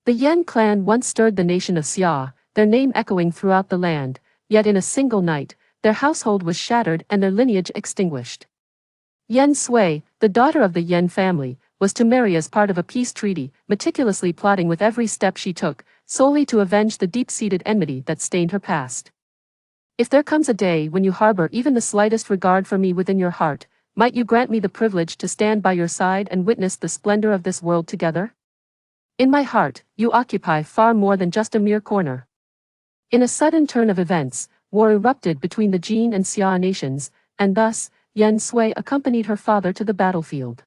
The Yan clan once stirred the nation of Xia, their name echoing throughout the land, yet in a single night, their household was shattered and their lineage extinguished. Yan Sui, the daughter of the Yan family, was to marry as part of a peace treaty, meticulously plotting with every step she took, solely to avenge the deep-seated enmity that stained her past. If there comes a day when you harbor even the slightest regard for me within your heart, might you grant me the privilege to stand by your side and witness the splendor of this world together? In my heart, you occupy far more than just a mere corner. In a sudden turn of events, war erupted between the Jin and Xia nations, and thus, Yan Sui accompanied her father to the battlefield.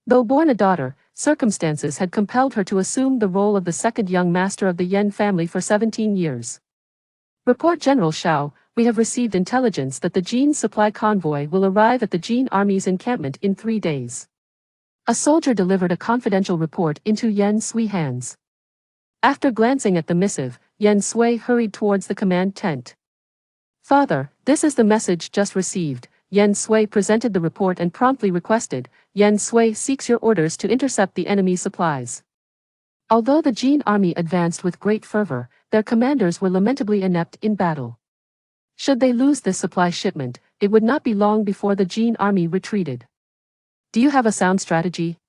Though born a daughter, circumstances had compelled her to assume the role of the second young master of the Yan family for 17 years. Report General Shao, we have received intelligence that the Jin supply convoy will arrive at the Jin army's encampment in 3 days. A soldier delivered a confidential report into Yan Sui's hands. After glancing at the missive, Yan Sui hurried towards the command tent. Father, this is the message just received. Yan Sui presented the report and promptly requested, Yan Sui seeks your orders to intercept the enemy's supplies. Although the Jin army advanced with great fervor, their commanders were lamentably inept in battle. Should they lose this supply shipment, it would not be long before the Jin army retreated. Do you have a sound strategy?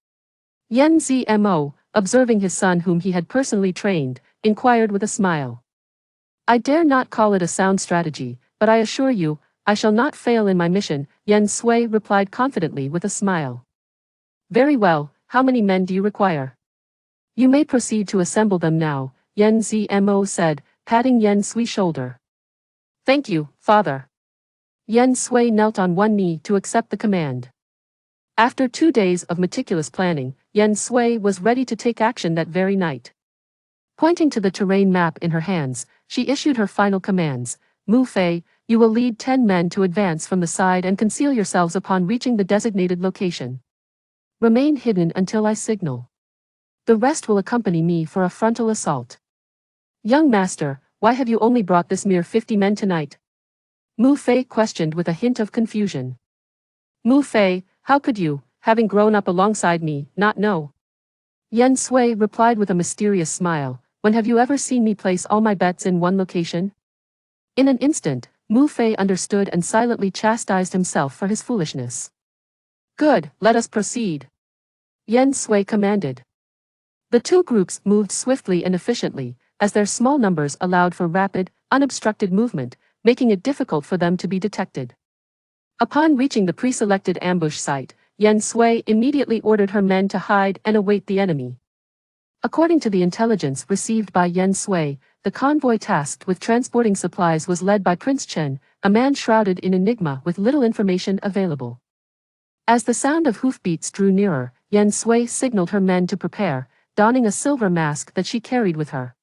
Yan Zmo, observing his son whom he had personally trained, inquired with a smile. I dare not call it a sound strategy, but I assure you, I shall not fail in my mission, Yan Sui replied confidently with a smile. Very well, how many men do you require? You may proceed to assemble them now, Yan Zmo said, patting Yan Sui's shoulder. Thank you, father. Yan Sui knelt on one knee to accept the command. After 2 days of meticulous planning, Yan Sui was ready to take action that very night. Pointing to the terrain map in her hands, she issued her final commands. Mu Fei, you will lead 10 men to advance from the side and conceal yourselves upon reaching the designated location. Remain hidden until I signal. The rest will accompany me for a frontal assault. Young master, why have you only brought this mere 50 men tonight? Mu Fei questioned with a hint of confusion. Mu Fei, how could you, having grown up alongside me, not know? Yan Sui replied with a mysterious smile, when have you ever seen me place all my bets in one location? In an instant, Mu Fei understood and silently chastised himself for his foolishness. Good, let us proceed. Yan Sui commanded. The two groups moved swiftly and efficiently, as their small numbers allowed for rapid, unobstructed movement, making it difficult for them to be detected. Upon reaching the pre-selected ambush site, Yan Sui immediately ordered her men to hide and await the enemy. According to the intelligence received by Yan Sui, the convoy tasked with transporting supplies was led by Prince Chen, a man shrouded in enigma with little information available. As the sound of hoofbeats drew nearer, Yan Sui signaled her men to prepare, donning a silver mask that she carried with her.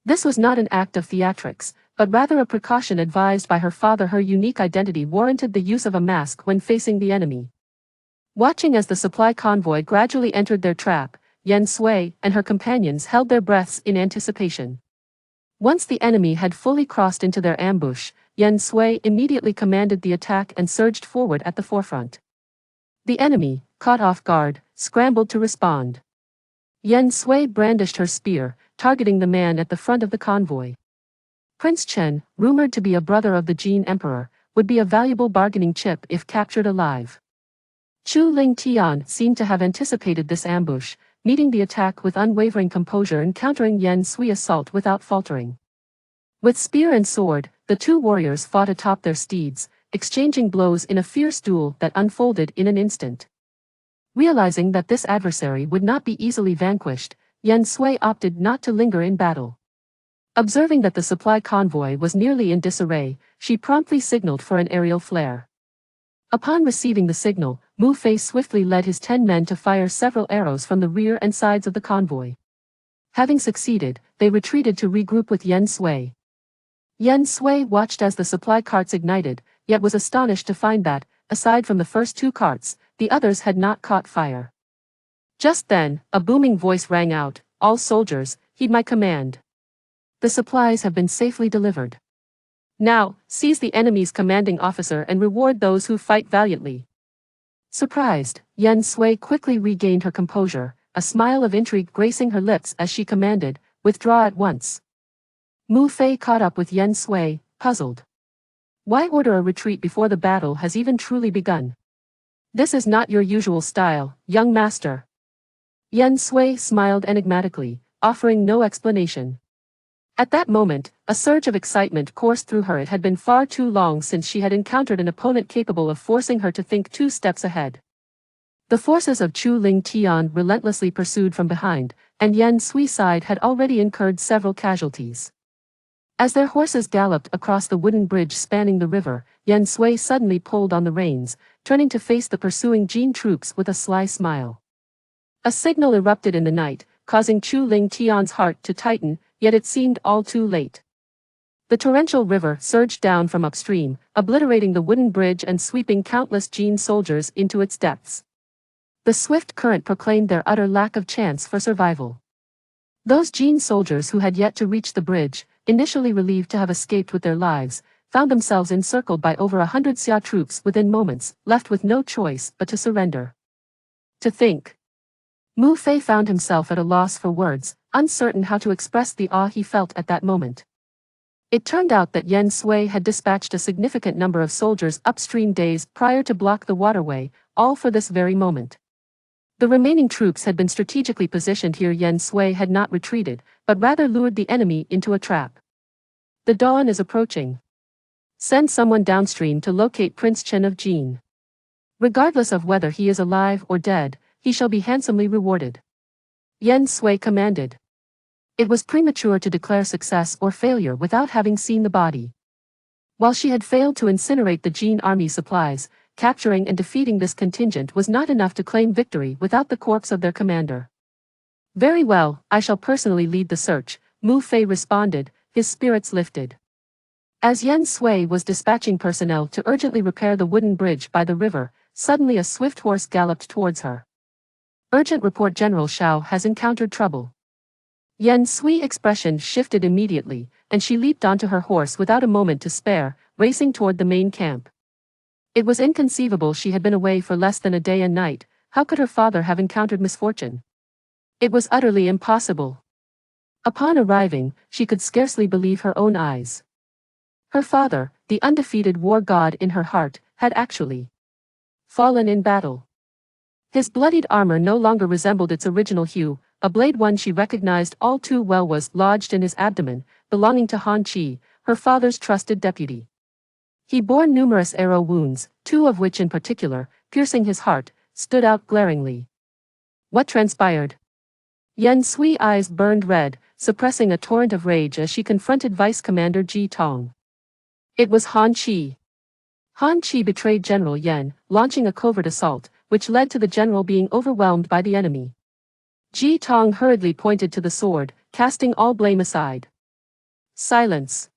This was not an act of theatrics, but rather a precaution advised by her father. Her unique identity warranted the use of a mask when facing the enemy. Watching as the supply convoy gradually entered their trap, Yan Sui and her companions held their breaths in anticipation. Once the enemy had fully crossed into their ambush, Yan Sui immediately commanded the attack and surged forward at the forefront. The enemy, caught off guard, scrambled to respond. Yan Sui brandished her spear, targeting the man at the front of the convoy. Prince Chen, rumored to be a brother of the Jin Emperor, would be a valuable bargaining chip if captured alive. Chu Ling Tian seemed to have anticipated this ambush, meeting the attack with unwavering composure and countering Yan Sui's assault without faltering. With spear and sword, the two warriors fought atop their steeds, exchanging blows in a fierce duel that unfolded in an instant. Realizing that this adversary would not be easily vanquished, Yan Sui opted not to linger in battle. Observing that the supply convoy was nearly in disarray, she promptly signaled for an aerial flare. Upon receiving the signal, Mu Fei swiftly led his 10 men to fire several arrows from the rear and sides of the convoy. Having succeeded, they retreated to regroup with Yan Sui. Yan Sui watched as the supply carts ignited, yet was astonished to find that, aside from the first 2 carts, the others had not caught fire. Just then, a booming voice rang out, "All soldiers, heed my command. The supplies have been safely delivered. Now, seize the enemy's commanding officer and reward those who fight valiantly." Surprised, Yan Sui quickly regained her composure, a smile of intrigue gracing her lips as she commanded, "Withdraw at once." Mu Fei caught up with Yen Sui, puzzled. Why order a retreat before the battle has even truly begun? This is not your usual style, young master. Yen Sui smiled enigmatically, offering no explanation. At that moment, a surge of excitement coursed through her. It had been far too long since she had encountered an opponent capable of forcing her to think 2 steps ahead. The forces of Chu Ling Tian relentlessly pursued from behind, and Yen Sui's side had already incurred several casualties. As their horses galloped across the wooden bridge spanning the river, Yen Sui suddenly pulled on the reins, turning to face the pursuing Jin troops with a sly smile. A signal erupted in the night, causing Chu Ling Tian's heart to tighten, yet it seemed all too late. The torrential river surged down from upstream, obliterating the wooden bridge and sweeping countless Jin soldiers into its depths. The swift current proclaimed their utter lack of chance for survival. Those Jin soldiers who had yet to reach the bridge, initially relieved to have escaped with their lives, found themselves encircled by over 100 Xia troops within moments, left with no choice but to surrender. To think. Mu Fei found himself at a loss for words, uncertain how to express the awe he felt at that moment. It turned out that Yen Sui had dispatched a significant number of soldiers upstream days prior to block the waterway, all for this very moment. The remaining troops had been strategically positioned here. Yen Sui had not retreated, but rather lured the enemy into a trap. The dawn is approaching. Send someone downstream to locate Prince Chen of Jin. Regardless of whether he is alive or dead, he shall be handsomely rewarded. Yen Sui commanded. It was premature to declare success or failure without having seen the body. While she had failed to incinerate the Jin army supplies, capturing and defeating this contingent was not enough to claim victory without the corpse of their commander. Very well, I shall personally lead the search, Mu Fei responded, his spirits lifted. As Yen Sui was dispatching personnel to urgently repair the wooden bridge by the river, suddenly a swift horse galloped towards her. Urgent report, General Shao has encountered trouble. Yen Sui's expression shifted immediately, and she leaped onto her horse without a moment to spare, racing toward the main camp. It was inconceivable she had been away for less than a day and night. How could her father have encountered misfortune? It was utterly impossible. Upon arriving, she could scarcely believe her own eyes. Her father, the undefeated war god in her heart, had actually fallen in battle. His bloodied armor no longer resembled its original hue. A blade one she recognized all too well was lodged in his abdomen, belonging to Han Qi, her father's trusted deputy. He bore numerous arrow wounds, 2 of which in particular, piercing his heart, stood out glaringly. What transpired? Yen Sui's eyes burned red, suppressing a torrent of rage as she confronted Vice Commander Ji Tong. It was Han Qi. Han Qi betrayed General Yen, launching a covert assault, which led to the general being overwhelmed by the enemy. Ji Tong hurriedly pointed to the sword, casting all blame aside. Silence.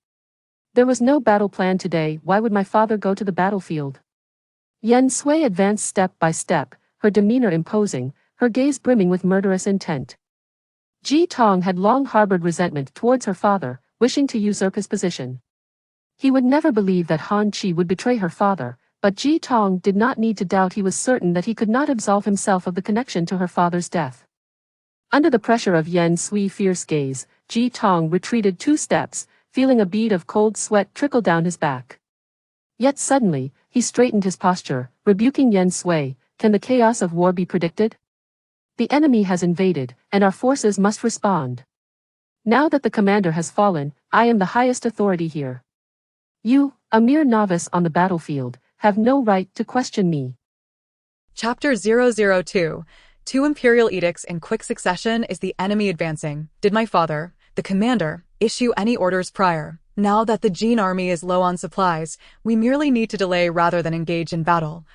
There was no battle plan today. Why would my father go to the battlefield? Yen Sui advanced step by step, her demeanor imposing, her gaze brimming with murderous intent. Ji Tong had long harbored resentment towards her father, wishing to usurp his position. He would never believe that Han Qi would betray her father, but Ji Tong did not need to doubt. He was certain that he could not absolve himself of the connection to her father's death. Under the pressure of Yen Sui's fierce gaze, Ji Tong retreated 2 steps, feeling a bead of cold sweat trickle down his back. Yet suddenly, he straightened his posture, rebuking Yen Sui. Can the chaos of war be predicted? The enemy has invaded, and our forces must respond. Now that the commander has fallen, I am the highest authority here. You, a mere novice on the battlefield, have no right to question me. Chapter 002. 2 imperial edicts in quick succession. Is the enemy advancing? Did my father, the commander, issue any orders prior? Now that the Jin army is low on supplies, we merely need to delay rather than engage in battle,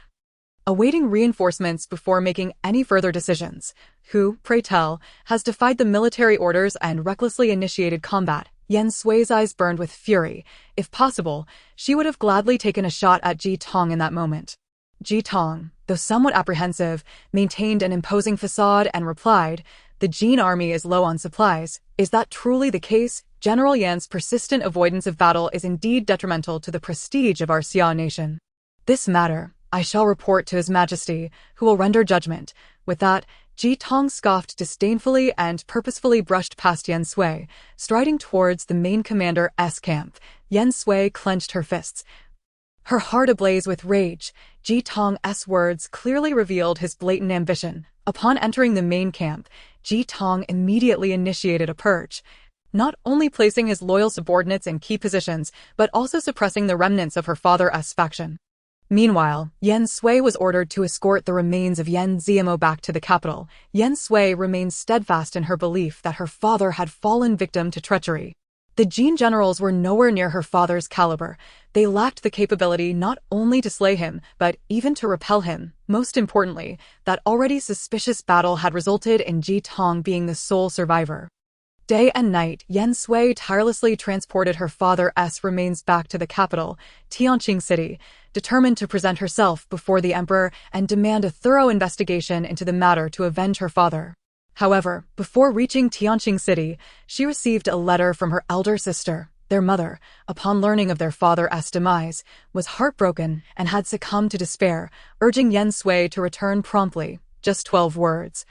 awaiting reinforcements before making any further decisions. Who, pray tell, has defied the military orders and recklessly initiated combat? Yen Sui's eyes burned with fury. If possible, she would have gladly taken a shot at Ji Tong in that moment. Ji Tong, though somewhat apprehensive, maintained an imposing facade and replied, "The Jin army is low on supplies. Is that truly the case? General Yan's persistent avoidance of battle is indeed detrimental to the prestige of our Xia nation. This matter I shall report to His Majesty, who will render judgment." With that, Ji Tong scoffed disdainfully and purposefully brushed past Yen Sui, striding towards the main commander's camp. Yen Sui clenched her fists, her heart ablaze with rage. Ji Tong's words clearly revealed his blatant ambition. Upon entering the main camp, Ji Tong immediately initiated a purge, not only placing his loyal subordinates in key positions, but also suppressing the remnants of her father's faction. Meanwhile, Yen Sui was ordered to escort the remains of Yen Zimo back to the capital. Yen Sui remained steadfast in her belief that her father had fallen victim to treachery. The Jin generals were nowhere near her father's caliber. They lacked the capability not only to slay him, but even to repel him. Most importantly, that already suspicious battle had resulted in Ji Tong being the sole survivor. Day and night, Yen Sui tirelessly transported her father's remains back to the capital, Tianqing City, determined to present herself before the emperor and demand a thorough investigation into the matter to avenge her father. However, before reaching Tianqing City, she received a letter from her elder sister. Their mother, upon learning of their father's demise, was heartbroken and had succumbed to despair, urging Yen Sui to return promptly. Just 12 words.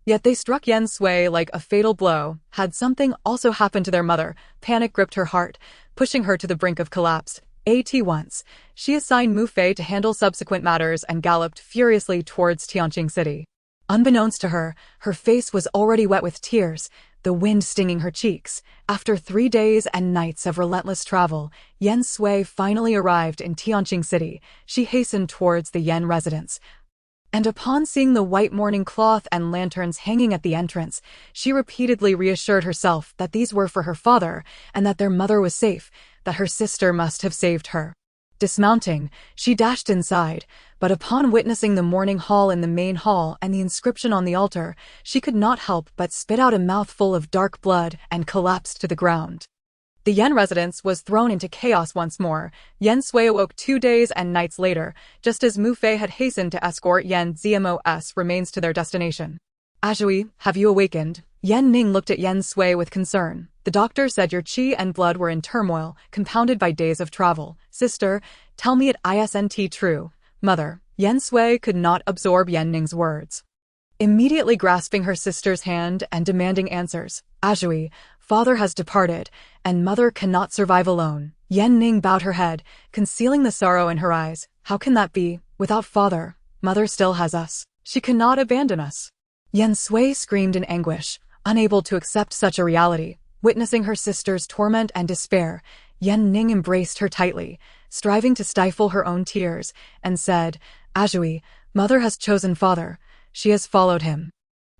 Yet they struck Yen Sui like a fatal blow. Had something also happened to their mother, panic gripped her heart, pushing her to the brink of collapse. At once, she assigned Mu Fei to handle subsequent matters and galloped furiously towards Tianqing City. Unbeknownst to her, her face was already wet with tears, the wind stinging her cheeks. After 3 days and nights of relentless travel, Yen Sui finally arrived in Tianqing City. She hastened towards the Yen residence, and upon seeing the white mourning cloth and lanterns hanging at the entrance, she repeatedly reassured herself that these were for her father and that their mother was safe, that her sister must have saved her. Dismounting, she dashed inside, but upon witnessing the mourning hall in the main hall and the inscription on the altar, she could not help but spit out a mouthful of dark blood and collapsed to the ground. The Yen residence was thrown into chaos once more. Yen Sui awoke 2 days and nights later, just as Mu Fei had hastened to escort Yen Zimo's remains to their destination. "Ajui, have you awakened?" Yen Ning looked at Yen Sui with concern. "The doctor said your qi and blood were in turmoil, compounded by days of travel. Sister, tell me it isn't true." "Mother." Yen Sui could not absorb Yen Ning's words. Immediately grasping her sister's hand and demanding answers. "Ajui, father has departed, and mother cannot survive alone." Yen Ning bowed her head, concealing the sorrow in her eyes. "How can that be? Without father, mother still has us. She cannot abandon us." Yen Sui screamed in anguish, unable to accept such a reality. Witnessing her sister's torment and despair, Yen Ning embraced her tightly, striving to stifle her own tears, and said, "Ajui, mother has chosen father. She has followed him.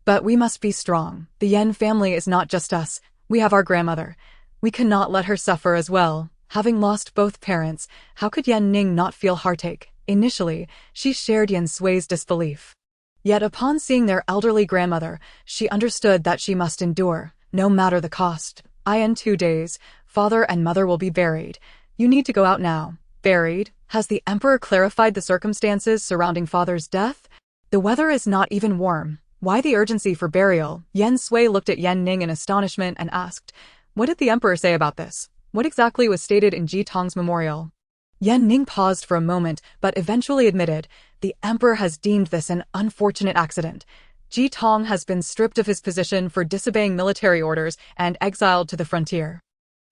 But we must be strong. The Yen family is not just us. We have our grandmother. We cannot let her suffer as well." Having lost both parents, how could Yen Ning not feel heartache? Initially, she shared Yen Sui's disbelief. Yet upon seeing their elderly grandmother, she understood that she must endure, no matter the cost. "In 2 days, father and mother will be buried. You need to go out now." "Buried? Has the emperor clarified the circumstances surrounding father's death? The weather is not even warm. Why the urgency for burial?" Yen Sui looked at Yen Ning in astonishment and asked, "What did the emperor say about this? What exactly was stated in Ji Tong's memorial?" Yen Ning paused for a moment, but eventually admitted, "The emperor has deemed this an unfortunate accident. Ji Tong has been stripped of his position for disobeying military orders and exiled to the frontier.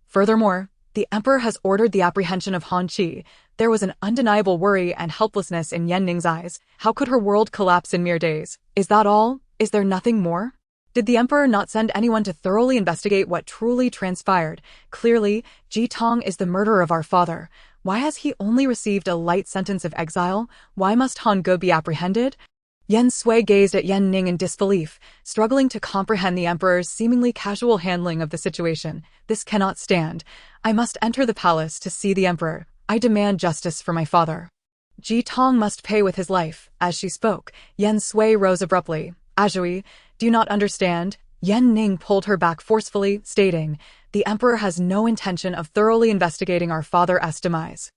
Furthermore, the emperor has ordered the apprehension of Han Qi." There was an undeniable worry and helplessness in Yen Ning's eyes. How could her world collapse in mere days? "Is that all? Is there nothing more? Did the emperor not send anyone to thoroughly investigate what truly transpired? Clearly, Ji Tong is the murderer of our father. Why has he only received a light sentence of exile? Why must Han Ge be apprehended?" Yen Sui gazed at Yen Ning in disbelief, struggling to comprehend the emperor's seemingly casual handling of the situation. "This cannot stand. I must enter the palace to see the emperor. I demand justice for my father. Ji Tong must pay with his life." As she spoke, Yen Sui rose abruptly. "Ajui, do you not understand?" Yen Ning pulled her back forcefully, stating, "The emperor has no intention of thoroughly investigating our father's demise.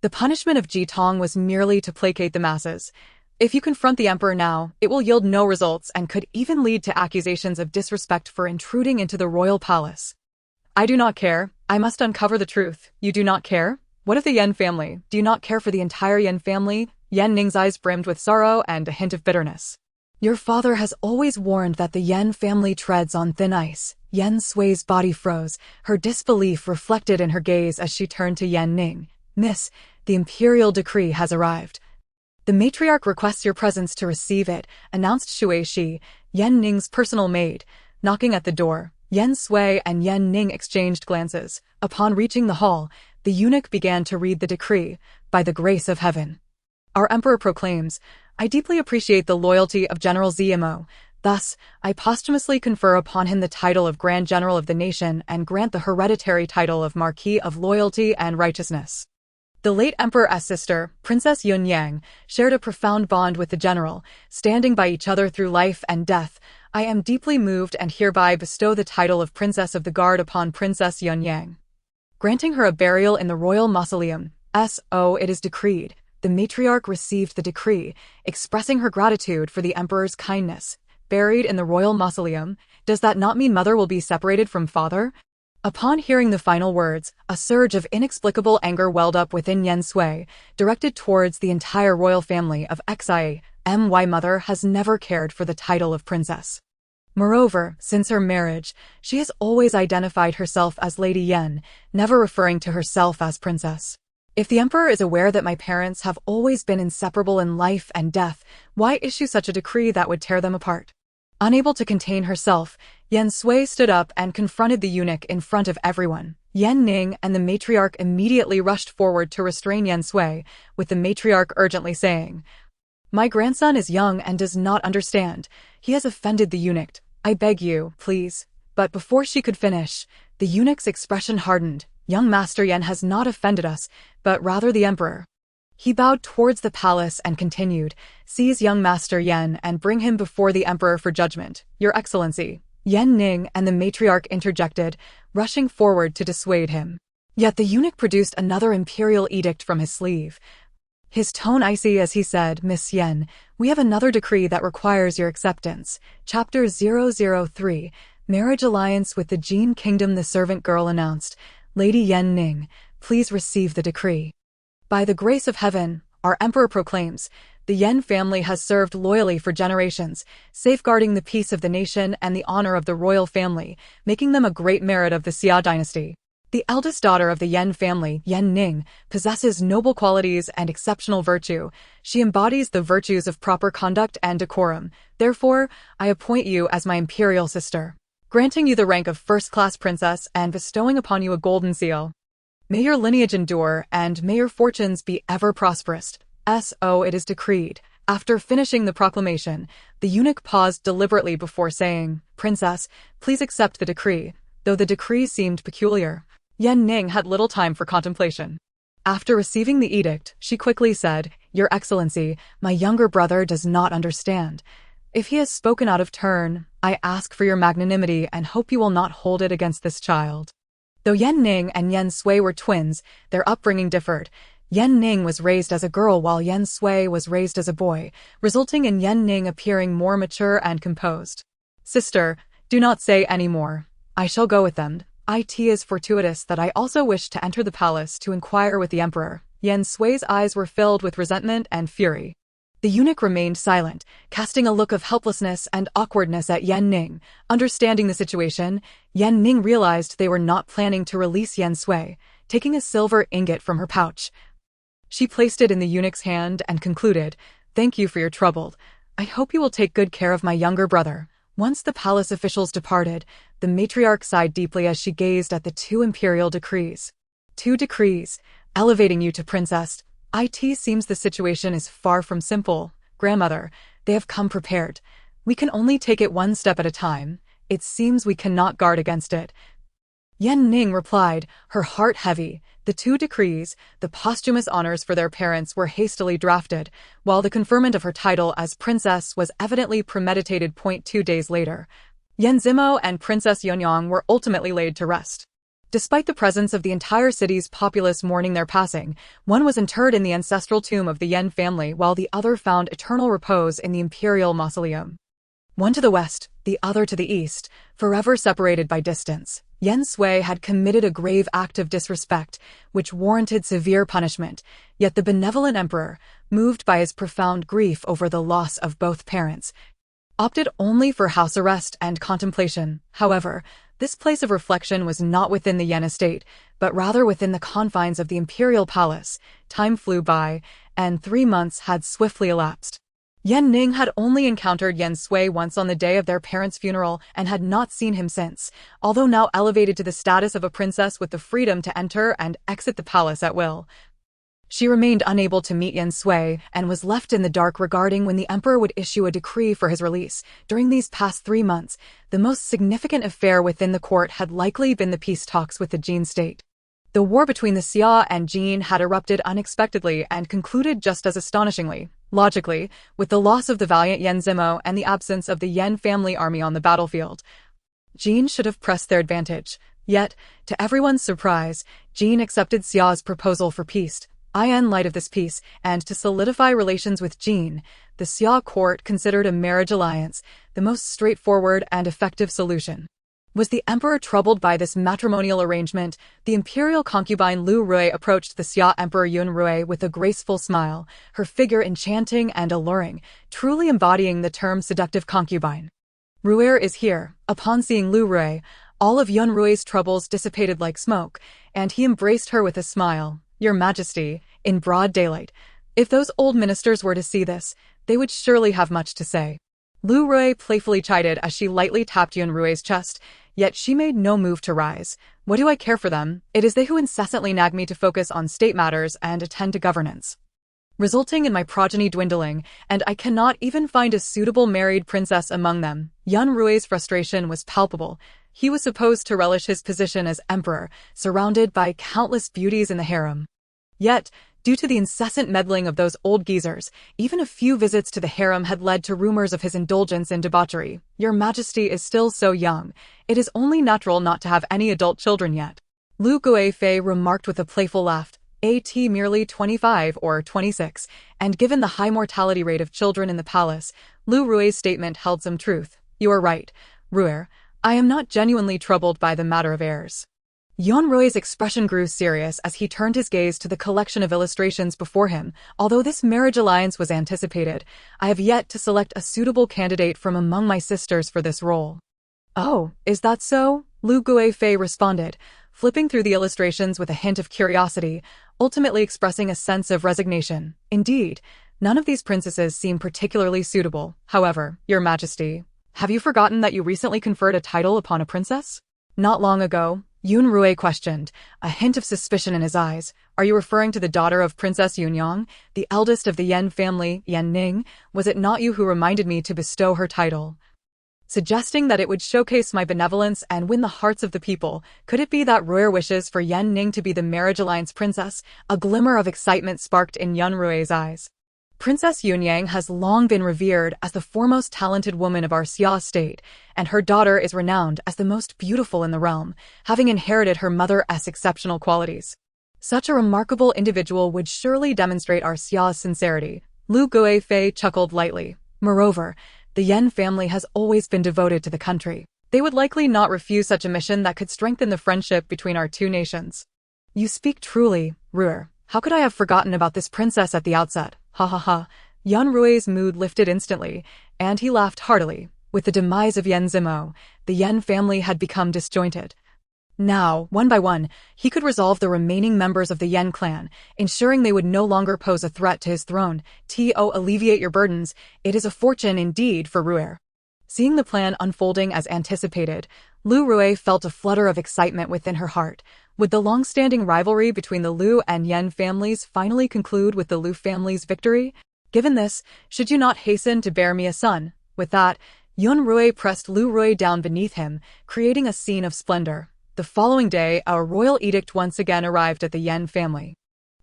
The punishment of Ji Tong was merely to placate the masses. If you confront the emperor now, it will yield no results and could even lead to accusations of disrespect for intruding into the royal palace." "I do not care. I must uncover the truth." "You do not care? What of the Yen family? Do you not care for the entire Yen family?" Yen Ning's eyes brimmed with sorrow and a hint of bitterness. Your father has always warned that the Yen family treads on thin ice. Yen Sui's body froze, her disbelief reflected in her gaze as she turned to Yen Ning. Miss, the imperial decree has arrived. The matriarch requests your presence to receive it, announced Shui Shi, Yen Ning's personal maid. Knocking at the door, Yen Sui and Yen Ning exchanged glances. Upon reaching the hall, the eunuch began to read the decree. By the grace of heaven, our emperor proclaims, I deeply appreciate the loyalty of General Zmo. Thus, I posthumously confer upon him the title of Grand General of the nation and grant the hereditary title of Marquis of Loyalty and Righteousness. The late emperor's sister, Princess Yun Yang, shared a profound bond with the general, standing by each other through life and death. I am deeply moved and hereby bestow the title of Princess of the Guard upon Princess Yun Yang, granting her a burial in the royal mausoleum. So it is decreed. The matriarch received the decree, expressing her gratitude for the emperor's kindness. Buried in the royal mausoleum, does that not mean mother will be separated from father? Upon hearing the final words, a surge of inexplicable anger welled up within Yen Sui, directed towards the entire royal family of Xia. My mother has never cared for the title of princess. Moreover, since her marriage, she has always identified herself as Lady Yen, never referring to herself as princess. If the emperor is aware that my parents have always been inseparable in life and death, why issue such a decree that would tear them apart? Unable to contain herself, Yen Sui stood up and confronted the eunuch in front of everyone. Yen Ning and the matriarch immediately rushed forward to restrain Yen Sui, with the matriarch urgently saying, My grandson is young and does not understand. He has offended the eunuch. I beg you, please. But before she could finish, the eunuch's expression hardened. Young Master Yen has not offended us, but rather the emperor. He bowed towards the palace and continued, Seize young Master Yen and bring him before the emperor for judgment, Your Excellency. Yen Ning and the matriarch interjected, rushing forward to dissuade him. Yet the eunuch produced another imperial edict from his sleeve. His tone icy as he said, Miss Yen, we have another decree that requires your acceptance. Chapter 003, Marriage Alliance with the Jin Kingdom. The servant girl announced, Lady Yen Ning, please receive the decree. By the grace of heaven, our emperor proclaims, the Yen family has served loyally for generations, safeguarding the peace of the nation and the honor of the royal family, making them a great merit of the Xia dynasty. The eldest daughter of the Yen family, Yen Ning, possesses noble qualities and exceptional virtue. She embodies the virtues of proper conduct and decorum. Therefore, I appoint you as my imperial sister, granting you the rank of first-class princess and bestowing upon you a golden seal. May your lineage endure, and may your fortunes be ever prosperous. So it is decreed. After finishing the proclamation, the eunuch paused deliberately before saying, Princess, please accept the decree. Though the decree seemed peculiar, Yen Ning had little time for contemplation. After receiving the edict, she quickly said, Your Excellency, my younger brother does not understand. If he has spoken out of turn, I ask for your magnanimity and hope you will not hold it against this child. Though Yen Ning and Yen Sui were twins, their upbringing differed. Yen Ning was raised as a girl while Yen Sui was raised as a boy, resulting in Yen Ning appearing more mature and composed. Sister, do not say any more. I shall go with them. It is fortuitous that I also wish to enter the palace to inquire with the emperor. Yen Sui's eyes were filled with resentment and fury. The eunuch remained silent, casting a look of helplessness and awkwardness at Yen Ning. Understanding the situation, Yen Ning realized they were not planning to release Yen Sui. Taking a silver ingot from her pouch, she placed it in the eunuch's hand and concluded, Thank you for your trouble. I hope you will take good care of my younger brother. Once the palace officials departed, the matriarch sighed deeply as she gazed at the 2 imperial decrees. 2 decrees, elevating you to princess. It seems the situation is far from simple. Grandmother, they have come prepared. We can only take it one step at a time. It seems we cannot guard against it. Yen Ning replied, her heart heavy. The 2 decrees, the posthumous honors for their parents, were hastily drafted, while the conferment of her title as princess was evidently premeditated. 2 days later, Yen Zimo and Princess Yunyang were ultimately laid to rest. Despite the presence of the entire city's populace mourning their passing, one was interred in the ancestral tomb of the Yen family while the other found eternal repose in the imperial mausoleum. One to the west, the other to the east, forever separated by distance. Yen Sui had committed a grave act of disrespect, which warranted severe punishment, yet the benevolent emperor, moved by his profound grief over the loss of both parents, opted only for house arrest and contemplation. However, this place of reflection was not within the Yen estate, but rather within the confines of the imperial palace. Time flew by, and 3 months had swiftly elapsed. Yan Ning had only encountered Yen Sui once on the day of their parents' funeral and had not seen him since, although now elevated to the status of a princess with the freedom to enter and exit the palace at will. She remained unable to meet Yen Sui and was left in the dark regarding when the emperor would issue a decree for his release. During these past 3 months, the most significant affair within the court had likely been the peace talks with the Jin state. The war between the Xia and Jin had erupted unexpectedly and concluded just as astonishingly, logically, with the loss of the valiant Yen Zimo and the absence of the Yen family army on the battlefield. Jin should have pressed their advantage. Yet, to everyone's surprise, Jin accepted Xia's proposal for peace. In light of this peace, and to solidify relations with Jin, the Xia court considered a marriage alliance the most straightforward and effective solution. Was the emperor troubled by this matrimonial arrangement? The imperial concubine Lu Rui approached the Xia emperor Yun Rui with a graceful smile, her figure enchanting and alluring, truly embodying the term seductive concubine. Ruer is here. Upon seeing Lu Rui, all of Yun Rui's troubles dissipated like smoke, and he embraced her with a smile. Your Majesty, in broad daylight. If those old ministers were to see this, they would surely have much to say. Lu Rui playfully chided as she lightly tapped Yun Rui's chest, yet she made no move to rise. What do I care for them? It is they who incessantly nag me to focus on state matters and attend to governance, resulting in my progeny dwindling, and I cannot even find a suitable married princess among them. Yun Rui's frustration was palpable. He was supposed to relish his position as emperor, surrounded by countless beauties in the harem. Yet, due to the incessant meddling of those old geezers, even a few visits to the harem had led to rumors of his indulgence in debauchery. Your Majesty is still so young. It is only natural not to have any adult children yet. Lu Guifei remarked with a playful laugh. Merely 25 or 26, and given the high mortality rate of children in the palace, Lu Rui's statement held some truth. You are right, Ruer. I am not genuinely troubled by the matter of heirs. Yun Rui's expression grew serious as he turned his gaze to the collection of illustrations before him. Although this marriage alliance was anticipated, I have yet to select a suitable candidate from among my sisters for this role. Oh, is that so? Lu Guifei responded, flipping through the illustrations with a hint of curiosity, ultimately expressing a sense of resignation. Indeed, none of these princesses seem particularly suitable. However, Your Majesty, have you forgotten that you recently conferred a title upon a princess? Not long ago, Yun Rui questioned, a hint of suspicion in his eyes. Are you referring to the daughter of Princess Yunyang, the eldest of the Yen family, Yan Ning? Was it not you who reminded me to bestow her title, suggesting that it would showcase my benevolence and win the hearts of the people? Could it be that Ruer wishes for Yan Ning to be the marriage alliance princess? A glimmer of excitement sparked in Yun Rui's eyes. Princess Yunyang has long been revered as the foremost talented woman of our Xia state, and her daughter is renowned as the most beautiful in the realm, having inherited her mother's exceptional qualities. Such a remarkable individual would surely demonstrate our Xia's sincerity. Lu Guifei chuckled lightly. Moreover, the Yen family has always been devoted to the country. They would likely not refuse such a mission that could strengthen the friendship between our two nations. You speak truly, Ruer. How could I have forgotten about this princess at the outset? Ha ha ha. Yun Rui's mood lifted instantly, and he laughed heartily. With the demise of Yen Zimo, the Yen family had become disjointed. Now, one by one, he could resolve the remaining members of the Yen clan, ensuring they would no longer pose a threat to his throne. Alleviate your burdens. It is a fortune indeed for Ruer. Seeing the plan unfolding as anticipated, Lu Rui felt a flutter of excitement within her heart. Would the long-standing rivalry between the Lu and Yen families finally conclude with the Lu family's victory? Given this, should you not hasten to bear me a son? With that, Yun Rui pressed Lu Rui down beneath him, creating a scene of splendor. The following day, our royal edict once again arrived at the Yen family.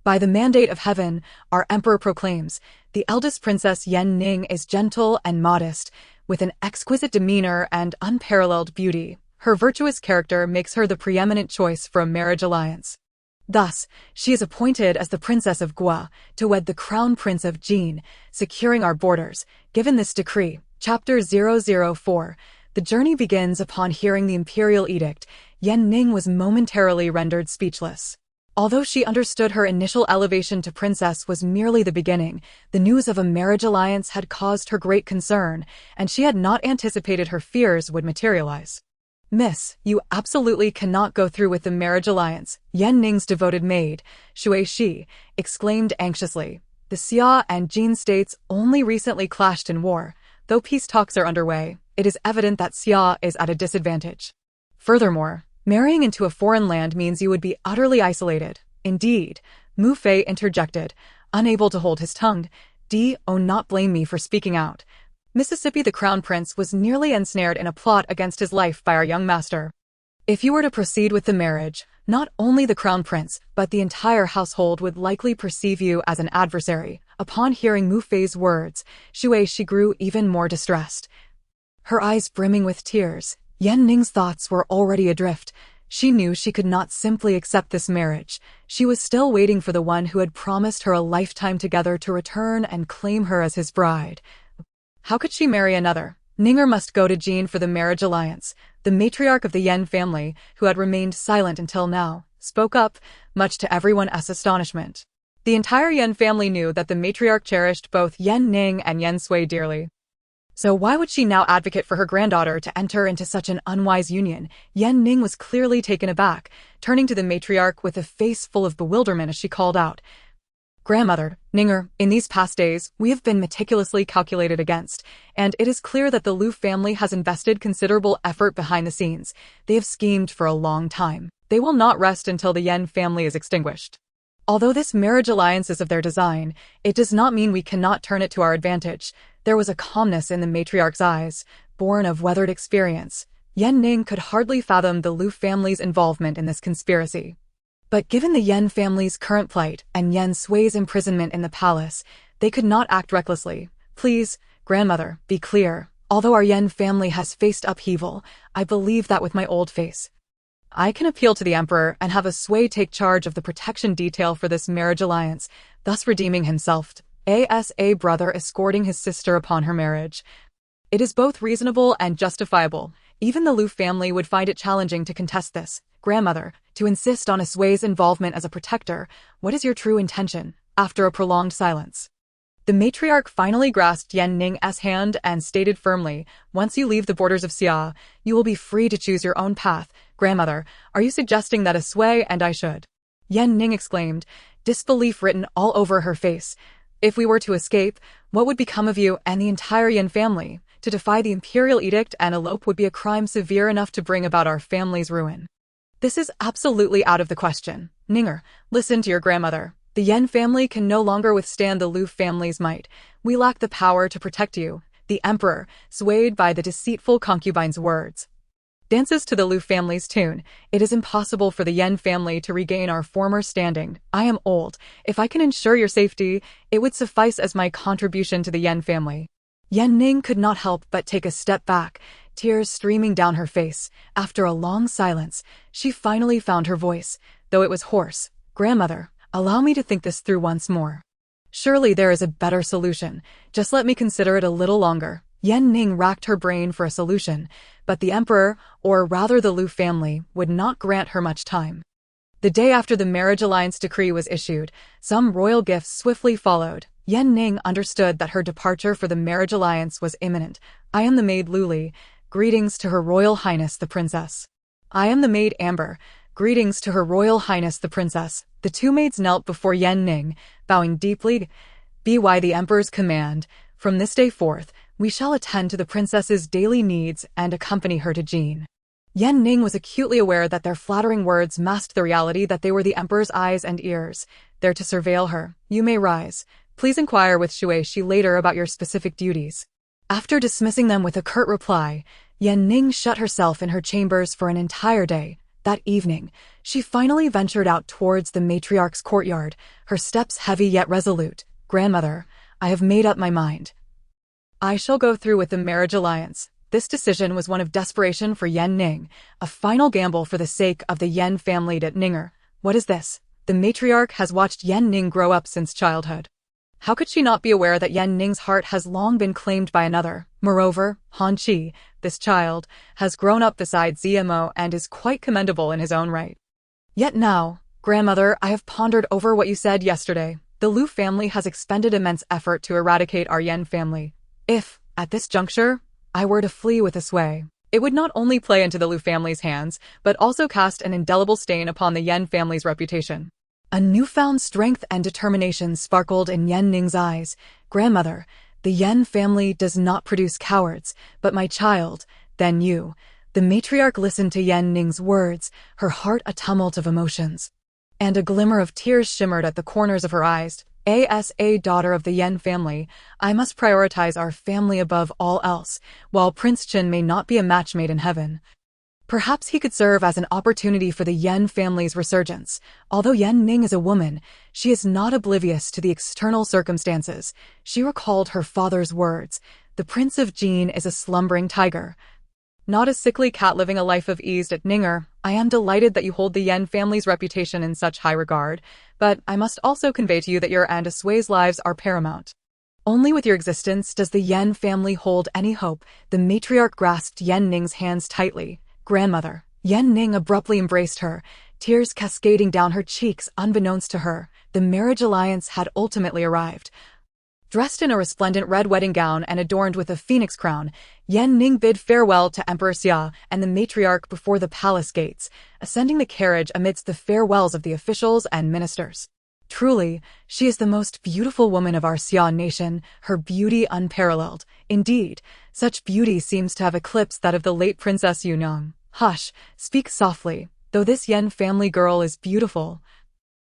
By the mandate of heaven, our emperor proclaims, the eldest princess Yan Ning is gentle and modest, with an exquisite demeanor and unparalleled beauty. Her virtuous character makes her the preeminent choice for a marriage alliance. Thus, she is appointed as the Princess of Gua to wed the Crown Prince of Jin, securing our borders. Given this decree, Chapter 004, the journey begins upon hearing the imperial edict. Yan Ning was momentarily rendered speechless. Although she understood her initial elevation to princess was merely the beginning, the news of a marriage alliance had caused her great concern, and she had not anticipated her fears would materialize. Miss, you absolutely cannot go through with the marriage alliance, Yan Ning's devoted maid, Shui Shi, exclaimed anxiously. The Xia and Jin states only recently clashed in war. Though peace talks are underway, it is evident that Xia is at a disadvantage. Furthermore, marrying into a foreign land means you would be utterly isolated. Indeed, Mu Fei interjected, unable to hold his tongue. Not blame me for speaking out. Mississippi the Crown Prince was nearly ensnared in a plot against his life by our young master. If you were to proceed with the marriage, not only the Crown Prince, but the entire household would likely perceive you as an adversary. Upon hearing Mu Fei's words, Shui Shi grew even more distressed. Her eyes brimming with tears, Yan Ning's thoughts were already adrift. She knew she could not simply accept this marriage. She was still waiting for the one who had promised her a lifetime together to return and claim her as his bride. How could she marry another? Ninger must go to Jin for the marriage alliance. The matriarch of the Yen family, who had remained silent until now, spoke up, much to everyone's astonishment. The entire Yen family knew that the matriarch cherished both Yan Ning and Yen Sui dearly. So why would she now advocate for her granddaughter to enter into such an unwise union? Yan Ning was clearly taken aback, turning to the matriarch with a face full of bewilderment as she called out, "Grandmother, Ninger, in these past days, we have been meticulously calculated against, and it is clear that the Lu family has invested considerable effort behind the scenes. They have schemed for a long time. They will not rest until the Yen family is extinguished. Although this marriage alliance is of their design, it does not mean we cannot turn it to our advantage." There was a calmness in the matriarch's eyes, born of weathered experience. Yan Ning could hardly fathom the Lu family's involvement in this conspiracy. But given the Yen family's current plight and Yen Sui's imprisonment in the palace, they could not act recklessly. Please, grandmother, be clear. Although our Yen family has faced upheaval, I believe that with my old face, I can appeal to the emperor and have a Sui take charge of the protection detail for this marriage alliance, thus redeeming himself as a brother escorting his sister upon her marriage. It is both reasonable and justifiable. Even the Lu family would find it challenging to contest this. Grandmother, to insist on a Sui's involvement as a protector, what is your true intention? After a prolonged silence, the matriarch finally grasped Yan Ning's hand and stated firmly, "Once you leave the borders of Xia, you will be free to choose your own path. Grandmother, are you suggesting that a Sui and I should?" Yan Ning exclaimed, disbelief written all over her face. "If we were to escape, what would become of you and the entire Yen family? To defy the imperial edict and elope would be a crime severe enough to bring about our family's ruin. This is absolutely out of the question. Ninger, listen to your grandmother. The Yen family can no longer withstand the Lu family's might. We lack the power to protect you." The emperor, swayed by the deceitful concubine's words, dances to the Lu family's tune. "It is impossible for the Yen family to regain our former standing. I am old. If I can ensure your safety, it would suffice as my contribution to the Yen family." Yan Ning could not help but take a step back, tears streaming down her face. After a long silence, she finally found her voice, though it was hoarse. "Grandmother, allow me to think this through once more. Surely there is a better solution. Just let me consider it a little longer." Yan Ning racked her brain for a solution, but the emperor, or rather the Lu family, would not grant her much time. The day after the marriage alliance decree was issued, some royal gifts swiftly followed. Yan Ning understood that her departure for the marriage alliance was imminent. "I am the maid Luli. Greetings to Her Royal Highness the Princess." "I am the maid Amber. Greetings to Her Royal Highness the Princess." The two maids knelt before Yan Ning, bowing deeply. "By the emperor's command, from this day forth, we shall attend to the princess's daily needs and accompany her to Jin." Yan Ning was acutely aware that their flattering words masked the reality that they were the emperor's eyes and ears, there to surveil her. "You may rise. Please inquire with Shui Shi later about your specific duties." After dismissing them with a curt reply, Yan Ning shut herself in her chambers for an entire day. That evening, she finally ventured out towards the matriarch's courtyard, her steps heavy yet resolute. "Grandmother, I have made up my mind. I shall go through with the marriage alliance." This decision was one of desperation for Yan Ning, a final gamble for the sake of the Yen family. Ninger, what is this? The matriarch has watched Yan Ning grow up since childhood. How could she not be aware that Yan Ning's heart has long been claimed by another? Moreover, Han Qi, this child, has grown up beside ZMO and is quite commendable in his own right. Yet now, Grandmother, I have pondered over what you said yesterday. The Lu family has expended immense effort to eradicate our Yen family. If, at this juncture, I were to flee with a sway, it would not only play into the Lu family's hands, but also cast an indelible stain upon the Yen family's reputation. A newfound strength and determination sparkled in Yen Ning's eyes. Grandmother, the Yen family does not produce cowards, but my child, then you. The matriarch listened to Yen Ning's words, her heart a tumult of emotions. And a glimmer of tears shimmered at the corners of her eyes. As a daughter of the Yen family, I must prioritize our family above all else, while Prince Chen may not be a match made in heaven. Perhaps he could serve as an opportunity for the Yen family's resurgence. Although Yen Ning is a woman, she is not oblivious to the external circumstances. She recalled her father's words, "The Prince of Jin is a slumbering tiger, not a sickly cat living a life of ease at Ninger. I am delighted that you hold the Yen family's reputation in such high regard, but I must also convey to you that your and Sui's lives are paramount. Only with your existence does the Yen family hold any hope." The matriarch grasped Yen Ning's hands tightly. Grandmother. Yen Ning abruptly embraced her, tears cascading down her cheeks unbeknownst to her. The marriage alliance had ultimately arrived. Dressed in a resplendent red wedding gown and adorned with a phoenix crown, Yen Ning bid farewell to Emperor Xia and the matriarch before the palace gates, ascending the carriage amidst the farewells of the officials and ministers. Truly, she is the most beautiful woman of our Xia nation, her beauty unparalleled. Indeed, such beauty seems to have eclipsed that of the late Princess Yunong. Hush, speak softly, though this Yen family girl is beautiful.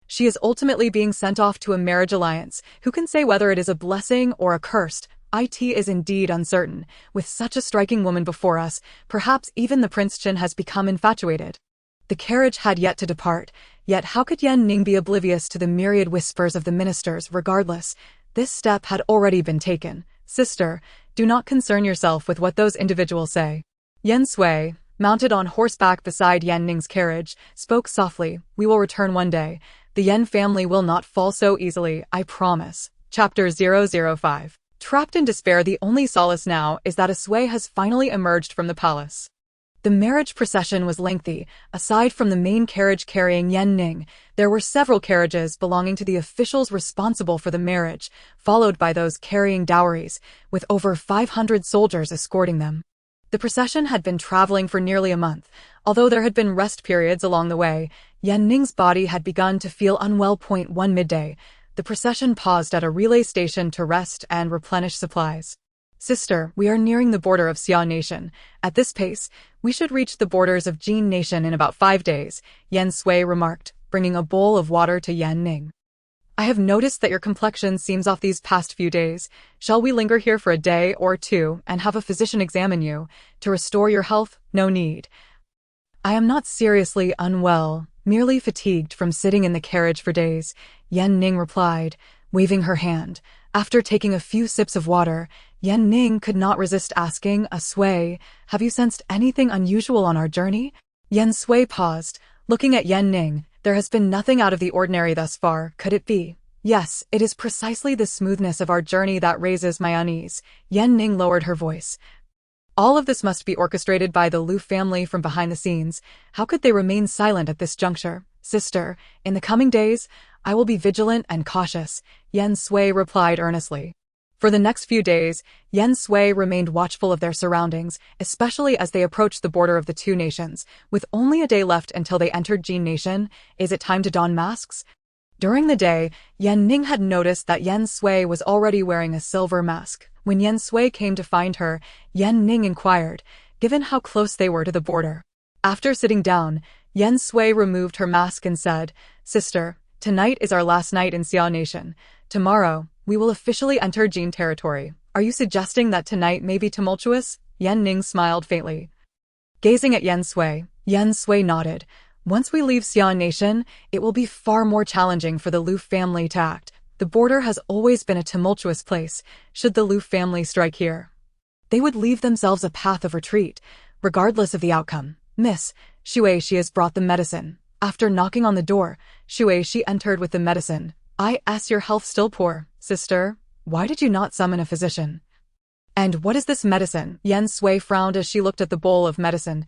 She is ultimately being sent off to a marriage alliance. Who can say whether it is a blessing or a curse? It is indeed uncertain. With such a striking woman before us, perhaps even the Prince Chen has become infatuated. The carriage had yet to depart, yet how could Yen Ning be oblivious to the myriad whispers of the ministers? Regardless, this step had already been taken. Sister, do not concern yourself with what those individuals say. Yen Sui, mounted on horseback beside Yen Ning's carriage, spoke softly. We will return one day. The Yen family will not fall so easily, I promise. Chapter 005. Trapped in despair, the only solace now is that a Sui has finally emerged from the palace. The marriage procession was lengthy. Aside from the main carriage carrying Yen Ning, there were several carriages belonging to the officials responsible for the marriage, followed by those carrying dowries, with over 500 soldiers escorting them. The procession had been traveling for nearly a month. Although there had been rest periods along the way, Yen Ning's body had begun to feel unwell. One midday, the procession paused at a relay station to rest and replenish supplies. Sister, we are nearing the border of Xia Nation. At this pace, we should reach the borders of Jin Nation in about 5 days, Yen Sui remarked, bringing a bowl of water to Yen Ning. I have noticed that your complexion seems off these past few days. Shall we linger here for a day or two and have a physician examine you to restore your health? No need. I am not seriously unwell, merely fatigued from sitting in the carriage for days, Yen Ning replied, waving her hand. After taking a few sips of water, Yen Ning could not resist asking, a Sui, have you sensed anything unusual on our journey? Yen Sui paused, looking at Yen Ning. There has been nothing out of the ordinary thus far, could it be? Yes, it is precisely the smoothness of our journey that raises my unease. Yen Ning lowered her voice. All of this must be orchestrated by the Lu family from behind the scenes. How could they remain silent at this juncture? Sister, in the coming days, I will be vigilant and cautious, Yen Sui replied earnestly. For the next few days, Yen Sui remained watchful of their surroundings, especially as they approached the border of the two nations. With only a day left until they entered Jin Nation, is it time to don masks? During the day, Yen Ning had noticed that Yen Sui was already wearing a silver mask. When Yen Sui came to find her, Yen Ning inquired, given how close they were to the border. After sitting down, Yen Sui removed her mask and said, Sister, tonight is our last night in Xia Nation. Tomorrow, we will officially enter Jin territory. Are you suggesting that tonight may be tumultuous? Yen Ning smiled faintly. Gazing at Yen Sui nodded. Once we leave Xia Nation, it will be far more challenging for the Lu family to act. The border has always been a tumultuous place. Should the Lu family strike here, they would leave themselves a path of retreat, regardless of the outcome. Miss, Shui, she has brought the medicine. After knocking on the door, Shui entered with the medicine. Your health still poor, sister. Why did you not summon a physician? And what is this medicine? Yen Sui frowned as she looked at the bowl of medicine.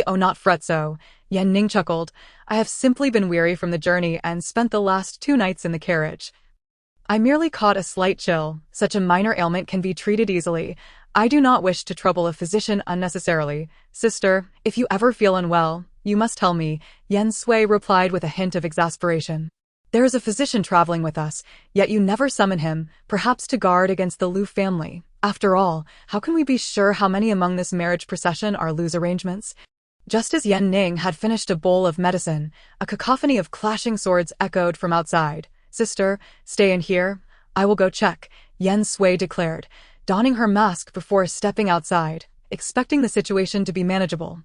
"Oh, not fret so." Yan Ning chuckled. "I have simply been weary from the journey and spent the last 2 nights in the carriage. I merely caught a slight chill. Such a minor ailment can be treated easily. I do not wish to trouble a physician unnecessarily. Sister, if you ever feel unwell, you must tell me," Yen Sui replied with a hint of exasperation. "There is a physician traveling with us, yet you never summon him, perhaps to guard against the Lu family. After all, how can we be sure how many among this marriage procession are Lu's arrangements?" Just as Yan Ning had finished a bowl of medicine, a cacophony of clashing swords echoed from outside. "Sister, stay in here. I will go check," Yen Sui declared, donning her mask before stepping outside, expecting the situation to be manageable.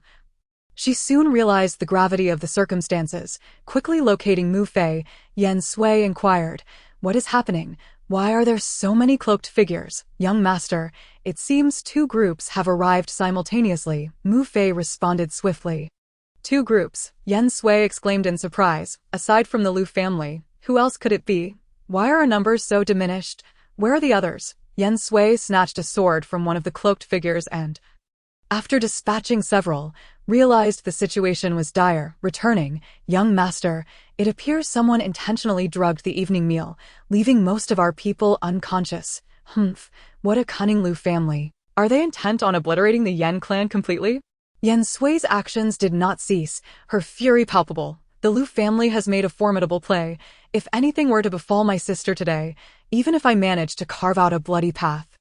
She soon realized the gravity of the circumstances. Quickly locating Mu Fei, Yen Sui inquired, "What is happening? Why are there so many cloaked figures?" "Young master, it seems 2 groups have arrived simultaneously," Mu Fei responded swiftly. "2 groups?" Yen Sui exclaimed in surprise. "Aside from the Lu family, who else could it be? Why are our numbers so diminished? Where are the others?" Yen Sui snatched a sword from one of the cloaked figures and, after dispatching several, realized the situation was dire. Returning, "Young master, it appears someone intentionally drugged the evening meal, leaving most of our people unconscious. Humph, what a cunning Lu family. Are they intent on obliterating the Yen clan completely?" Yen Sui's actions did not cease, her fury palpable. "The Lu family has made a formidable play. If anything were to befall my sister today, even if I managed to carve out a bloody path,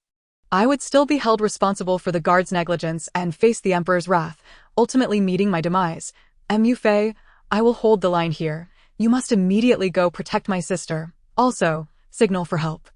I would still be held responsible for the guard's negligence and face the Emperor's wrath, ultimately meeting my demise. Mu Fei, I will hold the line here. You must immediately go protect my sister. Also, signal for help.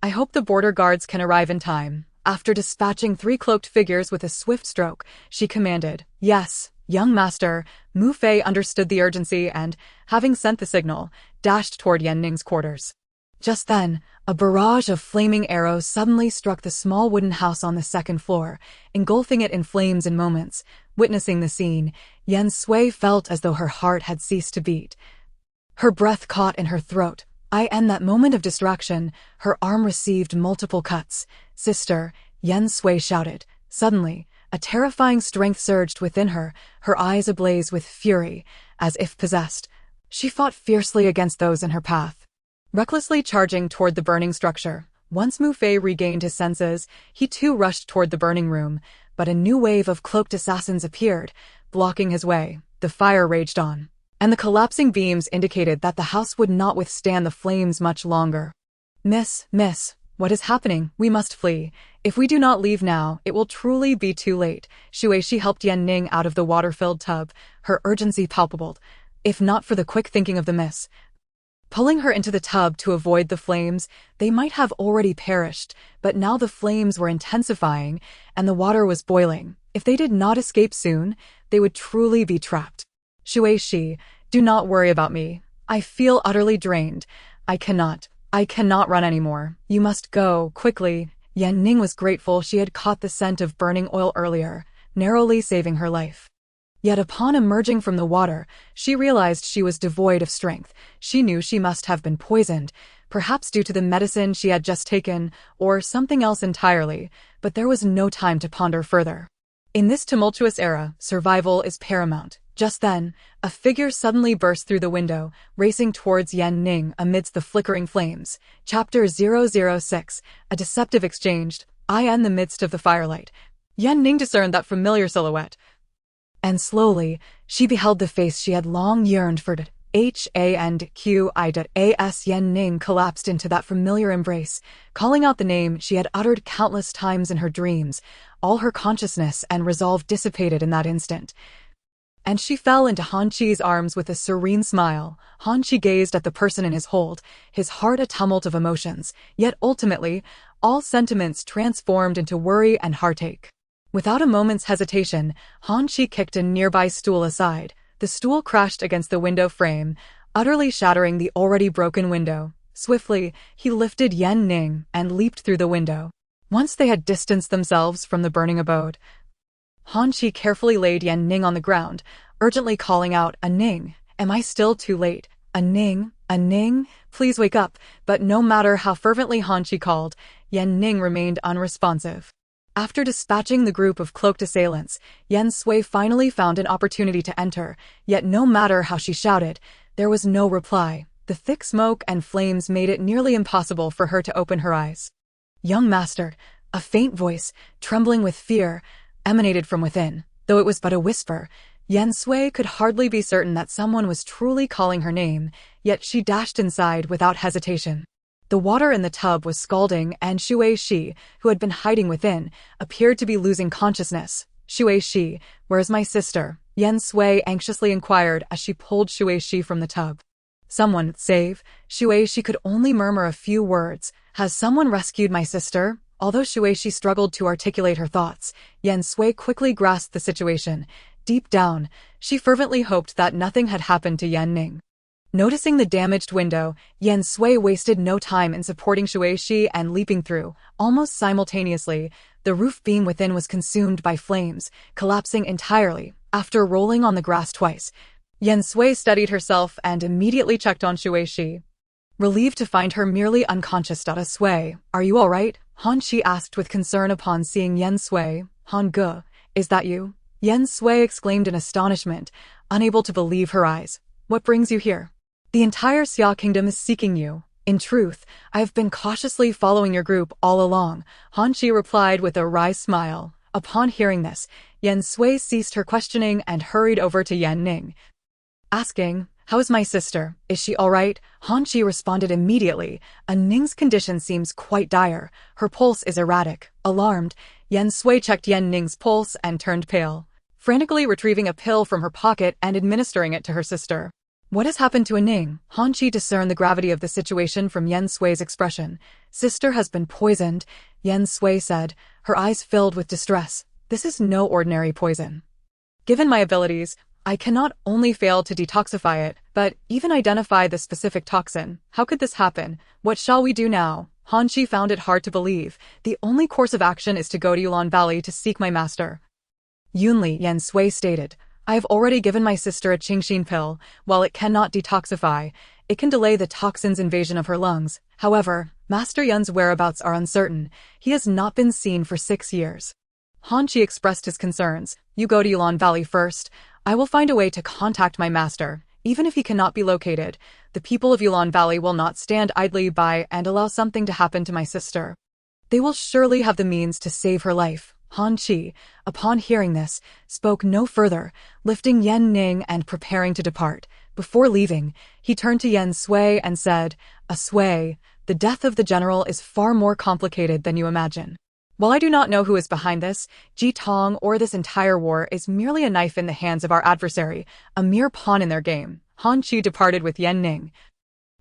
I hope the border guards can arrive in time." After dispatching 3 cloaked figures with a swift stroke, she commanded, "Yes, young master." Mu Fei understood the urgency and, having sent the signal, dashed toward Yan Ning's quarters. Just then, a barrage of flaming arrows suddenly struck the small wooden house on the 2nd floor, engulfing it in flames in moments. Witnessing the scene, Yen Sui felt as though her heart had ceased to beat. Her breath caught in her throat. In that moment of distraction, her arm received multiple cuts. "Sister," Yen Sui shouted. Suddenly, a terrifying strength surged within her, her eyes ablaze with fury, as if possessed. She fought fiercely against those in her path, recklessly charging toward the burning structure. Once Mu Fei regained his senses, he too rushed toward the burning room, but a new wave of cloaked assassins appeared, blocking his way. The fire raged on, and the collapsing beams indicated that the house would not withstand the flames much longer. Miss, what is happening? We must flee. If we do not leave now, it will truly be too late." She helped Yan Ning out of the water-filled tub, her urgency palpable, if not for the quick thinking of the miss. Pulling her into the tub to avoid the flames, they might have already perished, but now the flames were intensifying, and the water was boiling. If they did not escape soon, they would truly be trapped. "Shi, do not worry about me. I feel utterly drained. I cannot run anymore. You must go, quickly." Yan Ning was grateful she had caught the scent of burning oil earlier, narrowly saving her life. Yet upon emerging from the water, she realized she was devoid of strength. She knew she must have been poisoned, perhaps due to the medicine she had just taken, or something else entirely, but there was no time to ponder further. In this tumultuous era, survival is paramount. Just then, a figure suddenly burst through the window, racing towards Yan Ning amidst the flickering flames. Chapter 006, A Deceptive Exchange. In the midst of the firelight, Yan Ning discerned that familiar silhouette, and slowly, she beheld the face she had long yearned for. As Yan Ning collapsed into that familiar embrace, calling out the name she had uttered countless times in her dreams. All her consciousness and resolve dissipated in that instant, and she fell into Han Chi's arms with a serene smile. Han Chi gazed at the person in his hold, his heart a tumult of emotions, yet ultimately, all sentiments transformed into worry and heartache. Without a moment's hesitation, Han Chi kicked a nearby stool aside. The stool crashed against the window frame, utterly shattering the already broken window. Swiftly, he lifted Yan Ning and leaped through the window. Once they had distanced themselves from the burning abode, Han Chi carefully laid Yan Ning on the ground, urgently calling out, "A Ning, am I still too late? A Ning, please wake up." But no matter how fervently Han Chi called, Yan Ning remained unresponsive. After dispatching the group of cloaked assailants, Yen Sui finally found an opportunity to enter, yet no matter how she shouted, there was no reply. The thick smoke and flames made it nearly impossible for her to open her eyes. "Young master," a faint voice, trembling with fear, emanated from within. Though it was but a whisper, Yen Sui could hardly be certain that someone was truly calling her name, yet she dashed inside without hesitation. The water in the tub was scalding, and Shui Shi, who had been hiding within, appeared to be losing consciousness. "Shui Shi, where is my sister?" Yen Sui anxiously inquired as she pulled Shui Shi from the tub. "Someone save." Shui Shi could only murmur a few words. "Has someone rescued my sister?" Although Shui Shi struggled to articulate her thoughts, Yen Sui quickly grasped the situation. Deep down, she fervently hoped that nothing had happened to Yan Ning. Noticing the damaged window, Yen Sui wasted no time in supporting Shui Shi and leaping through. Almost simultaneously, the roof beam within was consumed by flames, collapsing entirely. After rolling on the grass twice, Yen Sui steadied herself and immediately checked on Shui Shi. Relieved to find her merely unconscious. "Sui, are you all right?" Han Shi asked with concern upon seeing Yen Sui. "Han Ge, is that you?" Yen Sui exclaimed in astonishment, unable to believe her eyes. "What brings you here?" "The entire Xia kingdom is seeking you. In truth, I have been cautiously following your group all along," Han Shi replied with a wry smile. Upon hearing this, Yen Sui ceased her questioning and hurried over to Yan Ning, asking, "How is my sister? Is she all right?" Han Shi responded immediately. Ning's condition seems quite dire. Her pulse is erratic. Alarmed, Yen Sui checked Yan Ning's pulse and turned pale, frantically retrieving a pill from her pocket and administering it to her sister. "What has happened to Ning?" Han Shi discerned the gravity of the situation from Yen Sui's expression. "Sister has been poisoned," Yen Sui said, her eyes filled with distress. "This is no ordinary poison. Given my abilities, I cannot only fail to detoxify it, but even identify the specific toxin. How could this happen? What shall we do now?" Han Shi found it hard to believe. "The only course of action is to go to Yulan Valley to seek my master." "Yunli," Yen Sui stated, "I have already given my sister a Qingxin pill. While it cannot detoxify, it can delay the toxin's invasion of her lungs. However, Master Yun's whereabouts are uncertain. He has not been seen for 6 years." Han Shi expressed his concerns. "You go to Yulan Valley first. I will find a way to contact my master. Even if he cannot be located, the people of Yulan Valley will not stand idly by and allow something to happen to my sister. They will surely have the means to save her life." Han Shi, upon hearing this, spoke no further, lifting Yan Ning and preparing to depart. Before leaving, he turned to Yen Sui and said, "Sui, the death of the general is far more complicated than you imagine. While I do not know who is behind this, Ji Tong or this entire war is merely a knife in the hands of our adversary, a mere pawn in their game." Han Shi departed with Yan Ning.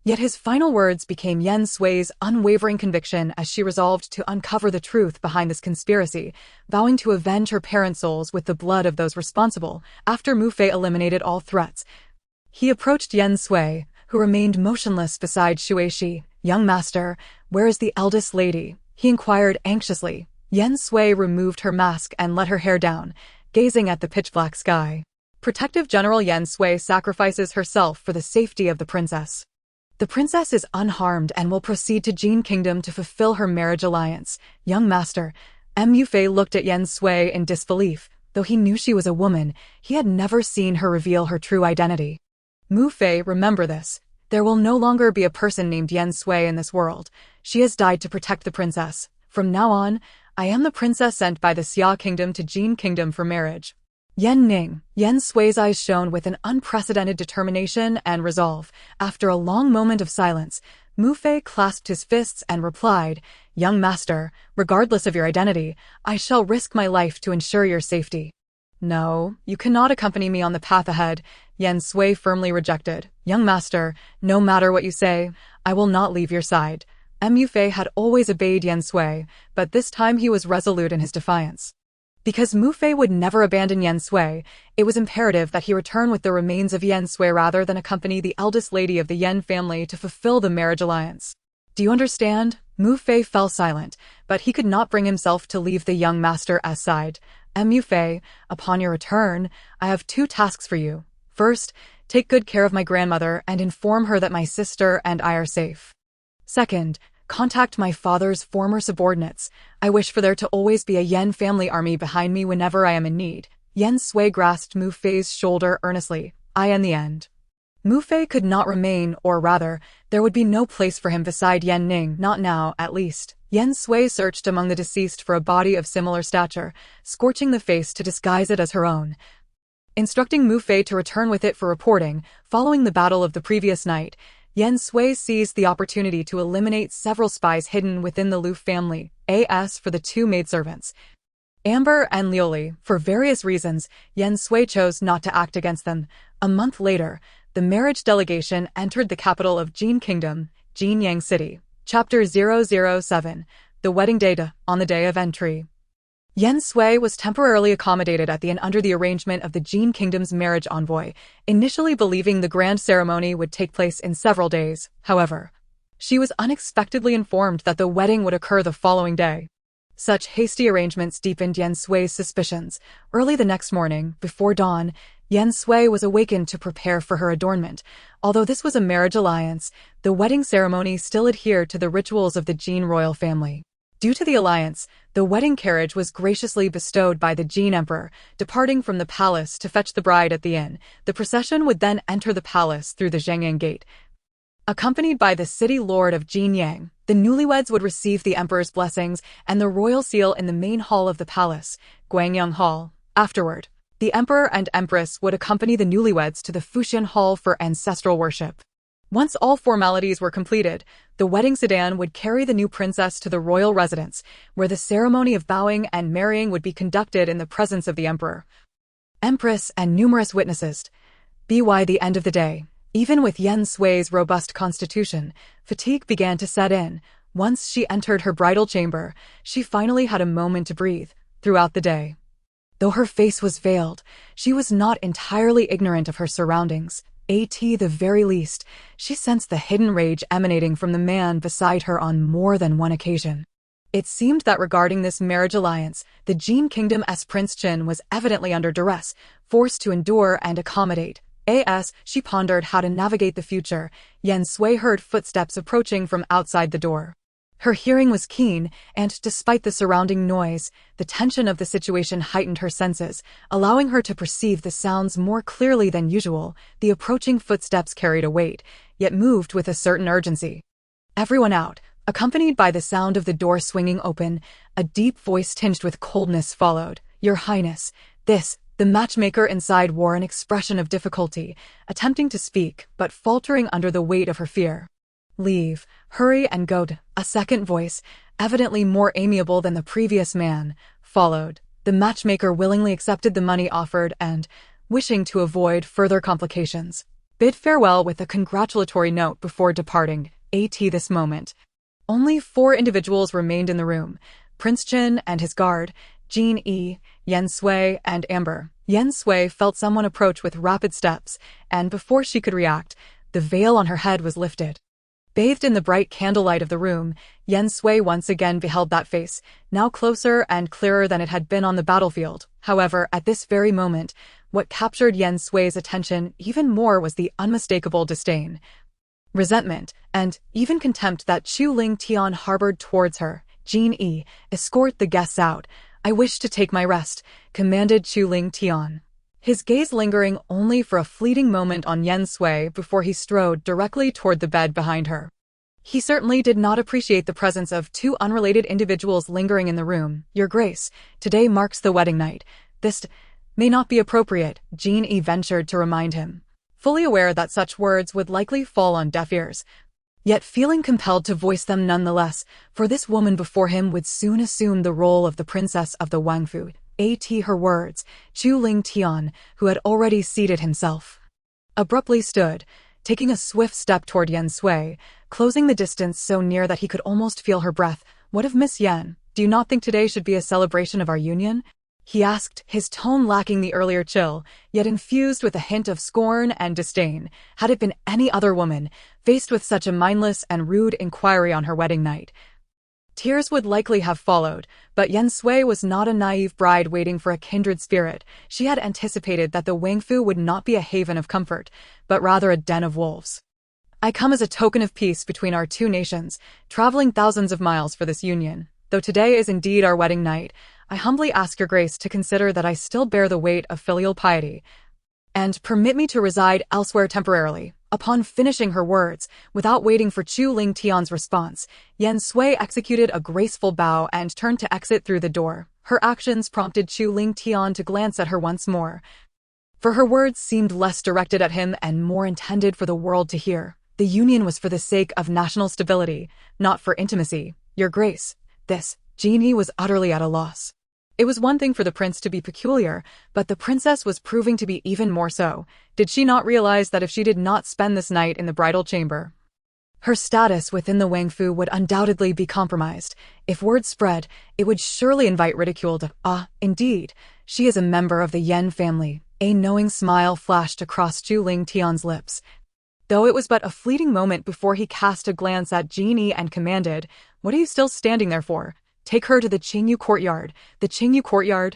Yet his final words became Yen Sui's unwavering conviction as she resolved to uncover the truth behind this conspiracy, vowing to avenge her parents' souls with the blood of those responsible. After Mu Fei eliminated all threats, he approached Yen Sui, who remained motionless beside Shui Shi. "Young master, where is the eldest lady?" he inquired anxiously. Yen Sui removed her mask and let her hair down, gazing at the pitch-black sky. Protective General Yen Sui sacrifices herself for the safety of the princess. The princess is unharmed and will proceed to Jin Kingdom to fulfill her marriage alliance. "Young master," Mu Fei looked at Yen Sui in disbelief. Though he knew she was a woman, he had never seen her reveal her true identity. "Mu Fei, remember this. There will no longer be a person named Yen Sui in this world. She has died to protect the princess. From now on, I am the princess sent by the Xia Kingdom to Jin Kingdom for marriage." Yan Ning, Yen Sui's eyes shone with an unprecedented determination and resolve. After a long moment of silence, Mu Fei clasped his fists and replied, "Young master, regardless of your identity, I shall risk my life to ensure your safety." "No, you cannot accompany me on the path ahead," Yen Sui firmly rejected. "Young master, no matter what you say, I will not leave your side." Mu Fei had always obeyed Yen Sui, but this time he was resolute in his defiance. Because Mu Fei would never abandon Yen Sui, it was imperative that he return with the remains of Yen Sui rather than accompany the eldest lady of the Yen family to fulfill the marriage alliance. "Do you understand?" Mu Fei fell silent, but he could not bring himself to leave the young master aside. "Mu Fei, upon your return, I have 2 tasks for you. First, take good care of my grandmother and inform her that my sister and I are safe. Second, Contact my father's former subordinates. I wish for there to always be a Yen family army behind me whenever I am in need. Yen Sui grasped Mu Fei's shoulder earnestly. In the end, Mu Fei could not remain, or rather, there would be no place for him beside Yan Ning, not now, at least. Yen Sui searched among the deceased for a body of similar stature, scorching the face to disguise it as her own. Instructing Mu Fei to return with it for reporting, following the battle of the previous night, Yen Sui seized the opportunity to eliminate several spies hidden within the Lu family, as for the two maidservants, Amber and Liuli. For various reasons, Yen Sui chose not to act against them. A month later, the marriage delegation entered the capital of Jin Kingdom, Jinyang City. Chapter 007, The Wedding Day. On the day of entry, Yen Sui was temporarily accommodated at the inn under the arrangement of the Jin Kingdom's marriage envoy, initially believing the grand ceremony would take place in several days. However, she was unexpectedly informed that the wedding would occur the following day. Such hasty arrangements deepened Yen Sui's suspicions. Early the next morning, before dawn, Yen Sui was awakened to prepare for her adornment. Although this was a marriage alliance, the wedding ceremony still adhered to the rituals of the Jin royal family. Due to the alliance, the wedding carriage was graciously bestowed by the Jin emperor. Departing from the palace to fetch the bride at the inn, the procession would then enter the palace through the Zhengyang Gate. Accompanied by the city lord of Jinyang, the newlyweds would receive the emperor's blessings and the royal seal in the main hall of the palace, Guangyang Hall. Afterward, the emperor and empress would accompany the newlyweds to the Fuxian Hall for ancestral worship. Once all formalities were completed, the wedding sedan would carry the new princess to the royal residence, where the ceremony of bowing and marrying would be conducted in the presence of the emperor, empress, and numerous witnesses. By the end of the day, even with Yen Sui's robust constitution, fatigue began to set in. Once she entered her bridal chamber, she finally had a moment to breathe. Throughout the day, though her face was veiled, she was not entirely ignorant of her surroundings. At the very least, she sensed the hidden rage emanating from the man beside her on more than one occasion. It seemed that regarding this marriage alliance, the Jin Kingdom's Prince Qin was evidently under duress, forced to endure and accommodate. As she pondered how to navigate the future, Yen Sui heard footsteps approaching from outside the door. Her hearing was keen, and despite the surrounding noise, the tension of the situation heightened her senses, allowing her to perceive the sounds more clearly than usual. The approaching footsteps carried a weight, yet moved with a certain urgency. Everyone out, accompanied by the sound of the door swinging open, a deep voice tinged with coldness followed. Your Highness, this. The matchmaker inside wore an expression of difficulty, attempting to speak, but faltering under the weight of her fear. Leave, hurry and go. A second voice, evidently more amiable than the previous man, followed. The matchmaker willingly accepted the money offered and, wishing to avoid further complications, bid farewell with a congratulatory note before departing. At this moment, only 4 individuals remained in the room: Prince Qin and his guard, Jin Yi, Yen Sui, and Amber. Yen Sui felt someone approach with rapid steps, and before she could react, the veil on her head was lifted. Bathed in the bright candlelight of the room, Yen Sui once again beheld that face, now closer and clearer than it had been on the battlefield. However, at this very moment, what captured Yen Sui's attention even more was the unmistakable disdain, resentment, and even contempt that Chu Ling Tian harbored towards her. Jin Yi, escort the guests out. I wish to take my rest, commanded Chu Ling Tian, his gaze lingering only for a fleeting moment on Yen Sui before he strode directly toward the bed behind her. He certainly did not appreciate the presence of 2 unrelated individuals lingering in the room. Your Grace, today marks the wedding night. This may not be appropriate, Jin Yi ventured to remind him, fully aware that such words would likely fall on deaf ears, yet feeling compelled to voice them nonetheless, for this woman before him would soon assume the role of the princess of the Wangfu. At her words, Chu Ling Tian, who had already seated himself, abruptly stood, taking a swift step toward Yen Sui, closing the distance so near that he could almost feel her breath. What of Miss Yen? Do you not think today should be a celebration of our union? He asked, his tone lacking the earlier chill, yet infused with a hint of scorn and disdain. Had it been any other woman, faced with such a mindless and rude inquiry on her wedding night, tears would likely have followed, but Yen Sui was not a naive bride waiting for a kindred spirit. She had anticipated that the Wangfu would not be a haven of comfort, but rather a den of wolves. I come as a token of peace between our two nations, traveling thousands of miles for this union. Though today is indeed our wedding night, I humbly ask your grace to consider that I still bear the weight of filial piety, and permit me to reside elsewhere temporarily. Upon finishing her words, without waiting for Chu Ling Tian's response, Yen Sui executed a graceful bow and turned to exit through the door. Her actions prompted Chu Ling Tian to glance at her once more, for her words seemed less directed at him and more intended for the world to hear. The union was for the sake of national stability, not for intimacy. Your Grace, this, Genie was utterly at a loss. It was one thing for the prince to be peculiar, but the princess was proving to be even more so. Did she not realize that if she did not spend this night in the bridal chamber, her status within the Wangfu would undoubtedly be compromised? If word spread, it would surely invite ridicule. Indeed, she is a member of the Yen family. A knowing smile flashed across Chu Ling Tian's lips, though it was but a fleeting moment before he cast a glance at Genie and commanded, "What are you still standing there for? Take her to the Qingyu courtyard." The Qingyu courtyard?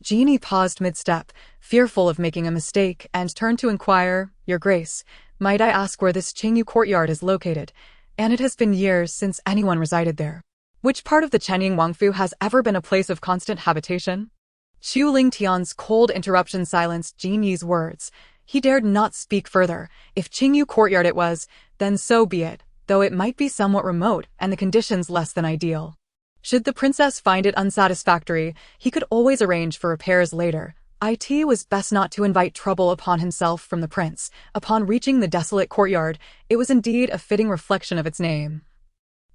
Genie paused mid-step, fearful of making a mistake, and turned to inquire, "Your Grace, might I ask where this Qingyu courtyard is located? And it has been years since anyone resided there. Which part of the Chenying Wangfu has ever been a place of constant habitation?" Chu Ling Tian's cold interruption silenced Genie's words. He dared not speak further. If Qingyu courtyard it was, then so be it, though it might be somewhat remote and the conditions less than ideal. Should the princess find it unsatisfactory, he could always arrange for repairs later. It was best not to invite trouble upon himself from the prince. Upon reaching the desolate courtyard, it was indeed a fitting reflection of its name.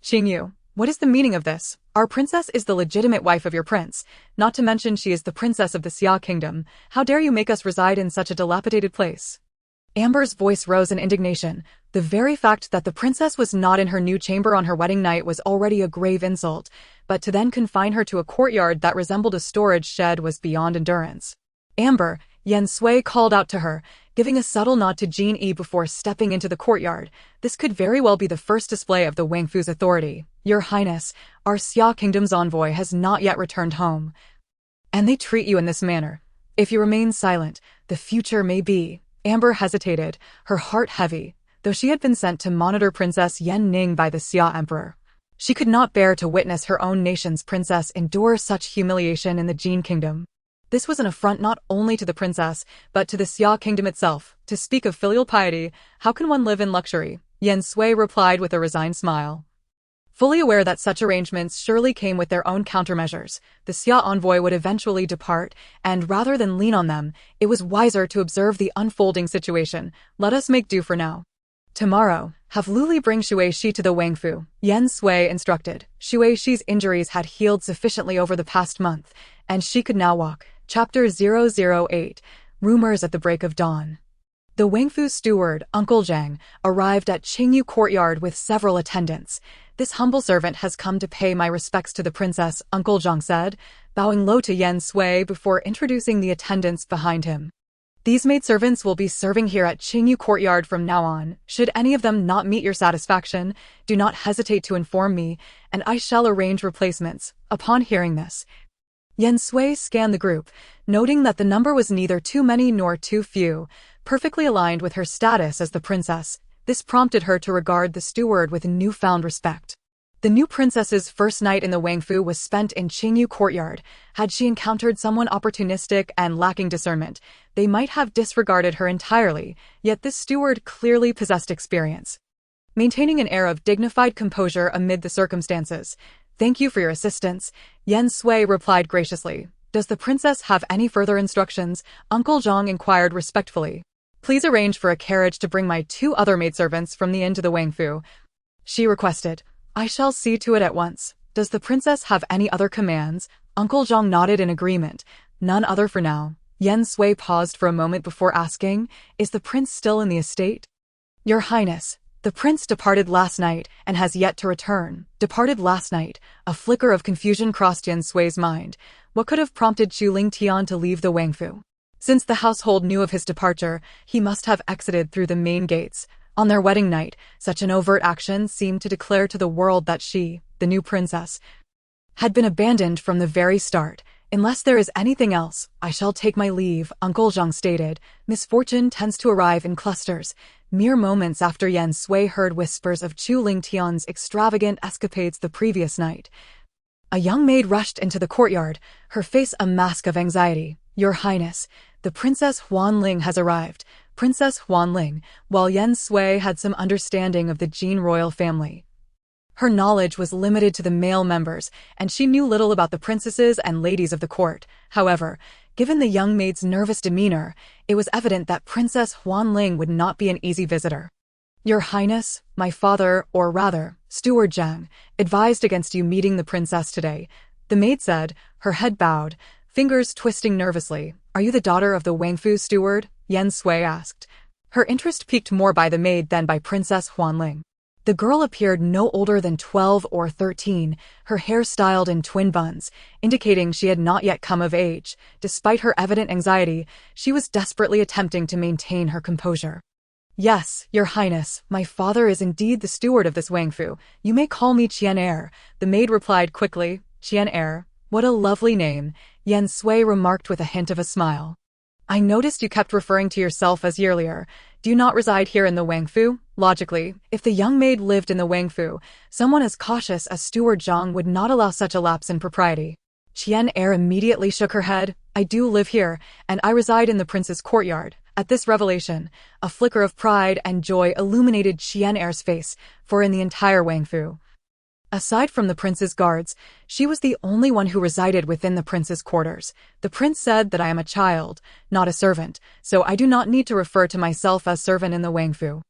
"Qingyu, what is the meaning of this? Our princess is the legitimate wife of your prince, not to mention she is the princess of the Xia kingdom. How dare you make us reside in such a dilapidated place?" Amber's voice rose in indignation. The very fact that the princess was not in her new chamber on her wedding night was already a grave insult, but to then confine her to a courtyard that resembled a storage shed was beyond endurance. "Amber," Yen Sui called out to her, giving a subtle nod to Jean Yi before stepping into the courtyard. This could very well be the first display of the Wangfu's authority. "Your Highness, our Xia Kingdom's envoy has not yet returned home, and they treat you in this manner. If you remain silent, the future may be—" Amber hesitated, her heart heavy, though she had been sent to monitor Princess Yen Ning by the Xia Emperor. She could not bear to witness her own nation's princess endure such humiliation in the Jin Kingdom. This was an affront not only to the princess, but to the Xia Kingdom itself. To speak of filial piety, how can one live in luxury? Yen Sui replied with a resigned smile, fully aware that such arrangements surely came with their own countermeasures. The Xia envoy would eventually depart, and rather than lean on them, it was wiser to observe the unfolding situation. "Let us make do for now. Tomorrow, have Luli bring Shuei-shi to the Wangfu," Yen Sui instructed. Shuei-shi's injuries had healed sufficiently over the past month, and she could now walk. Chapter 008, Rumors at the Break of Dawn. The Wangfu steward, Uncle Zhang, arrived at Qingyu courtyard with several attendants. "This humble servant has come to pay my respects to the princess," Uncle Zhang said, bowing low to Yen Sui before introducing the attendants behind him. "These maidservants will be serving here at Qingyu courtyard from now on. Should any of them not meet your satisfaction, do not hesitate to inform me, and I shall arrange replacements." Upon hearing this, Yen Sui scanned the group, noting that the number was neither too many nor too few, perfectly aligned with her status as the princess. This prompted her to regard the steward with newfound respect. The new princess's first night in the Wangfu was spent in Qingyu courtyard. Had she encountered someone opportunistic and lacking discernment, they might have disregarded her entirely, yet this steward clearly possessed experience, maintaining an air of dignified composure amid the circumstances. "Thank you for your assistance," Yen Sui replied graciously. "Does the princess have any further instructions?" Uncle Zhang inquired respectfully. "Please arrange for a carriage to bring my 2 other maidservants from the inn to the Wangfu," she requested. "I shall see to it at once. Does the princess have any other commands?" Uncle Zhang nodded in agreement. "None other for now." Yen Sui paused for a moment before asking, "Is the prince still in the estate?" "Your Highness, the prince departed last night and has yet to return." Departed last night. A flicker of confusion crossed Yen Sui's mind. What could have prompted Chu Ling Tian to leave the Wangfu? Since the household knew of his departure, he must have exited through the main gates. On their wedding night, such an overt action seemed to declare to the world that she, the new princess, had been abandoned from the very start. Unless there is anything else, I shall take my leave, Uncle Zhang stated. Misfortune tends to arrive in clusters. Mere moments after Yan Sui heard whispers of Chu Lingtian's extravagant escapades the previous night, a young maid rushed into the courtyard, her face a mask of anxiety. Your Highness, the Princess Huanling has arrived. Princess Huanling, while Yan Sui had some understanding of the Jin royal family, her knowledge was limited to the male members, and she knew little about the princesses and ladies of the court. However, given the young maid's nervous demeanor, it was evident that Princess Huanling would not be an easy visitor. Your Highness, my father, or rather, Steward Zhang, advised against you meeting the princess today, the maid said, her head bowed, fingers twisting nervously. Are you the daughter of the Wangfu steward? Yan Sui asked, her interest piqued more by the maid than by Princess Huanling. The girl appeared no older than 12 or 13, her hair styled in twin buns, indicating she had not yet come of age. Despite her evident anxiety, she was desperately attempting to maintain her composure. Yes, Your Highness, my father is indeed the steward of this Wangfu. You may call me Qian Er, the maid replied quickly. Qian Er, what a lovely name, Yan Sui remarked with a hint of a smile. I noticed you kept referring to yourself as yearlier. Do you not reside here in the Wangfu? Logically, if the young maid lived in the Wangfu, someone as cautious as Steward Zhang would not allow such a lapse in propriety. Qian Er immediately shook her head. I do live here, and I reside in the prince's courtyard. At this revelation, a flicker of pride and joy illuminated Qian Er's face, for in the entire Wangfu, aside from the prince's guards, she was the only one who resided within the prince's quarters. The prince said that I am a child, not a servant, so I do not need to refer to myself as servant in the Wangfu.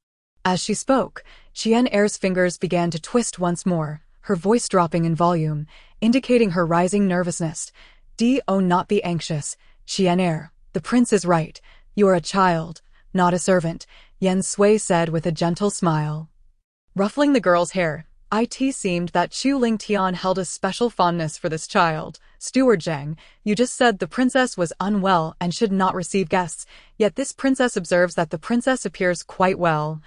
As she spoke, Qian Er's fingers began to twist once more, her voice dropping in volume, indicating her rising nervousness. Do not be anxious, Qian Er. The prince is right. You are a child, not a servant, Yan Sui said with a gentle smile. Ruffling the girl's hair, it seemed that Chu Lingtian held a special fondness for this child. Steward Zhang, you just said the princess was unwell and should not receive guests, yet this princess observes that the princess appears quite well.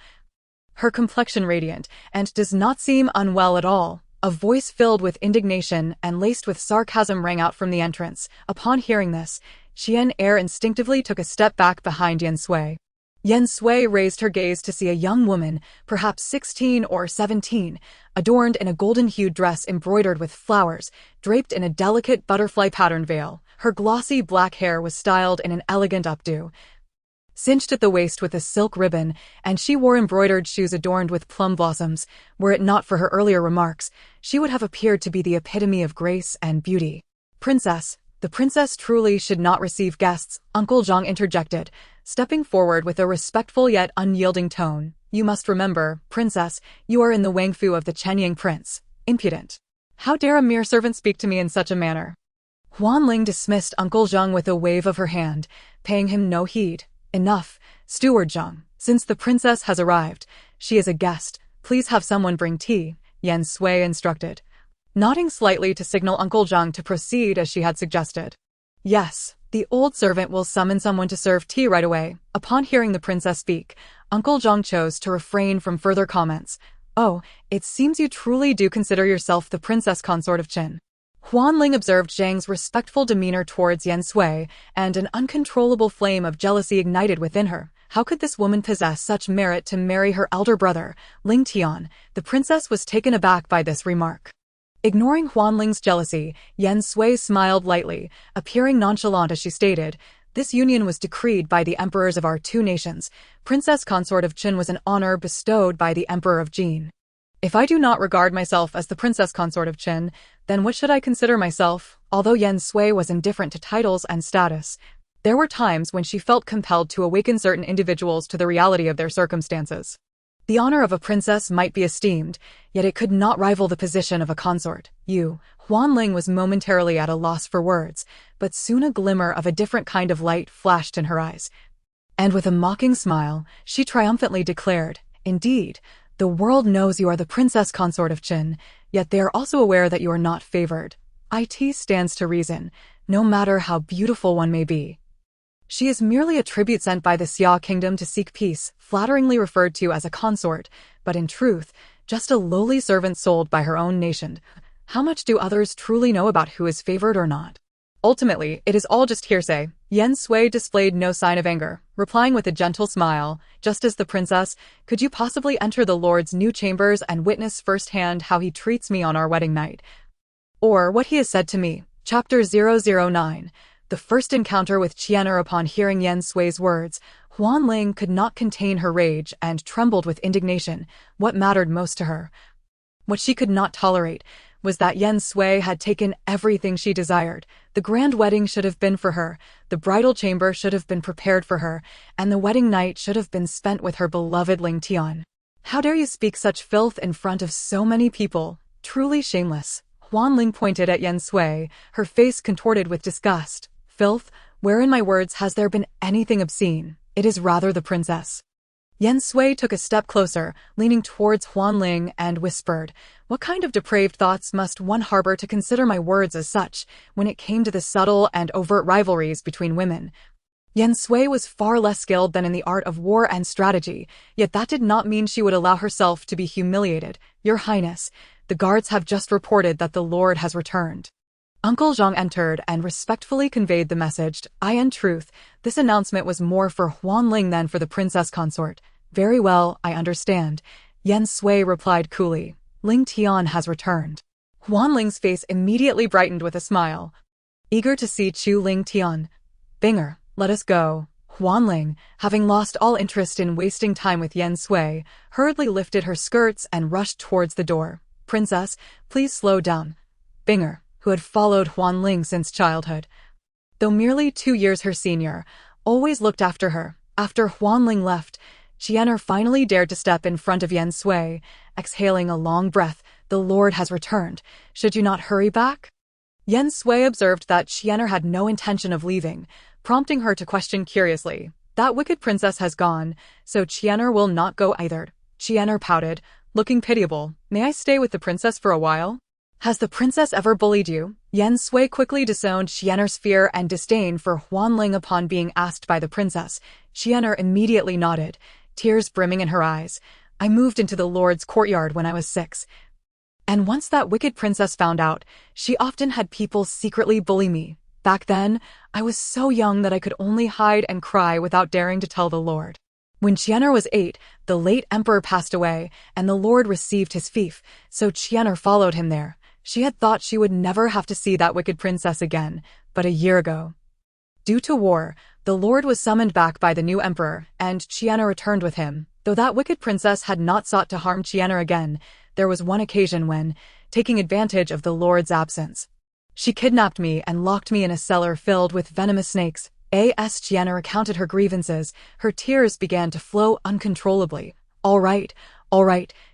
Her complexion radiant, and does not seem unwell at all. A voice filled with indignation and laced with sarcasm rang out from the entrance. Upon hearing this, Qian Er instinctively took a step back behind Yan Sui. Yan Sui raised her gaze to see a young woman, perhaps 16 or 17, adorned in a golden-hued dress embroidered with flowers, draped in a delicate butterfly-patterned veil. Her glossy black hair was styled in an elegant updo, cinched at the waist with a silk ribbon, and she wore embroidered shoes adorned with plum blossoms. Were it not for her earlier remarks, she would have appeared to be the epitome of grace and beauty. Princess, the princess truly should not receive guests, Uncle Zhang interjected, stepping forward with a respectful yet unyielding tone. You must remember, princess, you are in the Wangfu of the Chenyang prince. Impudent. How dare a mere servant speak to me in such a manner? Huanling dismissed Uncle Zhang with a wave of her hand, paying him no heed. Enough, Steward Zhang. Since the princess has arrived, she is a guest. Please have someone bring tea, Yan Sui instructed, nodding slightly to signal Uncle Zhang to proceed as she had suggested. Yes, the old servant will summon someone to serve tea right away. Upon hearing the princess speak, Uncle Zhang chose to refrain from further comments. Oh, it seems you truly do consider yourself the princess consort of Qin. Huanling observed Zhang's respectful demeanor towards Yan Sui, and an uncontrollable flame of jealousy ignited within her. How could this woman possess such merit to marry her elder brother, Ling Tian? The princess was taken aback by this remark. Ignoring Huanling's jealousy, Yan Sui smiled lightly, appearing nonchalant as she stated, this union was decreed by the emperors of our two nations. Princess consort of Qin was an honor bestowed by the emperor of Jin. If I do not regard myself as the princess consort of Qin, then what should I consider myself? Although Yan Sui was indifferent to titles and status, there were times when she felt compelled to awaken certain individuals to the reality of their circumstances. The honor of a princess might be esteemed, yet it could not rival the position of a consort. Huanling was momentarily at a loss for words, but soon a glimmer of a different kind of light flashed in her eyes. And with a mocking smile, she triumphantly declared, indeed, the world knows you are the princess consort of Qin, yet they are also aware that you are not favored. It stands to reason, no matter how beautiful one may be. She is merely a tribute sent by the Xia kingdom to seek peace, flatteringly referred to as a consort, but in truth, just a lowly servant sold by her own nation. How much do others truly know about who is favored or not? Ultimately, it is all just hearsay. Yen Sui displayed no sign of anger, replying with a gentle smile, just as the princess, could you possibly enter the Lord's new chambers and witness firsthand how he treats me on our wedding night? Or what he has said to me. Chapter 009. The first encounter with Qian'er. Upon hearing Yen Sui's words, Huan Ling could not contain her rage and trembled with indignation. What mattered most to her, what she could not tolerate, was that Yen Sui had taken everything she desired. The grand wedding should have been for her, the bridal chamber should have been prepared for her, and the wedding night should have been spent with her beloved Ling Tian. How dare you speak such filth in front of so many people? Truly shameless. Huan Ling pointed at Yen Sui, her face contorted with disgust. Filth? Where in my words has there been anything obscene? It is rather the princess. Yen Sui took a step closer, leaning towards Huan Ling, and whispered, what kind of depraved thoughts must one harbor to consider my words as such, when it came to the subtle and overt rivalries between women? Yen Sui was far less skilled than in the art of war and strategy, yet that did not mean she would allow herself to be humiliated. Your Highness, the guards have just reported that the Lord has returned. Uncle Zhang entered and respectfully conveyed the message. In truth, this announcement was more for Huan Ling than for the princess consort. Very well, I understand. Yen Sui replied coolly. Ling Tian has returned. Huan Ling's face immediately brightened with a smile. Eager to see Chu Ling Tian. Binger, let us go. Huan Ling, having lost all interest in wasting time with Yen Sui, hurriedly lifted her skirts and rushed towards the door. Princess, please slow down. Binger, who had followed Huan Ling since childhood, though merely 2 years her senior, always looked after her. After Huan Ling left, Qian'er finally dared to step in front of Yen Sui, exhaling a long breath. The Lord has returned. Should you not hurry back? Yen Sui observed that Qian'er had no intention of leaving, prompting her to question curiously. That wicked princess has gone, so Qian'er will not go either. Qian'er pouted, looking pitiable. May I stay with the princess for a while? Has the princess ever bullied you? Yen Sui quickly disowned Qian'er's fear and disdain for Huan Ling upon being asked by the princess. Qian'er immediately nodded, tears brimming in her eyes. I moved into the Lord's courtyard when I was 6. And once that wicked princess found out, she often had people secretly bully me. Back then, I was so young that I could only hide and cry without daring to tell the Lord. When Qian'er was 8, the late emperor passed away, and the Lord received his fief, so Qian'er followed him there. She had thought she would never have to see that wicked princess again, but a year ago, due to war, the Lord was summoned back by the new emperor, and Qian'er returned with him. Though that wicked princess had not sought to harm Qian'er again, there was one occasion when, taking advantage of the Lord's absence, she kidnapped me and locked me in a cellar filled with venomous snakes. As Qian'er recounted her grievances, her tears began to flow uncontrollably. All right,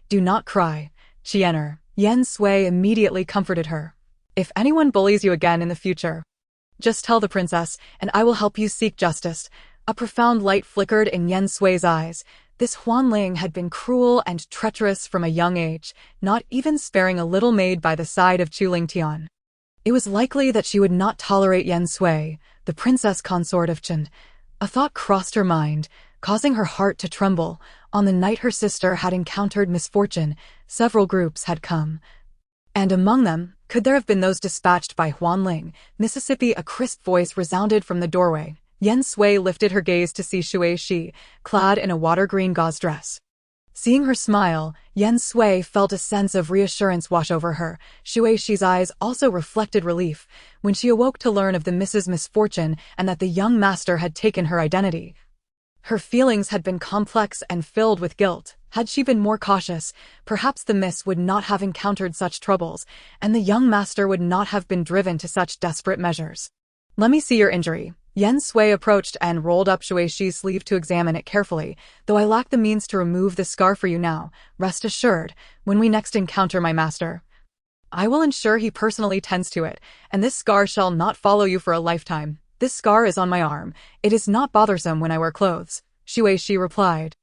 do not cry, Qian'er. Yen Sui immediately comforted her. If anyone bullies you again in the future, just tell the princess, and I will help you seek justice. A profound light flickered in Yen Sui's eyes. This Huan Ling had been cruel and treacherous from a young age, not even sparing a little maid by the side of Chu Ling Tian. It was likely that she would not tolerate Yen Sui, the princess consort of Chen. A thought crossed her mind, causing her heart to tremble. On the night her sister had encountered misfortune, several groups had come. And among them, could there have been those dispatched by Huan Ling? Mississippi, a crisp voice resounded from the doorway. Yen Sui lifted her gaze to see Shui Shi, clad in a water-green gauze dress. Seeing her smile, Yen Sui felt a sense of reassurance wash over her. Shui Shi's eyes also reflected relief when she awoke to learn of the Mrs. Misfortune and that the young master had taken her identity. Her feelings had been complex and filled with guilt. Had she been more cautious, perhaps the miss would not have encountered such troubles, and the young master would not have been driven to such desperate measures. Let me see your injury. Yen Sui approached and rolled up Shui Shi's sleeve to examine it carefully. Though I lack the means to remove the scar for you now, rest assured, when we next encounter my master, I will ensure he personally tends to it, and this scar shall not follow you for a lifetime. This scar is on my arm. It is not bothersome when I wear clothes, Shui Shi replied.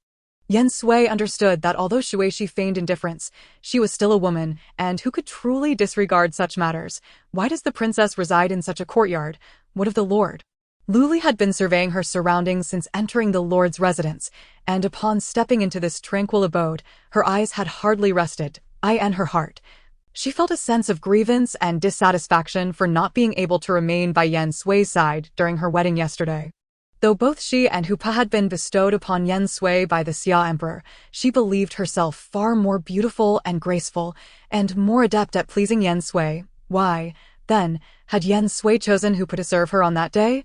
Yen Sui understood that although Shui Shi feigned indifference, she was still a woman, and who could truly disregard such matters? Why does the princess reside in such a courtyard? What of the Lord? Luli had been surveying her surroundings since entering the Lord's residence, and upon stepping into this tranquil abode, her eyes had hardly rested, and her heart. She felt a sense of grievance and dissatisfaction for not being able to remain by Yen Sui's side during her wedding yesterday. Though both she and Hupa had been bestowed upon Yen Sui by the Xia Emperor, she believed herself far more beautiful and graceful, and more adept at pleasing Yen Sui. Why, then, had Yen Sui chosen Hupa to serve her on that day?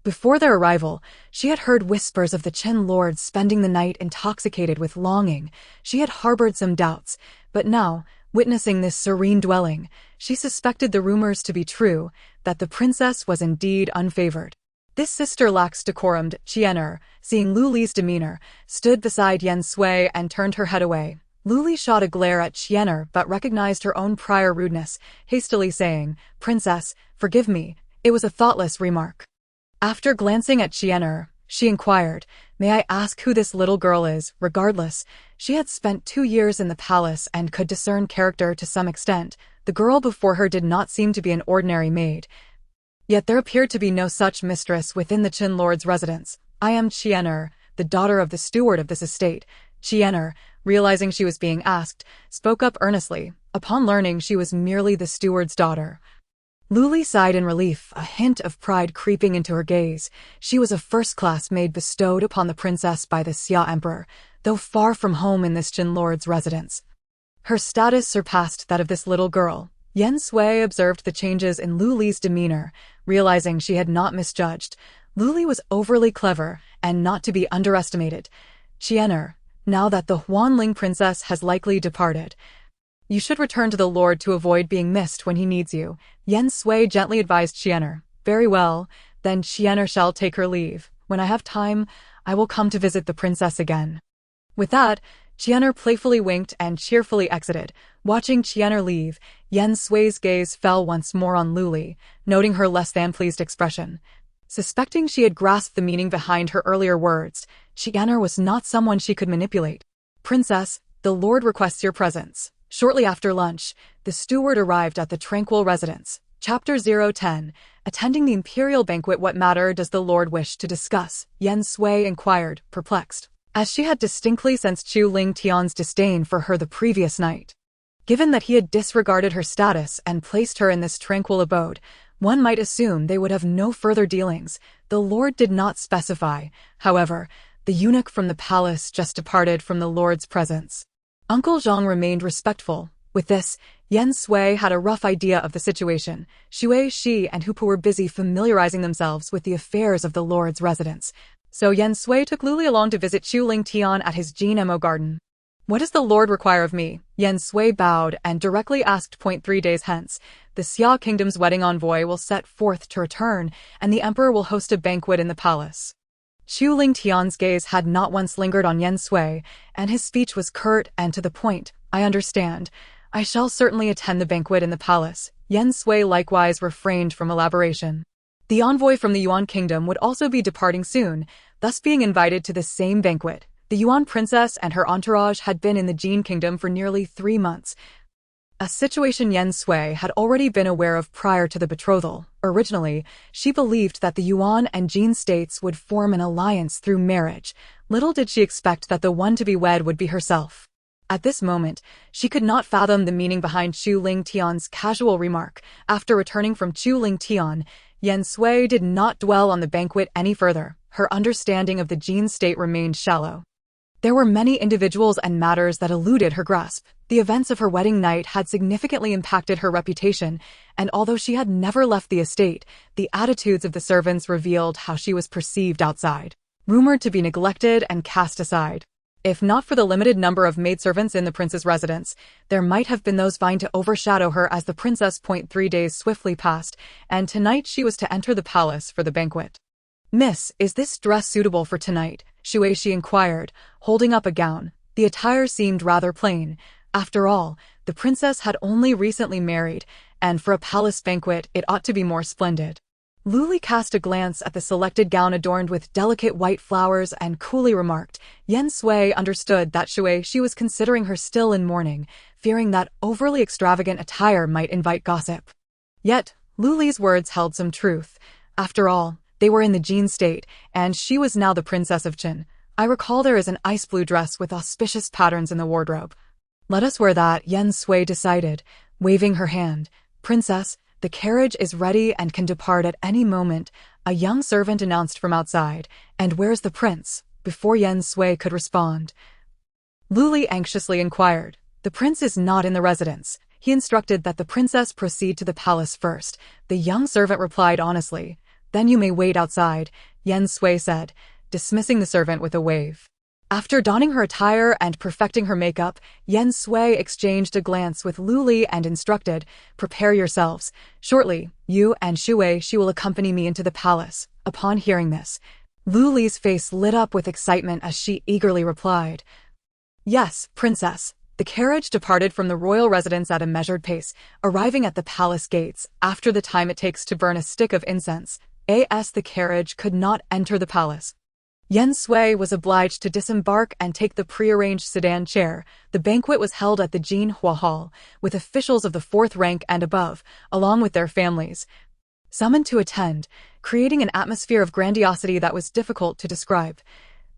Before their arrival, she had heard whispers of the Qin lord spending the night intoxicated with longing. She had harbored some doubts, but now, witnessing this serene dwelling, she suspected the rumors to be true, that the princess was indeed unfavored. This sister lacks decorum. Chiener, seeing Lu Li's demeanor, stood beside Yen Sui and turned her head away. Lu Li shot a glare at Chiener but recognized her own prior rudeness, hastily saying, "Princess, forgive me, it was a thoughtless remark." After glancing at Chiener, she inquired, "May I ask who this little girl is?" Regardless, she had spent 2 years in the palace and could discern character to some extent. The girl before her did not seem to be an ordinary maid. Yet there appeared to be no such mistress within the Qin lord's residence. "I am Chiener, the daughter of the steward of this estate." Chiener, realizing she was being asked, spoke up earnestly, upon learning she was merely the steward's daughter. Lu Li sighed in relief, a hint of pride creeping into her gaze. She was a first-class maid bestowed upon the princess by the Xia Emperor, though far from home in this Qin lord's residence. Her status surpassed that of this little girl. Yen Sui observed the changes in Lu Li's demeanor, realizing she had not misjudged. Lu Li was overly clever and not to be underestimated. "Chiener, now that the Huanling princess has likely departed, you should return to the lord to avoid being missed when he needs you." Yen Sui gently advised Chiener. "Very well, then Chiener shall take her leave. When I have time, I will come to visit the princess again." With that, Chiener playfully winked and cheerfully exited. Watching Chiener leave, Yen Sui's gaze fell once more on Lu Li, noting her less than pleased expression. Suspecting she had grasped the meaning behind her earlier words, Chiener was not someone she could manipulate. "Princess, the lord requests your presence." Shortly after lunch, the steward arrived at the tranquil residence. Chapter 010, Attending the imperial banquet. What matter does the lord wish to discuss? Yen Sui inquired, perplexed, as she had distinctly sensed Chu Ling Tian's disdain for her the previous night. Given that he had disregarded her status and placed her in this tranquil abode, one might assume they would have no further dealings. The lord did not specify. However, the eunuch from the palace just departed from the lord's presence. Uncle Zhang remained respectful. With this, Yen Sui had a rough idea of the situation. Shui, Shi, and Hupu were busy familiarizing themselves with the affairs of the lord's residence. So Yen Sui took Lu Li along to visit Chu Ling Tian at his GMO garden. "What does the lord require of me?" Yen Sui bowed and directly asked. 3 days hence, the Xia kingdom's wedding envoy will set forth to return, and the emperor will host a banquet in the palace. Chu Ling Tian's gaze had not once lingered on Yen Sui, and his speech was curt and to the point. "I understand. I shall certainly attend the banquet in the palace." Yen Sui likewise refrained from elaboration. The envoy from the Yuan kingdom would also be departing soon, thus being invited to the same banquet. The Yuan princess and her entourage had been in the Jin kingdom for nearly 3 months, a situation Yen Sui had already been aware of prior to the betrothal. Originally, she believed that the Yuan and Jin states would form an alliance through marriage. Little did she expect that the one to be wed would be herself. At this moment, she could not fathom the meaning behind Chu Ling Tian's casual remark. After returning from Chu Ling Tian, Yen Sui did not dwell on the banquet any further. Her understanding of the Jin state remained shallow. There were many individuals and matters that eluded her grasp. The events of her wedding night had significantly impacted her reputation, and although she had never left the estate, the attitudes of the servants revealed how she was perceived outside. Rumored to be neglected and cast aside. If not for the limited number of maidservants in the prince's residence, there might have been those vying to overshadow her as the princess. 3 days swiftly passed, and tonight she was to enter the palace for the banquet. "Miss, is this dress suitable for tonight?" Shuishi inquired, holding up a gown. The attire seemed rather plain. After all, the princess had only recently married, and for a palace banquet it ought to be more splendid. Lu Li cast a glance at the selected gown adorned with delicate white flowers and coolly remarked. Yen Sui understood that Shuishi was considering her still in mourning, fearing that overly extravagant attire might invite gossip. Yet, Lu Li's words held some truth. After all, they were in the Jin state, and she was now the princess of Qin. "I recall there is an ice blue dress with auspicious patterns in the wardrobe. Let us wear that," Yen Sui decided. waving her hand. "Princess, the carriage is ready and can depart at any moment," a young servant announced from outside. "And where's the prince?" Before Yen Sui could respond, Lu Li anxiously inquired. "The prince is not in the residence. He instructed that the princess proceed to the palace first," the young servant replied honestly. "Then you may wait outside," Yen Sui said, dismissing the servant with a wave. After donning her attire and perfecting her makeup, Yen Sui exchanged a glance with Lu Li and instructed, "Prepare yourselves. Shortly, you and she will accompany me into the palace." Upon hearing this, Lu Li's face lit up with excitement as she eagerly replied, "Yes, princess." The carriage departed from the royal residence at a measured pace, arriving at the palace gates after the time it takes to burn a stick of incense. The carriage could not enter the palace. Yen Sui was obliged to disembark and take the prearranged sedan chair. The banquet was held at the Jinhua Hall, with officials of the fourth rank and above, along with their families, summoned to attend, creating an atmosphere of grandiosity that was difficult to describe.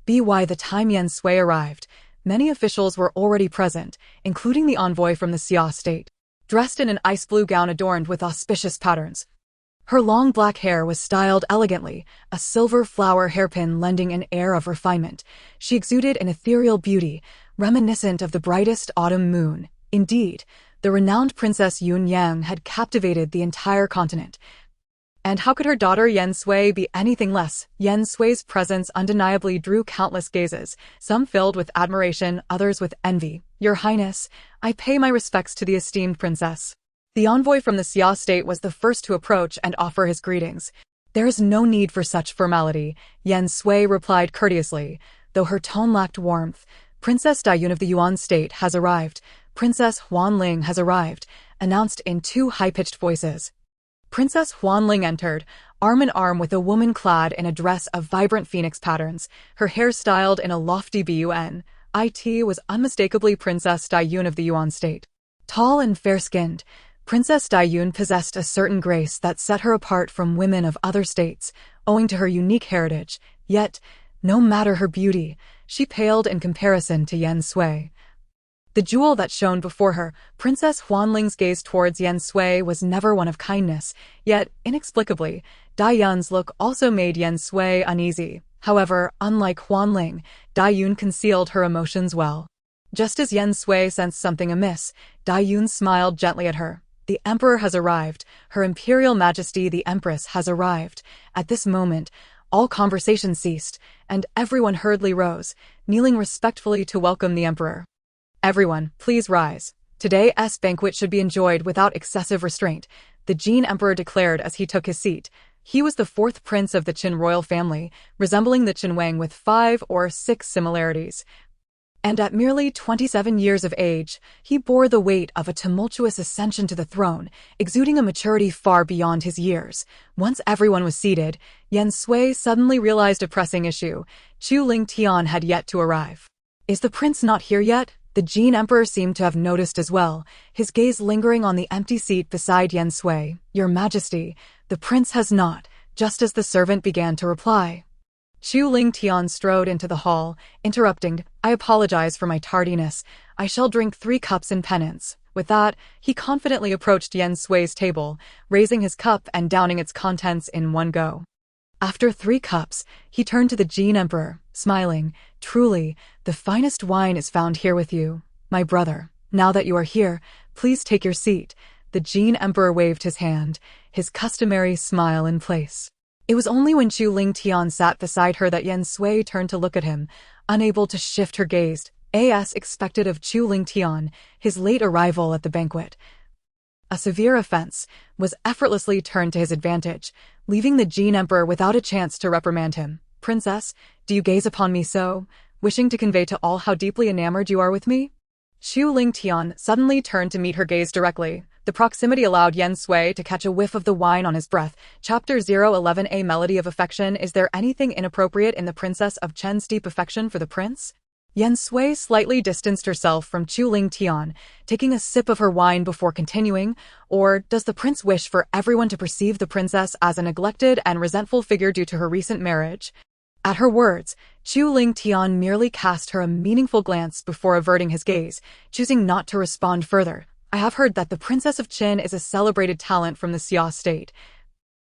By the time Yen Sui arrived, many officials were already present, including the envoy from the Xia state, dressed in an ice blue gown adorned with auspicious patterns. Her long black hair was styled elegantly, a silver flower hairpin lending an air of refinement. She exuded an ethereal beauty, reminiscent of the brightest autumn moon. Indeed, the renowned Princess Yun Yang had captivated the entire continent. And how could her daughter Yen Sui be anything less? Yen Sui's presence undeniably drew countless gazes, some filled with admiration, others with envy. "Your Highness, I pay my respects to the esteemed princess." The envoy from the Xia state was the first to approach and offer his greetings. "There is no need for such formality," Yen Sui replied courteously, though her tone lacked warmth. "Princess Dayun of the Yuan state has arrived. Princess Huanling has arrived," announced in two high-pitched voices. Princess Huanling entered, arm in arm with a woman clad in a dress of vibrant phoenix patterns, her hair styled in a lofty bun. It was unmistakably Princess Dayun of the Yuan state. Tall and fair-skinned, Princess Dayun possessed a certain grace that set her apart from women of other states, owing to her unique heritage. Yet, no matter her beauty, she paled in comparison to Yen Sui. The jewel that shone before her, Princess Huanling's gaze towards Yen Sui was never one of kindness, yet, inexplicably, Dayun's look also made Yen Sui uneasy. However, unlike Huanling, Dayun concealed her emotions well. Just as Yen Sui sensed something amiss, Dayun smiled gently at her. "The Emperor has arrived. Her Imperial Majesty the Empress has arrived." At this moment, all conversation ceased, and everyone hurriedly rose, kneeling respectfully to welcome the Emperor. "Everyone, please rise. Today's banquet should be enjoyed without excessive restraint," the Jin Emperor declared as he took his seat. He was the fourth prince of the Qin royal family, resembling the Qin Wang with 5 or 6 similarities. And at merely 27 years of age, he bore the weight of a tumultuous ascension to the throne, exuding a maturity far beyond his years. Once everyone was seated, Yen Sui suddenly realized a pressing issue. Chu Ling Tian had yet to arrive. "Is the prince not here yet?" The Jin Emperor seemed to have noticed as well, his gaze lingering on the empty seat beside Yen Sui. "Your Majesty, the prince has not," just as the servant began to reply. Chu Ling Tian strode into the hall, interrupting, "I apologize for my tardiness. I shall drink 3 cups in penance." With that, he confidently approached Yen Sui's table, raising his cup and downing its contents in one go. After 3 cups, he turned to the Jin Emperor, smiling, "Truly, the finest wine is found here with you, my brother. Now that you are here, please take your seat." The Jin Emperor waved his hand, his customary smile in place. It was only when Chu Ling Tian sat beside her that Yen Sui turned to look at him, unable to shift her gaze, as expected of Chu Ling Tian, his late arrival at the banquet. A severe offense was effortlessly turned to his advantage, leaving the Jin Emperor without a chance to reprimand him. "Princess, do you gaze upon me so, wishing to convey to all how deeply enamored you are with me?" Chu Ling Tian suddenly turned to meet her gaze directly. The proximity allowed Yen Sui to catch a whiff of the wine on his breath. Chapter 011, A Melody of Affection. Is there anything inappropriate in the Princess of Chen's deep affection for the prince? Yen Sui slightly distanced herself from Chu Ling Tian, taking a sip of her wine before continuing. Or does the prince wish for everyone to perceive the princess as a neglected and resentful figure due to her recent marriage? At her words, Chu Ling Tian merely cast her a meaningful glance before averting his gaze, choosing not to respond further. I have heard that the Princess of Qin is a celebrated talent from the Xia state,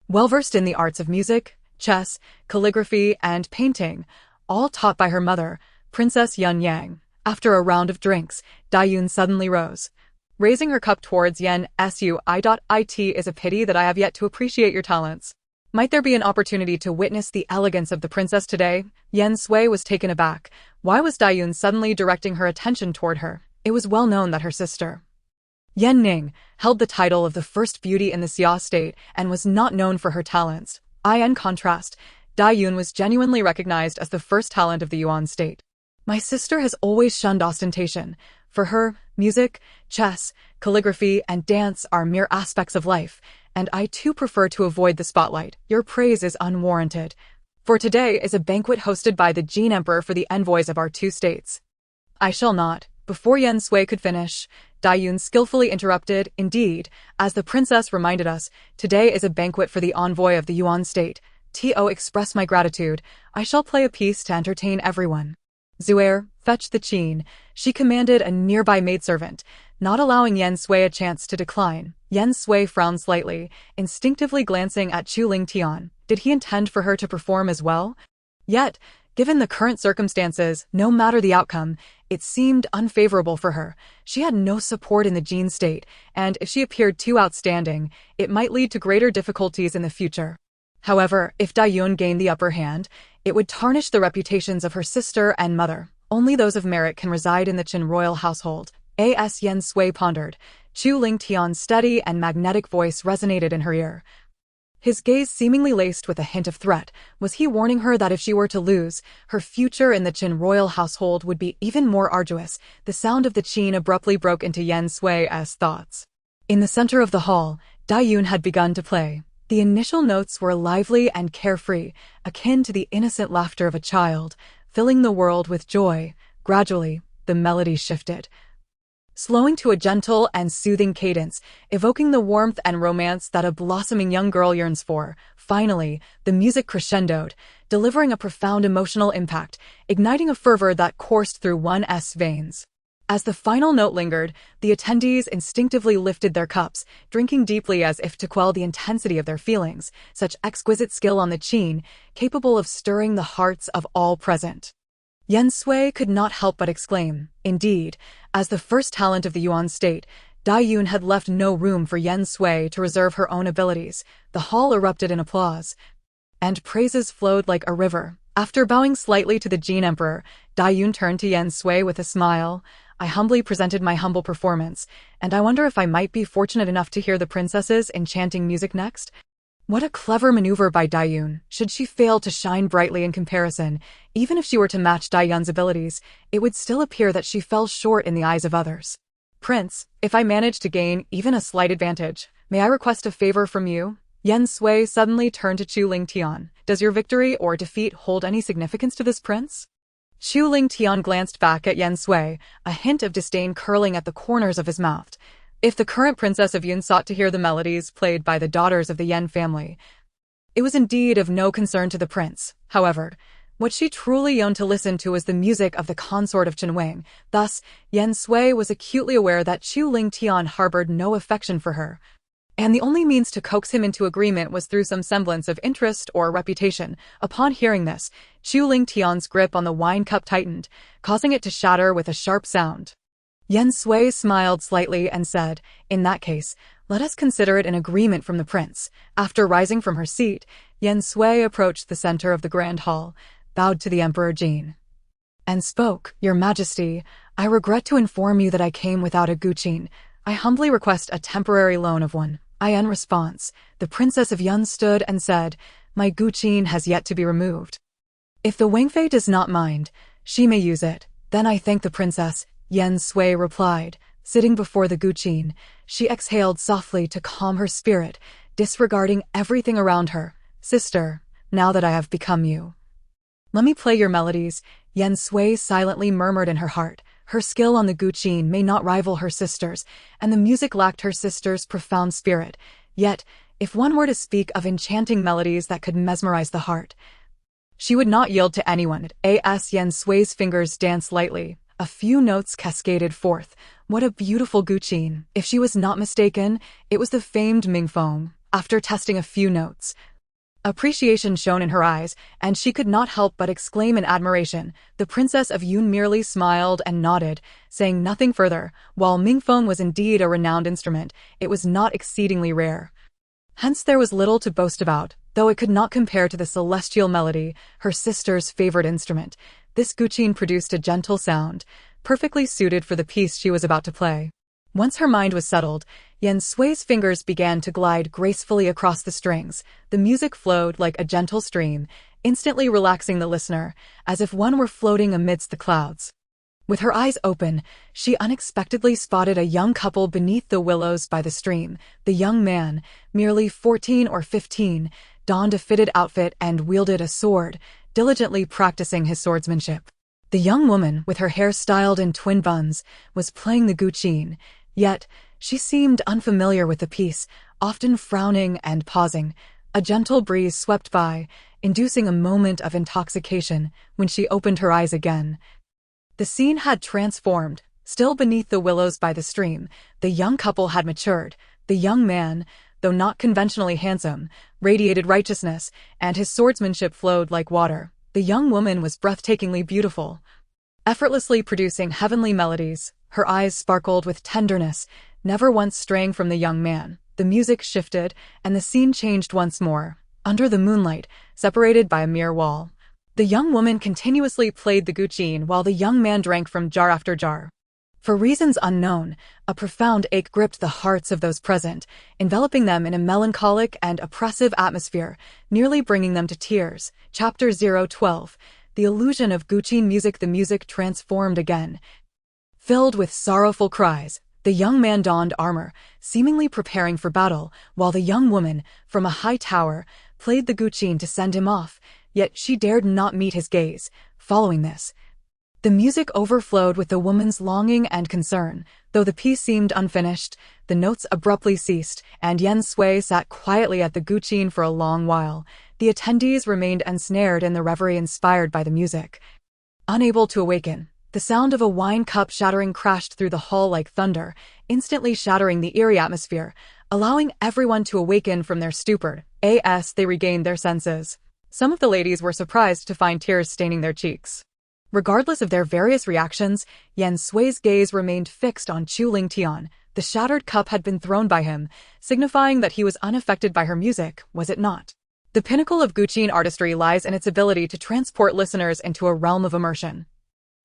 well-versed in the arts of music, chess, calligraphy, and painting, all taught by her mother, Princess Yun Yang. After a round of drinks, Dayun suddenly rose, raising her cup towards Yen Sui. It is a pity that I have yet to appreciate your talents. Might there be an opportunity to witness the elegance of the princess today? Yen Sui was taken aback. Why was Dayun suddenly directing her attention toward her? It was well known that her sister, Yen Ning, held the title of the first beauty in the Xia state and was not known for her talents. In contrast, Dayun was genuinely recognized as the first talent of the Yuan state. My sister has always shunned ostentation. For her, music, chess, calligraphy, and dance are mere aspects of life, and I too prefer to avoid the spotlight. Your praise is unwarranted. For today is a banquet hosted by the Jin Emperor for the envoys of our two states. I shall not. Before Yen Sui could finish, Dayun skillfully interrupted. Indeed, as the princess reminded us, today is a banquet for the envoy of the Yuan state. To express my gratitude, I shall play a piece to entertain everyone. Zuair, fetch the qin, she commanded a nearby maidservant, not allowing Yen Sui a chance to decline. Yen Sui frowned slightly, instinctively glancing at Chu Lingtian. Did he intend for her to perform as well? Yet, given the current circumstances, no matter the outcome, it seemed unfavorable for her. She had no support in the Jin state, and if she appeared too outstanding, it might lead to greater difficulties in the future. However, if Dayun gained the upper hand, it would tarnish the reputations of her sister and mother. Only those of merit can reside in the Qin royal household. As Yen Sui pondered, Chu Lingtian's steady and magnetic voice resonated in her ear. His gaze seemingly laced with a hint of threat. Was he warning her that if she were to lose, her future in the Qin royal household would be even more arduous? The sound of the qin abruptly broke into Yen Sui's thoughts. In the center of the hall, Dayun had begun to play. The initial notes were lively and carefree, akin to the innocent laughter of a child, filling the world with joy. Gradually, the melody shifted, slowing to a gentle and soothing cadence, evoking the warmth and romance that a blossoming young girl yearns for. Finally, the music crescendoed, delivering a profound emotional impact, igniting a fervor that coursed through one's veins. As the final note lingered, the attendees instinctively lifted their cups, drinking deeply as if to quell the intensity of their feelings. Such exquisite skill on the qin, capable of stirring the hearts of all present. Yen Sui could not help but exclaim. Indeed, as the first talent of the Yuan state, Dayun had left no room for Yen Sui to reserve her own abilities. The hall erupted in applause, and praises flowed like a river. After bowing slightly to the Jin Emperor, Dayun turned to Yen Sui with a smile. I humbly presented my humble performance, and I wonder if I might be fortunate enough to hear the princess's enchanting music next? What a clever maneuver by Dayun. Should she fail to shine brightly in comparison, even if she were to match Dayun's abilities, it would still appear that she fell short in the eyes of others. Prince, if I manage to gain even a slight advantage, may I request a favor from you? Yen Sui suddenly turned to Chu Lingtian. Does your victory or defeat hold any significance to this prince? Chu Lingtian glanced back at Yen Sui, a hint of disdain curling at the corners of his mouth. If the current princess of Yun sought to hear the melodies played by the daughters of the Yen family, it was indeed of no concern to the prince. However, what she truly yearned to listen to was the music of the consort of Qinwang. Thus, Yen Sui was acutely aware that Chu Lingtian harbored no affection for her, and the only means to coax him into agreement was through some semblance of interest or reputation. Upon hearing this, Chu Lingtian's grip on the wine cup tightened, causing it to shatter with a sharp sound. Yen Sui smiled slightly and said, "In that case, let us consider it an agreement from the prince." After rising from her seat, Yen Sui approached the center of the grand hall, bowed to the Emperor Jin, and spoke. "Your Majesty, I regret to inform you that I came without a guqin. I humbly request a temporary loan of one." In response, the Princess of Yun stood and said, "My guqin has yet to be removed. If the Wangfei does not mind, she may use it." "Then I thank the princess," Yen Sui replied. Sitting before the guqin, she exhaled softly to calm her spirit, disregarding everything around her. "Sister, now that I have become you, let me play your melodies," Yen Sui silently murmured in her heart. Her skill on the guqin may not rival her sister's, and the music lacked her sister's profound spirit. Yet, if one were to speak of enchanting melodies that could mesmerize the heart, she would not yield to anyone. As Yen Sui's fingers danced lightly, a few notes cascaded forth, What a beautiful guqin. If she was not mistaken, it was the famed Mingfeng. After testing a few notes, appreciation shone in her eyes, and she could not help but exclaim in admiration. The Princess of Yun merely smiled and nodded, saying nothing further. While Mingfeng was indeed a renowned instrument, it was not exceedingly rare. Hence there was little to boast about, though it could not compare to the celestial melody, her sister's favorite instrument. This guqin produced a gentle sound, perfectly suited for the piece she was about to play. Once her mind was settled, Yen Sui's fingers began to glide gracefully across the strings. The music flowed like a gentle stream, instantly relaxing the listener, as if one were floating amidst the clouds. With her eyes open, she unexpectedly spotted a young couple beneath the willows by the stream. The young man, merely 14 or 15, donned a fitted outfit and wielded a sword, diligently practicing his swordsmanship. The young woman, with her hair styled in twin buns, was playing the guqin, yet she seemed unfamiliar with the piece, often frowning and pausing. A gentle breeze swept by, inducing a moment of intoxication. When she opened her eyes again, the scene had transformed. Still beneath the willows by the stream, the young couple had matured. The young man, though not conventionally handsome, radiated righteousness, and his swordsmanship flowed like water. The young woman was breathtakingly beautiful, effortlessly producing heavenly melodies. Her eyes sparkled with tenderness, never once straying from the young man. The music shifted, and the scene changed once more. Under the moonlight, separated by a mere wall, the young woman continuously played the guqin while the young man drank from jar after jar. For reasons unknown, a profound ache gripped the hearts of those present, enveloping them in a melancholic and oppressive atmosphere, nearly bringing them to tears. Chapter 012. The illusion of guqin music. The music transformed again. Filled with sorrowful cries, the young man donned armor, seemingly preparing for battle, while the young woman, from a high tower, played the guqin to send him off, yet she dared not meet his gaze. Following this, the music overflowed with the woman's longing and concern. Though the piece seemed unfinished, the notes abruptly ceased, and Yen Sui sat quietly at the guqin for a long while. The attendees remained ensnared in the reverie inspired by the music. Unable to awaken, the sound of a wine cup shattering crashed through the hall like thunder, instantly shattering the eerie atmosphere, allowing everyone to awaken from their stupor. As they regained their senses, some of the ladies were surprised to find tears staining their cheeks. Regardless of their various reactions, Yen Sui's gaze remained fixed on Chu Lingtian. The shattered cup had been thrown by him, signifying that he was unaffected by her music, was it not? The pinnacle of guqin artistry lies in its ability to transport listeners into a realm of immersion,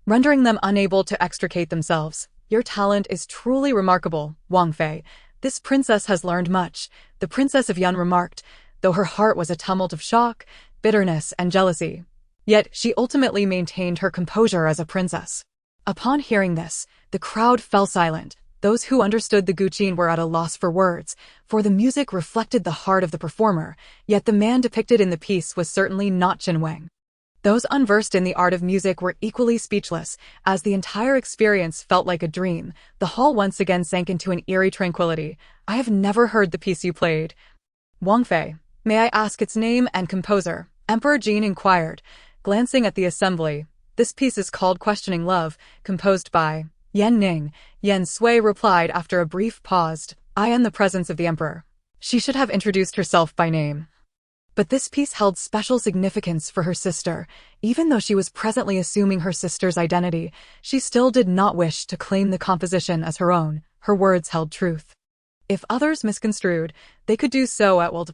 rendering them unable to extricate themselves. Your talent is truly remarkable, Wang Fei. This princess has learned much, the Princess of Yun remarked, though her heart was a tumult of shock, bitterness, and jealousy. Yet she ultimately maintained her composure as a princess. Upon hearing this, the crowd fell silent. Those who understood the guqin were at a loss for words, for the music reflected the heart of the performer, yet the man depicted in the piece was certainly not Chen Wang. Those unversed in the art of music were equally speechless, as the entire experience felt like a dream. The hall once again sank into an eerie tranquility. I have never heard the piece you played. Wang Fei, may I ask its name and composer? Emperor Jin inquired, glancing at the assembly. This piece is called Questioning Love, composed by Yan Ning. Yen Sui replied after a brief pause. I am the presence of the emperor. She should have introduced herself by name. But this piece held special significance for her sister. Even though she was presently assuming her sister's identity, she still did not wish to claim the composition as her own. Her words held truth. If others misconstrued, they could do so at will.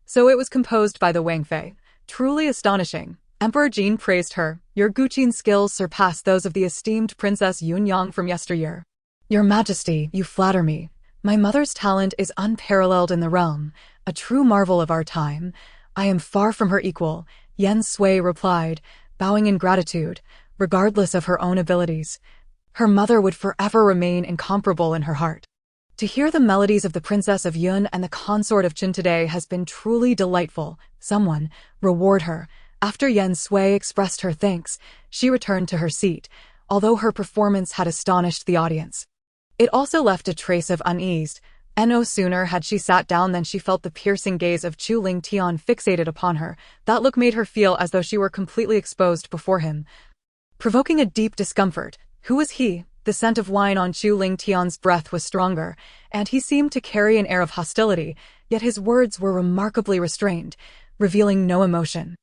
So it was composed by the Wang Fei. Truly astonishing. Emperor Jin praised her. Your guqin skills surpass those of the esteemed Princess Yunyang from yesteryear. Your Majesty, you flatter me. My mother's talent is unparalleled in the realm, a true marvel of our time. I am far from her equal, Yen Sui replied, bowing in gratitude. Regardless of her own abilities, her mother would forever remain incomparable in her heart. To hear the melodies of the Princess of Yun and the consort of Qin today has been truly delightful. Someone reward her. After Yen Sui expressed her thanks, she returned to her seat, although her performance had astonished the audience. It also left a trace of unease. No sooner had she sat down than she felt the piercing gaze of Chu Lingtian fixated upon her. That look made her feel as though she were completely exposed before him, provoking a deep discomfort. Who was he? The scent of wine on Chu Lingtian's breath was stronger, and he seemed to carry an air of hostility, yet his words were remarkably restrained, revealing no emotion.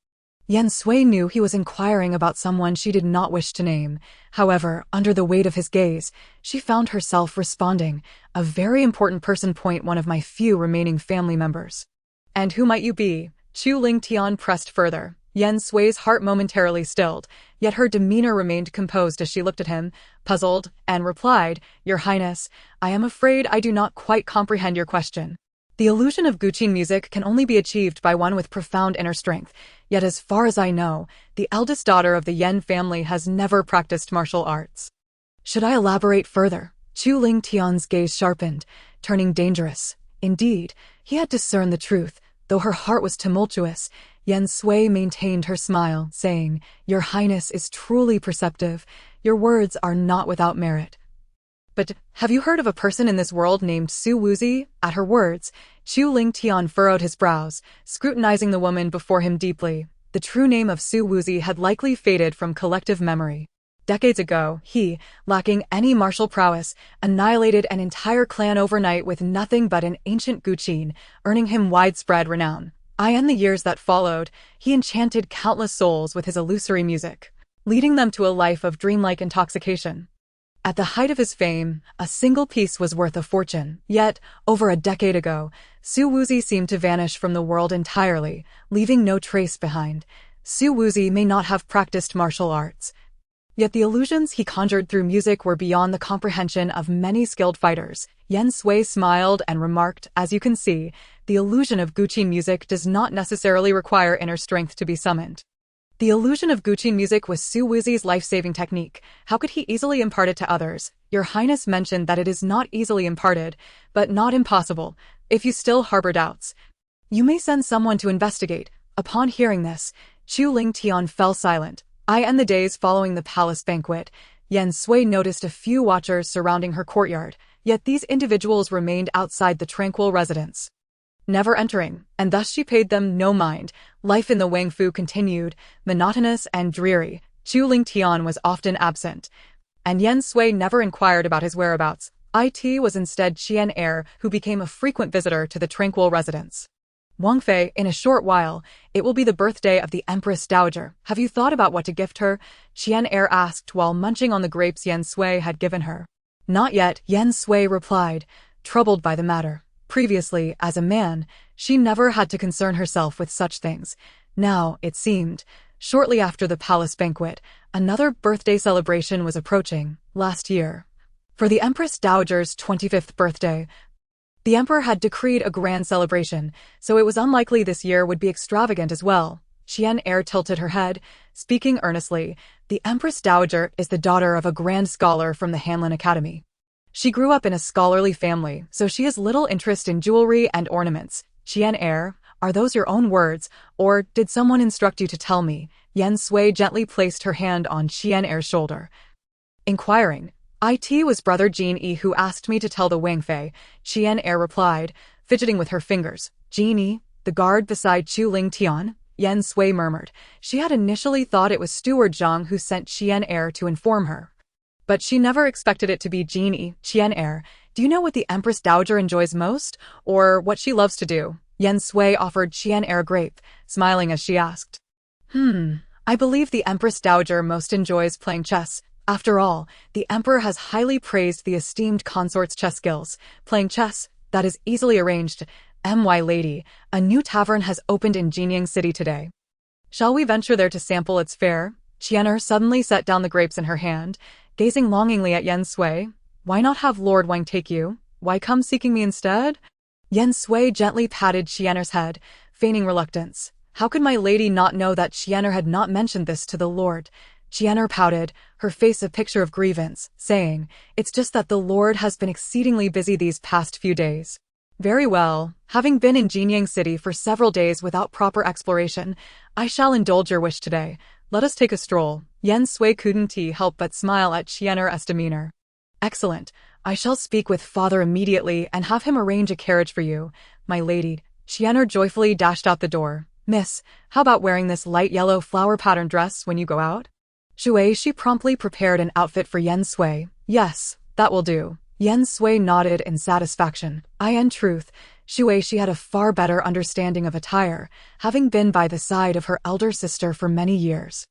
Yen Sui knew he was inquiring about someone she did not wish to name. However, under the weight of his gaze, she found herself responding, "A very important person. One of my few remaining family members." "And who might you be?" Chu Lingtian pressed further. Yen Sui's heart momentarily stilled, yet her demeanor remained composed as she looked at him, puzzled, and replied, "Your Highness, I am afraid I do not quite comprehend your question. The illusion of Guqin music can only be achieved by one with profound inner strength, yet as far as I know, the eldest daughter of the Yen family has never practiced martial arts." "Should I elaborate further?" Chu Lingtian's gaze sharpened, turning dangerous. Indeed, he had discerned the truth. Though her heart was tumultuous, Yen Sui maintained her smile, saying, "Your Highness is truly perceptive. Your words are not without merit. But have you heard of a person in this world named Su Wuzi?" At her words, Chu Lingtian furrowed his brows, scrutinizing the woman before him deeply. The true name of Su Wuzi had likely faded from collective memory. Decades ago, he, lacking any martial prowess, annihilated an entire clan overnight with nothing but an ancient Guqin, earning him widespread renown. In the years that followed, he enchanted countless souls with his illusory music, leading them to a life of dreamlike intoxication. At the height of his fame, a single piece was worth a fortune. Yet, over a decade ago, Su Wuzi seemed to vanish from the world entirely, leaving no trace behind. Su Wuzi may not have practiced martial arts, yet the illusions he conjured through music were beyond the comprehension of many skilled fighters. Yen Sui smiled and remarked, "As you can see, the illusion of Guqin music does not necessarily require inner strength to be summoned." The illusion of Guqin music was Su Wuzi's life-saving technique. How could he easily impart it to others? Your Highness mentioned that it is not easily imparted, but not impossible. If you still harbor doubts, you may send someone to investigate. Upon hearing this, Chu Lingtian fell silent. In the days following the palace banquet, Yen Sui noticed a few watchers surrounding her courtyard, yet these individuals remained outside the tranquil residence, never entering, and thus she paid them no mind. Life in the Wangfu continued, monotonous and dreary. Chu Lingtian was often absent, and Yen Sui never inquired about his whereabouts. It was instead Qian Er who became a frequent visitor to the tranquil residence. "Wang Fei, in a short while, it will be the birthday of the Empress Dowager. Have you thought about what to gift her?" Qian Er asked while munching on the grapes Yen Sui had given her. "Not yet," Yen Sui replied, troubled by the matter. Previously, as a man, she never had to concern herself with such things. Now, it seemed, shortly after the palace banquet, another birthday celebration was approaching. Last year, for the Empress Dowager's 25th birthday, the emperor had decreed a grand celebration, so it was unlikely this year would be extravagant as well. Qian Er tilted her head, speaking earnestly. "The Empress Dowager is the daughter of a grand scholar from the Hanlin Academy. She grew up in a scholarly family, so she has little interest in jewelry and ornaments." "Qian Er, are those your own words, or did someone instruct you to tell me?" Yen Sui gently placed her hand on Qian Er's shoulder, inquiring. "It was Brother Jin Yi who asked me to tell the Wang Fei," Qian Er replied, fidgeting with her fingers. "Jin Yi, the guard beside Chu Lingtian?" Yen Sui murmured. She had initially thought it was Steward Zhang who sent Qian Er to inform her, but she never expected it to be Jin Yi. "Qian Er, do you know what the Empress Dowager enjoys most, or what she loves to do?" Yen Sui offered Qian Er a grape, smiling as she asked. I believe the Empress Dowager most enjoys playing chess. After all, the emperor has highly praised the esteemed consort's chess skills. Playing chess, that is easily arranged. My lady, a new tavern has opened in Jinyang City today. Shall we venture there to sample its fare?" Qian Er suddenly set down the grapes in her hand, gazing longingly at Yen Sui. "Why not have Lord Wang take you? Why come seeking me instead?" Yen Sui gently patted Qian Er's head, feigning reluctance. How could my lady not know that Qian Er had not mentioned this to the lord? Qian Er pouted, her face a picture of grievance, saying, "It's just that the lord has been exceedingly busy these past few days." "Very well. Having been in Jinyang City for several days without proper exploration, I shall indulge your wish today. Let us take a stroll." Yen Sui couldn't help but smile at Qian Er's demeanor. "Excellent. I shall speak with father immediately and have him arrange a carriage for you, my lady." Qian Er joyfully dashed out the door. "Miss, how about wearing this light yellow flower pattern dress when you go out?" She promptly prepared an outfit for Yen Sui. Yes, that will do. Yen Sui nodded in satisfaction. In truth, Shueisha had a far better understanding of attire, having been by the side of her elder sister for many years.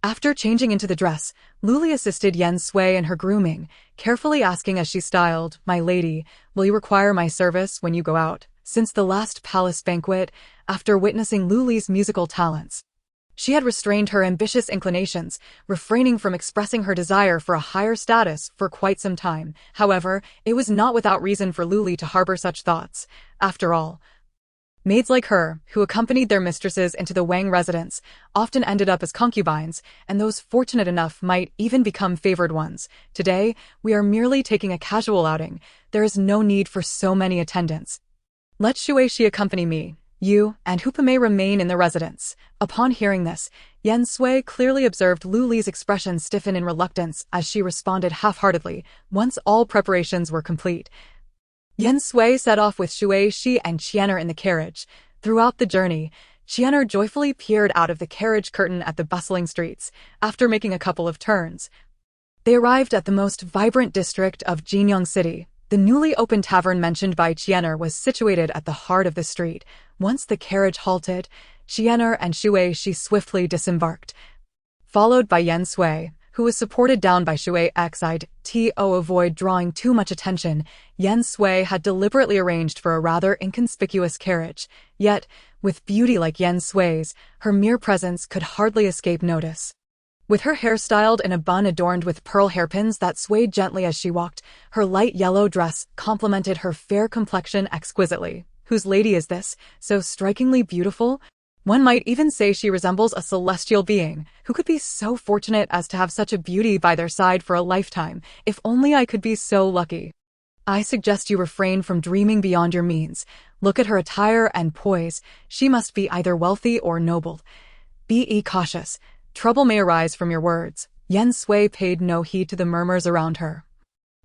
After changing into the dress, Luli assisted Yen Sui in her grooming, carefully asking as she styled, "My lady, will you require my service when you go out?" Since the last palace banquet, after witnessing Luli's musical talents, she had restrained her ambitious inclinations, refraining from expressing her desire for a higher status for quite some time. However, it was not without reason for Luli to harbor such thoughts. After all, maids like her, who accompanied their mistresses into the Wang residence, often ended up as concubines, and those fortunate enough might even become favored ones. Today, we are merely taking a casual outing. There is no need for so many attendants. Let Shueisha accompany me. You and Hupa may remain in the residence. Upon hearing this, Yen Sui clearly observed Luli's expression stiffen in reluctance as she responded half-heartedly. Once all preparations were complete, Yen Sui set off with Shueisha and Qian'er in the carriage. Throughout the journey, Qian'er joyfully peered out of the carriage curtain at the bustling streets. After making a couple of turns, they arrived at the most vibrant district of Jinyang City. The newly opened tavern mentioned by Qian'er was situated at the heart of the street. Once the carriage halted, Qian'er and Shueisha swiftly disembarked, followed by Yen Sui, who was supported down by Shueisha. To avoid drawing too much attention, Yen Sui had deliberately arranged for a rather inconspicuous carriage. Yet, with beauty like Yen Sui's, her mere presence could hardly escape notice. With her hair styled in a bun adorned with pearl hairpins that swayed gently as she walked, her light yellow dress complemented her fair complexion exquisitely. Whose lady is this, so strikingly beautiful? One might even say she resembles a celestial being. Who could be so fortunate as to have such a beauty by their side for a lifetime? If only I could be so lucky. I suggest you refrain from dreaming beyond your means. Look at her attire and poise. She must be either wealthy or noble. Be cautious. Trouble may arise from your words. Yen Sui paid no heed to the murmurs around her.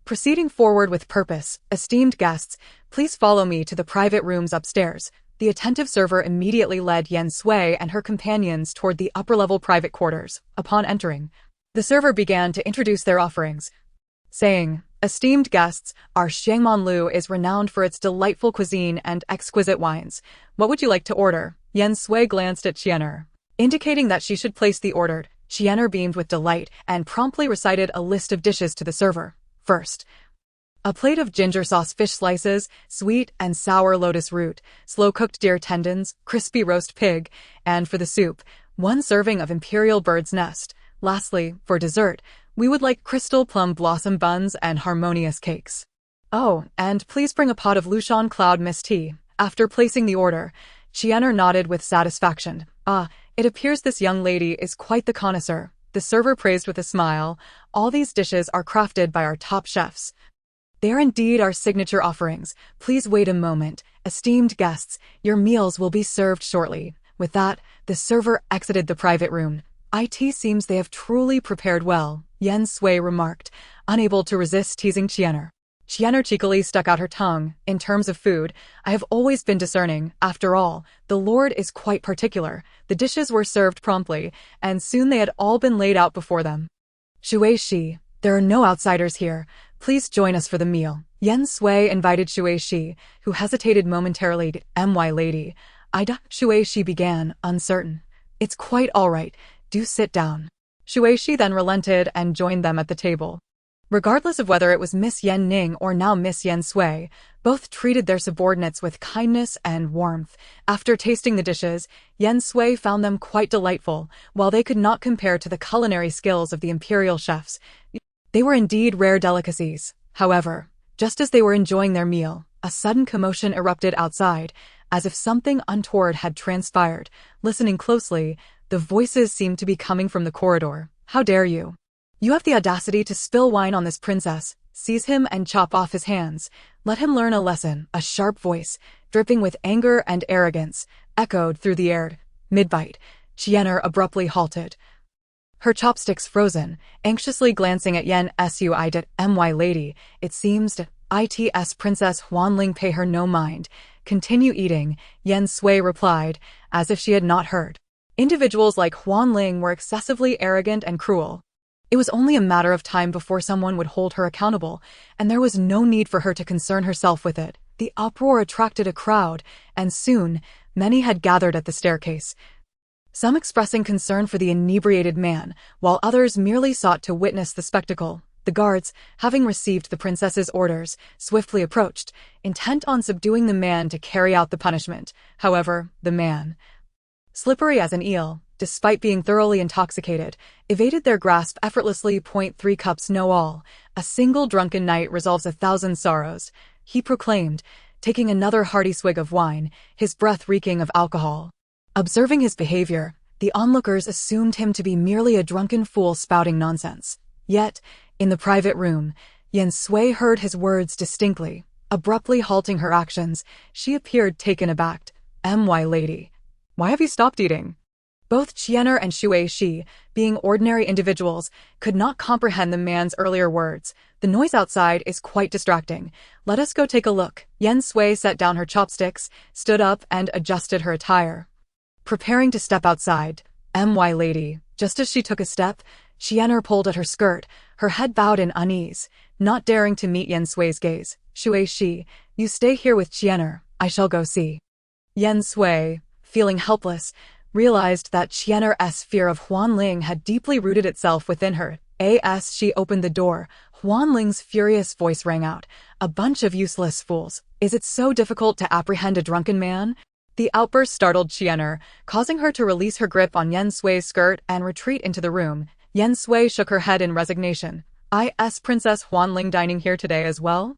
Proceeding forward with purpose, esteemed guests, please follow me to the private rooms upstairs. The attentive server immediately led Yen Sui and her companions toward the upper-level private quarters. Upon entering, the server began to introduce their offerings, saying, "Esteemed guests, our Xiangmanlu is renowned for its delightful cuisine and exquisite wines. What would you like to order?" Yen Sui glanced at Qian'er, indicating that she should place the order. Qian'er beamed with delight and promptly recited a list of dishes to the server. First, a plate of ginger sauce fish slices, sweet and sour lotus root, slow-cooked deer tendons, crispy roast pig, and for the soup, 1 serving of imperial bird's nest. Lastly, for dessert, we would like crystal plum blossom buns and harmonious cakes. Oh, and please bring a pot of Lushan cloud mist tea. After placing the order, Qian'er nodded with satisfaction. It appears this young lady is quite the connoisseur. The server praised with a smile. All these dishes are crafted by our top chefs. They are indeed our signature offerings. Please wait a moment. Esteemed guests, your meals will be served shortly. With that, the server exited the private room. It seems they have truly prepared well, Yen Sui remarked, unable to resist teasing Qian'er. Qian'er cheekily stuck out her tongue. In terms of food, I have always been discerning. After all, the Lord is quite particular. The dishes were served promptly, and soon they had all been laid out before them. Shueisha, there are no outsiders here. Please join us for the meal. Yen Sui invited Shueisha, who hesitated momentarily. My lady. Shueisha began, uncertain. It's quite all right. Do sit down. Shueisha then relented and joined them at the table. Regardless of whether it was Miss Yen Ning or now Miss Yen Sui, both treated their subordinates with kindness and warmth. After tasting the dishes, Yen Sui found them quite delightful. While they could not compare to the culinary skills of the imperial chefs, they were indeed rare delicacies. However, just as they were enjoying their meal, a sudden commotion erupted outside, as if something untoward had transpired. Listening closely, the voices seemed to be coming from the corridor. How dare you? You have the audacity to spill wine on this princess. Seize him and chop off his hands. Let him learn a lesson. A sharp voice, dripping with anger and arrogance, echoed through the air. Mid-bite, Qian'er abruptly halted, her chopsticks frozen, anxiously glancing at Yen Sui. My lady, it seems its Princess Huanling pay her no mind. Continue eating, Yen Sui replied, as if she had not heard. Individuals like Huanling were excessively arrogant and cruel. It was only a matter of time before someone would hold her accountable, and there was no need for her to concern herself with it. The uproar attracted a crowd, and soon, many had gathered at the staircase, some expressing concern for the inebriated man, while others merely sought to witness the spectacle. The guards, having received the princess's orders, swiftly approached, intent on subduing the man to carry out the punishment. However, the man, slippery as an eel, despite being thoroughly intoxicated, evaded their grasp effortlessly. 3 cups know all. A single drunken night resolves 1,000 sorrows, he proclaimed, taking another hearty swig of wine, his breath reeking of alcohol. Observing his behavior, the onlookers assumed him to be merely a drunken fool spouting nonsense. Yet, in the private room, Yen Sui heard his words distinctly. Abruptly halting her actions, she appeared taken aback. "My lady, why have you stopped eating?" Both Chiener and Shui Shi, being ordinary individuals, could not comprehend the man's earlier words. "The noise outside is quite distracting. Let us go take a look." Yen Sui set down her chopsticks, stood up and adjusted her attire, preparing to step outside. "My lady." Just as she took a step, Chiener pulled at her skirt, her head bowed in unease, not daring to meet Yen Sui's gaze. "Shui Shi, you stay here with Chiener. I shall go see." Yen Sui, feeling helpless, realized that Chiener's fear of Huanling had deeply rooted itself within her. As she opened the door, Huanling's furious voice rang out, "A bunch of useless fools. Is it so difficult to apprehend a drunken man?" The outburst startled Chiener, causing her to release her grip on Yen Sui's skirt and retreat into the room. Yen Sui shook her head in resignation. "Is Princess Huanling dining here today as well?"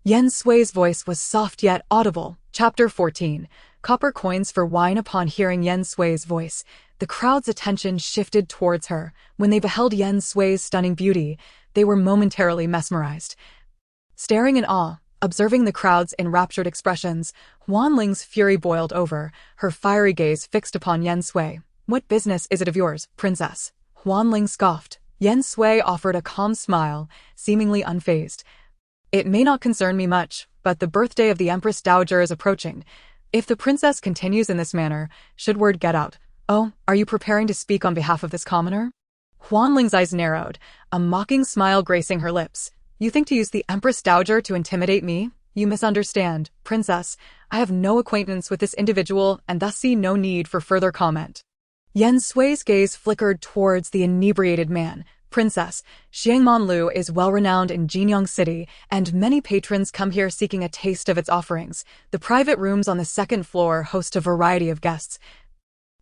Yen Sui's voice was soft yet audible. Chapter 14. Copper coins for wine. Upon hearing Yen Sui's voice, the crowd's attention shifted towards her. When they beheld Yen Sui's stunning beauty, they were momentarily mesmerized. Staring in awe, observing the crowd's enraptured expressions, Huanling's fury boiled over, her fiery gaze fixed upon Yen Sui. "What business is it of yours, princess?" Huanling scoffed. Yen Sui offered a calm smile, seemingly unfazed. "It may not concern me much, but the birthday of the Empress Dowager is approaching. If the princess continues in this manner, should word get out." "Oh, are you preparing to speak on behalf of this commoner?" Huanling's eyes narrowed, a mocking smile gracing her lips. "You think to use the Empress Dowager to intimidate me? You misunderstand, princess. I have no acquaintance with this individual and thus see no need for further comment." Yen Sui's gaze flickered towards the inebriated man. "Princess, Xiangmanlu is well-renowned in Jinyang City, and many patrons come here seeking a taste of its offerings. The private rooms on the 2nd floor host a variety of guests,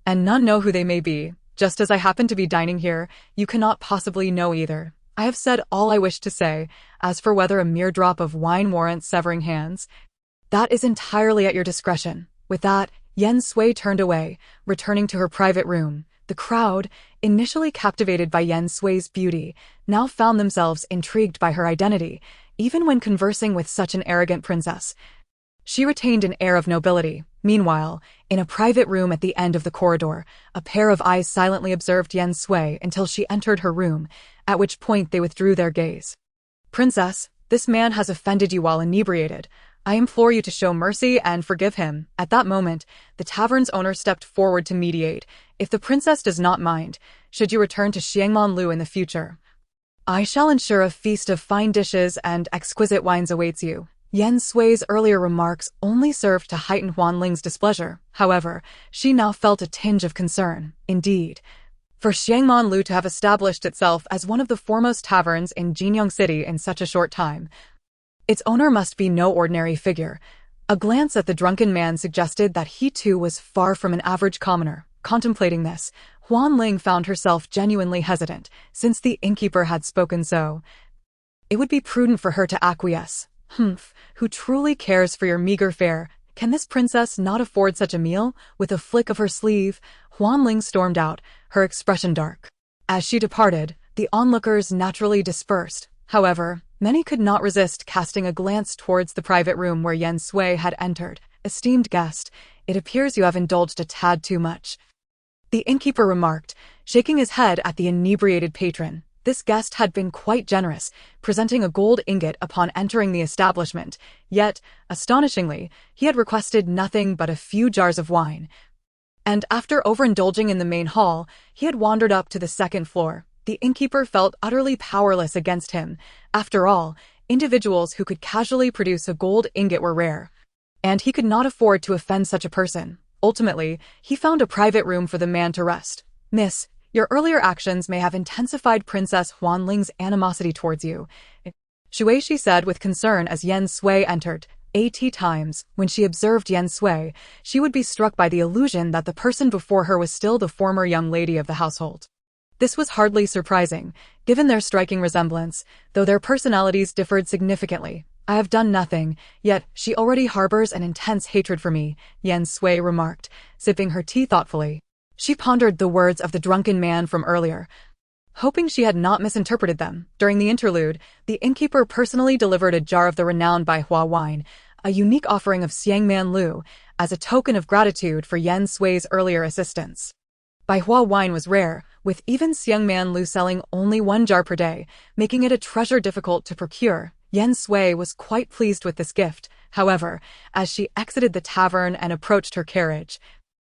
and none know who they may be. Just as I happen to be dining here, you cannot possibly know either. I have said all I wish to say. As for whether a mere drop of wine warrants severing hands, that is entirely at your discretion." With that, Yen Sui turned away, returning to her private room. The crowd, initially captivated by Yen Sui's beauty, now found themselves intrigued by her identity, even when conversing with such an arrogant princess. She retained an air of nobility. Meanwhile, in a private room at the end of the corridor, a pair of eyes silently observed Yen Sui until she entered her room, at which point they withdrew their gaze. "Princess, this man has offended you while inebriated. I implore you to show mercy and forgive him." At that moment, the tavern's owner stepped forward to mediate. "If the princess does not mind, should you return to Xiangmanlu in the future, I shall ensure a feast of fine dishes and exquisite wines awaits you." Yen Sui's earlier remarks only served to heighten Huanling's displeasure. However, she now felt a tinge of concern. Indeed, for Xiangmanlu to have established itself as one of the foremost taverns in Jinyang City in such a short time, its owner must be no ordinary figure. A glance at the drunken man suggested that he too was far from an average commoner. Contemplating this, Huanling found herself genuinely hesitant, since the innkeeper had spoken so. It would be prudent for her to acquiesce. Who truly cares for your meager fare? Can this princess not afford such a meal?" With a flick of her sleeve, Huanling stormed out, her expression dark. As she departed, the onlookers naturally dispersed. However, many could not resist casting a glance towards the private room where Yen Sui had entered. "Esteemed guest, it appears you have indulged a tad too much," the innkeeper remarked, shaking his head at the inebriated patron. This guest had been quite generous, presenting a gold ingot upon entering the establishment, yet, astonishingly, he had requested nothing but a few jars of wine. And after overindulging in the main hall, he had wandered up to the 2nd floor. the innkeeper felt utterly powerless against him. After all, individuals who could casually produce a gold ingot were rare, and he could not afford to offend such a person. Ultimately, he found a private room for the man to rest. "Miss, your earlier actions may have intensified Princess Huanling's animosity towards you," Shuishi said with concern as Yen Sui entered. Times, when she observed Yen Sui, she would be struck by the illusion that the person before her was still the former young lady of the household. This was hardly surprising, given their striking resemblance, though their personalities differed significantly. "I have done nothing, yet she already harbors an intense hatred for me," Yen Sui remarked, sipping her tea thoughtfully. She pondered the words of the drunken man from earlier, hoping she had not misinterpreted them. During the interlude, the innkeeper personally delivered a jar of the renowned Baihua wine, a unique offering of Xiangman Lu, as a token of gratitude for Yen Sui's earlier assistance. Baihua wine was rare, with even Xiangman Lu selling only 1 jar per day, making it a treasure difficult to procure. Yen Sui was quite pleased with this gift. However, as she exited the tavern and approached her carriage,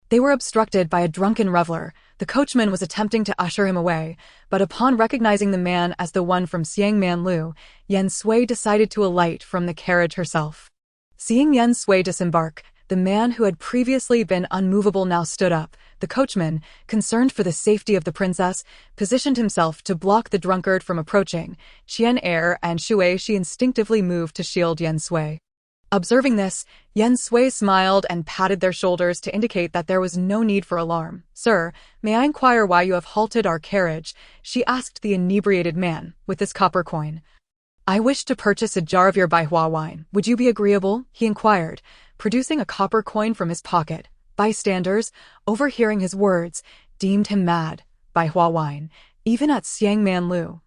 they were obstructed by a drunken reveler. The coachman was attempting to usher him away, but upon recognizing the man as the one from Xiangman Lu, Yen Sui decided to alight from the carriage herself. Seeing Yen Sui disembark, the man who had previously been unmovable now stood up. The coachman, concerned for the safety of the princess, positioned himself to block the drunkard from approaching. Qian Er and Shuishi instinctively moved to shield Yen Sui. Observing this, Yen Sui smiled and patted their shoulders to indicate that there was no need for alarm. "Sir, may I inquire why you have halted our carriage?" she asked the inebriated man, with this copper coin. "I wish to purchase a jar of your Baihua wine. Would you be agreeable?" he inquired, producing a copper coin from his pocket. Bystanders, overhearing his words, deemed him mad. Baihua wine, even at Xiangman Lu,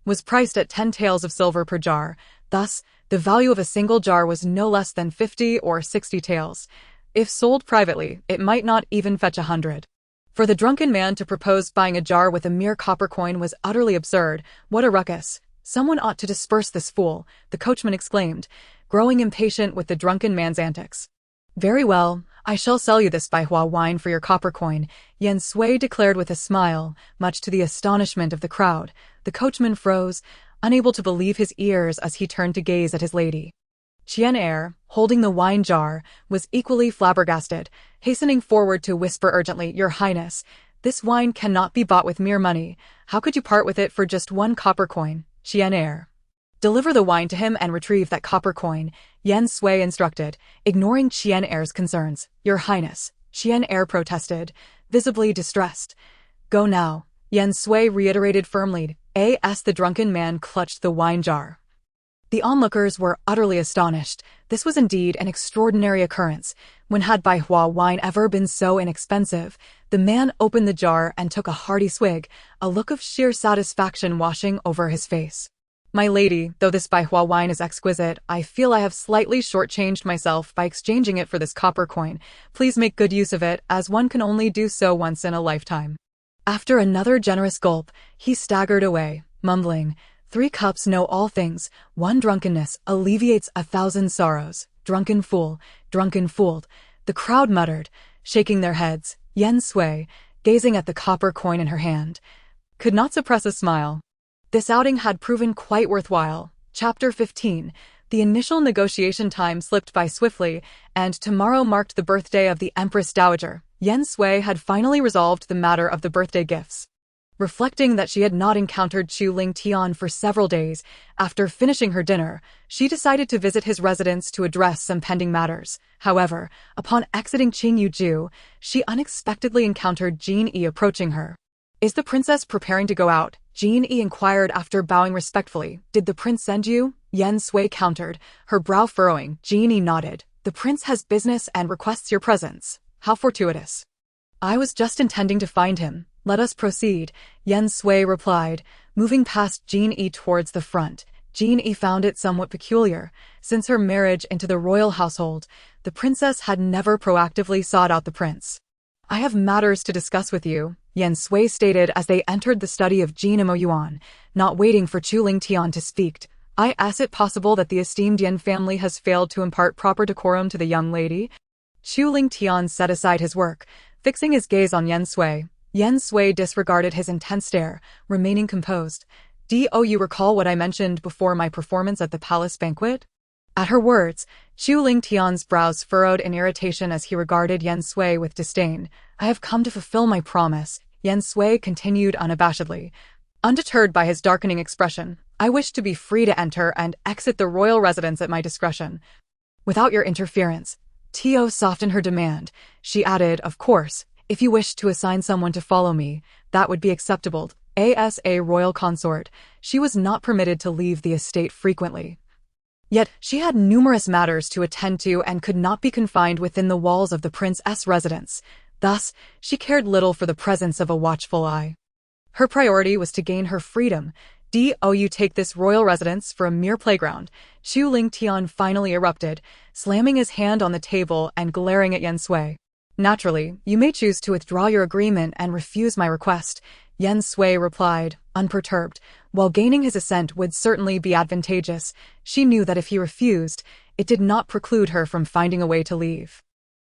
was priced at 10 taels of silver per jar. Thus, the value of a single jar was no less than 50 or 60 taels. If sold privately, it might not even fetch 100. For the drunken man to propose buying a jar with a mere copper coin was utterly absurd. "What a ruckus! Someone ought to disperse this fool," the coachman exclaimed, growing impatient with the drunken man's antics. "Very well, I shall sell you this Baihua wine for your copper coin," Yen Sui declared with a smile, much to the astonishment of the crowd. The coachman froze, unable to believe his ears as he turned to gaze at his lady. Qian Er, holding the wine jar, was equally flabbergasted, hastening forward to whisper urgently, "Your Highness, this wine cannot be bought with mere money. How could you part with it for just 1 copper coin?" "Qian Er, deliver the wine to him and retrieve that copper coin," Yen Sui instructed, ignoring Qian Er's concerns. "Your Highness," Qian Er protested, visibly distressed. "Go now," Yen Sui reiterated firmly. As the drunken man clutched the wine jar, the onlookers were utterly astonished. This was indeed an extraordinary occurrence. When had Baihua wine ever been so inexpensive? The man opened the jar and took a hearty swig, a look of sheer satisfaction washing over his face. "My lady, though this Baihua wine is exquisite, I feel I have slightly shortchanged myself by exchanging it for this copper coin. Please make good use of it, as one can only do so once in a lifetime." After another generous gulp, he staggered away, mumbling, "3 cups know all things, 1 drunkenness alleviates 1,000 sorrows. Drunken fool, drunken fool." The crowd muttered, shaking their heads. Yen Sui, gazing at the copper coin in her hand, could not suppress a smile. This outing had proven quite worthwhile. Chapter 15. The initial negotiation time slipped by swiftly, and tomorrow marked the birthday of the Empress Dowager. Yen Sui had finally resolved the matter of the birthday gifts. Reflecting that she had not encountered Chu Ling Tian for several days, after finishing her dinner, she decided to visit his residence to address some pending matters. However, upon exiting Qingyu, she unexpectedly encountered Jin Yi approaching her. "Is the princess preparing to go out?" Jin Yi inquired after bowing respectfully. "Did the prince send you?" Yen Sui countered, her brow furrowing. Jin Yi nodded. "The prince has business and requests your presence." "How fortuitous. I was just intending to find him. Let us proceed," Yen Sui replied, moving past Jin Yi towards the front. Jin Yi found it somewhat peculiar. Since her marriage into the royal household, the princess had never proactively sought out the prince. "I have matters to discuss with you," Yen Sui stated as they entered the study of Jin Mo Yuan, not waiting for Chu Ling Tian to speak. Is it possible that the esteemed Yen family has failed to impart proper decorum to the young lady?" Chu Ling Tian set aside his work, fixing his gaze on Yen Sui. Yen Sui disregarded his intense stare, remaining composed. Do you recall what I mentioned before my performance at the palace banquet? At her words, Chu Lingtian's brows furrowed in irritation as he regarded Yen Sui with disdain. I have come to fulfill my promise, Yen Sui continued unabashedly. Undeterred by his darkening expression, I wish to be free to enter and exit the royal residence at my discretion. Without your interference. Tio softened her demand. She added, of course, if you wish to assign someone to follow me, that would be acceptable. As a royal consort, she was not permitted to leave the estate frequently. Yet, she had numerous matters to attend to and could not be confined within the walls of the prince's residence. Thus, she cared little for the presence of a watchful eye. Her priority was to gain her freedom. You take this royal residence for a mere playground, Chu Lingtian finally erupted, slamming his hand on the table and glaring at Yen Sui. Naturally, you may choose to withdraw your agreement and refuse my request, Yen Sui replied, unperturbed. While gaining his assent would certainly be advantageous, she knew that if he refused, it did not preclude her from finding a way to leave.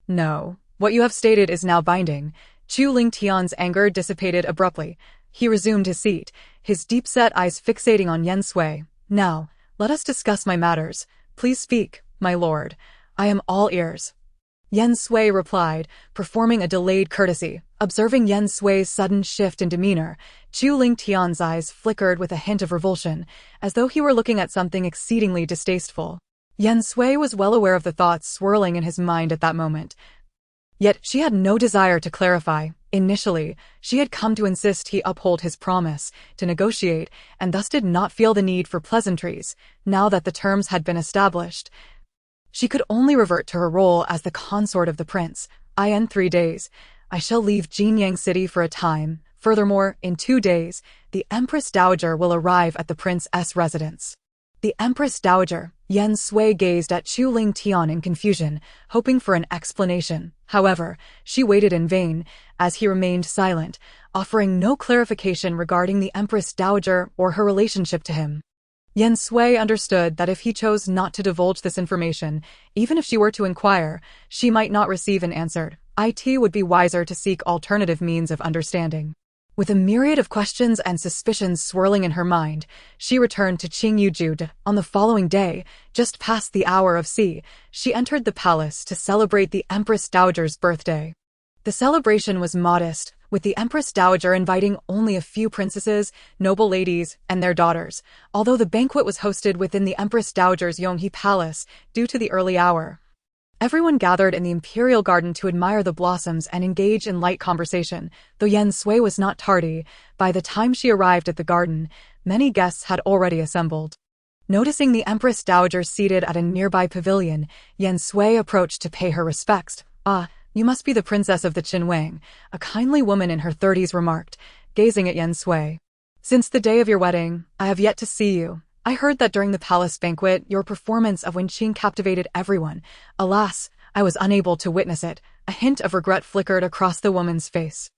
No, what you have stated is now binding. Chu Lingtian's anger dissipated abruptly. He resumed his seat, his deep-set eyes fixating on Yen Sui. Now, let us discuss my matters. Please speak, my lord. I am all ears. Yen Sui replied, performing a delayed courtesy. Observing Yen Sui's sudden shift in demeanor, Chu Lingtian's eyes flickered with a hint of revulsion, as though he were looking at something exceedingly distasteful. Yen Sui was well aware of the thoughts swirling in his mind at that moment. Yet she had no desire to clarify. Initially, she had come to insist he uphold his promise to negotiate and thus did not feel the need for pleasantries. Now that the terms had been established, she could only revert to her role as the consort of the prince. In 3 days, I shall leave Jinyang City for a time. Furthermore, in 2 days, the Empress Dowager will arrive at the prince's residence. The Empress Dowager. Yen Sui gazed at Chu Lingtian in confusion, hoping for an explanation. However, she waited in vain, as he remained silent, offering no clarification regarding the Empress Dowager or her relationship to him. Yen Sui understood that if he chose not to divulge this information, even if she were to inquire, she might not receive an answer. It would be wiser to seek alternative means of understanding. With a myriad of questions and suspicions swirling in her mind, she returned to Qingyuju. On the following day, just past the hour of C, she entered the palace to celebrate the Empress Dowager's birthday. The celebration was modest, with the Empress Dowager inviting only a few princesses, noble ladies, and their daughters, although the banquet was hosted within the Empress Dowager's Yonghe Palace due to the early hour. Everyone gathered in the imperial garden to admire the blossoms and engage in light conversation. Though Yen Sui was not tardy, by the time she arrived at the garden, many guests had already assembled. Noticing the Empress Dowager seated at a nearby pavilion, Yen Sui approached to pay her respects. You must be the princess of the Qinwang, a kindly woman in her 30s remarked, gazing at Yen Sui. Since the day of your wedding, I have yet to see you. I heard that during the palace banquet, your performance of Wenqing captivated everyone. Alas, I was unable to witness it. A hint of regret flickered across the woman's face.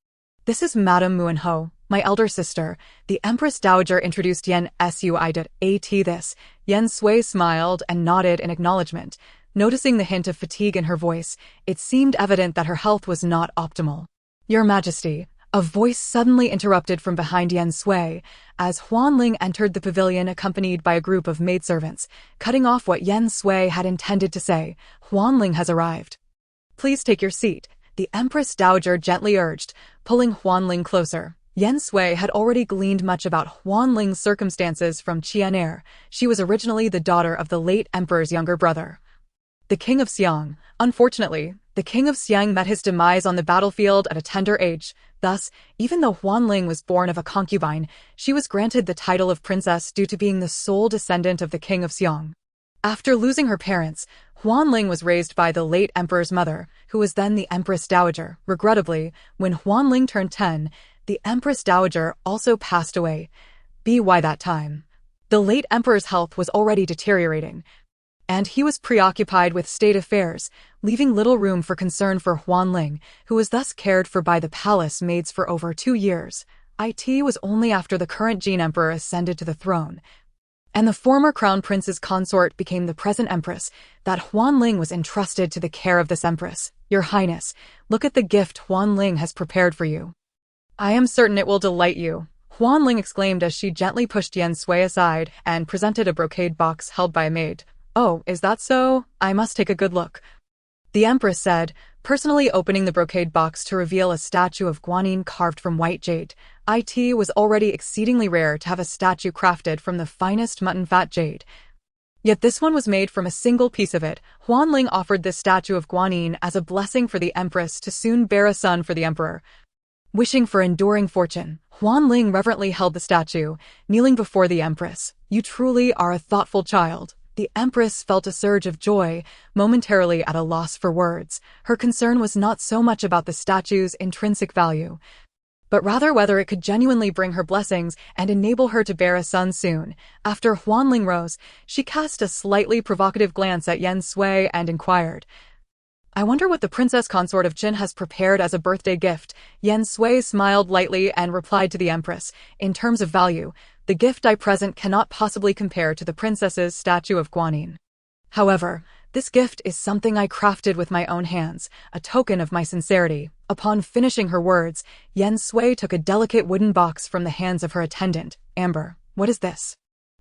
This is Madame Muanho, my elder sister. The Empress Dowager introduced Yen Sui did this. Yen Sui smiled and nodded in acknowledgement. Noticing the hint of fatigue in her voice, it seemed evident that her health was not optimal. Your Majesty, a voice suddenly interrupted from behind Yen Sui, as Huanling entered the pavilion accompanied by a group of maidservants, cutting off what Yen Sui had intended to say. Huanling has arrived. Please take your seat, the Empress Dowager gently urged, pulling Huanling closer. Yen Sui had already gleaned much about Huanling's circumstances from Qianer. She was originally the daughter of the late emperor's younger brother, the King of Xiang. Unfortunately, the King of Xiang met his demise on the battlefield at a tender age. Thus, even though Huanling was born of a concubine, she was granted the title of princess due to being the sole descendant of the King of Xiang. After losing her parents, Huanling was raised by the late emperor's mother, who was then the Empress Dowager. Regrettably, when Huanling turned 10, the Empress Dowager also passed away. By that time, the late emperor's health was already deteriorating, and he was preoccupied with state affairs, leaving little room for concern for Huanling, who was thus cared for by the palace maids for over 2 years. It was only after the current Jin Emperor ascended to the throne, and the former crown prince's consort became the present empress, that Huanling was entrusted to the care of this empress. Your Highness, look at the gift Huanling has prepared for you. I am certain it will delight you, Huanling exclaimed as she gently pushed Yen Sui aside and presented a brocade box held by a maid. Oh, is that so? I must take a good look. The Empress said, personally opening the brocade box to reveal a statue of Guanyin carved from white jade. It was already exceedingly rare to have a statue crafted from the finest mutton fat jade. Yet this one was made from a single piece of it. Huanling offered this statue of Guanyin as a blessing for the Empress to soon bear a son for the Emperor. Wishing for enduring fortune, Huanling reverently held the statue, kneeling before the Empress. You truly are a thoughtful child. The Empress felt a surge of joy, momentarily at a loss for words. Her concern was not so much about the statue's intrinsic value, but rather whether it could genuinely bring her blessings and enable her to bear a son soon. After Huanling rose, she cast a slightly provocative glance at Yen Sui and inquired, I wonder what the princess consort of Qin has prepared as a birthday gift. Yen Sui smiled lightly and replied to the Empress, in terms of value, the gift I present cannot possibly compare to the princess's statue of Guanyin. However, this gift is something I crafted with my own hands, a token of my sincerity. Upon finishing her words, Yen Sui took a delicate wooden box from the hands of her attendant. Amber, what is this?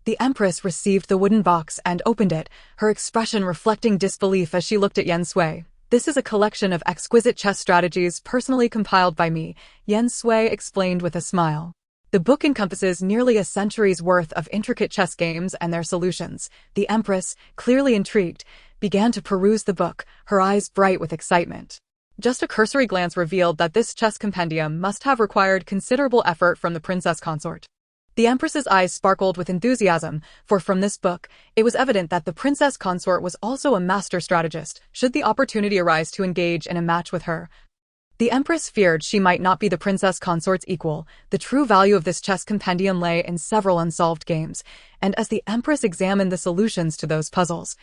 The Empress received the wooden box and opened it, her expression reflecting disbelief as she looked at Yen Sui. This is a collection of exquisite chess strategies personally compiled by me, Yen Sui explained with a smile. The book encompasses nearly a century's worth of intricate chess games and their solutions. The Empress, clearly intrigued, began to peruse the book, her eyes bright with excitement. Just a cursory glance revealed that this chess compendium must have required considerable effort from the princess consort. The Empress's eyes sparkled with enthusiasm, for from this book, it was evident that the princess consort was also a master strategist, should the opportunity arise to engage in a match with her. The Empress feared she might not be the princess consort's equal. The true value of this chess compendium lay in several unsolved games, and as the Empress examined the solutions to those puzzles,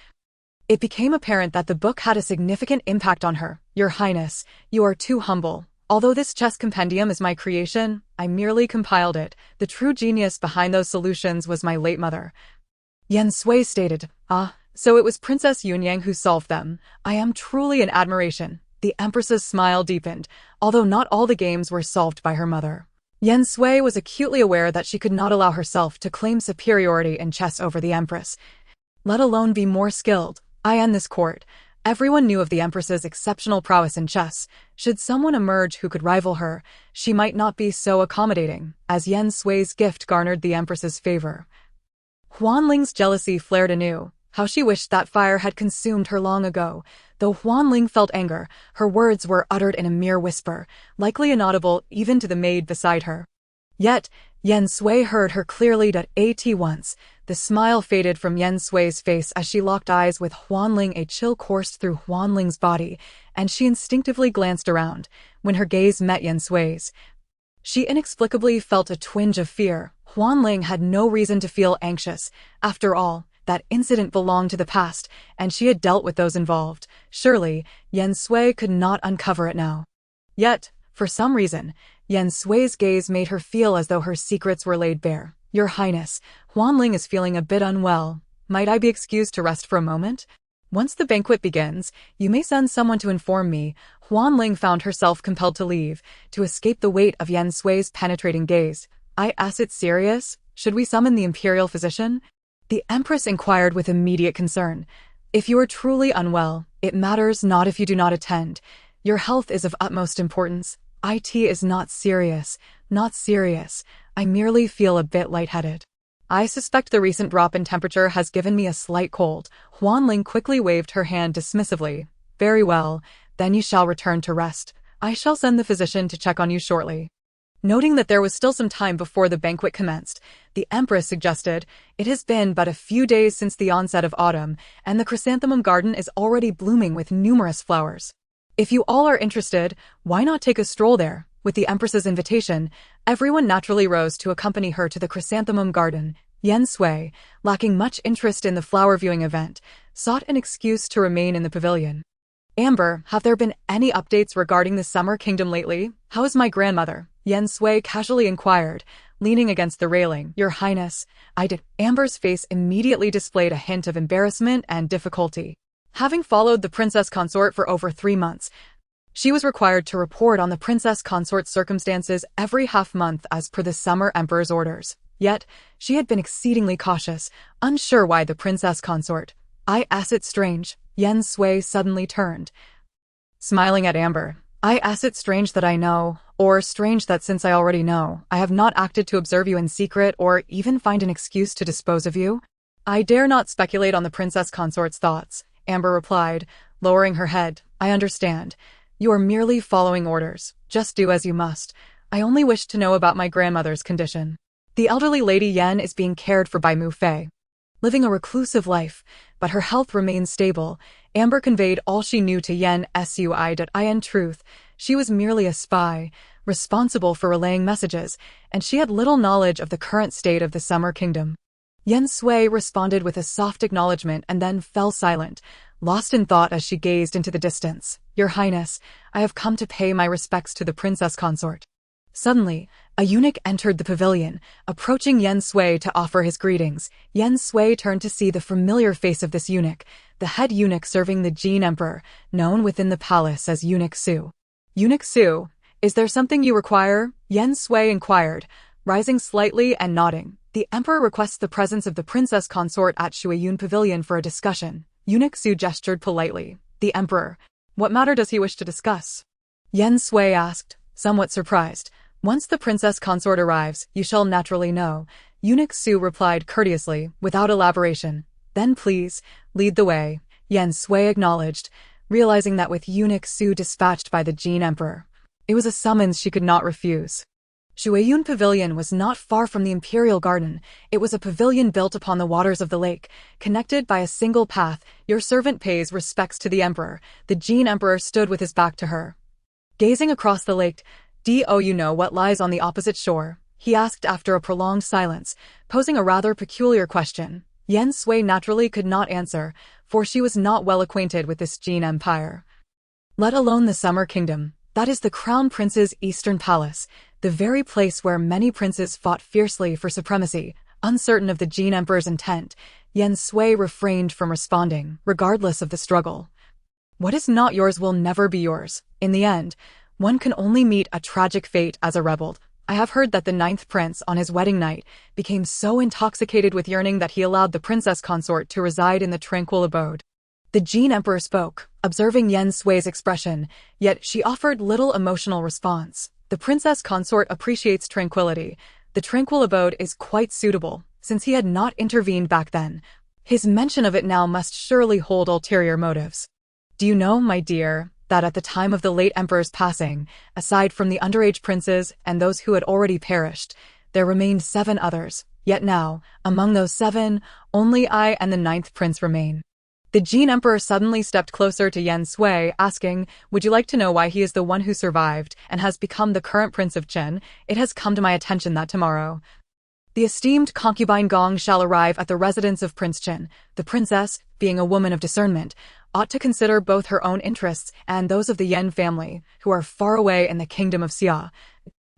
it became apparent that the book had a significant impact on her. Your Highness, you are too humble. Although this chess compendium is my creation, I merely compiled it. The true genius behind those solutions was my late mother. Yen Sui stated, so it was Princess Yunyang who solved them. I am truly in admiration. The Empress's smile deepened, although not all the games were solved by her mother. Yen Sui was acutely aware that she could not allow herself to claim superiority in chess over the Empress, let alone be more skilled. In this court, everyone knew of the Empress's exceptional prowess in chess. Should someone emerge who could rival her, she might not be so accommodating, as Yen Sui's gift garnered the Empress's favor. Huanling's jealousy flared anew. How she wished that fire had consumed her long ago. Though Huanling felt anger, her words were uttered in a mere whisper, likely inaudible even to the maid beside her. Yet, Yen Sui heard her clearly at once. The smile faded from Yen Sui's face as she locked eyes with Huanling. A chill coursed through Huanling's body, and she instinctively glanced around. When her gaze met Yen Sui's, she inexplicably felt a twinge of fear. Huanling had no reason to feel anxious. After all, that incident belonged to the past, and she had dealt with those involved. Surely, Yen Sui could not uncover it now. Yet, for some reason, Yen Sui's gaze made her feel as though her secrets were laid bare. Your Highness, Huanling is feeling a bit unwell. Might I be excused to rest for a moment? Once the banquet begins, you may send someone to inform me. Huanling found herself compelled to leave, to escape the weight of Yen Sui's penetrating gaze. I asked it serious? Should we summon the imperial physician? The Empress inquired with immediate concern. If you are truly unwell, it matters not if you do not attend. Your health is of utmost importance. It is not serious. Not serious. I merely feel a bit lightheaded. I suspect the recent drop in temperature has given me a slight cold. Huanling quickly waved her hand dismissively. Very well, then you shall return to rest. I shall send the physician to check on you shortly. Noting that there was still some time before the banquet commenced, the Empress suggested, it has been but a few days since the onset of autumn, and the chrysanthemum garden is already blooming with numerous flowers. If you all are interested, why not take a stroll there? With the Empress's invitation, everyone naturally rose to accompany her to the chrysanthemum garden. Yen Sui, lacking much interest in the flower viewing event, sought an excuse to remain in the pavilion. Amber, have there been any updates regarding the Summer Kingdom lately? How is my grandmother? Yen Sui casually inquired, leaning against the railing. Your Highness, I did. Amber's face immediately displayed a hint of embarrassment and difficulty. Having followed the princess consort for over 3 months, She was required to report on the princess consort's circumstances every half-month as per the summer emperor's orders. Yet, she had been exceedingly cautious, unsure why the princess consort. It's strange. Yen Sui suddenly turned, smiling at Amber. It's strange that I know, or strange that since I already know, I have not acted to observe you in secret or even find an excuse to dispose of you. I dare not speculate on the princess consort's thoughts, Amber replied, lowering her head. I understand. You are merely following orders. Just do as you must. I only wish to know about my grandmother's condition. The elderly Lady Yen is being cared for by Mu Fei, living a reclusive life, but her health remains stable. Amber conveyed all she knew to Yen Sui. In truth, she was merely a spy, responsible for relaying messages, and she had little knowledge of the current state of the Summer Kingdom. Yen Sui responded with a soft acknowledgement and then fell silent, lost in thought as she gazed into the distance. Your Highness, I have come to pay my respects to the princess consort. Suddenly, a eunuch entered the pavilion, approaching Yen Sui to offer his greetings. Yen Sui turned to see the familiar face of this eunuch, the head eunuch serving the Jin Emperor, known within the palace as Eunuch Su. Eunuch Su, is there something you require? Yen Sui inquired, rising slightly and nodding. The Emperor requests the presence of the princess consort at Shuiyun Pavilion for a discussion. Eunuch Su gestured politely. The Emperor. What matter does he wish to discuss? Yen Sui asked, somewhat surprised. Once the princess consort arrives, you shall naturally know. Eunuch Su replied courteously, without elaboration. Then please, lead the way. Yen Sui acknowledged, realizing that with Eunuch Su dispatched by the Jin Emperor, it was a summons she could not refuse. Shuiyun Pavilion was not far from the Imperial Garden. It was a pavilion built upon the waters of the lake, connected by a single path. Your servant pays respects to the Emperor. The Jin Emperor stood with his back to her, gazing across the lake. Do you know what lies on the opposite shore? He asked after a prolonged silence, posing a rather peculiar question. Yen Sui naturally could not answer, for she was not well acquainted with this Jin Empire, let alone the Summer Kingdom. That is the Crown Prince's Eastern Palace, the very place where many princes fought fiercely for supremacy. Uncertain of the Jin Emperor's intent, Yen Sui refrained from responding, regardless of the struggle. What is not yours will never be yours. In the end, one can only meet a tragic fate as a rebel. I have heard that the 9th prince on his wedding night became so intoxicated with yearning that he allowed the princess consort to reside in the tranquil abode. The Jin Emperor spoke, observing Yen Sui's expression, yet she offered little emotional response. The princess consort appreciates tranquility. The tranquil abode is quite suitable, since he had not intervened back then. His mention of it now must surely hold ulterior motives. Do you know, my dear, that at the time of the late emperor's passing, aside from the underage princes and those who had already perished, there remained 7 others. Yet now, among those 7, only I and the 9th prince remain. The Jin Emperor suddenly stepped closer to Yen Sui, asking, would you like to know why he is the one who survived and has become the current Prince of Qin? It has come to my attention that tomorrow, the esteemed concubine Gong shall arrive at the residence of Prince Qin. The princess, being a woman of discernment, ought to consider both her own interests and those of the Yen family, who are far away in the kingdom of Xia,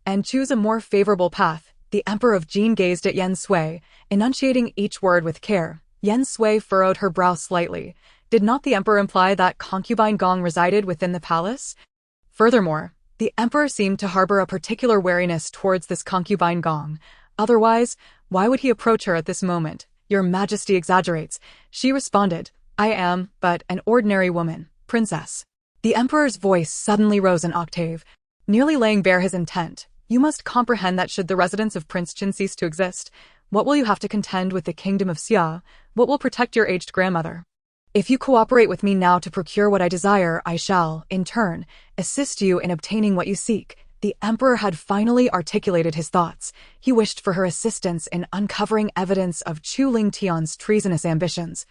and choose a more favorable path. The Emperor of Jin gazed at Yen Sui, enunciating each word with care. Yen Sui furrowed her brow slightly. Did not the Emperor imply that concubine Gong resided within the palace? Furthermore, the Emperor seemed to harbor a particular wariness towards this concubine Gong. Otherwise, why would he approach her at this moment? Your Majesty exaggerates. She responded, I am but an ordinary woman, princess. The Emperor's voice suddenly rose an octave, nearly laying bare his intent. You must comprehend that should the residence of Prince Qin cease to exist, what will you have to contend with the kingdom of Xia? What will protect your aged grandmother? If you cooperate with me now to procure what I desire, I shall, in turn, assist you in obtaining what you seek. The Emperor had finally articulated his thoughts. He wished for her assistance in uncovering evidence of Chu Lingtian's treasonous ambitions,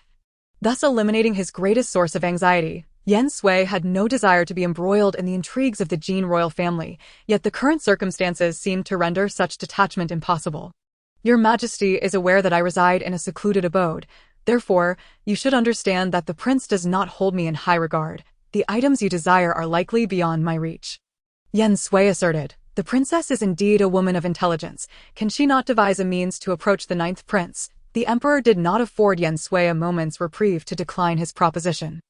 thus eliminating his greatest source of anxiety. Yen Sui had no desire to be embroiled in the intrigues of the Jin royal family, yet the current circumstances seemed to render such detachment impossible. Your Majesty is aware that I reside in a secluded abode. Therefore, you should understand that the prince does not hold me in high regard. The items you desire are likely beyond my reach. Yen Sui asserted, the princess is indeed a woman of intelligence. Can she not devise a means to approach the 9th prince? The Emperor did not afford Yen Sui a moment's reprieve to decline his proposition.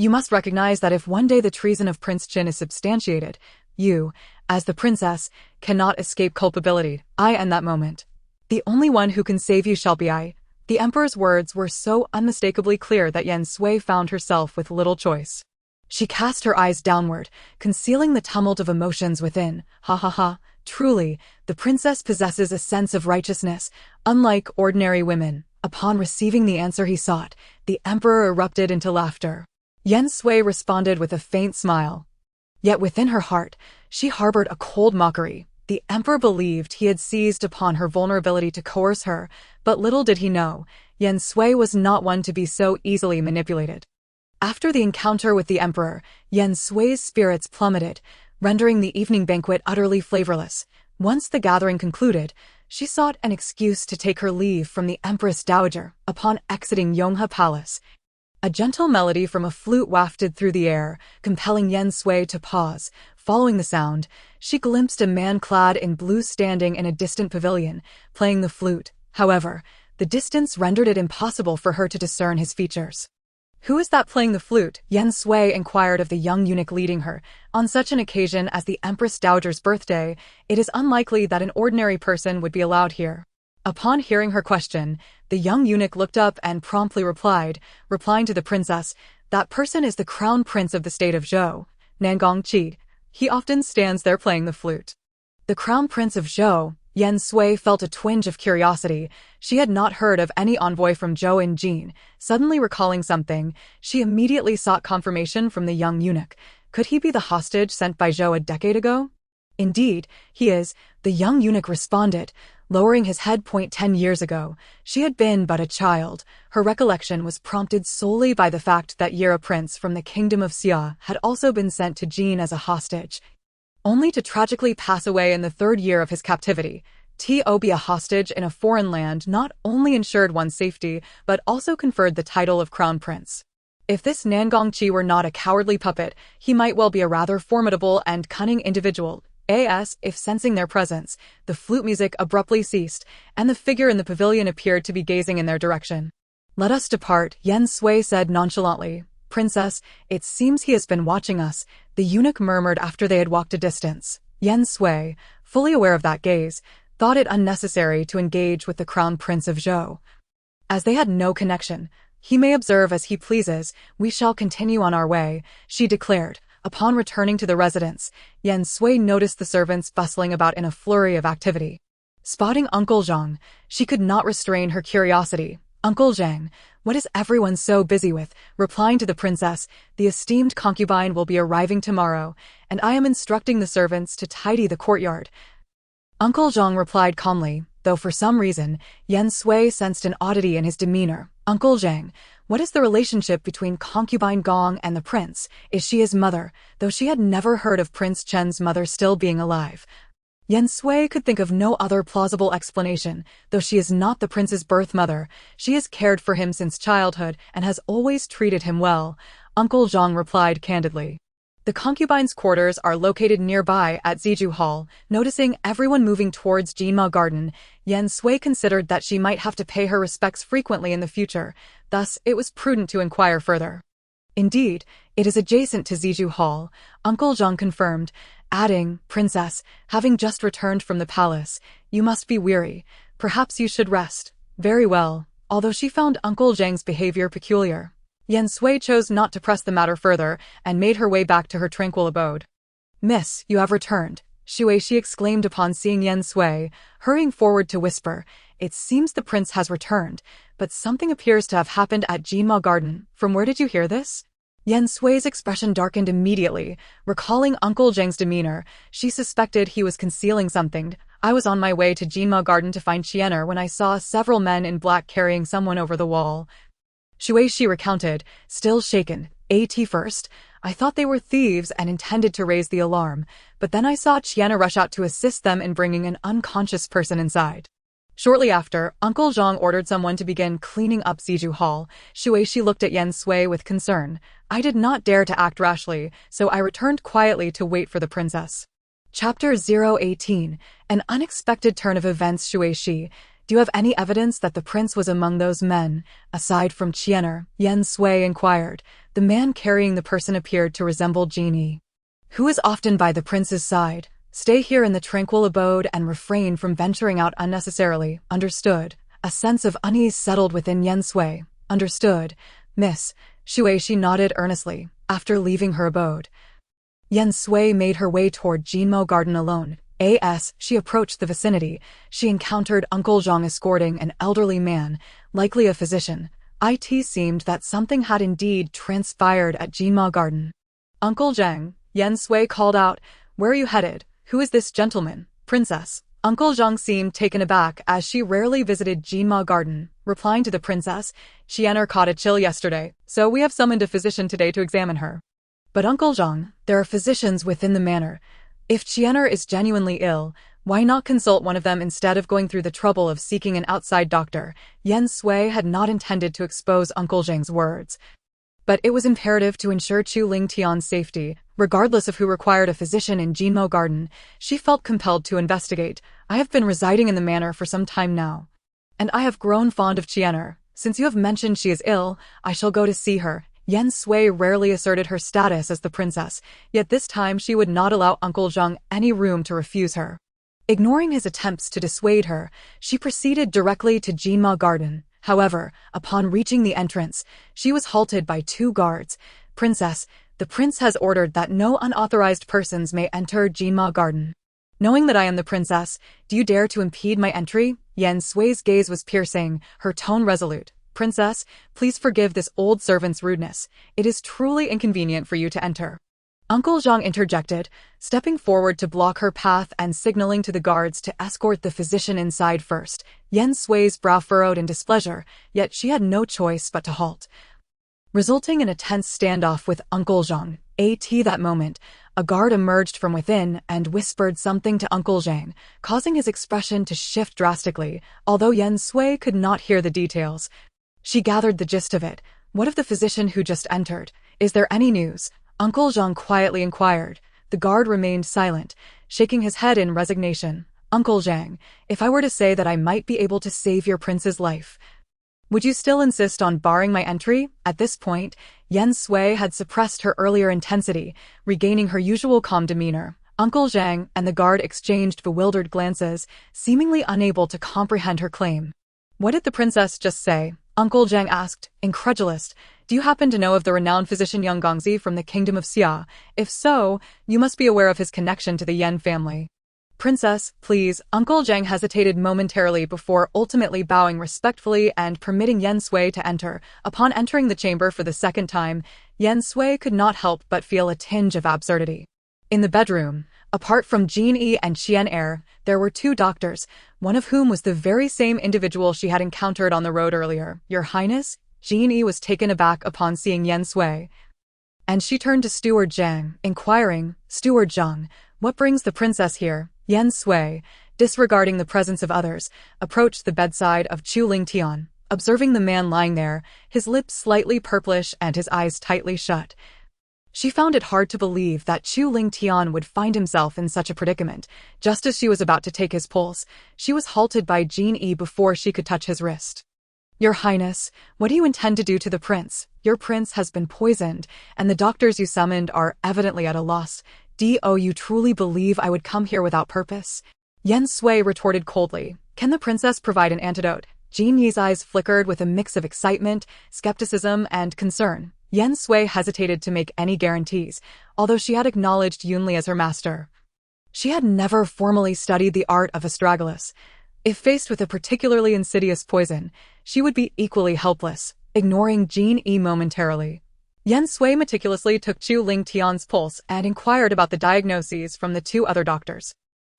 You must recognize that if one day the treason of Prince Qin is substantiated, you, as the princess, cannot escape culpability. I end that moment. The only one who can save you shall be I. The emperor's words were so unmistakably clear that Yen Sui found herself with little choice. She cast her eyes downward, concealing the tumult of emotions within. Ha ha ha, truly, the princess possesses a sense of righteousness, unlike ordinary women. Upon receiving the answer he sought, the emperor erupted into laughter. Yen Sui responded with a faint smile. Yet within her heart, she harbored a cold mockery. The emperor believed he had seized upon her vulnerability to coerce her, but little did he know, Yen Sui was not one to be so easily manipulated. After the encounter with the emperor, Yen Sui's spirits plummeted, rendering the evening banquet utterly flavorless. Once the gathering concluded, she sought an excuse to take her leave from the Empress Dowager. Upon exiting Yonghe Palace, a gentle melody from a flute wafted through the air, compelling Yen Sui to pause. Following the sound, she glimpsed a man clad in blue standing in a distant pavilion, playing the flute. However, the distance rendered it impossible for her to discern his features. "Who is that playing the flute?" Yen Sui inquired of the young eunuch leading her. On such an occasion as the Empress Dowager's birthday, it is unlikely that an ordinary person would be allowed here. Upon hearing her question, the young eunuch looked up and promptly replying to the princess, "That person is the crown prince of the state of Zhou, Nangongqi. He often stands there playing the flute." The crown prince of Zhou. Yen Sui felt a twinge of curiosity. She had not heard of any envoy from Zhou in Jin. Suddenly recalling something, she immediately sought confirmation from the young eunuch. Could he be the hostage sent by Zhou a decade ago? "Indeed, he is," the young eunuch responded, lowering his head. 10 years ago, she had been but a child. Her recollection was prompted solely by the fact that a prince from the kingdom of Xia had also been sent to Jin as a hostage, only to tragically pass away in the 3rd year of his captivity. To be a hostage in a foreign land not only ensured one's safety, but also conferred the title of crown prince. If this Nangongqi were not a cowardly puppet, he might well be a rather formidable and cunning individual. If sensing their presence, the flute music abruptly ceased, and the figure in the pavilion appeared to be gazing in their direction. "Let us depart," Yen Sui said nonchalantly. "Princess, it seems he has been watching us," the eunuch murmured after they had walked a distance. Yen Sui, fully aware of that gaze, thought it unnecessary to engage with the crown prince of Zhou. As they had no connection, he may observe as he pleases. "We shall continue on our way," she declared. Upon returning to the residence, Yen Sui noticed the servants bustling about in a flurry of activity. Spotting Uncle Zhang, she could not restrain her curiosity. "Uncle Zhang, what is everyone so busy with?" Replying to the princess, "The esteemed concubine will be arriving tomorrow, and I am instructing the servants to tidy the courtyard." Uncle Zhang replied calmly, though for some reason, Yen Sui sensed an oddity in his demeanor. "Uncle Zhang, what is the relationship between concubine Gong and the prince? Is she his mother?" Though she had never heard of Prince Chen's mother still being alive, Yen Sui could think of no other plausible explanation. Though she is not the prince's birth mother, she has cared for him since childhood and has always treated him well, Uncle Zhang replied candidly. The concubine's quarters are located nearby at Ziju Hall. Noticing everyone moving towards Jinma Garden, Yen Sui considered that she might have to pay her respects frequently in the future, thus it was prudent to inquire further. "Indeed, it is adjacent to Ziju Hall," Uncle Zhang confirmed, adding, "Princess, having just returned from the palace, you must be weary. Perhaps you should rest." "Very well." Although she found Uncle Zhang's behavior peculiar, Yen Sui chose not to press the matter further and made her way back to her tranquil abode. "Miss, you have returned," she exclaimed upon seeing Yen Sui, hurrying forward to whisper, "It seems the prince has returned, but something appears to have happened at Jinma Garden. From where did you hear this?" Yen Sui's expression darkened immediately. Recalling Uncle Zhang's demeanor, she suspected he was concealing something. "I was on my way to Jinma Garden to find Qianer when I saw several men in black carrying someone over the wall." She recounted, still shaken. First, I thought they were thieves and intended to raise the alarm, but then I saw Qianer rush out to assist them in bringing an unconscious person inside. Shortly after, Uncle Zhang ordered someone to begin cleaning up Ziju Hall. She looked at Yen Sui with concern. "I did not dare to act rashly, so I returned quietly to wait for the princess." Chapter 018, An unexpected turn of events. Shuishi, Do you have any evidence that the prince was among those men, aside from Chiener? Yen Sui inquired. The man carrying the person appeared to resemble Genie, who is often by the prince's side. Stay here in the tranquil abode and refrain from venturing out unnecessarily. Understood. A sense of unease settled within Yen Sui. Understood. Miss Shui, she nodded earnestly. After leaving her abode, Yen Sui made her way toward Jinmo Garden alone. As she approached the vicinity, she encountered Uncle Zhang escorting an elderly man, likely a physician. It seemed that something had indeed transpired at Jinmo Garden. Uncle Zhang, Yen Sui called out, "Where are you headed? Who is this gentleman?" "Princess." Uncle Zhang seemed taken aback as she rarely visited Jinmo Garden, replying to the princess, "Chiener caught a chill yesterday, so we have summoned a physician today to examine her." "But Uncle Zhang, there are physicians within the manor. If Chiener is genuinely ill, why not consult one of them instead of going through the trouble of seeking an outside doctor?" Yen Sui had not intended to expose Uncle Zhang's words, but it was imperative to ensure Chu Lingtian's safety. Regardless of who required a physician in Jinmo Garden, she felt compelled to investigate. "I have been residing in the manor for some time now, and I have grown fond of Chiener. Since you have mentioned she is ill, I shall go to see her." Yen Sui rarely asserted her status as the princess, yet this time she would not allow Uncle Zhang any room to refuse her. Ignoring his attempts to dissuade her, she proceeded directly to Jinmo Garden. However, upon reaching the entrance, she was halted by 2 guards. "Princess, the prince has ordered that no unauthorized persons may enter Jinmo Garden. Knowing that I am the princess, do you dare to impede my entry?" Yen Sui's gaze was piercing, her tone resolute. "Princess, please forgive this old servant's rudeness. It is truly inconvenient for you to enter." Uncle Zhang interjected, stepping forward to block her path and signaling to the guards to escort the physician inside first. Yen Sui's brow furrowed in displeasure, yet she had no choice but to halt, resulting in a tense standoff with Uncle Zhang. At that moment, a guard emerged from within and whispered something to Uncle Zhang, causing his expression to shift drastically. Although Yen Sui could not hear the details, she gathered the gist of it. "What of the physician who just entered? Is there any news?" Uncle Zhang quietly inquired. The guard remained silent, shaking his head in resignation. "Uncle Zhang, if I were to say that I might be able to save your prince's life, would you still insist on barring my entry?" At this point, Yen Sui had suppressed her earlier intensity, regaining her usual calm demeanor. Uncle Zhang and the guard exchanged bewildered glances, seemingly unable to comprehend her claim. "What did the princess just say?" Uncle Zhang asked, incredulous. "Do you happen to know of the renowned physician Yang Gongzi from the kingdom of Xia? If so, you must be aware of his connection to the Yen family." "Princess, please." Uncle Zhang hesitated momentarily before ultimately bowing respectfully and permitting Yen Sui to enter. Upon entering the chamber for the second time, Yen Sui could not help but feel a tinge of absurdity. In the bedroom, apart from Jin Yi and Qian Er, there were 2 doctors, one of whom was the very same individual she had encountered on the road earlier. "Your Highness?" Jin Yi was taken aback upon seeing Yen Sui, and she turned to Steward Zhang, inquiring, "Steward Zhang, what brings the princess here?" Yen Sui, disregarding the presence of others, approached the bedside of Chu Lingtian. Observing the man lying there, his lips slightly purplish and his eyes tightly shut, she found it hard to believe that Chu Lingtian would find himself in such a predicament. Just as she was about to take his pulse, she was halted by Jin Yi before she could touch his wrist. "Your Highness, what do you intend to do to the prince? Your prince has been poisoned, and the doctors you summoned are evidently at a loss. Do you truly believe I would come here without purpose?" Yen Sui retorted coldly. "Can the princess provide an antidote?" Jin Yi's eyes flickered with a mix of excitement, skepticism, and concern. Yen Sui hesitated to make any guarantees, although she had acknowledged Yunli as her master. She had never formally studied the art of astragalus. If faced with a particularly insidious poison, she would be equally helpless. Ignoring Jin Yi momentarily, Yen Sui meticulously took Chu Lingtian's pulse and inquired about the diagnoses from the 2 other doctors.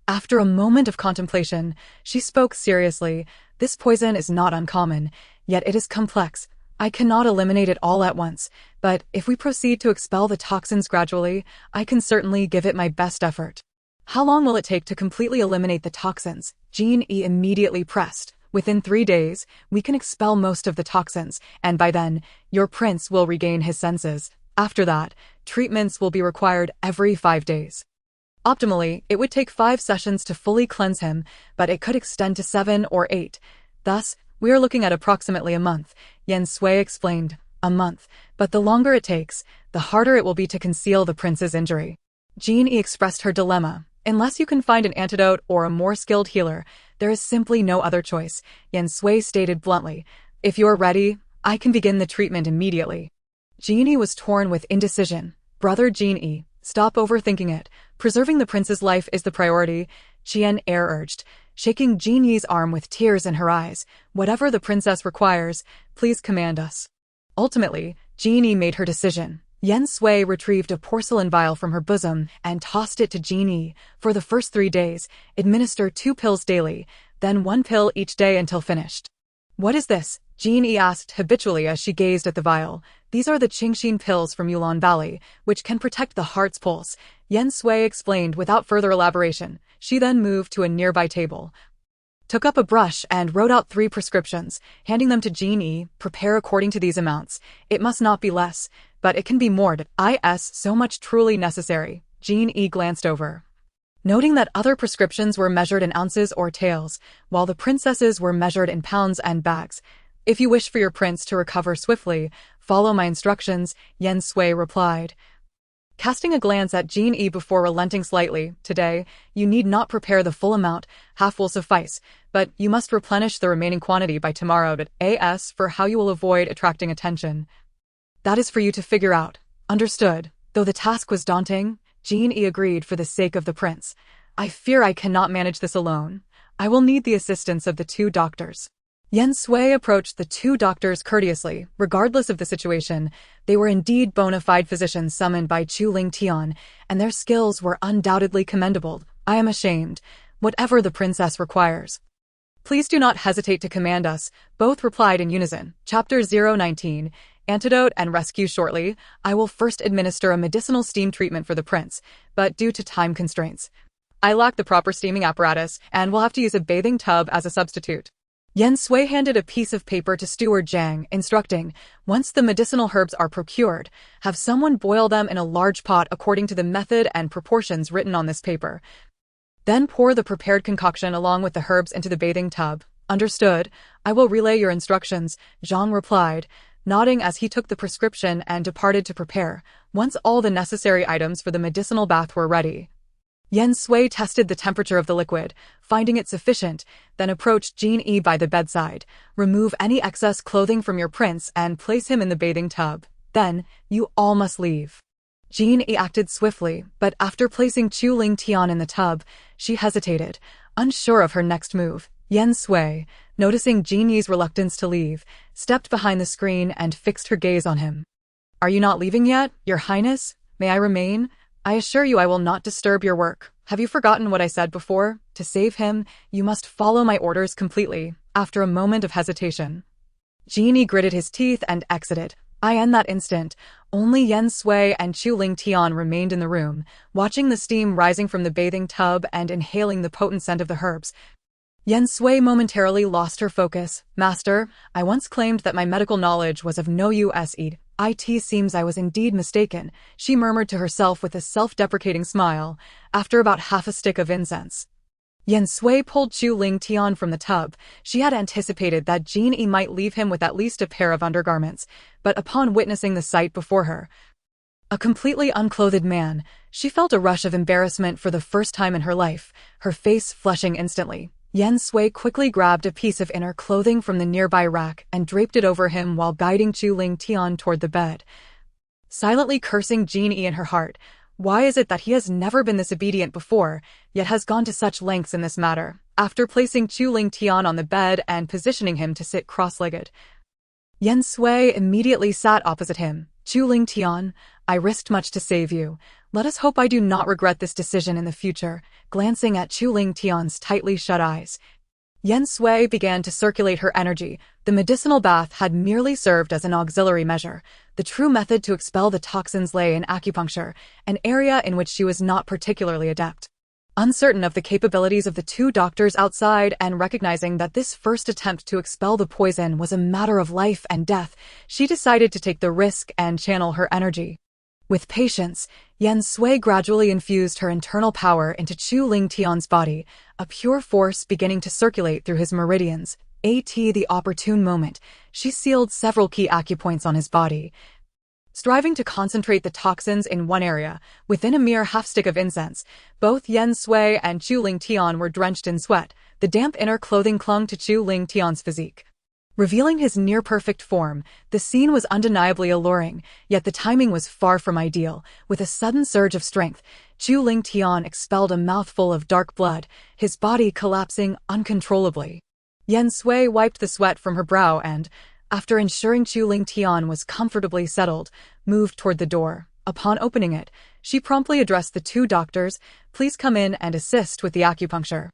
After a moment of contemplation, she spoke seriously. "This poison is not uncommon, yet it is complex. I cannot eliminate it all at once, but if we proceed to expel the toxins gradually, I can certainly give it my best effort." "How long will it take to completely eliminate the toxins?" Jin Yi immediately pressed. "Within 3 days, we can expel most of the toxins, and by then, your prince will regain his senses. After that, treatments will be required every 5 days. Optimally, it would take 5 sessions to fully cleanse him, but it could extend to 7 or 8. Thus, we are looking at approximately a month, Yen Sui explained. A month, but the longer it takes, the harder it will be to conceal the prince's injury. Jean E expressed her dilemma. Unless you can find an antidote or a more skilled healer, there is simply no other choice, Yen Sui stated bluntly. If you're ready, I can begin the treatment immediately. Jean E was torn with indecision. Brother Jean E, stop overthinking it. Preserving the prince's life is the priority, Chien Er urged, shaking Jean Yi's arm with tears in her eyes. Whatever the princess requires, please command us. Ultimately, Jean E made her decision. Yen Sui retrieved a porcelain vial from her bosom and tossed it to Jean E. For the first 3 days, administer 2 pills daily, then 1 pill each day until finished. What is this? Jean E asked habitually as she gazed at the vial. These are the Qingxin pills from Yulon Valley, which can protect the heart's pulse, Yen Sui explained without further elaboration. She then moved to a nearby table, took up a brush and wrote out 3 prescriptions, handing them to Jean E. Prepare according to these amounts. It must not be less, but it can be more. So much truly necessary. Jean E. glanced over, noting that other prescriptions were measured in ounces or taels, while the princess's were measured in pounds and bags. If you wish for your prince to recover swiftly, follow my instructions, Yen Sui replied. Casting a glance at Jean E before relenting slightly, today, you need not prepare the full amount, half will suffice, but you must replenish the remaining quantity by tomorrow. As for how you will avoid attracting attention, that is for you to figure out. Understood. Though the task was daunting, Jean E agreed for the sake of the prince. I fear I cannot manage this alone. I will need the assistance of the 2 doctors. Yen Sui approached the 2 doctors courteously. Regardless of the situation, they were indeed bona fide physicians summoned by Chu Ling Tian, and their skills were undoubtedly commendable. I am ashamed. Whatever the princess requires, please do not hesitate to command us, both replied in unison. Chapter 019, Antidote and Rescue. Shortly, I will first administer a medicinal steam treatment for the prince, but due to time constraints, I lack the proper steaming apparatus and will have to use a bathing tub as a substitute. Yen Sui handed a piece of paper to Steward Zhang, instructing, once the medicinal herbs are procured, have someone boil them in a large pot according to the method and proportions written on this paper. Then pour the prepared concoction along with the herbs into the bathing tub. Understood. I will relay your instructions, Zhang replied, nodding as he took the prescription and departed to prepare. Once all the necessary items for the medicinal bath were ready, Yen Sui tested the temperature of the liquid, finding it sufficient, then approached Jean E by the bedside. Remove any excess clothing from your prince and place him in the bathing tub. Then, you all must leave. Jean E acted swiftly, but after placing Chu Ling Tian in the tub, she hesitated, unsure of her next move. Yen Sui, noticing Jean Yi's reluctance to leave, stepped behind the screen and fixed her gaze on him. Are you not leaving yet, Your Highness? May I remain? I assure you I will not disturb your work. Have you forgotten what I said before? To save him, you must follow my orders completely. After a moment of hesitation, Jean E gritted his teeth and exited. In that instant, only Yen Sui and Chu Ling Tian remained in the room, watching the steam rising from the bathing tub and inhaling the potent scent of the herbs. Yen Sui momentarily lost her focus. Master, I once claimed that my medical knowledge was of no use. It seems I was indeed mistaken, she murmured to herself with a self-deprecating smile, after about half a stick of incense. Yen Sui pulled Chu Ling Tian from the tub. She had anticipated that Jean E might leave him with at least a pair of undergarments, but upon witnessing the sight before her, a completely unclothed man, she felt a rush of embarrassment for the first time in her life, her face flushing instantly. Yen Sui quickly grabbed a piece of inner clothing from the nearby rack and draped it over him while guiding Chu Ling Tian toward the bed, silently cursing Jean E in her heart. Why is it that he has never been this obedient before, yet has gone to such lengths in this matter? After placing Chu Ling Tian on the bed and positioning him to sit cross-legged, Yen Sui immediately sat opposite him. Chu Ling Tian, I risked much to save you. Let us hope I do not regret this decision in the future. Glancing at Chu Ling Tian's tightly shut eyes, Yen Sui began to circulate her energy. The medicinal bath had merely served as an auxiliary measure. The true method to expel the toxins lay in acupuncture, an area in which she was not particularly adept. Uncertain of the capabilities of the 2 doctors outside and recognizing that this first attempt to expel the poison was a matter of life and death, she decided to take the risk and channel her energy. With patience, Yen Sui gradually infused her internal power into Chu Ling Tian's body, a pure force beginning to circulate through his meridians. The opportune moment, she sealed several key acupoints on his body, striving to concentrate the toxins in one area. Within a mere half-stick of incense, both Yen Sui and Chu Ling Tian were drenched in sweat. The damp inner clothing clung to Chu Ling Tian's physique, revealing his near-perfect form. The scene was undeniably alluring, yet the timing was far from ideal. With a sudden surge of strength, Chu Ling Tian expelled a mouthful of dark blood, his body collapsing uncontrollably. Yen Sui wiped the sweat from her brow and, after ensuring Chu Ling Tian was comfortably settled, moved toward the door. Upon opening it, she promptly addressed the two doctors. "Please come in and assist with the acupuncture."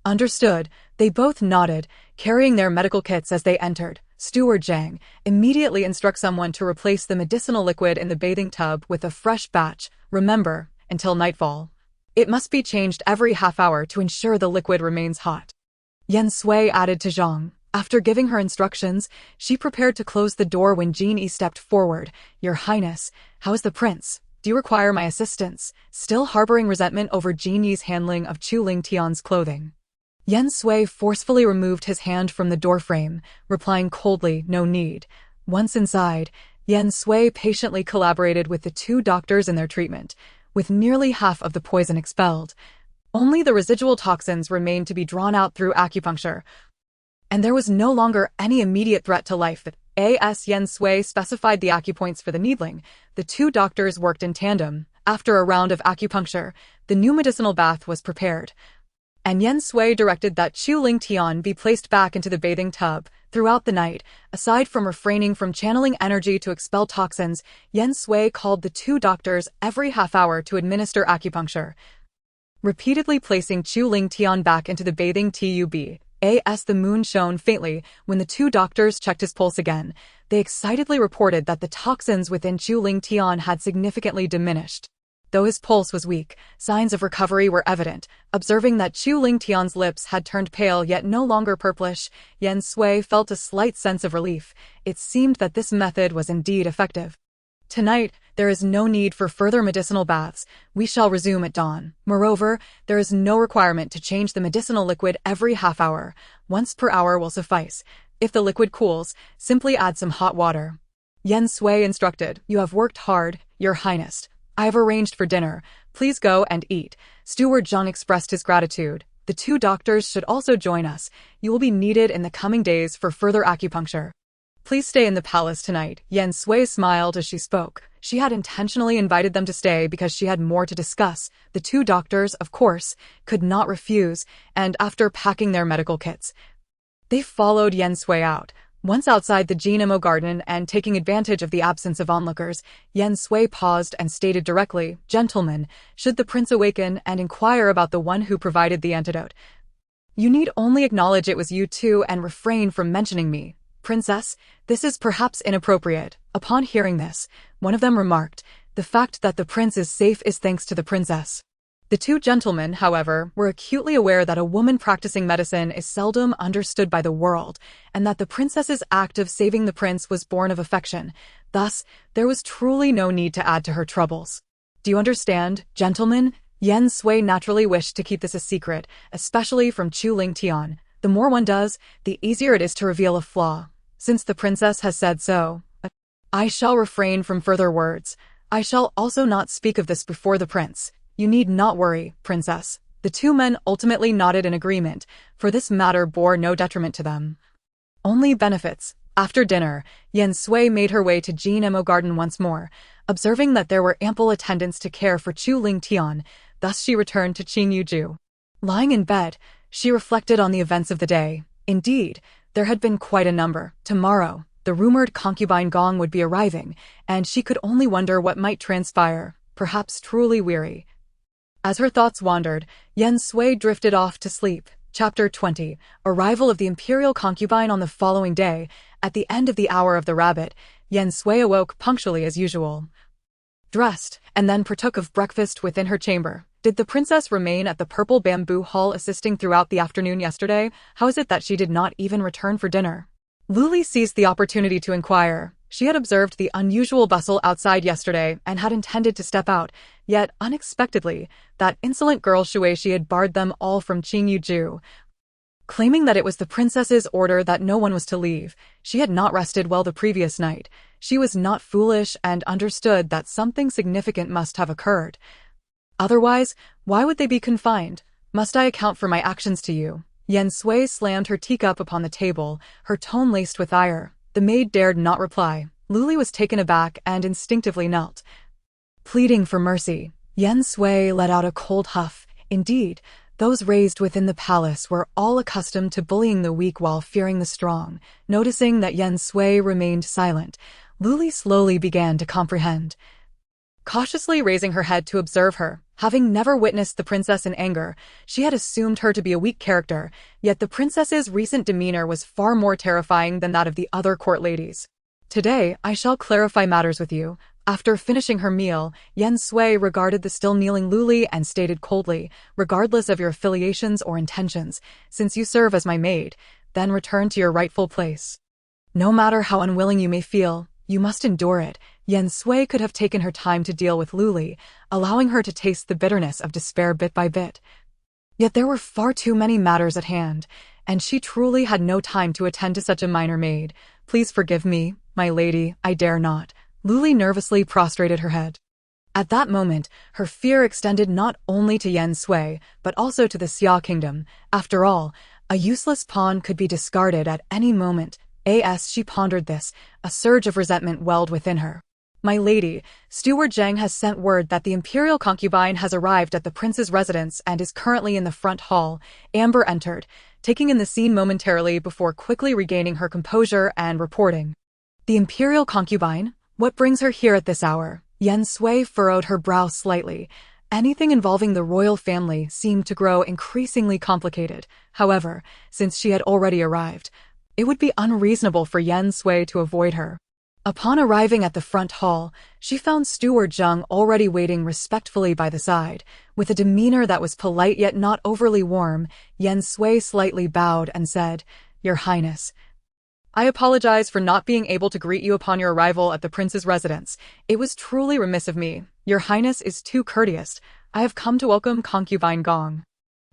"Understood." They both nodded, carrying their medical kits as they entered. Steward Zhang, immediately instruct someone to replace the medicinal liquid in the bathing tub with a fresh batch. Remember, until nightfall. It must be changed every half hour to ensure the liquid remains hot. Yen Sui added to Zhang. After giving her instructions, she prepared to close the door when Jin Yi stepped forward. "Your Highness, how is the prince? Do you require my assistance?" Still harboring resentment over Jin Yi's handling of Chu Ling Tian's clothing, Yen Sui forcefully removed his hand from the doorframe, replying coldly, "No need." Once inside, Yen Sui patiently collaborated with the two doctors in their treatment. With nearly half of the poison expelled, only the residual toxins remained to be drawn out through acupuncture, and there was no longer any immediate threat to life. As Yen Sui specified the acupoints for the needling, the two doctors worked in tandem. After a round of acupuncture, the new medicinal bath was prepared, and Yen Sui directed that Chu Ling Tian be placed back into the bathing tub. Throughout the night, aside from refraining from channeling energy to expel toxins, Yen Sui called the two doctors every half hour to administer acupuncture, repeatedly placing Chu Ling Tian back into the bathing tub. As the moon shone faintly when the two doctors checked his pulse again, they excitedly reported that the toxins within Chu Ling Tian had significantly diminished. Though his pulse was weak, signs of recovery were evident. Observing that Chu Ling Tian's lips had turned pale yet no longer purplish, Yen Sui felt a slight sense of relief. It seemed that this method was indeed effective. "Tonight, there is no need for further medicinal baths. We shall resume at dawn. Moreover, there is no requirement to change the medicinal liquid every half hour. Once per hour will suffice. If the liquid cools, simply add some hot water." Yen Sui instructed. "You have worked hard, Your Highness. I have arranged for dinner. Please go and eat." Steward Zhang expressed his gratitude. "The two doctors should also join us. You will be needed in the coming days for further acupuncture. Please stay in the palace tonight." Yen Sui smiled as she spoke. She had intentionally invited them to stay because she had more to discuss. The two doctors, of course, could not refuse, and after packing their medical kits, they followed Yen Sui out. Once outside the GMO garden and taking advantage of the absence of onlookers, Yen Sui paused and stated directly, "Gentlemen, should the prince awaken and inquire about the one who provided the antidote, you need only acknowledge it was you two and refrain from mentioning me. Princess, this is perhaps inappropriate." Upon hearing this, one of them remarked, "The fact that the prince is safe is thanks to the princess." The two gentlemen, however, were acutely aware that a woman practicing medicine is seldom understood by the world, and that the princess's act of saving the prince was born of affection. Thus, there was truly no need to add to her troubles. "Do you understand, gentlemen?" Yen Sui naturally wished to keep this a secret, especially from Chu Ling Tian. The more one does, the easier it is to reveal a flaw. "Since the princess has said so, I shall refrain from further words. I shall also not speak of this before the prince. You need not worry, princess." The two men ultimately nodded in agreement, for this matter bore no detriment to them, only benefits. After dinner, Yen Sui made her way to GMO garden once more, observing that there were ample attendants to care for Chu Ling Tian. Thus she returned to Qingyuju. Lying in bed, she reflected on the events of the day. Indeed, there had been quite a number. Tomorrow, the rumored concubine Gong would be arriving, and she could only wonder what might transpire, perhaps truly weary. As her thoughts wandered, Yen Sui drifted off to sleep. Chapter 20. Arrival of the imperial concubine. On the following day, at the end of the hour of the rabbit, Yen Sui awoke punctually as usual, dressed, and then partook of breakfast within her chamber. Did the princess remain at the purple bamboo hall assisting throughout the afternoon yesterday? How is it that she did not even return for dinner? Luli seized the opportunity to inquire. She had observed the unusual bustle outside yesterday and had intended to step out, yet unexpectedly, that insolent girl Shuishi had barred them all from Qingyuju. claiming that it was the princess's order that no one was to leave. She had not rested well the previous night. She was not foolish and understood that something significant must have occurred. Otherwise, why would they be confined? Must I account for my actions to you? Yen Sui slammed her teacup upon the table, her tone laced with ire. The maid dared not reply. Luli was taken aback and instinctively knelt, pleading for mercy. Yen Sui let out a cold huff. Indeed, those raised within the palace were all accustomed to bullying the weak while fearing the strong. Noticing that Yen Sui remained silent, Luli slowly began to comprehend. Cautiously raising her head to observe her, having never witnessed the princess in anger, she had assumed her to be a weak character, yet the princess's recent demeanor was far more terrifying than that of the other court ladies. Today, I shall clarify matters with you. After finishing her meal, Yen Sui regarded the still kneeling Luli and stated coldly, regardless of your affiliations or intentions, since you serve as my maid, then return to your rightful place. No matter how unwilling you may feel, you must endure it. Yen Sui could have taken her time to deal with Luli, allowing her to taste the bitterness of despair bit by bit. Yet there were far too many matters at hand, and she truly had no time to attend to such a minor maid. Please forgive me, my lady, I dare not. Luli nervously prostrated her head. At that moment, her fear extended not only to Yen Sui, but also to the Xia kingdom. After all, a useless pawn could be discarded at any moment. As she pondered this, a surge of resentment welled within her. My lady, Steward Zheng has sent word that the imperial concubine has arrived at the prince's residence and is currently in the front hall. Amber entered, taking in the scene momentarily before quickly regaining her composure and reporting. The imperial concubine? What brings her here at this hour? Yen Sui furrowed her brow slightly. Anything involving the royal family seemed to grow increasingly complicated. However, since she had already arrived, it would be unreasonable for Yen Sui to avoid her. Upon arriving at the front hall, she found Steward Zheng already waiting respectfully by the side. With a demeanor that was polite yet not overly warm, Yen Sui slightly bowed and said, Your Highness, I apologize for not being able to greet you upon your arrival at the prince's residence. It was truly remiss of me. Your Highness is too courteous. I have come to welcome concubine Gong,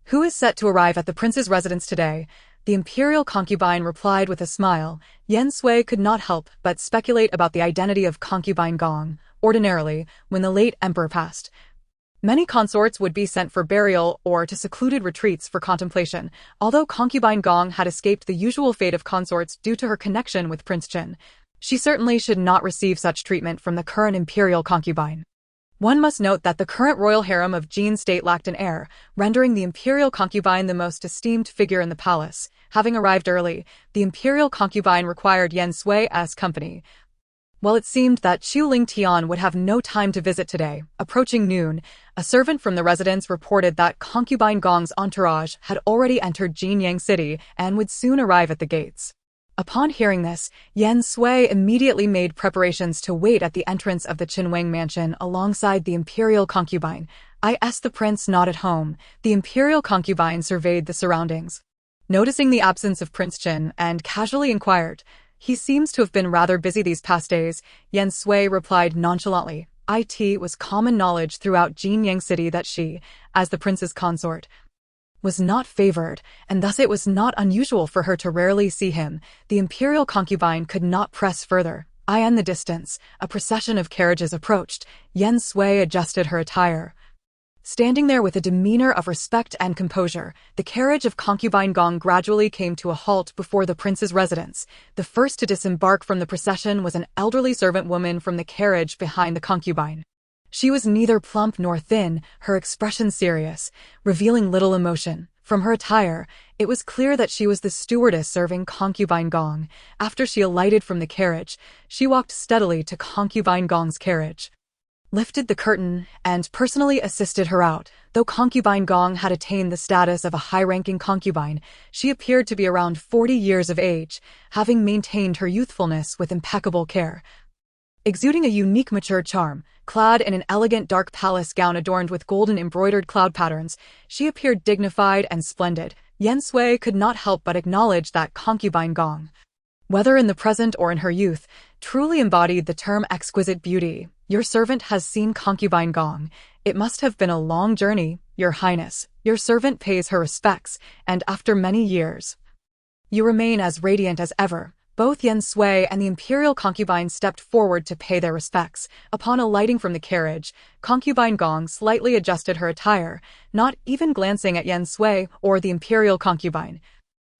who is set to arrive at the prince's residence today. The imperial concubine replied with a smile. Yen Sui could not help but speculate about the identity of concubine Gong. Ordinarily, when the late emperor passed, many consorts would be sent for burial or to secluded retreats for contemplation. Although concubine Gong had escaped the usual fate of consorts due to her connection with Prince Qin, she certainly should not receive such treatment from the current imperial concubine. One must note that the current royal harem of Jin state lacked an heir, rendering the imperial concubine the most esteemed figure in the palace. Having arrived early, the imperial concubine required Yen Sui's company. While it seemed that Xu Ling Tian would have no time to visit today, approaching noon, a servant from the residence reported that concubine Gong's entourage had already entered Jinyang City and would soon arrive at the gates. Upon hearing this, Yen Sui immediately made preparations to wait at the entrance of the Qinwang mansion alongside the imperial concubine. The prince not at home. The imperial concubine surveyed the surroundings, noticing the absence of Prince Qin, and casually inquired, He seems to have been rather busy these past days. Yen Sui replied nonchalantly. It was common knowledge throughout Jinyang City that she, as the prince's consort, was not favored, and thus it was not unusual for her to rarely see him. The imperial concubine could not press further. In the distance, a procession of carriages approached. Yen Sui adjusted her attire, standing there with a demeanor of respect and composure. The carriage of concubine Gong gradually came to a halt before the prince's residence. The first to disembark from the procession was an elderly servant woman from the carriage behind the concubine. She was neither plump nor thin, her expression serious, revealing little emotion. From her attire, it was clear that she was the stewardess serving concubine Gong. After she alighted from the carriage, she walked steadily to concubine Gong's carriage, lifted the curtain, and personally assisted her out. Though concubine Gong had attained the status of a high-ranking concubine, she appeared to be around 40 years of age, having maintained her youthfulness with impeccable care. Exuding a unique mature charm, clad in an elegant dark palace gown adorned with golden embroidered cloud patterns, she appeared dignified and splendid. Yen Sui could not help but acknowledge that concubine Gong, whether in the present or in her youth, truly embodied the term exquisite beauty. Your servant has seen concubine Gong. It must have been a long journey. "Your Highness, your servant pays her respects, and after many years, you remain as radiant as ever." Both Yen Sui and the imperial concubine stepped forward to pay their respects. Upon alighting from the carriage, concubine Gong slightly adjusted her attire, not even glancing at Yen Sui or the imperial concubine,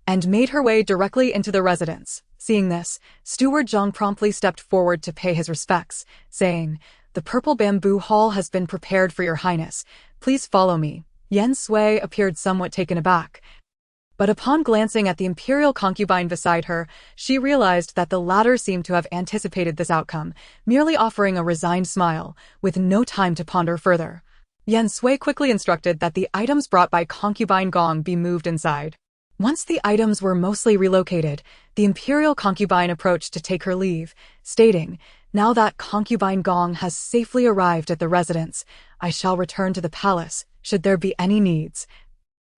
and made her way directly into the residence. Seeing this, Steward Zhang promptly stepped forward to pay his respects, saying, "The purple bamboo hall has been prepared for your highness. Please follow me." Yen Sui appeared somewhat taken aback, but upon glancing at the imperial concubine beside her, she realized that the latter seemed to have anticipated this outcome, merely offering a resigned smile, with no time to ponder further. Yen Sui quickly instructed that the items brought by concubine Gong be moved inside. Once the items were mostly relocated, the imperial concubine approached to take her leave, stating, "Now that concubine Gong has safely arrived at the residence, I shall return to the palace, should there be any needs.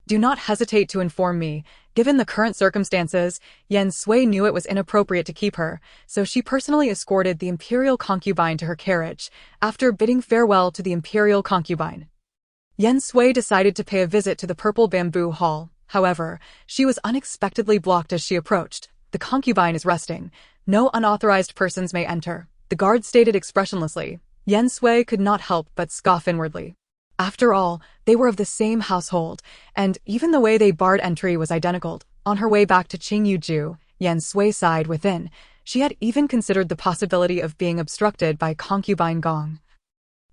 Do not hesitate to inform me." Given the current circumstances, Yen Sui knew it was inappropriate to keep her, so she personally escorted the imperial concubine to her carriage. After bidding farewell to the imperial concubine, Yen Sui decided to pay a visit to the purple bamboo hall. However, she was unexpectedly blocked as she approached. "The concubine is resting. No unauthorized persons may enter," the guard stated expressionlessly. Yen Sui could not help but scoff inwardly. After all, they were of the same household, and even the way they barred entry was identical. On her way back to Qingyuju, Yen Sui sighed within. She had even considered the possibility of being obstructed by concubine Gong.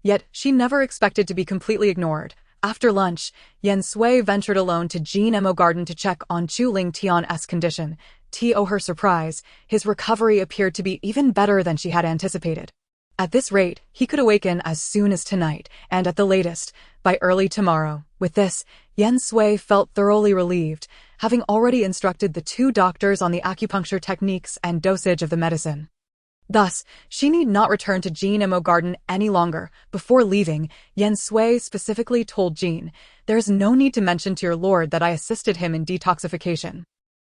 Yet, she never expected to be completely ignored. After lunch, Yen Sui ventured alone to Jinmo Garden to check on Chu Ling Tian's condition. To her surprise, his recovery appeared to be even better than she had anticipated. At this rate, he could awaken as soon as tonight, and at the latest, by early tomorrow. With this, Yen Sui felt thoroughly relieved, having already instructed the two doctors on the acupuncture techniques and dosage of the medicine. Thus, she need not return to Jinmo Garden any longer. Before leaving, Yen Sui specifically told Jin, "There is no need to mention to your lord that I assisted him in detoxification.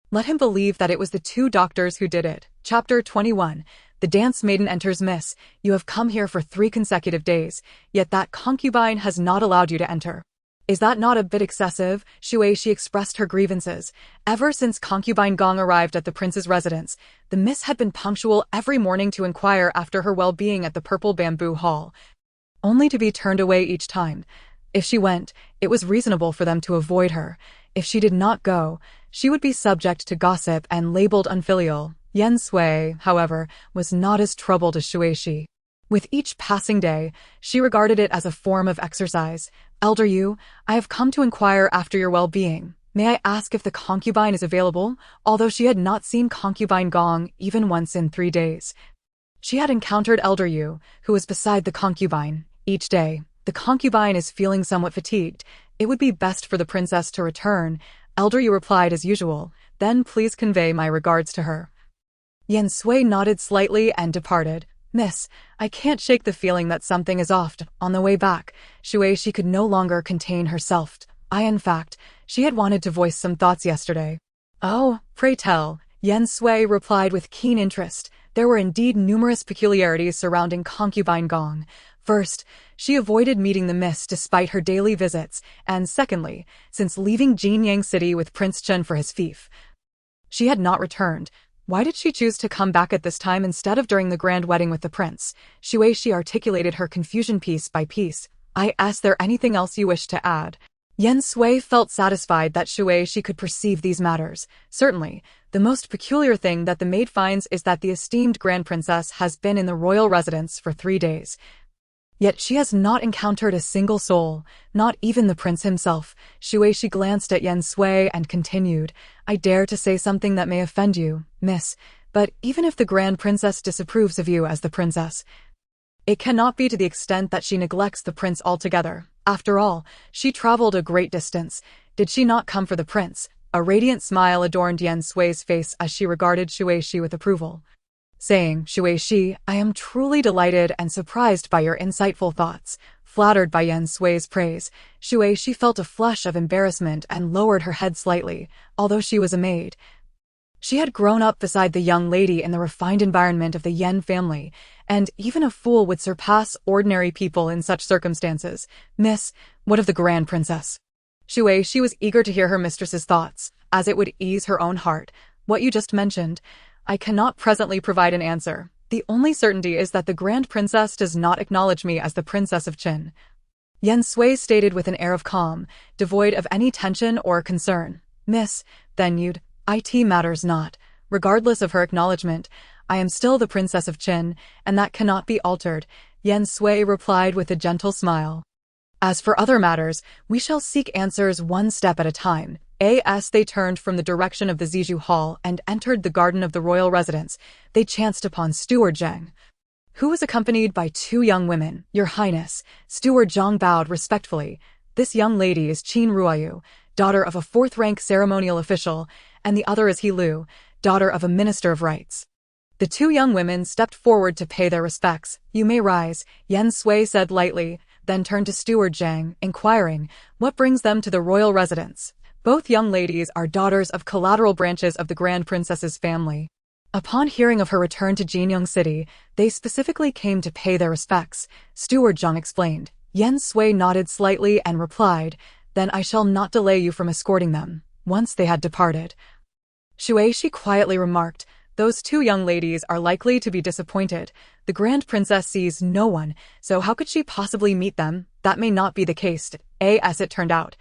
Let him believe that it was the two doctors who did it." Chapter 21. The dance maiden enters. "Miss, you have come here for 3 consecutive days, yet that concubine has not allowed you to enter. Is that not a bit excessive?" She expressed her grievances. Ever since concubine Gong arrived at the prince's residence, the miss had been punctual every morning to inquire after her well-being at the purple bamboo hall, only to be turned away each time. If she went, it was reasonable for them to avoid her. If she did not go, she would be subject to gossip and labeled unfilial. Yen Sui, however, was not as troubled as Shuishi. With each passing day, she regarded it as a form of exercise. "Elder Yu, I have come to inquire after your well-being. May I ask if the concubine is available?" Although she had not seen concubine Gong even once in 3 days, she had encountered Elder Yu, who was beside the concubine. Each day, "The concubine is feeling somewhat fatigued. It would be best for the princess to return." Elder Yu replied as usual, "Then please convey my regards to her." Yen Sui nodded slightly and departed. "Miss, I can't shake the feeling that something is off." On the way back, she could no longer contain herself. In fact, she had wanted to voice some thoughts yesterday. "Oh, pray tell," Yen Sui replied with keen interest. There were indeed numerous peculiarities surrounding concubine Gong. First, she avoided meeting the miss despite her daily visits, and secondly, since leaving Jinyang City with Prince Chen for his fief, she had not returned. Why did she choose to come back at this time instead of during the grand wedding with the prince? She articulated her confusion piece by piece. "Is there anything else you wish to add?" Yen Sui felt satisfied that she could perceive these matters. Certainly, the most peculiar thing that the maid finds is that the esteemed grand princess has been in the royal residence for 3 days. Yet she has not encountered a single soul, not even the prince himself. She glanced at Yen Sui and continued, "I dare to say something that may offend you, miss, but even if the grand princess disapproves of you as the princess, it cannot be to the extent that she neglects the prince altogether. After all, she traveled a great distance. Did she not come for the prince?" A radiant smile adorned Yen Sui's face as she regarded Shuishi with approval, saying, "Shuishi, I am truly delighted and surprised by your insightful thoughts." Flattered by Yen Sui's praise, Shuishi felt a flush of embarrassment and lowered her head slightly. Although she was a maid, she had grown up beside the young lady in the refined environment of the Yen family, and even a fool would surpass ordinary people in such circumstances. Miss, what of the Grand Princess? She was eager to hear her mistress's thoughts, as it would ease her own heart. What you just mentioned, I cannot presently provide an answer. The only certainty is that the Grand Princess does not acknowledge me as the Princess of Qin. Yen Sui stated with an air of calm, devoid of any tension or concern. Miss, then it matters not. Regardless of her acknowledgement, I am still the Princess of Qin, and that cannot be altered, Yen Sui replied with a gentle smile. As for other matters, we shall seek answers one step at a time. As they turned from the direction of the Zizhu Hall and entered the garden of the royal residence, they chanced upon Steward Zhang, who was accompanied by two young women. Your Highness, Steward Zhang bowed respectfully. This young lady is Qin Ruoyu, daughter of a fourth-rank ceremonial official, and the other is He Lu, daughter of a minister of rights. The two young women stepped forward to pay their respects. You may rise, Yen Sui said lightly, then turned to Steward Zhang, inquiring, what brings them to the royal residence? Both young ladies are daughters of collateral branches of the Grand Princess's family. Upon hearing of her return to Jinyang City, they specifically came to pay their respects, Steward Zhang explained. Yen Sui nodded slightly and replied, then I shall not delay you from escorting them. Once they had departed, she quietly remarked, those two young ladies are likely to be disappointed. The Grand Princess sees no one, so how could she possibly meet them? That may not be the case, as it turned out.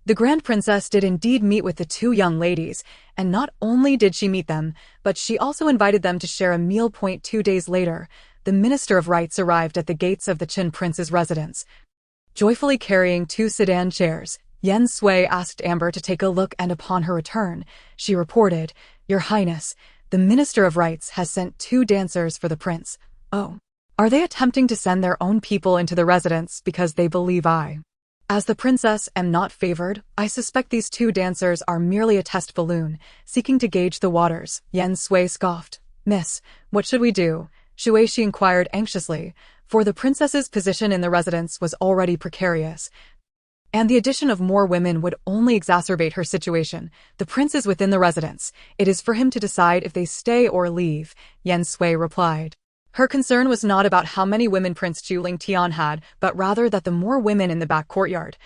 The Grand Princess did indeed meet with the two young ladies, and not only did she meet them, but she also invited them to share a meal. 2 days later, the Minister of Rights arrived at the gates of the Qin Prince's residence, joyfully carrying 2 sedan chairs. Yen Sui asked Amber to take a look, and upon her return, she reported, Your Highness, the Minister of Rights has sent 2 dancers for the prince. Oh, are they attempting to send their own people into the residence because they believe I, as the princess, am not favored? I suspect these 2 dancers are merely a test balloon, seeking to gauge the waters. Yen Sui scoffed. Miss, what should we do? She inquired anxiously, for the princess's position in the residence was already precarious, and the addition of more women would only exacerbate her situation. The prince is within the residence. It is for him to decide if they stay or leave, Yen Sui replied. Her concern was not about how many women Prince Chu Lingtian had, but rather that the more women in the back courtyard,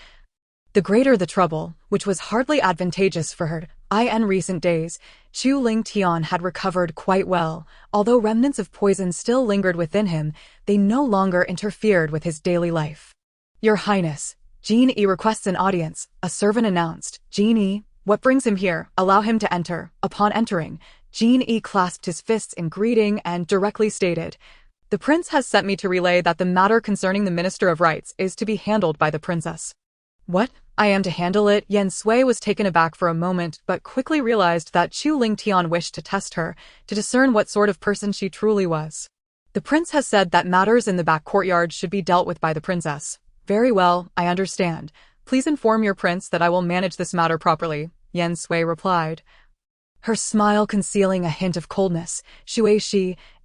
the greater the trouble, which was hardly advantageous for her. In recent days, Chu Lingtian had recovered quite well. Although remnants of poison still lingered within him, they no longer interfered with his daily life. Your Highness, Jean Yi requests an audience, a servant announced. Jean Yi, what brings him here? Allow him to enter. Upon entering, Jean Yi clasped his fists in greeting and directly stated, The prince has sent me to relay that the matter concerning the Minister of Rights is to be handled by the princess. What? I am to handle it? Yen Sui was taken aback for a moment, but quickly realized that Chu Lingtian wished to test her, to discern what sort of person she truly was. The prince has said that matters in the back courtyard should be dealt with by the princess. Very well, I understand. Please inform your prince that I will manage this matter properly, Yen Sui replied, her smile concealing a hint of coldness.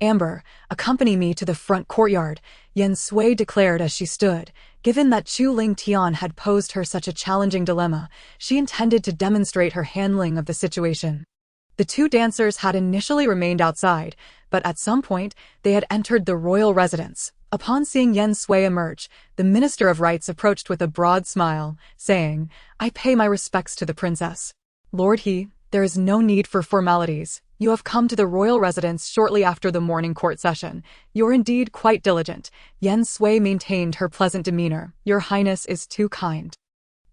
Amber, accompany me to the front courtyard, Yen Sui declared as she stood. Given that Chu Lingtian had posed her such a challenging dilemma, she intended to demonstrate her handling of the situation. The 2 dancers had initially remained outside, but at some point, they had entered the royal residence. Upon seeing Yen Sui emerge, the Minister of Rights approached with a broad smile, saying, I pay my respects to the princess. Lord He, there is no need for formalities. You have come to the royal residence shortly after the morning court session. You're indeed quite diligent. Yen Sui maintained her pleasant demeanor. Your Highness is too kind.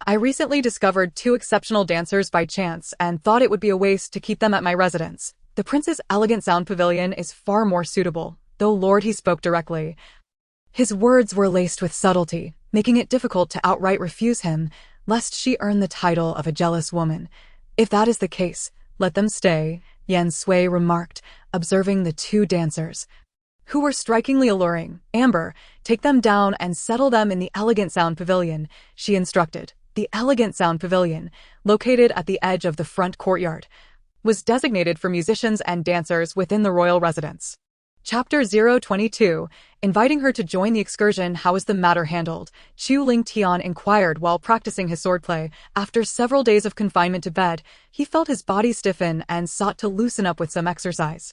I recently discovered 2 exceptional dancers by chance and thought it would be a waste to keep them at my residence. The prince's elegant sound pavilion is far more suitable, though Lord He spoke directly. His words were laced with subtlety, making it difficult to outright refuse him, lest she earn the title of a jealous woman. If that is the case, let them stay, Yen Sui remarked, observing the 2 dancers, who were strikingly alluring. Amber, take them down and settle them in the elegant sound pavilion, she instructed. The elegant sound pavilion, located at the edge of the front courtyard, was designated for musicians and dancers within the royal residence. Chapter 022, inviting her to join the excursion. How is the matter handled? Chu Lingtian inquired while practicing his swordplay. After several days of confinement to bed, he felt his body stiffen and sought to loosen up with some exercise.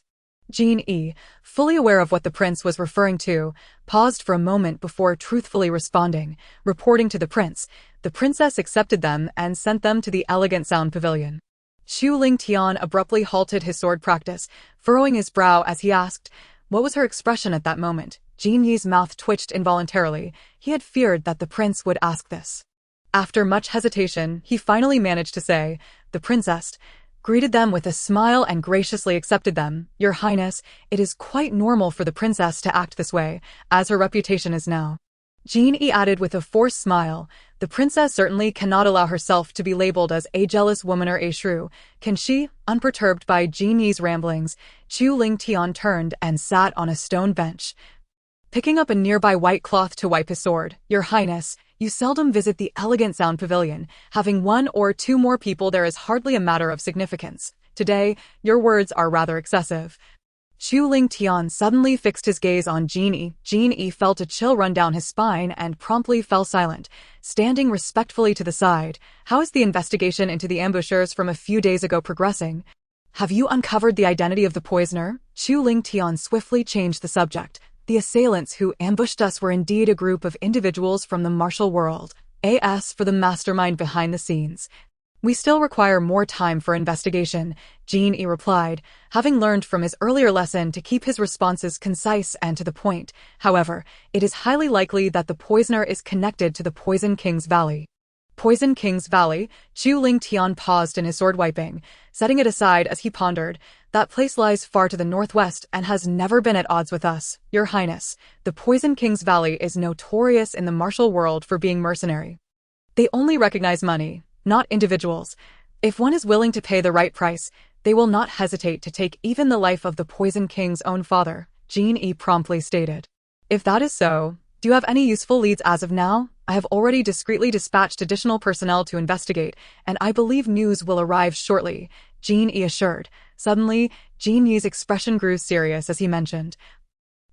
Jean E, fully aware of what the prince was referring to, paused for a moment before truthfully responding, reporting to the prince. The princess accepted them and sent them to the elegant sound pavilion. Xu Lingtian abruptly halted his sword practice, furrowing his brow as he asked, what was her expression at that moment? Jean Yi's mouth twitched involuntarily. He had feared that the prince would ask this. After much hesitation, he finally managed to say, the princess greeted them with a smile and graciously accepted them. Your Highness, it is quite normal for the princess to act this way, as her reputation is now. Jean E added with a forced smile, the princess certainly cannot allow herself to be labeled as a jealous woman or a shrew, can she? Unperturbed by Jean Yi's ramblings, Xu Lingtian turned and sat on a stone bench, picking up a nearby white cloth to wipe his sword. Your Highness, you seldom visit the elegant sound pavilion. Having one or two more people there is hardly a matter of significance. Today, your words are rather excessive. Xu Lingtian suddenly fixed his gaze on Jean E. Jean E felt a chill run down his spine and promptly fell silent, standing respectfully to the side. How is the investigation into the ambushers from a few days ago progressing? Have you uncovered the identity of the poisoner? Xu Lingtian swiftly changed the subject. The assailants who ambushed us were indeed a group of individuals from the martial world. As for the mastermind behind the scenes, we still require more time for investigation, Jean E replied, having learned from his earlier lesson to keep his responses concise and to the point. However, it is highly likely that the poisoner is connected to the Poison King's Valley. Poison King's Valley? Xu Lingtian paused in his sword wiping, setting it aside as he pondered. That place lies far to the northwest and has never been at odds with us. Your Highness, the Poison King's Valley is notorious in the martial world for being mercenary. They only recognize money, not individuals. If one is willing to pay the right price, they will not hesitate to take even the life of the Poison King's own father, Jean E promptly stated. If that is so, do you have any useful leads as of now? I have already discreetly dispatched additional personnel to investigate, and I believe news will arrive shortly, Jean E assured. Suddenly, Jean Yi's expression grew serious as he mentioned,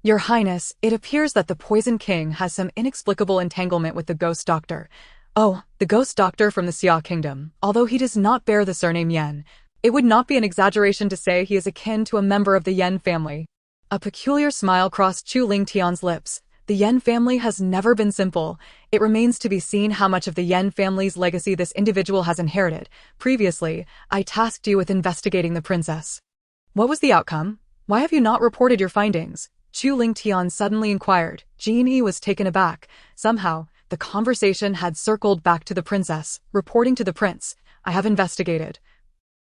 Your Highness, it appears that the Poison King has some inexplicable entanglement with the Ghost Doctor. Oh, the Ghost Doctor from the Xia Kingdom. Although he does not bear the surname Yen, it would not be an exaggeration to say he is akin to a member of the Yen family. A peculiar smile crossed Xu Lingtian's lips. The Yen family has never been simple. It remains to be seen how much of the Yen family's legacy this individual has inherited. Previously, I tasked you with investigating the princess. What was the outcome? Why have you not reported your findings? Xu Lingtian suddenly inquired. Jean E was taken aback. Somehow, the conversation had circled back to the princess, reporting to the prince, I have investigated.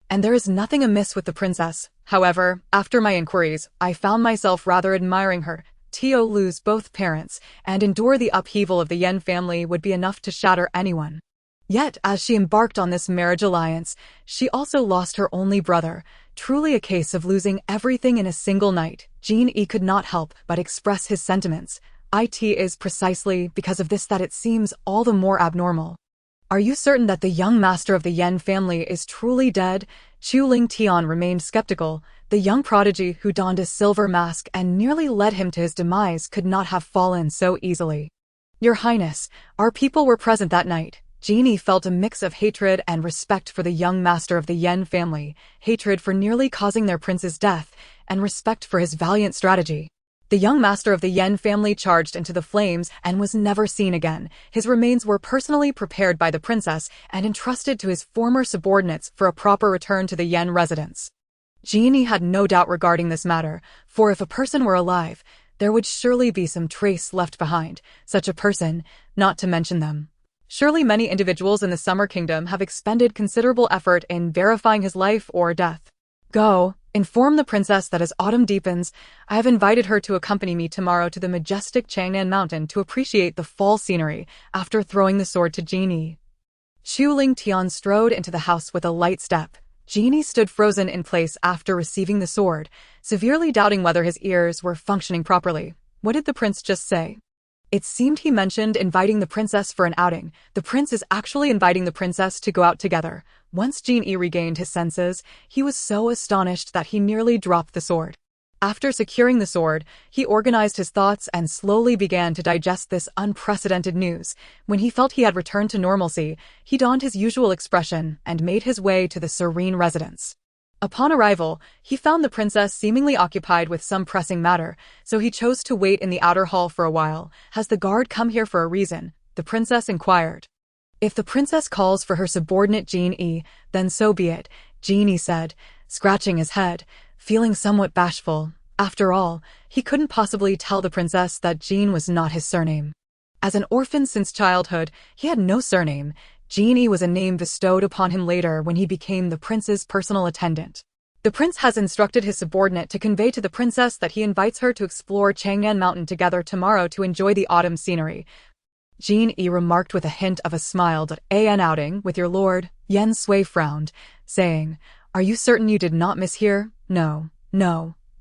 And there is nothing amiss with the princess. However, after my inquiries, I found myself rather admiring her. To lose both parents and endure the upheaval of the Yen family would be enough to shatter anyone. Yet, as she embarked on this marriage alliance, she also lost her only brother. Truly a case of losing everything in a single night. Jean E could not help but express his sentiments. It is precisely because of this that it seems all the more abnormal. Are you certain that the young master of the Yen family is truly dead? Xu Lingtian remained skeptical. The young prodigy who donned a silver mask and nearly led him to his demise could not have fallen so easily. Your Highness, our people were present that night. Jean E felt a mix of hatred and respect for the young master of the Yen family, hatred for nearly causing their prince's death, and respect for his valiant strategy. The young master of the Yen family charged into the flames and was never seen again. His remains were personally prepared by the princess and entrusted to his former subordinates for a proper return to the Yen residence. Jean E had no doubt regarding this matter, for if a person were alive, there would surely be some trace left behind. Such a person, not to mention them. Surely many individuals in the Summer Kingdom have expended considerable effort in verifying his life or death. Go, inform the princess that as autumn deepens, I have invited her to accompany me tomorrow to the majestic Changnan Mountain to appreciate the fall scenery after throwing the sword to Jean E. Xu Lingtian strode into the house with a light step. Jean E stood frozen in place after receiving the sword, severely doubting whether his ears were functioning properly. What did the prince just say? It seemed he mentioned inviting the princess for an outing. The prince is actually inviting the princess to go out together. Once Jean E regained his senses, he was so astonished that he nearly dropped the sword. After securing the sword, he organized his thoughts and slowly began to digest this unprecedented news. When he felt he had returned to normalcy, he donned his usual expression and made his way to the serene residence. Upon arrival, he found the princess seemingly occupied with some pressing matter, so he chose to wait in the outer hall for a while. Has the guard come here for a reason? The princess inquired. If the princess calls for her subordinate Jean-E, then so be it, Jean-E said, scratching his head, feeling somewhat bashful. After all, he couldn't possibly tell the princess that Jean was not his surname. As an orphan since childhood, he had no surname. Jean-E was a name bestowed upon him later when he became the prince's personal attendant. The prince has instructed his subordinate to convey to the princess that he invites her to explore Chang'an Mountain together tomorrow to enjoy the autumn scenery. Jean-E remarked with a hint of a smile that an outing with your lord. Yen Sui frowned, saying, Are you certain you did not mishear? No.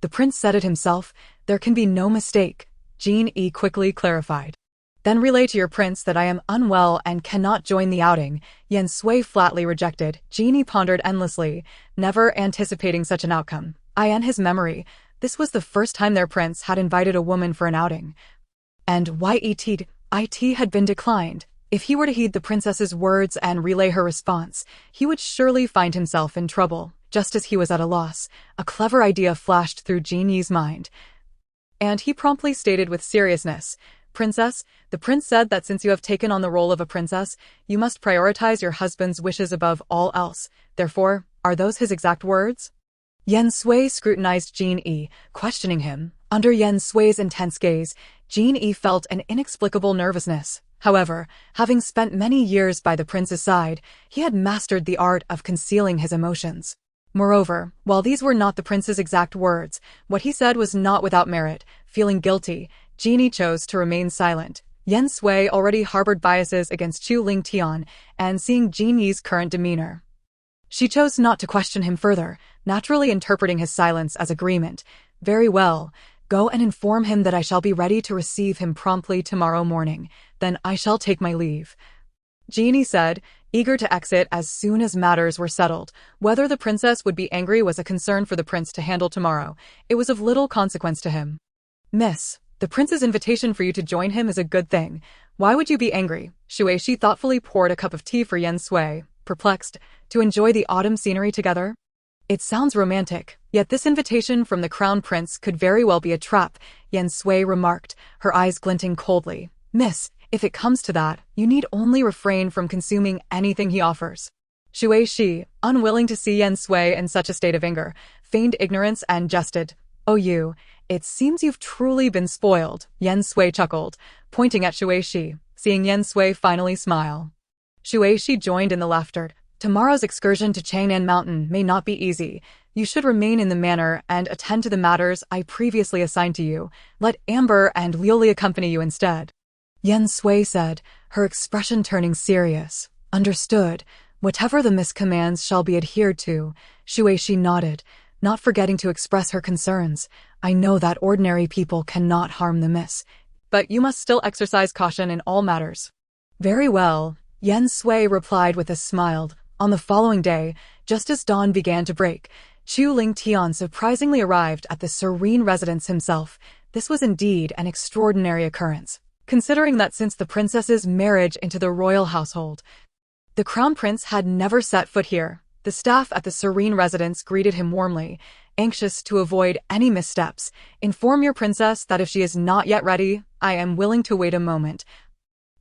The prince said it himself. There can be no mistake. Jean-E quickly clarified. Then relay to your prince that I am unwell and cannot join the outing. Yen Sui flatly rejected. Jean-E pondered endlessly, never anticipating such an outcome. In his memory, this was the first time their prince had invited a woman for an outing. And it had been declined. If he were to heed the princess's words and relay her response, he would surely find himself in trouble. Just as he was at a loss, a clever idea flashed through Jean-Yi's mind. And he promptly stated with seriousness, Princess, the prince said that since you have taken on the role of a princess, you must prioritize your husband's wishes above all else. Therefore, are those his exact words? Yen Sui scrutinized Jean-E, questioning him. Under Yen Sui's intense gaze, Jean-E felt an inexplicable nervousness. However, having spent many years by the prince's side, he had mastered the art of concealing his emotions. Moreover, while these were not the prince's exact words, what he said was not without merit. Feeling guilty, Jean-E chose to remain silent. Yen Sui already harbored biases against Chu Lingtian, and seeing Jean-Yi's current demeanor, she chose not to question him further, naturally interpreting his silence as agreement. Very well. Go and inform him that I shall be ready to receive him promptly tomorrow morning. Then I shall take my leave. Jean-E said, eager to exit as soon as matters were settled. Whether the princess would be angry was a concern for the prince to handle tomorrow. It was of little consequence to him. Miss, the prince's invitation for you to join him is a good thing. Why would you be angry? Shueisha thoughtfully poured a cup of tea for Yen Sui, perplexed, to enjoy the autumn scenery together. It sounds romantic, yet this invitation from the crown prince could very well be a trap, Yen Sui remarked, her eyes glinting coldly. Miss, if it comes to that, you need only refrain from consuming anything he offers. Shueisha, unwilling to see Yen Sui in such a state of anger, feigned ignorance and jested. Oh you, it seems you've truly been spoiled, Yen Sui chuckled, pointing at Shueisha, seeing Yen Sui finally smile. Shueisha joined in the laughter. Tomorrow's excursion to Chang'an Mountain may not be easy. You should remain in the manor and attend to the matters I previously assigned to you. Let Amber and Liuli accompany you instead. Yen Sui said, her expression turning serious. Understood. Whatever the miss commands shall be adhered to. Shueisha nodded, not forgetting to express her concerns. I know that ordinary people cannot harm the miss, but you must still exercise caution in all matters. Very well, Yen Sui replied with a smile. On the following day, just as dawn began to break, Chu Lingtian surprisingly arrived at the serene residence himself. This was indeed an extraordinary occurrence, considering that since the princess's marriage into the royal household, the crown prince had never set foot here. The staff at the serene residence greeted him warmly, anxious to avoid any missteps. Inform your princess that if she is not yet ready, I am willing to wait a moment.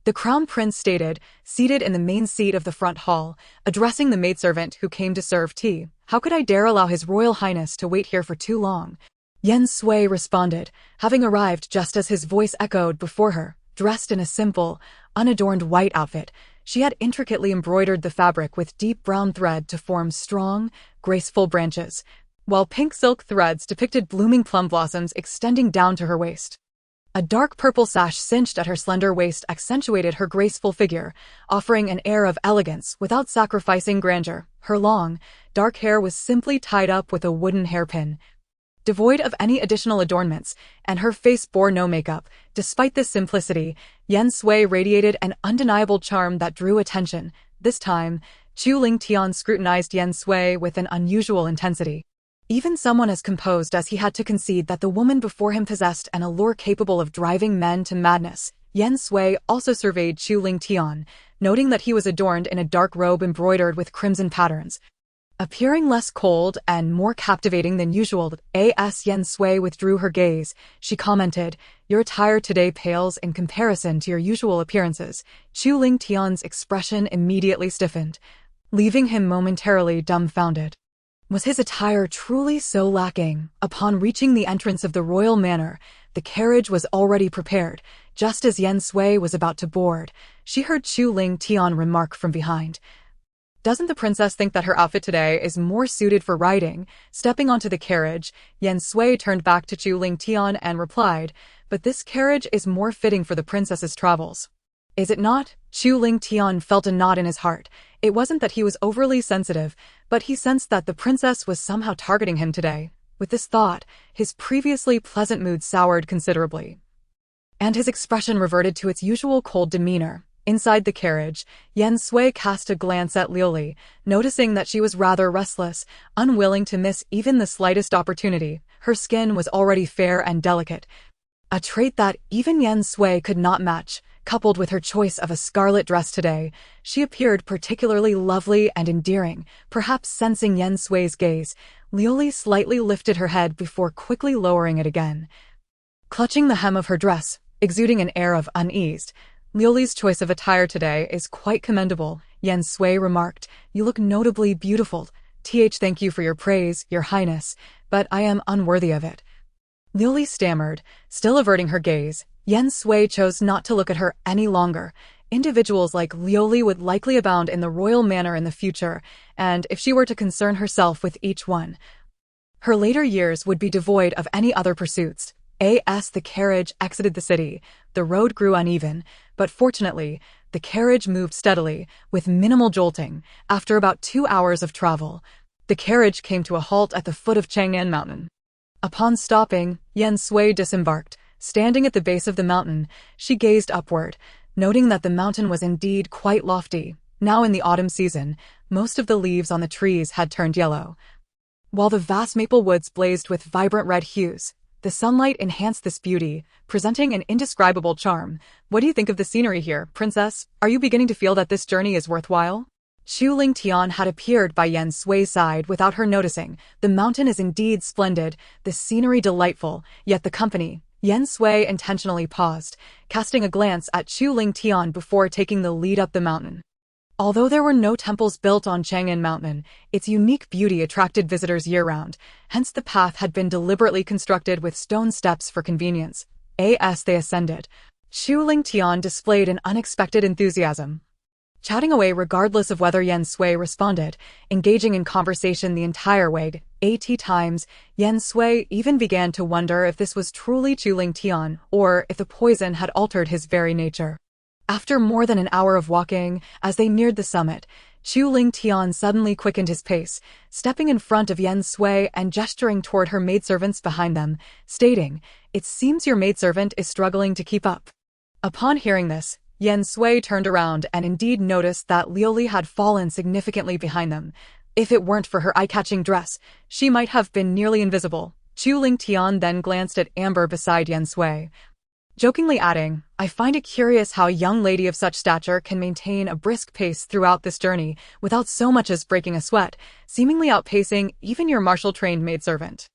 The crown prince stated, seated in the main seat of the front hall, addressing the maidservant who came to serve tea. How could I dare allow his royal highness to wait here for too long? Yen Sui responded, having arrived just as his voice echoed before her. Dressed in a simple, unadorned white outfit, she had intricately embroidered the fabric with deep brown thread to form strong, graceful branches, while pink silk threads depicted blooming plum blossoms extending down to her waist. A dark purple sash cinched at her slender waist accentuated her graceful figure, offering an air of elegance without sacrificing grandeur. Her long, dark hair was simply tied up with a wooden hairpin, devoid of any additional adornments, and her face bore no makeup. Despite this simplicity, Yen Sui radiated an undeniable charm that drew attention. This time, Chu Lingtian scrutinized Yen Sui with an unusual intensity. Even someone as composed as he had to concede that the woman before him possessed an allure capable of driving men to madness. Yen Sui also surveyed Chu Lingtian, noting that he was adorned in a dark robe embroidered with crimson patterns. Appearing less cold and more captivating than usual, as Yen Sui withdrew her gaze, she commented, "Your attire today pales in comparison to your usual appearances." Chu Ling Tian's expression immediately stiffened, leaving him momentarily dumbfounded. Was his attire truly so lacking? Upon reaching the entrance of the royal manor, the carriage was already prepared. Just as Yen Sui was about to board, she heard Chu Ling Tian remark from behind, "Doesn't the princess think that her outfit today is more suited for riding?" Stepping onto the carriage, Yen Sui turned back to Chu Ling Tian and replied, "But this carriage is more fitting for the princess's travels. Is it not?" Chu Ling Tian felt a knot in his heart. It wasn't that he was overly sensitive, but he sensed that the princess was somehow targeting him today. With this thought, his previously pleasant mood soured considerably, and his expression reverted to its usual cold demeanor. Inside the carriage, Yen Sui cast a glance at Liuli, noticing that she was rather restless, unwilling to miss even the slightest opportunity. Her skin was already fair and delicate, a trait that even Yen Sui could not match. Coupled with her choice of a scarlet dress today, she appeared particularly lovely and endearing. Perhaps sensing Yen Sui's gaze, Liuli slightly lifted her head before quickly lowering it again. Clutching the hem of her dress, exuding an air of unease, "Liuli's choice of attire today is quite commendable," Yen Sui remarked. "You look notably beautiful. Thank you for your praise, your highness, but I am unworthy of it." Liuli stammered, still averting her gaze. Yen Sui chose not to look at her any longer. Individuals like Liuli would likely abound in the royal manor in the future, and if she were to concern herself with each one, her later years would be devoid of any other pursuits. As the carriage exited the city, the road grew uneven, but fortunately, the carriage moved steadily, with minimal jolting. After about 2 hours of travel, the carriage came to a halt at the foot of Chang'an Mountain. Upon stopping, Yen Sui disembarked. Standing at the base of the mountain, she gazed upward, noting that the mountain was indeed quite lofty. Now in the autumn season, most of the leaves on the trees had turned yellow, while the vast maple woods blazed with vibrant red hues. The sunlight enhanced this beauty, presenting an indescribable charm. "What do you think of the scenery here, princess? Are you beginning to feel that this journey is worthwhile?" Chu Ling Tian had appeared by Yen Sui's side without her noticing. "The mountain is indeed splendid, the scenery delightful, yet the company—" Yen Sui intentionally paused, casting a glance at Chu Ling Tian before taking the lead up the mountain. Although there were no temples built on Chang'an Mountain, its unique beauty attracted visitors year-round, hence the path had been deliberately constructed with stone steps for convenience. As they ascended, Chu Ling Tian displayed an unexpected enthusiasm, chatting away regardless of whether Yen Sui responded, engaging in conversation the entire way. Times, Yen Sui even began to wonder if this was truly Chu Ling Tian, or if the poison had altered his very nature. After more than an hour of walking, as they neared the summit, Chu Ling Tian suddenly quickened his pace, stepping in front of Yen Sui and gesturing toward her maidservants behind them, stating, "It seems your maidservant is struggling to keep up." Upon hearing this, Yen Sui turned around and indeed noticed that Liuli had fallen significantly behind them. If it weren't for her eye-catching dress, she might have been nearly invisible. Chu Ling Tian then glanced at Amber beside Yen Sui, jokingly adding, "I find it curious how a young lady of such stature can maintain a brisk pace throughout this journey without so much as breaking a sweat, seemingly outpacing even your martial-trained maidservant."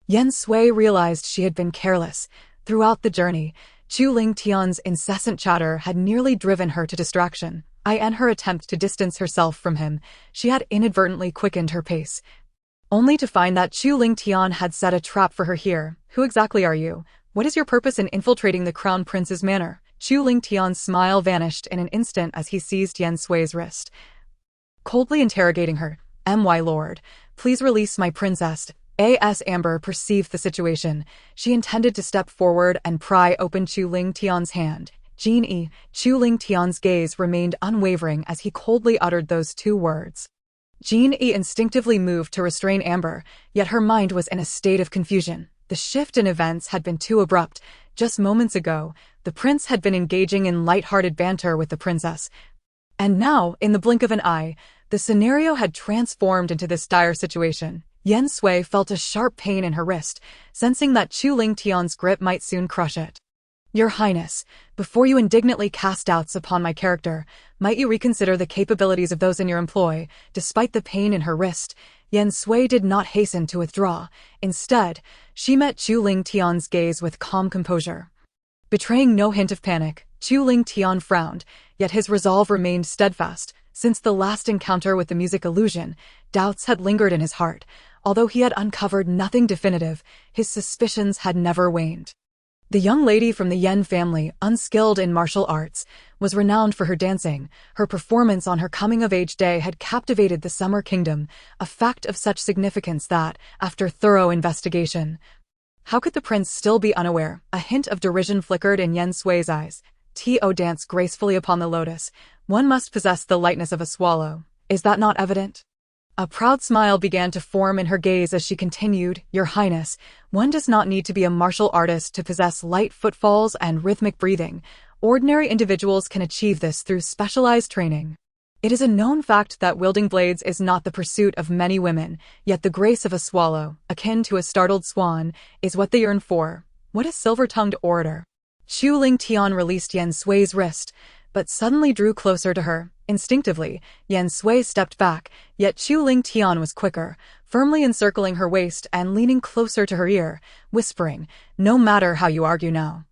Yen Sui realized she had been careless. Throughout the journey, Chu Ling Tian's incessant chatter had nearly driven her to distraction. In her attempt to distance herself from him, she had inadvertently quickened her pace, only to find that Chu Ling Tian had set a trap for her here. "Who exactly are you? What is your purpose in infiltrating the crown prince's manor?" Chu Ling Tian's smile vanished in an instant as he seized Yen Sui's wrist, coldly interrogating her. "My lord, please release my princess." As Amber perceived the situation, she intended to step forward and pry open Chu Ling Tian's hand. "Jin-e." Chu Ling Tian's gaze remained unwavering as he coldly uttered those 2 words. Jin-e instinctively moved to restrain Amber, yet her mind was in a state of confusion. The shift in events had been too abrupt. Just moments ago, the prince had been engaging in light-hearted banter with the princess, and now, in the blink of an eye, the scenario had transformed into this dire situation. Yen Sui felt a sharp pain in her wrist, sensing that Chu Ling Tian's grip might soon crush it. Your Highness, before you indignantly cast doubts upon my character, might you reconsider the capabilities of those in your employ? Despite the pain in her wrist, Yen Sui did not hasten to withdraw. Instead, she met Chu Ling Tian's gaze with calm composure. Betraying no hint of panic, Chu Ling Tian frowned, yet his resolve remained steadfast. Since the last encounter with the music illusion, doubts had lingered in his heart. Although he had uncovered nothing definitive, his suspicions had never waned. The young lady from the Yen family, unskilled in martial arts, was renowned for her dancing. Her performance on her coming-of-age day had captivated the Summer Kingdom, a fact of such significance that, after thorough investigation, how could the prince still be unaware? A hint of derision flickered in Yen Sui's eyes. T.O. danced gracefully upon the lotus. One must possess the lightness of a swallow. Is that not evident? A proud smile began to form in her gaze as she continued, Your Highness, one does not need to be a martial artist to possess light footfalls and rhythmic breathing. Ordinary individuals can achieve this through specialized training. It is a known fact that wielding blades is not the pursuit of many women, yet the grace of a swallow, akin to a startled swan, is what they yearn for. What a silver-tongued orator. Chu Ling Tian released Yen Sui's wrist, but suddenly drew closer to her. Instinctively, Yen Sui stepped back, yet Chu Ling Tian was quicker, firmly encircling her waist and leaning closer to her ear, whispering, No matter how you argue now,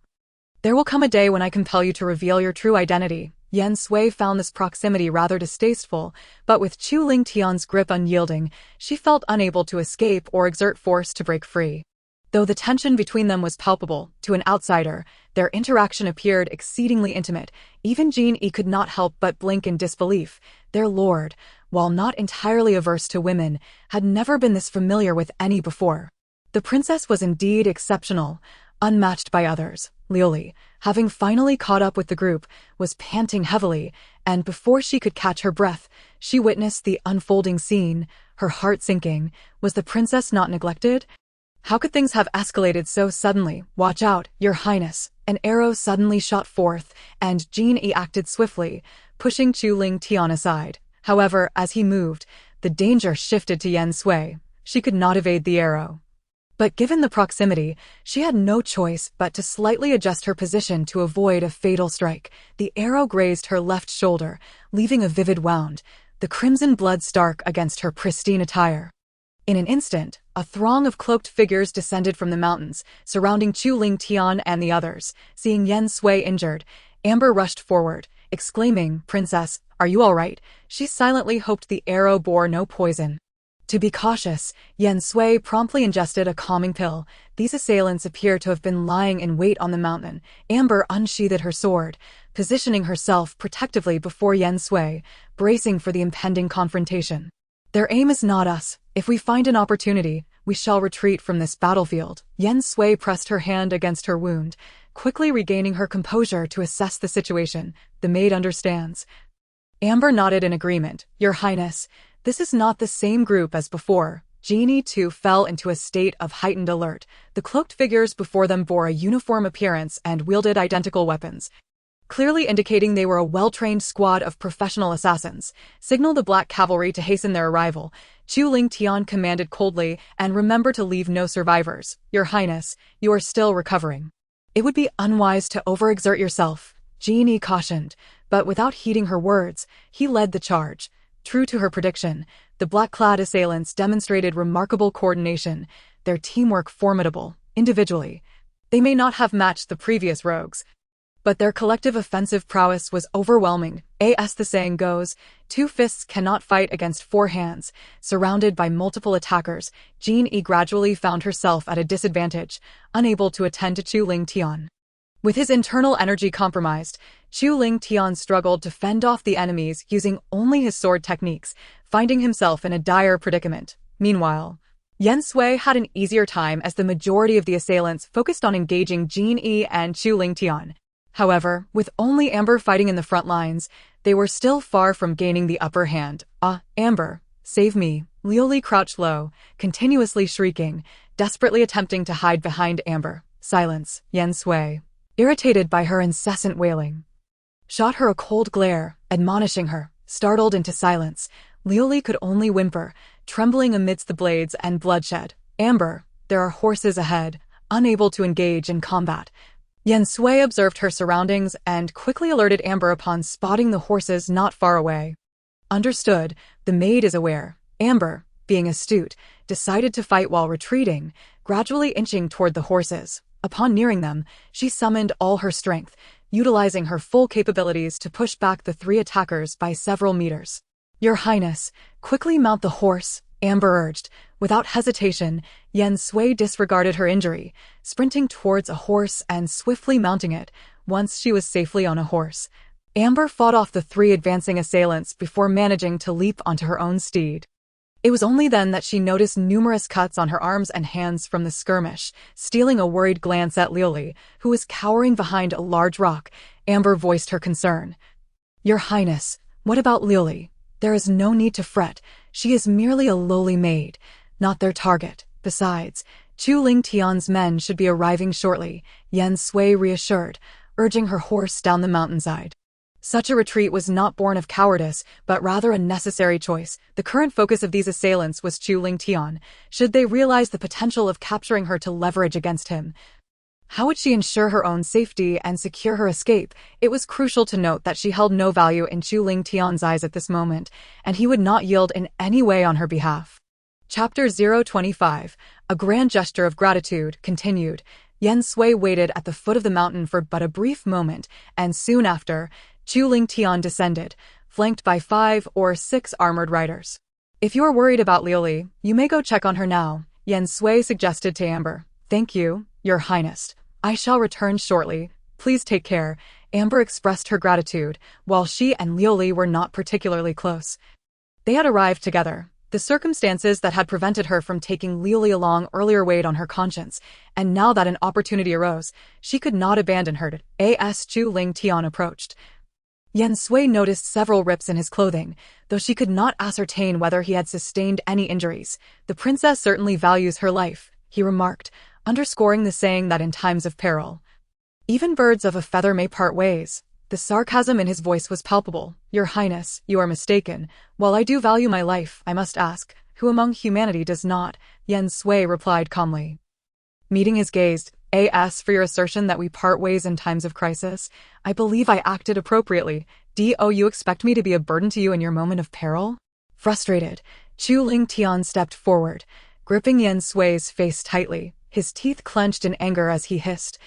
there will come a day when I compel you to reveal your true identity. Yen Sui found this proximity rather distasteful, but with Chu Ling Tian's grip unyielding, she felt unable to escape or exert force to break free. Though the tension between them was palpable, to an outsider, their interaction appeared exceedingly intimate. Even Jean-E could not help but blink in disbelief. Their lord, while not entirely averse to women, had never been this familiar with any before. The princess was indeed exceptional, unmatched by others. Liuli, having finally caught up with the group, was panting heavily, and before she could catch her breath, she witnessed the unfolding scene, her heart sinking. Was the princess not neglected? How could things have escalated so suddenly? Watch out, Your Highness. An arrow suddenly shot forth, and Jean-E acted swiftly, pushing Chu Ling Tian aside. However, as he moved, the danger shifted to Yen Sui. She could not evade the arrow. But given the proximity, she had no choice but to slightly adjust her position to avoid a fatal strike. The arrow grazed her left shoulder, leaving a vivid wound, the crimson blood stark against her pristine attire. In an instant, a throng of cloaked figures descended from the mountains, surrounding Chu Ling Tian and the others. Seeing Yen Sui injured, Amber rushed forward, exclaiming, Princess, are you all right? She silently hoped the arrow bore no poison. To be cautious, Yen Sui promptly ingested a calming pill. These assailants appear to have been lying in wait on the mountain. Amber unsheathed her sword, positioning herself protectively before Yen Sui, bracing for the impending confrontation. Their aim is not us. If we find an opportunity, we shall retreat from this battlefield. Yen Sui pressed her hand against her wound, quickly regaining her composure to assess the situation. The maid understands. Amber nodded in agreement. Your Highness, this is not the same group as before. Jean-E too fell into a state of heightened alert. The cloaked figures before them bore a uniform appearance and wielded identical weapons, clearly indicating they were a well-trained squad of professional assassins. Signal the Black Cavalry to hasten their arrival. Chu Ling Tian commanded coldly, and remember to leave no survivors. Your Highness, you are still recovering. It would be unwise to overexert yourself, Jean-E cautioned, but without heeding her words, he led the charge. True to her prediction, the black-clad assailants demonstrated remarkable coordination, their teamwork formidable. Individually, they may not have matched the previous rogues, but their collective offensive prowess was overwhelming. As the saying goes, 2 fists cannot fight against 4 hands. Surrounded by multiple attackers, Jean-E gradually found herself at a disadvantage, unable to attend to Chu Ling Tian. With his internal energy compromised, Chu Ling Tian struggled to fend off the enemies using only his sword techniques, finding himself in a dire predicament. Meanwhile, Yen Sui had an easier time as the majority of the assailants focused on engaging Jean-E and Chu Ling Tian. However, with only Amber fighting in the front lines, they were still far from gaining the upper hand. Amber, save me. Liuli crouched low, continuously shrieking, desperately attempting to hide behind Amber. Silence. Yen Sui, irritated by her incessant wailing, shot her a cold glare, admonishing her. Startled into silence, Liuli could only whimper, trembling amidst the blades and bloodshed. Amber, there are horses ahead. Unable to engage in combat, Yen Sui observed her surroundings and quickly alerted Amber upon spotting the horses not far away. Understood, the maid is aware. Amber, being astute, decided to fight while retreating, gradually inching toward the horses. Upon nearing them, she summoned all her strength, utilizing her full capabilities to push back the three attackers by several meters. "Your Highness, quickly mount the horse," Amber urged. Without hesitation, Yen Sui disregarded her injury, sprinting towards a horse and swiftly mounting it. Once she was safely on a horse, Amber fought off the three advancing assailants before managing to leap onto her own steed. It was only then that she noticed numerous cuts on her arms and hands from the skirmish. Stealing a worried glance at Liuli, who was cowering behind a large rock, Amber voiced her concern. "Your Highness, what about Liuli? There is no need to fret. She is merely a lowly maid, not their target. Besides, Chu Ling Tian's men should be arriving shortly," Yen Sui reassured, urging her horse down the mountainside. Such a retreat was not born of cowardice, but rather a necessary choice. The current focus of these assailants was Chu Ling Tian. Should they realize the potential of capturing her to leverage against him? How would she ensure her own safety and secure her escape? It was crucial to note that she held no value in Chu Ling Tian's eyes at this moment, and he would not yield in any way on her behalf. Chapter 025, A Grand Gesture of Gratitude, continued. Yen Sui waited at the foot of the mountain for but a brief moment, and soon after, Chu Ling Tian descended, flanked by 5 or 6 armored riders. "If you're worried about Liuli, you may go check on her now," Yen Sui suggested to Amber. "Thank you, Your Highness. I shall return shortly. Please take care." Amber expressed her gratitude, while she and Liuli were not particularly close. They had arrived together. The circumstances that had prevented her from taking Liuli along earlier weighed on her conscience, and now that an opportunity arose, she could not abandon her. As Chu Ling Tian approached, Yen Sui noticed several rips in his clothing, though she could not ascertain whether he had sustained any injuries. "The princess certainly values her life," he remarked, underscoring the saying that in times of peril, even birds of a feather may part ways. The sarcasm in his voice was palpable. "Your Highness, you are mistaken. While I do value my life, I must ask, who among humanity does not?" Yen Sui replied calmly. Meeting his gaze, "As for your assertion that we part ways in times of crisis, I believe I acted appropriately. Do you expect me to be a burden to you in your moment of peril?" Frustrated, Chu Ling Tian stepped forward, gripping Yen Sui's face tightly, his teeth clenched in anger as he hissed.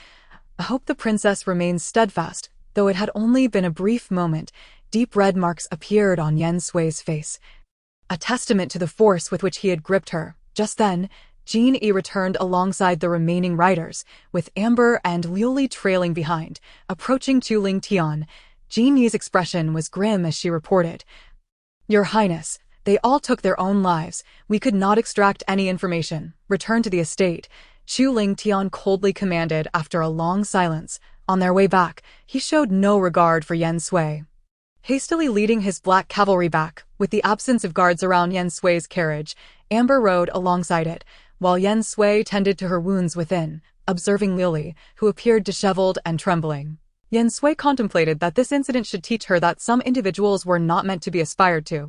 "I hope the princess remains steadfast." Though it had only been a brief moment, deep red marks appeared on Yen Sui's face, a testament to the force with which he had gripped her. Just then, Jin Yi returned alongside the remaining riders, with Amber and Liuli trailing behind. Approaching Chu Ling Tian, Jin Yi's expression was grim as she reported, "Your Highness, they all took their own lives. We could not extract any information. Return to the estate," Chu Ling Tian coldly commanded after a long silence. On their way back, he showed no regard for Yen Sui. Hastily leading his black cavalry back, with the absence of guards around Yen Sui's carriage, Amber rode alongside it, while Yen Sui tended to her wounds within, observing Liuli, who appeared disheveled and trembling. Yen Sui contemplated that this incident should teach her that some individuals were not meant to be aspired to.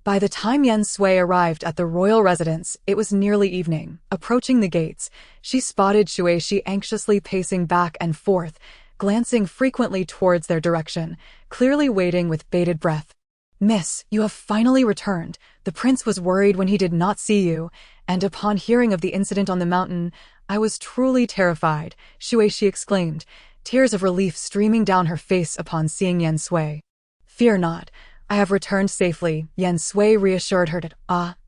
By the time Yen Sui arrived at the royal residence, it was nearly evening. Approaching the gates, she spotted Shueshi anxiously pacing back and forth, glancing frequently towards their direction, clearly waiting with bated breath. "Miss, you have finally returned. The prince was worried when he did not see you, and upon hearing of the incident on the mountain, I was truly terrified," Shueshi exclaimed, tears of relief streaming down her face upon seeing Yen Sui. "Fear not. I have returned safely," Yen Sui reassured her.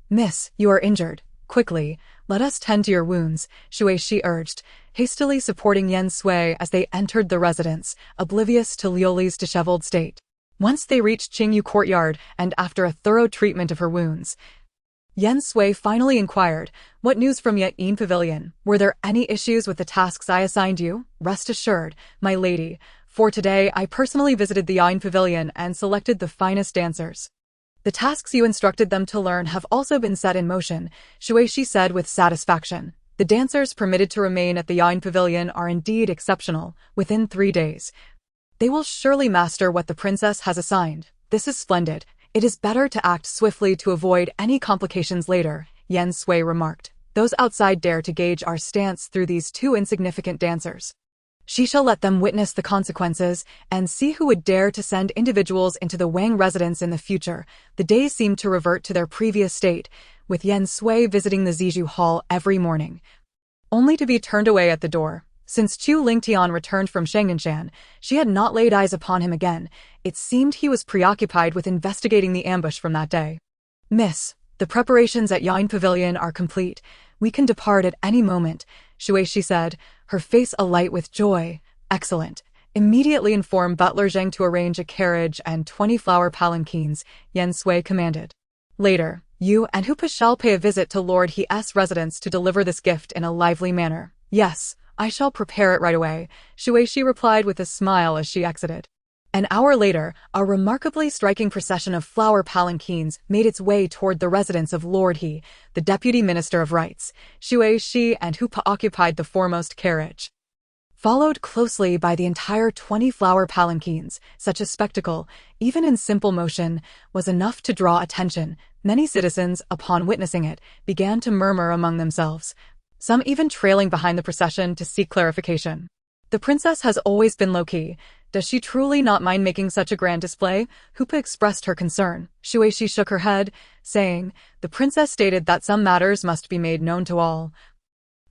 Miss, you are injured. Quickly, let us tend to your wounds," Shueshi urged, hastily supporting Yen Sui as they entered the residence, oblivious to Liuli's disheveled state. Once they reached Qingyu Courtyard, and after a thorough treatment of her wounds, Yen Sui finally inquired, "What news from Yin Pavilion? Were there any issues with the tasks I assigned you?" "Rest assured, my lady. For today, I personally visited the Yin Pavilion and selected the finest dancers. The tasks you instructed them to learn have also been set in motion," Shueshi said with satisfaction. "The dancers permitted to remain at the Yin Pavilion are indeed exceptional. Within 3 days, they will surely master what the princess has assigned. This is splendid. It is better to act swiftly to avoid any complications later," Yen Sui remarked. "Those outside dare to gauge our stance through these 2 insignificant dancers." She shall let them witness the consequences and see who would dare to send individuals into the Wang residence in the future. The days seemed to revert to their previous state, with Yen Sui visiting the Ziju Hall every morning, only to be turned away at the door. Since Chu Lingtian returned from Shanghanshan, she had not laid eyes upon him again. It seemed he was preoccupied with investigating the ambush from that day. "Miss, the preparations at Yain Pavilion are complete. We can depart at any moment," Shuishi said, her face alight with joy. "Excellent. Immediately inform Butler Zheng to arrange a carriage and 20 flower palanquins," Yen Sui commanded. "Later, you and Hupa shall pay a visit to Lord He's residence to deliver this gift in a lively manner." "Yes, I shall prepare it right away," Shuishi replied with a smile as she exited. An hour later, a remarkably striking procession of flower palanquins made its way toward the residence of Lord He, the Deputy Minister of Rights. Shuishi and Hupa occupied the foremost carriage, followed closely by the entire 20 flower palanquins. Such a spectacle, even in simple motion, was enough to draw attention. Many citizens, upon witnessing it, began to murmur among themselves, some even trailing behind the procession to seek clarification. "The princess has always been low-key. Does she truly not mind making such a grand display?" Hupa expressed her concern. Shuishi shook her head, saying, "The princess stated that some matters must be made known to all,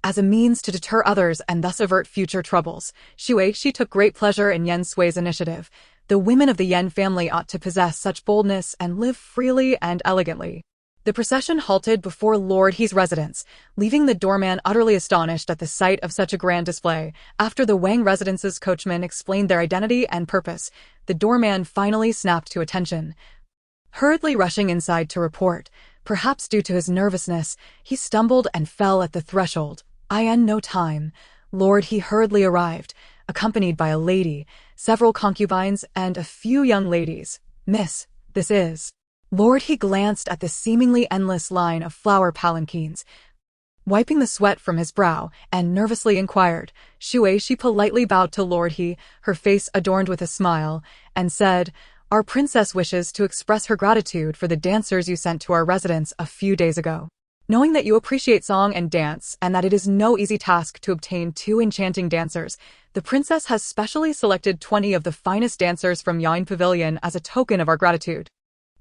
as a means to deter others and thus avert future troubles." Shuishi took great pleasure in Yen Sui's initiative. The women of the Yen family ought to possess such boldness and live freely and elegantly. The procession halted before Lord He's residence, leaving the doorman utterly astonished at the sight of such a grand display. After the Wang residence's coachman explained their identity and purpose, the doorman finally snapped to attention. Hurriedly rushing inside to report, perhaps due to his nervousness, he stumbled and fell at the threshold. In no time, Lord He hurriedly arrived, accompanied by a lady, several concubines, and a few young ladies. "Miss, this is..." Lord He glanced at the seemingly endless line of flower palanquins, wiping the sweat from his brow, and nervously inquired. Shuishi politely bowed to Lord He, her face adorned with a smile, and said, "Our princess wishes to express her gratitude for the dancers you sent to our residence a few days ago. Knowing that you appreciate song and dance, and that it is no easy task to obtain 2 enchanting dancers, the princess has specially selected 20 of the finest dancers from Yain Pavilion as a token of our gratitude."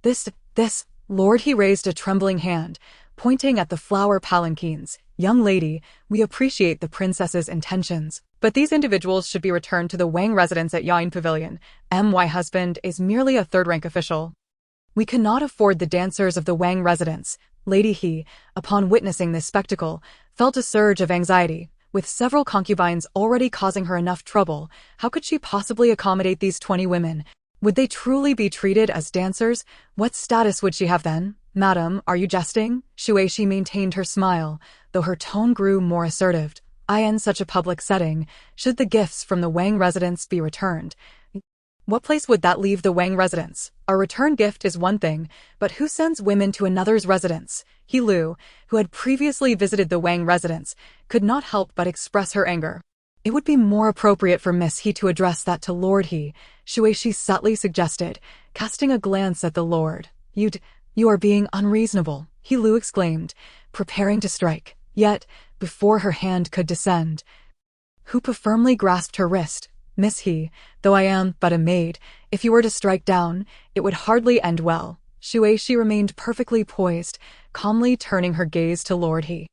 This, Lord He raised a trembling hand, pointing at the flower palanquins. "Young lady, we appreciate the princess's intentions, but these individuals should be returned to the Wang residence at Yain Pavilion. My husband is merely a third-rank official. We cannot afford the dancers of the Wang residence." Lady He, upon witnessing this spectacle, felt a surge of anxiety. With several concubines already causing her enough trouble, how could she possibly accommodate these 20 women? Would they truly be treated as dancers? What status would she have then? "Madam, are you jesting?" Shuishi maintained her smile, though her tone grew more assertive. "In such a public setting, should the gifts from the Wang residence be returned, what place would that leave the Wang residence? A return gift is one thing, but who sends women to another's residence?" He Lu, who had previously visited the Wang residence, could not help but express her anger. "It would be more appropriate for Miss He to address that to Lord He," Shuishi subtly suggested, casting a glance at the Lord. You are being unreasonable," He Lu exclaimed, preparing to strike. Yet, before her hand could descend, Hupa firmly grasped her wrist. "Miss He, though I am but a maid, if you were to strike down, it would hardly end well." Shuishi remained perfectly poised, calmly turning her gaze to Lord He.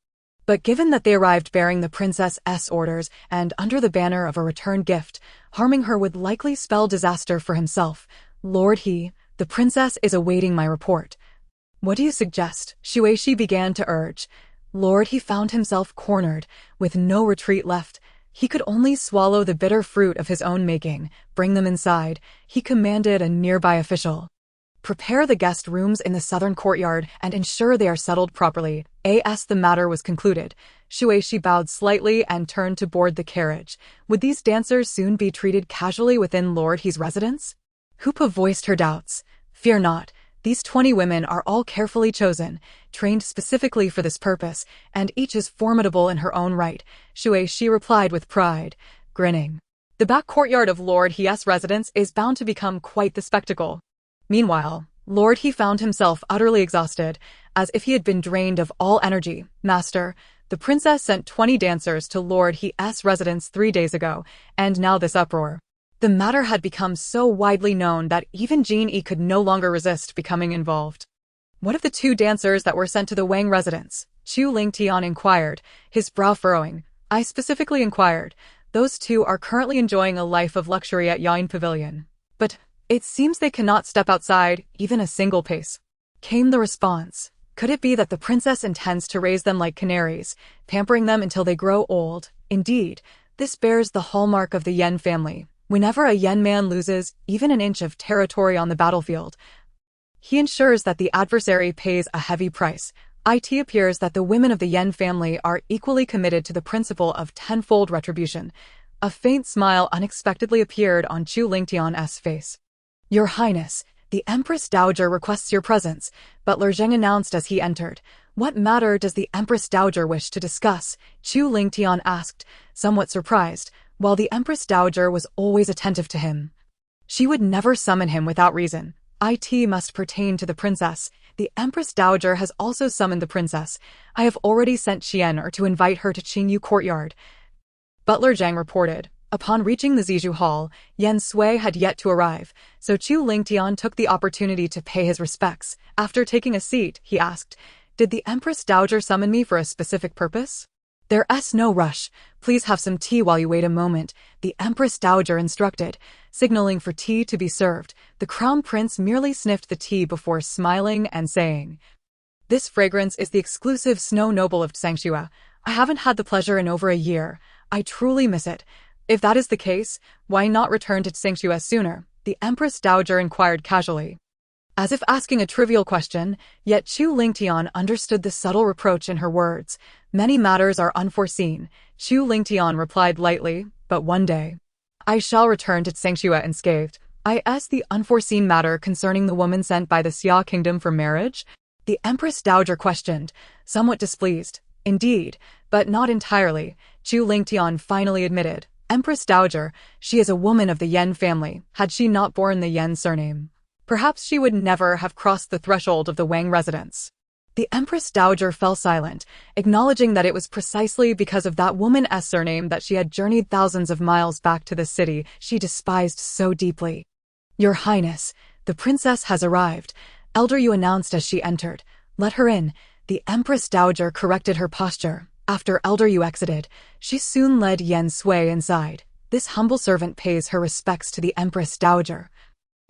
But given that they arrived bearing the princess's orders and under the banner of a return gift, harming her would likely spell disaster for himself. "Lord He, the princess is awaiting my report. What do you suggest?" Shuishi began to urge. Lord He found himself cornered, with no retreat left. He could only swallow the bitter fruit of his own making. "Bring them inside," he commanded a nearby official. "Prepare the guest rooms in the southern courtyard and ensure they are settled properly." As the matter was concluded, Shuishi bowed slightly and turned to board the carriage. Would these dancers soon be treated casually within Lord He's residence? Hupa voiced her doubts. "Fear not. These 20 women are all carefully chosen, trained specifically for this purpose, and each is formidable in her own right," Shuishi replied with pride, grinning. The back courtyard of Lord He's residence is bound to become quite the spectacle. Meanwhile, Lord He found himself utterly exhausted, as if he had been drained of all energy. "Master, The princess sent 20 dancers to Lord He's residence 3 days ago, and now this uproar. The matter had become so widely known that even Jin Yi could no longer resist becoming involved. What of the 2 dancers that were sent to the Wang residence? Chu Lingtian inquired, his brow furrowing. I specifically inquired. Those 2 are currently enjoying a life of luxury at Yain Pavilion. But it seems they cannot step outside, even a single pace. Came the response. Could it be that the princess intends to raise them like canaries, pampering them until they grow old? Indeed, this bears the hallmark of the Yen family. Whenever a Yen man loses even an inch of territory on the battlefield, he ensures that the adversary pays a heavy price. It appears that the women of the Yen family are equally committed to the principle of tenfold retribution. A faint smile unexpectedly appeared on Chu Lingtian's face. Your Highness, the Empress Dowager requests your presence, Butler Zheng announced as he entered. What matter does the Empress Dowager wish to discuss? Chu Lingtian asked, somewhat surprised, while the Empress Dowager was always attentive to him. She would never summon him without reason. It must pertain to the princess. The Empress Dowager has also summoned the princess. I have already sent Qian to invite her to Qingyu Courtyard. Butler Zhang reported. Upon reaching the Zijou Hall, Yen Sui had yet to arrive, so Chu Lingtian took the opportunity to pay his respects. After taking a seat, he asked, Did the Empress Dowager summon me for a specific purpose? There's no rush. Please have some tea while you wait a moment, the Empress Dowager instructed, signaling for tea to be served. The Crown Prince merely sniffed the tea before smiling and saying, This fragrance is the exclusive Snow Noble of Tsangxua. I haven't had the pleasure in over a year. I truly miss it. If that is the case, why not return to Tsangxua sooner? The Empress Dowager inquired casually. As if asking a trivial question, yet Chu Lingtian understood the subtle reproach in her words. Many matters are unforeseen, Chu Lingtian replied lightly, but one day. I shall return to Tsangxua unscathed. Is the unforeseen matter concerning the woman sent by the Xia kingdom for marriage? The Empress Dowager questioned, somewhat displeased. Indeed, but not entirely, Chu Lingtian finally admitted. Empress Dowager, she is a woman of the Yen family. Had she not borne the Yen surname, perhaps she would never have crossed the threshold of the Wang residence. The Empress Dowager fell silent, acknowledging that it was precisely because of that woman's surname that she had journeyed thousands of miles back to the city she despised so deeply. Your Highness, the princess has arrived, Elder Yu announced as she entered. Let her in. The Empress Dowager corrected her posture. After Elder Yu exited, she soon led Yen Sui inside. This humble servant pays her respects to the Empress Dowager.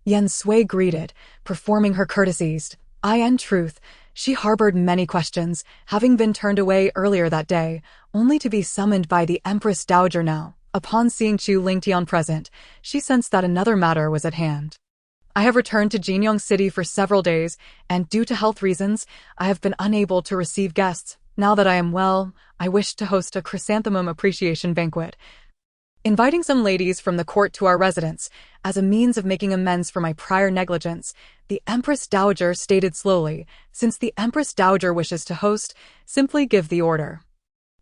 Yen Sui greeted, performing her courtesies. In truth, she harbored many questions, having been turned away earlier that day, only to be summoned by the Empress Dowager now. Upon seeing Chu Lingtian present, she sensed that another matter was at hand. I have returned to Jinyang City for several days, and due to health reasons, I have been unable to receive guests. Now that I am well, I wish to host a chrysanthemum appreciation banquet, inviting some ladies from the court to our residence, as a means of making amends for my prior negligence, the Empress Dowager stated slowly. Since the Empress Dowager wishes to host, simply give the order.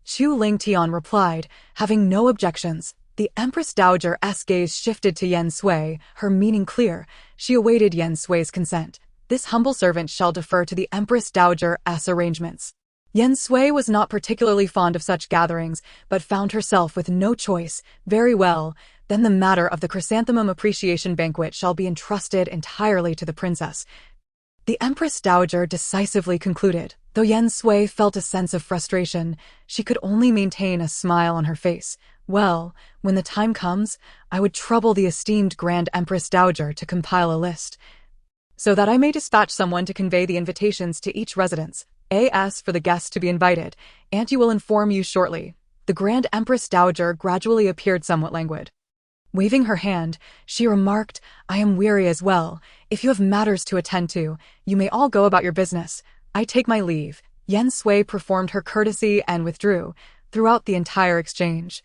Chu Lingtian replied, having no objections. The Empress Dowager's gaze shifted to Yen Sui, her meaning clear. She awaited Yen Sui's consent. This humble servant shall defer to the Empress Dowager's arrangements. Yen Sui was not particularly fond of such gatherings, but found herself with no choice. Very well, then the matter of the chrysanthemum appreciation banquet shall be entrusted entirely to the princess. The Empress Dowager decisively concluded. Though Yen Sui felt a sense of frustration, she could only maintain a smile on her face. Well, when the time comes, I would trouble the esteemed Grand Empress Dowager to compile a list, so that I may dispatch someone to convey the invitations to each residence. As for the guests to be invited, Auntie will inform you shortly. The Grand Empress Dowager gradually appeared somewhat languid. Waving her hand, she remarked, I am weary as well. If you have matters to attend to, you may all go about your business. I take my leave. Yen Sui performed her courtesy and withdrew. Throughout the entire exchange,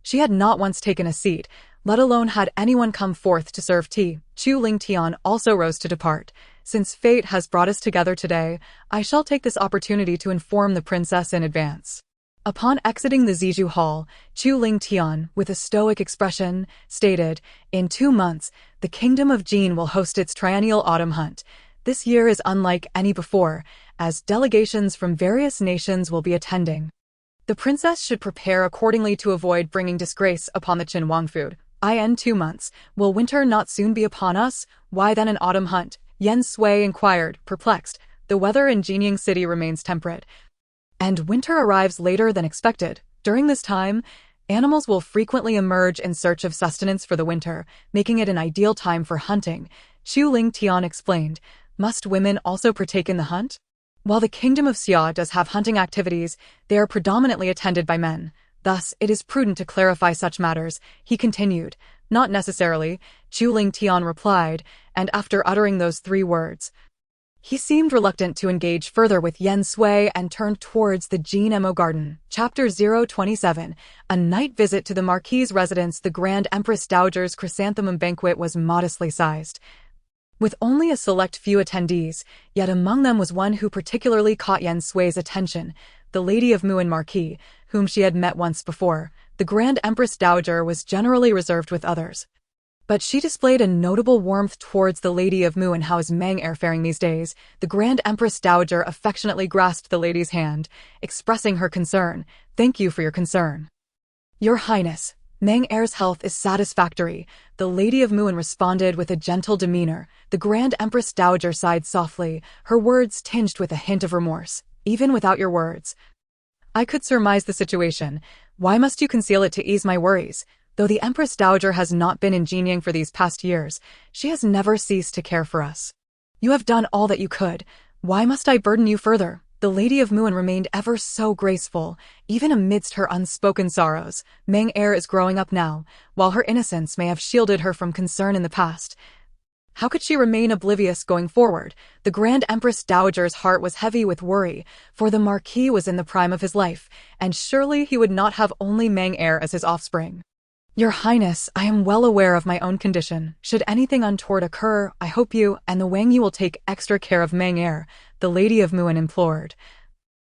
she had not once taken a seat, let alone had anyone come forth to serve tea. Chu Lingtian also rose to depart. Since fate has brought us together today, I shall take this opportunity to inform the princess in advance. Upon exiting the Zijou Hall, Chu Lingtian, with a stoic expression, stated, In 2 months, the Kingdom of Jin will host its triennial autumn hunt. This year is unlike any before, as delegations from various nations will be attending. The princess should prepare accordingly to avoid bringing disgrace upon the Qinhuang feud. In 2 months. Will winter not soon be upon us? Why then an autumn hunt? Yen Sui inquired, perplexed. The weather in Jinying City remains temperate, and winter arrives later than expected. During this time, animals will frequently emerge in search of sustenance for the winter, making it an ideal time for hunting. Xu Ling Tian explained. Must women also partake in the hunt? While the kingdom of Xia does have hunting activities, they are predominantly attended by men. Thus, it is prudent to clarify such matters, he continued. Not necessarily, Xu Ling Tian replied, and after uttering those 3 words, he seemed reluctant to engage further with Yen Sui and turned towards the Jin Mo garden. Chapter 027. A night visit to the Marquis's residence. The Grand Empress Dowager's chrysanthemum banquet was modestly sized, with only a select few attendees, yet among them was one who particularly caught Yen Sui's attention, the Lady of Muin Marquis, whom she had met once before. The Grand Empress Dowager was generally reserved with others, but she displayed a notable warmth towards the Lady of Muin. How is Meng Er faring these days? The Grand Empress Dowager affectionately grasped the lady's hand, expressing her concern. Thank you for your concern, Your Highness. Meng Er's health is satisfactory, the Lady of Muin responded with a gentle demeanor. The Grand Empress Dowager sighed softly, her words tinged with a hint of remorse. Even without your words, I could surmise the situation. Why must you conceal it to ease my worries? Though the Empress Dowager has not been in Jinying for these past years, she has never ceased to care for us. You have done all that you could. Why must I burden you further? The Lady of Muin remained ever so graceful, even amidst her unspoken sorrows. Meng Er is growing up now, while her innocence may have shielded her from concern in the past. How could she remain oblivious going forward? The Grand Empress Dowager's heart was heavy with worry, for the Marquis was in the prime of his life, and surely he would not have only Meng Er as his offspring. Your Highness, I am well aware of my own condition. Should anything untoward occur, I hope you and the Wang Yi will take extra care of Meng Er, the Lady of Muin implored.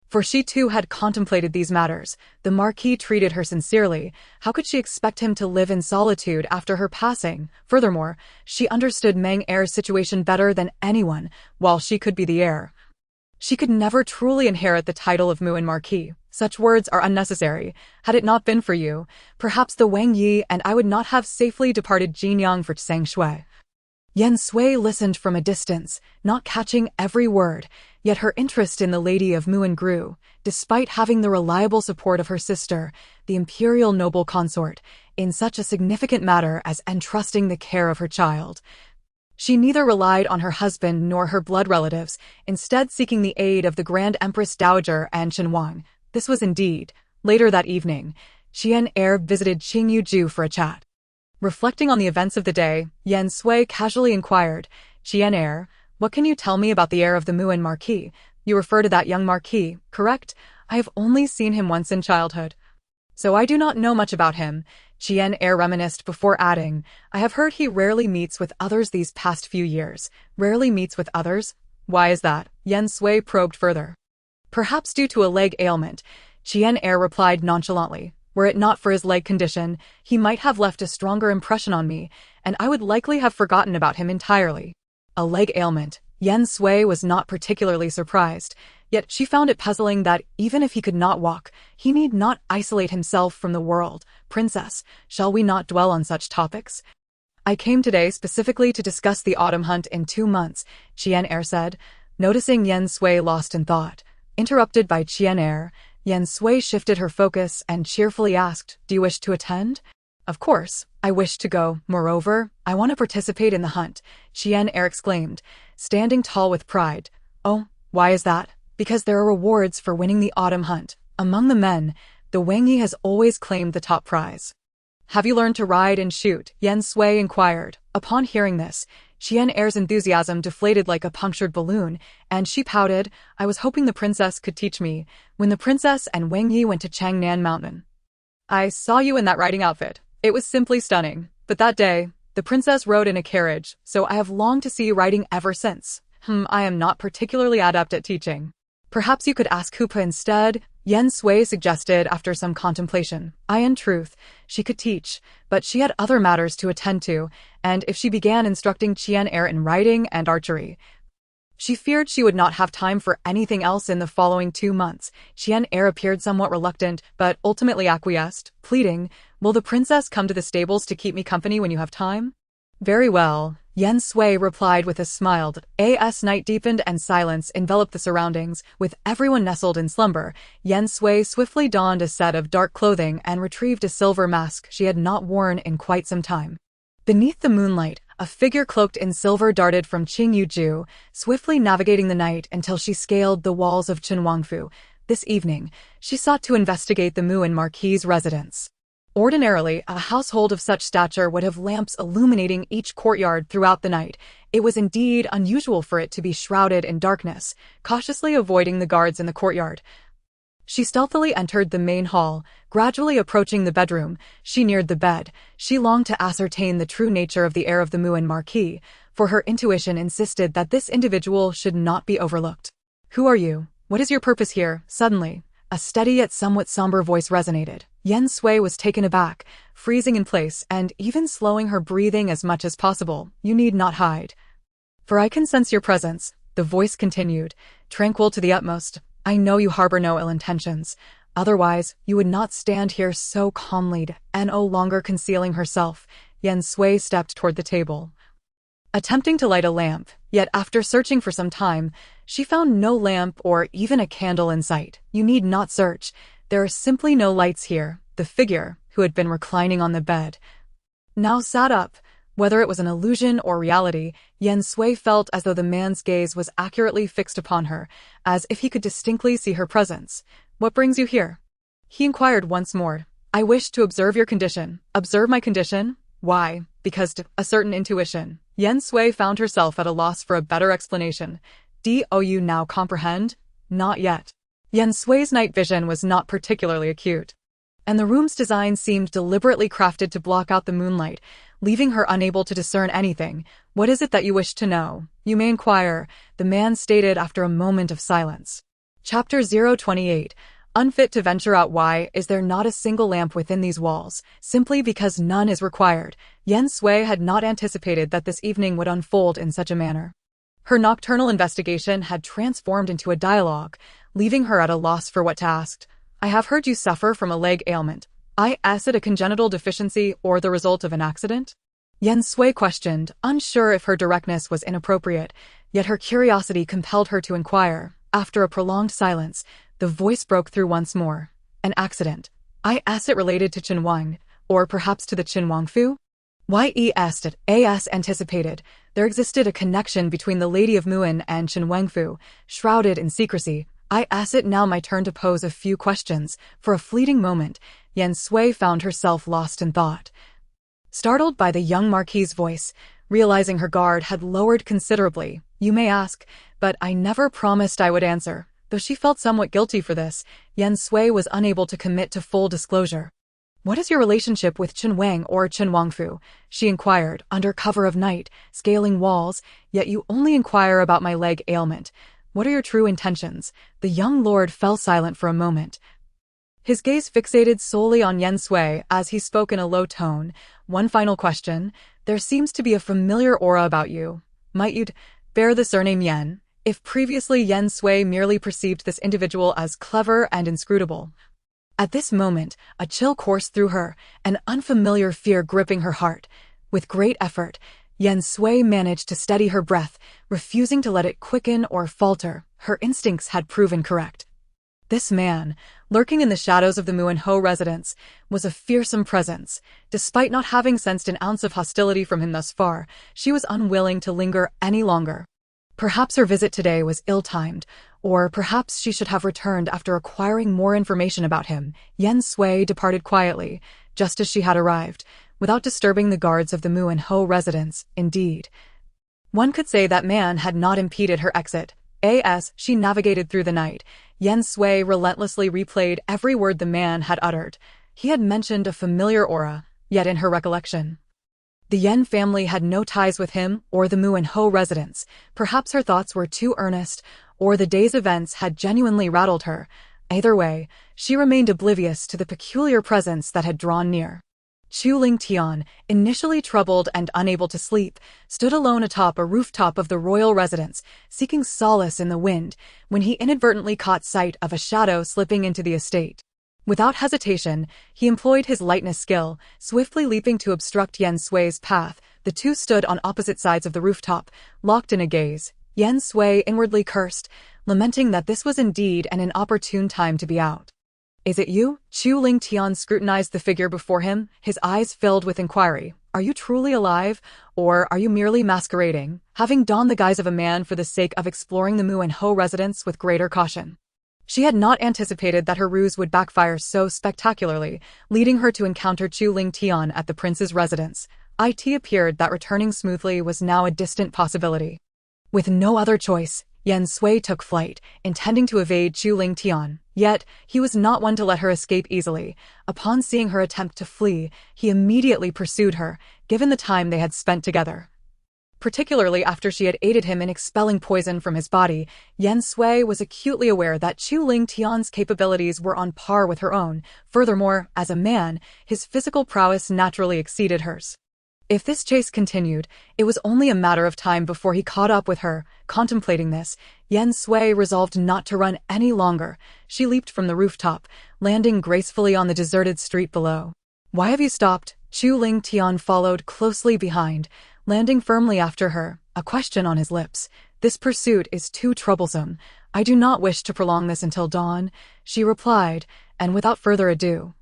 For she too had contemplated these matters. The Marquis treated her sincerely. How could she expect him to live in solitude after her passing? Furthermore, she understood Meng Er's situation better than anyone, while she could be the heir. She could never truly inherit the title of Muin Marquis. Such words are unnecessary. Had it not been for you, perhaps the Wang Yi and I would not have safely departed Jinyang for Changshui. Yen Sui listened from a distance, not catching every word, yet her interest in the Lady of Muin grew. Despite having the reliable support of her sister, the imperial noble consort, in such a significant matter as entrusting the care of her child, she neither relied on her husband nor her blood relatives, instead seeking the aid of the Grand Empress Dowager and Qinhuang. This was indeed. Later that evening, Xian Er visited Qing Yuju for a chat. Reflecting on the events of the day, Yen Sui casually inquired, Xian Er, what can you tell me about the heir of the Muin Marquis? You refer to that young Marquis, correct? I have only seen him once in childhood, so I do not know much about him. Xian Er reminisced before adding, I have heard he rarely meets with others these past few years. Rarely meets with others? Why is that? Yen Sui probed further. Perhaps due to a leg ailment, Xian Er replied nonchalantly. Were it not for his leg condition, he might have left a stronger impression on me, and I would likely have forgotten about him entirely. A leg ailment. Yen Sui was not particularly surprised, yet she found it puzzling that even if he could not walk, he need not isolate himself from the world. Princess, shall we not dwell on such topics? I came today specifically to discuss the autumn hunt in 2 months, Xian Er said, noticing Yen Sui lost in thought. Interrupted by Xian Er, Yen Sui shifted her focus and cheerfully asked, do you wish to attend? Of course, I wish to go. Moreover, I want to participate in the hunt, Xian Er exclaimed, standing tall with pride. Oh, why is that? Because there are rewards for winning the autumn hunt. Among the men, the Wang Yi has always claimed the top prize. Have you learned to ride and shoot? Yen Sui inquired. Upon hearing this, Xian Er's enthusiasm deflated like a punctured balloon, and she pouted, I was hoping the princess could teach me. When the princess and Wang Yi went to Changnan Mountain, I saw you in that riding outfit. It was simply stunning. But that day, the princess rode in a carriage, so I have longed to see you riding ever since. I am not particularly adept at teaching. Perhaps you could ask Hoopa instead, Yen Sui suggested after some contemplation. In truth, she could teach, but she had other matters to attend to, and if she began instructing Xian Er in riding and archery, She feared she would not have time for anything else in the following 2 months. Qian Er appeared somewhat reluctant, but ultimately acquiesced, pleading, "Will the princess come to the stables to keep me company when you have time?" "Very well," Yen Sui replied with a smile. As night deepened and silence enveloped the surroundings, with everyone nestled in slumber, Yen Sui swiftly donned a set of dark clothing and retrieved a silver mask she had not worn in quite some time. Beneath the moonlight, a figure cloaked in silver darted from Qing Yuju, swiftly navigating the night until she scaled the walls of Qinhuangfu. This evening, she sought to investigate the Muin Marquis's residence. Ordinarily, a household of such stature would have lamps illuminating each courtyard throughout the night. It was indeed unusual for it to be shrouded in darkness, cautiously avoiding the guards in the courtyard. She stealthily entered the main hall, gradually approaching the bedroom. She neared the bed. She longed to ascertain the true nature of the heir of the Muin Marquis, for her intuition insisted that this individual should not be overlooked. "Who are you? What is your purpose here?" Suddenly, a steady yet somewhat somber voice resonated. Yen Sui was taken aback, freezing in place and even slowing her breathing as much as possible. "You need not hide, for I can sense your presence," the voice continued, tranquil to the utmost. "I know you harbor no ill intentions. Otherwise, you would not stand here so calmly." No longer concealing herself, Yen Sui stepped toward the table, attempting to light a lamp, yet after searching for some time, she found no lamp or even a candle in sight. "You need not search. There are simply no lights here." The figure, who had been reclining on the bed, now sat up. Whether it was an illusion or reality, Yen Sui felt as though the man's gaze was accurately fixed upon her, as if he could distinctly see her presence. "What brings you here?" he inquired once more. "I wish to observe your condition." "Observe my condition? Why?" "Because a certain intuition." Yen Sui found herself at a loss for a better explanation. "Do you now comprehend?" "Not yet." Yen Sui's night vision was not particularly acute, and the room's design seemed deliberately crafted to block out the moonlight, leaving her unable to discern anything. "What is it that you wish to know?" "You may inquire," the man stated after a moment of silence. Chapter 028. Unfit to venture out. Why is there not a single lamp within these walls? Simply because none is required. Yen Sui had not anticipated that this evening would unfold in such a manner. Her nocturnal investigation had transformed into a dialogue, leaving her at a loss for what to ask. "I have heard you suffer from a leg ailment. Is it a congenital deficiency or the result of an accident?" Yen Sui questioned, unsure if her directness was inappropriate, yet her curiosity compelled her to inquire. After a prolonged silence, the voice broke through once more. "An accident? Is it related to Qinhuang, or perhaps to the Qinhuangfu?" As anticipated, there existed a connection between the Lady of Muin and Qinhuangfu, shrouded in secrecy. Is it now my turn to pose a few questions? For a fleeting moment, Yen Sui found herself lost in thought. Startled by the young Marquis's voice, realizing her guard had lowered considerably. "You may ask, but I never promised I would answer." Though she felt somewhat guilty for this, Yen Sui was unable to commit to full disclosure. "What is your relationship with Qinhuang or Qinhuangfu?" she inquired, under cover of night, scaling walls, "Yet you only inquire about my leg ailment. What are your true intentions?" The young lord fell silent for a moment, his gaze fixated solely on Yen Sui as he spoke in a low tone. "One final question. There seems to be a familiar aura about you. Might you bear the surname Yen?" If previously Yen Sui merely perceived this individual as clever and inscrutable, at this moment, a chill coursed through her, an unfamiliar fear gripping her heart. With great effort, Yen Sui managed to steady her breath, refusing to let it quicken or falter. Her instincts had proven correct. This man, lurking in the shadows of the Muinho residence, was a fearsome presence. Despite not having sensed an ounce of hostility from him thus far, she was unwilling to linger any longer. Perhaps her visit today was ill-timed, or perhaps she should have returned after acquiring more information about him. Yen Sui departed quietly, just as she had arrived, without disturbing the guards of the Muinho residence. Indeed, one could say that man had not impeded her exit. As she navigated through the night, Yen Sui relentlessly replayed every word the man had uttered. He had mentioned a familiar aura, yet in her recollection, the Yen family had no ties with him or the Muinho residence. Perhaps her thoughts were too earnest, or the day's events had genuinely rattled her. Either way, she remained oblivious to the peculiar presence that had drawn near. Chu Ling Tian, initially troubled and unable to sleep, stood alone atop a rooftop of the royal residence, seeking solace in the wind, when he inadvertently caught sight of a shadow slipping into the estate. Without hesitation, he employed his lightness skill, swiftly leaping to obstruct Yen Sui's path. The two stood on opposite sides of the rooftop, locked in a gaze. Yen Sui inwardly cursed, lamenting that this was indeed an inopportune time to be out. "Is it you?" Chu Ling Tian scrutinized the figure before him, his eyes filled with inquiry. "Are you truly alive, or are you merely masquerading, having donned the guise of a man for the sake of exploring the Mu and Ho residence with greater caution?" She had not anticipated that her ruse would backfire so spectacularly, leading her to encounter Chu Ling Tian at the prince's residence. It appeared that returning smoothly was now a distant possibility. With no other choice, Yen Sui took flight, intending to evade Chu Ling Tian. Yet, he was not one to let her escape easily. Upon seeing her attempt to flee, he immediately pursued her, given the time they had spent together. Particularly after she had aided him in expelling poison from his body, Yen Sui was acutely aware that Chu Ling Tian's capabilities were on par with her own. Furthermore, as a man, his physical prowess naturally exceeded hers. If this chase continued, it was only a matter of time before he caught up with her. Contemplating this, Yen Sui resolved not to run any longer. She leaped from the rooftop, landing gracefully on the deserted street below. "Why have you stopped?" Chu Ling Tian followed closely behind, landing firmly after her, a question on his lips. "This pursuit is too troublesome. I do not wish to prolong this until dawn," she replied, and without further ado,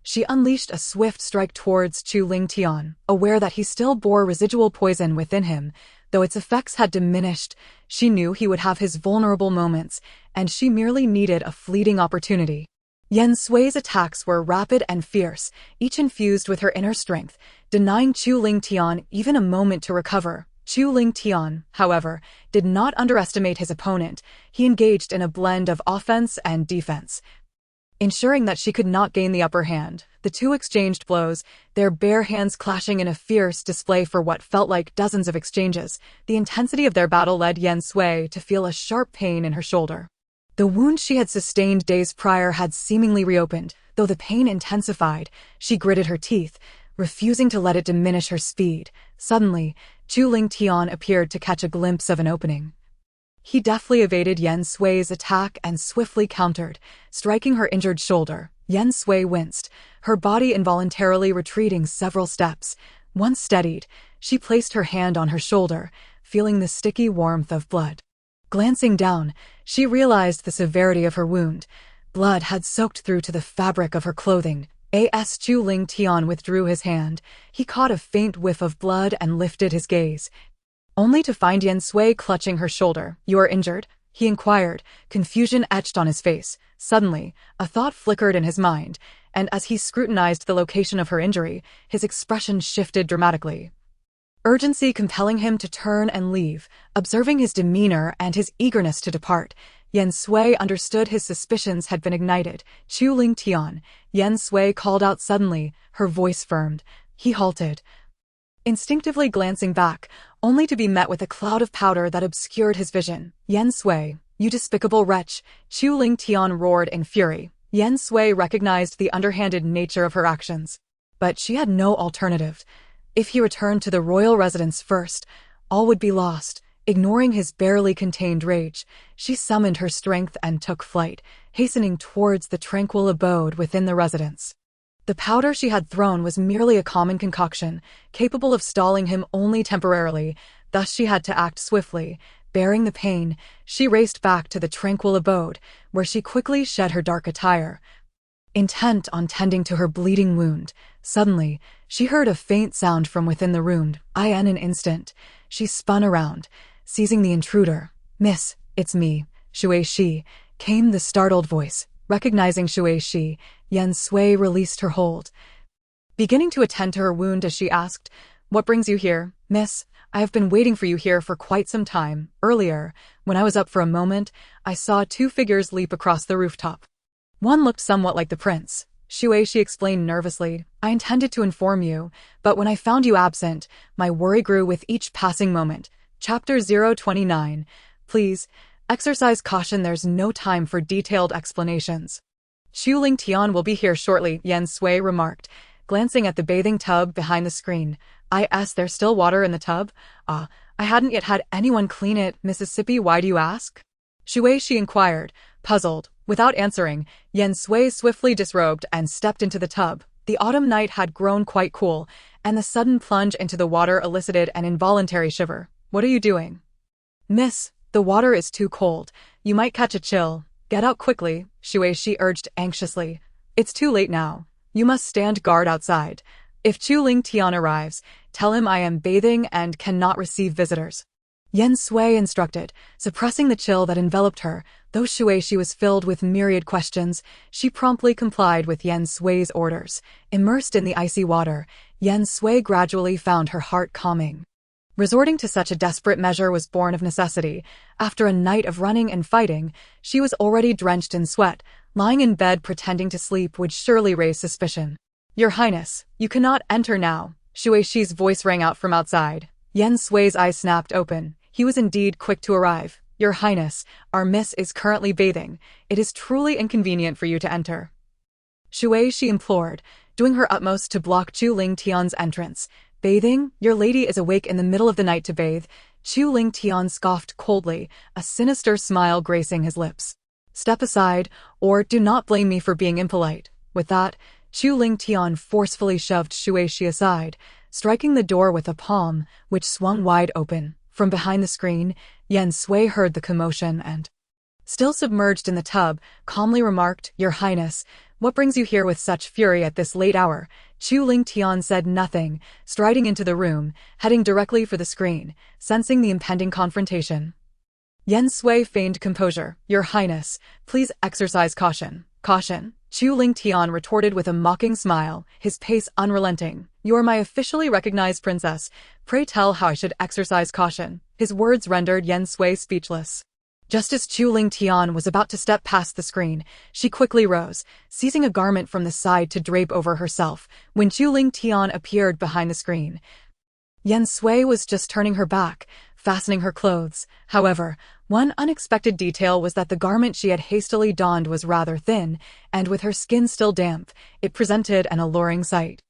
she unleashed a swift strike towards Chu Ling Tian, aware that he still bore residual poison within him. Though its effects had diminished, she knew he would have his vulnerable moments, and she merely needed a fleeting opportunity. Yen Sui's attacks were rapid and fierce, each infused with her inner strength, denying Chu Ling Tian even a moment to recover. Chu Ling Tian, however, did not underestimate his opponent. He engaged in a blend of offense and defense, ensuring that she could not gain the upper hand. The two exchanged blows, their bare hands clashing in a fierce display for what felt like dozens of exchanges. The intensity of their battle led Yen Sui to feel a sharp pain in her shoulder. The wound she had sustained days prior had seemingly reopened. Though the pain intensified, she gritted her teeth, refusing to let it diminish her speed. Suddenly, Chu Ling Tian appeared to catch a glimpse of an opening. He deftly evaded Yen Sui's attack and swiftly countered, striking her injured shoulder. Yen Sui winced, her body involuntarily retreating several steps. Once steadied, she placed her hand on her shoulder, feeling the sticky warmth of blood. Glancing down, she realized the severity of her wound. Blood had soaked through to the fabric of her clothing. As Chu Ling Tian withdrew his hand, he caught a faint whiff of blood and lifted his gaze, only to find Yen Sui clutching her shoulder. "You are injured?" he inquired, confusion etched on his face. Suddenly, a thought flickered in his mind, and as he scrutinized the location of her injury, his expression shifted dramatically, urgency compelling him to turn and leave. Observing his demeanor and his eagerness to depart, Yen Sui understood his suspicions had been ignited. "Chu Ling Tian," Yen Sui called out suddenly, her voice firmed. He halted, instinctively glancing back, only to be met with a cloud of powder that obscured his vision. "Yen Sui, you despicable wretch!" Chu Ling Tian roared in fury. Yen Sui recognized the underhanded nature of her actions, but she had no alternative. If he returned to the royal residence first, all would be lost. Ignoring his barely contained rage, she summoned her strength and took flight, hastening towards the tranquil abode within the residence. The powder she had thrown was merely a common concoction, capable of stalling him only temporarily. Thus she had to act swiftly. Bearing the pain, she raced back to the tranquil abode, where she quickly shed her dark attire, intent on tending to her bleeding wound. Suddenly, she heard a faint sound from within the room. In an instant, she spun around, seizing the intruder. "Miss, it's me, Shui Shi," came the startled voice. Recognizing Shui Shi, Yen Sui released her hold, beginning to attend to her wound as she asked, "What brings you here, miss? I have been waiting for you here for quite some time. Earlier, when I was up for a moment, I saw two figures leap across the rooftop. One looked somewhat like the prince." Shui Shi explained nervously. "I intended to inform you, but when I found you absent, my worry grew with each passing moment." Chapter 029. Please, exercise caution, there's no time for detailed explanations. "Chu Ling Tian will be here shortly," Yen Sui remarked, glancing at the bathing tub behind the screen. There's still water in the tub? Ah, I hadn't yet had anyone clean it. Mississippi, why do you ask? She inquired, puzzled. Without answering, Yen Sui swiftly disrobed and stepped into the tub. The autumn night had grown quite cool, and the sudden plunge into the water elicited an involuntary shiver. What are you doing? Miss, the water is too cold. You might catch a chill. Get out quickly, she urged anxiously. It's too late now. You must stand guard outside. If Chu Ling Tian arrives, tell him I am bathing and cannot receive visitors. Yen Sui instructed, suppressing the chill that enveloped her. Though she was filled with myriad questions, she promptly complied with Yen Sui's orders. Immersed in the icy water, Yen Sui gradually found her heart calming. Resorting to such a desperate measure was born of necessity. After a night of running and fighting, she was already drenched in sweat. Lying in bed pretending to sleep would surely raise suspicion. Your Highness, you cannot enter now. Shueishi's voice rang out from outside. Yen Sui's eyes snapped open. He was indeed quick to arrive. Your Highness, our miss is currently bathing. It is truly inconvenient for you to enter. Shueishi implored, doing her utmost to block Chu Ling Tian's entrance. Bathing? Your lady is awake in the middle of the night to bathe. Chu Ling Tian scoffed coldly, a sinister smile gracing his lips. Step aside, or do not blame me for being impolite. With that, Chu Ling Tian forcefully shoved Shueishi aside, striking the door with a palm, which swung wide open. From behind the screen, Yen Sui heard the commotion and, still submerged in the tub, calmly remarked, Your Highness, what brings you here with such fury at this late hour? Chu Ling Tian said nothing, striding into the room, heading directly for the screen, sensing the impending confrontation. Yen Sui feigned composure. Your Highness, please exercise caution. Caution? Chu Ling Tian retorted with a mocking smile, his pace unrelenting. You are my officially recognized princess. Pray tell how I should exercise caution. His words rendered Yen Sui speechless. Just as Chu Ling Tian was about to step past the screen, she quickly rose, seizing a garment from the side to drape over herself. When Chu Ling Tian appeared behind the screen, Yen Sui was just turning her back, fastening her clothes. However, one unexpected detail was that the garment she had hastily donned was rather thin, and with her skin still damp, it presented an alluring sight.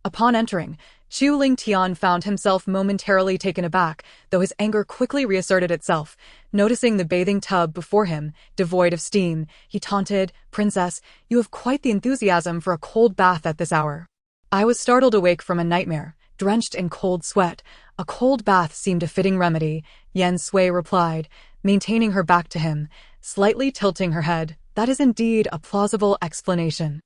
Upon entering, Chu Ling Tian found himself momentarily taken aback, though his anger quickly reasserted itself. Noticing the bathing tub before him, devoid of steam, he taunted, Princess, you have quite the enthusiasm for a cold bath at this hour. I was startled awake from a nightmare, drenched in cold sweat. A cold bath seemed a fitting remedy, Yen Sui replied, maintaining her back to him, slightly tilting her head. That is indeed a plausible explanation.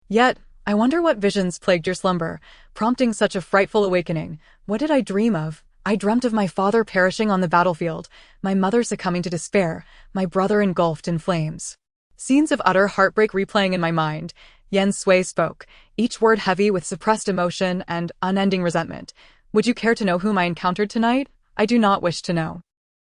Yet, I wonder what visions plagued your slumber, prompting such a frightful awakening. What did I dream of? I dreamt of my father perishing on the battlefield, my mother succumbing to despair, my brother engulfed in flames. Scenes of utter heartbreak replaying in my mind, Yen Sui spoke, each word heavy with suppressed emotion and unending resentment. Would you care to know whom I encountered tonight? I do not wish to know.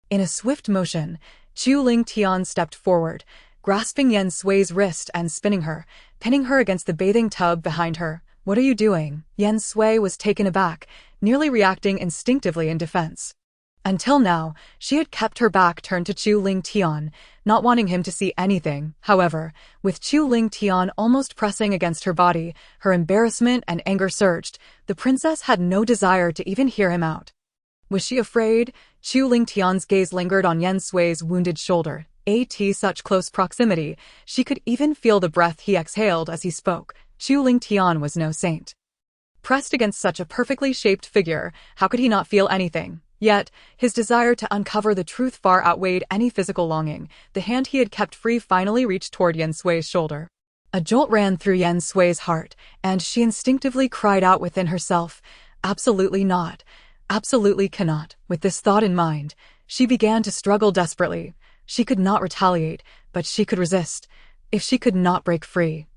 In a swift motion, Chu Ling Tian stepped forward, grasping Yen Sui's wrist and spinning her, pinning her against the bathing tub behind her. What are you doing? Yen Sui was taken aback, nearly reacting instinctively in defense. Until now, she had kept her back turned to Chu Ling Tian, not wanting him to see anything. However, with Chu Ling Tian almost pressing against her body, her embarrassment and anger surged. The princess had no desire to even hear him out. Was she afraid? Chu Ling Tian's gaze lingered on Yen Sui's wounded shoulder. At such close proximity, she could even feel the breath he exhaled as he spoke. Chu Ling Tian was no saint. Pressed against such a perfectly shaped figure, how could he not feel anything? Yet, his desire to uncover the truth far outweighed any physical longing. The hand he had kept free finally reached toward Yen Sui's shoulder. A jolt ran through Yen Sui's heart, and she instinctively cried out within herself, Absolutely not. Absolutely cannot. With this thought in mind, she began to struggle desperately. She could not retaliate, but she could resist. If she could not break free,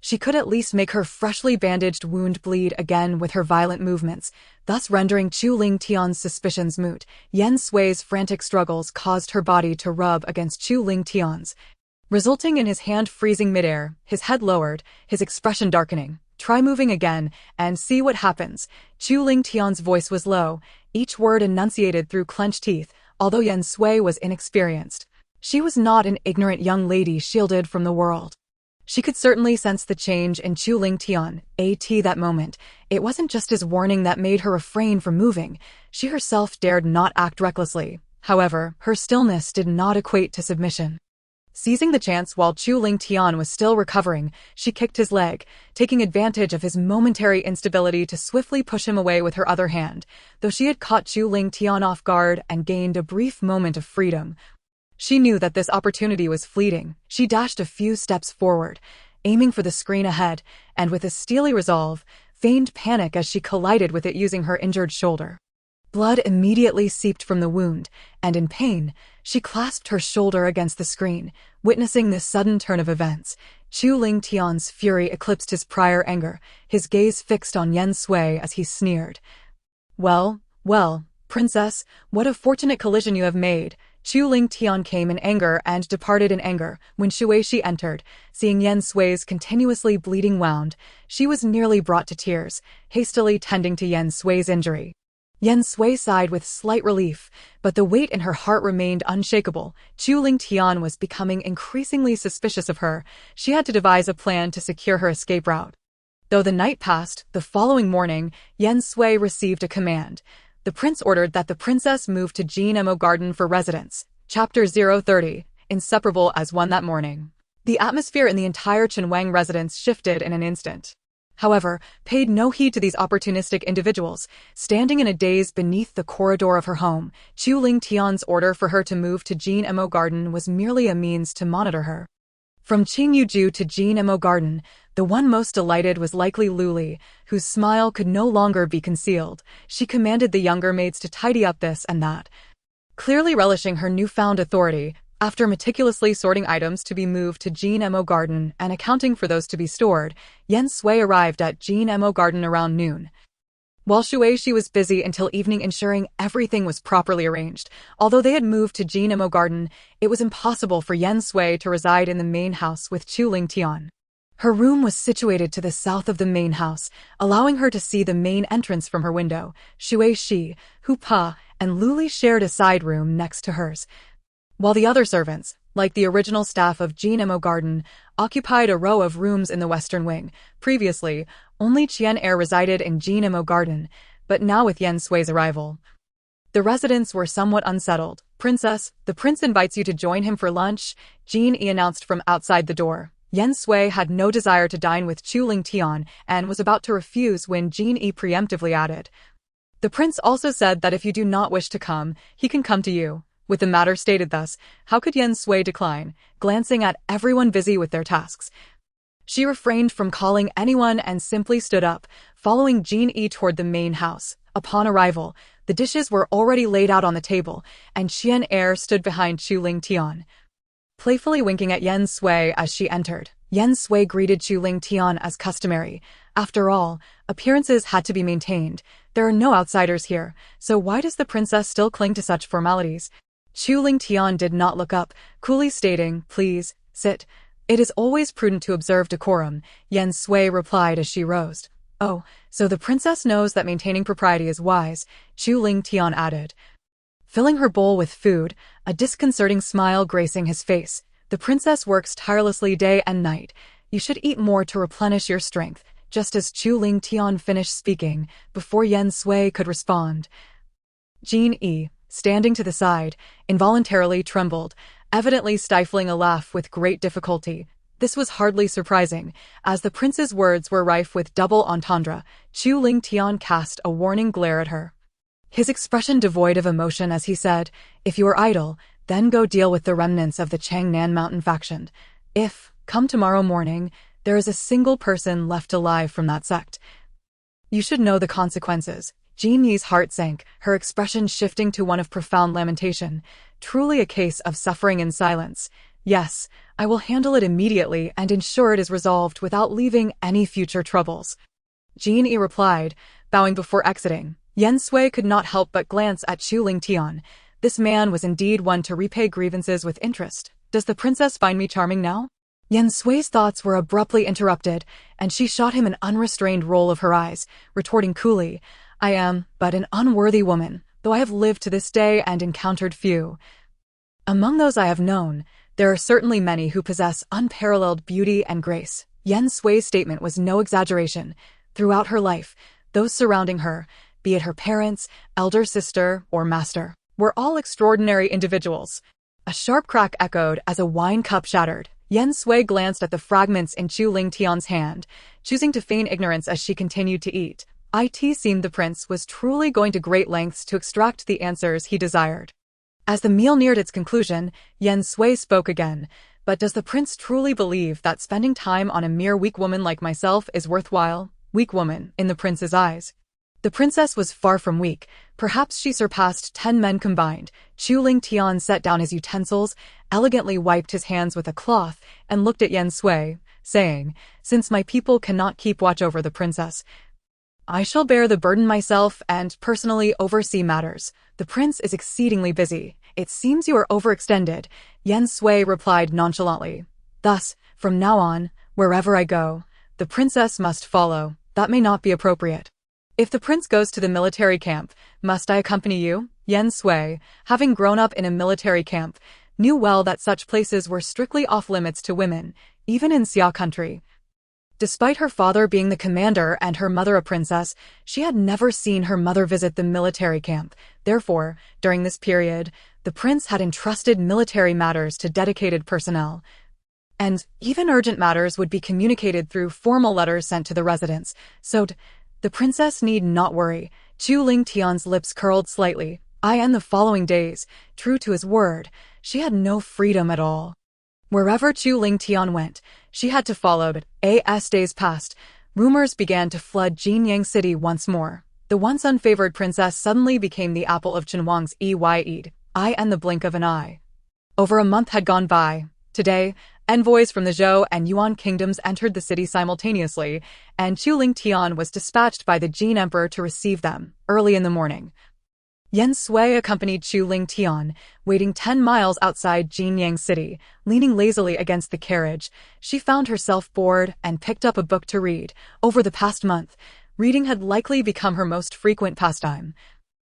she could at least make her freshly bandaged wound bleed again with her violent movements, thus rendering Chu Ling Tian's suspicions moot. Yen Sui's frantic struggles caused her body to rub against Chu Ling Tian's, resulting in his hand freezing midair, his head lowered, his expression darkening. Try moving again, and see what happens. Chu Ling Tian's voice was low, each word enunciated through clenched teeth. Although Yen Sui was inexperienced, she was not an ignorant young lady shielded from the world. She could certainly sense the change in Chu Lingtian, that moment. It wasn't just his warning that made her refrain from moving. She herself dared not act recklessly. However, her stillness did not equate to submission. Seizing the chance while Chu Lingtian was still recovering, she kicked his leg, taking advantage of his momentary instability to swiftly push him away with her other hand. Though she had caught Chu Lingtian off guard and gained a brief moment of freedom, she knew that this opportunity was fleeting. She dashed a few steps forward, aiming for the screen ahead, and with a steely resolve, feigned panic as she collided with it using her injured shoulder. Blood immediately seeped from the wound, and in pain, she clasped her shoulder against the screen, witnessing this sudden turn of events. Chu Lingtian's fury eclipsed his prior anger, his gaze fixed on Yen Sui as he sneered. Well, princess, what a fortunate collision you have made. Chu Lingtian came in anger and departed in anger. When Shuishi entered, seeing Yen Sui's continuously bleeding wound, she was nearly brought to tears, hastily tending to Yen Sui's injury. Yen Sui sighed with slight relief, but the weight in her heart remained unshakable. Chu Lingtian was becoming increasingly suspicious of her. She had to devise a plan to secure her escape route. Though the night passed, the following morning, Yen Sui received a command. The prince ordered that the princess move to Jinmo Garden for residence. Chapter 030, inseparable as one that morning. The atmosphere in the entire Chenwang residence shifted in an instant. However, paid no heed to these opportunistic individuals. Standing in a daze beneath the corridor of her home, Chu Lingtian's order for her to move to Jinmo Garden was merely a means to monitor her. From Qingyuju to Jinmo Garden, the one most delighted was likely Luli, whose smile could no longer be concealed. She commanded the younger maids to tidy up this and that. Clearly relishing her newfound authority, after meticulously sorting items to be moved to Jinmo Garden and accounting for those to be stored, Yen Sui arrived at Jinmo Garden around noon. While Shuishi was busy until evening ensuring everything was properly arranged, although they had moved to Jinmo Garden, it was impossible for Yen Sui to reside in the main house with Chu Lingtian. Her room was situated to the south of the main house, allowing her to see the main entrance from her window. Shuishi, Hu Pa, and Luli shared a side room next to hers, while the other servants, like the original staff of Jinmo Garden, occupied a row of rooms in the western wing. Previously, only Qian Er resided in Jinmo Garden, but now with Yen Sui's arrival, the residents were somewhat unsettled. Princess, the prince invites you to join him for lunch, Jin Yi announced from outside the door. Yen Sui had no desire to dine with Chu Lingtian and was about to refuse when Jin Yi preemptively added. The prince also said that if you do not wish to come, he can come to you. With the matter stated thus, how could Yen Sui decline? Glancing at everyone busy with their tasks, she refrained from calling anyone and simply stood up, following Jin Yi toward the main house. Upon arrival, the dishes were already laid out on the table, and Qian Er stood behind Chu Lingtian, playfully winking at Yen Sui as she entered. Yen Sui greeted Chu Lingtian as customary. After all, appearances had to be maintained. There are no outsiders here, so why does the princess still cling to such formalities? Chu Lingtian did not look up, coolly stating, "Please, sit. It is always prudent to observe decorum," Yen Sui replied as she rose. "Oh, so the princess knows that maintaining propriety is wise," Chu Lingtian added, filling her bowl with food, a disconcerting smile gracing his face. "The princess works tirelessly day and night. You should eat more to replenish your strength." Just as Chu Lingtian finished speaking, before Yen Sui could respond, Jin Yi, standing to the side, involuntarily trembled, evidently stifling a laugh with great difficulty. This was hardly surprising, as the prince's words were rife with double entendre. Chu Lingtian cast a warning glare at her, his expression devoid of emotion as he said, "If you are idle, then go deal with the remnants of the Changnan Mountain faction. If, come tomorrow morning, there is a single person left alive from that sect, you should know the consequences." Jin Yi's heart sank, her expression shifting to one of profound lamentation. Truly a case of suffering in silence. "Yes, I will handle it immediately and ensure it is resolved without leaving any future troubles," Jin Yi replied, bowing before exiting. Yen Sui could not help but glance at Chu Lingtian. This man was indeed one to repay grievances with interest. Does the princess find me charming now? Yen Sui's thoughts were abruptly interrupted, and she shot him an unrestrained roll of her eyes, retorting coolly, "I am but an unworthy woman, though I have lived to this day and encountered few. Among those I have known, There are certainly many who possess unparalleled beauty and grace. Yen Sui's statement was no exaggeration. Throughout her life, those surrounding her, be it her parents, elder sister, or master, were all extraordinary individuals. A sharp crack echoed as a wine cup shattered. Yen Sui glanced at the fragments in Chu Ling Tian's hand, choosing to feign ignorance as she continued to eat. It seemed the prince was truly going to great lengths to extract the answers he desired. As the meal neared its conclusion, Yen Sui spoke again. But does the prince truly believe that spending time on a mere weak woman like myself is worthwhile? Weak woman, in the prince's eyes. The princess was far from weak. Perhaps she surpassed 10 men combined. Chu Ling Tian set down his utensils, elegantly wiped his hands with a cloth, and looked at Yen Sui, saying, "Since my people cannot keep watch over the princess, I shall bear the burden myself and personally oversee matters. The prince is exceedingly busy. It seems you are overextended," Yen Sui replied nonchalantly. "Thus, from now on, wherever I go, the princess must follow. That may not be appropriate. If the prince goes to the military camp, must I accompany you?" Yen Sui, having grown up in a military camp, knew well that such places were strictly off-limits to women, even in Xia country. Despite her father being the commander and her mother a princess, she had never seen her mother visit the military camp. Therefore, during this period, the prince had entrusted military matters to dedicated personnel. And even urgent matters would be communicated through formal letters sent to the residents. So, the princess need not worry. Chu Ling Tian's lips curled slightly. In the following days, true to his word, she had no freedom at all. Wherever Chu Ling Tian went, she had to follow, but as days passed, rumors began to flood Jinyang City once more. The once unfavored princess suddenly became the apple of Chenwang's eye in the blink of an eye. Over a month had gone by. Today, envoys from the Zhou and Yuan kingdoms entered the city simultaneously, and Chu Ling Tian was dispatched by the Jin Emperor to receive them, early in the morning. Yen Sui accompanied Chu Ling Tian, waiting 10 miles outside Jinyang City. Leaning lazily against the carriage, she found herself bored and picked up a book to read. Over the past month, reading had likely become her most frequent pastime.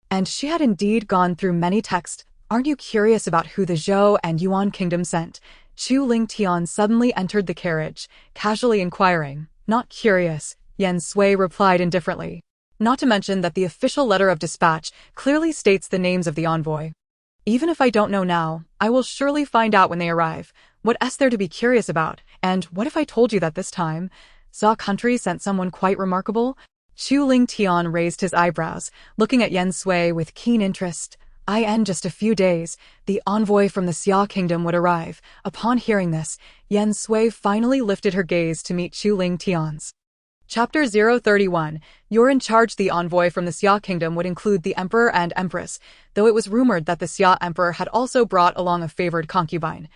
And she had indeed gone through many texts. "Aren't you curious about who the Zhou and Yuan kingdom sent?" Chu Ling Tian suddenly entered the carriage, casually inquiring. "Not curious," Yen Sui replied indifferently. "Not to mention that the official letter of dispatch clearly states the names of the envoy. Even if I don't know now, I will surely find out when they arrive. What is there to be curious about? And what if I told you that this time, Xia country sent someone quite remarkable?" Chu Ling Tian raised his eyebrows, looking at Yen Sui with keen interest. In just a few days, the envoy from the Xia kingdom would arrive. Upon hearing this, Yen Sui finally lifted her gaze to meet Chu Ling Tian's. Chapter 031. You're in charge. The envoy from the Xia kingdom would include the emperor and empress, though it was rumored that the Xia emperor had also brought along a favored concubine,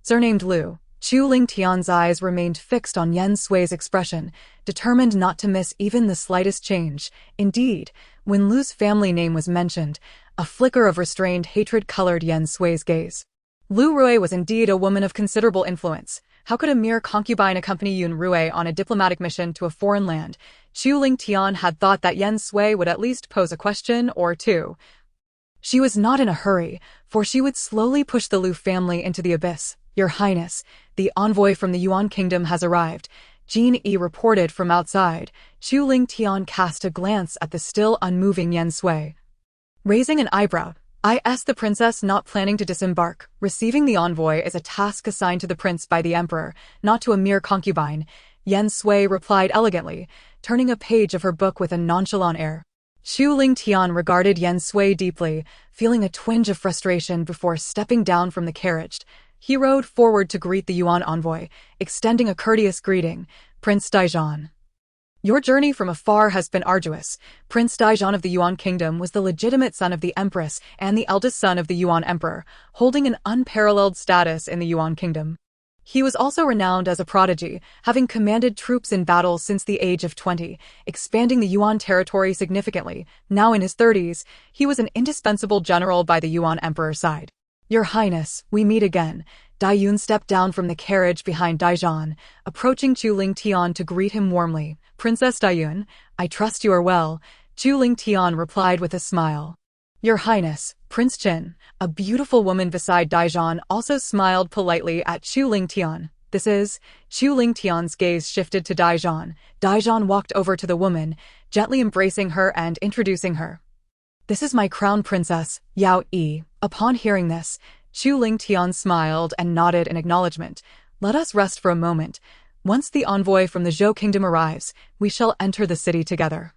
surnamed Lu. Chu Ling Tian's eyes remained fixed on Yen Sui's expression, determined not to miss even the slightest change. Indeed, when Lu's family name was mentioned, a flicker of restrained hatred colored Yen Sui's gaze. Lu Rui was indeed a woman of considerable influence. How could a mere concubine accompany Yun Rui on a diplomatic mission to a foreign land? Chu Ling Tian had thought that Yen Sui would at least pose a question or two. She was not in a hurry, for she would slowly push the Lu family into the abyss. "Your Highness, the envoy from the Yuan kingdom has arrived," Jin Yi reported from outside. Chu Ling Tian cast a glance at the still unmoving Yen Sui, raising an eyebrow. The princess not planning to disembark. Receiving the envoy is a task assigned to the prince by the emperor, not to a mere concubine, Yen Sui replied elegantly, turning a page of her book with a nonchalant air. Chu Ling Tian regarded Yen Sui deeply, feeling a twinge of frustration before stepping down from the carriage. He rode forward to greet the Yuan envoy, extending a courteous greeting. "Prince Daizhan, your journey from afar has been arduous." Prince Daizhan of the Yuan kingdom was the legitimate son of the empress and the eldest son of the Yuan emperor, holding an unparalleled status in the Yuan kingdom. He was also renowned as a prodigy, having commanded troops in battle since the age of 20, expanding the Yuan territory significantly. Now in his 30s, he was an indispensable general by the Yuan emperor's side. "Your Highness, we meet again." Dai Yun stepped down from the carriage behind Daizhan, approaching Chu Ling Tian to greet him warmly. "Princess Dai Yun, I trust you are well," Chu Ling Tian replied with a smile. Your Highness, Prince Qin, a beautiful woman beside Daizhan, also smiled politely at Chu Lingtian. Chu Lingtian's gaze shifted to Daizhan. Daizhan walked over to the woman, gently embracing her and introducing her. This is my crown princess, Yao Yi. Upon hearing this, Chu Lingtian smiled and nodded in acknowledgement. Let us rest for a moment. Once the envoy from the Zhou kingdom arrives, we shall enter the city together.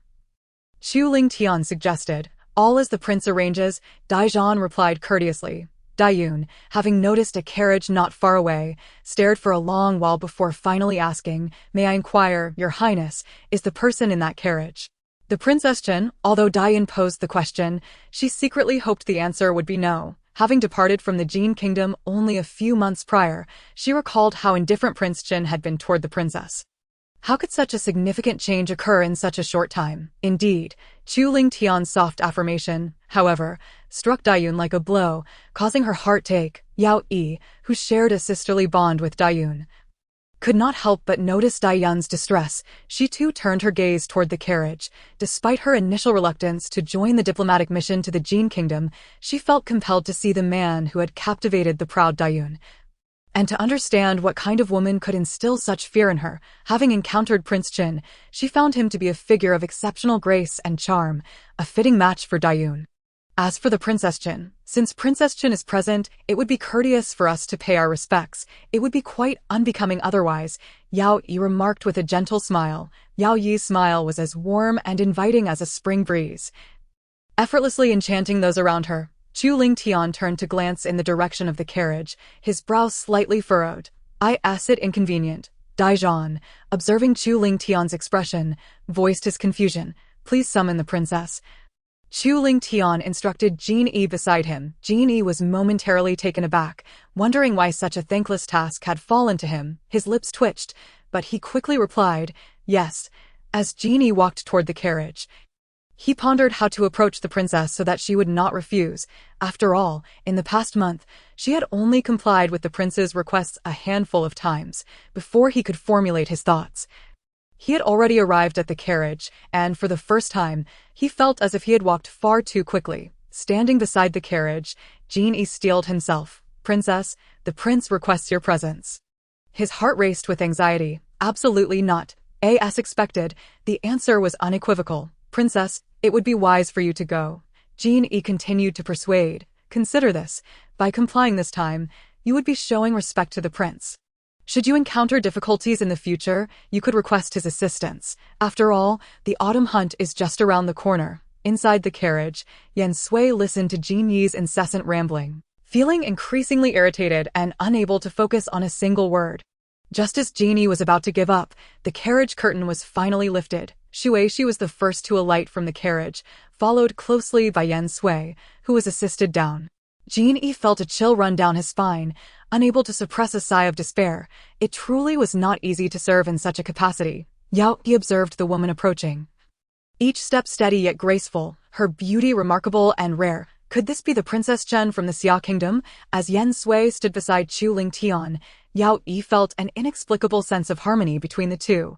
Chu Lingtian suggested. All as the prince arranges, Daizhan replied courteously. Daiyun, having noticed a carriage not far away, stared for a long while before finally asking, "May I inquire, Your Highness, is the person in that carriage?" The Princess Qin, although Daiyun posed the question, she secretly hoped the answer would be no. Having departed from the Jin kingdom only a few months prior, she recalled how indifferent Prince Qin had been toward the princess. How could such a significant change occur in such a short time? Indeed, Chu Lingtian's soft affirmation, however, struck Daiyun like a blow, causing her heart to ache. Yao Yi, who shared a sisterly bond with Daiyun, could not help but notice Daiyun's distress. She too turned her gaze toward the carriage. Despite her initial reluctance to join the diplomatic mission to the Jin kingdom, she felt compelled to see the man who had captivated the proud Daiyun, and to understand what kind of woman could instill such fear in her. Having encountered Prince Qin, she found him to be a figure of exceptional grace and charm, a fitting match for Daiyun. As for the Princess Qin, since Princess Qin is present, it would be courteous for us to pay our respects. It would be quite unbecoming otherwise, Yao Yi remarked with a gentle smile. Yao Yi's smile was as warm and inviting as a spring breeze, effortlessly enchanting those around her. Chu Lingtian turned to glance in the direction of the carriage, his brow slightly furrowed. "I asked it inconvenient." Daizhan, observing Chu Lingtian's expression, voiced his confusion. "Please summon the princess." Chu Lingtian instructed Jin Yi beside him. Jin Yi was momentarily taken aback, wondering why such a thankless task had fallen to him. His lips twitched, but he quickly replied, "Yes." As Jin Yi walked toward the carriage, he pondered how to approach the princess so that she would not refuse. After all, in the past month, she had only complied with the prince's requests a handful of times. Before he could formulate his thoughts, he had already arrived at the carriage, and for the first time, he felt as if he had walked far too quickly. Standing beside the carriage, Jin Yi steeled himself. "Princess, the prince requests your presence." His heart raced with anxiety. "Absolutely not." As expected, the answer was unequivocal. "Princess, it would be wise for you to go." Jin Yi continued to persuade. "Consider this. By complying this time, you would be showing respect to the prince. Should you encounter difficulties in the future, you could request his assistance. After all, the autumn hunt is just around the corner." Inside the carriage, Yan Sui listened to Jin Yi's incessant rambling, feeling increasingly irritated and unable to focus on a single word. Just as Jin Yi was about to give up, the carriage curtain was finally lifted. Shuishi was the first to alight from the carriage, followed closely by Yan Sui, who was assisted down. Jin Yi felt a chill run down his spine, unable to suppress a sigh of despair. It truly was not easy to serve in such a capacity. Yao Yi observed the woman approaching, each step steady yet graceful, her beauty remarkable and rare. Could this be the Princess Chen from the Xia Kingdom? As Yan Sui stood beside Chu Lingtian, Yao Yi felt an inexplicable sense of harmony between the two,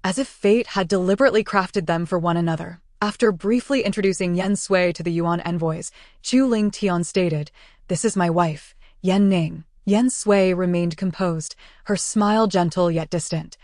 as if fate had deliberately crafted them for one another. After briefly introducing Yan Sui to the Yuan envoys, Chu Lingtian stated, "This is my wife, Yan Ning." Yan Sui remained composed, her smile gentle yet distant,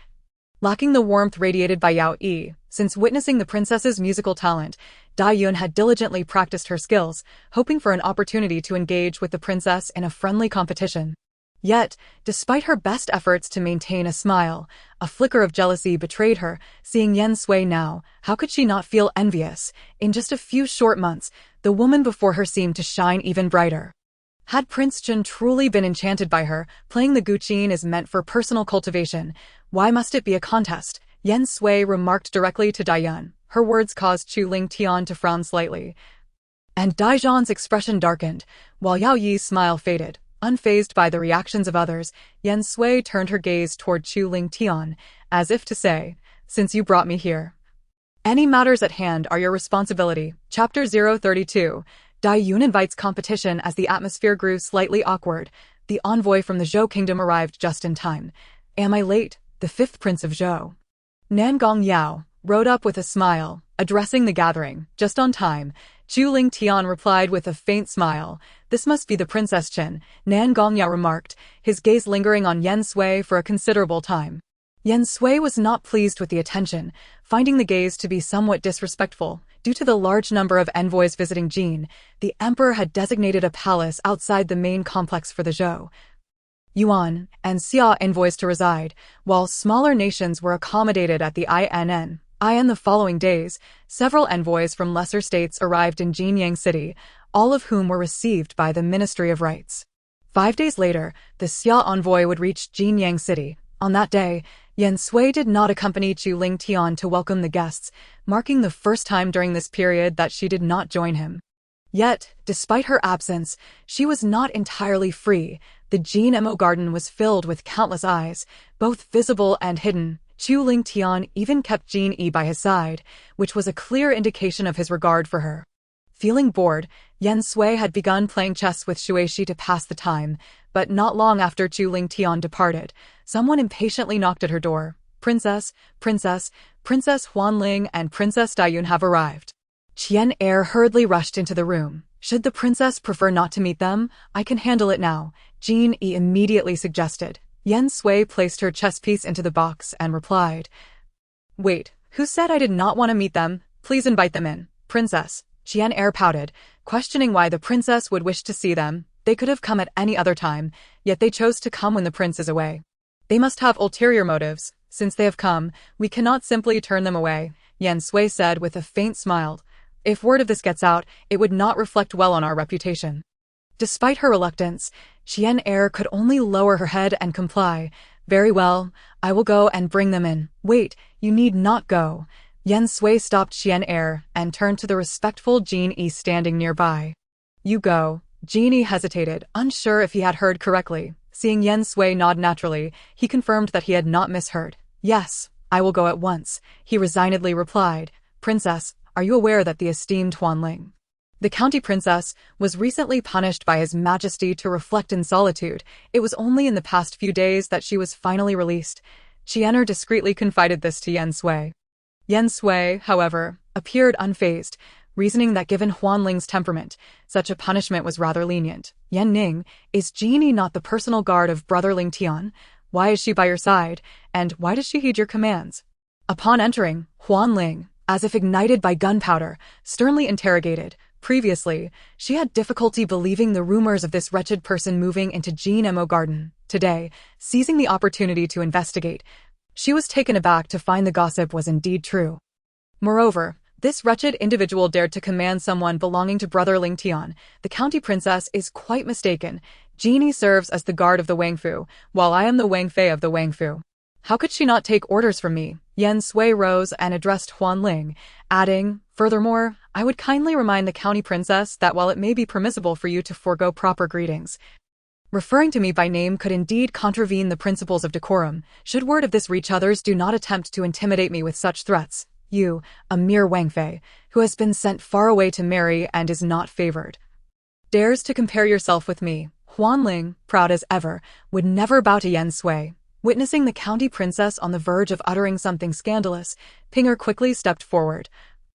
lacking the warmth radiated by Yao Yi. Since witnessing the princess's musical talent, Daiyun had diligently practiced her skills, hoping for an opportunity to engage with the princess in a friendly competition. Yet, despite her best efforts to maintain a smile, a flicker of jealousy betrayed her. Seeing Yan Sui now, how could she not feel envious? In just a few short months, the woman before her seemed to shine even brighter. Had Prince Jin truly been enchanted by her, playing the guqin is meant for personal cultivation. Why must it be a contest? Yan Sui remarked directly to Daiyun. Her words caused Chu Lingtian to frown slightly, and Daizhan's expression darkened, while Yao Yi's smile faded. Unfazed by the reactions of others, Yan Sui turned her gaze toward Chu Lingtian, as if to say, "Since you brought me here, any matters at hand are your responsibility." Chapter 032. Daiyun invites competition. As the atmosphere grew slightly awkward, the envoy from the Zhou kingdom arrived just in time. "Am I late?" The fifth prince of Zhou, Nangong Yao, rode up with a smile, addressing the gathering, just on time. Chu Ling Tian replied with a faint smile. This must be the Princess Chen, Nan Gongya remarked, his gaze lingering on Yen Sui for a considerable time. Yen Sui was not pleased with the attention, finding the gaze to be somewhat disrespectful. Due to the large number of envoys visiting Jin, the emperor had designated a palace outside the main complex for the Zhou, Yuan, and Xia envoys to reside, while smaller nations were accommodated at the INN. The following days, several envoys from lesser states arrived in Jinyang City, all of whom were received by the Ministry of Rights. 5 days later, the Xia envoy would reach Jinyang City. On that day, Yen Sui did not accompany Chu Ling Tian to welcome the guests, marking the first time during this period that she did not join him. Yet, despite her absence, she was not entirely free. The Jin Mo garden was filled with countless eyes, both visible and hidden. Chu Ling Tian even kept Jin Yi by his side, which was a clear indication of his regard for her. Feeling bored, Yen Sui had begun playing chess with Shuishi to pass the time, but not long after Chu Ling Tian departed, someone impatiently knocked at her door. Princess, Princess, Princess Huanling and Princess Dayun have arrived. Qian Er hurriedly rushed into the room. Should the princess prefer not to meet them, I can handle it now, Jin Yi immediately suggested. Yen Sui placed her chess piece into the box and replied, Wait, who said I did not want to meet them? Please invite them in. Princess. Qian Er pouted, questioning why the princess would wish to see them. They could have come at any other time, yet they chose to come when the prince is away. They must have ulterior motives. Since they have come, we cannot simply turn them away, Yen Sui said with a faint smile. If word of this gets out, it would not reflect well on our reputation. Despite her reluctance, Qian Er could only lower her head and comply. Very well, I will go and bring them in. Wait, you need not go. Yen Sui stopped Qian Er and turned to the respectful Jin Yi standing nearby. You go. Jin Yi hesitated, unsure if he had heard correctly. Seeing Yen Sui nod naturally, he confirmed that he had not misheard. Yes, I will go at once, he resignedly replied. Princess, are you aware that the esteemed Huanling, the county princess, was recently punished by His Majesty to reflect in solitude? It was only in the past few days that she was finally released. Qian discreetly confided this to Yen Sui. Yen Sui, however, appeared unfazed, reasoning that given Huanling's temperament, such a punishment was rather lenient. Yan Ning, is Genie not the personal guard of Brother Ling Tian? Why is she by your side, and why does she heed your commands? Upon entering, Huanling, as if ignited by gunpowder, sternly interrogated. Previously, she had difficulty believing the rumors of this wretched person moving into Jin Mo garden. Today, seizing the opportunity to investigate, she was taken aback to find the gossip was indeed true. Moreover, this wretched individual dared to command someone belonging to Brother Ling Tian. The county princess is quite mistaken. Genie serves as the guard of the Wangfu, while I am the Wangfei of the Wangfu. How could she not take orders from me? Yen Sui rose and addressed Huanling, adding, furthermore, I would kindly remind the county princess that while it may be permissible for you to forego proper greetings, referring to me by name could indeed contravene the principles of decorum. Should word of this reach others, do not attempt to intimidate me with such threats. You, a mere Wangfei, who has been sent far away to marry and is not favored, dares to compare yourself with me. Huanling, proud as ever, would never bow to Yen Sui. Witnessing the county princess on the verge of uttering something scandalous, Pinger quickly stepped forward,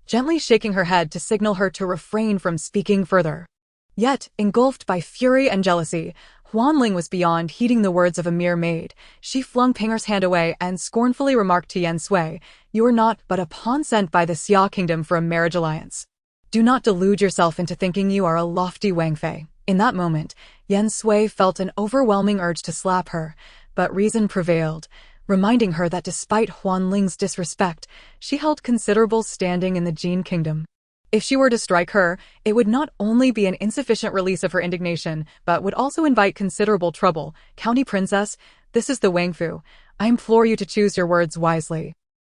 gently shaking her head to signal her to refrain from speaking further. Yet, engulfed by fury and jealousy, Huanling was beyond heeding the words of a mere maid. She flung Pinger's hand away and scornfully remarked to Yen Sui, you are not but a pawn sent by the Xia kingdom for a marriage alliance. Do not delude yourself into thinking you are a lofty Wangfei. In that moment, Yen Sui felt an overwhelming urge to slap her, but reason prevailed, reminding her that despite Huanling's disrespect, she held considerable standing in the Jin kingdom. If she were to strike her, it would not only be an insufficient release of her indignation, but would also invite considerable trouble. County princess, this is the Wangfu. I implore you to choose your words wisely.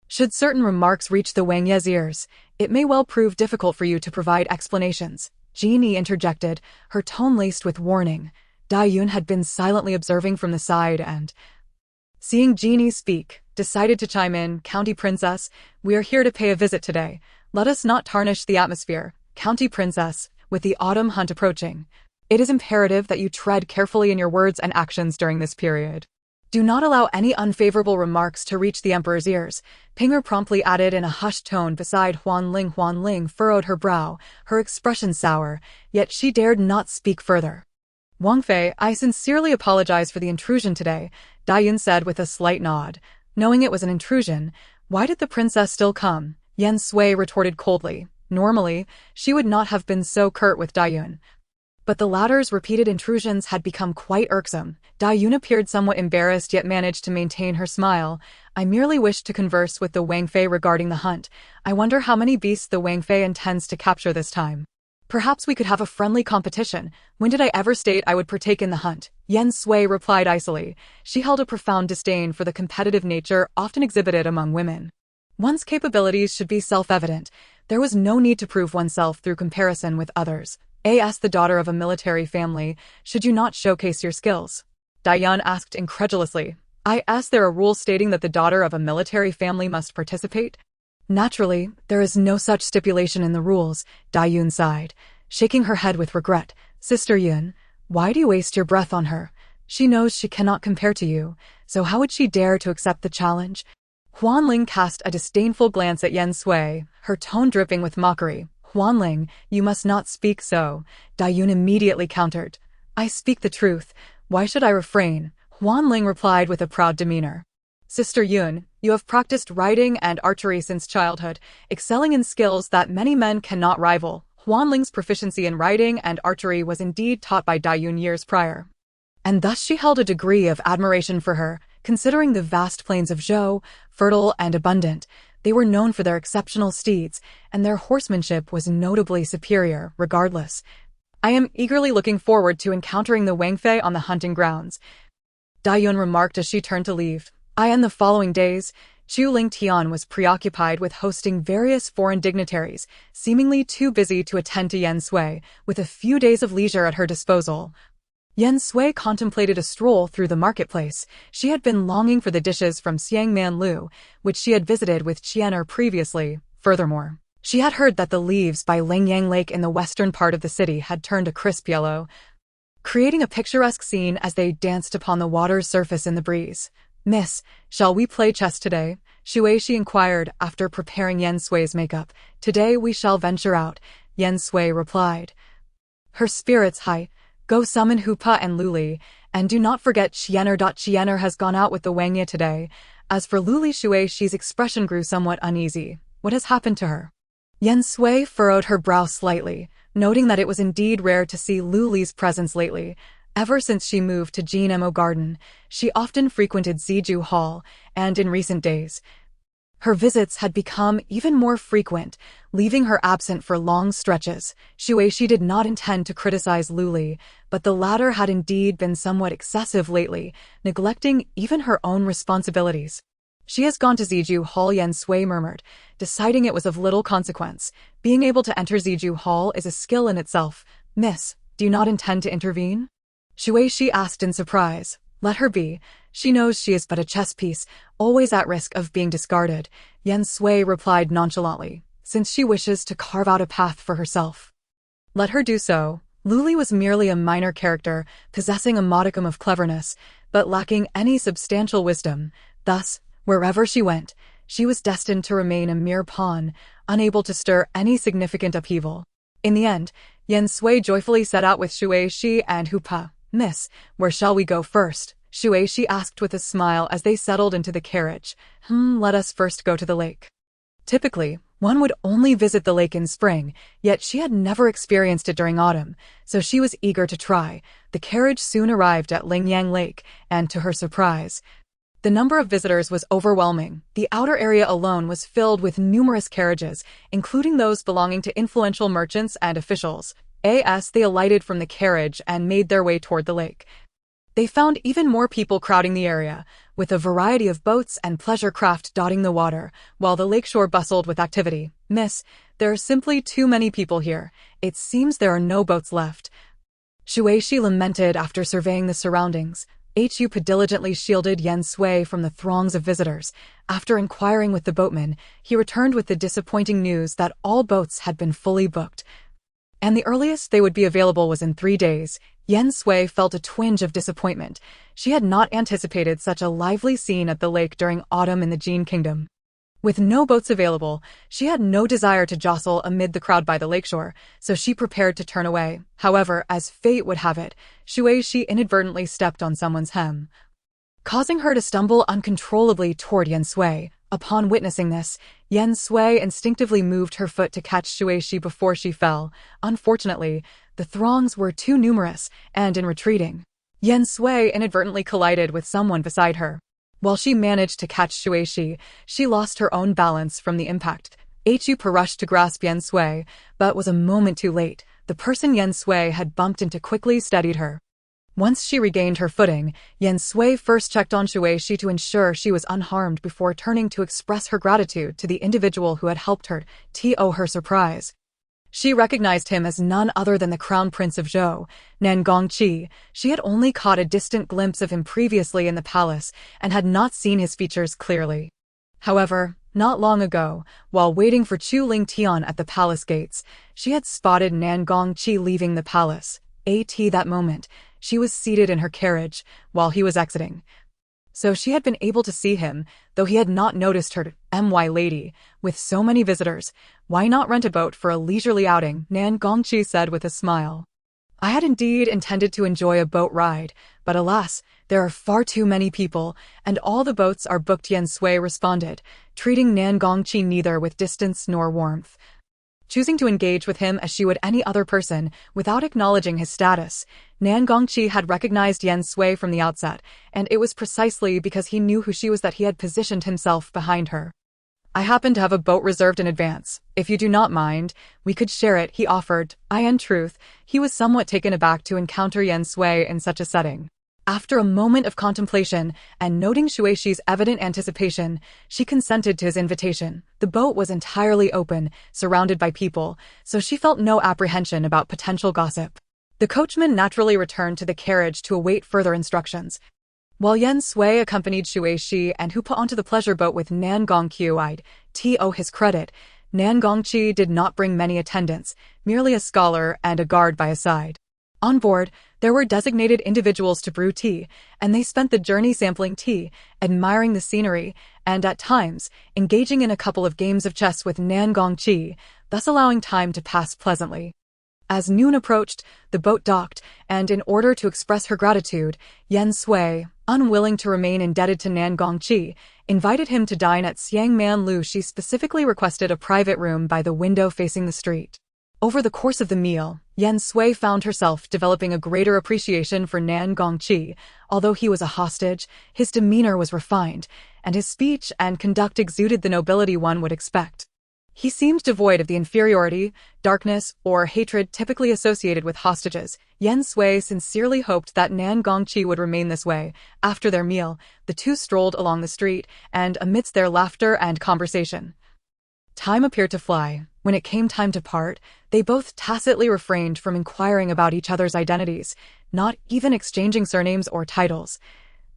Should certain remarks reach the Wang Ye's ears, it may well prove difficult for you to provide explanations. Genie interjected, her tone laced with warning. Dai Yun had been silently observing from the side and, seeing Genie speak, decided to chime in. County princess, we are here to pay a visit today. Let us not tarnish the atmosphere. County princess, with the autumn hunt approaching, it is imperative that you tread carefully in your words and actions during this period. Do not allow any unfavorable remarks to reach the emperor's ears, Pinger promptly added in a hushed tone beside Huan Ling. Huan Ling furrowed her brow, her expression sour, yet she dared not speak further. Wang Fei, I sincerely apologize for the intrusion today, Dayun said with a slight nod. Knowing it was an intrusion, why did the princess still come? Yen Sui retorted coldly. Normally, she would not have been so curt with Dayun. But the latter's repeated intrusions had become quite irksome. Dayun appeared somewhat embarrassed yet managed to maintain her smile. I merely wished to converse with the Wang Fei regarding the hunt. I wonder how many beasts the Wang Fei intends to capture this time. Perhaps we could have a friendly competition. When did I ever state I would partake in the hunt? Yen Sui replied icily. She held a profound disdain for the competitive nature often exhibited among women. One's capabilities should be self-evident. There was no need to prove oneself through comparison with others. As the daughter of a military family, should you not showcase your skills? Dayun asked incredulously. Is there a rule stating that the daughter of a military family must participate? Naturally, there is no such stipulation in the rules, Dayun sighed, shaking her head with regret. Sister Yun, why do you waste your breath on her? She knows she cannot compare to you, so how would she dare to accept the challenge? Huan Ling cast a disdainful glance at Yen Sui, her tone dripping with mockery. Huan Ling, you must not speak so, Dayun immediately countered. I speak the truth. Why should I refrain? Huan Ling replied with a proud demeanor. Sister Yun, you have practiced riding and archery since childhood, excelling in skills that many men cannot rival. Huan Ling's proficiency in riding and archery was indeed taught by Dayun years prior. And thus she held a degree of admiration for her, considering the vast plains of Zhou, fertile and abundant. They were known for their exceptional steeds, and their horsemanship was notably superior, regardless. I am eagerly looking forward to encountering the Wang Fei on the hunting grounds, Dayun remarked as she turned to leave. In the following days, Chu Ling Tian was preoccupied with hosting various foreign dignitaries, seemingly too busy to attend to Yen Sui, with a few days of leisure at her disposal. Yen Sui contemplated a stroll through the marketplace. She had been longing for the dishes from Xiangman Lu, which she had visited with Qianer previously. Furthermore, she had heard that the leaves by Lingyang Lake in the western part of the city had turned a crisp yellow, creating a picturesque scene as they danced upon the water's surface in the breeze. Miss, shall we play chess today? Shuishi inquired after preparing Yen Sui's makeup. Today we shall venture out, Yen Sui replied, her spirits high. Go summon Hupa and Luli, and do not forget Qianer. Qianer has gone out with the Wangya today. As for Luli, Shuishi's expression grew somewhat uneasy. What has happened to her? Yen Sui furrowed her brow slightly, noting that it was indeed rare to see Luli's presence lately. Ever since she moved to Jinmo Garden, she often frequented Ziju Hall, and in recent days, her visits had become even more frequent, leaving her absent for long stretches. Shuishi did not intend to criticize Luli, but the latter had indeed been somewhat excessive lately, neglecting even her own responsibilities. She has gone to Ziju Hall, Yen Sui murmured, deciding it was of little consequence. Being able to enter Ziju Hall is a skill in itself. Miss, do you not intend to intervene? Shuishi asked in surprise. Let her be. She knows she is but a chess piece, always at risk of being discarded, Yen Sui replied nonchalantly, since she wishes to carve out a path for herself. Let her do so. Luli was merely a minor character, possessing a modicum of cleverness, but lacking any substantial wisdom. Thus, wherever she went, she was destined to remain a mere pawn, unable to stir any significant upheaval. In the end, Yen Sui joyfully set out with Shuishi and Hupa. Miss, where shall we go first? Shuishi asked with a smile as they settled into the carriage. Let us first go to the lake. Typically, one would only visit the lake in spring, yet she had never experienced it during autumn, so she was eager to try. The carriage soon arrived at Lingyang Lake, and to her surprise, the number of visitors was overwhelming. The outer area alone was filled with numerous carriages, including those belonging to influential merchants and officials. As they alighted from the carriage and made their way toward the lake, they found even more people crowding the area, with a variety of boats and pleasure craft dotting the water, while the lakeshore bustled with activity. Miss, there are simply too many people here. It seems there are no boats left, Shuishi lamented after surveying the surroundings. Hupa diligently shielded Yen Sui from the throngs of visitors. After inquiring with the boatman, he returned with the disappointing news that all boats had been fully booked, and the earliest they would be available was in 3 days. Yen Sui felt a twinge of disappointment. She had not anticipated such a lively scene at the lake during autumn in the Jin Kingdom. With no boats available, she had no desire to jostle amid the crowd by the lakeshore, so she prepared to turn away. However, as fate would have it, she inadvertently stepped on someone's hem, causing her to stumble uncontrollably toward Yen Sui. Upon witnessing this, Yen Sui instinctively moved her foot to catch Shuishi before she fell. Unfortunately, the throngs were too numerous, and in retreating, Yen Sui inadvertently collided with someone beside her. While she managed to catch Shuishi, she lost her own balance from the impact. Hu rushed to grasp Yen Sui, but was a moment too late. The person Yen Sui had bumped into quickly steadied her. Once she regained her footing, Yen Sui first checked on Shuishi to ensure she was unharmed before turning to express her gratitude to the individual who had helped her. To her surprise, she recognized him as none other than the Crown Prince of Zhou, Nan Gongqi. She had only caught a distant glimpse of him previously in the palace and had not seen his features clearly. However, not long ago, while waiting for Chu Ling Tian at the palace gates, she had spotted Nan Gongqi leaving the palace. At that moment, she was seated in her carriage while he was exiting. So she had been able to see him, though he had not noticed her. My lady, with so many visitors, why not rent a boat for a leisurely outing? Nan Gongqi said with a smile. I had indeed intended to enjoy a boat ride, but alas, there are far too many people, and all the boats are booked. Yen Sui responded, treating Nan Gongqi neither with distance nor warmth. Choosing to engage with him as she would any other person, without acknowledging his status, Nan Gongqi had recognized Yen Sui from the outset, and it was precisely because he knew who she was that he had positioned himself behind her. I happen to have a boat reserved in advance. If you do not mind, we could share it, he offered. In truth, he was somewhat taken aback to encounter Yen Sui in such a setting. After a moment of contemplation, and noting Shueishi's evident anticipation, she consented to his invitation. The boat was entirely open, surrounded by people, so she felt no apprehension about potential gossip. The coachman naturally returned to the carriage to await further instructions, while Yen Sui accompanied Shuishi and who put onto the pleasure boat with Nan Gongqi. To his credit, Nan Gongqi did not bring many attendants, merely a scholar and a guard by his side. On board, there were designated individuals to brew tea, and they spent the journey sampling tea, admiring the scenery, and at times, engaging in a couple of games of chess with Nan Gongqi, thus allowing time to pass pleasantly. As noon approached, the boat docked, and in order to express her gratitude, Yen Sui, unwilling to remain indebted to Nan Gongqi, invited him to dine at Xiangman Lu. She specifically requested a private room by the window facing the street. Over the course of the meal, Yen Sui found herself developing a greater appreciation for Nan Gongqi. Although he was a hostage, his demeanor was refined, and his speech and conduct exuded the nobility one would expect. He seemed devoid of the inferiority, darkness, or hatred typically associated with hostages. Yen Sui sincerely hoped that Nan Gongqi would remain this way. After their meal, the two strolled along the street, and amidst their laughter and conversation, time appeared to fly. When it came time to part, they both tacitly refrained from inquiring about each other's identities, not even exchanging surnames or titles.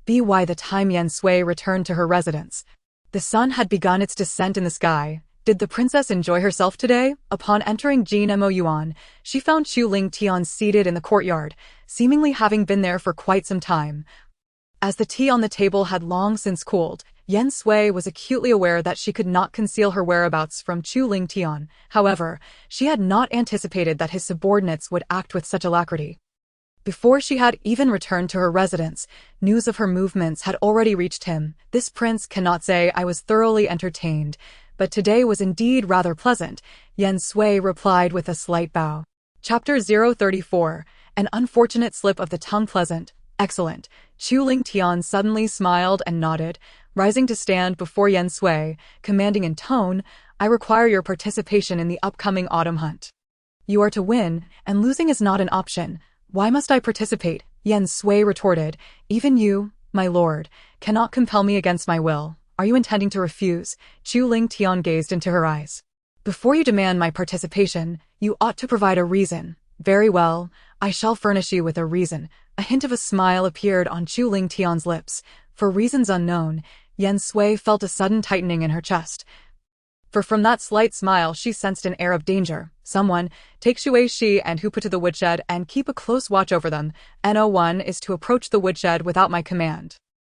By the time Yen Sui returned to her residence, the sun had begun its descent in the sky. Did the princess enjoy herself today? Upon entering Jin Mo Yuan, she found Chu Ling Tian seated in the courtyard, seemingly having been there for quite some time. As the tea on the table had long since cooled, Yen Sui was acutely aware that she could not conceal her whereabouts from Chu Ling Tian. However, she had not anticipated that his subordinates would act with such alacrity. Before she had even returned to her residence, news of her movements had already reached him. This prince cannot say I was thoroughly entertained, but today was indeed rather pleasant, Yen Sui replied with a slight bow. Chapter 034, An unfortunate slip of the tongue. Pleasant. Excellent. Chu Ling Tian suddenly smiled and nodded, rising to stand before Yen Sui, commanding in tone, I require your participation in the upcoming autumn hunt. You are to win, and losing is not an option. Why must I participate? Yen Sui retorted, even you, my lord, cannot compel me against my will. Are you intending to refuse? Chu Ling Tian gazed into her eyes. Before you demand my participation, you ought to provide a reason. Very well, I shall furnish you with a reason. A hint of a smile appeared on Chu Ling Tian's lips. For reasons unknown, Yen Sui felt a sudden tightening in her chest. For from that slight smile she sensed an air of danger. Someone, take Shui Shi and Hupa to the woodshed and keep a close watch over them. No one is to approach the woodshed without my command.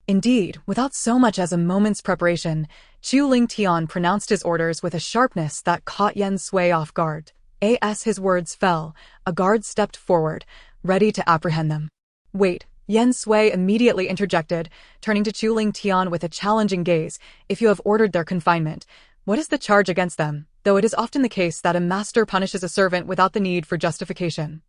Indeed, without so much as a moment's preparation, Chu Ling Tian pronounced his orders with a sharpness that caught Yen Sui off guard. As his words fell, a guard stepped forward, ready to apprehend them. Wait, Yen Sui immediately interjected, turning to Chu Ling Tian with a challenging gaze. If you have ordered their confinement, what is the charge against them? Though it is often the case that a master punishes a servant without the need for justification.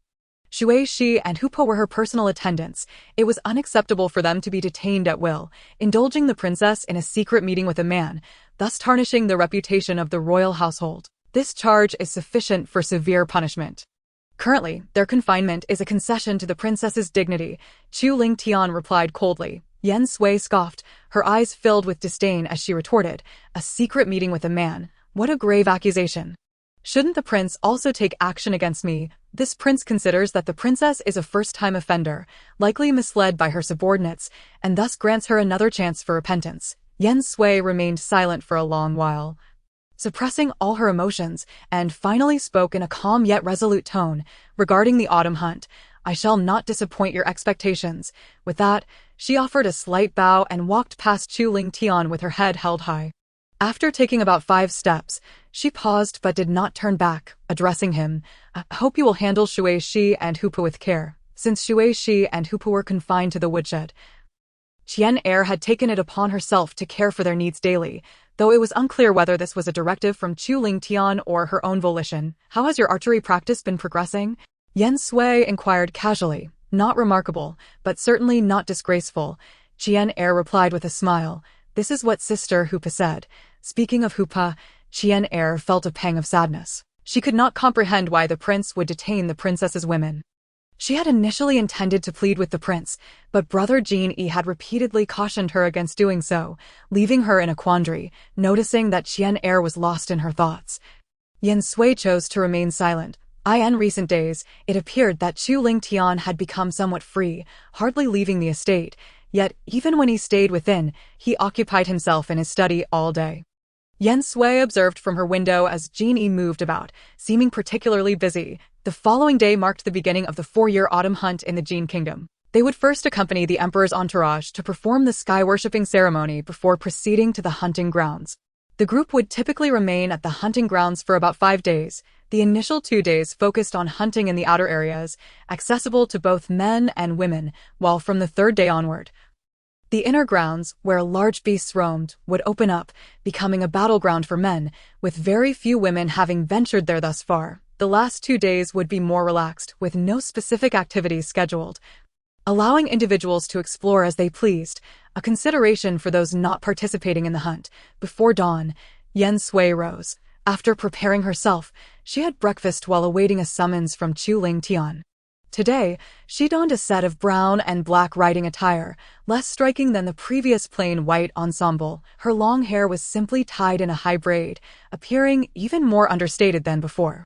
Shui Shi and Hupa were her personal attendants. It was unacceptable for them to be detained at will, indulging the princess in a secret meeting with a man, thus tarnishing the reputation of the royal household. This charge is sufficient for severe punishment. Currently, their confinement is a concession to the princess's dignity, Chu Ling Tian replied coldly. Yen Sui scoffed, her eyes filled with disdain as she retorted, a secret meeting with a man, what a grave accusation. Shouldn't the prince also take action against me? This prince considers that the princess is a first-time offender, likely misled by her subordinates, and thus grants her another chance for repentance. Yen Sui remained silent for a long while, suppressing all her emotions, and finally spoke in a calm yet resolute tone. Regarding the autumn hunt, I shall not disappoint your expectations. With that, she offered a slight bow and walked past Chu Ling Tian with her head held high. After taking about 5 steps, she paused but did not turn back, addressing him. I hope you will handle Shui Shi and Hupa with care. Since Shui Shi and Hupa were confined to the woodshed, Qian Er had taken it upon herself to care for their needs daily, though it was unclear whether this was a directive from Chu Ling Tian or her own volition. How has your archery practice been progressing? Yen Sui inquired casually. Not remarkable, but certainly not disgraceful. Qian Er replied with a smile. This is what Sister Hupa said. Speaking of Hupa, Qian Er felt a pang of sadness. She could not comprehend why the prince would detain the princess's women. She had initially intended to plead with the prince, but brother Jin Yi had repeatedly cautioned her against doing so, leaving her in a quandary, noticing that Qian Er was lost in her thoughts. Yen Sui chose to remain silent. In recent days, it appeared that Chu Ling Tian had become somewhat free, hardly leaving the estate, yet even when he stayed within, he occupied himself in his study all day. Yen Sui observed from her window as Jin Yi moved about, seeming particularly busy. The following day marked the beginning of the 4-year autumn hunt in the Jin kingdom. They would first accompany the emperor's entourage to perform the sky-worshipping ceremony before proceeding to the hunting grounds. The group would typically remain at the hunting grounds for about 5 days. The initial 2 days focused on hunting in the outer areas, accessible to both men and women, while from the 3rd day onward, the inner grounds, where large beasts roamed, would open up, becoming a battleground for men, with very few women having ventured there thus far. The last 2 days would be more relaxed, with no specific activities scheduled, allowing individuals to explore as they pleased, a consideration for those not participating in the hunt. Before dawn, Yen Sui rose. After preparing herself, she had breakfast while awaiting a summons from Chu Ling Tian. Today, she donned a set of brown and black riding attire, less striking than the previous plain white ensemble. Her long hair was simply tied in a high braid, appearing even more understated than before.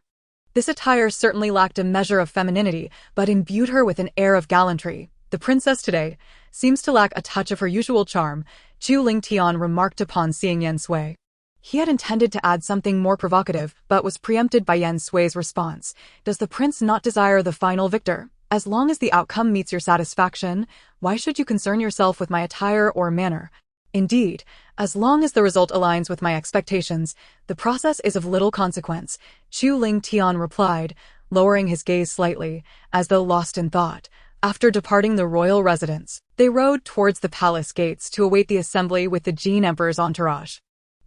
This attire certainly lacked a measure of femininity, but imbued her with an air of gallantry. The princess today seems to lack a touch of her usual charm, Chu Ling Tian remarked upon seeing Yen Sui. He had intended to add something more provocative, but was preempted by Yen Sui's response. Does the prince not desire the final victor? As long as the outcome meets your satisfaction, why should you concern yourself with my attire or manner? Indeed, as long as the result aligns with my expectations, the process is of little consequence, Chu Ling Tian replied, lowering his gaze slightly, as though lost in thought. After departing the royal residence, they rode towards the palace gates to await the assembly with the Jin Emperor's entourage.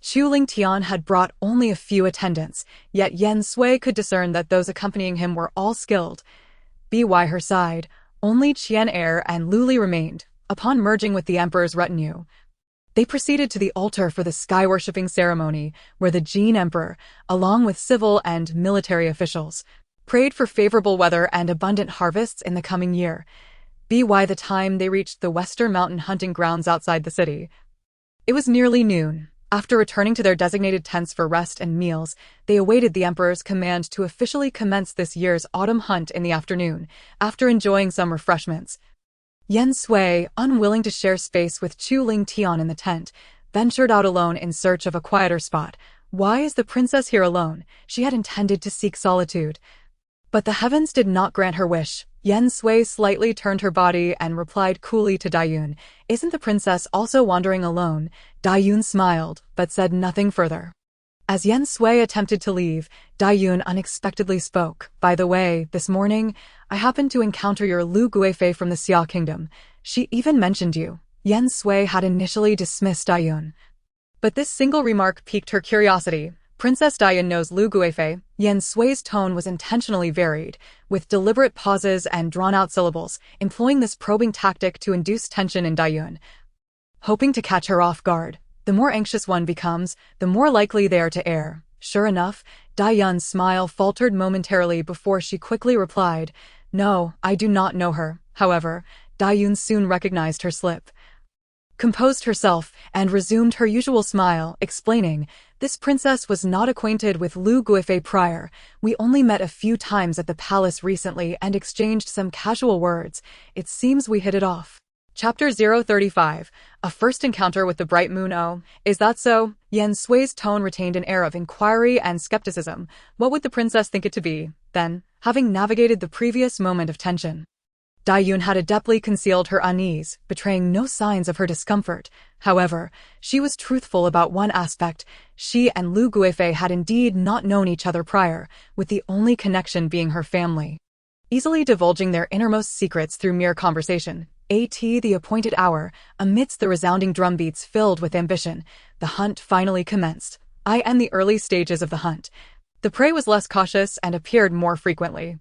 Chu Ling Tian had brought only a few attendants, yet Yen Sui could discern that those accompanying him were all skilled. By her side, only Qian Er and Lu Li remained. Upon merging with the emperor's retinue, they proceeded to the altar for the sky-worshipping ceremony, where the Jin Emperor, along with civil and military officials, prayed for favorable weather and abundant harvests in the coming year. By the time they reached the western mountain hunting grounds outside the city, it was nearly noon. After returning to their designated tents for rest and meals, they awaited the emperor's command to officially commence this year's autumn hunt in the afternoon. After enjoying some refreshments, Yen Sui, unwilling to share space with Chu Ling Tian in the tent, ventured out alone in search of a quieter spot. Why is the princess here alone? She had intended to seek solitude. But the heavens did not grant her wish. Yen Sui slightly turned her body and replied coolly to Dayun, "Isn't the princess also wandering alone?" Dayun smiled, but said nothing further. As Yen Sui attempted to leave, Dayun unexpectedly spoke. "By the way, this morning, I happened to encounter your Lu Guifei from the Xia kingdom. She even mentioned you." Yen Sui had initially dismissed Dayun, but this single remark piqued her curiosity. Princess Dayun knows Lu Guifei. Yen Sui's tone was intentionally varied, with deliberate pauses and drawn-out syllables, employing this probing tactic to induce tension in Dayun. Hoping to catch her off guard, the more anxious one becomes, the more likely they are to err. Sure enough, Dayun's smile faltered momentarily before she quickly replied, "No, I do not know her." However, Dayun soon recognized her slip, composed herself, and resumed her usual smile, explaining, "This princess was not acquainted with Lu Guifei prior. We only met a few times at the palace recently and exchanged some casual words. It seems we hit it off." Chapter 035, A First Encounter with the Bright Moon. "Oh, is that so?" Yen Sui's tone retained an air of inquiry and skepticism. What would the princess think it to be, then, having navigated the previous moment of tension? Dayun had adeptly concealed her unease, betraying no signs of her discomfort. However, she was truthful about one aspect. She and Lu Guifei had indeed not known each other prior, with the only connection being her family, easily divulging their innermost secrets through mere conversation. At the appointed hour, amidst the resounding drumbeats filled with ambition, the hunt finally commenced. In the early stages of the hunt, the prey was less cautious and appeared more frequently,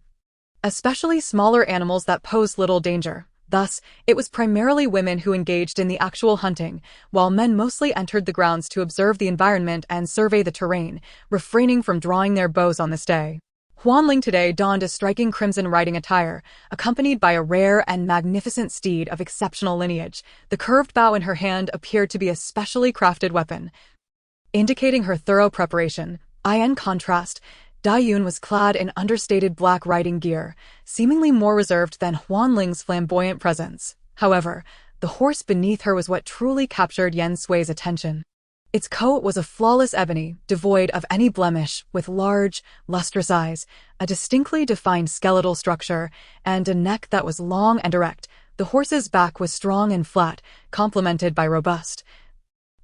especially smaller animals that posed little danger. Thus, it was primarily women who engaged in the actual hunting, while men mostly entered the grounds to observe the environment and survey the terrain, refraining from drawing their bows on this day. Huanling today donned a striking crimson riding attire, accompanied by a rare and magnificent steed of exceptional lineage. The curved bow in her hand appeared to be a specially crafted weapon, indicating her thorough preparation. In contrast, Dayun was clad in understated black riding gear, seemingly more reserved than Huanling's flamboyant presence. However, the horse beneath her was what truly captured Yen Sui's attention. Its coat was of flawless ebony, devoid of any blemish, with large, lustrous eyes, a distinctly defined skeletal structure, and a neck that was long and erect. The horse's back was strong and flat, complemented by robust,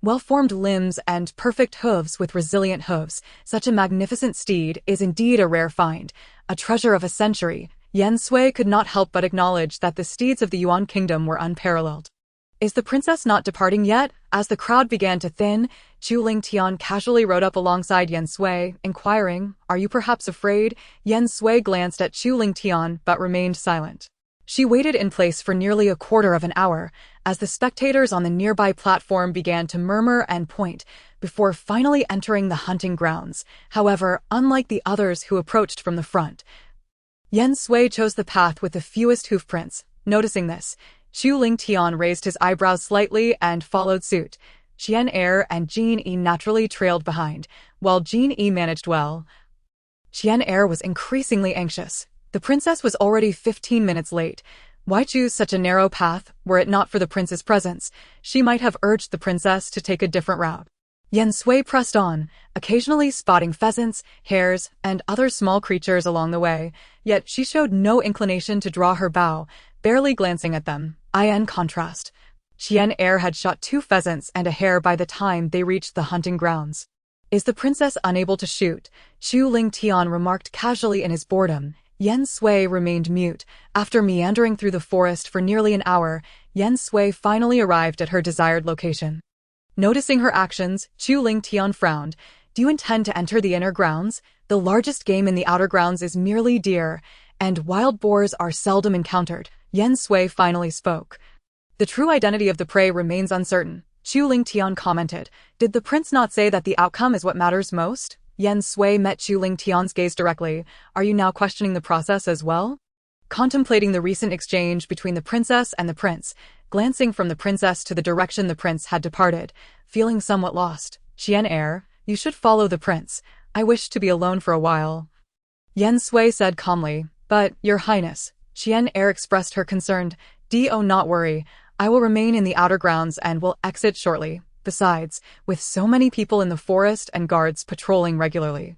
well-formed limbs and perfect hooves with resilient hooves. Such a magnificent steed is indeed a rare find, a treasure of a century. Yen Sui could not help but acknowledge that the steeds of the Yuan kingdom were unparalleled. "Is the princess not departing yet?" As the crowd began to thin, Chu Ling Tian casually rode up alongside Yen Sui, inquiring, "Are you perhaps afraid?" Yen Sui glanced at Chu Ling Tian but remained silent. She waited in place for nearly a quarter of an hour, as the spectators on the nearby platform began to murmur and point, before finally entering the hunting grounds. However, unlike the others who approached from the front, Yen Sui chose the path with the fewest hoofprints. Noticing this, Chu Ling Tian raised his eyebrows slightly and followed suit. Qian Er and Jin Yi naturally trailed behind, while Jin Yi managed well. Qian Er was increasingly anxious. The princess was already 15 minutes late. Why choose such a narrow path? Were it not for the prince's presence, she might have urged the princess to take a different route. Yen Sui pressed on, occasionally spotting pheasants, hares, and other small creatures along the way, yet she showed no inclination to draw her bow, barely glancing at them. In contrast, Qian Er had shot 2 pheasants and a hare by the time they reached the hunting grounds. "Is the princess unable to shoot?" Chu Ling Tian remarked casually in his boredom. Yen Sui remained mute. After meandering through the forest for nearly an hour, Yen Sui finally arrived at her desired location. Noticing her actions, Chu Ling Tian frowned. "Do you intend to enter the inner grounds? The largest game in the outer grounds is merely deer, and wild boars are seldom encountered." Yen Sui finally spoke. "The true identity of the prey remains uncertain," Chu Ling Tian commented. "Did the prince not say that the outcome is what matters most?" Yen Sui met Chu Ling Tian's gaze directly. "Are you now questioning the process as well?" Contemplating the recent exchange between the princess and the prince, glancing from the princess to the direction the prince had departed, feeling somewhat lost. "Qian Er, you should follow the prince. I wish to be alone for a while," Yen Sui said calmly. "But, your highness," Qian Er expressed her concern. "Do not worry. I will remain in the outer grounds and will exit shortly." Besides, with so many people in the forest and guards patrolling regularly.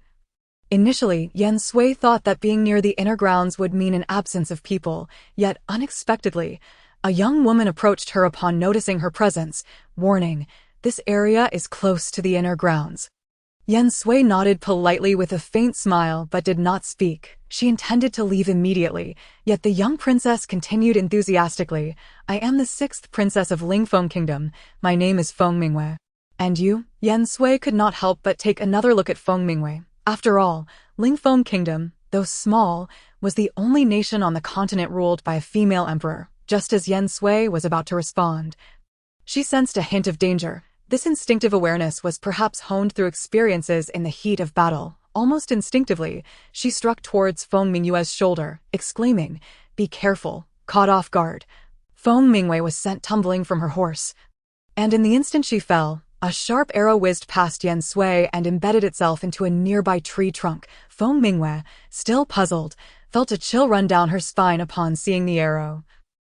Initially, Yen Sui thought that being near the inner grounds would mean an absence of people, yet unexpectedly, a young woman approached her upon noticing her presence, warning, "This area is close to the inner grounds." Yen Sui nodded politely with a faint smile but did not speak. She intended to leave immediately, yet the young princess continued enthusiastically, "I am the 6th princess of Lingfeng Kingdom. My name is Feng Mingwei." "And you?" Yen Sui could not help but take another look at Feng Mingwei. After all, Lingfeng Kingdom, though small, was the only nation on the continent ruled by a female emperor. Just as Yen Sui was about to respond, she sensed a hint of danger. This instinctive awareness was perhaps honed through experiences in the heat of battle. Almost instinctively, she struck towards Feng Mingwei's shoulder, exclaiming, "Be careful." Caught off guard, Feng Mingwei was sent tumbling from her horse. And in the instant she fell, a sharp arrow whizzed past Yen Sui and embedded itself into a nearby tree trunk. Feng Mingwei, still puzzled, felt a chill run down her spine upon seeing the arrow.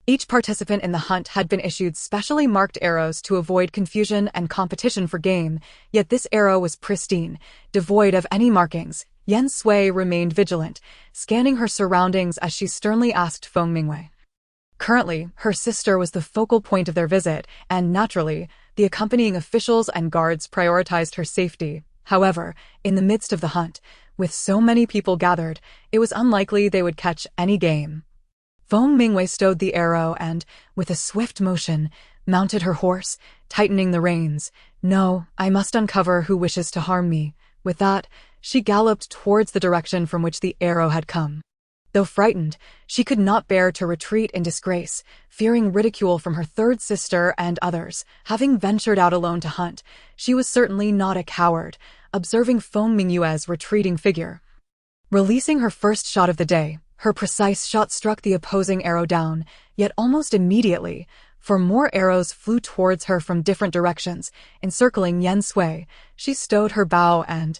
Each participant in the hunt had been issued specially marked arrows to avoid confusion and competition for game, yet this arrow was pristine, devoid of any markings. Yen Sui remained vigilant, scanning her surroundings as she sternly asked Feng Mingwei. Currently, her sister was the focal point of their visit, and naturally, the accompanying officials and guards prioritized her safety. However, in the midst of the hunt, with so many people gathered, it was unlikely they would catch any game. Feng Mingwei stowed the arrow and, with a swift motion, mounted her horse, tightening the reins. "No, I must uncover who wishes to harm me." With that, she galloped towards the direction from which the arrow had come. Though frightened, she could not bear to retreat in disgrace, fearing ridicule from her third sister and others. Having ventured out alone to hunt, she was certainly not a coward, observing Feng Mingwei's retreating figure. Releasing her first shot of the day, her precise shot struck the opposing arrow down, yet almost immediately, for more arrows flew towards her from different directions, encircling Yen Sui. She stowed her bow and,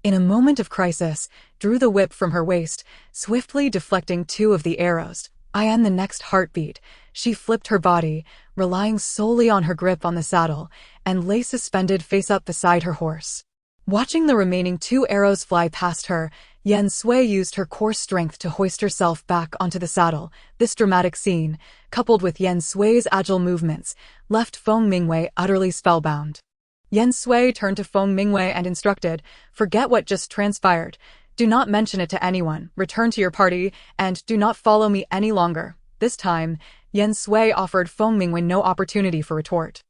in a moment of crisis, drew the whip from her waist, swiftly deflecting 2 of the arrows. In the next heartbeat, she flipped her body, relying solely on her grip on the saddle, and lay suspended face up beside her horse. Watching the remaining 2 arrows fly past her, Yen Sui used her core strength to hoist herself back onto the saddle. This dramatic scene, coupled with Yen Sui's agile movements, left Feng Mingwei utterly spellbound. Yen Sui turned to Feng Mingwei and instructed, "Forget what just transpired. Do not mention it to anyone, return to your party, and do not follow me any longer." This time, Yen Sui offered Feng Mingwei no opportunity for retort.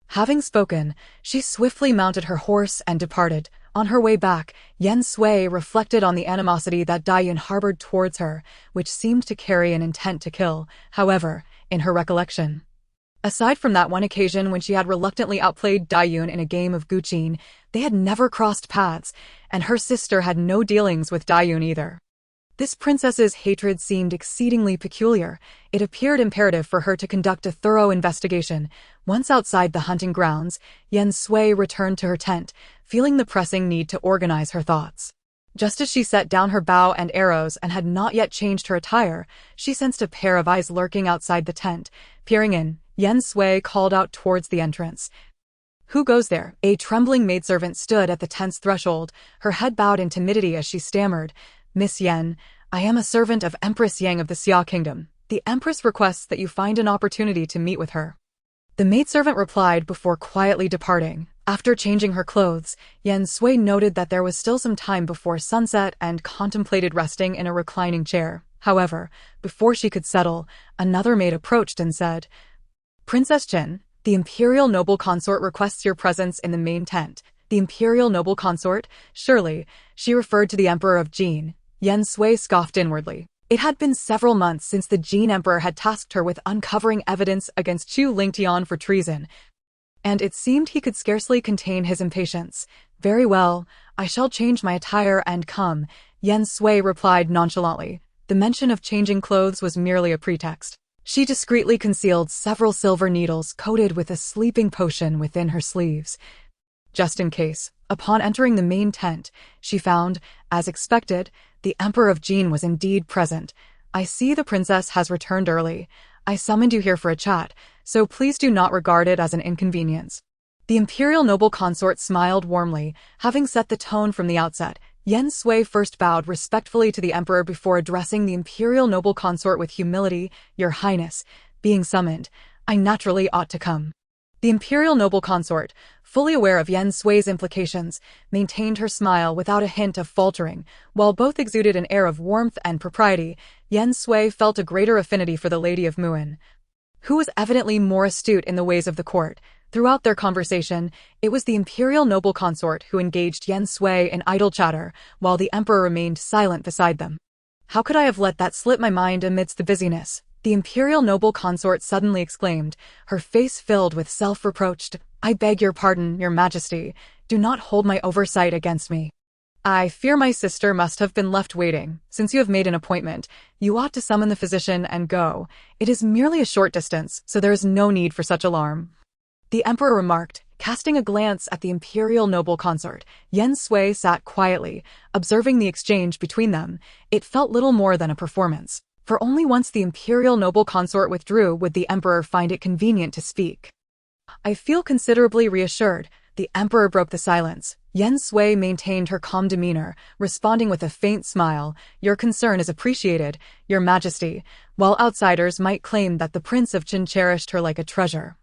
Having spoken, she swiftly mounted her horse and departed. On her way back, Yen Sui reflected on the animosity that Daiyun harbored towards her, which seemed to carry an intent to kill. However, in her recollection, aside from that one occasion when she had reluctantly outplayed Daiyun in a game of Guqin, they had never crossed paths, and her sister had no dealings with Daiyun either. This princess's hatred seemed exceedingly peculiar. It appeared imperative for her to conduct a thorough investigation. Once outside the hunting grounds, Yen Sui returned to her tent, feeling the pressing need to organize her thoughts. Just as she set down her bow and arrows and had not yet changed her attire, she sensed a pair of eyes lurking outside the tent. Peering in, Yen Sui called out towards the entrance. "Who goes there?" A trembling maidservant stood at the tent's threshold, her head bowed in timidity as she stammered, "Miss Yen, I am a servant of Empress Yang of the Xia Kingdom. The Empress requests that you find an opportunity to meet with her." The maidservant replied before quietly departing. After changing her clothes, Yen Sui noted that there was still some time before sunset and contemplated resting in a reclining chair. However, before she could settle, another maid approached and said, "Princess Chen, the Imperial Noble Consort requests your presence in the main tent." The Imperial Noble Consort? Surely, she referred to the Emperor of Jin. Yen Sui scoffed inwardly. It had been several months since the Jin Emperor had tasked her with uncovering evidence against Chu Lingtian for treason, and it seemed he could scarcely contain his impatience. "Very well, I shall change my attire and come," Yen Sui replied nonchalantly. The mention of changing clothes was merely a pretext. She discreetly concealed several silver needles coated with a sleeping potion within her sleeves, just in case. Upon entering the main tent, she found, as expected, the Emperor of Jin was indeed present. "I see the princess has returned early. I summoned you here for a chat, so please do not regard it as an inconvenience." The imperial noble consort smiled warmly, having set the tone from the outset. Yen Sui first bowed respectfully to the emperor before addressing the imperial noble consort with humility. "Your Highness, being summoned, I naturally ought to come." The imperial noble consort, fully aware of Yen Sui's implications, maintained her smile without a hint of faltering. While both exuded an air of warmth and propriety, Yen Sui felt a greater affinity for the Lady of Muin, who was evidently more astute in the ways of the court. Throughout their conversation, it was the imperial noble consort who engaged Yen Sui in idle chatter, while the emperor remained silent beside them. "How could I have let that slip my mind amidst the busyness?" the imperial noble consort suddenly exclaimed, her face filled with self-reproach. "I beg your pardon, your majesty. Do not hold my oversight against me. I fear my sister must have been left waiting. Since you have made an appointment, you ought to summon the physician and go. It is merely a short distance, so there is no need for such alarm," the emperor remarked, casting a glance at the imperial noble consort. Yen Sui sat quietly, observing the exchange between them. It felt little more than a performance, for only once the imperial noble consort withdrew would the emperor find it convenient to speak. "I feel considerably reassured," the emperor broke the silence. Yen Sui maintained her calm demeanor, responding with a faint smile. "Your concern is appreciated, your majesty. While outsiders might claim that the Prince of Qin cherished her like a treasure,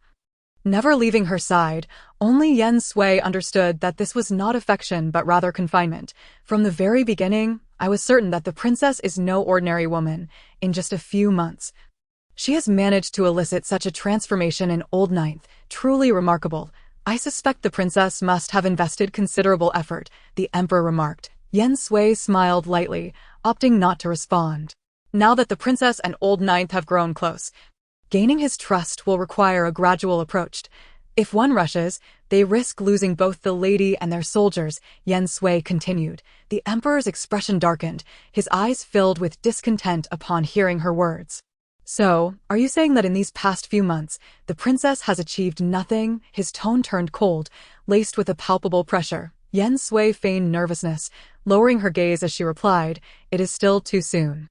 never leaving her side, only Yen Sui understood that this was not affection but rather confinement. From the very beginning, I was certain that the princess is no ordinary woman. In just a few months, she has managed to elicit such a transformation in Old Ninth, truly remarkable. I suspect the princess must have invested considerable effort," the emperor remarked. Yen Sui smiled lightly, opting not to respond. Now that the princess and Old Ninth have grown close, gaining his trust will require a gradual approach. If one rushes, they risk losing both the lady and their soldiers, Yen Sui continued. The emperor's expression darkened, his eyes filled with discontent upon hearing her words. "So, are you saying that in these past few months, the princess has achieved nothing?" His tone turned cold, laced with a palpable pressure. Yen Sui feigned nervousness, lowering her gaze as she replied, "It is still too soon.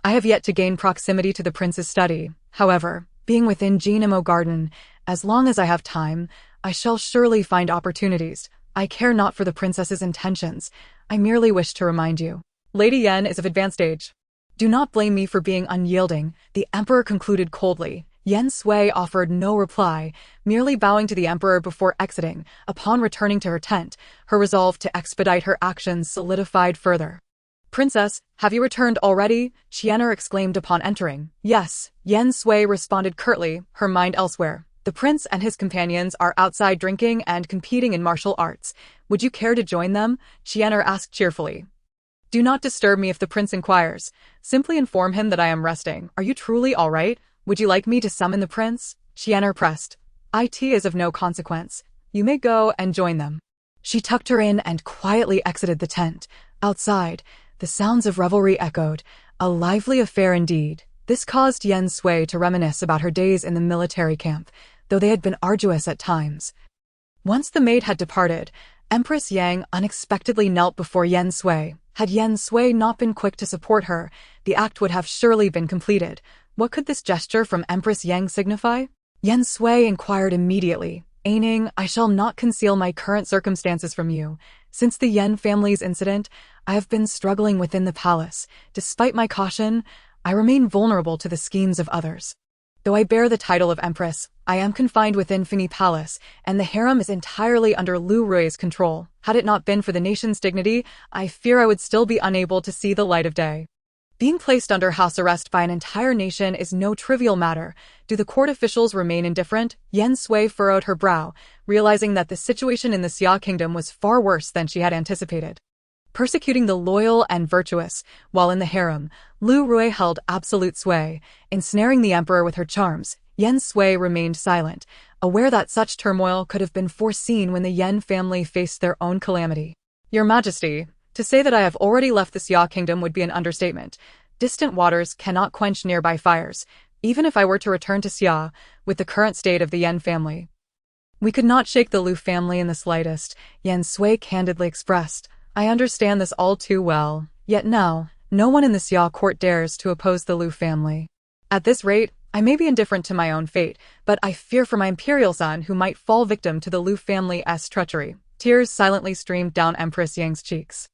I have yet to gain proximity to the prince's study. However, being within Jinamo Garden, as long as I have time, I shall surely find opportunities. I care not for the princess's intentions. I merely wish to remind you, Lady Yen is of advanced age. Do not blame me for being unyielding," the emperor concluded coldly. Yen Sui offered no reply, merely bowing to the emperor before exiting. Upon returning to her tent, her resolve to expedite her actions solidified further. "Princess, have you returned already?" Xian'er exclaimed upon entering. "Yes," Yen Sui responded curtly, her mind elsewhere. "The prince and his companions are outside drinking and competing in martial arts. Would you care to join them?" Xian'er asked cheerfully. "Do not disturb me if the prince inquires. Simply inform him that I am resting. Are you truly all right? Would you like me to summon the prince?" Xian'er pressed. "It is of no consequence. You may go and join them." She tucked her in and quietly exited the tent. Outside, the sounds of revelry echoed, a lively affair indeed. This caused Yen Sui to reminisce about her days in the military camp, though they had been arduous at times. Once the maid had departed, Empress Yang unexpectedly knelt before Yen Sui. Had Yen Sui not been quick to support her, the act would have surely been completed. What could this gesture from Empress Yang signify? Yen Sui inquired immediately, "Aining, I shall not conceal my current circumstances from you. Since the Yen family's incident, I have been struggling within the palace. Despite my caution, I remain vulnerable to the schemes of others. Though I bear the title of Empress, I am confined within Fini Palace, and the harem is entirely under Lu Rui's control. Had it not been for the nation's dignity, I fear I would still be unable to see the light of day. Being placed under house arrest by an entire nation is no trivial matter. Do the court officials remain indifferent?" Yen Sui furrowed her brow, realizing that the situation in the Xia kingdom was far worse than she had anticipated. Persecuting the loyal and virtuous, while in the harem, Lu Rui held absolute sway, ensnaring the emperor with her charms. Yen Sui remained silent, aware that such turmoil could have been foreseen when the Yen family faced their own calamity. "Your Majesty, to say that I have already left the Xia kingdom would be an understatement. Distant waters cannot quench nearby fires. Even if I were to return to Xia, with the current state of the Yen family, we could not shake the Lu family in the slightest," Yen Sui candidly expressed. "I understand this all too well. Yet now, no one in the Xia court dares to oppose the Lu family. At this rate, I may be indifferent to my own fate, but I fear for my imperial son who might fall victim to the Lu family's treachery. Tears silently streamed down Empress Yang's cheeks.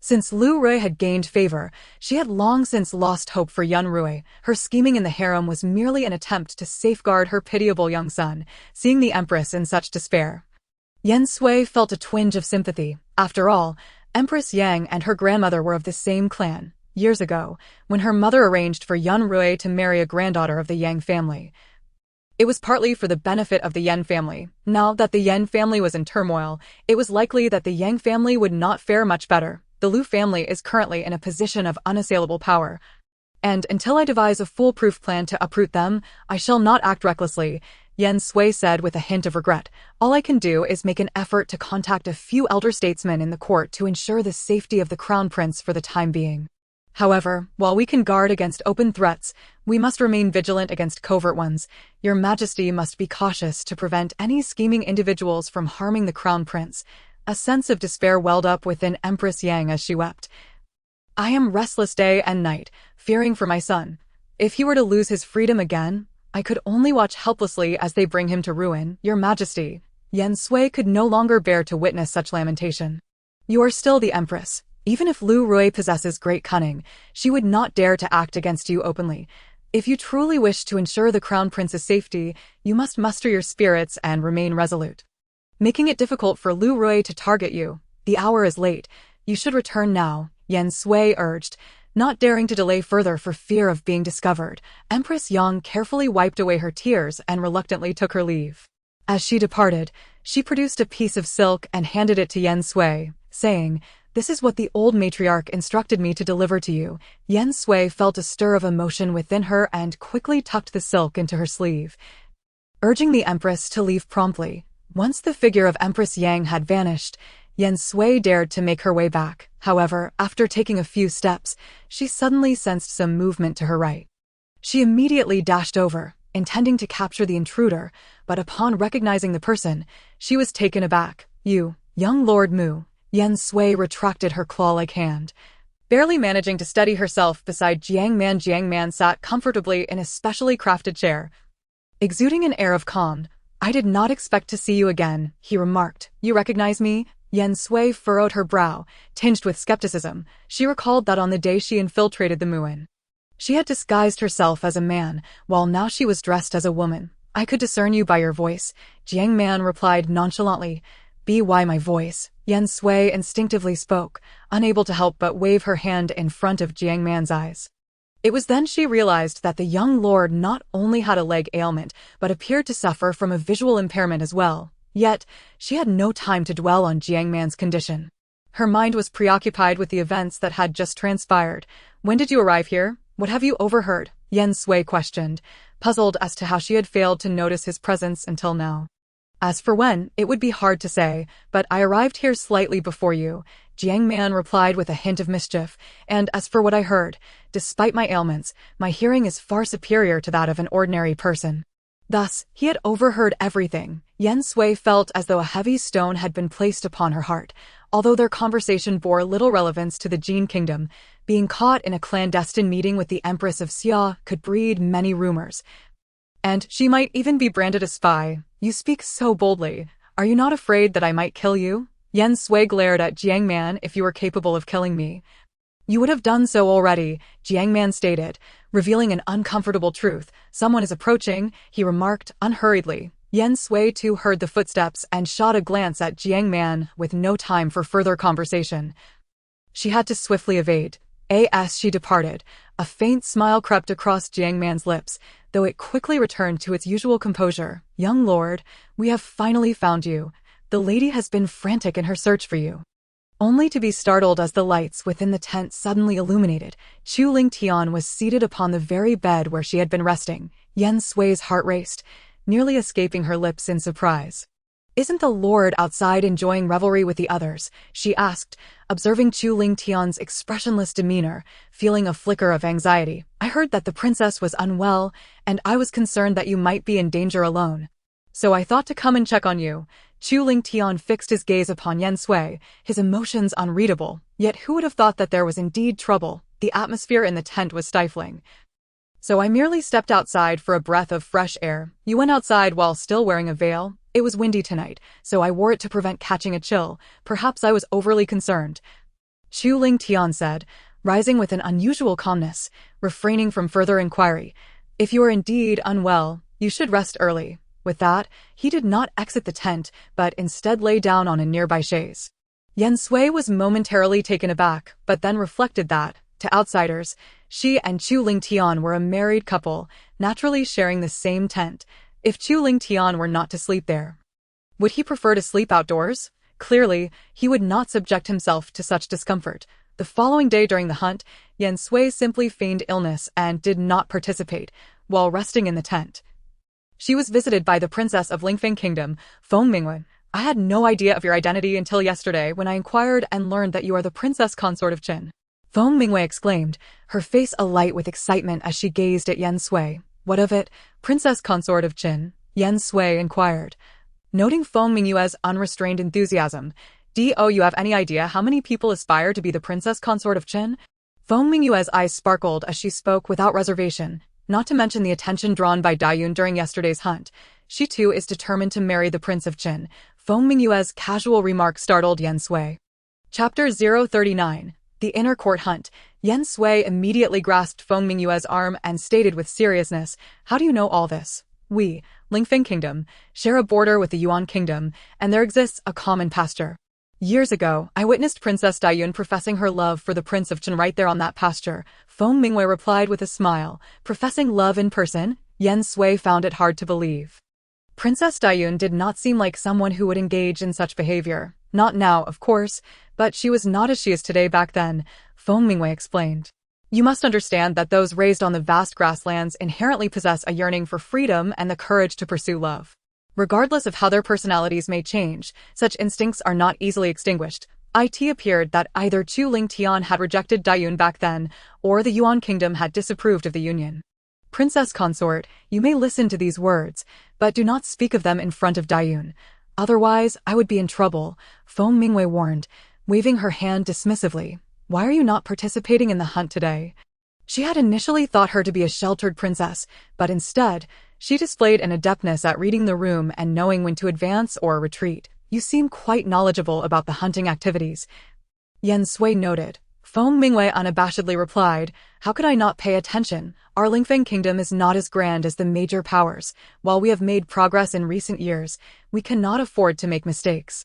Since Lu Rui had gained favor, she had long since lost hope for Yun Rui. Her scheming in the harem was merely an attempt to safeguard her pitiable young son, seeing the empress in such despair. Yen Sui felt a twinge of sympathy. After all, Empress Yang and her grandmother were of the same clan. Years ago, when her mother arranged for Yun Rui to marry a granddaughter of the Yang family, it was partly for the benefit of the Yen family. Now that the Yen family was in turmoil, it was likely that the Yang family would not fare much better. The Lu family is currently in a position of unassailable power, and until I devise a foolproof plan to uproot them, I shall not act recklessly, Yen Sui said with a hint of regret. All I can do is make an effort to contact a few elder statesmen in the court to ensure the safety of the crown prince for the time being. However, while we can guard against open threats, we must remain vigilant against covert ones. Your Majesty must be cautious to prevent any scheming individuals from harming the crown prince. A sense of despair welled up within Empress Yang as she wept. I am restless day and night, fearing for my son. If he were to lose his freedom again, I could only watch helplessly as they bring him to ruin. Your Majesty. Yen Sui could no longer bear to witness such lamentation. You are still the empress. Even if Lu Rui possesses great cunning, she would not dare to act against you openly. If you truly wish to ensure the crown prince's safety, you must muster your spirits and remain resolute. Making it difficult for Lu Rui to target you. The hour is late. You should return now, Yen Sui urged, not daring to delay further for fear of being discovered. Empress Yang carefully wiped away her tears and reluctantly took her leave. As she departed, she produced a piece of silk and handed it to Yen Sui, saying, "This is what the old matriarch instructed me to deliver to you." Yen Sui felt a stir of emotion within her and quickly tucked the silk into her sleeve, urging the empress to leave promptly. Once the figure of Empress Yang had vanished, Yen Sui dared to make her way back. However, after taking a few steps, she suddenly sensed some movement to her right. She immediately dashed over, intending to capture the intruder, but upon recognizing the person, she was taken aback. You, young Lord Mu. Yen Sui retracted her claw-like hand. Barely managing to steady herself beside Jiang Man sat comfortably in a specially crafted chair, exuding an air of calm. I did not expect to see you again, he remarked. You recognize me? Yen Sui furrowed her brow, tinged with skepticism. She recalled that on the day she infiltrated the Muin, she had disguised herself as a man, while now she was dressed as a woman. I could discern you by your voice, Jiang Man replied nonchalantly. Why my voice? Yen Sui instinctively spoke, unable to help but wave her hand in front of Jiang Man's eyes. It was then she realized that the young lord not only had a leg ailment, but appeared to suffer from a visual impairment as well. Yet, she had no time to dwell on Jiang Man's condition. Her mind was preoccupied with the events that had just transpired. When did you arrive here? What have you overheard? Yen Sui questioned, puzzled as to how she had failed to notice his presence until now. As for when, it would be hard to say, but I arrived here slightly before you, Jiang Man replied with a hint of mischief, and as for what I heard, despite my ailments, my hearing is far superior to that of an ordinary person. Thus, he had overheard everything. Yen Sui felt as though a heavy stone had been placed upon her heart. Although their conversation bore little relevance to the Jin kingdom, being caught in a clandestine meeting with the Empress of Xia could breed many rumors. And she might even be branded a spy. You speak so boldly. Are you not afraid that I might kill you? Yen Sui glared at Jiang Man. If you were capable of killing me, you would have done so already, Jiang Man stated, revealing an uncomfortable truth. Someone is approaching, he remarked unhurriedly. Yen Sui too heard the footsteps and shot a glance at Jiang Man with no time for further conversation. She had to swiftly evade. As she departed, a faint smile crept across Jiang Man's lips, though it quickly returned to its usual composure. Young lord, we have finally found you. The lady has been frantic in her search for you. Only to be startled as the lights within the tent suddenly illuminated. Chu Ling Tian was seated upon the very bed where she had been resting. Yen Sui's heart raced, nearly escaping her lips in surprise. Isn't the lord outside enjoying revelry with the others? She asked, observing Chu Ling Tian's expressionless demeanor, feeling a flicker of anxiety. I heard that the princess was unwell, and I was concerned that you might be in danger alone. So I thought to come and check on you. Chu Ling Tian fixed his gaze upon Yen Sui, his emotions unreadable. Yet who would have thought that there was indeed trouble? The atmosphere in the tent was stifling. So I merely stepped outside for a breath of fresh air. You went outside while still wearing a veil. It was windy tonight, so I wore it to prevent catching a chill. Perhaps I was overly concerned. Chu Ling Tian said, rising with an unusual calmness, refraining from further inquiry. If you are indeed unwell, you should rest early. With that, he did not exit the tent, but instead lay down on a nearby chaise. Yen Sui was momentarily taken aback, but then reflected that, to outsiders, she and Chu Ling Tian were a married couple, naturally sharing the same tent. If Chu Ling Tian were not to sleep there, would he prefer to sleep outdoors? Clearly, he would not subject himself to such discomfort. The following day during the hunt, Yen Sui simply feigned illness and did not participate, while resting in the tent. She was visited by the princess of Lingfeng Kingdom, Feng Mingwen. I had no idea of your identity until yesterday when I inquired and learned that you are the princess consort of Qin. Feng Mingwei exclaimed, her face alight with excitement as she gazed at Yen Sui. What of it, princess consort of Qin? Yen Sui inquired. Noting Feng Mingyue's unrestrained enthusiasm, "Do you have any idea how many people aspire to be the princess consort of Qin?" Feng Mingyue's eyes sparkled as she spoke without reservation, not to mention the attention drawn by Daiyun during yesterday's hunt. She too is determined to marry the prince of Qin. Feng Mingyue's casual remark startled Yen Sui. Chapter 039. The Inner Court Hunt. Yen Sui immediately grasped Feng Mingyue's arm and stated with seriousness, "How do you know all this? We, Lingfeng Kingdom, share a border with the Yuan Kingdom, and there exists a common pasture. Years ago, I witnessed Princess Daiyun professing her love for the Prince of Qin right there on that pasture." Feng Mingwei replied with a smile. Professing love in person? Yen Sui found it hard to believe. Princess Daiyun did not seem like someone who would engage in such behavior. Not now, of course, but she was not as she is today back then, Feng Mingwei explained. You must understand that those raised on the vast grasslands inherently possess a yearning for freedom and the courage to pursue love. Regardless of how their personalities may change, such instincts are not easily extinguished. It appeared that either Chu Ling Tian had rejected Daiyun back then, or the Yuan Kingdom had disapproved of the union. Princess consort, you may listen to these words, but do not speak of them in front of Daiyun. Otherwise, I would be in trouble, Feng Mingwei warned, waving her hand dismissively. Why are you not participating in the hunt today? She had initially thought her to be a sheltered princess, but instead, she displayed an adeptness at reading the room and knowing when to advance or retreat. You seem quite knowledgeable about the hunting activities, Yen Sui noted. Feng Mingwei unabashedly replied, how could I not pay attention? Our Lingfeng Kingdom is not as grand as the major powers. While we have made progress in recent years, we cannot afford to make mistakes.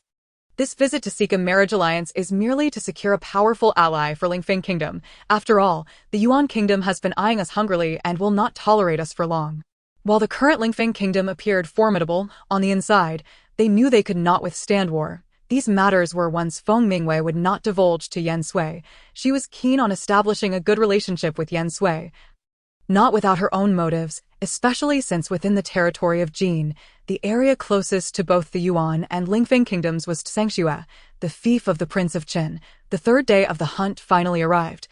This visit to seek a marriage alliance is merely to secure a powerful ally for Lingfeng Kingdom. After all, the Yuan Kingdom has been eyeing us hungrily and will not tolerate us for long. While the current Lingfeng Kingdom appeared formidable, on the inside, they knew they could not withstand war. These matters were ones Feng Mingwei would not divulge to Yen Sui. She was keen on establishing a good relationship with Yen Sui. Not without her own motives, especially since within the territory of Jin, the area closest to both the Yuan and Lingfeng kingdoms was Tsangxue, the fief of the Prince of Qin. The third day of the hunt finally arrived,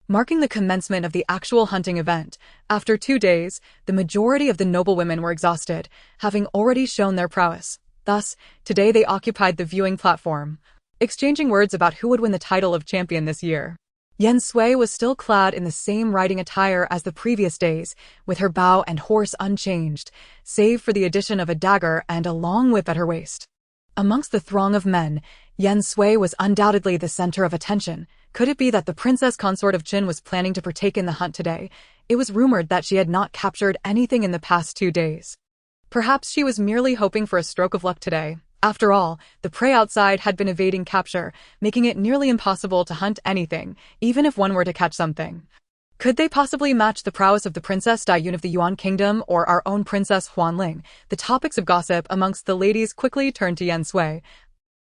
marking the commencement of the actual hunting event. After 2 days, the majority of the noblewomen were exhausted, having already shown their prowess. Thus, today they occupied the viewing platform, exchanging words about who would win the title of champion this year. Yen Sui was still clad in the same riding attire as the previous days, with her bow and horse unchanged, save for the addition of a dagger and a long whip at her waist. Amongst the throng of men, Yen Sui was undoubtedly the center of attention. Could it be that the princess consort of Qin was planning to partake in the hunt today? It was rumored that she had not captured anything in the past 2 days. Perhaps she was merely hoping for a stroke of luck today. After all, the prey outside had been evading capture, making it nearly impossible to hunt anything, even if one were to catch something. Could they possibly match the prowess of the Princess Daiyun of the Yuan Kingdom or our own Princess Huanling? The topics of gossip amongst the ladies quickly turned to Yen Sui,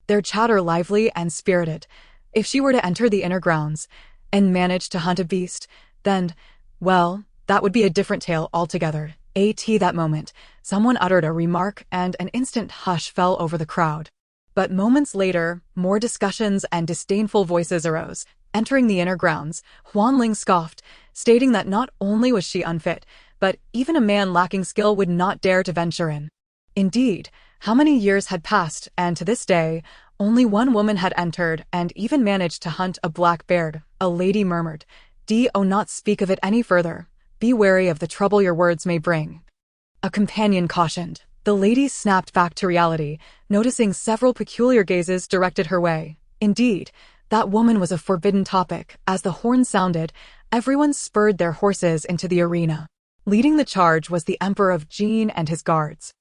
their chatter lively and spirited. If she were to enter the inner grounds and manage to hunt a beast, then, well, that would be a different tale altogether. At that moment, someone uttered a remark and an instant hush fell over the crowd. But moments later, more discussions and disdainful voices arose. Entering the inner grounds, Huanling scoffed, stating that not only was she unfit, but even a man lacking skill would not dare to venture in. Indeed, how many years had passed, and to this day, only one woman had entered and even managed to hunt a black bear, a lady murmured. Do not speak of it any further. be wary of the trouble your words may bring. A companion cautioned. The lady snapped back to reality, noticing several peculiar gazes directed her way. Indeed, that woman was a forbidden topic. As the horn sounded, everyone spurred their horses into the arena. Leading the charge was the Emperor of Jin and his guards.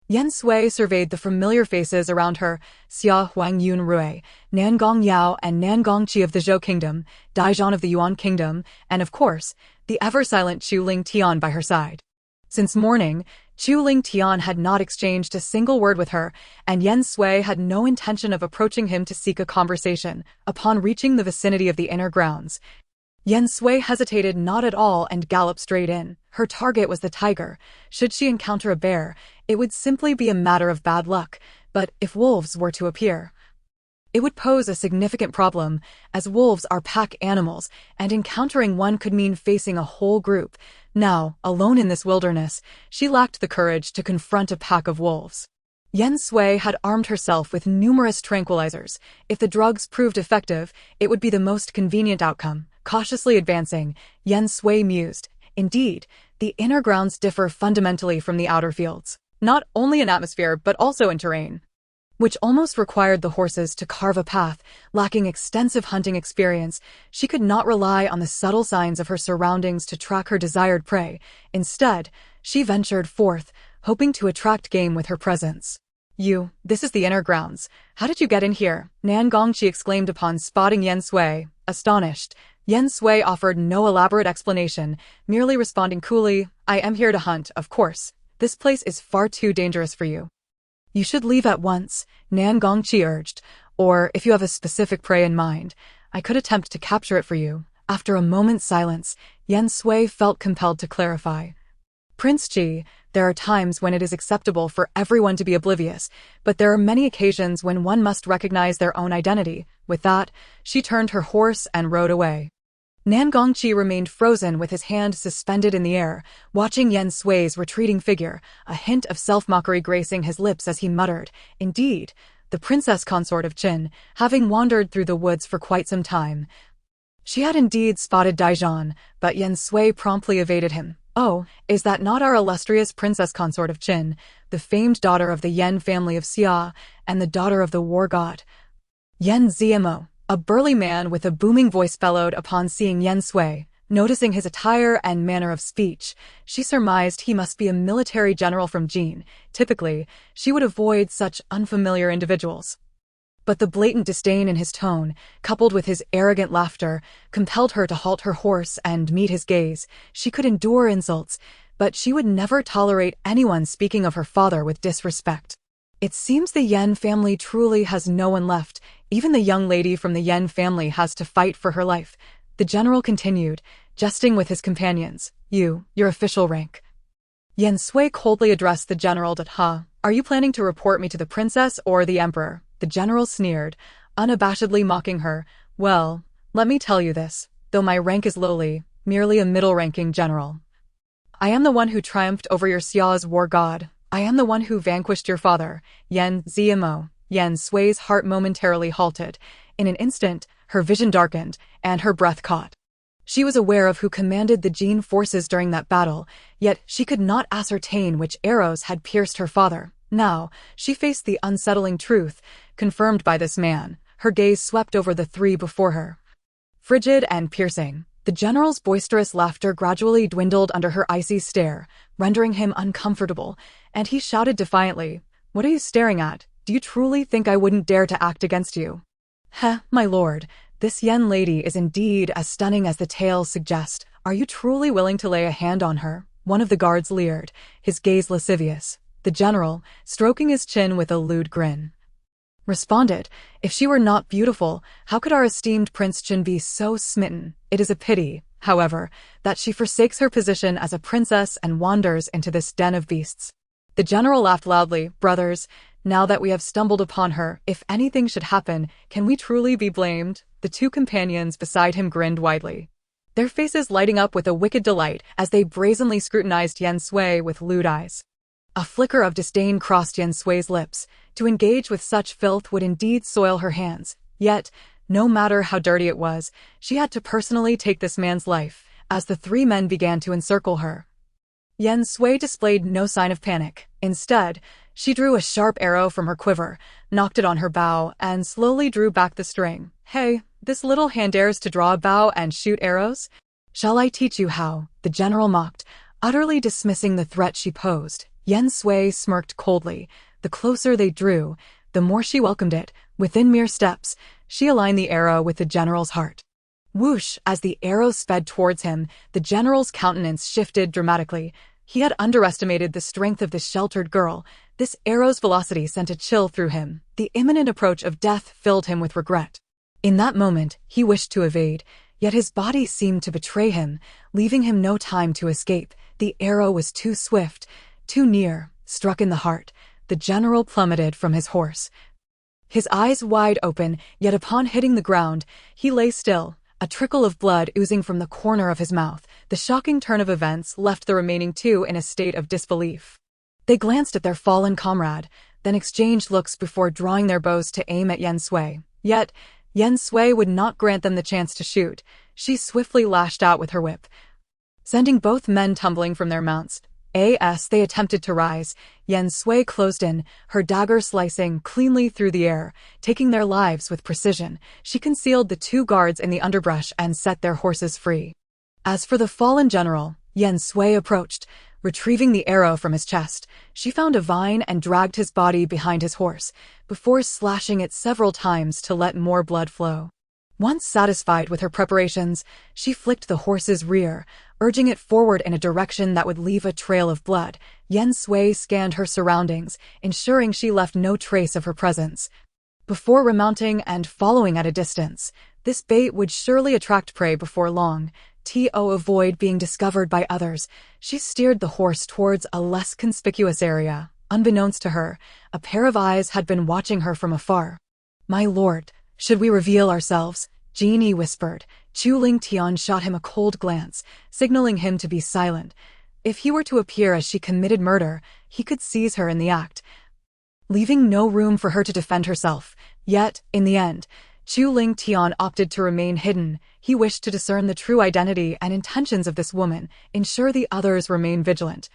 Yen Sui surveyed the familiar faces around her, Xia Huang Yun Rui, Nangong Yao and Nangong Qi of the Zhou Kingdom, Daizhan of the Yuan Kingdom, and of course, the ever-silent Chu Ling Tian by her side. Since morning, Chu Ling Tian had not exchanged a single word with her, and Yen Sui had no intention of approaching him to seek a conversation. Upon reaching the vicinity of the inner grounds, Yen Sui hesitated not at all and galloped straight in. Her target was the tiger. Should she encounter a bear, it would simply be a matter of bad luck, but if wolves were to appear, it would pose a significant problem, as wolves are pack animals, and encountering one could mean facing a whole group. Now, alone in this wilderness, she lacked the courage to confront a pack of wolves. Yen Sui had armed herself with numerous tranquilizers. If the drugs proved effective, it would be the most convenient outcome. Cautiously advancing, Yen Sui mused. Indeed, the inner grounds differ fundamentally from the outer fields, not only in atmosphere but also in terrain, which almost required the horses to carve a path. Lacking extensive hunting experience, she could not rely on the subtle signs of her surroundings to track her desired prey. Instead, she ventured forth, hoping to attract game with her presence. This is the inner grounds. How did you get in here? Nan Gongqi exclaimed upon spotting Yen Sui, astonished. Yen Sui offered no elaborate explanation, merely responding coolly, I am here to hunt, of course. This place is far too dangerous for you. You should leave at once, Nan Gongqi urged, or if you have a specific prey in mind, I could attempt to capture it for you. After a moment's silence, Yen Sui felt compelled to clarify. Prince Qi, there are times when it is acceptable for everyone to be oblivious, but there are many occasions when one must recognize their own identity. With that, she turned her horse and rode away. Nan Gongqi remained frozen with his hand suspended in the air, watching Yen Sui's retreating figure, a hint of self-mockery gracing his lips as he muttered, Indeed, the princess consort of Qin, having wandered through the woods for quite some time. She had indeed spotted Daizhan, but Yen Sui promptly evaded him. Oh, is that not our illustrious princess consort of Qin, the famed daughter of the Yen family of Xia, and the daughter of the war god? Yen Zmo. A burly man with a booming voice bellowed upon seeing Yen Sui. Noticing his attire and manner of speech, she surmised he must be a military general from Jin. Typically, she would avoid such unfamiliar individuals. But the blatant disdain in his tone, coupled with his arrogant laughter, compelled her to halt her horse and meet his gaze. She could endure insults, but she would never tolerate anyone speaking of her father with disrespect. It seems the Yen family truly has no one left. Even the young lady from the Yen family has to fight for her life. The general continued, jesting with his companions. Your official rank. Yen Sui coldly addressed the general. Are you planning to report me to the princess or the emperor? The general sneered, unabashedly mocking her. Well, let me tell you this, though my rank is lowly, merely a middle-ranking general. I am the one who triumphed over your Xia's war god. I am the one who vanquished your father, Yen Zmo. Yen Sui's heart momentarily halted. In an instant, her vision darkened, and her breath caught. She was aware of who commanded the Jin forces during that battle, yet she could not ascertain which arrows had pierced her father. Now, she faced the unsettling truth, confirmed by this man. Her gaze swept over the three before her. Frigid and piercing. The general's boisterous laughter gradually dwindled under her icy stare, rendering him uncomfortable, and he shouted defiantly, What are you staring at? Do you truly think I wouldn't dare to act against you? My lord, this Yen lady is indeed as stunning as the tales suggest. Are you truly willing to lay a hand on her? One of the guards leered, his gaze lascivious. The general, stroking his chin with a lewd grin, responded, If she were not beautiful, how could our esteemed Prince Qin be so smitten? It is a pity, however, that she forsakes her position as a princess and wanders into this den of beasts. The general laughed loudly. Brothers, now that we have stumbled upon her, if anything should happen, can we truly be blamed? The two companions beside him grinned widely, their faces lighting up with a wicked delight as they brazenly scrutinized Yen Sui with lewd eyes. A flicker of disdain crossed Yen Sui's lips. To engage with such filth would indeed soil her hands. Yet, no matter how dirty it was, she had to personally take this man's life. as the three men began to encircle her. Yen Sui displayed no sign of panic. Instead, she drew a sharp arrow from her quiver, knocked it on her bow, and slowly drew back the string. "Hey, this little hand dares to draw a bow and shoot arrows? Shall I teach you how?" the general mocked, utterly dismissing the threat she posed. Yen Sui smirked coldly. The closer they drew, the more she welcomed it. Within mere steps, she aligned the arrow with the general's heart. Whoosh! As the arrow sped towards him, the general's countenance shifted dramatically. He had underestimated the strength of this sheltered girl. This arrow's velocity sent a chill through him. The imminent approach of death filled him with regret. In that moment, he wished to evade, yet his body seemed to betray him, leaving him no time to escape. The arrow was too swift, too near, struck in the heart. The general plummeted from his horse, his eyes wide open, yet upon hitting the ground, he lay still, a trickle of blood oozing from the corner of his mouth. The shocking turn of events left the remaining two in a state of disbelief. They glanced at their fallen comrade, then exchanged looks before drawing their bows to aim at Yen Sui. Yet, Yen Sui would not grant them the chance to shoot. She swiftly lashed out with her whip, sending both men tumbling from their mounts. As they attempted to rise, Yen Sui closed in, her dagger slicing cleanly through the air, taking their lives with precision. She concealed the two guards in the underbrush and set their horses free. As for the fallen general, Yen Sui approached, retrieving the arrow from his chest. She found a vine and dragged his body behind his horse, before slashing it several times to let more blood flow. Once satisfied with her preparations, she flicked the horse's rear, urging it forward in a direction that would leave a trail of blood. Yen Sui scanned her surroundings, ensuring she left no trace of her presence. Before remounting and following at a distance, this bait would surely attract prey before long. To avoid being discovered by others, she steered the horse towards a less conspicuous area. Unbeknownst to her, a pair of eyes had been watching her from afar. "My lord, should we reveal ourselves?" Genie whispered. Chu Ling Tian shot him a cold glance, signaling him to be silent. If he were to appear as she committed murder, he could seize her in the act, leaving no room for her to defend herself. Yet, in the end, Chu Ling Tian opted to remain hidden. He wished to discern the true identity and intentions of this woman, ensure the others remain vigilant,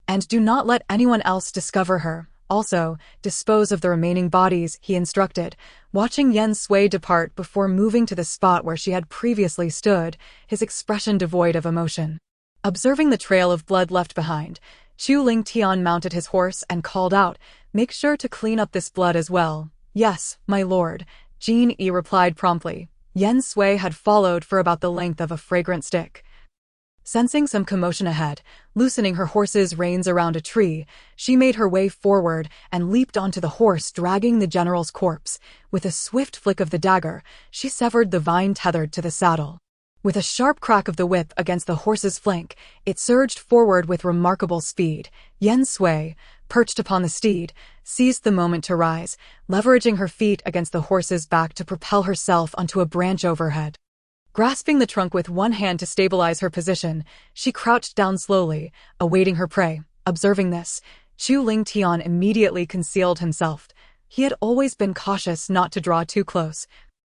and do not let anyone else discover her. Also, dispose of the remaining bodies, he instructed, watching Yen Sui depart before moving to the spot where she had previously stood, his expression devoid of emotion. Observing the trail of blood left behind, Chu Ling Tian mounted his horse and called out, "Make sure to clean up this blood as well." "Yes, my lord," Jean Yi replied promptly. Yen Sui had followed for about the length of a fragrant stick. Sensing some commotion ahead, loosening her horse's reins around a tree, she made her way forward and leaped onto the horse, dragging the general's corpse. With a swift flick of the dagger, she severed the vine tethered to the saddle. With a sharp crack of the whip against the horse's flank, it surged forward with remarkable speed. Yen Sui, perched upon the steed, seized the moment to rise, leveraging her feet against the horse's back to propel herself onto a branch overhead. Grasping the trunk with one hand to stabilize her position, she crouched down slowly, awaiting her prey. Observing this, Chu Ling Tian immediately concealed himself. He had always been cautious not to draw too close,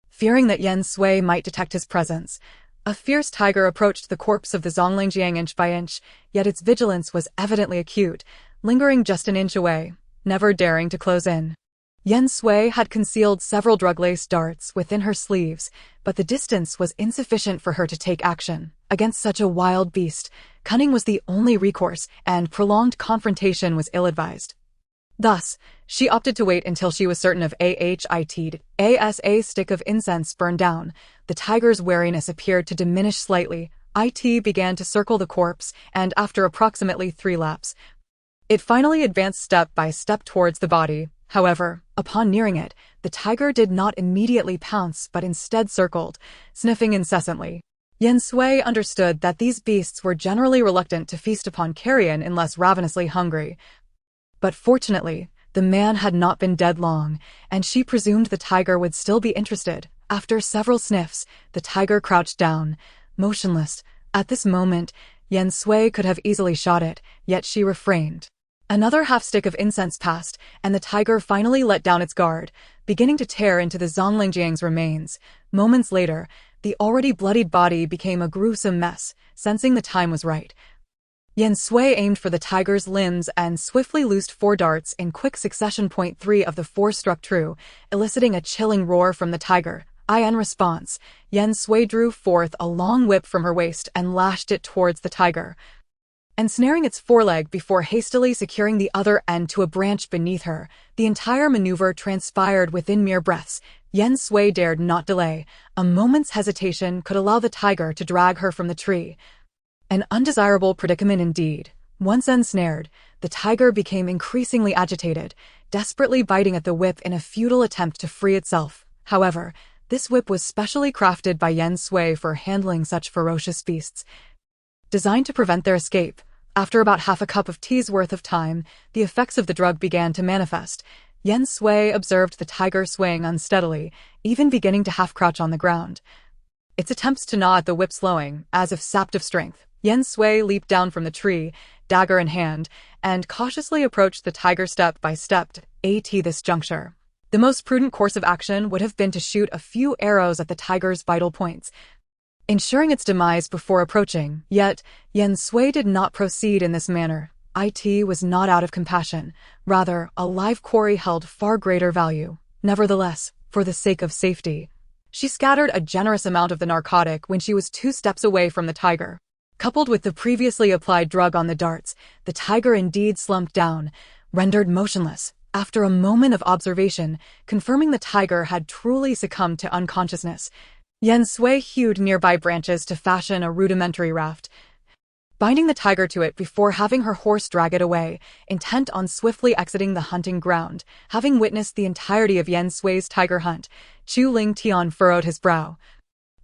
fearing that Yen Sui might detect his presence. A fierce tiger approached the corpse of the Zonglingjiang inch by inch, yet its vigilance was evidently acute, lingering just an inch away, never daring to close in. Yen Sui had concealed several drug-laced darts within her sleeves, but the distance was insufficient for her to take action. Against such a wild beast, cunning was the only recourse, and prolonged confrontation was ill-advised. Thus, she opted to wait until she was certain of it. As a stick of incense burned down, the tiger's wariness appeared to diminish slightly. It began to circle the corpse, and after approximately 3 laps, it finally advanced step by step towards the body. However, upon nearing it, the tiger did not immediately pounce but instead circled, sniffing incessantly. Yen Sui understood that these beasts were generally reluctant to feast upon carrion unless ravenously hungry. But fortunately, the man had not been dead long, and she presumed the tiger would still be interested. After several sniffs, the tiger crouched down, motionless. At this moment, Yen Sui could have easily shot it, yet she refrained. Another half-stick of incense passed, and the tiger finally let down its guard, beginning to tear into the Zonglingjiang's remains. Moments later, The already bloodied body became a gruesome mess. Sensing the time was right, Yen Sui aimed for the tiger's limbs and swiftly loosed 4 darts in quick succession. 3 of the 4 struck true, eliciting a chilling roar from the tiger. In response, Yen Sui drew forth a long whip from her waist and lashed it towards the tiger, ensnaring its foreleg before hastily securing the other end to a branch beneath her. The entire maneuver transpired within mere breaths. Yen Sui dared not delay. A moment's hesitation could allow the tiger to drag her from the tree. An undesirable predicament indeed. Once ensnared, the tiger became increasingly agitated, desperately biting at the whip in a futile attempt to free itself. However, this whip was specially crafted by Yen Sui for handling such ferocious beasts, designed to prevent their escape. After about half a cup of tea's worth of time, the effects of the drug began to manifest. Yen Sui observed the tiger swaying unsteadily, even beginning to half-crouch on the ground, its attempts to gnaw at the whip slowing, as if sapped of strength. Yen Sui leaped down from the tree, dagger in hand, and cautiously approached the tiger step by step. At this juncture, the most prudent course of action would have been to shoot a few arrows at the tiger's vital points, ensuring its demise before approaching. Yet, Yen Sui did not proceed in this manner. It was not out of compassion. Rather, a live quarry held far greater value. Nevertheless, for the sake of safety, she scattered a generous amount of the narcotic when she was 2 steps away from the tiger. Coupled with the previously applied drug on the darts, the tiger indeed slumped down, rendered motionless. After a moment of observation, confirming the tiger had truly succumbed to unconsciousness, Yen Sui hewed nearby branches to fashion a rudimentary raft, binding the tiger to it before having her horse drag it away, intent on swiftly exiting the hunting ground. Having witnessed the entirety of Yen Sui's tiger hunt, Chu Ling Tian furrowed his brow.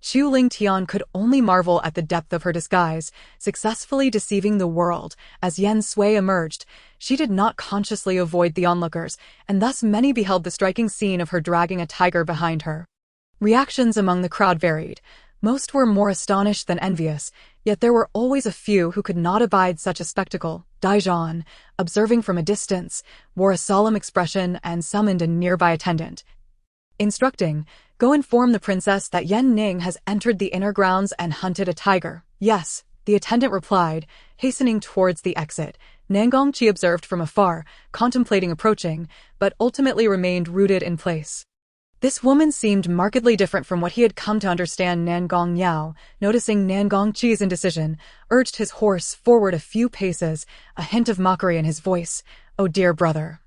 Chu Ling Tian could only marvel at the depth of her disguise, successfully deceiving the world. As Yen Sui emerged, she did not consciously avoid the onlookers, and thus many beheld the striking scene of her dragging a tiger behind her. Reactions among the crowd varied. Most were more astonished than envious, yet there were always a few who could not abide such a spectacle. Daizhan, observing from a distance, wore a solemn expression and summoned a nearby attendant, instructing, "Go inform the princess that Yen Ning has entered the inner grounds and hunted a tiger." "Yes," the attendant replied, hastening towards the exit. Nangongqi observed from afar, contemplating approaching, but ultimately remained rooted in place. This woman seemed markedly different from what he had come to understand. Nangong Yao, noticing Nangongqi's indecision, urged his horse forward a few paces, a hint of mockery in his voice. "Oh dear brother,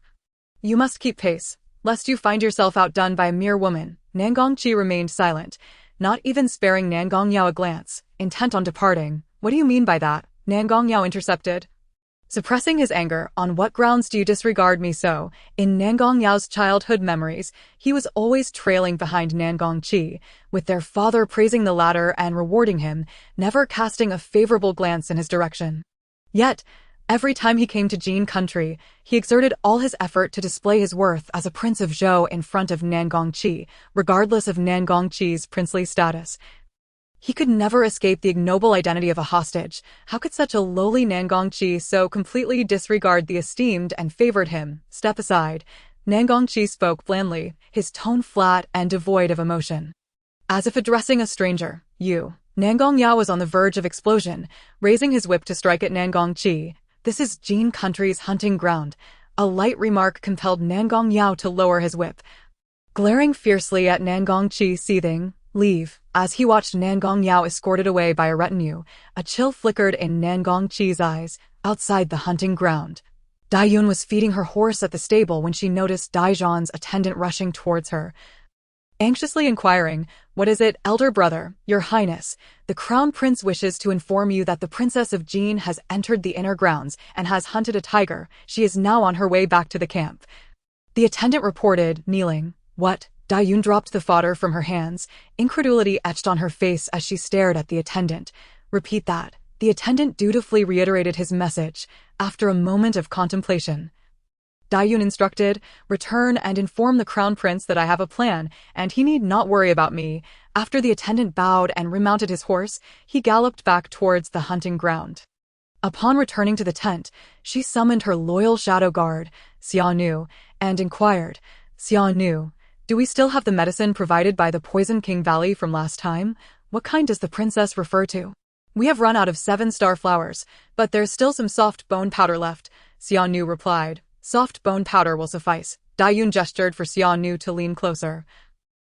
you must keep pace, lest you find yourself outdone by a mere woman." Nangongqi remained silent, not even sparing Nangong Yao a glance, intent on departing. "What do you mean by that?" Nangong Yao intercepted, suppressing his anger. "On what grounds do you disregard me so?" In Nangong Yao's childhood memories, he was always trailing behind Nangongqi, with their father praising the latter and rewarding him, never casting a favorable glance in his direction. Yet, every time he came to Jin country, he exerted all his effort to display his worth as a prince of Zhou in front of Nangongqi, regardless of Nangongqi's princely status. He could never escape the ignoble identity of a hostage. How could such a lowly Nangongqi so completely disregard the esteemed and favored him? "Step aside." Nangongqi spoke blandly, his tone flat and devoid of emotion, as if addressing a stranger. "You." Nangong Yao was on the verge of explosion, raising his whip to strike at Nangongqi. "This is Jin country's hunting ground." A light remark compelled Nangong Yao to lower his whip, glaring fiercely at Nangongqi, seething, "Leave." As he watched Nangong Yao escorted away by a retinue, a chill flickered in Nangongqi's eyes. Outside the hunting ground, Daiyun was feeding her horse at the stable when she noticed Daizhan's attendant rushing towards her, anxiously inquiring, "What is it, elder brother?" "Your Highness, the Crown Prince wishes to inform you that the Princess of Jin has entered the inner grounds and has hunted a tiger. She is now on her way back to the camp," the attendant reported, kneeling. "What?" Daiyun dropped the fodder from her hands, incredulity etched on her face as she stared at the attendant. "Repeat that." The attendant dutifully reiterated his message. After a moment of contemplation, Daiyun instructed, "Return and inform the Crown Prince that I have a plan, and he need not worry about me." After the attendant bowed and remounted his horse, he galloped back towards the hunting ground. Upon returning to the tent, she summoned her loyal shadow guard, Xiaonu, and inquired, "Xiaonu, do we still have the medicine provided by the Poison King Valley from last time?" What kind does the princess refer to? We have run out of 7-star flowers, but there's still some soft bone powder left, Xiaonu replied. Soft bone powder will suffice. Dayun gestured for Xiaonu to lean closer,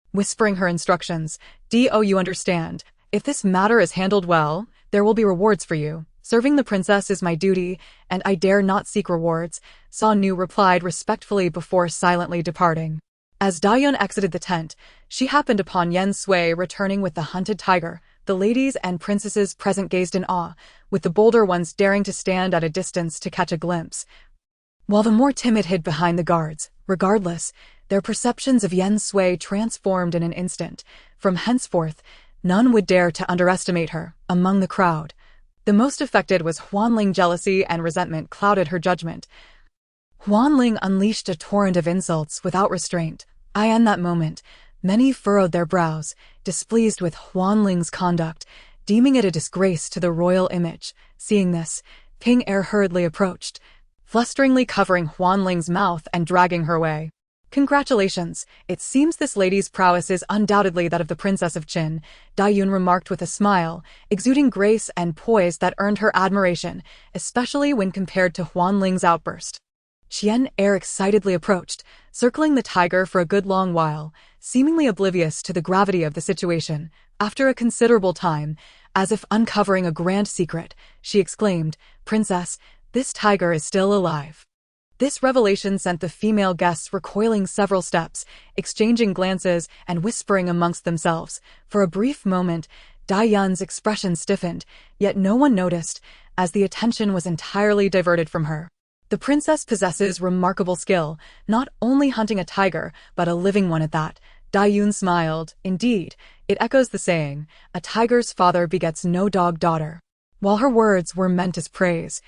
whispering her instructions. Do you understand? If this matter is handled well, there will be rewards for you. Serving the princess is my duty, and I dare not seek rewards, Xiaonu replied respectfully before silently departing. As Dayun exited the tent, she happened upon Yen Sui returning with the hunted tiger. The ladies and princesses present gazed in awe, with the bolder ones daring to stand at a distance to catch a glimpse, while the more timid hid behind the guards. Regardless, their perceptions of Yen Sui transformed in an instant. From henceforth, none would dare to underestimate her. Among the crowd, the most affected was Huanling. Jealousy and resentment clouded her judgment. Huanling unleashed a torrent of insults without restraint. In that moment, many furrowed their brows, displeased with Huanling's conduct, deeming it a disgrace to the royal image. Seeing this, King Er hurriedly approached, flusteringly covering Huanling's mouth and dragging her away. Congratulations, it seems this lady's prowess is undoubtedly that of the Princess of Qin, Dayun remarked with a smile, exuding grace and poise that earned her admiration, especially when compared to Huanling's outburst. Qian Er excitedly approached, circling the tiger for a good long while, seemingly oblivious to the gravity of the situation. After a considerable time, as if uncovering a grand secret, she exclaimed, "Princess, this tiger is still alive." This revelation sent the female guests recoiling several steps, exchanging glances and whispering amongst themselves. For a brief moment, Dayun's expression stiffened, yet no one noticed, as the attention was entirely diverted from her. The princess possesses remarkable skill, not only hunting a tiger, but a living one at that. Dayun smiled. Indeed, it echoes the saying, a tiger's father begets no dog daughter. While her words were meant as praise,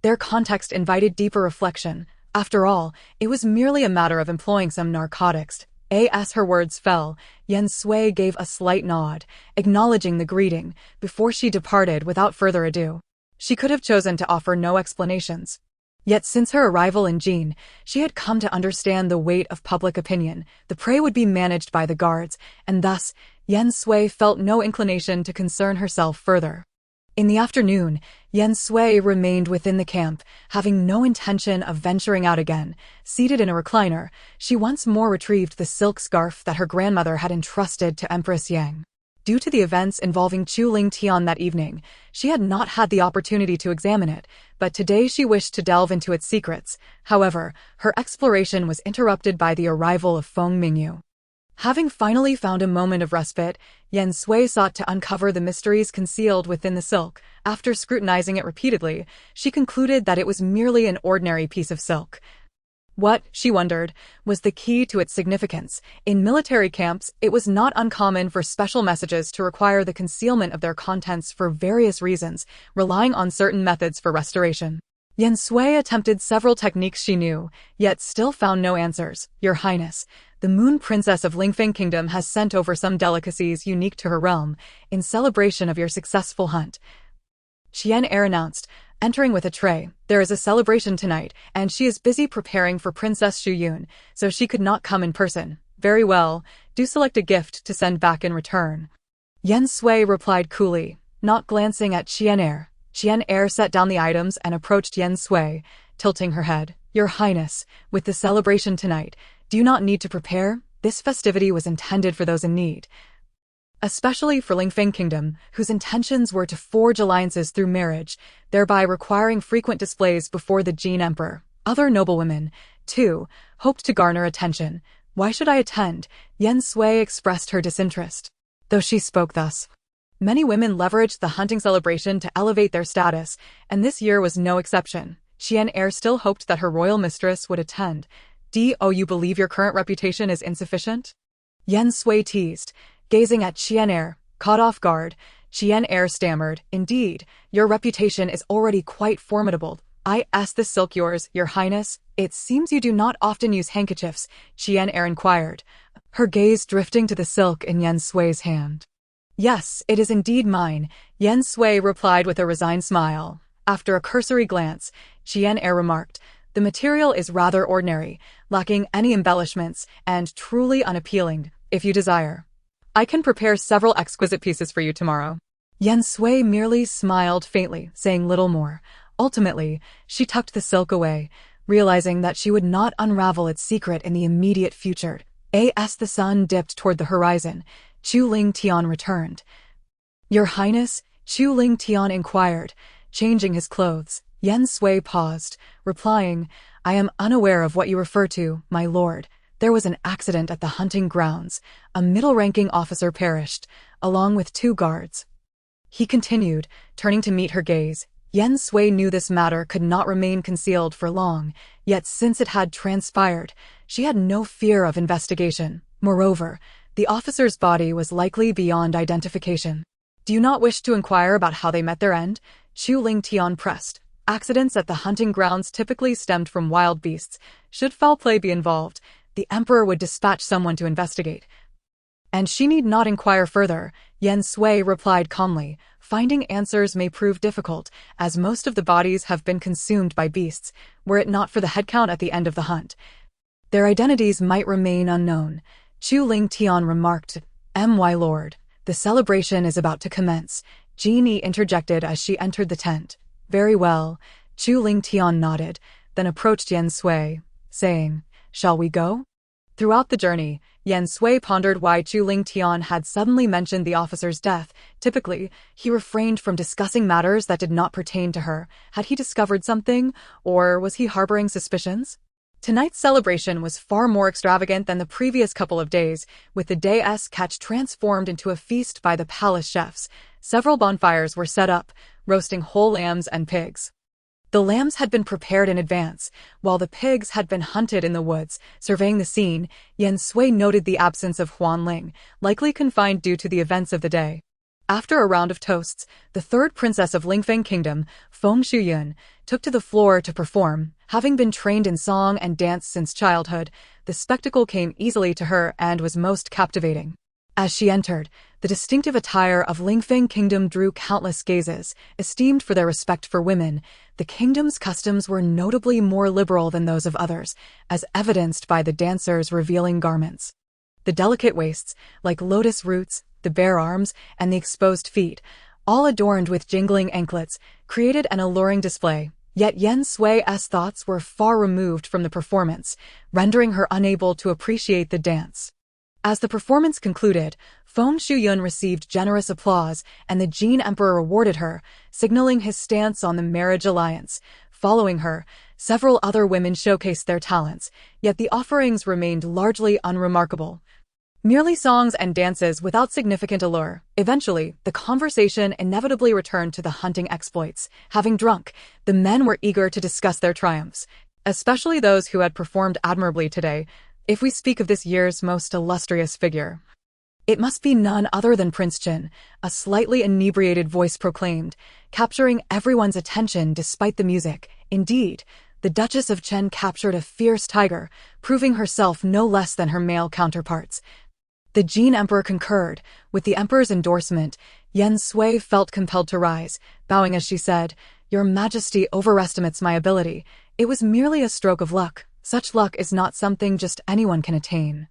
their context invited deeper reflection. After all, it was merely a matter of employing some narcotics. As her words fell, Yen Sui gave a slight nod, acknowledging the greeting, before she departed without further ado. She could have chosen to offer no explanations. Yet since her arrival in Jin, she had come to understand the weight of public opinion. The prey would be managed by the guards, and thus, Yen Sui felt no inclination to concern herself further. In the afternoon, Yen Sui remained within the camp, having no intention of venturing out again. Seated in a recliner, she once more retrieved the silk scarf that her grandmother had entrusted to Empress Yang. Due to the events involving Chu Ling Tian that evening, she had not had the opportunity to examine it, but today she wished to delve into its secrets. However, her exploration was interrupted by the arrival of Feng Mingyu. Having finally found a moment of respite, Yen Sui sought to uncover the mysteries concealed within the silk. After scrutinizing it repeatedly, she concluded that it was merely an ordinary piece of silk. What, she wondered, was the key to its significance? In military camps, it was not uncommon for special messages to require the concealment of their contents for various reasons, relying on certain methods for restoration. Yen Sui attempted several techniques she knew, yet still found no answers. Your Highness, the Moon Princess of Lingfeng Kingdom has sent over some delicacies unique to her realm, in celebration of your successful hunt, Qian Er announced, entering with a tray. There is a celebration tonight, and she is busy preparing for Princess Shuyun, so she could not come in person. Very well, do select a gift to send back in return, Yen Sui replied coolly, not glancing at Qian Er. Qian Er set down the items and approached Yen Sui, tilting her head. Your Highness, with the celebration tonight, do you not need to prepare? This festivity was intended for those in need, especially for Lingfeng Kingdom, whose intentions were to forge alliances through marriage, thereby requiring frequent displays before the Jin Emperor. Other noblewomen, too, hoped to garner attention. Why should I attend? Yen Sui expressed her disinterest. Though she spoke thus, many women leveraged the hunting celebration to elevate their status, and this year was no exception. Qian Er still hoped that her royal mistress would attend. Do you believe your current reputation is insufficient? Yen Sui teased, gazing at Qian Er. Caught off guard, Qian Er stammered, indeed, your reputation is already quite formidable. I ask this silk yours, your highness? It seems you do not often use handkerchiefs, Qian Er inquired, her gaze drifting to the silk in Yen Sui's hand. Yes, it is indeed mine, Yen Sui replied with a resigned smile. After a cursory glance, Qian Er remarked, the material is rather ordinary, lacking any embellishments, and truly unappealing. If you desire, I can prepare several exquisite pieces for you tomorrow. Yen Sui merely smiled faintly, saying little more. Ultimately, she tucked the silk away, realizing that she would not unravel its secret in the immediate future. As the sun dipped toward the horizon, Chu Ling Tian returned. Your Highness, Chu Ling Tian inquired, changing his clothes. Yen Sui paused, replying, I am unaware of what you refer to, my lord. There was an accident at the hunting grounds. A middle-ranking officer perished, along with 2 guards. He continued, turning to meet her gaze. Yen Sui knew this matter could not remain concealed for long, yet since it had transpired, she had no fear of investigation. Moreover, the officer's body was likely beyond identification. Do you not wish to inquire about how they met their end? Chu Ling Tian pressed. Accidents at the hunting grounds typically stemmed from wild beasts. Should foul play be involved, the emperor would dispatch someone to investigate. And she need not inquire further, Yen Sui replied calmly. Finding answers may prove difficult, as most of the bodies have been consumed by beasts, were it not for the headcount at the end of the hunt. Their identities might remain unknown. Chu Ling Tian remarked, My lord, the celebration is about to commence. Genie interjected as she entered the tent. Very well, Chu Ling Tian nodded, then approached Yen Sui, saying, Shall we go? Throughout the journey, Yen Sui pondered why Chu Ling Tian had suddenly mentioned the officer's death. Typically, he refrained from discussing matters that did not pertain to her. Had he discovered something, or was he harboring suspicions? Tonight's celebration was far more extravagant than the previous couple of days, with the day's catch transformed into a feast by the palace chefs. Several bonfires were set up, roasting whole lambs and pigs. The lambs had been prepared in advance, while the pigs had been hunted in the woods. Surveying the scene, Yen Sui noted the absence of Huan Ling, likely confined due to the events of the day. After a round of toasts, the 3rd princess of Lingfeng Kingdom, Feng Shuyun, took to the floor to perform. Having been trained in song and dance since childhood, the spectacle came easily to her and was most captivating. As she entered, the distinctive attire of Lingfeng Kingdom drew countless gazes. Esteemed for their respect for women, the kingdom's customs were notably more liberal than those of others, as evidenced by the dancers' revealing garments. The delicate waists, like lotus roots, the bare arms, and the exposed feet, all adorned with jingling anklets, created an alluring display. Yet Yen Sui's thoughts were far removed from the performance, rendering her unable to appreciate the dance. As the performance concluded, Feng Shuyun received generous applause, and the Jin Emperor rewarded her, signaling his stance on the marriage alliance. Following her, several other women showcased their talents, yet the offerings remained largely unremarkable. Merely songs and dances without significant allure. Eventually, the conversation inevitably returned to the hunting exploits. Having drunk, the men were eager to discuss their triumphs, especially those who had performed admirably today. If we speak of this year's most illustrious figure, it must be none other than Prince Jin, a slightly inebriated voice proclaimed, capturing everyone's attention despite the music. Indeed, the Duchess of Chen captured a fierce tiger, proving herself no less than her male counterparts. The Jin Emperor concurred. With the Emperor's endorsement, Yen Sui felt compelled to rise, bowing as she said, "Your Majesty overestimates my ability. It was merely a stroke of luck. Such luck is not something just anyone can attain.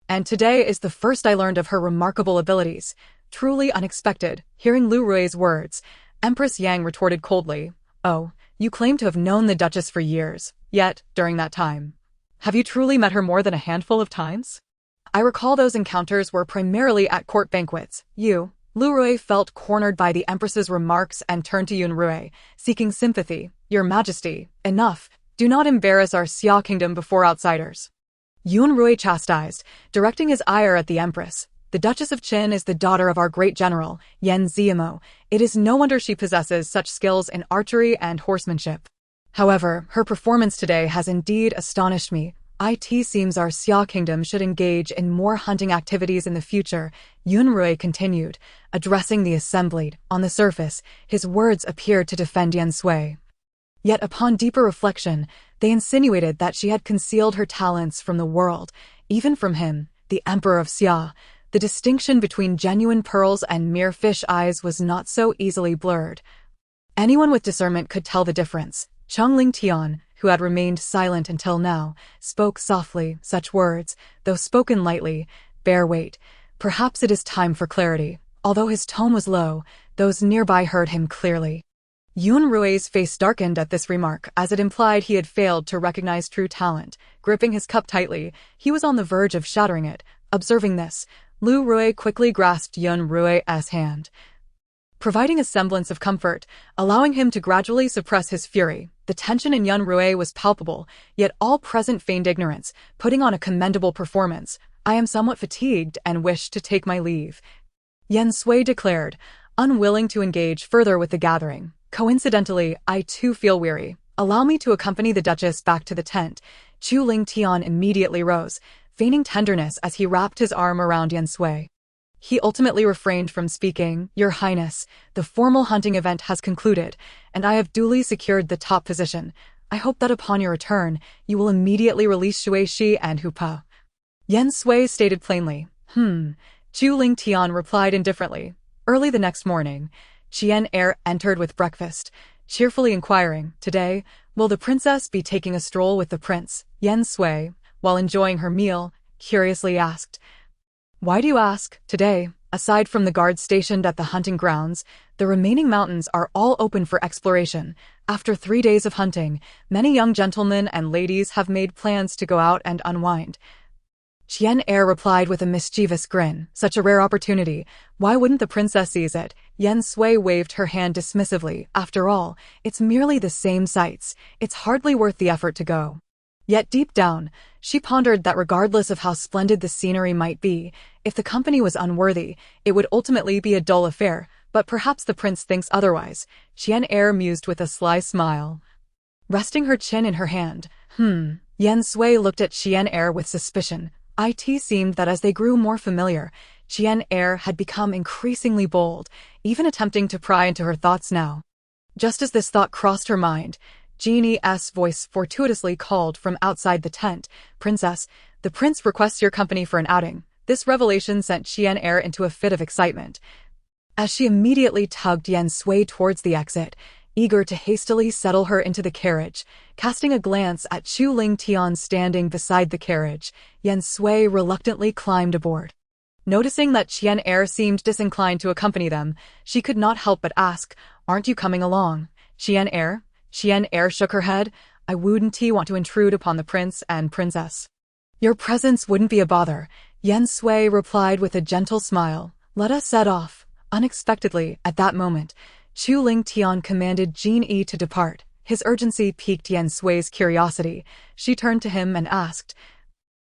And today is the first I learned of her remarkable abilities. Truly unexpected." Hearing Lu Rui's words, Empress Yang retorted coldly, "Oh, you claim to have known the Duchess for years. Yet, during that time, have you truly met her more than a handful of times? I recall those encounters were primarily at court banquets. Lu Rui felt cornered by the Empress's remarks and turned to Yun Rui, seeking sympathy. "Your Majesty, enough. Do not embarrass our Xia kingdom before outsiders." Yun Rui chastised, directing his ire at the Empress. "The Duchess of Qin is the daughter of our great general, Yan Ziamo. It is no wonder she possesses such skills in archery and horsemanship. However, her performance today has indeed astonished me. It seems our Xia kingdom should engage in more hunting activities in the future," Yun Rui continued, addressing the assembly. On the surface, his words appeared to defend Yen Sui. Yet upon deeper reflection, they insinuated that she had concealed her talents from the world, even from him, the Emperor of Xia. The distinction between genuine pearls and mere fish eyes was not so easily blurred. Anyone with discernment could tell the difference. Chongling Tian, who had remained silent until now, spoke softly. Such words, though spoken lightly, bear weight. Perhaps it is time for clarity. Although his tone was low, those nearby heard him clearly. Yun Rui's face darkened at this remark, as it implied he had failed to recognize true talent. Gripping his cup tightly, he was on the verge of shattering it. Observing this, Lu Rui quickly grasped Yun Rui's hand, providing a semblance of comfort, allowing him to gradually suppress his fury. The tension in Yun Rui was palpable, yet all present feigned ignorance, putting on a commendable performance. I am somewhat fatigued and wish to take my leave, Yen Sui declared, unwilling to engage further with the gathering. Coincidentally, I too feel weary. Allow me to accompany the Duchess back to the tent. Chu Ling Tian immediately rose, feigning tenderness as he wrapped his arm around Yen Sui. He ultimately refrained from speaking. Your Highness, the formal hunting event has concluded, and I have duly secured the top position. I hope that upon your return, you will immediately release Shui Shi and Hu Pa. Yen Sui stated plainly. Chu Ling Tian replied indifferently. Early the next morning, Qian Er entered with breakfast, cheerfully inquiring, today, will the princess be taking a stroll with the prince? Yen Sui, while enjoying her meal, curiously asked. Why do you ask? Today, aside from the guards stationed at the hunting grounds, the remaining mountains are all open for exploration. After 3 days of hunting, many young gentlemen and ladies have made plans to go out and unwind. Qian Er replied with a mischievous grin. Such a rare opportunity. Why wouldn't the princess seize it? Yen Sui waved her hand dismissively. After all, it's merely the same sights. It's hardly worth the effort to go. Yet deep down, she pondered that regardless of how splendid the scenery might be, if the company was unworthy, it would ultimately be a dull affair. But perhaps the prince thinks otherwise. Qian Er mused with a sly smile, resting her chin in her hand. Yen Sui looked at Qian Er with suspicion. It seemed that as they grew more familiar, Qian Er had become increasingly bold, even attempting to pry into her thoughts now. Just as this thought crossed her mind, Jeannie's voice fortuitously called from outside the tent, Princess, the prince requests your company for an outing. This revelation sent Qian Er into a fit of excitement, as she immediately tugged Yen Sui towards the exit, eager to hastily settle her into the carriage. Casting a glance at Chu Ling Tian standing beside the carriage, Yen Sui reluctantly climbed aboard. Noticing that Qian Er seemed disinclined to accompany them, she could not help but ask, aren't you coming along? Qian Er? Qian Er shook her head. I wouldn't want to intrude upon the prince and princess. Your presence wouldn't be a bother, Yen Sui replied with a gentle smile. Let us set off. Unexpectedly, at that moment, Chu Ling Tian commanded Jin Yi to depart. His urgency piqued Yen Sui's curiosity. She turned to him and asked,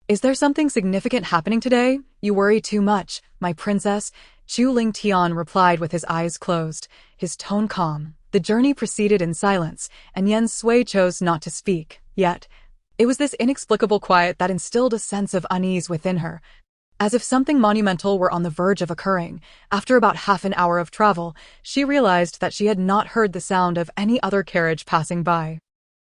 is there something significant happening today? You worry too much, my princess. Chu Ling Tian replied with his eyes closed, his tone calm. The journey proceeded in silence, and Yen Sui chose not to speak. Yet, it was this inexplicable quiet that instilled a sense of unease within her. As if something monumental were on the verge of occurring, after about half an hour of travel, she realized that she had not heard the sound of any other carriage passing by.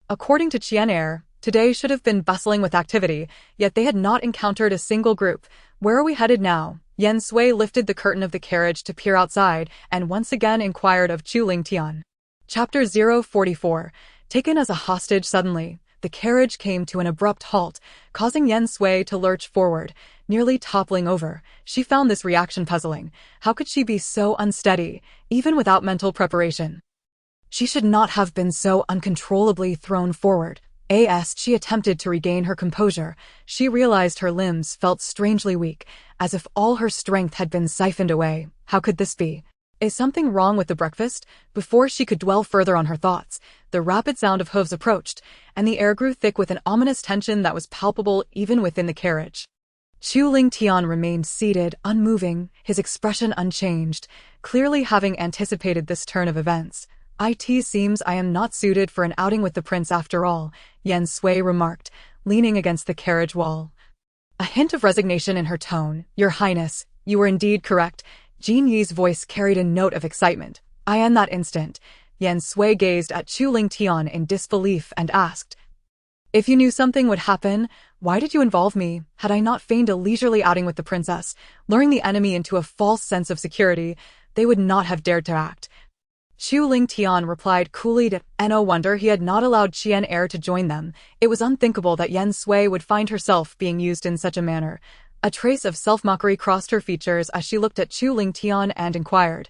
According to Qian Er, today should have been bustling with activity, yet they had not encountered a single group. Where are we headed now? Yen Sui lifted the curtain of the carriage to peer outside and once again inquired of Chu Ling Tian. Chapter 044. Taken as a hostage suddenly, the carriage came to an abrupt halt, causing Yen Sui to lurch forward, nearly toppling over. She found this reaction puzzling. How could she be so unsteady, even without mental preparation? She should not have been so uncontrollably thrown forward. As she attempted to regain her composure, she realized her limbs felt strangely weak, as if all her strength had been siphoned away. How could this be? Is something wrong with the breakfast? Before she could dwell further on her thoughts, the rapid sound of hooves approached, and the air grew thick with an ominous tension that was palpable even within the carriage. Chu Ling Tian remained seated, unmoving, his expression unchanged, clearly having anticipated this turn of events. It seems I am not suited for an outing with the prince after all, Yen Sui remarked, leaning against the carriage wall. A hint of resignation in her tone. Your Highness, you were indeed correct. Jin Yi's voice carried a note of excitement. In that instant, Yen Sui gazed at Chu Ling Tian in disbelief and asked, if you knew something would happen, why did you involve me? Had I not feigned a leisurely outing with the princess, luring the enemy into a false sense of security, they would not have dared to act. Chu Ling Tian replied coolly to no wonder he had not allowed Qian Er to join them. It was unthinkable that Yen Sui would find herself being used in such a manner. A trace of self-mockery crossed her features as she looked at Chu Ling Tian and inquired,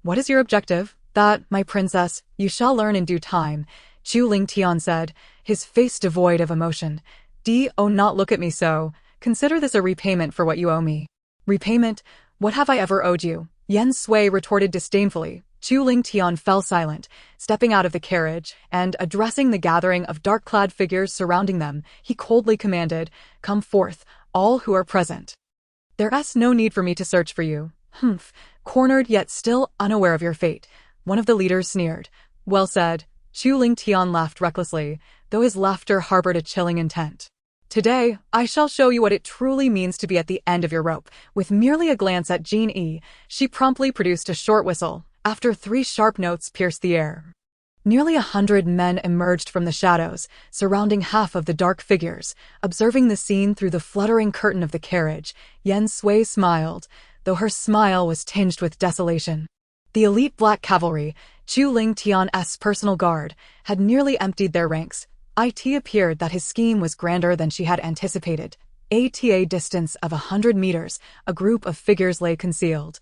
"What is your objective?" "That, my princess, you shall learn in due time," Chu Ling Tian said, his face devoid of emotion. "Do not look at me so. Consider this a repayment for what you owe me." "Repayment? What have I ever owed you?" Yen Sui retorted disdainfully. Chu Ling Tian fell silent, stepping out of the carriage, and, addressing the gathering of dark-clad figures surrounding them, he coldly commanded, "Come forth, all who are present. There's no need for me to search for you." "Humph, cornered yet still unaware of your fate," one of the leaders sneered. "Well said." Chu Ling Tian laughed recklessly, though his laughter harbored a chilling intent. "Today, I shall show you what it truly means to be at the end of your rope." With merely a glance at Jean E, she promptly produced a short whistle, after 3 sharp notes pierced the air. Nearly 100 men emerged from the shadows, surrounding half of the dark figures. Observing the scene through the fluttering curtain of the carriage, Yen Sui smiled, though her smile was tinged with desolation. The elite black cavalry, Chu Ling Tian's personal guard, had nearly emptied their ranks. It appeared that his scheme was grander than she had anticipated. At a distance of 100 meters, a group of figures lay concealed.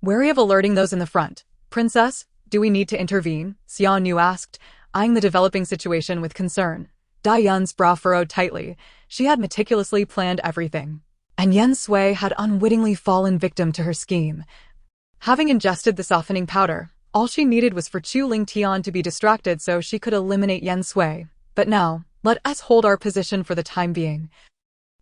Wary of alerting those in the front, "Princess, do we need to intervene?" Xia Nu asked, eyeing the developing situation with concern. Dai Yun's brow furrowed tightly. She had meticulously planned everything, and Yen Sui had unwittingly fallen victim to her scheme. Having ingested the softening powder, all she needed was for Chu Ling Tian to be distracted so she could eliminate Yen Sui. "But now, let us hold our position for the time being,"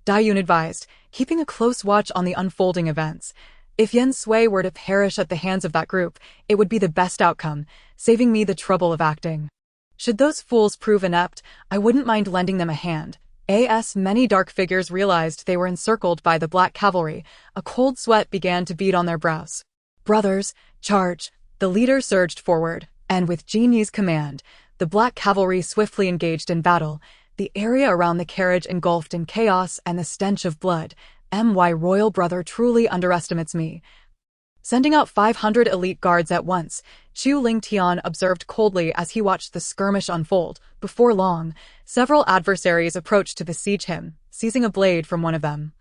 Dai Yun advised, keeping a close watch on the unfolding events. "If Yen Sui were to perish at the hands of that group, it would be the best outcome, saving me the trouble of acting. Should those fools prove inept, I wouldn't mind lending them a hand." As many dark figures realized they were encircled by the black cavalry, a cold sweat began to bead on their brows. "Brothers, charge!" The leader surged forward, and with Jean Yi's command, the black cavalry swiftly engaged in battle. The area around the carriage engulfed in chaos and the stench of blood. My royal brother truly underestimates me. Sending out 500 elite guards at once, Chu Ling Tian observed coldly as he watched the skirmish unfold. Before long, several adversaries approached to besiege him, seizing a blade from one of them.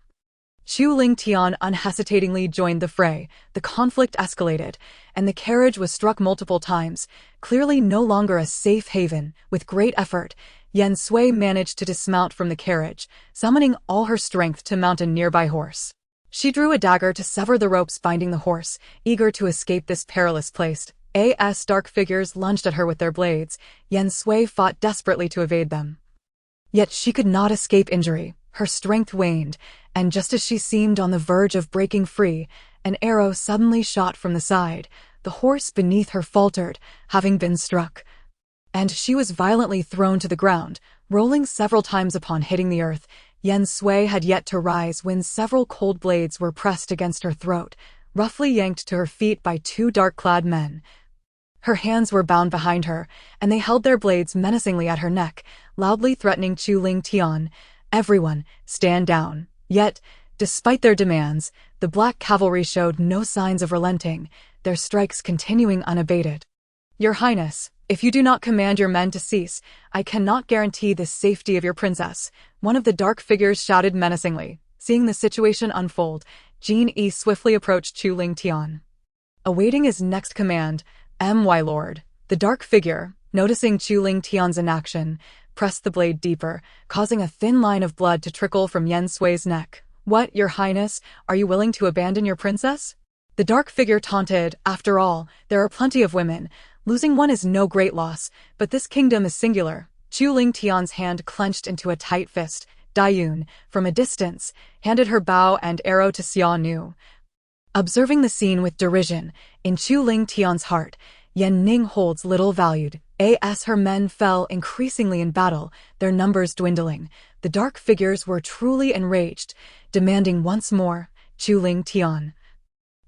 Chu Ling Tian unhesitatingly joined the fray. The conflict escalated, and the carriage was struck multiple times, clearly no longer a safe haven. With great effort, Yen Sui managed to dismount from the carriage, summoning all her strength to mount a nearby horse. She drew a dagger to sever the ropes binding the horse, eager to escape this perilous place. As dark figures lunged at her with their blades, Yen Sui fought desperately to evade them. Yet she could not escape injury. Her strength waned, and just as she seemed on the verge of breaking free, an arrow suddenly shot from the side. The horse beneath her faltered, having been struck, and she was violently thrown to the ground, rolling several times upon hitting the earth. Yen Sui had yet to rise when several cold blades were pressed against her throat, roughly yanked to her feet by 2 dark-clad men. Her hands were bound behind her, and they held their blades menacingly at her neck, loudly threatening Chu Ling Tian. "Everyone, stand down." Yet, despite their demands, the black cavalry showed no signs of relenting, their strikes continuing unabated. "Your Highness, if you do not command your men to cease, I cannot guarantee the safety of your princess," one of the dark figures shouted menacingly. Seeing the situation unfold, Jean E swiftly approached Chu Ling Tian. Awaiting his next command, "My lord," the dark figure, noticing Chu Ling Tian's inaction, pressed the blade deeper, causing a thin line of blood to trickle from Yen Sui's neck. "What, your highness, are you willing to abandon your princess?" The dark figure taunted. "After all, there are plenty of women. Losing one is no great loss, but this kingdom is singular." Chu Ling Tian's hand clenched into a tight fist. Dai Yun, from a distance, handed her bow and arrow to Xia Nu. Observing the scene with derision, in Chu Ling Tian's heart, Yan Ning holds little valued. As her men fell increasingly in battle, their numbers dwindling, the dark figures were truly enraged, demanding once more, "Chu Ling Tian,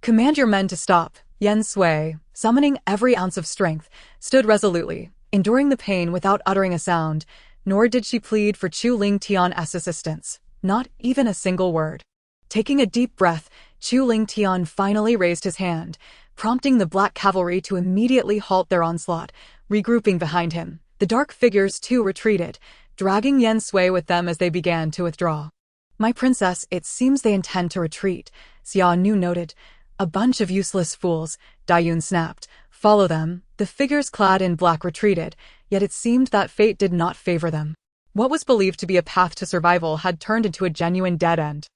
command your men to stop." Yen Sui, summoning every ounce of strength, stood resolutely, enduring the pain without uttering a sound, nor did she plead for Chu Ling Tian's assistance, not even a single word. Taking a deep breath, Chu Ling Tian finally raised his hand, prompting the black cavalry to immediately halt their onslaught. Regrouping behind him, the dark figures too retreated, dragging Yen Sui with them as they began to withdraw. My princess, it seems they intend to retreat, Xia Nu noted. A bunch of useless fools, Dayun snapped. Follow them. The figures clad in black retreated, yet it seemed that fate did not favor them. What was believed to be a path to survival had turned into a genuine dead end.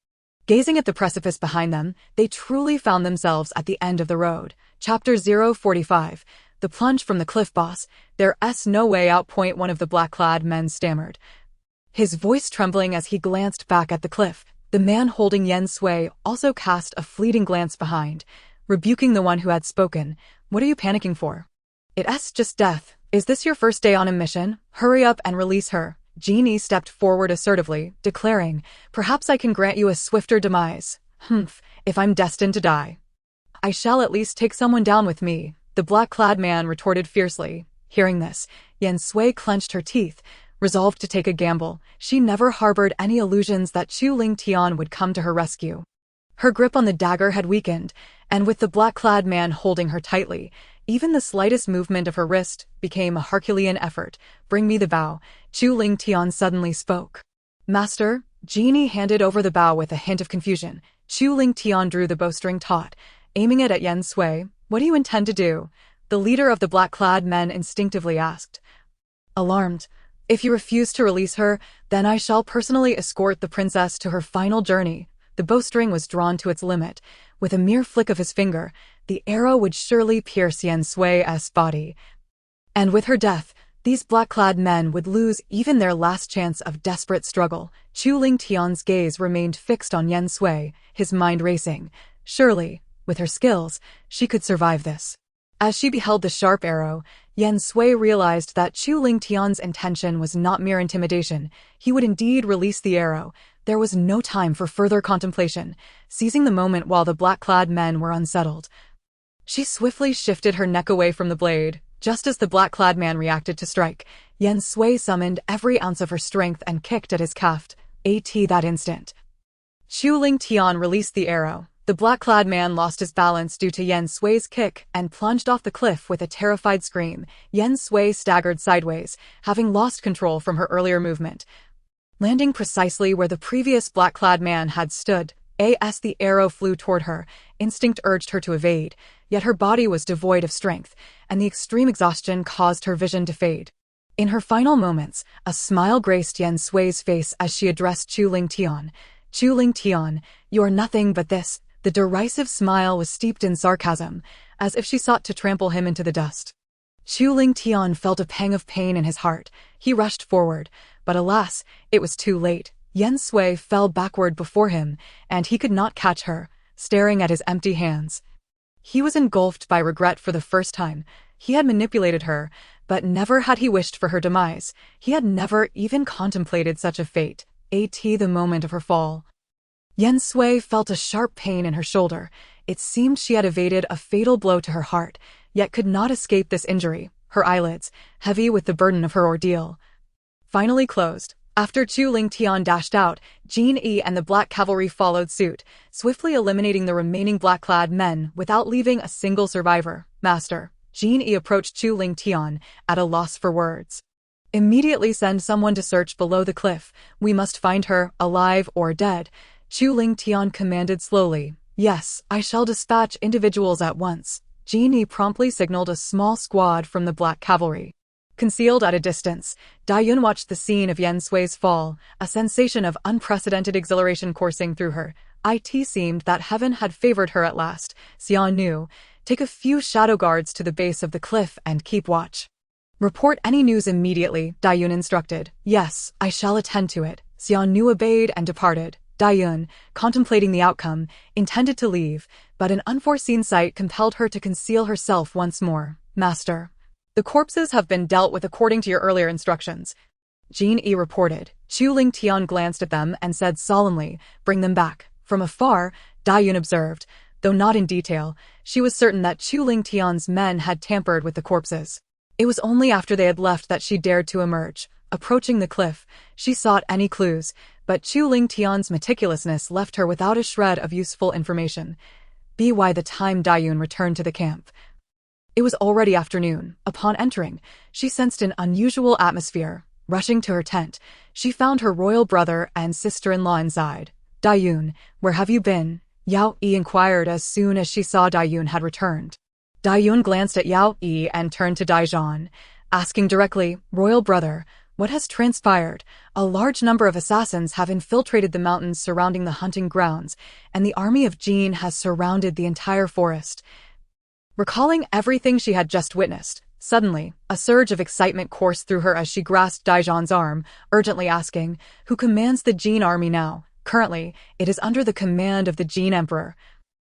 Gazing at the precipice behind them, they truly found themselves at the end of the road. Chapter 045. The plunge from the cliff. Boss, there's no way out. One of the black-clad men stammered, his voice trembling as he glanced back at the cliff. The man holding Yen Sui also cast a fleeting glance behind, rebuking the one who had spoken. What are you panicking for? It's just death. Is this your first day on a mission? Hurry up and release her. Genie stepped forward assertively, declaring, perhaps I can grant you a swifter demise. If I'm destined to die, I shall at least take someone down with me, the black-clad man retorted fiercely. Hearing this, Yen Sui clenched her teeth, resolved to take a gamble. She never harbored any illusions that Chu Ling Tian would come to her rescue. Her grip on the dagger had weakened, and with the black-clad man holding her tightly, even the slightest movement of her wrist became a Herculean effort. Bring me the bow, Chu Ling Tian suddenly spoke. Master, Genie handed over the bow with a hint of confusion. Chu Ling Tian drew the bowstring taut, aiming it at Yen Sui. What do you intend to do? The leader of the black-clad men instinctively asked. Alarmed, if you refuse to release her, then I shall personally escort the princess to her final journey. The bowstring was drawn to its limit. With a mere flick of his finger, the arrow would surely pierce Yen Sui's body. And with her death, these black-clad men would lose even their last chance of desperate struggle. Chu Ling Tian's gaze remained fixed on Yen Sui, his mind racing. Surely, with her skills, she could survive this. As she beheld the sharp arrow, Yen Sui realized that Chu Ling Tian's intention was not mere intimidation. He would indeed release the arrow. There was no time for further contemplation. Seizing the moment while the black-clad men were unsettled, she swiftly shifted her neck away from the blade. Just as the black-clad man reacted to strike, Yen Sui summoned every ounce of her strength and kicked at his calf. That instant, Chu Ling Tian released the arrow. The black-clad man lost his balance due to Yen Sui's kick and plunged off the cliff with a terrified scream. Yen Sui staggered sideways, having lost control from her earlier movement, landing precisely where the previous black-clad man had stood. As the arrow flew toward her, instinct urged her to evade, yet her body was devoid of strength, and the extreme exhaustion caused her vision to fade. In her final moments, a smile graced Yen Sui's face as she addressed Chu Ling Tian. Chu Ling Tian, you are nothing but this. The derisive smile was steeped in sarcasm, as if she sought to trample him into the dust. Chu Ling Tian felt a pang of pain in his heart. He rushed forward, but alas, it was too late. Yen Sui fell backward before him, and he could not catch her, staring at his empty hands. He was engulfed by regret for the first time. He had manipulated her, but never had he wished for her demise. He had never even contemplated such a fate. The moment of her fall, Yen Sui felt a sharp pain in her shoulder. It seemed she had evaded a fatal blow to her heart, yet could not escape this injury. Her eyelids, heavy with the burden of her ordeal, finally closed. After Chu Ling Tian dashed out, Genie and the Black Cavalry followed suit, swiftly eliminating the remaining black-clad men without leaving a single survivor. Master, Genie approached Chu Ling Tian, at a loss for words. Immediately send someone to search below the cliff. We must find her, alive or dead. Chu Ling Tian commanded slowly. Yes, I shall dispatch individuals at once. Genie promptly signaled a small squad from the Black Cavalry. Concealed at a distance, Dayun watched the scene of Yen Sui's fall, a sensation of unprecedented exhilaration coursing through her. It seemed that heaven had favored her at last. Xia Nu, take a few shadow guards to the base of the cliff and keep watch. Report any news immediately, Dayun instructed. Yes, I shall attend to it. Xia Nu obeyed and departed. Dayun, contemplating the outcome, intended to leave, but an unforeseen sight compelled her to conceal herself once more. Master, the corpses have been dealt with according to your earlier instructions, Genie reported. Chu Ling Tian glanced at them and said solemnly, bring them back. From afar, Dayun observed, though not in detail, she was certain that Chu Ling Tian's men had tampered with the corpses. It was only after they had left that she dared to emerge. Approaching the cliff, she sought any clues, but Chu Ling Tian's meticulousness left her without a shred of useful information. By the time Dayun returned to the camp, it was already afternoon. Upon entering, she sensed an unusual atmosphere. Rushing to her tent, she found her royal brother and sister-in-law inside. "Dayun, where have you been?" Yao Yi inquired as soon as she saw Dayun had returned. Dayun glanced at Yao Yi and turned to Daizhan, asking directly, "Royal brother, what has transpired? A large number of assassins have infiltrated the mountains surrounding the hunting grounds, and the army of Jin has surrounded the entire forest." Recalling everything she had just witnessed, suddenly, a surge of excitement coursed through her as she grasped Daizhan's arm, urgently asking, "Who commands the Jin army now?" "Currently, it is under the command of the Jin Emperor,"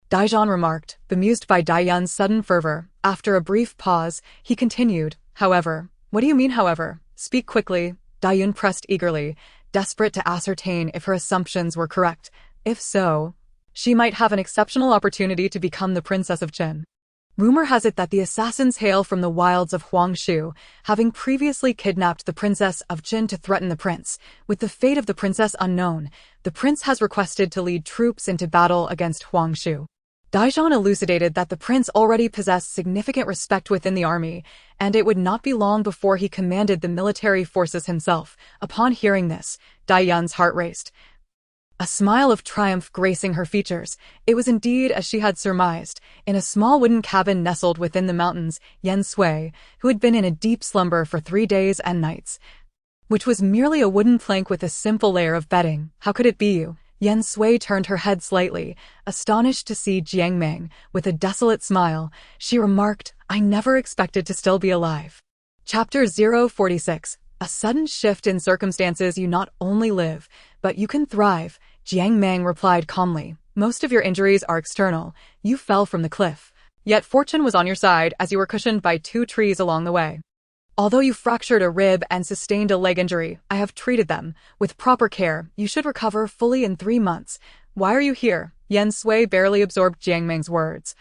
Daizhan remarked, bemused by Dayun's sudden fervor. After a brief pause, he continued, "However." "What do you mean, however? Speak quickly." Dayun pressed eagerly, desperate to ascertain if her assumptions were correct. If so, she might have an exceptional opportunity to become the Princess of Qin. Rumor has it that the assassins hail from the wilds of Huangshu, having previously kidnapped the Princess of Qin to threaten the prince. With the fate of the princess unknown, the prince has requested to lead troops into battle against Huangshu. Daizhan elucidated that the prince already possessed significant respect within the army, and it would not be long before he commanded the military forces himself. Upon hearing this, Daiyun's heart raced, a smile of triumph gracing her features. It was indeed as she had surmised. In a small wooden cabin nestled within the mountains, Yen Sui, who had been in a deep slumber for 3 days and nights, which was merely a wooden plank with a simple layer of bedding. "How could it be you?" Yen Sui turned her head slightly, astonished to see Jiang Meng. With a desolate smile, she remarked, "I never expected to still be alive." Chapter 046. A sudden shift in circumstances. You not only live, but you can thrive, Jiang Meng replied calmly. "Most of your injuries are external. You fell from the cliff. Yet fortune was on your side as you were cushioned by 2 trees along the way. Although you fractured a rib and sustained a leg injury, I have treated them. With proper care, you should recover fully in 3 months. Why are you here?" Yen Sui barely absorbed Jiang Meng's words.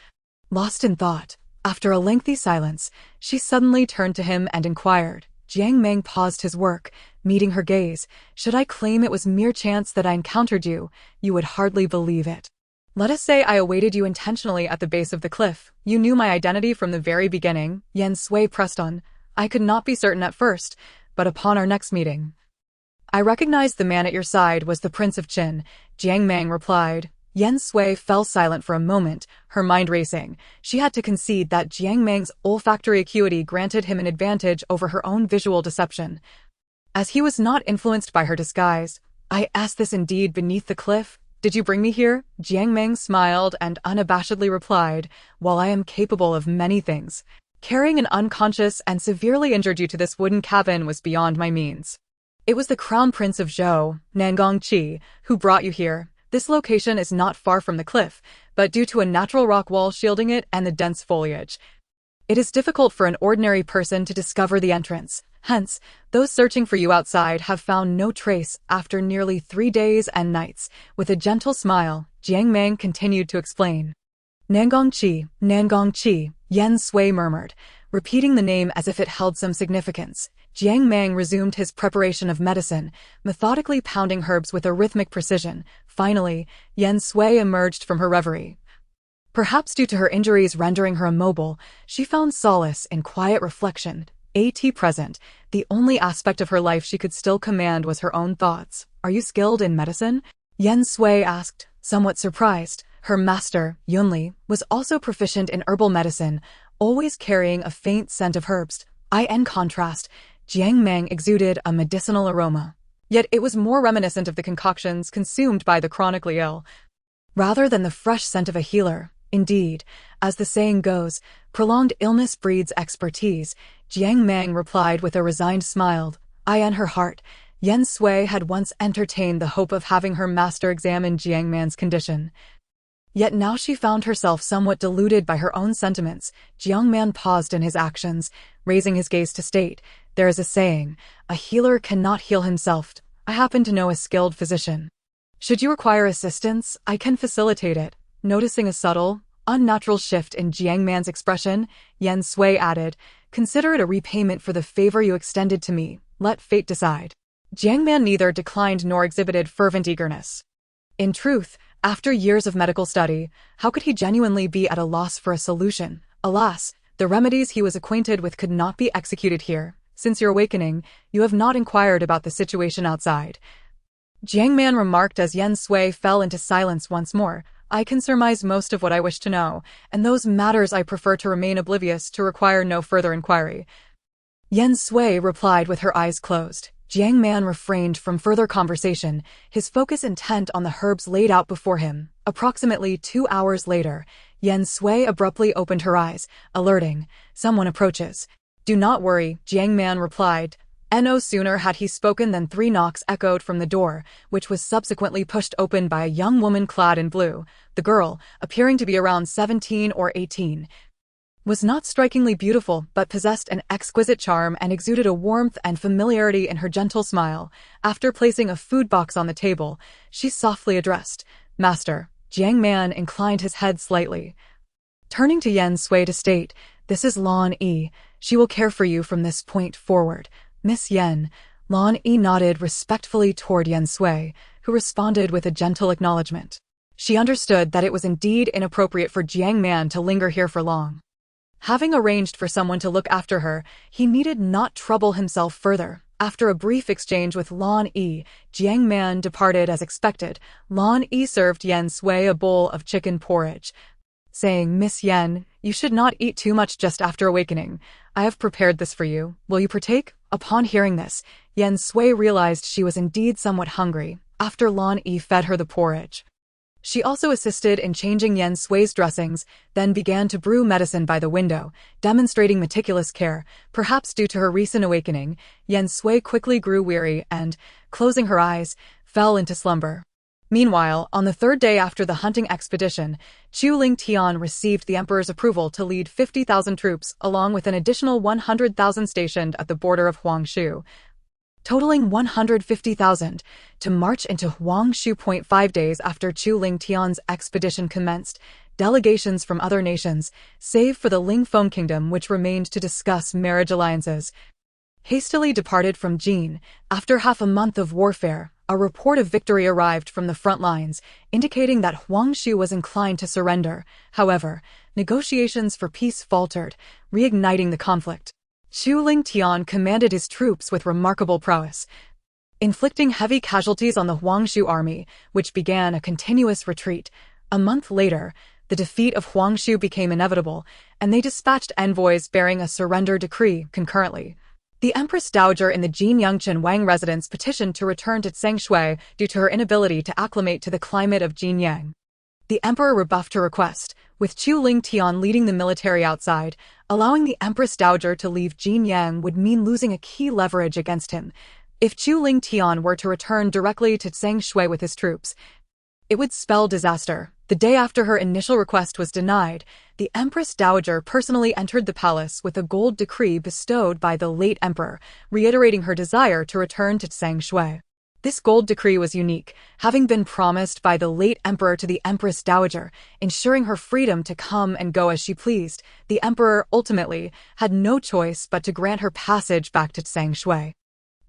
Lost in thought, after a lengthy silence, she suddenly turned to him and inquired. Jiang Meng paused his work, meeting her gaze. "Should I claim it was mere chance that I encountered you? You would hardly believe it. Let us say I awaited you intentionally at the base of the cliff. You knew my identity from the very beginning." Yen Sui pressed on. "I could not be certain at first, but upon our next meeting, I recognized the man at your side was the Prince of Qin," Jiang Meng replied. Yen Sui fell silent for a moment, her mind racing. She had to concede that Jiang Meng's olfactory acuity granted him an advantage over her own visual deception, as he was not influenced by her disguise. "I asked this indeed beneath the cliff. Did you bring me here?" Jiang Meng smiled and unabashedly replied, "While I am capable of many things, carrying an unconscious and severely injured you to this wooden cabin was beyond my means. It was the Crown Prince of Zhou, Nangong Qi, who brought you here. This location is not far from the cliff, but due to a natural rock wall shielding it and the dense foliage, it is difficult for an ordinary person to discover the entrance. Hence, those searching for you outside have found no trace after nearly 3 days and nights." With a gentle smile, Jiang Meng continued to explain. Nangong Qi, Yen Sui murmured, repeating the name as if it held some significance. Jiang Meng resumed his preparation of medicine, methodically pounding herbs with a rhythmic precision. Finally, Yen Sui emerged from her reverie. Perhaps due to her injuries rendering her immobile, she found solace in quiet reflection. At present, the only aspect of her life she could still command was her own thoughts. "Are you skilled in medicine?" Yen Sui asked, somewhat surprised. Her master, Yunli, was also proficient in herbal medicine, always carrying a faint scent of herbs. In contrast, Jiang Meng exuded a medicinal aroma. Yet it was more reminiscent of the concoctions consumed by the chronically ill, rather than the fresh scent of a healer. Indeed, as the saying goes, prolonged illness breeds expertise, Jiang Meng replied with a resigned smile. In her heart, Yen Sui had once entertained the hope of having her master examine Jiang Meng's condition. Yet now she found herself somewhat deluded by her own sentiments. Jiang Man paused in his actions, raising his gaze to state, "There is a saying, a healer cannot heal himself. I happen to know a skilled physician. Should you require assistance, I can facilitate it." Noticing a subtle, unnatural shift in Jiang Man's expression, Yen Sui added, "Consider it a repayment for the favor you extended to me. Let fate decide." Jiang Man neither declined nor exhibited fervent eagerness. In truth, after years of medical study, how could he genuinely be at a loss for a solution? Alas, the remedies he was acquainted with could not be executed here. Since your awakening, you have not inquired about the situation outside. Jiang Man remarked as Yen Sui fell into silence once more. I can surmise most of what I wish to know, and those matters I prefer to remain oblivious to require no further inquiry. Yen Sui replied with her eyes closed. Jiang Man refrained from further conversation, his focus intent on the herbs laid out before him. Approximately 2 hours later, Yen Sui abruptly opened her eyes, alerting, "Someone approaches." "Do not worry," Jiang Man replied. No sooner had he spoken than 3 knocks echoed from the door, which was subsequently pushed open by a young woman clad in blue. The girl, appearing to be around 17 or 18, was not strikingly beautiful but possessed an exquisite charm and exuded a warmth and familiarity in her gentle smile. After placing a food box on the table, she softly addressed, "Master." Jiang Man inclined his head slightly. Turning to Yen Sui to state, "This is Lan Yi. She will care for you from this point forward." "Miss Yen." Lan Yi nodded respectfully toward Yen Sui, who responded with a gentle acknowledgement. She understood that it was indeed inappropriate for Jiang Man to linger here for long. Having arranged for someone to look after her, he needed not trouble himself further. After a brief exchange with Lan Yi, Jiang Man departed as expected. Lan Yi served Yen Sui a bowl of chicken porridge, saying, "Miss Yen, you should not eat too much just after awakening. I have prepared this for you. Will you partake?" Upon hearing this, Yen Sui realized she was indeed somewhat hungry. After Lan Yi fed her the porridge, she also assisted in changing Yen Sui's dressings, then began to brew medicine by the window, demonstrating meticulous care. Perhaps due to her recent awakening, Yen Sui quickly grew weary and, closing her eyes, fell into slumber. Meanwhile, on the 3rd day after the hunting expedition, Chu Ling Tian received the emperor's approval to lead 50,000 troops along with an additional 100,000 stationed at the border of Huangshu, totaling 150,000, to march into Huangshu. 5 days after Chu Ling Tian's expedition commenced, delegations from other nations, save for the Lingfeng kingdom which remained to discuss marriage alliances, hastily departed from Jin. After half a month of warfare, a report of victory arrived from the front lines, indicating that Huangshu was inclined to surrender. However, negotiations for peace faltered, reigniting the conflict. Chu Ling Tian commanded his troops with remarkable prowess, inflicting heavy casualties on the Huangshu army, which began a continuous retreat. A month later, the defeat of Huangshu became inevitable, and they dispatched envoys bearing a surrender decree concurrently. The Empress Dowager in the Jin Yangchen Wang residence petitioned to return to Tsengshui due to her inability to acclimate to the climate of Jinyang. The emperor rebuffed her request, with Chu Ling Tian leading the military outside. Allowing the Empress Dowager to leave Jinyang would mean losing a key leverage against him. If Chu Ling Tian were to return directly to Tsengshui with his troops, it would spell disaster. The day after her initial request was denied, the Empress Dowager personally entered the palace with a gold decree bestowed by the late emperor, reiterating her desire to return to Tsengshui. This gold decree was unique, having been promised by the late emperor to the Empress Dowager, ensuring her freedom to come and go as she pleased. The emperor, ultimately, had no choice but to grant her passage back to Tsengshui.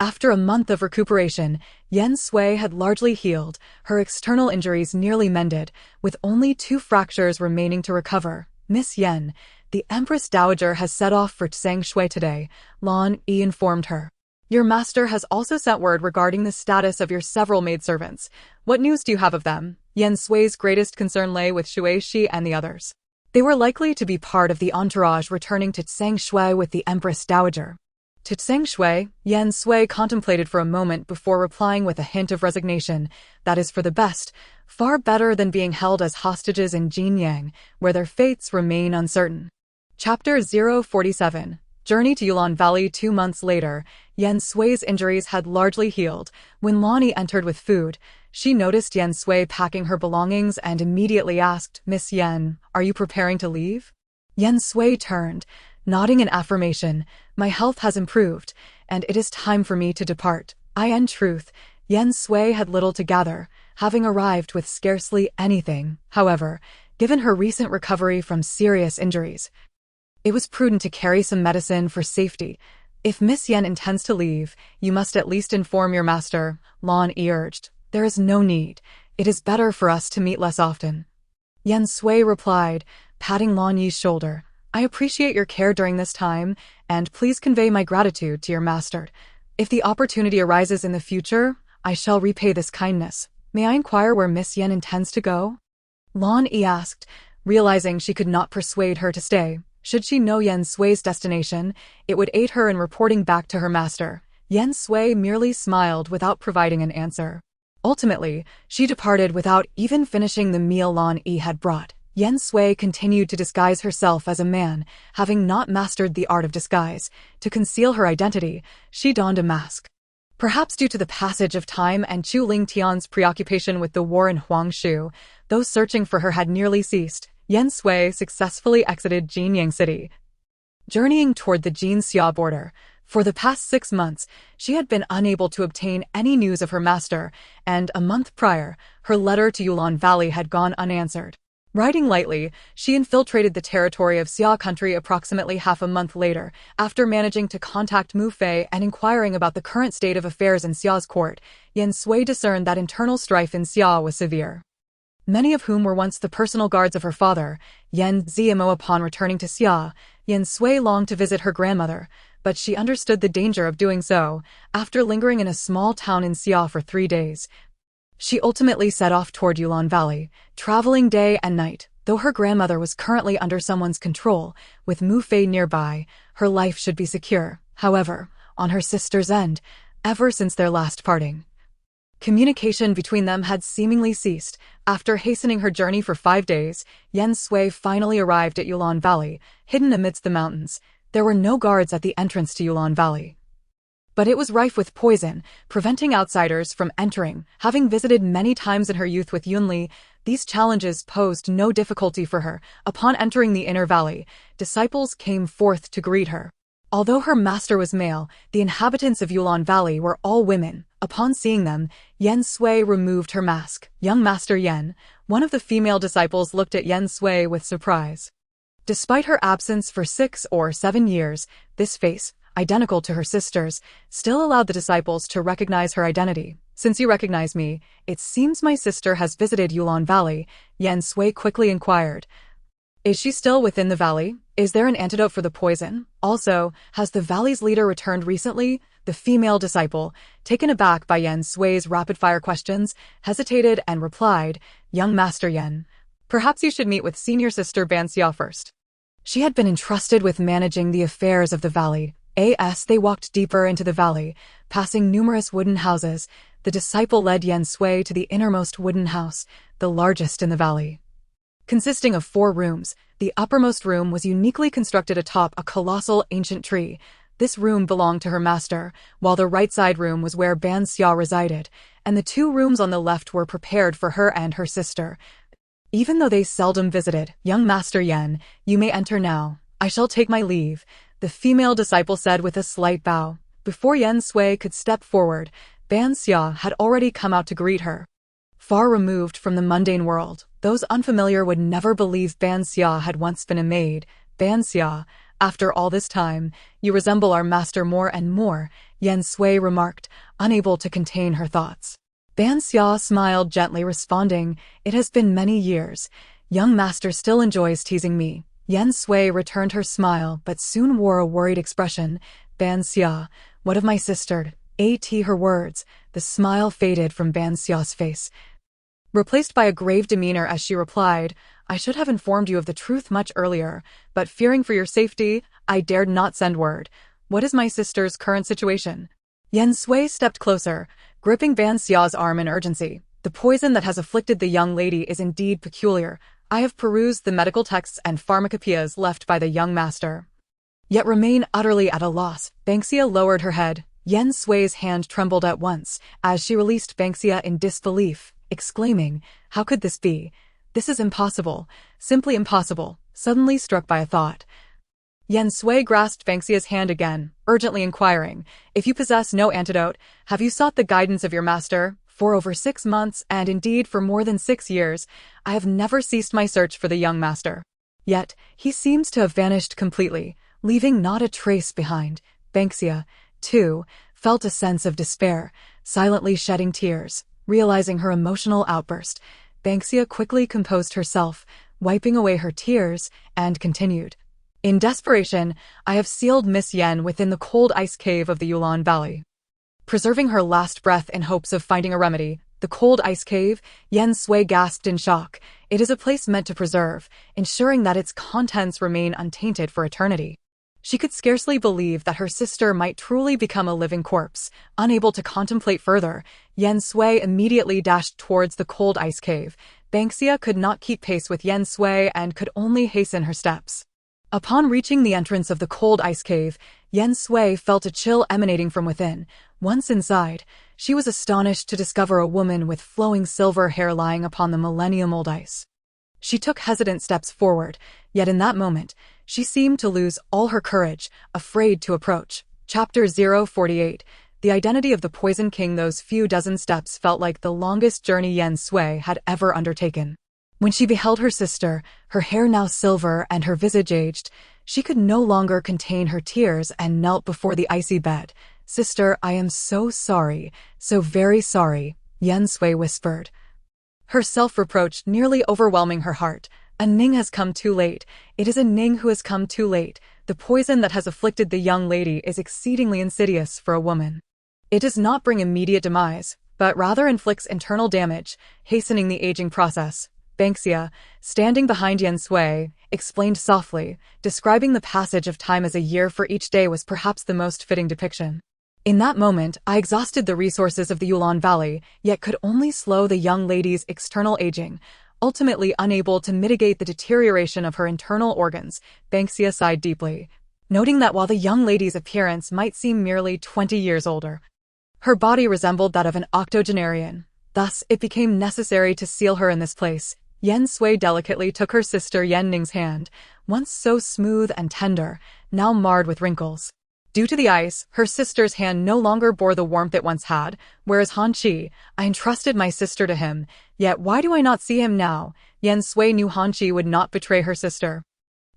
After a month of recuperation, Yen Sui had largely healed, her external injuries nearly mended, with only 2 fractures remaining to recover. "Miss Yen, the Empress Dowager has set off for Tsengshui today," Lan Yi informed her. "Your master has also sent word regarding the status of your several maidservants. What news do you have of them?" Yen Sui's greatest concern lay with Shui Shi and the others. They were likely to be part of the entourage returning to Tsengshui with the Empress Dowager. To Tsengshui, Yen Sui contemplated for a moment before replying with a hint of resignation. "That is for the best, far better than being held as hostages in Jinyang, where their fates remain uncertain." Chapter 047. Journey to Yulan Valley. 2 months later, Yen Sui's injuries had largely healed. When Lani entered with food, she noticed Yen Sui packing her belongings and immediately asked, "Miss Yen, are you preparing to leave?" Yen Sui turned, nodding in affirmation. "My health has improved, and it is time for me to depart." In truth, Yen Sui had little to gather, having arrived with scarcely anything. However, given her recent recovery from serious injuries, it was prudent to carry some medicine for safety. "If Miss Yen intends to leave, you must at least inform your master," Lan Yi urged. "There is no need. It is better for us to meet less often." Yen Sui replied, patting Lan Yi's shoulder. I appreciate your care during this time, and please convey my gratitude to your master. If the opportunity arises in the future, I shall repay this kindness. May I inquire where Miss Yen intends to go? Lan Yi asked, realizing she could not persuade her to stay. Should she know Yen Sui's destination, it would aid her in reporting back to her master. Yen Sui merely smiled without providing an answer. Ultimately, she departed without even finishing the meal Lan Yi had brought. Yen Sui continued to disguise herself as a man, having not mastered the art of disguise. To conceal her identity, she donned a mask. Perhaps due to the passage of time and Chu Lingtian's preoccupation with the war in Huangshu, those searching for her had nearly ceased. Yen Sui successfully exited Jinyang City. Journeying toward the Jin-Xia border, for the past 6 months, she had been unable to obtain any news of her master, and a month prior, her letter to Yulon Valley had gone unanswered. Riding lightly, she infiltrated the territory of Xia country approximately half a month later. After managing to contact Mu Fei and inquiring about the current state of affairs in Xia's court, Yen Sui discerned that internal strife in Xia was severe. Many of whom were once the personal guards of her father, Yen Zimo. Upon returning to Xia, Yen Sui longed to visit her grandmother, but she understood the danger of doing so. After lingering in a small town in Xia for 3 days, she ultimately set off toward Yulon Valley, traveling day and night. Though her grandmother was currently under someone's control, with Mu Fei nearby, her life should be secure. However, on her sister's end, ever since their last parting, communication between them had seemingly ceased. After hastening her journey for 5 days, Yen Sui finally arrived at Yulon Valley, hidden amidst the mountains. There were no guards at the entrance to Yulon Valley, but it was rife with poison, preventing outsiders from entering. Having visited many times in her youth with Yunli, these challenges posed no difficulty for her. Upon entering the inner valley, disciples came forth to greet her. Although her master was male, the inhabitants of Yulon Valley were all women. Upon seeing them, Yen Sui removed her mask. Young Master Yen, one of the female disciples, looked at Yen Sui with surprise. Despite her absence for 6 or 7 years, this face, identical to her sister's, still allowed the disciples to recognize her identity. Since you recognize me, it seems my sister has visited Yulon Valley, Yen Sui quickly inquired. Is she still within the valley? Is there an antidote for the poison? Also, has the valley's leader returned recently? The female disciple, taken aback by Yen Sui's rapid-fire questions, hesitated and replied, Young Master Yen, perhaps you should meet with senior sister Ban Xia first. She had been entrusted with managing the affairs of the valley. As they walked deeper into the valley, passing numerous wooden houses, the disciple led Yen Sui to the innermost wooden house, the largest in the valley. Consisting of 4 rooms, the uppermost room was uniquely constructed atop a colossal ancient tree. This room belonged to her master, while the right side room was where Ban Xia resided, and the 2 rooms on the left were prepared for her and her sister. Even though they seldom visited, Young Master Yen, you may enter now. I shall take my leave, the female disciple said with a slight bow. Before Yen Sui could step forward, Ban Xia had already come out to greet her. Far removed from the mundane world, those unfamiliar would never believe Ban Xia had once been a maid. Ban Xia, after all this time, you resemble our master more and more, Yen Sui remarked, unable to contain her thoughts. Ban Xia smiled gently, responding, It has been many years. Young master still enjoys teasing me. Yen Sui returned her smile but soon wore a worried expression. Ban Xia, what of my sister? Her words, the smile faded from Ban Xia's face, replaced by a grave demeanor as she replied, I should have informed you of the truth much earlier, but fearing for your safety, I dared not send word. What is my sister's current situation? Yen Sui stepped closer, gripping Ban Xia's arm in urgency. The poison that has afflicted the young lady is indeed peculiar. I have perused the medical texts and pharmacopoeias left by the young master, yet remain utterly at a loss. Banksia lowered her head. Yen Sui's hand trembled at once, as she released Banksia in disbelief, exclaiming, How could this be? This is impossible, simply impossible, suddenly struck by a thought. Yen Sui grasped Banksia's hand again, urgently inquiring, If you possess no antidote, have you sought the guidance of your master? For over 6 months, and indeed for more than 6 years, I have never ceased my search for the young master. Yet, he seems to have vanished completely, leaving not a trace behind. Banksia, too, felt a sense of despair, silently shedding tears. Realizing her emotional outburst, Banksia quickly composed herself, wiping away her tears, and continued. In desperation, I have sealed Miss Yen within the cold ice cave of the Yulan Valley. Preserving her last breath in hopes of finding a remedy, the cold ice cave, Yen Sui gasped in shock. It is a place meant to preserve, ensuring that its contents remain untainted for eternity. She could scarcely believe that her sister might truly become a living corpse. Unable to contemplate further, Yen Sui immediately dashed towards the cold ice cave. Banksia could not keep pace with Yen Sui and could only hasten her steps. Upon reaching the entrance of the cold ice cave, Yen Sui felt a chill emanating from within. Once inside, she was astonished to discover a woman with flowing silver hair lying upon the millennium-old ice. She took hesitant steps forward, yet in that moment, she seemed to lose all her courage, afraid to approach. Chapter 048. The identity of the Poison King. Those few dozen steps felt like the longest journey Yen Sui had ever undertaken. When she beheld her sister, her hair now silver and her visage aged, she could no longer contain her tears and knelt before the icy bed. "Sister, I am so sorry, so very sorry," Yen Sui whispered, her self-reproach nearly overwhelming her heart. "A Ning has come too late. It is a Ning who has come too late. The poison that has afflicted the young lady is exceedingly insidious for a woman. It does not bring immediate demise, but rather inflicts internal damage, hastening the aging process." Banksia, standing behind Yen Sui, explained softly, describing the passage of time as a year for each day was perhaps the most fitting depiction. "In that moment, I exhausted the resources of the Yulan Valley, yet could only slow the young lady's external aging, ultimately unable to mitigate the deterioration of her internal organs." Banksia sighed deeply, noting that while the young lady's appearance might seem merely 20 years older, her body resembled that of an octogenarian. Thus, it became necessary to seal her in this place. Yen Sui delicately took her sister Yen Ning's hand, once so smooth and tender, now marred with wrinkles. Due to the ice, her sister's hand no longer bore the warmth it once had, whereas Han Qi, I entrusted my sister to him, yet why do I not see him now? Yen Sui knew Han Qi would not betray her sister.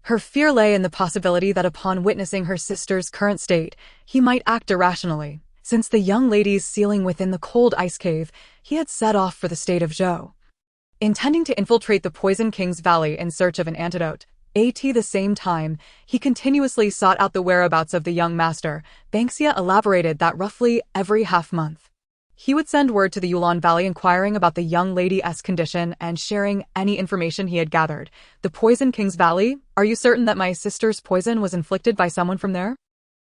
Her fear lay in the possibility that upon witnessing her sister's current state, he might act irrationally. Since the young lady's sealing within the cold ice cave, he had set off for the state of Zhou, intending to infiltrate the Poison King's valley in search of an antidote. At the same time, he continuously sought out the whereabouts of the young master. Banksia elaborated that roughly every half-month, he would send word to the Yulan Valley inquiring about the young lady's condition and sharing any information he had gathered. "The Poison King's Valley? Are you certain that my sister's poison was inflicted by someone from there?"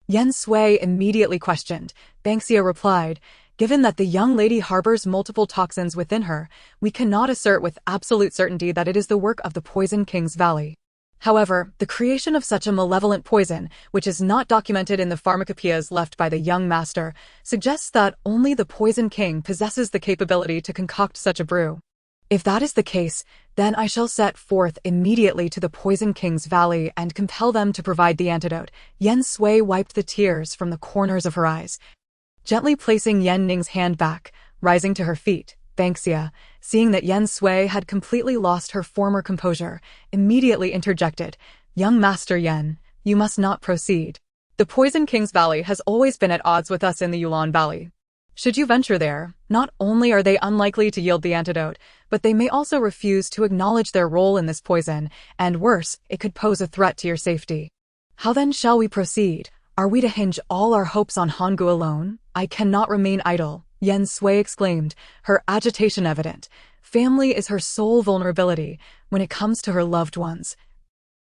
Yen Sui immediately questioned. Banksia replied, "Given that the young lady harbors multiple toxins within her, we cannot assert with absolute certainty that it is the work of the Poison King's Valley. However, the creation of such a malevolent poison, which is not documented in the pharmacopoeias left by the young master, suggests that only the Poison King possesses the capability to concoct such a brew. If that is the case, then I shall set forth immediately to the Poison King's Valley and compel them to provide the antidote." Yen Sui wiped the tears from the corners of her eyes, gently placing Yen Ning's hand back, rising to her feet. Banksia, seeing that Yen Sui had completely lost her former composure, immediately interjected, "Young Master Yen, you must not proceed. The Poison King's Valley has always been at odds with us in the Yulan Valley. Should you venture there, not only are they unlikely to yield the antidote, but they may also refuse to acknowledge their role in this poison, and worse, it could pose a threat to your safety. How then shall we proceed? Are we to hinge all our hopes on Hanggu alone? I cannot remain idle," Yen Sui exclaimed, her agitation evident. Family is her sole vulnerability when it comes to her loved ones.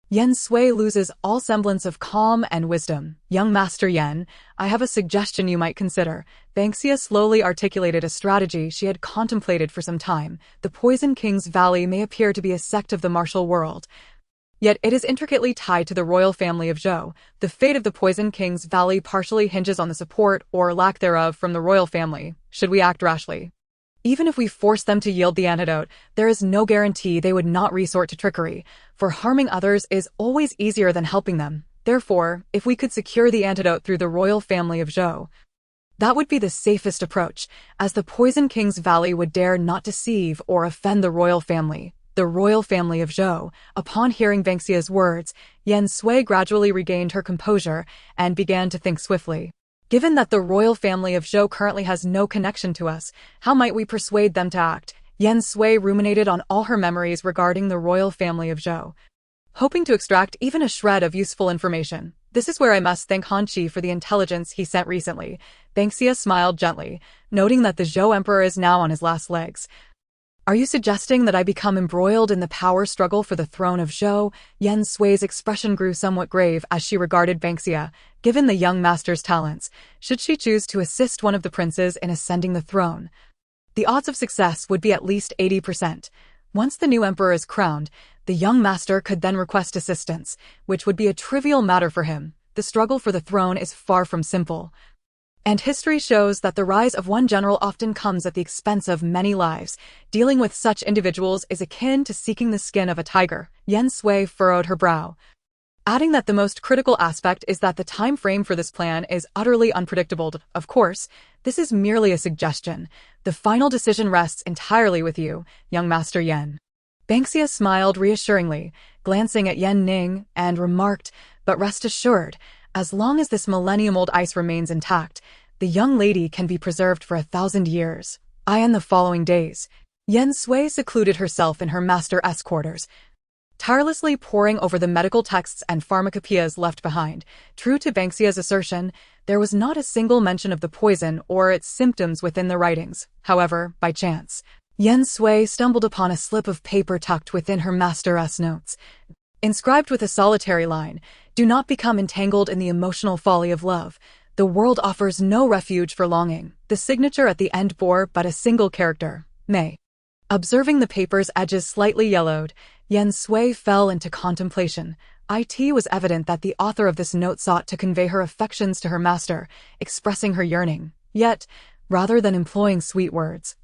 Yen Sui loses all semblance of calm and wisdom. "Young Master Yen, I have a suggestion you might consider." Banksia slowly articulated a strategy she had contemplated for some time. "The Poison King's Valley may appear to be a sect of the martial world, yet it is intricately tied to the royal family of Zhou. The fate of the Poison King's Valley partially hinges on the support or lack thereof from the royal family. Should we act rashly, even if we force them to yield the antidote, there is no guarantee they would not resort to trickery, for harming others is always easier than helping them. Therefore, if we could secure the antidote through the royal family of Zhou, that would be the safest approach, as the Poison King's Valley would dare not deceive or offend the royal family." The royal family of Zhou. Upon hearing Banksia's words, Yen Sui gradually regained her composure and began to think swiftly. "Given that the royal family of Zhou currently has no connection to us, how might we persuade them to act?" Yen Sui ruminated on all her memories regarding the royal family of Zhou. hoping to extract even a shred of useful information. This is where I must thank Han Chi for the intelligence he sent recently. Banksia smiled gently, noting that the Zhou Emperor is now on his last legs. Are you suggesting that I become embroiled in the power struggle for the throne of Zhou? Yen Sui's expression grew somewhat grave as she regarded Banksia. Given the young master's talents, should she choose to assist one of the princes in ascending the throne? The odds of success would be at least 80%. Once the new emperor is crowned, the young master could then request assistance, which would be a trivial matter for him. The struggle for the throne is far from simple. And history shows that the rise of one general often comes at the expense of many lives. Dealing with such individuals is akin to seeking the skin of a tiger. Yen Sui furrowed her brow, adding that the most critical aspect is that the time frame for this plan is utterly unpredictable. Of course, this is merely a suggestion. The final decision rests entirely with you, young Master Yen. Banksia smiled reassuringly, glancing at Yen Ning, and remarked, but rest assured, as long as this millennium-old ice remains intact, the young lady can be preserved for 1,000 years. In the following days, Yen Sui secluded herself in her master's quarters, tirelessly poring over the medical texts and pharmacopoeias left behind. True to Banksia's assertion, there was not a single mention of the poison or its symptoms within the writings. However, by chance, Yen Sui stumbled upon a slip of paper tucked within her master's notes, inscribed with a solitary line, "Do not become entangled in the emotional folly of love. The world offers no refuge for longing." The signature at the end bore but a single character, May. Observing the paper's edges slightly yellowed, Yen Sui fell into contemplation. It was evident that the author of this note sought to convey her affections to her master, expressing her yearning, yet, rather than employing sweet words.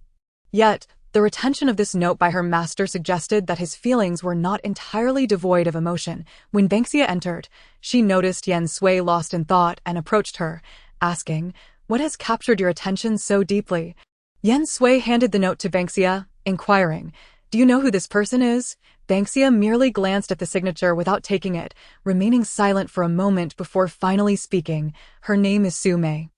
Yet, the retention of this note by her master suggested that his feelings were not entirely devoid of emotion. When Banksia entered, she noticed Yen Sui lost in thought and approached her, asking, "What has captured your attention so deeply?" Yen Sui handed the note to Banksia, inquiring, "Do you know who this person is?" Banksia merely glanced at the signature without taking it, remaining silent for a moment before finally speaking. "Her name is Su Mei.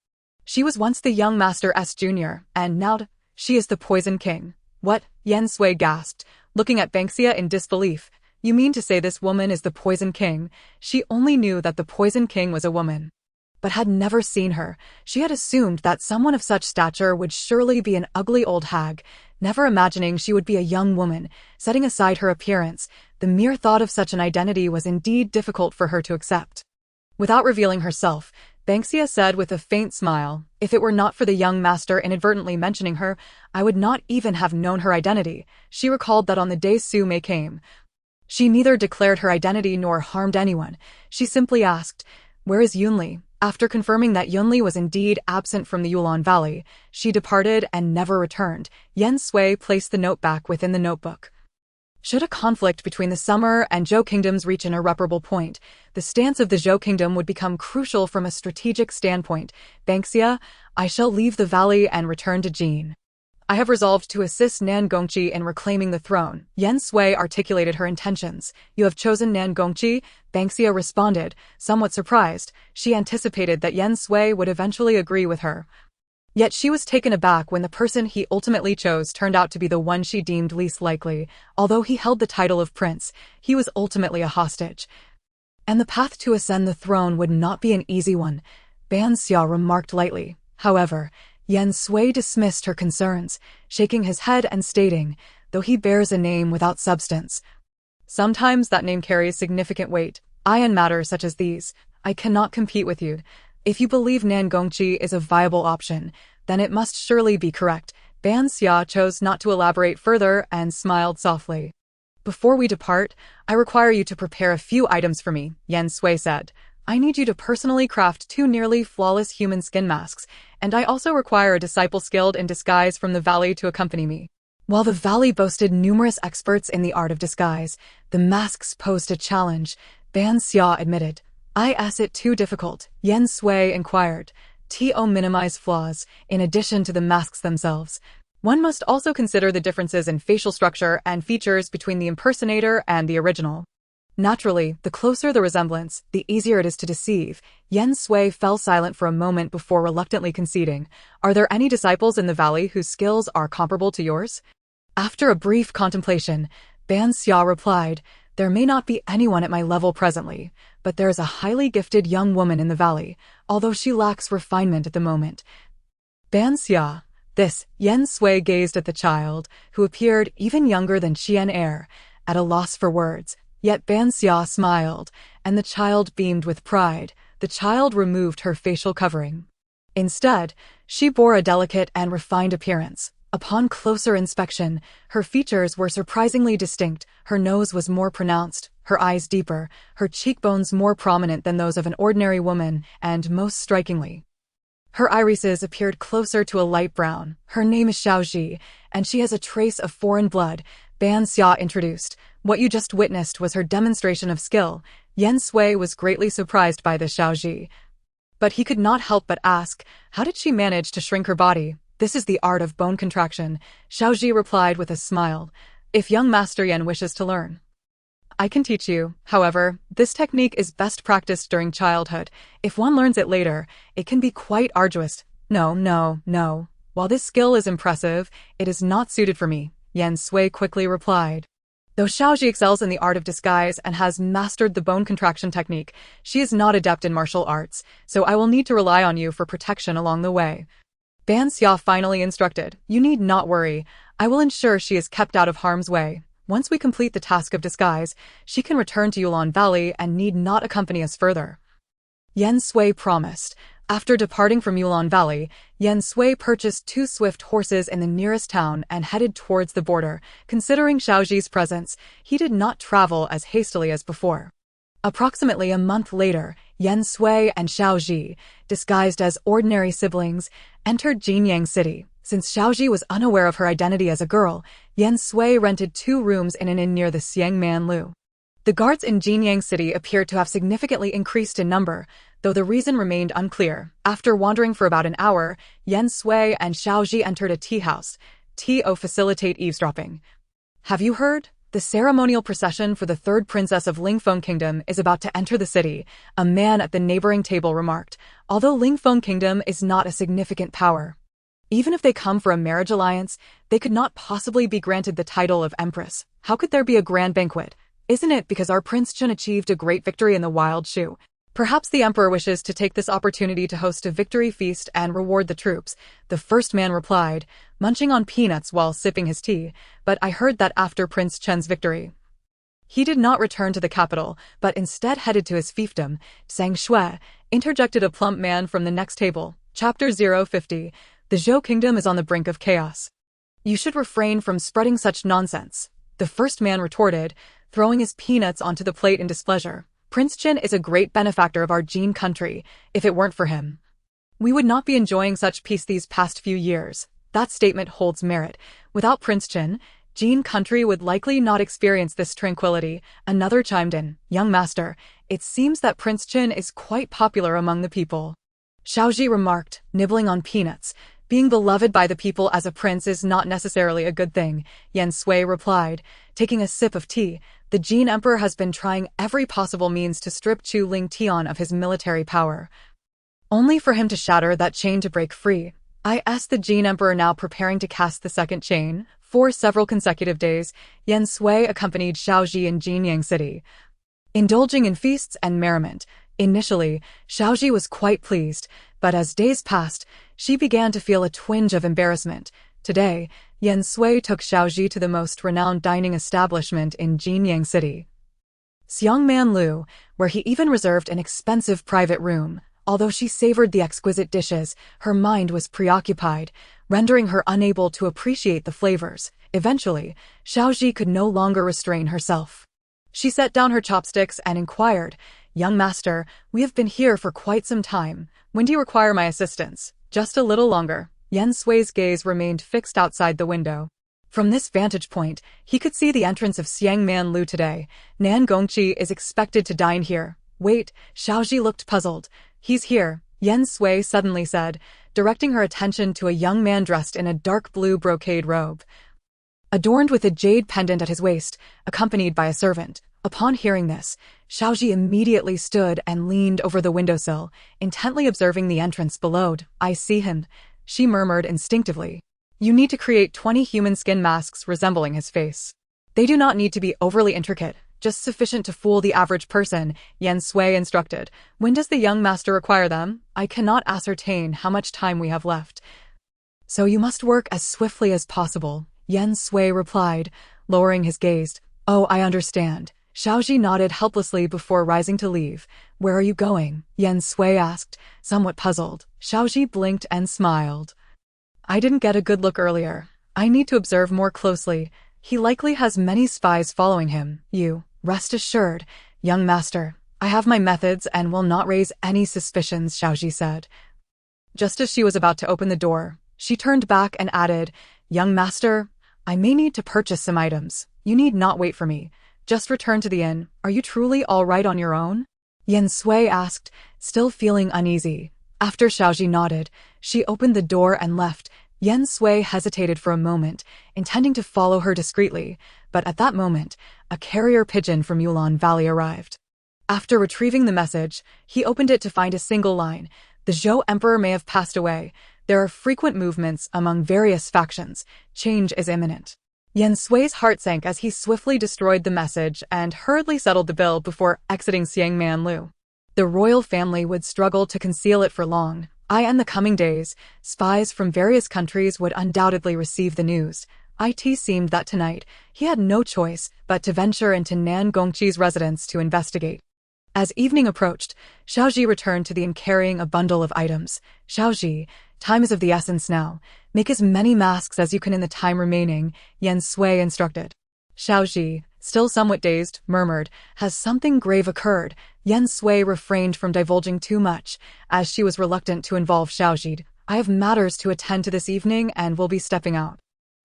She was once the young master's junior, and now she is the Poison King." "What?" Yen Sui gasped, looking at Banksia in disbelief. "You mean to say this woman is the Poison King?" She only knew that the Poison King was a woman, but had never seen her. She had assumed that someone of such stature would surely be an ugly old hag, never imagining she would be a young woman. Setting aside her appearance, the mere thought of such an identity was indeed difficult for her to accept. Without revealing herself, Banksia said with a faint smile, "If it were not for the young master inadvertently mentioning her, I would not even have known her identity." She recalled that on the day Su Mei came, she neither declared her identity nor harmed anyone. She simply asked, "Where is Yunli?" After confirming that Yunli was indeed absent from the Yulon Valley, she departed and never returned. Yen Sui placed the note back within the notebook. Should a conflict between the Summer and Zhou kingdoms reach an irreparable point, the stance of the Zhou kingdom would become crucial from a strategic standpoint. "Banksia, I shall leave the valley and return to Jin. I have resolved to assist Nan Gongqi in reclaiming the throne." Yen Sui articulated her intentions. "You have chosen Nan Gongqi?" Banksia responded, somewhat surprised. She anticipated that Yen Sui would eventually agree with her. Yet she was taken aback when the person he ultimately chose turned out to be the one she deemed least likely. Although he held the title of prince, he was ultimately a hostage, and the path to ascend the throne would not be an easy one, Ban Xia remarked lightly. However, Yen Sui dismissed her concerns, shaking his head and stating, "Though he bears a name without substance, sometimes that name carries significant weight. In matters such as these, I cannot compete with you. If you believe Nan Gongqi is a viable option, then it must surely be correct." Ban Xia chose not to elaborate further and smiled softly. "Before we depart, I require you to prepare a few items for me," Yen Sui said. "I need you to personally craft 2 nearly flawless human skin masks, and I also require a disciple skilled in disguise from the valley to accompany me." While the valley boasted numerous experts in the art of disguise, the masks posed a challenge, Ban Xia admitted. "Is it too difficult?" Yen Sui inquired. "To minimize flaws, in addition to the masks themselves, one must also consider the differences in facial structure and features between the impersonator and the original. Naturally, the closer the resemblance, the easier it is to deceive." Yen Sui fell silent for a moment before reluctantly conceding. "Are there any disciples in the valley whose skills are comparable to yours?" After a brief contemplation, Ban Xia replied, There may not be anyone at my level presently, but there is a highly gifted young woman in the valley, although she lacks refinement at the moment. Ban Xia. This, Yen Sui gazed at the child, who appeared even younger than Qian Er, at a loss for words. Yet Ban Xia smiled, and the child beamed with pride. The child removed her facial covering. Instead, she bore a delicate and refined appearance. Upon closer inspection, her features were surprisingly distinct. Her nose was more pronounced, her eyes deeper, her cheekbones more prominent than those of an ordinary woman, and most strikingly, her irises appeared closer to a light brown. Her name is Xiaoji, and she has a trace of foreign blood, Ban Xia introduced. What you just witnessed was her demonstration of skill. Yen Sui was greatly surprised by this Xiaoji, but he could not help but ask, how did she manage to shrink her body? This is the art of bone contraction, Xiaoji replied with a smile. If young Master Yen wishes to learn, I can teach you. However, this technique is best practiced during childhood. If one learns it later, it can be quite arduous. No. While this skill is impressive, it is not suited for me, Yen Sui quickly replied. Though Xiaoji excels in the art of disguise and has mastered the bone contraction technique, she is not adept in martial arts, so I will need to rely on you for protection along the way. Ban Xia finally instructed, you need not worry. I will ensure she is kept out of harm's way. Once we complete the task of disguise, she can return to Yulan Valley and need not accompany us further. Yen Sui promised. After departing from Yulan Valley, Yen Sui purchased 2 swift horses in the nearest town and headed towards the border. Considering Xiaoji's presence, he did not travel as hastily as before. Approximately a month later, Yen Sui and Xiaoji, disguised as ordinary siblings, entered Jinyang City. Since Xiaoji was unaware of her identity as a girl, Yen Sui rented 2 rooms in an inn near the Xiangman Lu. The guards in Jinyang City appeared to have significantly increased in number, though the reason remained unclear. After wandering for about an hour, Yen Sui and Xiaoji entered a tea house. To facilitate eavesdropping. Have you heard? The ceremonial procession for the 3rd princess of Lingfeng Kingdom is about to enter the city, a man at the neighboring table remarked. Although Lingfeng Kingdom is not a significant power, even if they come for a marriage alliance, they could not possibly be granted the title of empress. How could there be a grand banquet? Isn't it because our Prince Chen achieved a great victory in the Wild Shu? Perhaps the emperor wishes to take this opportunity to host a victory feast and reward the troops, the first man replied, munching on peanuts while sipping his tea. But I heard that after Prince Chen's victory, he did not return to the capital, but instead headed to his fiefdom. Zhang Shui, interjected a plump man from the next table. Chapter 050. The Zhou Kingdom is on the brink of chaos. You should refrain from spreading such nonsense, the first man retorted, throwing his peanuts onto the plate in displeasure. Prince Chen is a great benefactor of our Jin country. If it weren't for him, we would not be enjoying such peace these past few years. That statement holds merit. Without Prince Chen, Jin country would likely not experience this tranquility. Another chimed in, young master, it seems that Prince Chen is quite popular among the people. Xiaoji remarked, nibbling on peanuts. Being beloved by the people as a prince is not necessarily a good thing, Yen Sui replied, taking a sip of tea. The Jin Emperor has been trying every possible means to strip Chu Ling Tian of his military power, only for him to shatter that chain to break free. The Jin Emperor now preparing to cast the second chain. For several consecutive days, Yen Sui accompanied Xiaoji in Jinyang City, indulging in feasts and merriment. Initially, Xiaoji was quite pleased, but as days passed, she began to feel a twinge of embarrassment. Today, Yen Sui took Xiaoji to the most renowned dining establishment in Jinyang City, Xiangman Lu, where he even reserved an expensive private room. Although she savored the exquisite dishes, her mind was preoccupied, rendering her unable to appreciate the flavors. Eventually, Xiaoji could no longer restrain herself. She set down her chopsticks and inquired, young master, we have been here for quite some time. When do you require my assistance? Just a little longer. Yen Sui's gaze remained fixed outside the window. From this vantage point, he could see the entrance of Xiangman Lu today. Nan Gongqi is expected to dine here. Wait, Xiaoji looked puzzled. He's here, Yen Sui suddenly said, directing her attention to a young man dressed in a dark blue brocade robe, adorned with a jade pendant at his waist, accompanied by a servant. Upon hearing this, Xiaoji immediately stood and leaned over the windowsill, intently observing the entrance below. I see him, she murmured instinctively. You need to create 20 human skin masks resembling his face. They do not need to be overly intricate. just sufficient to fool the average person, Yen Sui instructed. When does the young master require them? I cannot ascertain how much time we have left. So you must work as swiftly as possible, Yen Sui replied, lowering his gaze. Oh, I understand. Xiaoji nodded helplessly before rising to leave. Where are you going? Yen Sui asked, somewhat puzzled. Xiaoji blinked and smiled. I didn't get a good look earlier. I need to observe more closely. He likely has many spies following him. You, rest assured, young master. I have my methods and will not raise any suspicions, Xiaoji said. Just as she was about to open the door, she turned back and added, Young master, I may need to purchase some items. You need not wait for me. Just return to the inn. Are you truly all right on your own? Yen Sui asked, still feeling uneasy. After Xiaoji nodded, she opened the door and left. Yen Sui hesitated for a moment, intending to follow her discreetly, but at that moment, a carrier pigeon from Yulon Valley arrived. After retrieving the message, he opened it to find a single line. The Zhou Emperor may have passed away. There are frequent movements among various factions. Change is imminent. Yen Sui's heart sank as he swiftly destroyed the message and hurriedly settled the bill before exiting Xiangmanlu. The royal family would struggle to conceal it for long. In the coming days, spies from various countries would undoubtedly receive the news. It seemed that tonight, he had no choice but to venture into Nan Gongqi's residence to investigate. As evening approached, Xiaoji returned to the inn carrying a bundle of items. Xiaoji, time is of the essence now. Make as many masks as you can in the time remaining, Yen Sui instructed. Xiaoji, still somewhat dazed, murmured, has something grave occurred? Yen Sui refrained from divulging too much, as she was reluctant to involve Xiaoji. I have matters to attend to this evening and will be stepping out.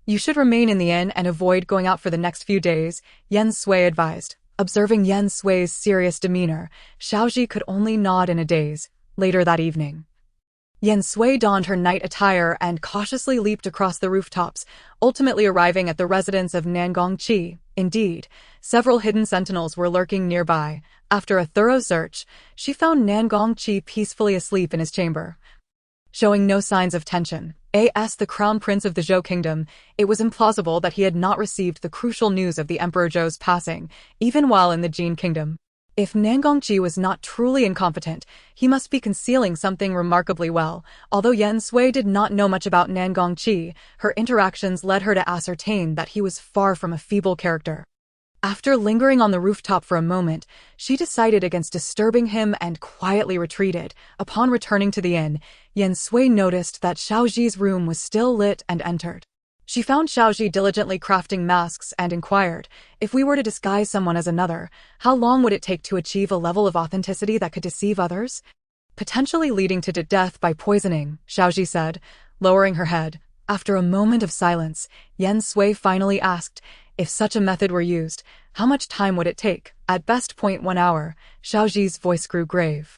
You should remain in the inn and avoid going out for the next few days, Yen Sui advised. Observing Yen Sui's serious demeanor, Xiaoji could only nod in a daze. Later that evening, Yen Sui donned her night attire and cautiously leaped across the rooftops, ultimately arriving at the residence of Nan Gongqi. Indeed, several hidden sentinels were lurking nearby. After a thorough search, she found Nan Gongqi peacefully asleep in his chamber. Showing no signs of tension, as the crown prince of the Zhou kingdom, it was implausible that he had not received the crucial news of the Emperor Zhou's passing, even while in the Jin kingdom. If Nan Gongqi was not truly incompetent, he must be concealing something remarkably well. Although Yen Sui did not know much about Nan Gongqi, her interactions led her to ascertain that he was far from a feeble character. After lingering on the rooftop for a moment, she decided against disturbing him and quietly retreated. Upon returning to the inn, Yen Sui noticed that Xiaoji's room was still lit and entered. She found Xiaoji diligently crafting masks and inquired, if we were to disguise someone as another, how long would it take to achieve a level of authenticity that could deceive others? Potentially leading to death by poisoning, Xiaoji said, lowering her head. After a moment of silence, Yen Sui finally asked, if such a method were used, how much time would it take? At best 1 hour, Xiaoji's voice grew grave.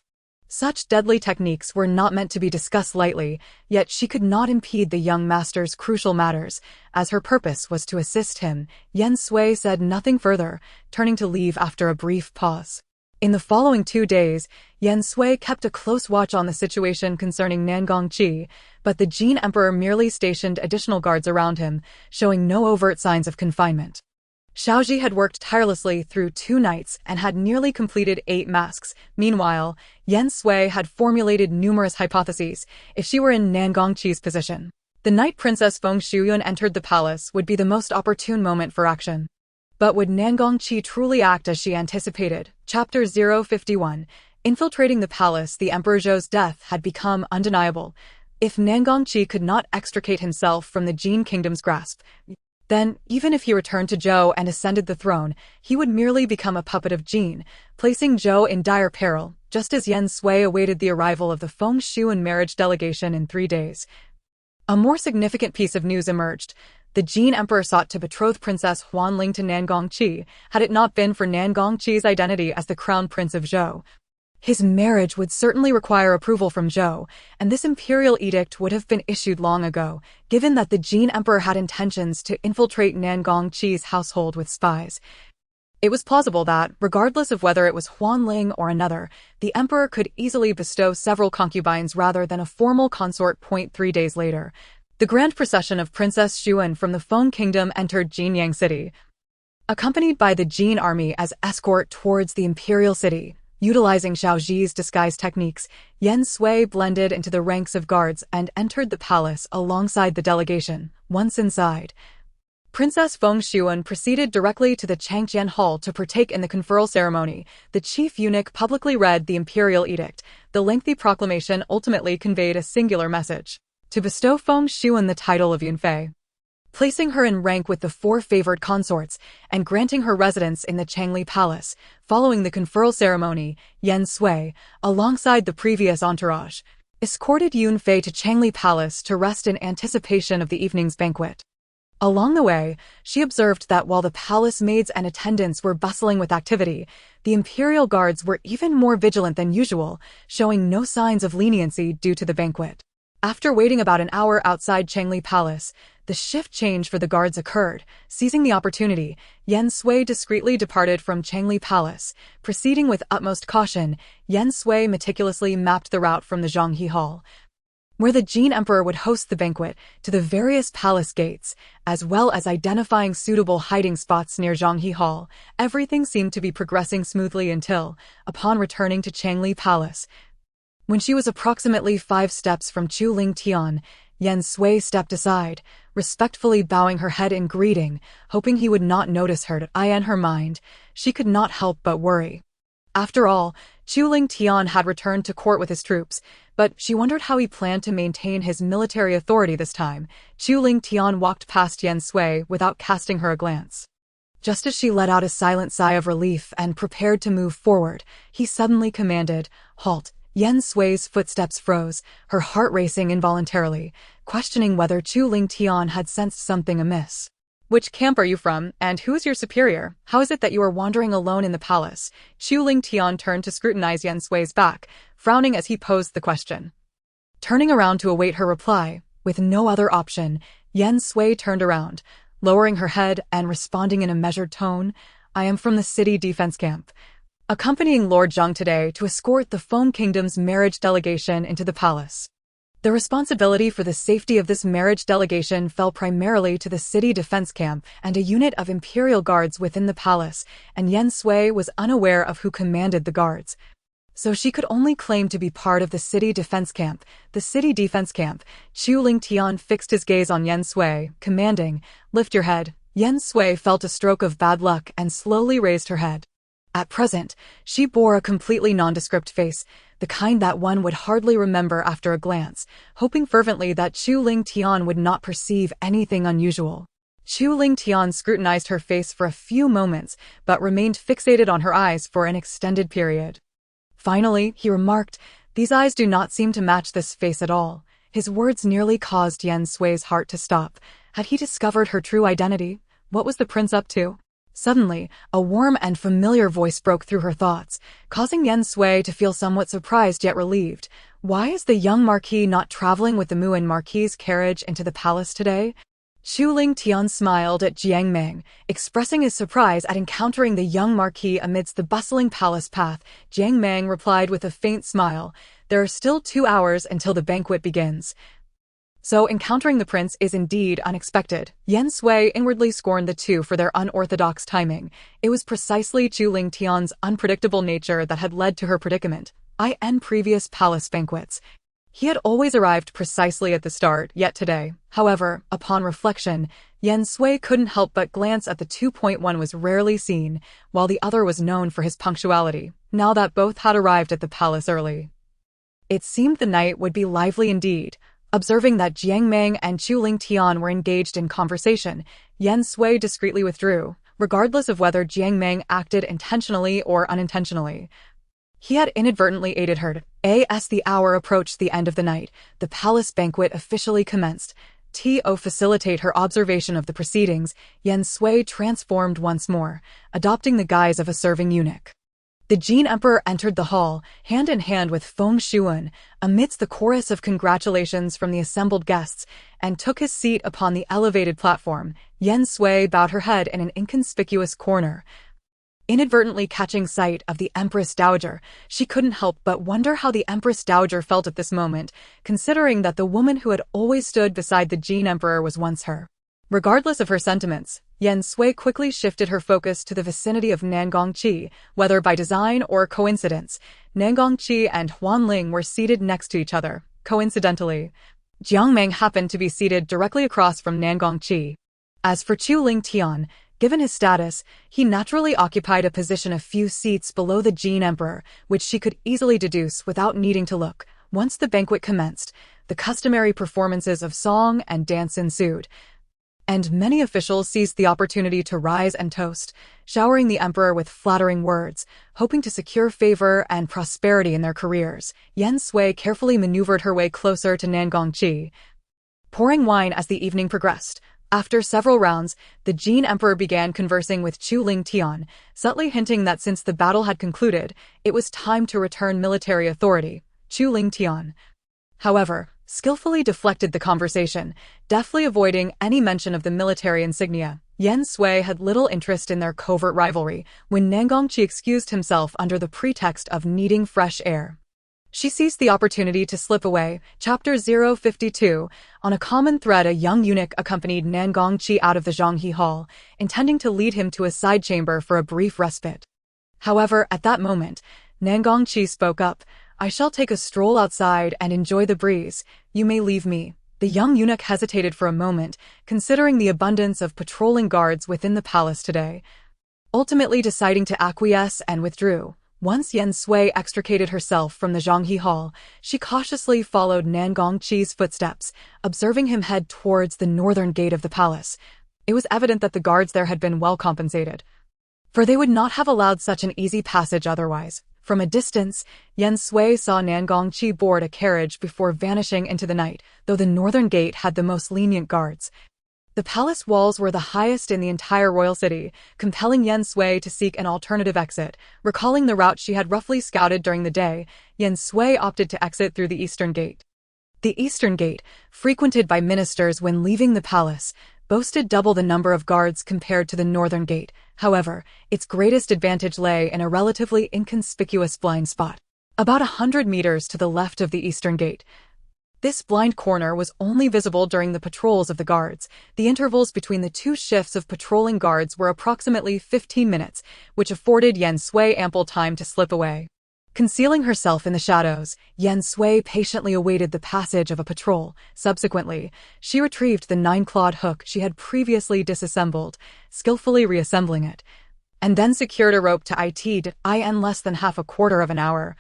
Such deadly techniques were not meant to be discussed lightly, yet she could not impede the young master's crucial matters, as her purpose was to assist him. Yen Sui said nothing further, turning to leave after a brief pause. In the following 2 days, Yen Sui kept a close watch on the situation concerning Nan Gongqi, but the Jin Emperor merely stationed additional guards around him, showing no overt signs of confinement. Xiaoji had worked tirelessly through 2 nights and had nearly completed 8 masks. Meanwhile, Yen Sui had formulated numerous hypotheses if she were in Nan Gongqi's position. The night Princess Feng Shuyun entered the palace would be the most opportune moment for action. But would Nan Gongqi truly act as she anticipated? Chapter 051. Infiltrating the palace, the Emperor Zhou's death had become undeniable. If Nan Gongqi could not extricate himself from the Jin kingdom's grasp, then, even if he returned to Zhou and ascended the throne, he would merely become a puppet of Jin, placing Zhou in dire peril, just as Yen Sui awaited the arrival of the Feng Shuyun marriage delegation in 3 days. A more significant piece of news emerged. The Jin Emperor sought to betroth Princess Huanling to Nan Gongqi, had it not been for Nan Gongqi's identity as the crown prince of Zhou. His marriage would certainly require approval from Zhou, and this imperial edict would have been issued long ago, given that the Jin Emperor had intentions to infiltrate Nan Gongqi's household with spies. It was plausible that, regardless of whether it was Huanling or another, the Emperor could easily bestow several concubines rather than a formal consort. 3 days later, the grand procession of Princess Shuyun from the Feng Kingdom entered Jinyang City. accompanied by the Jin army as escort towards the imperial city. Utilizing Xiaoji's disguise techniques, Yen Sui blended into the ranks of guards and entered the palace alongside the delegation. Once inside, Princess Feng Shuan proceeded directly to the Changjian Hall to partake in the conferral ceremony. The chief eunuch publicly read the imperial edict. The lengthy proclamation ultimately conveyed a singular message: to bestow Feng Shuan the title of Yunfei, placing her in rank with the 4 favored consorts, and granting her residence in the Changli Palace. Following the conferral ceremony, Yen Sui, alongside the previous entourage, escorted Yun Fei to Changli Palace to rest in anticipation of the evening's banquet. Along the way, she observed that while the palace maids and attendants were bustling with activity, the imperial guards were even more vigilant than usual, showing no signs of leniency due to the banquet. After waiting about an hour outside Changli Palace, the shift change for the guards occurred. Seizing the opportunity, Yen Sui discreetly departed from Changli Palace. Proceeding with utmost caution, Yen Sui meticulously mapped the route from the Zhonghe Hall, where the Jin Emperor would host the banquet, to the various palace gates, as well as identifying suitable hiding spots near Zhonghe Hall. Everything seemed to be progressing smoothly until, upon returning to Changli Palace, when she was approximately 5 steps from Chu Ling Tian, Yen Sui stepped aside, respectfully bowing her head in greeting, hoping he would not notice her. In her mind, she could not help but worry. After all, Chu Ling Tian had returned to court with his troops, but she wondered how he planned to maintain his military authority this time. Chu Ling Tian walked past Yen Sui without casting her a glance. Just as she let out a silent sigh of relief and prepared to move forward, he suddenly commanded, "Halt." Yen Sui's footsteps froze, her heart racing involuntarily, questioning whether Chu Ling Tian had sensed something amiss. "Which camp are you from, and who is your superior? How is it that you are wandering alone in the palace?" Chu Ling Tian turned to scrutinize Yen Sui's back, frowning as he posed the question. Turning around to await her reply, with no other option, Yen Sui turned around, lowering her head and responding in a measured tone, "I am from the city defense camp, accompanying Lord Zheng today to escort the Feng Kingdom's marriage delegation into the palace." The responsibility for the safety of this marriage delegation fell primarily to the city defense camp and a unit of imperial guards within the palace, and Yen Sui was unaware of who commanded the guards. So she could only claim to be part of the city defense camp. The city defense camp. Chu Ling Tian fixed his gaze on Yen Sui, commanding, "Lift your head." Yen Sui felt a stroke of bad luck and slowly raised her head. At present, she bore a completely nondescript face, the kind that one would hardly remember after a glance, hoping fervently that Chu Ling Tian would not perceive anything unusual. Chu Ling Tian scrutinized her face for a few moments, but remained fixated on her eyes for an extended period. Finally, he remarked, "These eyes do not seem to match this face at all." His words nearly caused Yen Sui's heart to stop. Had he discovered her true identity? What was the prince up to? Suddenly, a warm and familiar voice broke through her thoughts, causing Yen Sui to feel somewhat surprised yet relieved. "Why is the young Marquis not traveling with the Muan Marquis's carriage into the palace today?" Chu Ling Tian smiled at Jiang Meng, expressing his surprise at encountering the young Marquis amidst the bustling palace path. Jiang Meng replied with a faint smile, "There are still 2 hours until the banquet begins. So encountering the prince is indeed unexpected." Yen Sui inwardly scorned the two for their unorthodox timing. It was precisely Chu Ling Tian's unpredictable nature that had led to her predicament. In previous palace banquets, he had always arrived precisely at the start, yet today, however, upon reflection, Yen Sui couldn't help but glance at the 2.1 was rarely seen, while the other was known for his punctuality, now that both had arrived at the palace early. It seemed the night would be lively indeed. Observing that Jiang Meng and Chu Ling Tian were engaged in conversation, Yen Sui discreetly withdrew, regardless of whether Jiang Meng acted intentionally or unintentionally. He had inadvertently aided her. As the hour approached the end of the night, the palace banquet officially commenced. To facilitate her observation of the proceedings, Yen Sui transformed once more, adopting the guise of a serving eunuch. The Jin Emperor entered the hall, hand in hand with Feng Shuan, amidst the chorus of congratulations from the assembled guests, and took his seat upon the elevated platform. Yen Sui bowed her head in an inconspicuous corner. Inadvertently catching sight of the Empress Dowager, she couldn't help but wonder how the Empress Dowager felt at this moment, considering that the woman who had always stood beside the Jin Emperor was once her. Regardless of her sentiments, Yen Sui quickly shifted her focus to the vicinity of Nangongqi, whether by design or coincidence. Nangongqi and Huanling were seated next to each other. Coincidentally, Jiangmeng happened to be seated directly across from Nangongqi. As for Chu Lingtian, given his status, he naturally occupied a position a few seats below the Jin Emperor, which she could easily deduce without needing to look. Once the banquet commenced, the customary performances of song and dance ensued, and many officials seized the opportunity to rise and toast, showering the emperor with flattering words, hoping to secure favor and prosperity in their careers. Yen Sui carefully maneuvered her way closer to Nangongqi, pouring wine as the evening progressed. After several rounds, the Jin Emperor began conversing with Chu Lingtian, subtly hinting that since the battle had concluded, it was time to return military authority. Chu Lingtian, however, skillfully deflected the conversation, deftly avoiding any mention of the military insignia. Yen Sui had little interest in their covert rivalry when Nangongqi excused himself under the pretext of needing fresh air. She seized the opportunity to slip away. Chapter 052. On a common thread, a young eunuch accompanied Nangongqi out of the Zhanghe Hall, intending to lead him to a side chamber for a brief respite. However, at that moment, Nangongqi spoke up. "I shall take a stroll outside and enjoy the breeze. You may leave me." The young eunuch hesitated for a moment, considering the abundance of patrolling guards within the palace today, ultimately deciding to acquiesce and withdrew. Once Yen Sui extricated herself from the Zhanghe Hall, she cautiously followed Nangongqi's footsteps, observing him head towards the northern gate of the palace. It was evident that the guards there had been well compensated, for they would not have allowed such an easy passage otherwise. From a distance, Yen Sui saw Nangongqi board a carriage before vanishing into the night, though the northern gate had the most lenient guards. The palace walls were the highest in the entire royal city, compelling Yen Sui to seek an alternative exit. Recalling the route she had roughly scouted during the day, Yen Sui opted to exit through the eastern gate. The eastern gate, frequented by ministers when leaving the palace, boasted double the number of guards compared to the northern gate. However, its greatest advantage lay in a relatively inconspicuous blind spot, about 100 meters to the left of the eastern gate. This blind corner was only visible during the patrols of the guards. The intervals between the two shifts of patrolling guards were approximately 15 minutes, which afforded Yen Sui ample time to slip away. Concealing herself in the shadows, Yen Sui patiently awaited the passage of a patrol. Subsequently, she retrieved the 9-clawed hook she had previously disassembled, skillfully reassembling it, and then secured a rope to it in less than half a quarter of an hour.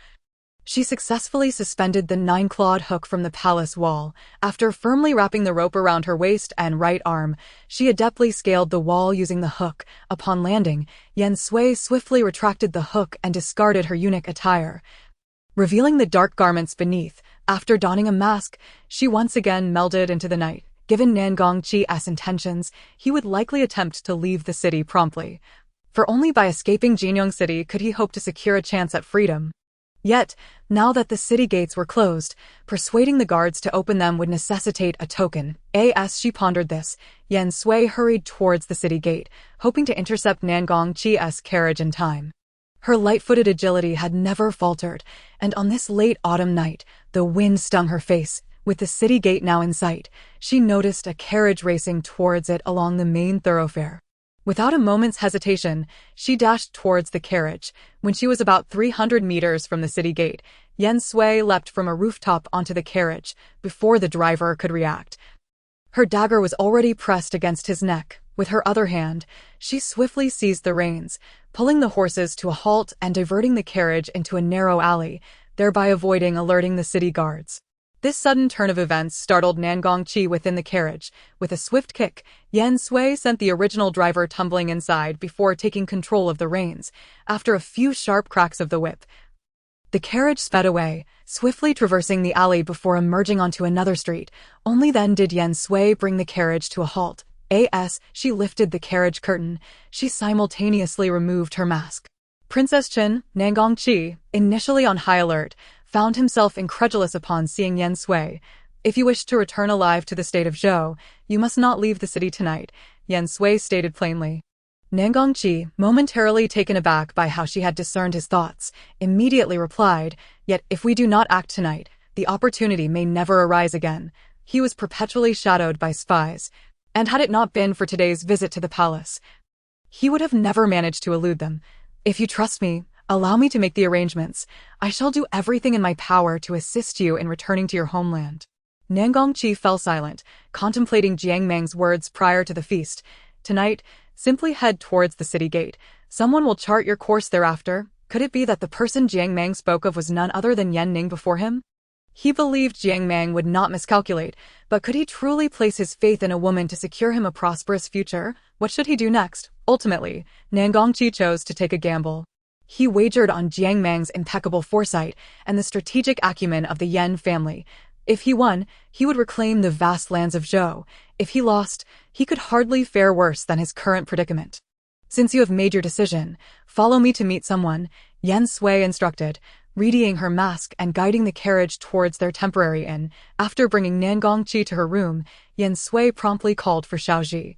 She successfully suspended the 9-clawed hook from the palace wall. After firmly wrapping the rope around her waist and right arm, she adeptly scaled the wall using the hook. Upon landing, Yen Sui swiftly retracted the hook and discarded her eunuch attire, revealing the dark garments beneath. After donning a mask, she once again melded into the night. Given Nangongqi's intentions, he would likely attempt to leave the city promptly, for only by escaping Jinyong City could he hope to secure a chance at freedom. Yet, now that the city gates were closed, persuading the guards to open them would necessitate a token. As she pondered this, Yen Sui hurried towards the city gate, hoping to intercept Nangongqi's carriage in time. Her light-footed agility had never faltered, and on this late autumn night, the wind stung her face. With the city gate now in sight, she noticed a carriage racing towards it along the main thoroughfare. Without a moment's hesitation, she dashed towards the carriage. When she was about 300 meters from the city gate, Yen Sui leapt from a rooftop onto the carriage before the driver could react. Her dagger was already pressed against his neck. With her other hand, she swiftly seized the reins, pulling the horses to a halt and diverting the carriage into a narrow alley, thereby avoiding alerting the city guards. This sudden turn of events startled Nangongqi within the carriage. With a swift kick, Yen Sui sent the original driver tumbling inside before taking control of the reins. After a few sharp cracks of the whip, the carriage sped away, swiftly traversing the alley before emerging onto another street. Only then did Yen Sui bring the carriage to a halt. As she lifted the carriage curtain, she simultaneously removed her mask. Princess Chen, Nangongqi, initially on high alert, found himself incredulous upon seeing Yen Sui. "If you wish to return alive to the state of Zhou, you must not leave the city tonight," Yen Sui stated plainly. Nangongqi, momentarily taken aback by how she had discerned his thoughts, immediately replied, "Yet if we do not act tonight, the opportunity may never arise again." He was perpetually shadowed by spies. And had it not been for today's visit to the palace, he would have never managed to elude them. If you trust me, allow me to make the arrangements. I shall do everything in my power to assist you in returning to your homeland. Nan Gongqi fell silent, contemplating Jiang Mang's words prior to the feast. Tonight, simply head towards the city gate. Someone will chart your course thereafter. Could it be that the person Jiang Mang spoke of was none other than Yan Ning before him? He believed Jiang Mang would not miscalculate, but could he truly place his faith in a woman to secure him a prosperous future? What should he do next? Ultimately, Nan Gongqi chose to take a gamble. He wagered on Jiang Mang's impeccable foresight and the strategic acumen of the Yan family. If he won, he would reclaim the vast lands of Zhou. If he lost, he could hardly fare worse than his current predicament. Since you have made your decision, follow me to meet someone, Yan Sui instructed, readying her mask and guiding the carriage towards their temporary inn. After bringing Nan Gongqi to her room, Yan Sui promptly called for Xiaoji.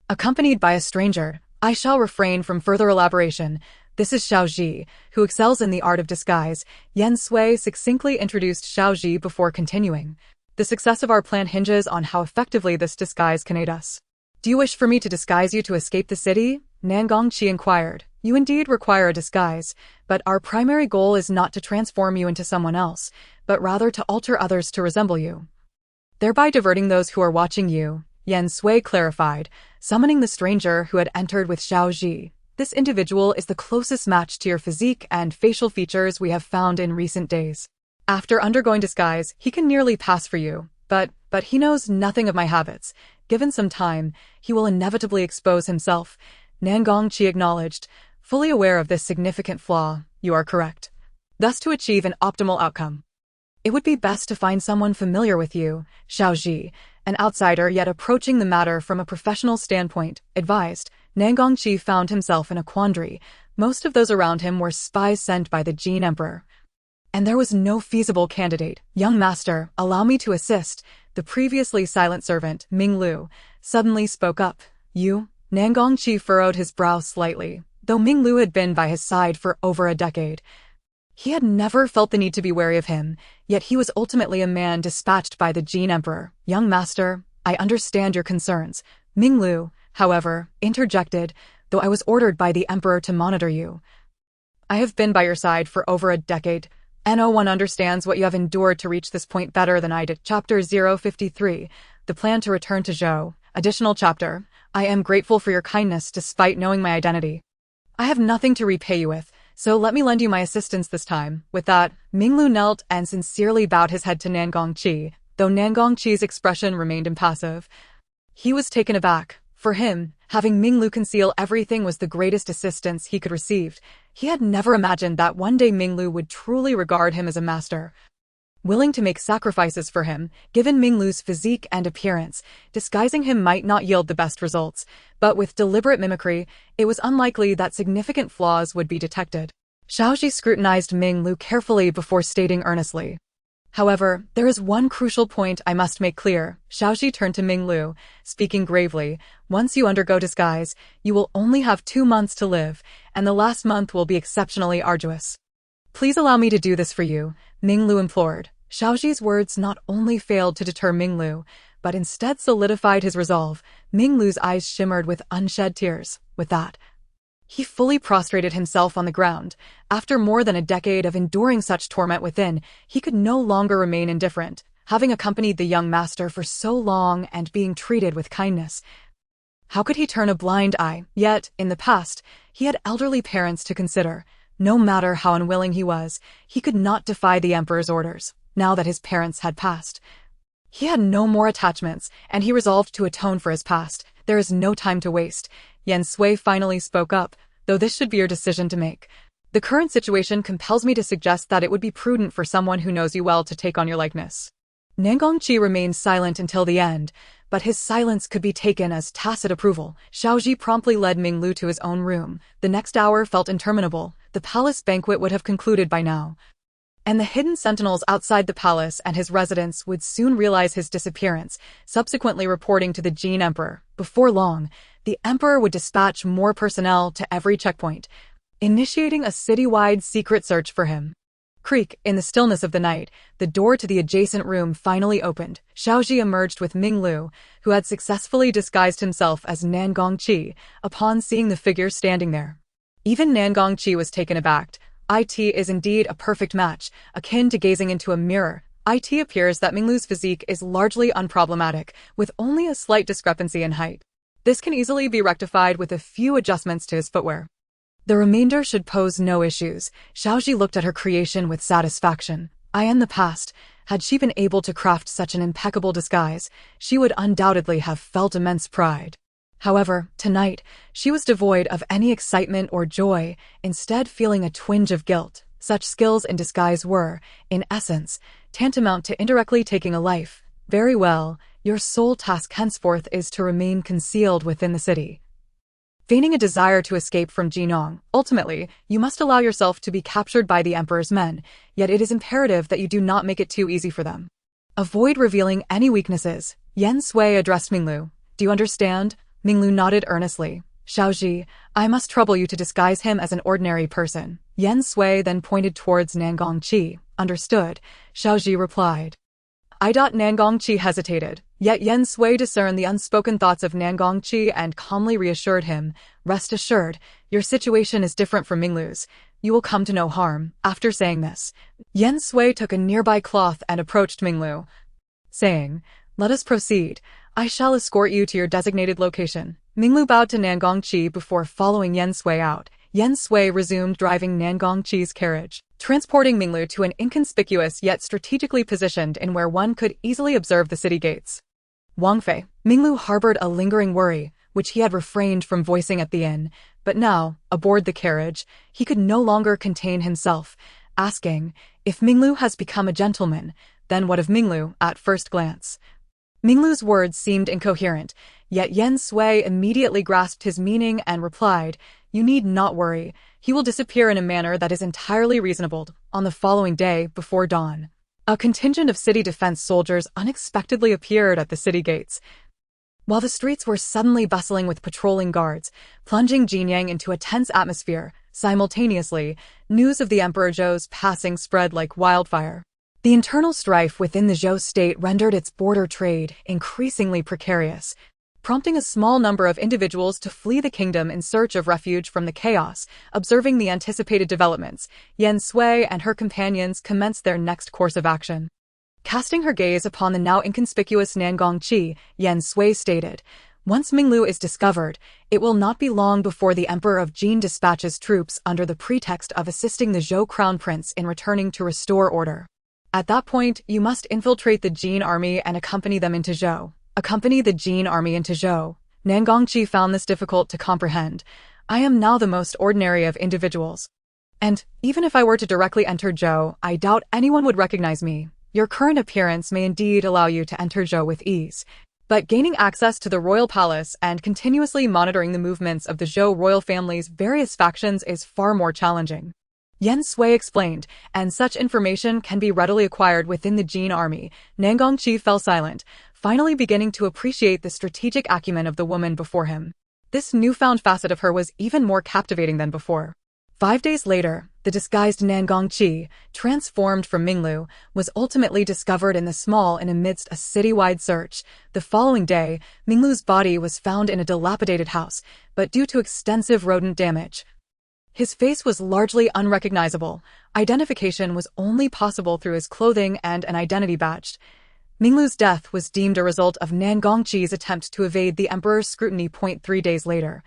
Accompanied by a stranger, I shall refrain from further elaboration. This is Xiaoji, who excels in the art of disguise. Yan Sui succinctly introduced Xiaoji before continuing. The success of our plan hinges on how effectively this disguise can aid us. Do you wish for me to disguise you to escape the city? Nan Gongqi inquired. You indeed require a disguise, but our primary goal is not to transform you into someone else, but rather to alter others to resemble you, thereby diverting those who are watching you, Yan Sui clarified, summoning the stranger who had entered with Xiaoji. This individual is the closest match to your physique and facial features we have found in recent days. After undergoing disguise, he can nearly pass for you, but he knows nothing of my habits. Given some time, he will inevitably expose himself. Nan Gongqi acknowledged, fully aware of this significant flaw. You are correct. Thus, to achieve an optimal outcome, it would be best to find someone familiar with you, Xiaoji, an outsider yet approaching the matter from a professional standpoint, advised. Nan Gongqi found himself in a quandary. Most of those around him were spies sent by the Jin Emperor, and there was no feasible candidate. Young master, allow me to assist. The previously silent servant, Ming Lu, suddenly spoke up. You? Nan Gongqi furrowed his brow slightly. Though Ming Lu had been by his side for over a decade, he had never felt the need to be wary of him, yet he was ultimately a man dispatched by the Jin Emperor. Young master, I understand your concerns. Ming Lu, however, interjected, though I was ordered by the Emperor to monitor you. I have been by your side for over a decade. No one understands what you have endured to reach this point better than I did. Chapter 053, The Plan to Return to Zhou. Additional chapter, I am grateful for your kindness despite knowing my identity. I have nothing to repay you with, so let me lend you my assistance this time. With that, Ming Lu knelt and sincerely bowed his head to Nan Gongqi, though Nan Gongqi's expression remained impassive. He was taken aback. For him, having Ming Lu conceal everything was the greatest assistance he could receive. He had never imagined that one day Ming Lu would truly regard him as a master, willing to make sacrifices for him. Given Ming Lu's physique and appearance, disguising him might not yield the best results, but with deliberate mimicry, it was unlikely that significant flaws would be detected. Xiaoji scrutinized Ming Lu carefully before stating earnestly. However, there is one crucial point I must make clear. Xiaoji turned to Ming Lu, speaking gravely. Once you undergo disguise, you will only have 2 months to live, and the last month will be exceptionally arduous. Please allow me to do this for you, Ming Lu implored. Xiaoji's words not only failed to deter Ming Lu, but instead solidified his resolve. Ming Lu's eyes shimmered with unshed tears. With that, he fully prostrated himself on the ground. After more than a decade of enduring such torment within, he could no longer remain indifferent. Having accompanied the young master for so long and being treated with kindness, how could he turn a blind eye? Yet, in the past, he had elderly parents to consider. No matter how unwilling he was, he could not defy the emperor's orders. Now that his parents had passed, he had no more attachments, and he resolved to atone for his past. There is no time to waste. Yan Sui finally spoke up, though this should be your decision to make. The current situation compels me to suggest that it would be prudent for someone who knows you well to take on your likeness. Nan Gongqi remained silent until the end, but his silence could be taken as tacit approval. Xiaoji promptly led Ming Lu to his own room. The next hour felt interminable. The palace banquet would have concluded by now, and the hidden sentinels outside the palace and his residence would soon realize his disappearance, subsequently reporting to the Jin Emperor. Before long, the Emperor would dispatch more personnel to every checkpoint, initiating a citywide secret search for him. Creak, in the stillness of the night, the door to the adjacent room finally opened. Xiaoji emerged with Minglu, who had successfully disguised himself as Nan Gongqi, upon seeing the figure standing there. Even Nan Gongqi was taken aback. It is indeed a perfect match, akin to gazing into a mirror. It appears that Minglu's physique is largely unproblematic, with only a slight discrepancy in height. This can easily be rectified with a few adjustments to his footwear. The remainder should pose no issues. Xiaoji looked at her creation with satisfaction. In the past, had she been able to craft such an impeccable disguise, she would undoubtedly have felt immense pride. However, tonight, she was devoid of any excitement or joy, instead feeling a twinge of guilt. Such skills in disguise were, in essence, tantamount to indirectly taking a life. Very well, your sole task henceforth is to remain concealed within the city. Feigning a desire to escape from Jinong, ultimately, you must allow yourself to be captured by the Emperor's men, yet it is imperative that you do not make it too easy for them. Avoid revealing any weaknesses. Yen Sui addressed Minglu. Do you understand? Minglu nodded earnestly. Xiaoji, I must trouble you to disguise him as an ordinary person. Yen Sui then pointed towards Nan Gongqi. Understood, Xiaoji replied. Nan Gongqi hesitated, yet Yen Sui discerned the unspoken thoughts of Nan Gongqi and calmly reassured him. Rest assured, your situation is different from Minglu's. You will come to no harm. After saying this, Yen Sui took a nearby cloth and approached Minglu, saying, Let us proceed. I shall escort you to your designated location. Minglu bowed to Nan Gongqi before following Yen Sui out. Yen Sui resumed driving Nan Gongqi's carriage, transporting Minglu to an inconspicuous yet strategically positioned in where one could easily observe the city gates. Wangfei. Minglu harbored a lingering worry, which he had refrained from voicing at the inn, but now, aboard the carriage, he could no longer contain himself, asking, if Minglu has become a gentleman, then what of Minglu, at first glance? Minglu's words seemed incoherent, yet Yen Sui immediately grasped his meaning and replied, You need not worry, he will disappear in a manner that is entirely reasonable. On the following day, before dawn, a contingent of city defense soldiers unexpectedly appeared at the city gates. While the streets were suddenly bustling with patrolling guards, plunging Jinyang into a tense atmosphere, simultaneously, news of the Emperor Zhou's passing spread like wildfire. The internal strife within the Zhou state rendered its border trade increasingly precarious, prompting a small number of individuals to flee the kingdom in search of refuge from the chaos. Observing the anticipated developments, Yen Sui and her companions commenced their next course of action. Casting her gaze upon the now inconspicuous Nan Gongqi, Yen Sui stated, Once Minglu is discovered, it will not be long before the Emperor of Jin dispatches troops under the pretext of assisting the Zhou crown prince in returning to restore order. At that point, you must infiltrate the Jin army and accompany them into Zhou. Accompany the Jin army into Zhou. Nan Gongqi found this difficult to comprehend. I am now the most ordinary of individuals. And, even if I were to directly enter Zhou, I doubt anyone would recognize me. Your current appearance may indeed allow you to enter Zhou with ease. But gaining access to the royal palace and continuously monitoring the movements of the Zhou royal family's various factions is far more challenging. Yen Sui explained, and such information can be readily acquired within the Jin army. Nan Gongqi fell silent, finally beginning to appreciate the strategic acumen of the woman before him. This newfound facet of her was even more captivating than before. 5 days later, the disguised Nan Gongqi, transformed from Minglu, was ultimately discovered in the small and amidst a citywide search. The following day, Minglu's body was found in a dilapidated house, but due to extensive rodent damage, his face was largely unrecognizable. Identification was only possible through his clothing and an identity badge. Minglu's death was deemed a result of Nan Gongqi's attempt to evade the emperor's scrutiny. 3 days later,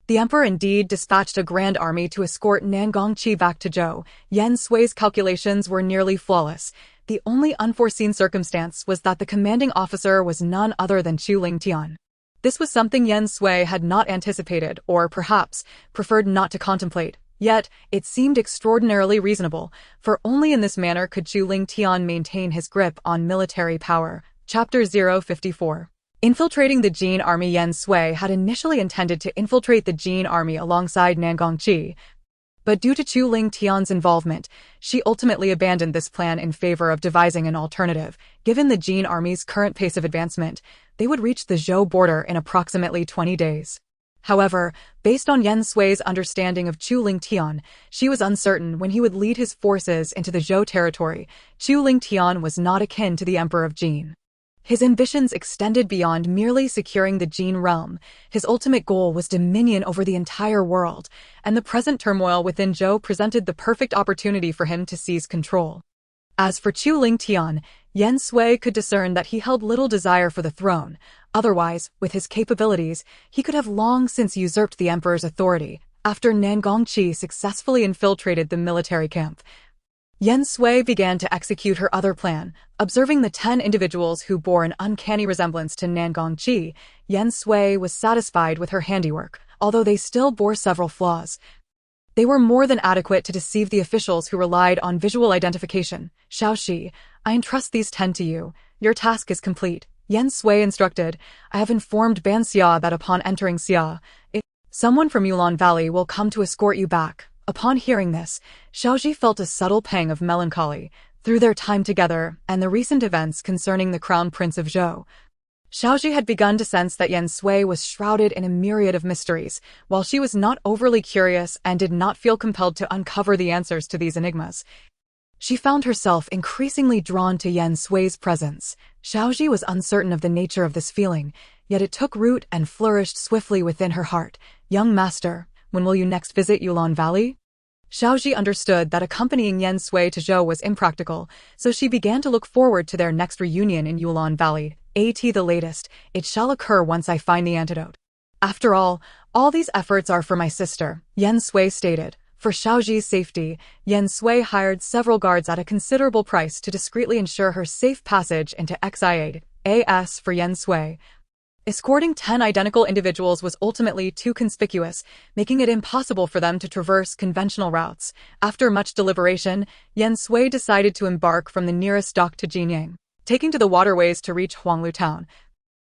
the emperor indeed dispatched a grand army to escort Nan Gongqi back to Zhou. Yen Sui's calculations were nearly flawless. The only unforeseen circumstance was that the commanding officer was none other than Chu Lingtian. This was something Yen Sui had not anticipated, or perhaps preferred not to contemplate. Yet, it seemed extraordinarily reasonable, for only in this manner could Chu Lingtian maintain his grip on military power. Chapter 054. Infiltrating the Jin army. Yen Sui had initially intended to infiltrate the Jin army alongside Nan Gongqi, but due to Chu Lingtian's involvement, she ultimately abandoned this plan in favor of devising an alternative. Given the Jin army's current pace of advancement, they would reach the Zhou border in approximately 20 days. However, based on Yen Sui's understanding of Chu Lingtian, she was uncertain when he would lead his forces into the Zhou territory. Chu Lingtian was not akin to the Emperor of Jin. His ambitions extended beyond merely securing the Jin realm. His ultimate goal was dominion over the entire world, and the present turmoil within Zhou presented the perfect opportunity for him to seize control. As for Chu Lingtian, Yen Sui could discern that he held little desire for the throne. Otherwise, with his capabilities, he could have long since usurped the emperor's authority. After Nangongqi successfully infiltrated the military camp, Yen Sui began to execute her other plan. Observing the 10 individuals who bore an uncanny resemblance to Nangongqi, Yen Sui was satisfied with her handiwork, although they still bore several flaws. They were more than adequate to deceive the officials who relied on visual identification. Xiaoxi, I entrust these 10 to you. Your task is complete. Yen Sui instructed, I have informed Ban Xia that upon entering Xia, someone from Yulan Valley will come to escort you back. Upon hearing this, Xiaoxi felt a subtle pang of melancholy. Through their time together and the recent events concerning the Crown Prince of Zhou, Xiaoxi had begun to sense that Yen Sui was shrouded in a myriad of mysteries. While she was not overly curious and did not feel compelled to uncover the answers to these enigmas, she found herself increasingly drawn to Yen Sui's presence. Xiaoxi was uncertain of the nature of this feeling, yet it took root and flourished swiftly within her heart. Young master, when will you next visit Yulan Valley? Xiaoxi understood that accompanying Yen Sui to Zhou was impractical, so she began to look forward to their next reunion in Yulan Valley. At the latest, it shall occur once I find the antidote. After all these efforts are for my sister, Yen Sui stated. For Xiaoxi's safety, Yen Sui hired several guards at a considerable price to discreetly ensure her safe passage into Xia. As for Yen Sui, escorting 10 identical individuals was ultimately too conspicuous, making it impossible for them to traverse conventional routes. After much deliberation, Yen Sui decided to embark from the nearest dock to Jinyang, taking to the waterways to reach Huanglu Town,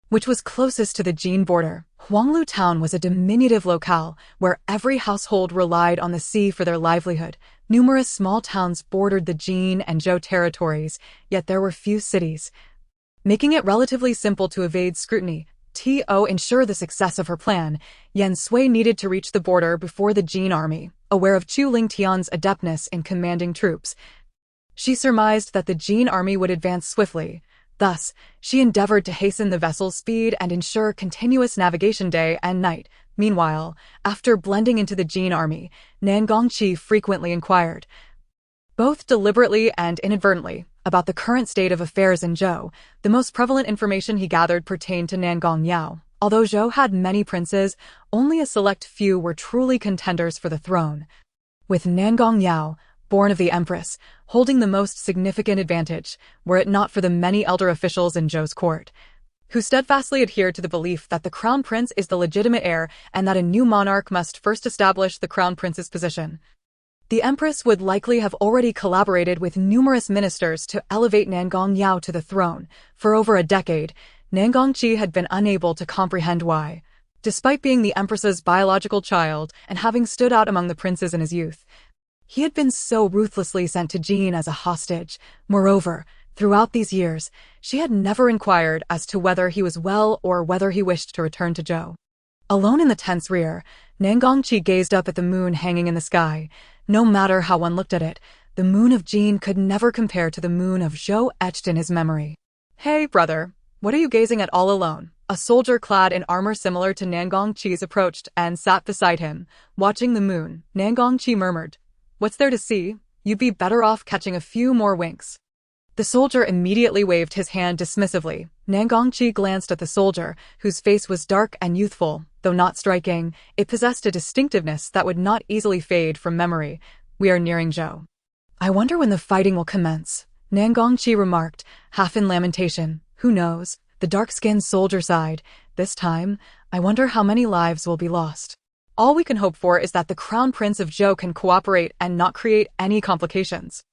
which was closest to the Jin border. Huanglu Town was a diminutive locale where every household relied on the sea for their livelihood. Numerous small towns bordered the Jin and Zhou territories, yet there were few cities, making it relatively simple to evade scrutiny. To ensure the success of her plan, Yen Sui needed to reach the border before the Jin army. Aware of Chu Lingtian's adeptness in commanding troops, she surmised that the Jin army would advance swiftly. Thus, she endeavored to hasten the vessel's speed and ensure continuous navigation day and night. Meanwhile, after blending into the Jin army, Nangongqi frequently inquired, both deliberately and inadvertently, about the current state of affairs in Zhou. The most prevalent information he gathered pertained to Nangong Yao. Although Zhou had many princes, only a select few were truly contenders for the throne, with Nangong Yao, born of the Empress, holding the most significant advantage, were it not for the many elder officials in Zhou's court, who steadfastly adhered to the belief that the crown prince is the legitimate heir and that a new monarch must first establish the crown prince's position. The Empress would likely have already collaborated with numerous ministers to elevate Nangong Yao to the throne. For over a decade, Nangongqi had been unable to comprehend why. Despite being the Empress's biological child and having stood out among the princes in his youth, he had been so ruthlessly sent to Jin as a hostage. Moreover, throughout these years, she had never inquired as to whether he was well or whether he wished to return to Zhou. Alone in the tent's rear, Nangongqi gazed up at the moon hanging in the sky. No matter how one looked at it, the moon of Jin could never compare to the moon of Zhou etched in his memory. Hey, brother, what are you gazing at all alone? A soldier clad in armor similar to Nangongqi's approached and sat beside him, watching the moon. Nangongqi murmured, "What's there to see? You'd be better off catching a few more winks." The soldier immediately waved his hand dismissively. Nangongqi glanced at the soldier, whose face was dark and youthful. Though not striking, it possessed a distinctiveness that would not easily fade from memory. We are nearing Zhou. I wonder when the fighting will commence, Nangongqi remarked, half in lamentation. Who knows? The dark-skinned soldier sighed. This time, I wonder how many lives will be lost. All we can hope for is that the Crown Prince of Zhou can cooperate and not create any complications.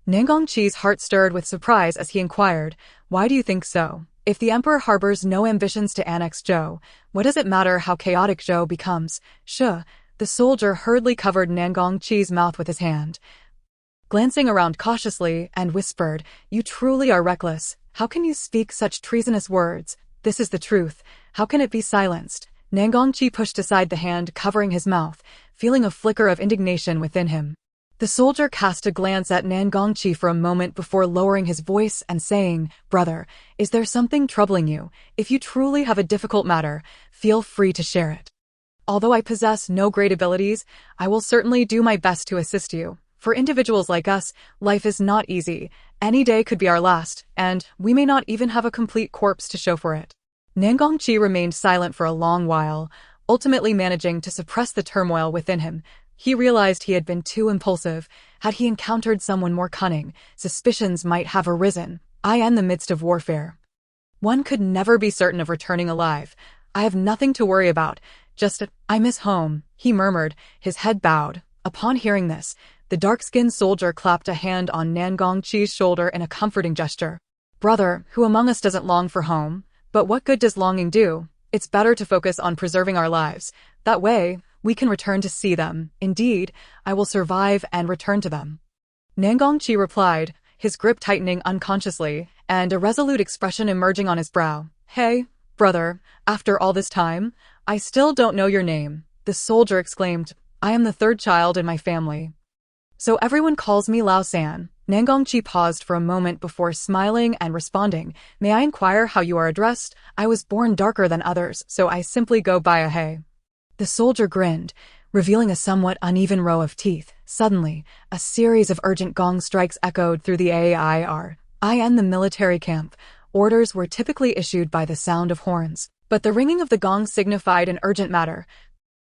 Nangongqi's heart stirred with surprise as he inquired, why do you think so? If the emperor harbors no ambitions to annex Zhou, what does it matter how chaotic Zhou becomes? The soldier hurriedly covered Nangongqi's mouth with his hand, glancing around cautiously, and whispered, you truly are reckless. How can you speak such treasonous words? This is the truth. How can it be silenced? Nangongqi pushed aside the hand covering his mouth, feeling a flicker of indignation within him. The soldier cast a glance at Nangongqi for a moment before lowering his voice and saying, "Brother, is there something troubling you? If you truly have a difficult matter, feel free to share it. Although I possess no great abilities, I will certainly do my best to assist you. For individuals like us, life is not easy. Any day could be our last, and we may not even have a complete corpse to show for it." Nangongqi remained silent for a long while, ultimately managing to suppress the turmoil within him. He realized he had been too impulsive. Had he encountered someone more cunning, suspicions might have arisen. "I am in the midst of warfare. One could never be certain of returning alive. I have nothing to worry about. I miss home," he murmured, his head bowed. Upon hearing this, the dark-skinned soldier clapped a hand on Nangongqi's shoulder in a comforting gesture. "Brother, who among us doesn't long for home? But what good does longing do? It's better to focus on preserving our lives. That way, we can return to see them. Indeed, I will survive and return to them." Nangongqi replied, his grip tightening unconsciously, and a resolute expression emerging on his brow. "Hey, brother, after all this time, I still don't know your name." The soldier exclaimed, "I am the third child in my family. So everyone calls me Lao San." Nangongqi paused for a moment before smiling and responding, "May I inquire how you are addressed? I was born darker than others, so I simply go by a He." The soldier grinned, revealing a somewhat uneven row of teeth. Suddenly, a series of urgent gong strikes echoed through the AIR. In the military camp, orders were typically issued by the sound of horns, but the ringing of the gong signified an urgent matter,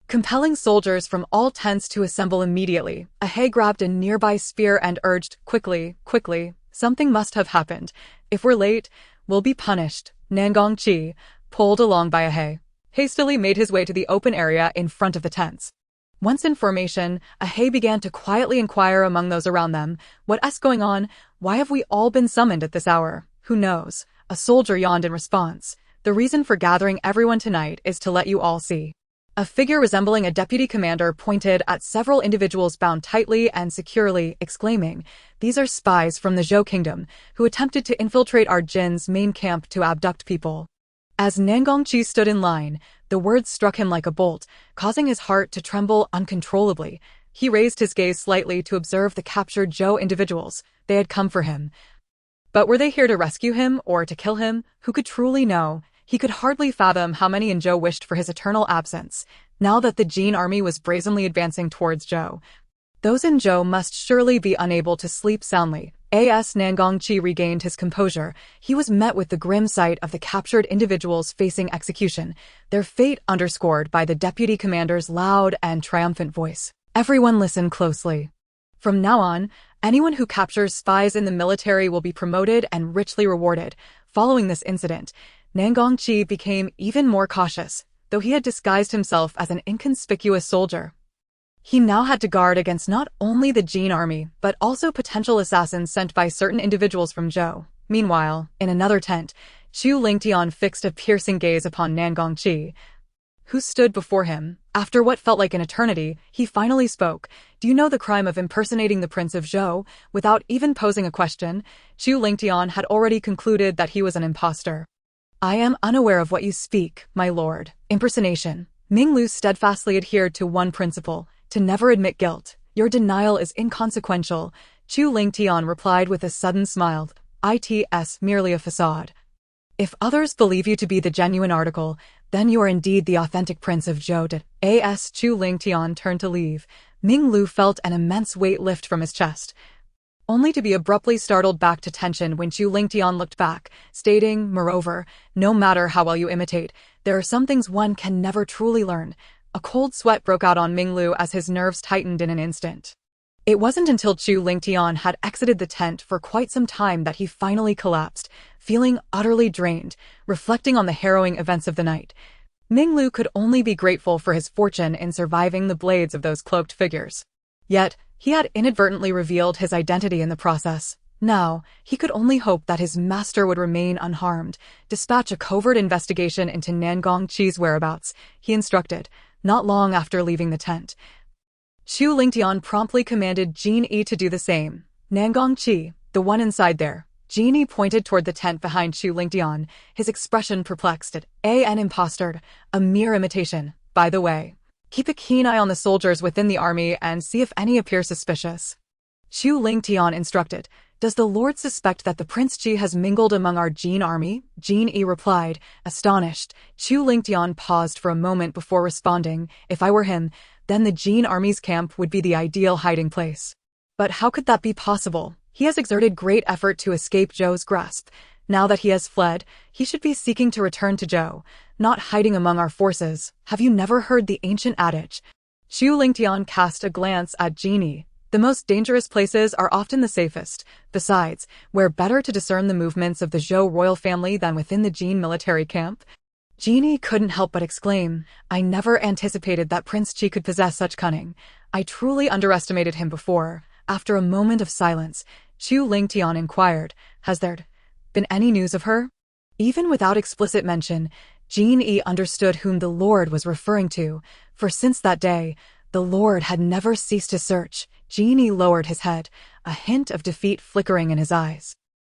compelling soldiers from all tents to assemble immediately. Ahe grabbed a nearby spear and urged, "Quickly, quickly, something must have happened. If we're late, we'll be punished." Nangongqi, pulled along by Ahe, hastily made his way to the open area in front of the tents. Once in formation, Ahe began to quietly inquire among those around them, "What's going on? Why have we all been summoned at this hour?" "Who knows?" A soldier yawned in response. "The reason for gathering everyone tonight is to let you all see." A figure resembling a deputy commander pointed at several individuals bound tightly and securely, exclaiming, "These are spies from the Zhou kingdom, who attempted to infiltrate our Jin's main camp to abduct people." As Nangongqi stood in line, the words struck him like a bolt, causing his heart to tremble uncontrollably. He raised his gaze slightly to observe the captured Zhou individuals. They had come for him. But were they here to rescue him or to kill him? Who could truly know? He could hardly fathom how many in Zhou wished for his eternal absence, now that the Jin army was brazenly advancing towards Zhou. Those in Zhou must surely be unable to sleep soundly. As Nangongqi regained his composure, he was met with the grim sight of the captured individuals facing execution, their fate underscored by the deputy commander's loud and triumphant voice. "Everyone listen closely. From now on, anyone who captures spies in the military will be promoted and richly rewarded." Following this incident, Nangongqi became even more cautious, though he had disguised himself as an inconspicuous soldier. He now had to guard against not only the Jin army, but also potential assassins sent by certain individuals from Zhou. Meanwhile, in another tent, Chu Lingtian fixed a piercing gaze upon Nangongqi, who stood before him. After what felt like an eternity, he finally spoke. "Do you know the crime of impersonating the Prince of Zhou?" Without even posing a question, Chu Lingtian had already concluded that he was an imposter. "I am unaware of what you speak, my lord." Impersonation. Minglu steadfastly adhered to one principle, to never admit guilt. "Your denial is inconsequential," Chu Lingtian replied with a sudden smile. "It's merely a facade. If others believe you to be the genuine article, then you are indeed the authentic Prince of Zhou." As Chu Lingtian turned to leave, Minglu felt an immense weight lift from his chest, only to be abruptly startled back to tension when Chu Lingtian looked back, stating, "Moreover, no matter how well you imitate, there are some things one can never truly learn." A cold sweat broke out on Minglu as his nerves tightened in an instant. It wasn't until Chu Lingtian had exited the tent for quite some time that he finally collapsed, feeling utterly drained, reflecting on the harrowing events of the night. Minglu could only be grateful for his fortune in surviving the blades of those cloaked figures. Yet, he had inadvertently revealed his identity in the process. Now, he could only hope that his master would remain unharmed. "Dispatch a covert investigation into Nangongqi's whereabouts," he instructed, not long after leaving the tent. Chu Lingtian promptly commanded Jin Yi to do the same. "Nangongqi, the one inside there. Genie pointed toward the tent behind Chu Lingtian, his expression perplexed. An impostor, a mere imitation, by the way. Keep a keen eye on the soldiers within the army and see if any appear suspicious. Chu Lingtian instructed. Does the Lord suspect that the Prince Ji has mingled among our Jin army? Jin Yi replied, astonished. Chu Lingtian paused for a moment before responding. If I were him, then the Jin army's camp would be the ideal hiding place. But how could that be possible? He has exerted great effort to escape Zhou's grasp. Now that he has fled, he should be seeking to return to Zhou, not hiding among our forces. Have you never heard the ancient adage? Chu Lingtian cast a glance at Genie. The most dangerous places are often the safest. Besides, where better to discern the movements of the Zhou royal family than within the Jin military camp? Genie couldn't help but exclaim, I never anticipated that Prince Chi could possess such cunning. I truly underestimated him before. After a moment of silence, Chu Lingtian inquired, has there been any news of her? Even without explicit mention, Jin Yi understood whom the Lord was referring to, for since that day, the Lord had never ceased to search. Jin Yi lowered his head, a hint of defeat flickering in his eyes.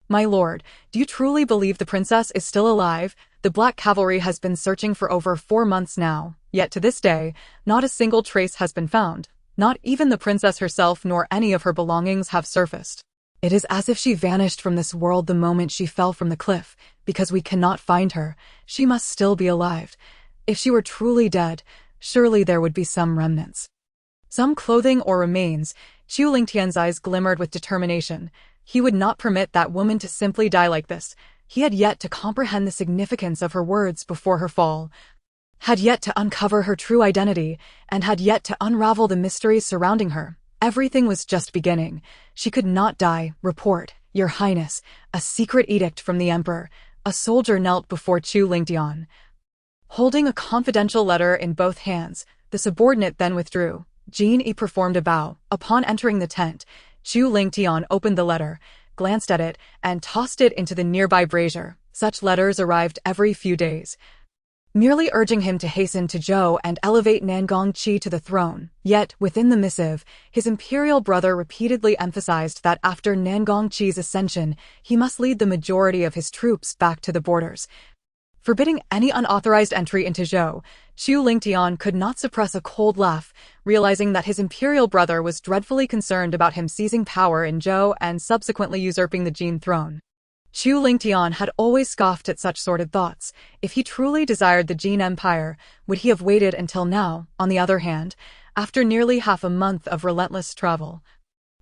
My lord, do you truly believe the princess is still alive? The Black Cavalry has been searching for over 4 months now, yet to this day, not a single trace has been found. Not even the princess herself nor any of her belongings have surfaced. It is as if she vanished from this world the moment she fell from the cliff. Because we cannot find her, she must still be alive. If she were truly dead, surely there would be some remnants. Some clothing or remains. Chu Lingtian's eyes glimmered with determination. He would not permit that woman to simply die like this. He had yet to comprehend the significance of her words before her fall, had yet to uncover her true identity, and had yet to unravel the mysteries surrounding her. Everything was just beginning. She could not die. Report, Your Highness, a secret edict from the Emperor. A soldier knelt before Chu Lingtian, holding a confidential letter in both hands. The subordinate then withdrew. Jin Yi performed a bow. Upon entering the tent, Chu Lingtian opened the letter, glanced at it, and tossed it into the nearby brazier. Such letters arrived every few days, merely urging him to hasten to Zhou and elevate Nangongqi to the throne. Yet, within the missive, his imperial brother repeatedly emphasized that after Nangongqi's ascension, he must lead the majority of his troops back to the borders, forbidding any unauthorized entry into Zhou. Chu Lingtian could not suppress a cold laugh, realizing that his imperial brother was dreadfully concerned about him seizing power in Zhou and subsequently usurping the Jin throne. Chu Lingtian had always scoffed at such sordid thoughts. If he truly desired the Jin Empire, would he have waited until now? On the other hand, after nearly half a month of relentless travel,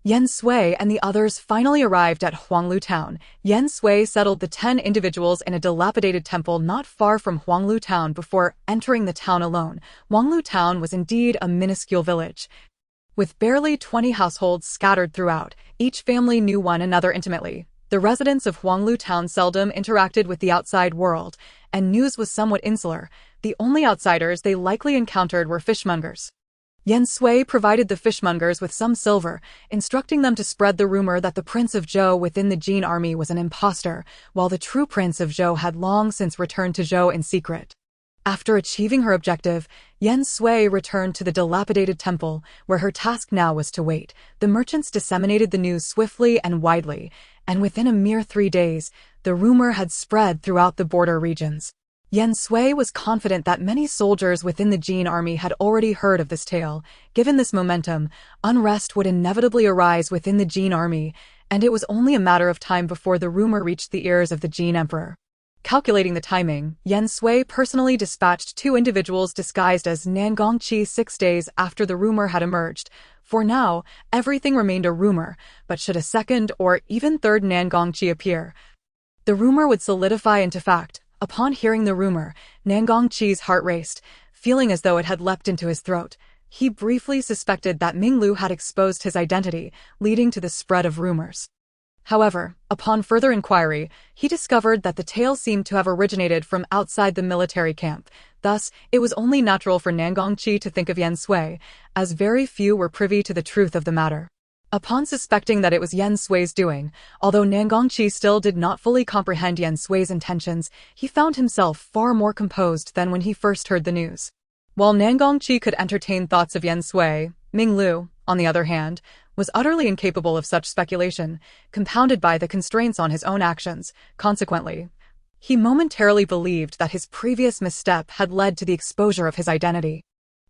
Yen Sui and the others finally arrived at Huanglu Town. Yen Sui settled the 10 individuals in a dilapidated temple not far from Huanglu Town before entering the town alone. Huanglu Town was indeed a minuscule village, with barely 20 households scattered throughout. Each family knew one another intimately. The residents of Huanglu Town seldom interacted with the outside world, and news was somewhat insular. The only outsiders they likely encountered were fishmongers. Yen Sui provided the fishmongers with some silver, instructing them to spread the rumor that the Prince of Zhou within the Jin army was an impostor, while the true Prince of Zhou had long since returned to Zhou in secret. After achieving her objective, Yen Sui returned to the dilapidated temple, where her task now was to wait. The merchants disseminated the news swiftly and widely, and within a mere 3 days, the rumor had spread throughout the border regions. Yen Sui was confident that many soldiers within the Jin army had already heard of this tale. Given this momentum, unrest would inevitably arise within the Jin army, and it was only a matter of time before the rumor reached the ears of the Jin emperor. Calculating the timing, Yen Sui personally dispatched 2 individuals disguised as Nangongqi 6 days after the rumor had emerged. For now, everything remained a rumor, but should a second or even third Nangongqi appear, the rumor would solidify into fact. Upon hearing the rumor, Nangongqi's heart raced, feeling as though it had leapt into his throat. He briefly suspected that Minglu had exposed his identity, leading to the spread of rumors. However, upon further inquiry, he discovered that the tale seemed to have originated from outside the military camp. Thus, it was only natural for Nangongqi to think of Yen Sui, as very few were privy to the truth of the matter. Upon suspecting that it was Yen Sui's doing, although Nangongqi still did not fully comprehend Yen Sui's intentions, he found himself far more composed than when he first heard the news. While Nangongqi could entertain thoughts of Yen Sui, Minglu, on the other hand, was utterly incapable of such speculation, compounded by the constraints on his own actions. Consequently, he momentarily believed that his previous misstep had led to the exposure of his identity.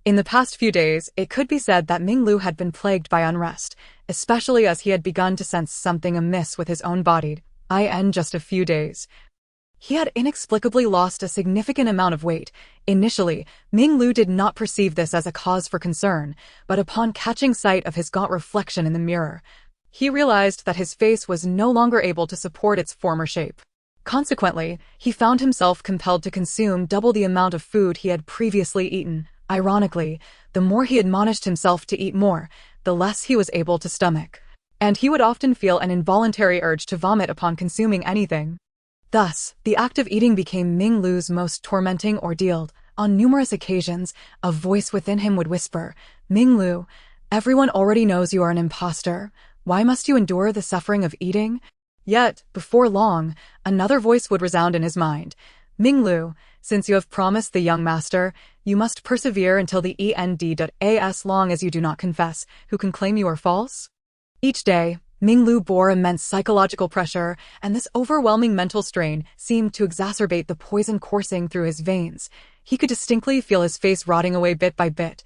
In the past few days, it could be said that Ming Lu had been plagued by unrest, especially as he had begun to sense something amiss with his own body. In just a few days, he had inexplicably lost a significant amount of weight. Initially, Ming Lu did not perceive this as a cause for concern, but upon catching sight of his gaunt reflection in the mirror, he realized that his face was no longer able to support its former shape. Consequently, he found himself compelled to consume double the amount of food he had previously eaten. Ironically, the more he admonished himself to eat more, the less he was able to stomach, and he would often feel an involuntary urge to vomit upon consuming anything. Thus, the act of eating became Ming Lu's most tormenting ordeal. On numerous occasions, a voice within him would whisper, "Ming Lu, everyone already knows you are an imposter. Why must you endure the suffering of eating?" Yet, before long, another voice would resound in his mind. "Ming Lu, since you have promised the young master, you must persevere until the end. As long as you do not confess, who can claim you are false?" Each day, Ming Lu bore immense psychological pressure, and this overwhelming mental strain seemed to exacerbate the poison coursing through his veins. He could distinctly feel his face rotting away bit by bit,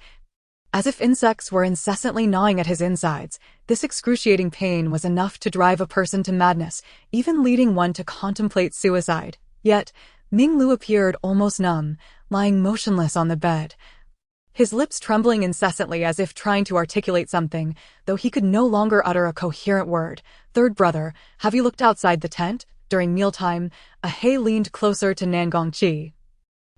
as if insects were incessantly gnawing at his insides. This excruciating pain was enough to drive a person to madness, even leading one to contemplate suicide. Yet, Ming Lu appeared almost numb, lying motionless on the bed, his lips trembling incessantly as if trying to articulate something, though he could no longer utter a coherent word. "Third brother, have you looked outside the tent?" During mealtime, He leaned closer to Nangongqi,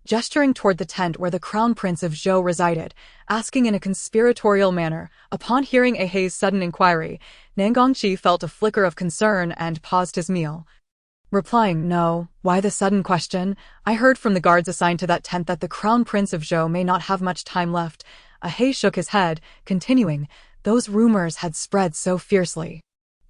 gesturing toward the tent where the crown prince of Zhou resided, asking in a conspiratorial manner. Upon hearing He's sudden inquiry, Nangongqi felt a flicker of concern and paused his meal, replying, "No, why the sudden question? I heard from the guards assigned to that tent that the crown prince of Zhou may not have much time left." He shook his head, continuing, "Those rumors had spread so fiercely.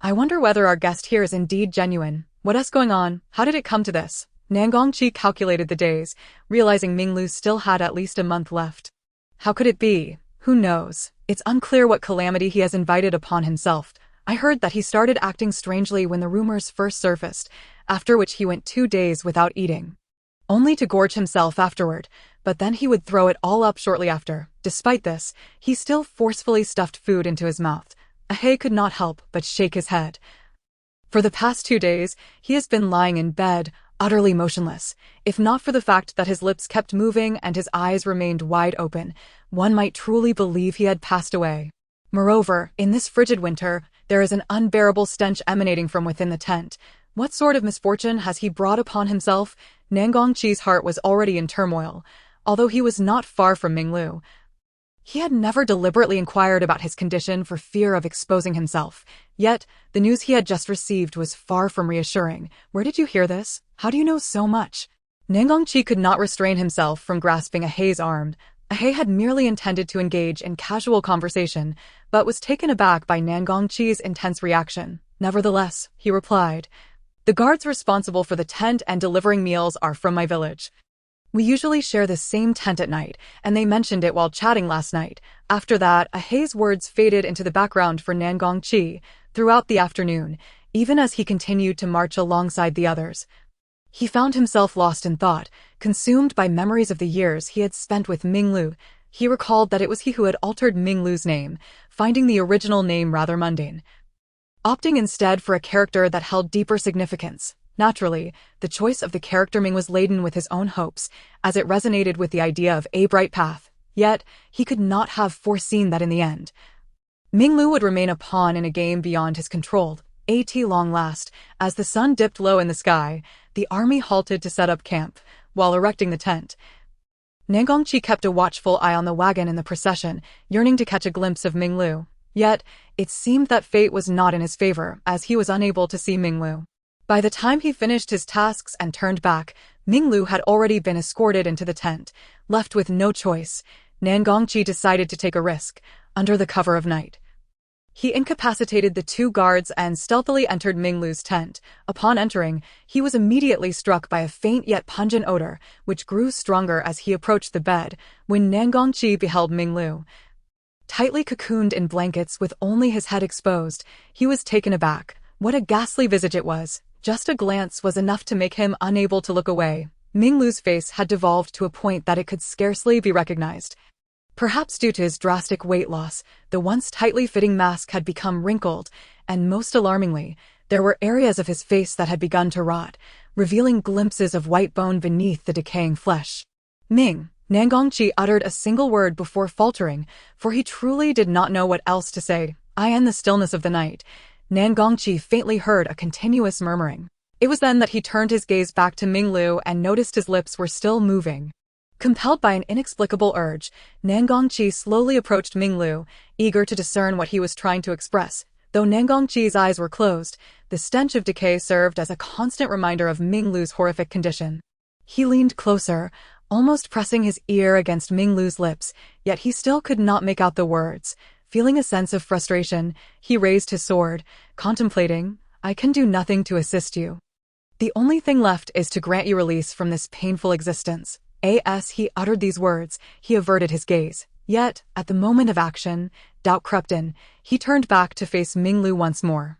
I wonder whether our guest here is indeed genuine. What's going on? How did it come to this?" Nangongqi calculated the days, realizing Ming Lu still had at least a month left. "How could it be? Who knows? It's unclear what calamity he has invited upon himself. I heard that he started acting strangely when the rumors first surfaced, after which he went 2 days without eating, only to gorge himself afterward, but then he would throw it all up shortly after. Despite this, he still forcefully stuffed food into his mouth." He could not help but shake his head. For the past 2 days, he has been lying in bed, utterly motionless. If not for the fact that his lips kept moving and his eyes remained wide open, one might truly believe he had passed away. Moreover, in this frigid winter, there is an unbearable stench emanating from within the tent. What sort of misfortune has he brought upon himself? Nangongqi's heart was already in turmoil, although he was not far from Ming Lu. He had never deliberately inquired about his condition for fear of exposing himself. Yet, the news he had just received was far from reassuring. "Where did you hear this? How do you know so much?" Nangongqi could not restrain himself from grasping He's arm. He had merely intended to engage in casual conversation, but was taken aback by Nangongqi's intense reaction. "Nevertheless," he replied, "the guards responsible for the tent and delivering meals are from my village. We usually share the same tent at night, and they mentioned it while chatting last night." After that, He's words faded into the background for Nangongqi throughout the afternoon, even as he continued to march alongside the others. He found himself lost in thought, consumed by memories of the years he had spent with Ming Lu. He recalled that it was he who had altered Ming Lu's name, finding the original name rather mundane, opting instead for a character that held deeper significance. Naturally, the choice of the character Ming was laden with his own hopes, as it resonated with the idea of a bright path. Yet, he could not have foreseen that in the end, Ming Lu would remain a pawn in a game beyond his control. At long last, as the sun dipped low in the sky, the army halted to set up camp. While erecting the tent, Nangongqi kept a watchful eye on the wagon in the procession, yearning to catch a glimpse of Ming Lu. Yet, it seemed that fate was not in his favor, as he was unable to see Ming Lu. By the time he finished his tasks and turned back, Ming Lu had already been escorted into the tent. Left with no choice, Nangongqi decided to take a risk. Under the cover of night, he incapacitated the 2 guards and stealthily entered Ming Lu's tent. Upon entering, he was immediately struck by a faint yet pungent odor, which grew stronger as he approached the bed. When Nangongqi beheld Ming Lu, Tightly cocooned in blankets with only his head exposed, he was taken aback. What a ghastly visage it was. Just a glance was enough to make him unable to look away. Minglu's face had devolved to a point that it could scarcely be recognized. Perhaps due to his drastic weight loss, the once tightly fitting mask had become wrinkled, and most alarmingly, there were areas of his face that had begun to rot, revealing glimpses of white bone beneath the decaying flesh. Ming, Nangongqi uttered a single word before faltering, for he truly did not know what else to say. In the stillness of the night, Nangongqi faintly heard a continuous murmuring. It was then that he turned his gaze back to Minglu and noticed his lips were still moving. Compelled by an inexplicable urge, Nangongqi slowly approached Minglu, eager to discern what he was trying to express. Though Nangongqi's eyes were closed, the stench of decay served as a constant reminder of Minglu's horrific condition. He leaned closer, almost pressing his ear against Minglu's lips, yet he still could not make out the words. Feeling a sense of frustration, he raised his sword, contemplating, "I can do nothing to assist you. The only thing left is to grant you release from this painful existence." As he uttered these words, he averted his gaze. Yet, at the moment of action, doubt crept in. He turned back to face Minglu once more,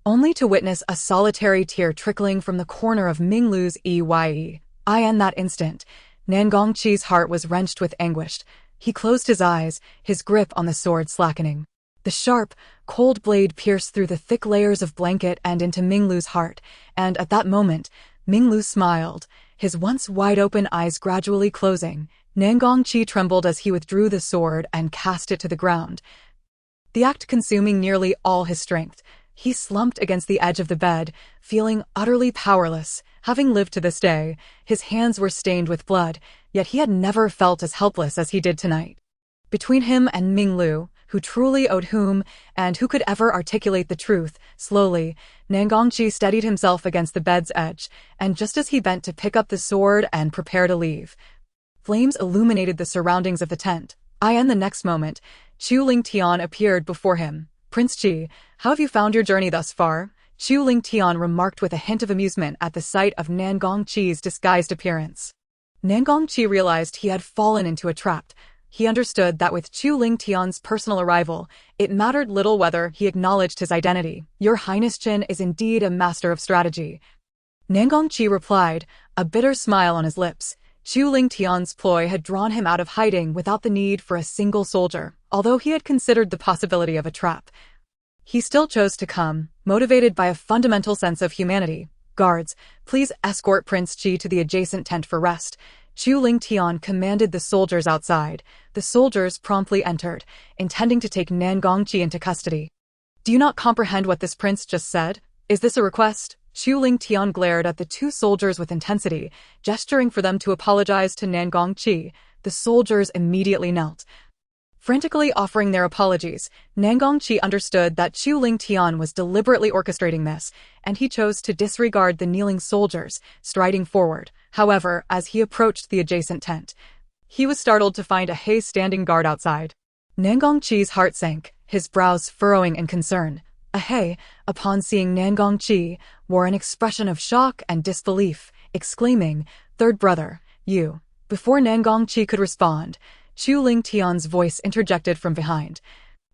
only to witness a solitary tear trickling from the corner of Minglu's eye. In that instant, Nangongqi's heart was wrenched with anguish. He closed his eyes, his grip on the sword slackening. The sharp, cold blade pierced through the thick layers of blanket and into Minglu's heart, and at that moment, Minglu smiled, his once wide-open eyes gradually closing. Nangongqi trembled as he withdrew the sword and cast it to the ground, the act consuming nearly all his strength. He slumped against the edge of the bed, feeling utterly powerless. Having lived to this day, his hands were stained with blood, yet he had never felt as helpless as he did tonight. Between him and Minglu, who truly owed whom, and who could ever articulate the truth, slowly, Nangongqi steadied himself against the bed's edge, and just as he bent to pick up the sword and prepare to leave, flames illuminated the surroundings of the tent. In the next moment, Chu Lingtian appeared before him. "Prince Qi, how have you found your journey thus far?" Chu Lingtian remarked with a hint of amusement at the sight of Nangongqi's disguised appearance. Nangongqi realized he had fallen into a trap. He understood that with Chu Lingtian's personal arrival, it mattered little whether he acknowledged his identity. "Your Highness Qin is indeed a master of strategy," Nangongqi replied, a bitter smile on his lips. Chu Lingtian's ploy had drawn him out of hiding without the need for a single soldier. Although he had considered the possibility of a trap, he still chose to come, motivated by a fundamental sense of humanity. "Guards, please escort Prince Qi to the adjacent tent for rest." Chu Lingtian commanded the soldiers outside. The soldiers promptly entered, intending to take Nangongqi into custody. "Do you not comprehend what this prince just said? Is this a request?" Chu Lingtian glared at the two soldiers with intensity, gesturing for them to apologize to Nangongqi. The soldiers immediately knelt, frantically offering their apologies. Nangongqi understood that Chu Lingtian was deliberately orchestrating this, and he chose to disregard the kneeling soldiers, striding forward. However, as he approached the adjacent tent, he was startled to find a He standing guard outside. Nangongqi's heart sank, his brows furrowing in concern. He, upon seeing Nangongqi, wore an expression of shock and disbelief, exclaiming, "Third brother, you." Before Nangongqi could respond, Chu Lingtian's voice interjected from behind.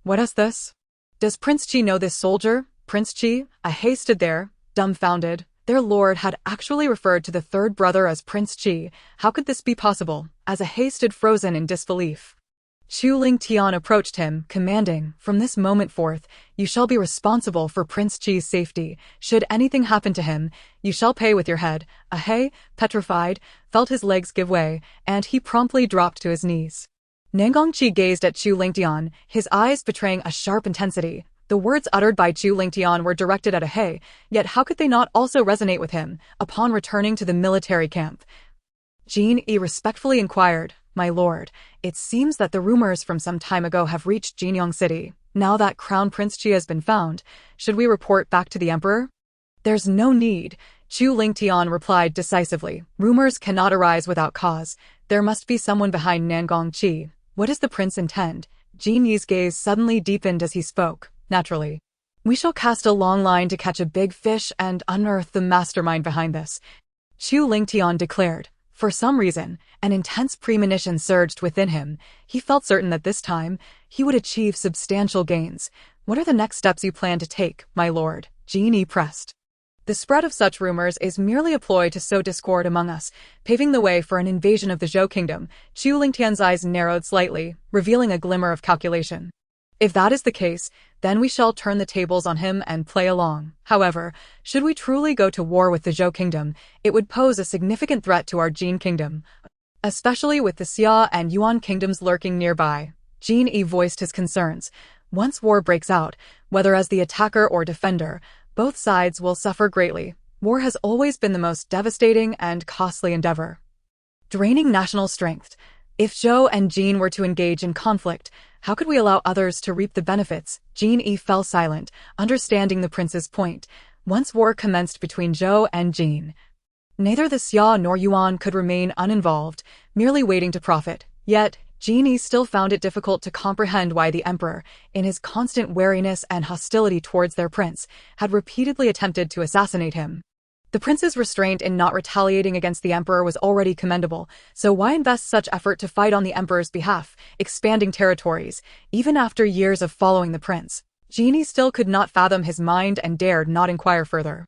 "What is this? Does Prince Qi know this soldier? Prince Qi?" He stood there, dumbfounded. Their lord had actually referred to the third brother as Prince Qi. How could this be possible? As He stood frozen in disbelief, Chu Lingtian approached him, commanding, "From this moment forth, you shall be responsible for Prince Qi's safety. Should anything happen to him, you shall pay with your head." He, petrified, felt his legs give way, and he promptly dropped to his knees. Nangongqi gazed at Chu Lingtian, his eyes betraying a sharp intensity. The words uttered by Chu Lingtian were directed at He, yet how could they not also resonate with him? Upon returning to the military camp, Jin Yi respectfully inquired, "My lord, it seems that the rumors from some time ago have reached Jinyang City. Now that Crown Prince Qi has been found, should we report back to the emperor?" "There's no need," Chu Lingtian replied decisively. "Rumors cannot arise without cause. There must be someone behind Nangongqi. What does the prince intend?" Jin Yi's gaze suddenly deepened as he spoke. "Naturally, we shall cast a long line to catch a big fish and unearth the mastermind behind this," Chu Lingtian declared. For some reason, an intense premonition surged within him. He felt certain that this time, he would achieve substantial gains. What are the next steps you plan to take, my lord? Jean pressed. The spread of such rumors is merely a ploy to sow discord among us, paving the way for an invasion of the Zhou kingdom. Chu Lingtian's eyes narrowed slightly, revealing a glimmer of calculation. If that is the case, then we shall turn the tables on him and play along. However, should we truly go to war with the Zhou kingdom, it would pose a significant threat to our Jin kingdom, especially with the Xia and Yuan kingdoms lurking nearby. Jin voiced his concerns. Once war breaks out, whether as the attacker or defender, both sides will suffer greatly. War has always been the most devastating and costly endeavor, draining national strength. If Zhou and Jin were to engage in conflict, how could we allow others to reap the benefits? Jin fell silent, understanding the prince's point. Once war commenced between Zhou and Jin, neither the Xia nor Yuan could remain uninvolved, merely waiting to profit. Yet, Jin still found it difficult to comprehend why the emperor, in his constant wariness and hostility towards their prince, had repeatedly attempted to assassinate him. The prince's restraint in not retaliating against the emperor was already commendable, so why invest such effort to fight on the emperor's behalf, expanding territories, even after years of following the prince? Jin still could not fathom his mind and dared not inquire further.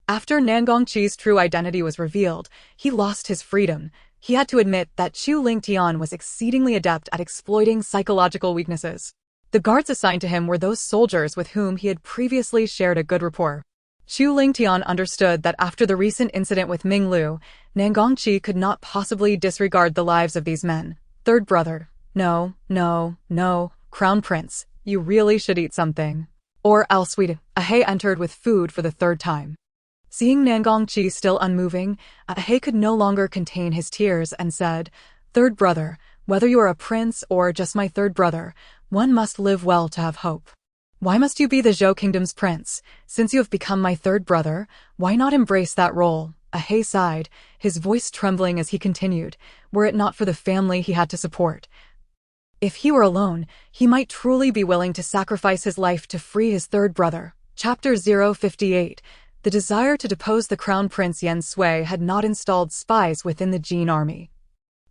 After Nangongqi's true identity was revealed, he lost his freedom. He had to admit that Chu Lingtian was exceedingly adept at exploiting psychological weaknesses. The guards assigned to him were those soldiers with whom he had previously shared a good rapport. Chu Lingtian understood that after the recent incident with Ming Lu, Nangongqi could not possibly disregard the lives of these men. Third brother. No, Crown Prince, you really should eat something. Or else we'd. Ahei entered with food for the third time. Seeing Nangongqi still unmoving, Ahei could no longer contain his tears and said, Third brother, whether you are a prince or just my third brother, one must live well to have hope. Why must you be the Zhou kingdom's prince? Since you have become my third brother, why not embrace that role? Ahei sighed, his voice trembling as he continued, were it not for the family he had to support. If he were alone, he might truly be willing to sacrifice his life to free his third brother. Chapter 058. The desire to depose the crown prince Yen Sui had not installed spies within the Jin army.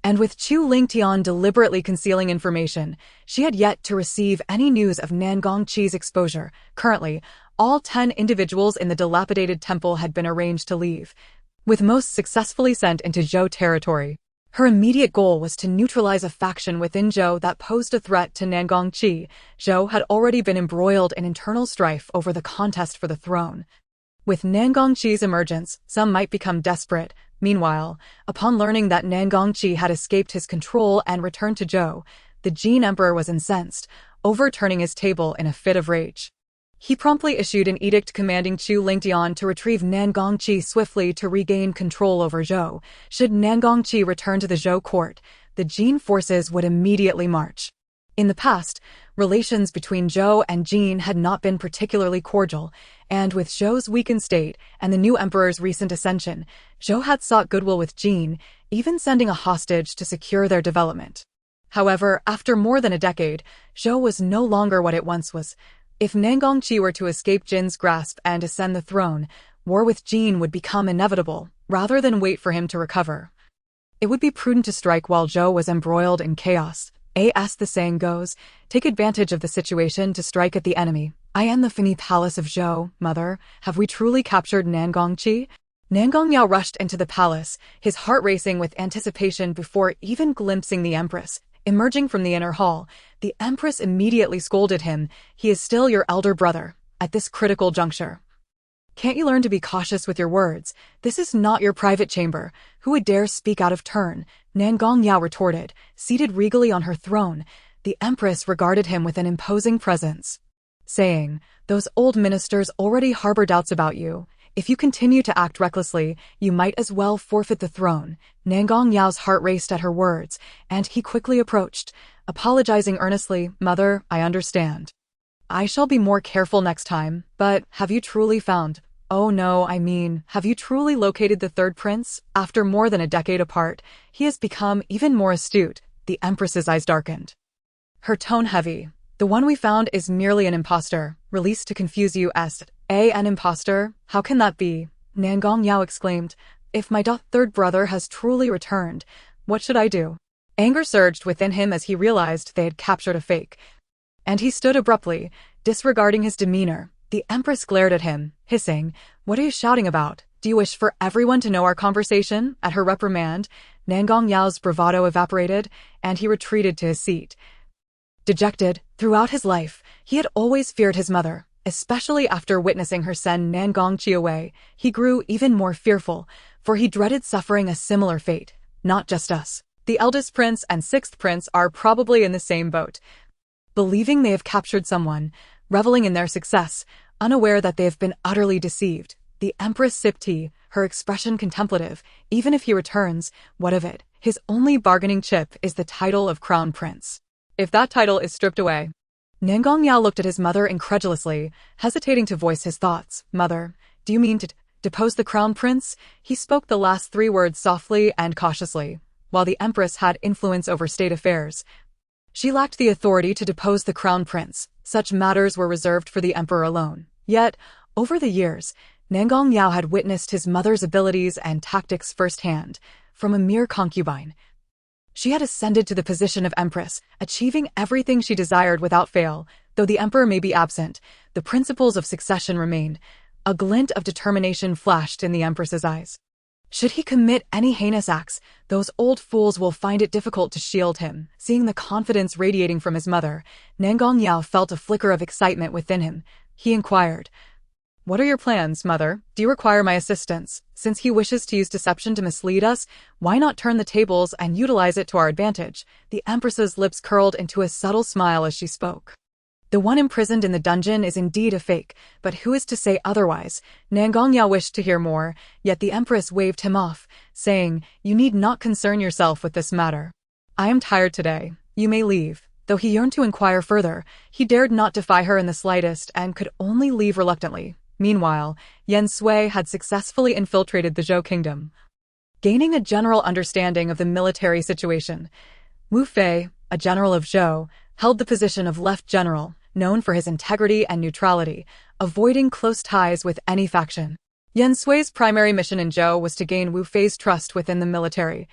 And with Chu Lingtian deliberately concealing information, she had yet to receive any news of Nangongqi's exposure. Currently, all 10 individuals in the dilapidated temple had been arranged to leave, with most successfully sent into Zhou territory. Her immediate goal was to neutralize a faction within Zhou that posed a threat to Nangongqi. Zhou had already been embroiled in internal strife over the contest for the throne. With Nangongqi's emergence, some might become desperate. Meanwhile, upon learning that Nangongqi had escaped his control and returned to Zhou, the Jin emperor was incensed, overturning his table in a fit of rage. He promptly issued an edict commanding Chu Lingtian to retrieve Nangongqi swiftly to regain control over Zhou. Should Nangongqi return to the Zhou court, the Jin forces would immediately march. In the past, relations between Zhou and Jin had not been particularly cordial, and with Zhou's weakened state and the new emperor's recent ascension, Zhou had sought goodwill with Jin, even sending a hostage to secure their development. However, after more than a decade, Zhou was no longer what it once was. If Nangongqi were to escape Jin's grasp and ascend the throne, war with Jin would become inevitable, rather than wait for him to recover. It would be prudent to strike while Zhou was embroiled in chaos. As the saying goes, take advantage of the situation to strike at the enemy. I am the Fini Palace of Zhou, mother. Have we truly captured Nangongqi? Nangongyao rushed into the palace, his heart racing with anticipation before even glimpsing the empress. Emerging from the inner hall, the empress immediately scolded him. He is still your elder brother, at this critical juncture. Can't you learn to be cautious with your words? This is not your private chamber. Who would dare speak out of turn? Nangongyao retorted, seated regally on her throne. The empress regarded him with an imposing presence, saying, those old ministers already harbor doubts about you. If you continue to act recklessly, you might as well forfeit the throne. Nangongyao's heart raced at her words, and he quickly approached, apologizing earnestly, Mother, I understand. I shall be more careful next time, but have you truly found? Oh no, I mean, have you truly located the third prince? After more than a decade apart, he has become even more astute. The empress's eyes darkened, her tone heavy. The one we found is merely an impostor, released to confuse you. An impostor? How can that be? Nangongyao exclaimed. If my third brother has truly returned, what should I do? Anger surged within him as he realized they had captured a fake. And he stood abruptly, disregarding his demeanor. The Empress glared at him, hissing, "What are you shouting about? Do you wish for everyone to know our conversation?" At her reprimand, Nangong Yao's bravado evaporated, and he retreated to his seat. Dejected, throughout his life, he had always feared his mother, especially after witnessing her send Nangong Qi away. He grew even more fearful, for he dreaded suffering a similar fate. Not just us. The eldest prince and sixth prince are probably in the same boat. Believing they have captured someone, reveling in their success, unaware that they have been utterly deceived. The Empress sipped tea, her expression contemplative. Even if he returns, what of it? His only bargaining chip is the title of Crown Prince. If that title is stripped away... Nangong Yao looked at his mother incredulously, hesitating to voice his thoughts. "Mother, do you mean to depose the Crown Prince?" He spoke the last three words softly and cautiously. While the Empress had influence over state affairs, she lacked the authority to depose the Crown Prince. Such matters were reserved for the Emperor alone. Yet, over the years, Nangong Yao had witnessed his mother's abilities and tactics firsthand. From a mere concubine, she had ascended to the position of Empress, achieving everything she desired without fail. Though the Emperor may be absent, the principles of succession remained. A glint of determination flashed in the Empress's eyes. Should he commit any heinous acts, those old fools will find it difficult to shield him. Seeing the confidence radiating from his mother, Nangong Yao felt a flicker of excitement within him. He inquired, "What are your plans, mother? Do you require my assistance? Since he wishes to use deception to mislead us, why not turn the tables and utilize it to our advantage?" The Empress's lips curled into a subtle smile as she spoke. The one imprisoned in the dungeon is indeed a fake, but who is to say otherwise? Nangong Yao wished to hear more, yet the Empress waved him off, saying, "You need not concern yourself with this matter. I am tired today. You may leave." Though he yearned to inquire further, he dared not defy her in the slightest and could only leave reluctantly. Meanwhile, Yen Sui had successfully infiltrated the Zhou kingdom. Gaining a general understanding of the military situation, Wu Fei, a general of Zhou, held the position of Left General, known for his integrity and neutrality, avoiding close ties with any faction. Yen Sui's primary mission in Zhou was to gain Wu Fei's trust within the military,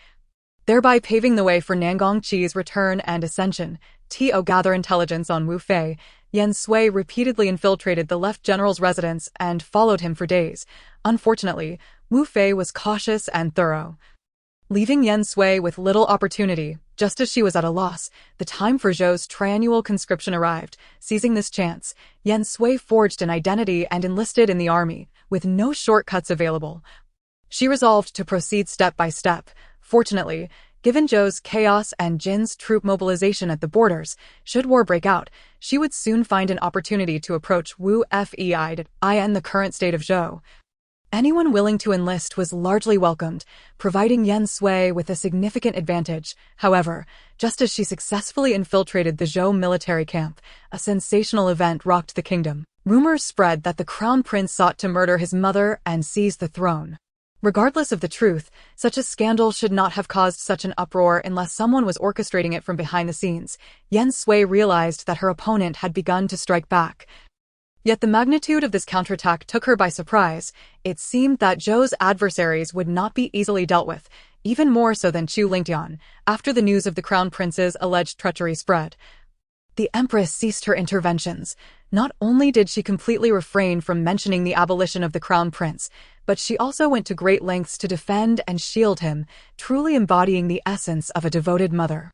thereby paving the way for Nangong Qi's return and ascension. To gather intelligence on Wu Fei, Yen Sui repeatedly infiltrated the Left General's residence and followed him for days. Unfortunately, Wu Fei was cautious and thorough, leaving Yen Sui with little opportunity. Just as she was at a loss, the time for Zhou's triennial conscription arrived. Seizing this chance, Yen Sui forged an identity and enlisted in the army, with no shortcuts available. She resolved to proceed step by step. Fortunately, given Zhou's chaos and Jin's troop mobilization at the borders, should war break out, she would soon find an opportunity to approach Wu Fei in the current state of Zhou. Anyone willing to enlist was largely welcomed, providing Yen Sui with a significant advantage. However, just as she successfully infiltrated the Zhou military camp, a sensational event rocked the kingdom. Rumors spread that the crown prince sought to murder his mother and seize the throne. Regardless of the truth, such a scandal should not have caused such an uproar unless someone was orchestrating it from behind the scenes. Yen Sui realized that her opponent had begun to strike back. Yet the magnitude of this counterattack took her by surprise. It seemed that Zhou's adversaries would not be easily dealt with, even more so than Chu Lingtian, after the news of the crown prince's alleged treachery spread. The Empress ceased her interventions. Not only did she completely refrain from mentioning the abolition of the crown prince, but she also went to great lengths to defend and shield him, truly embodying the essence of a devoted mother.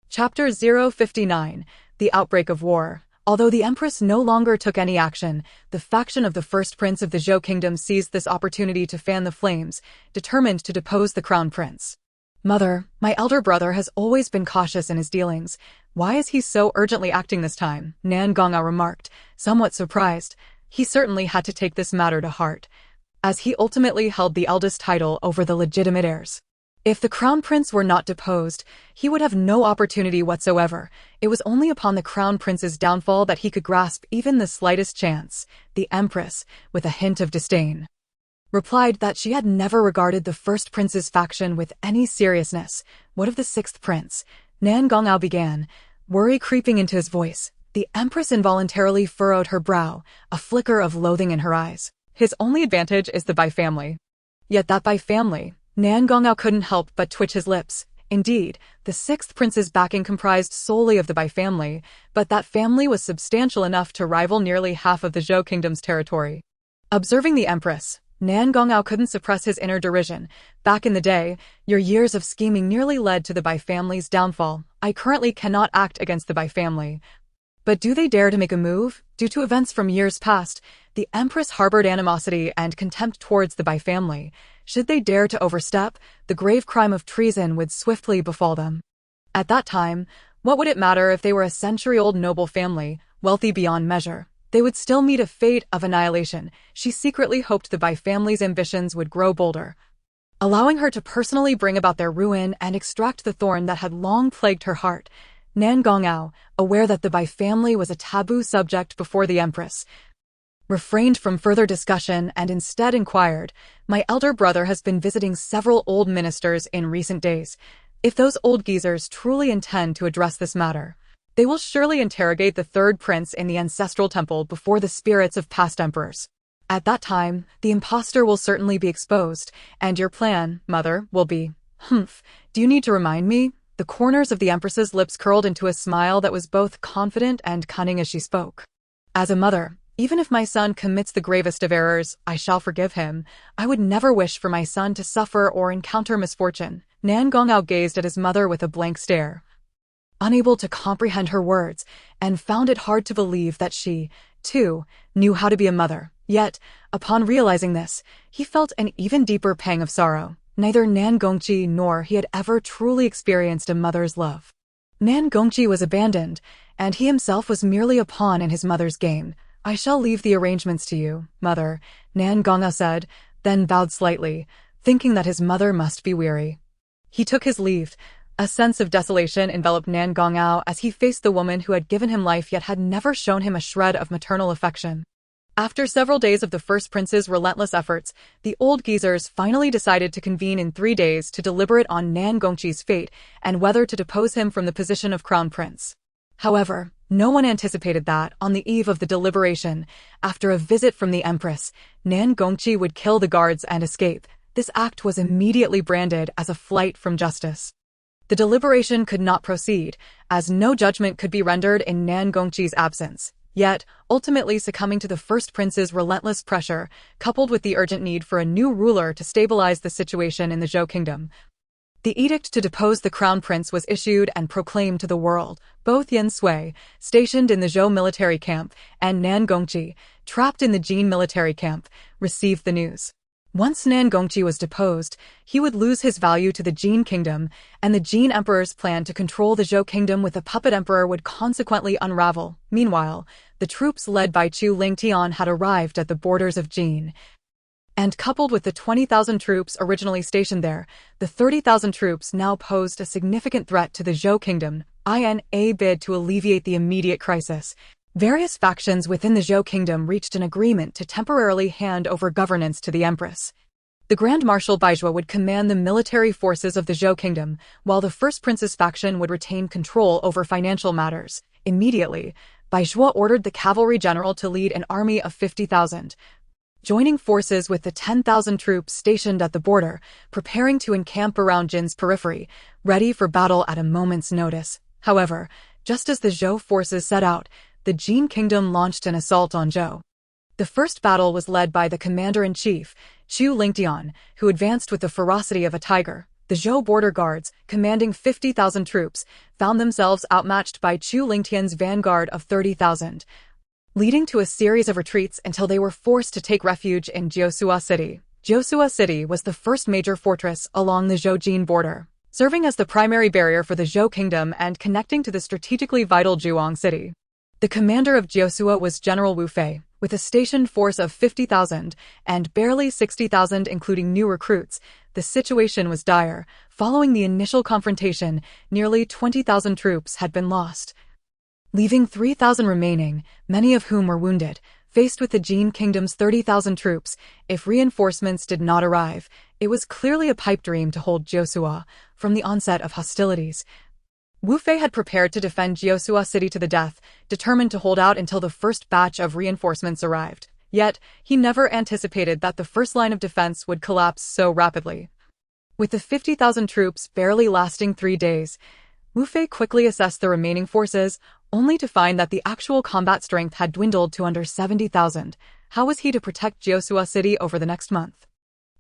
Chapter 059: The Outbreak of War. Although the Empress no longer took any action, the faction of the first prince of the Zhou kingdom seized this opportunity to fan the flames, determined to depose the crown prince. "Mother, my elder brother has always been cautious in his dealings. Why is he so urgently acting this time?" Nangong remarked, somewhat surprised. He certainly had to take this matter to heart, as he ultimately held the eldest title over the legitimate heirs. If the crown prince were not deposed, he would have no opportunity whatsoever. It was only upon the crown prince's downfall that he could grasp even the slightest chance. The Empress, with a hint of disdain, replied that she had never regarded the first prince's faction with any seriousness. "What of the sixth prince?" Nangong began, worry creeping into his voice. The Empress involuntarily furrowed her brow, a flicker of loathing in her eyes. "His only advantage is the Bai family. Yet that by family, Nan Gongao couldn't help but twitch his lips. Indeed, the sixth prince's backing comprised solely of the Bai family, but that family was substantial enough to rival nearly half of the Zhou kingdom's territory. Observing the empress, Nan Gongao couldn't suppress his inner derision. Back in the day, your years of scheming nearly led to the Bai family's downfall. I currently cannot act against the Bai family. But do they dare to make a move? Due to events from years past, the empress harbored animosity and contempt towards the Bai family. Should they dare to overstep, the grave crime of treason would swiftly befall them. At that time, what would it matter if they were a century-old noble family, wealthy beyond measure? They would still meet a fate of annihilation. She secretly hoped the Bai family's ambitions would grow bolder, allowing her to personally bring about their ruin and extract the thorn that had long plagued her heart. Nan Gongao, aware that the Bai family was a taboo subject before the empress, refrained from further discussion and instead inquired, "My elder brother has been visiting several old ministers in recent days. If those old geezers truly intend to address this matter, they will surely interrogate the third prince in the ancestral temple before the spirits of past emperors. At that time, the impostor will certainly be exposed, and your plan, mother, will be, humph, do you need to remind me?" The corners of the empress's lips curled into a smile that was both confident and cunning as she spoke. "As a mother, even if my son commits the gravest of errors, I shall forgive him. I would never wish for my son to suffer or encounter misfortune." Nan Gongao gazed at his mother with a blank stare, unable to comprehend her words, and found it hard to believe that she, too, knew how to be a mother. Yet, upon realizing this, he felt an even deeper pang of sorrow. Neither Nan Gongqi nor he had ever truly experienced a mother's love. Nan Gongqi was abandoned, and he himself was merely a pawn in his mother's game. "I shall leave the arrangements to you, mother," Nan Gongao said, then bowed slightly, thinking that his mother must be weary. He took his leave. A sense of desolation enveloped Nan Gongao as he faced the woman who had given him life yet had never shown him a shred of maternal affection. After several days of the first prince's relentless efforts, the old geezers finally decided to convene in 3 days to deliberate on Nan Gongqi's fate and whether to depose him from the position of crown prince. However, no one anticipated that, on the eve of the deliberation, after a visit from the empress, Nan Gongqi would kill the guards and escape. This act was immediately branded as a flight from justice. The deliberation could not proceed, as no judgment could be rendered in Nan Gongqi's absence. Yet, ultimately succumbing to the first prince's relentless pressure, coupled with the urgent need for a new ruler to stabilize the situation in the Zhou kingdom, the edict to depose the crown prince was issued and proclaimed to the world. Both Yen Sui, stationed in the Zhou military camp, and Nan Gongqi, trapped in the Jin military camp, received the news. Once Nan Gongqi was deposed, he would lose his value to the Jin kingdom, and the Jin emperor's plan to control the Zhou kingdom with a puppet emperor would consequently unravel. Meanwhile, the troops led by Chu Lingtian had arrived at the borders of Jin, and coupled with the 20,000 troops originally stationed there, the 30,000 troops now posed a significant threat to the Zhou kingdom. In a bid to alleviate the immediate crisis, various factions within the Zhou kingdom reached an agreement to temporarily hand over governance to the empress. The Grand Marshal Baizhua would command the military forces of the Zhou kingdom, while the First Prince's faction would retain control over financial matters. Immediately, Baizhua ordered the cavalry general to lead an army of 50,000, joining forces with the 10,000 troops stationed at the border, preparing to encamp around Jin's periphery, ready for battle at a moment's notice. However, just as the Zhou forces set out, the Jin kingdom launched an assault on Zhou. The first battle was led by the commander-in-chief, Chu Lingtian, who advanced with the ferocity of a tiger. The Zhou border guards, commanding 50,000 troops, found themselves outmatched by Chu Lingtian's vanguard of 30,000, leading to a series of retreats until they were forced to take refuge in Jiusua City. Jiusua City was the first major fortress along the Zhou-Jin border, serving as the primary barrier for the Zhou kingdom and connecting to the strategically vital Zhuang City. The commander of Jiusua was General Wu Fei, with a stationed force of 50,000 and barely 60,000 including new recruits. The situation was dire. Following the initial confrontation, nearly 20,000 troops had been lost, leaving 3,000 remaining, many of whom were wounded. Faced with the Jin kingdom's 30,000 troops, if reinforcements did not arrive, it was clearly a pipe dream to hold Jiusua. From the onset of hostilities, Wu Fei had prepared to defend Jiusua City to the death, determined to hold out until the first batch of reinforcements arrived. Yet, he never anticipated that the first line of defense would collapse so rapidly. With the 50,000 troops barely lasting 3 days, Wu Fei quickly assessed the remaining forces, only to find that the actual combat strength had dwindled to under 70,000. How was he to protect Jiusua City over the next month?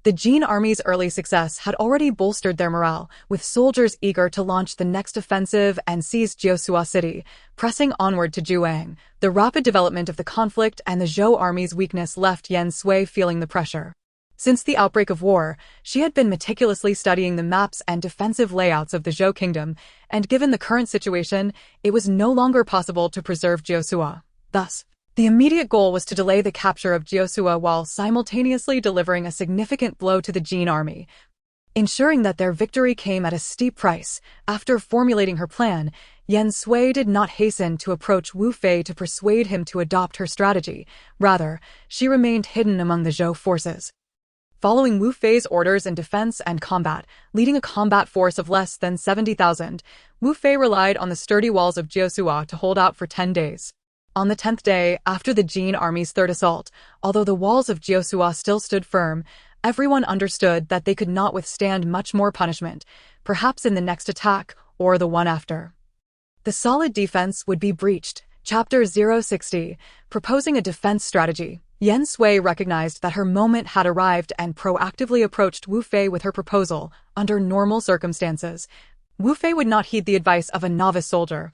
The Jin army's early success had already bolstered their morale, with soldiers eager to launch the next offensive and seize Jiusua City, pressing onward to Juang. The rapid development of the conflict and the Zhou army's weakness left Yan Sui feeling the pressure. Since the outbreak of war, she had been meticulously studying the maps and defensive layouts of the Zhou kingdom, and given the current situation, it was no longer possible to preserve Jiusua. Thus, the immediate goal was to delay the capture of Jiusua while simultaneously delivering a significant blow to the Jin army. Ensuring that their victory came at a steep price, after formulating her plan, Yan Sui did not hasten to approach Wu Fei to persuade him to adopt her strategy. Rather, she remained hidden among the Zhou forces. Following Wu Fei's orders in defense and combat, leading a combat force of less than 70,000, Wu Fei relied on the sturdy walls of Jiusua to hold out for 10 days. On the 10th day, after the Jin army's third assault, although the walls of Jiusua still stood firm, everyone understood that they could not withstand much more punishment, perhaps in the next attack or the one after. The solid defense would be breached. Chapter 060, Proposing a Defense Strategy. Yan Sui recognized that her moment had arrived and proactively approached Wu Fei with her proposal. Under normal circumstances, Wu Fei would not heed the advice of a novice soldier.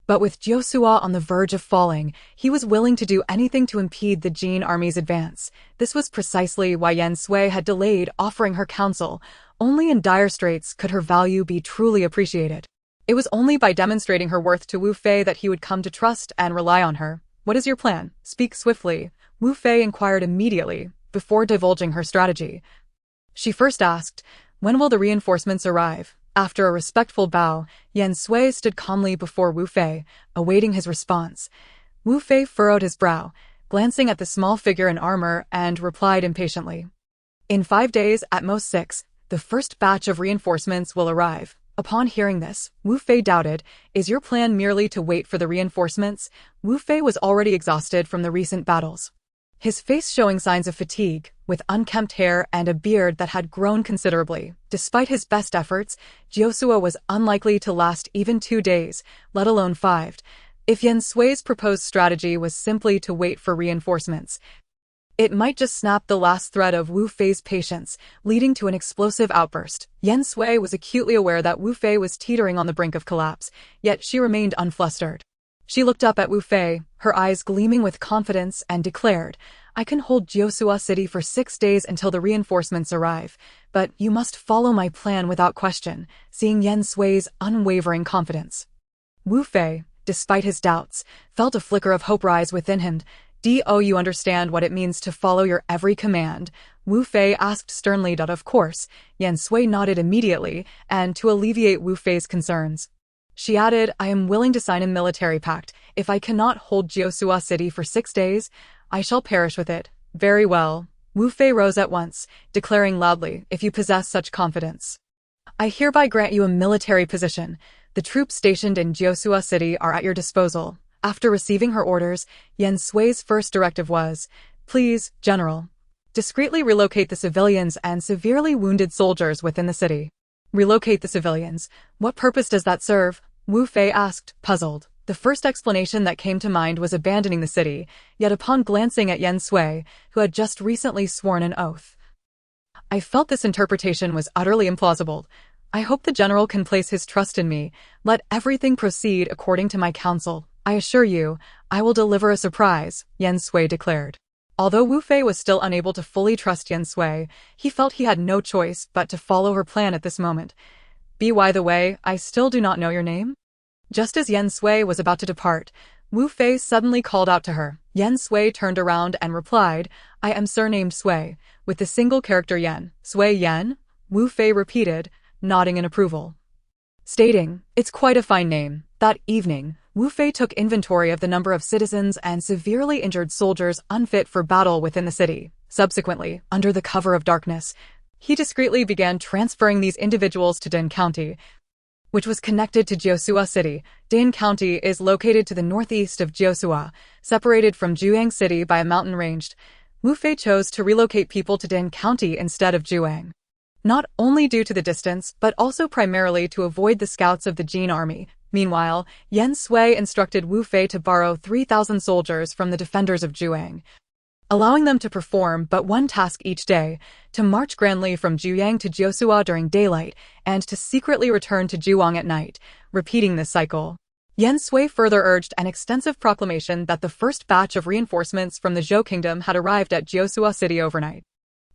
But with Jiusua on the verge of falling, he was willing to do anything to impede the Jin army's advance. This was precisely why Yan Sui had delayed offering her counsel. Only in dire straits could her value be truly appreciated. It was only by demonstrating her worth to Wu Fei that he would come to trust and rely on her. What is your plan? Speak swiftly, Wu Fei inquired immediately, before divulging her strategy. She first asked, when will the reinforcements arrive? After a respectful bow, Yan Sui stood calmly before Wu Fei, awaiting his response. Wu Fei furrowed his brow, glancing at the small figure in armor, and replied impatiently. In 5 days, at most 6, the first batch of reinforcements will arrive. Upon hearing this, Wu Fei doubted, is your plan merely to wait for the reinforcements? Wu Fei was already exhausted from the recent battles. His face showing signs of fatigue, with unkempt hair and a beard that had grown considerably. Despite his best efforts, Jiusua was unlikely to last even 2 days, let alone 5. If Yan Sui's proposed strategy was simply to wait for reinforcements, it might just snap the last thread of Wu Fei's patience, leading to an explosive outburst. Yan Sui was acutely aware that Wu Fei was teetering on the brink of collapse, yet she remained unflustered. She looked up at Wu Fei, her eyes gleaming with confidence, and declared, I can hold Jiusua City for 6 days until the reinforcements arrive, but you must follow my plan without question, seeing Yan Sui's unwavering confidence. Wu Fei, despite his doubts, felt a flicker of hope rise within him. Do you understand what it means to follow your every command? Wu Fei asked sternly. Of course, Yan Sui nodded immediately, and to alleviate Wu Fei's concerns, she added, I am willing to sign a military pact. If I cannot hold Jiusua City for 6 days, I shall perish with it. Very well. Wu Fei rose at once, declaring loudly, if you possess such confidence, I hereby grant you a military position. The troops stationed in Jiusua City are at your disposal. After receiving her orders, Yan Sui's first directive was, please, General, discreetly relocate the civilians and severely wounded soldiers within the city. Relocate the civilians. What purpose does that serve? Wu Fei asked, puzzled. The first explanation that came to mind was abandoning the city, yet upon glancing at Yan Sui, who had just recently sworn an oath, I felt this interpretation was utterly implausible. I hope the general can place his trust in me. Let everything proceed according to my counsel. I assure you, I will deliver a surprise, Yan Sui declared. Although Wu Fei was still unable to fully trust Yan Sui, he felt he had no choice but to follow her plan at this moment. By the way, I still do not know your name? Just as Yan Sui was about to depart, Wu Fei suddenly called out to her. Yan Sui turned around and replied, I am surnamed Sui, with the single character Yan. Sui Yan? Wu Fei repeated, nodding in approval, stating, it's quite a fine name. That evening, Wu Fei took inventory of the number of citizens and severely injured soldiers unfit for battle within the city. Subsequently, under the cover of darkness, he discreetly began transferring these individuals to Din County. which was connected to Jiuzhou City. Dane County is located to the northeast of Jiuzhou, separated from Juyang City by a mountain range. Wu Fei chose to relocate people to Dane County instead of Juyang, not only due to the distance, but also primarily to avoid the scouts of the Jin army. Meanwhile, Yan Sui instructed Wu Fei to borrow 3,000 soldiers from the defenders of Juyang, allowing them to perform but one task each day, to march grandly from Juyang to Jiuzhou during daylight, and to secretly return to Juwang at night, repeating this cycle. Yan Sui further urged an extensive proclamation that the first batch of reinforcements from the Zhou kingdom had arrived at Jiuzhou City overnight.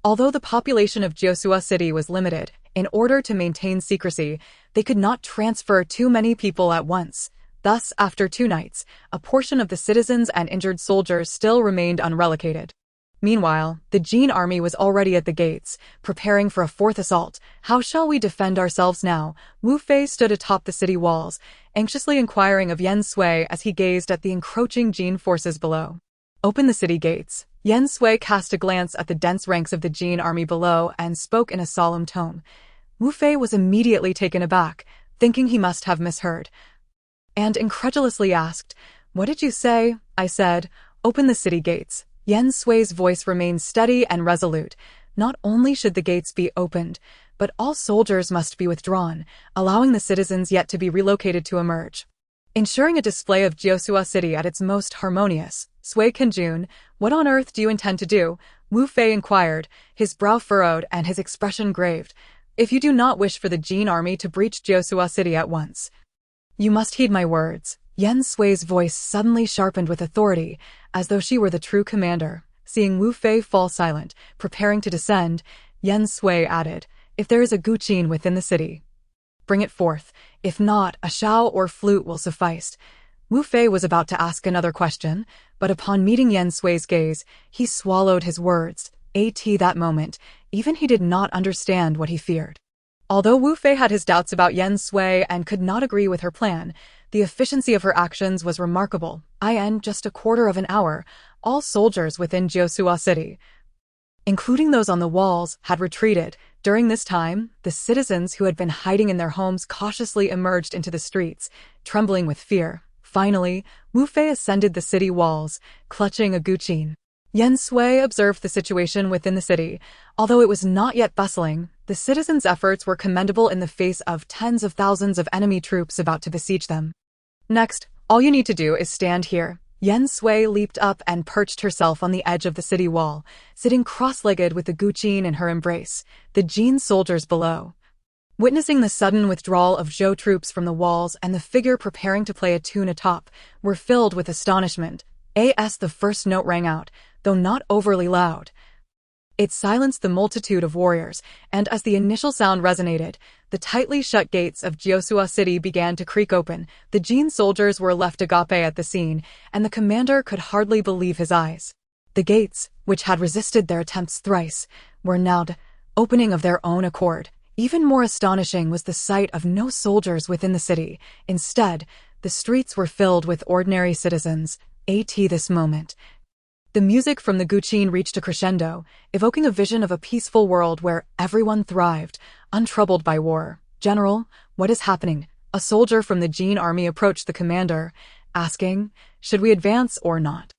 Although the population of Jiuzhou City was limited, in order to maintain secrecy, they could not transfer too many people at once. Thus, after 2 nights, a portion of the citizens and injured soldiers still remained unrelocated. Meanwhile, the Jin army was already at the gates, preparing for a 4th assault. How shall we defend ourselves now? Wu Fei stood atop the city walls, anxiously inquiring of Yan Sui as he gazed at the encroaching Jin forces below. Open the city gates. Yan Sui cast a glance at the dense ranks of the Jin army below and spoke in a solemn tone. Wu Fei was immediately taken aback, thinking he must have misheard, and incredulously asked, "What did you say?" I said, "Open the city gates." Yan Sui's voice remained steady and resolute. Not only should the gates be opened, but all soldiers must be withdrawn, allowing the citizens yet to be relocated to emerge, ensuring a display of Jiuzhou City at its most harmonious. Sui Kenjun, what on earth do you intend to do? Wu Fei inquired, his brow furrowed and his expression graved. If you do not wish for the Jin army to breach Jiuzhou City at once, you must heed my words. Yan Sui's voice suddenly sharpened with authority, as though she were the true commander. Seeing Wu Fei fall silent, preparing to descend, Yan Sui added, "If there is a guqin within the city, bring it forth. If not, a shao or flute will suffice." Wu Fei was about to ask another question, but upon meeting Yan Sui's gaze, he swallowed his words. At that moment, even he did not understand what he feared. Although Wu Fei had his doubts about Yan Sui and could not agree with her plan, the efficiency of her actions was remarkable. In just a quarter of an hour, all soldiers within Jiuzhou City, including those on the walls, had retreated. During this time, the citizens who had been hiding in their homes cautiously emerged into the streets, trembling with fear. Finally, Wu Fei ascended the city walls, clutching a guqin. Yan Sui observed the situation within the city. Although it was not yet bustling, the citizens' efforts were commendable in the face of tens of thousands of enemy troops about to besiege them. Next, all you need to do is stand here. Yan Sui leaped up and perched herself on the edge of the city wall, sitting cross-legged with the guqin in her embrace. The Jin soldiers below, witnessing the sudden withdrawal of Zhou troops from the walls and the figure preparing to play a tune atop, were filled with astonishment. As the first note rang out, though not overly loud, it silenced the multitude of warriors, and as the initial sound resonated, the tightly shut gates of Jiuzhou City began to creak open. The Jin soldiers were left agape at the scene, and the commander could hardly believe his eyes. The gates, which had resisted their attempts thrice, were now opening of their own accord. Even more astonishing was the sight of no soldiers within the city. Instead, the streets were filled with ordinary citizens. At this moment, the music from the guqin reached a crescendo, evoking a vision of a peaceful world where everyone thrived, untroubled by war. "General, what is happening?" A soldier from the Jin army approached the commander, asking, "Should we advance or not?"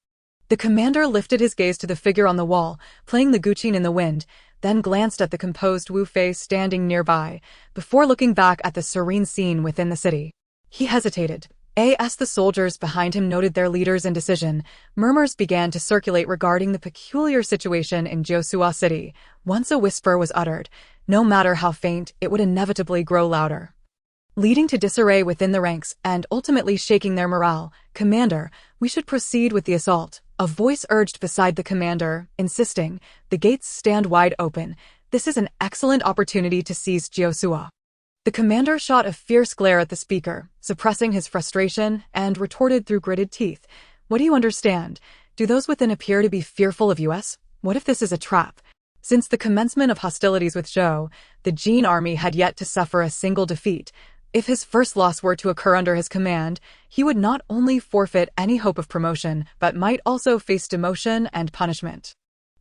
The commander lifted his gaze to the figure on the wall, playing the guqin in the wind, then glanced at the composed Wu Fei standing nearby, before looking back at the serene scene within the city. He hesitated. As the soldiers behind him noted their leader's indecision, murmurs began to circulate regarding the peculiar situation in Jiuzhou City. Once a whisper was uttered, no matter how faint, it would inevitably grow louder, leading to disarray within the ranks and ultimately shaking their morale. "Commander, we should proceed with the assault." A voice urged beside the commander, insisting, "The gates stand wide open. This is an excellent opportunity to seize Jiuzhou." The commander shot a fierce glare at the speaker, suppressing his frustration, and retorted through gritted teeth, "What do you understand? Do those within appear to be fearful of us? What if this is a trap?" Since the commencement of hostilities with Zhou, the Jin army had yet to suffer a single defeat. If his first loss were to occur under his command, he would not only forfeit any hope of promotion, but might also face demotion and punishment.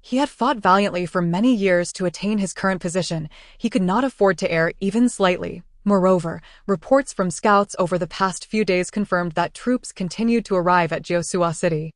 He had fought valiantly for many years to attain his current position. He could not afford to err even slightly. Moreover, reports from scouts over the past few days confirmed that troops continued to arrive at Jiusua City.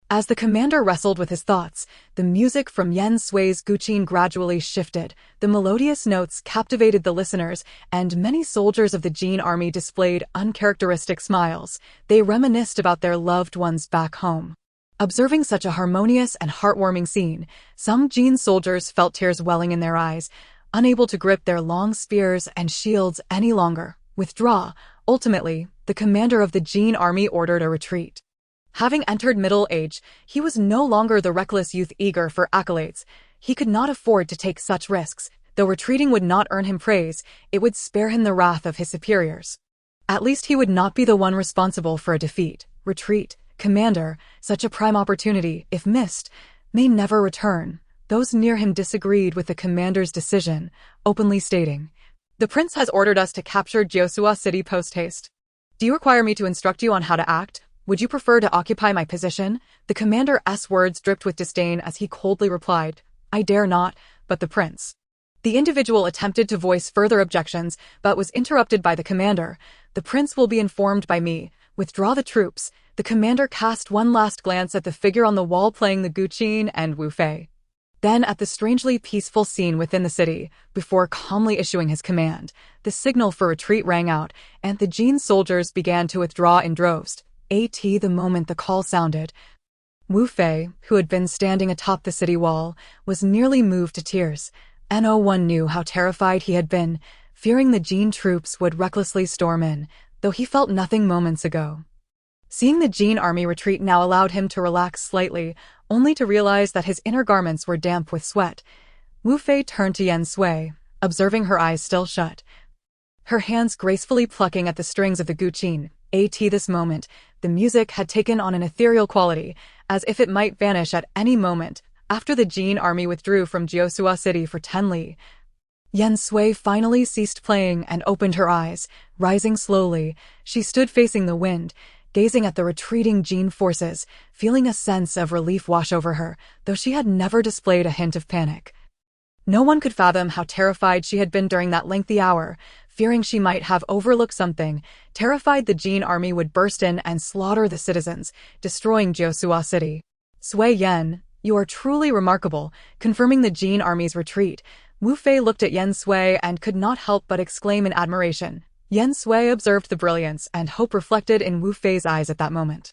As the commander wrestled with his thoughts, the music from Yen Sui's guqin gradually shifted. The melodious notes captivated the listeners, and many soldiers of the Jin army displayed uncharacteristic smiles. They reminisced about their loved ones back home. Observing such a harmonious and heartwarming scene, some Jin soldiers felt tears welling in their eyes, unable to grip their long spears and shields any longer. Withdraw. Ultimately, the commander of the Jin army ordered a retreat. Having entered middle age, he was no longer the reckless youth eager for accolades. He could not afford to take such risks. Though retreating would not earn him praise, it would spare him the wrath of his superiors. At least he would not be the one responsible for a defeat. Retreat. Commander, such a prime opportunity, if missed, may never return. Those near him disagreed with the commander's decision, openly stating, "The prince has ordered us to capture Jiusua City post-haste. Do you require me to instruct you on how to act? Would you prefer to occupy my position?" The commander's words dripped with disdain as he coldly replied, "I dare not, but the prince." The individual attempted to voice further objections, but was interrupted by the commander. "The prince will be informed by me. Withdraw the troops." The commander cast one last glance at the figure on the wall playing the guqin and Wu Fei. Then at the strangely peaceful scene within the city, before calmly issuing his command, the signal for retreat rang out, and the Jin soldiers began to withdraw in droves. The moment the call sounded, Wu Fei, who had been standing atop the city wall, was nearly moved to tears. No one knew how terrified he had been, fearing the Jin troops would recklessly storm in, though he felt nothing moments ago. Seeing the Jin army retreat now allowed him to relax slightly, only to realize that his inner garments were damp with sweat. Wu Fei turned to Yen Sui, observing her eyes still shut, her hands gracefully plucking at the strings of the guqin. This moment, the music had taken on an ethereal quality, as if it might vanish at any moment. After the Jin army withdrew from Jiusua City for 10 li, Yen Sui finally ceased playing and opened her eyes. Rising slowly, she stood facing the wind, gazing at the retreating Jin forces, feeling a sense of relief wash over her, though she had never displayed a hint of panic. No one could fathom how terrified she had been during that lengthy hour, fearing she might have overlooked something, terrified the Jin army would burst in and slaughter the citizens, destroying Jiusua City. "Sui Yen, you are truly remarkable." Confirming the Jin army's retreat, Wu Fei looked at Yen Sui and could not help but exclaim in admiration. Yen Sui observed the brilliance and hope reflected in Wu Fei's eyes at that moment,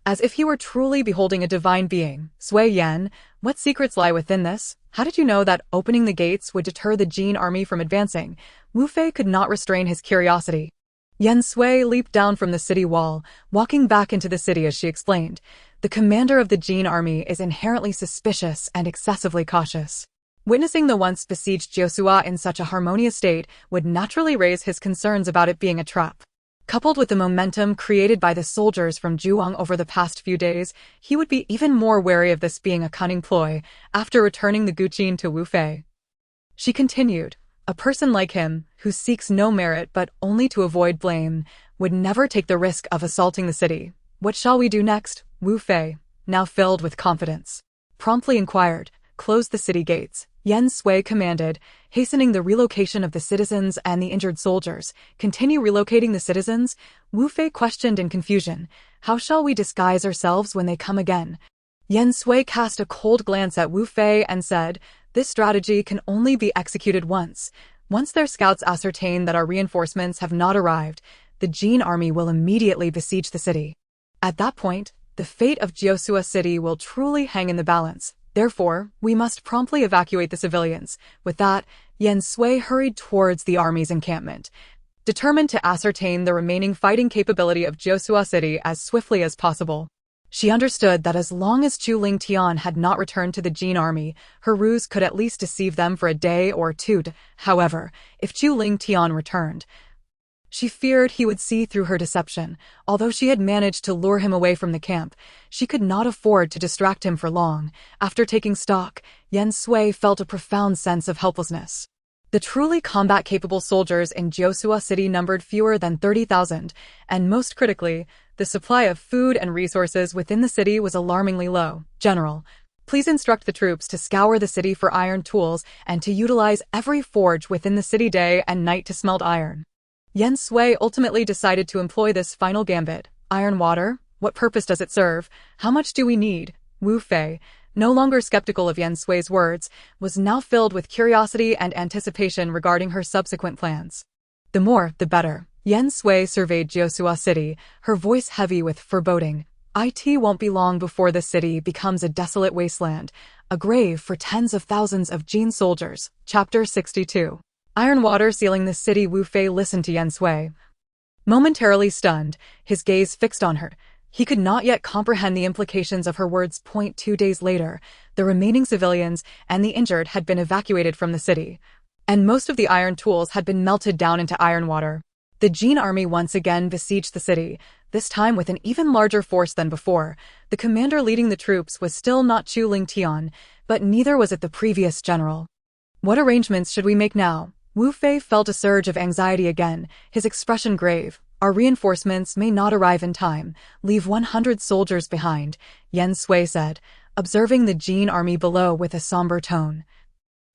as if he were truly beholding a divine being. "Sui Yen, what secrets lie within this? How did you know that opening the gates would deter the Jin army from advancing?" Wu Fei could not restrain his curiosity. Yen Sui leaped down from the city wall, walking back into the city as she explained, "The commander of the Jin army is inherently suspicious and excessively cautious. Witnessing the once besieged Jiusua in such a harmonious state would naturally raise his concerns about it being a trap. Coupled with the momentum created by the soldiers from Juwang over the past few days, he would be even more wary of this being a cunning ploy." After returning the guqin to Wu Fei, she continued, "A person like him, who seeks no merit but only to avoid blame, would never take the risk of assaulting the city. What shall we do next?" Wu Fei, now filled with confidence, promptly inquired. "Close the city gates," Yen Sui commanded, hastening the relocation of the citizens and the injured soldiers. "Continue relocating the citizens?" Wu Fei questioned in confusion. "How shall we disguise ourselves when they come again?" Yen Sui cast a cold glance at Wu Fei and said, "This strategy can only be executed once. Once their scouts ascertain that our reinforcements have not arrived, the Jin army will immediately besiege the city. At that point, the fate of Jiusua City will truly hang in the balance. Therefore, we must promptly evacuate the civilians." With that, Yen Sui hurried towards the army's encampment, determined to ascertain the remaining fighting capability of Jiusua City as swiftly as possible. She understood that as long as Chu Ling Tian had not returned to the Jin army, her ruse could at least deceive them for a day or two. However, if Chu Ling Tian returned, she feared he would see through her deception. Although she had managed to lure him away from the camp, she could not afford to distract him for long. After taking stock, Yen Sui felt a profound sense of helplessness. The truly combat-capable soldiers in Jiusua City numbered fewer than 30,000, and most critically, the supply of food and resources within the city was alarmingly low. "General, please instruct the troops to scour the city for iron tools and to utilize every forge within the city day and night to smelt iron." Yen Sui ultimately decided to employ this final gambit. Iron water? What purpose does it serve? How much do we need? Wu Fei, no longer skeptical of Yen Sui's words, was now filled with curiosity and anticipation regarding her subsequent plans. The more, the better. Yen Sui surveyed Jiusua City, her voice heavy with foreboding. It won't be long before the city becomes a desolate wasteland, a grave for tens of thousands of Jin soldiers. Chapter 62. Iron water sealing the city. Wu Fei listened to Yen Sui. Momentarily stunned, his gaze fixed on her. He could not yet comprehend the implications of her words. 2 days later, the remaining civilians and the injured had been evacuated from the city, and most of the iron tools had been melted down into iron water. The Jin army once again besieged the city, this time with an even larger force than before. The commander leading the troops was still not Chu Lingtian, but neither was it the previous general. What arrangements should we make now? Wu Fei felt a surge of anxiety again, his expression grave. Our reinforcements may not arrive in time. Leave 100 soldiers behind, Yen Sui said, observing the Jin army below with a somber tone.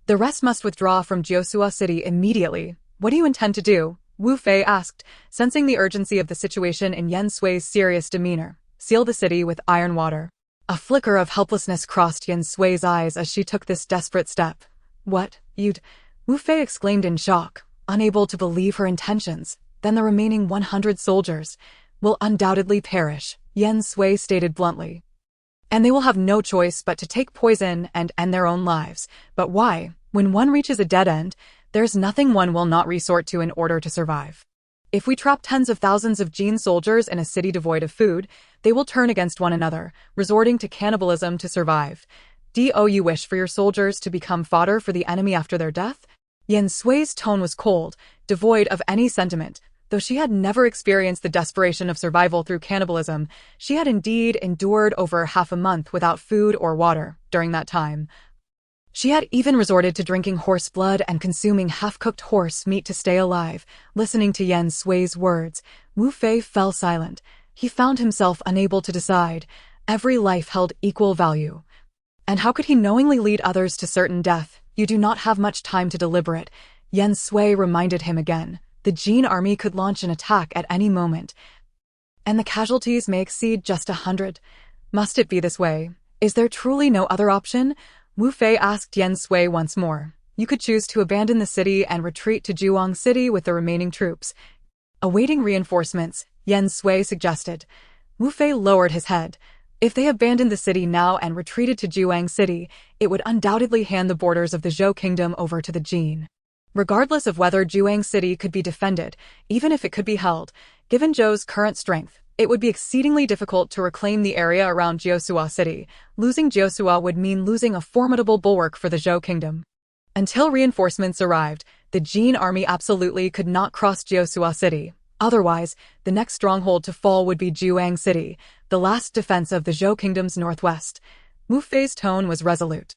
The rest must withdraw from Jiusua City immediately. What do you intend to do? Wu Fei asked, sensing the urgency of the situation in Yen Sui's serious demeanor. Seal the city with iron water. A flicker of helplessness crossed Yen Sui's eyes as she took this desperate step. What, you'd... Wu Fei exclaimed in shock, unable to believe her intentions. Then the remaining 100 soldiers will undoubtedly perish, Yen Sui stated bluntly. And they will have no choice but to take poison and end their own lives. But why? When one reaches a dead end, there's nothing one will not resort to in order to survive. If we trap tens of thousands of Jin soldiers in a city devoid of food, they will turn against one another, resorting to cannibalism to survive. Do you wish for your soldiers to become fodder for the enemy after their death? Yen Sui's tone was cold, devoid of any sentiment. Though she had never experienced the desperation of survival through cannibalism, she had indeed endured over half a month without food or water during that time. She had even resorted to drinking horse blood and consuming half-cooked horse meat to stay alive. Listening to Yen Sui's words, Wu Fei fell silent. He found himself unable to decide. Every life held equal value. And how could he knowingly lead others to certain death? You do not have much time to deliberate, Yen Sui reminded him again. The Jin army could launch an attack at any moment, and the casualties may exceed just 100. Must it be this way? Is there truly no other option? Wu Fei asked Yen Sui once more. You could choose to abandon the city and retreat to Juang City with the remaining troops. Awaiting reinforcements, Yen Sui suggested. Wu Fei lowered his head. If they abandoned the city now and retreated to Juang City, it would undoubtedly hand the borders of the Zhou kingdom over to the Jin. Regardless of whether Juang City could be defended, even if it could be held, given Zhou's current strength, it would be exceedingly difficult to reclaim the area around Jiusua City. Losing Jiusua would mean losing a formidable bulwark for the Zhou kingdom. Until reinforcements arrived, the Jin army absolutely could not cross Jiusua City. Otherwise, the next stronghold to fall would be Juang City, the last defense of the Zhou kingdom's northwest. Wu Fei's tone was resolute,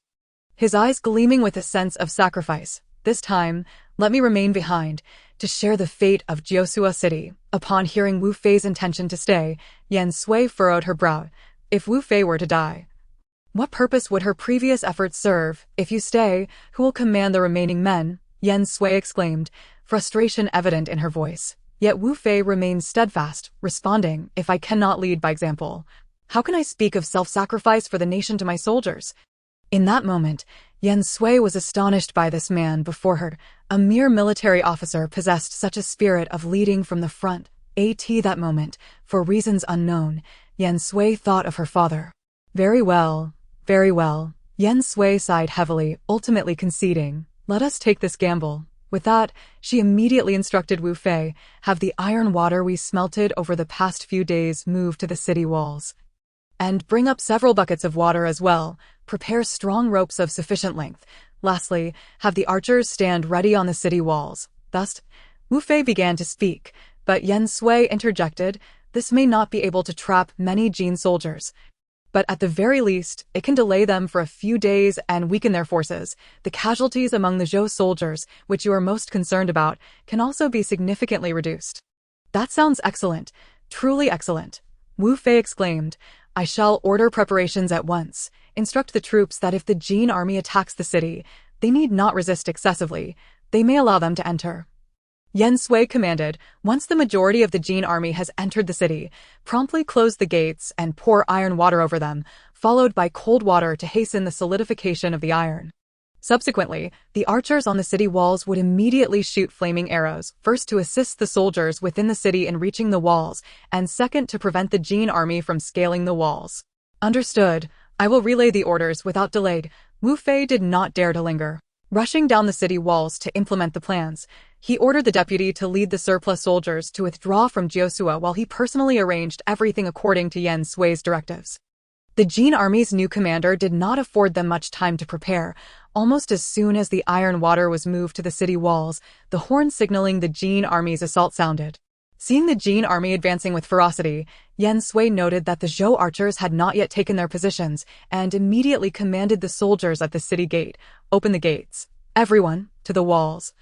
his eyes gleaming with a sense of sacrifice. This time, let me remain behind, to share the fate of Jiusua City. Upon hearing Wu Fei's intention to stay, Yen Sui furrowed her brow. If Wu Fei were to die, what purpose would her previous efforts serve? If you stay, who will command the remaining men? Yen Sui exclaimed, frustration evident in her voice. Yet Wu Fei remained steadfast, responding, if I cannot lead by example, how can I speak of self-sacrifice for the nation to my soldiers? In that moment, Yen Sui was astonished by this man before her. A mere military officer possessed such a spirit of leading from the front. That moment, for reasons unknown, Yen Sui thought of her father. Very well, very well. Yen Sui sighed heavily, ultimately conceding. Let us take this gamble. With that, she immediately instructed Wu Fei, have the iron water we smelted over the past few days moved to the city walls. And bring up several buckets of water as well. Prepare strong ropes of sufficient length. Lastly, have the archers stand ready on the city walls. Thus, Wu Fei began to speak, but Yen Sui interjected, this may not be able to trap many Jin soldiers, but at the very least, it can delay them for a few days and weaken their forces. The casualties among the Zhou soldiers, which you are most concerned about, can also be significantly reduced. That sounds excellent, truly excellent, Wu Fei exclaimed. I shall order preparations at once. Instruct the troops that if the Jin army attacks the city, they need not resist excessively. They may allow them to enter. Yen Sui commanded, once the majority of the Jin army has entered the city, promptly close the gates and pour iron water over them, followed by cold water to hasten the solidification of the iron. Subsequently, the archers on the city walls would immediately shoot flaming arrows, first to assist the soldiers within the city in reaching the walls, and second to prevent the Jin army from scaling the walls. Understood. I will relay the orders without delay. Wu Fei did not dare to linger. Rushing down the city walls to implement the plans, he ordered the deputy to lead the surplus soldiers to withdraw from Jiosua while he personally arranged everything according to Yen Sui's directives. The Jin army's new commander did not afford them much time to prepare. Almost as soon as the iron water was moved to the city walls, the horn signaling the Jin army's assault sounded. Seeing the Jin army advancing with ferocity, Yen Sui noted that the Zhou archers had not yet taken their positions and immediately commanded the soldiers at the city gate, "Open the gates. Everyone, to the walls."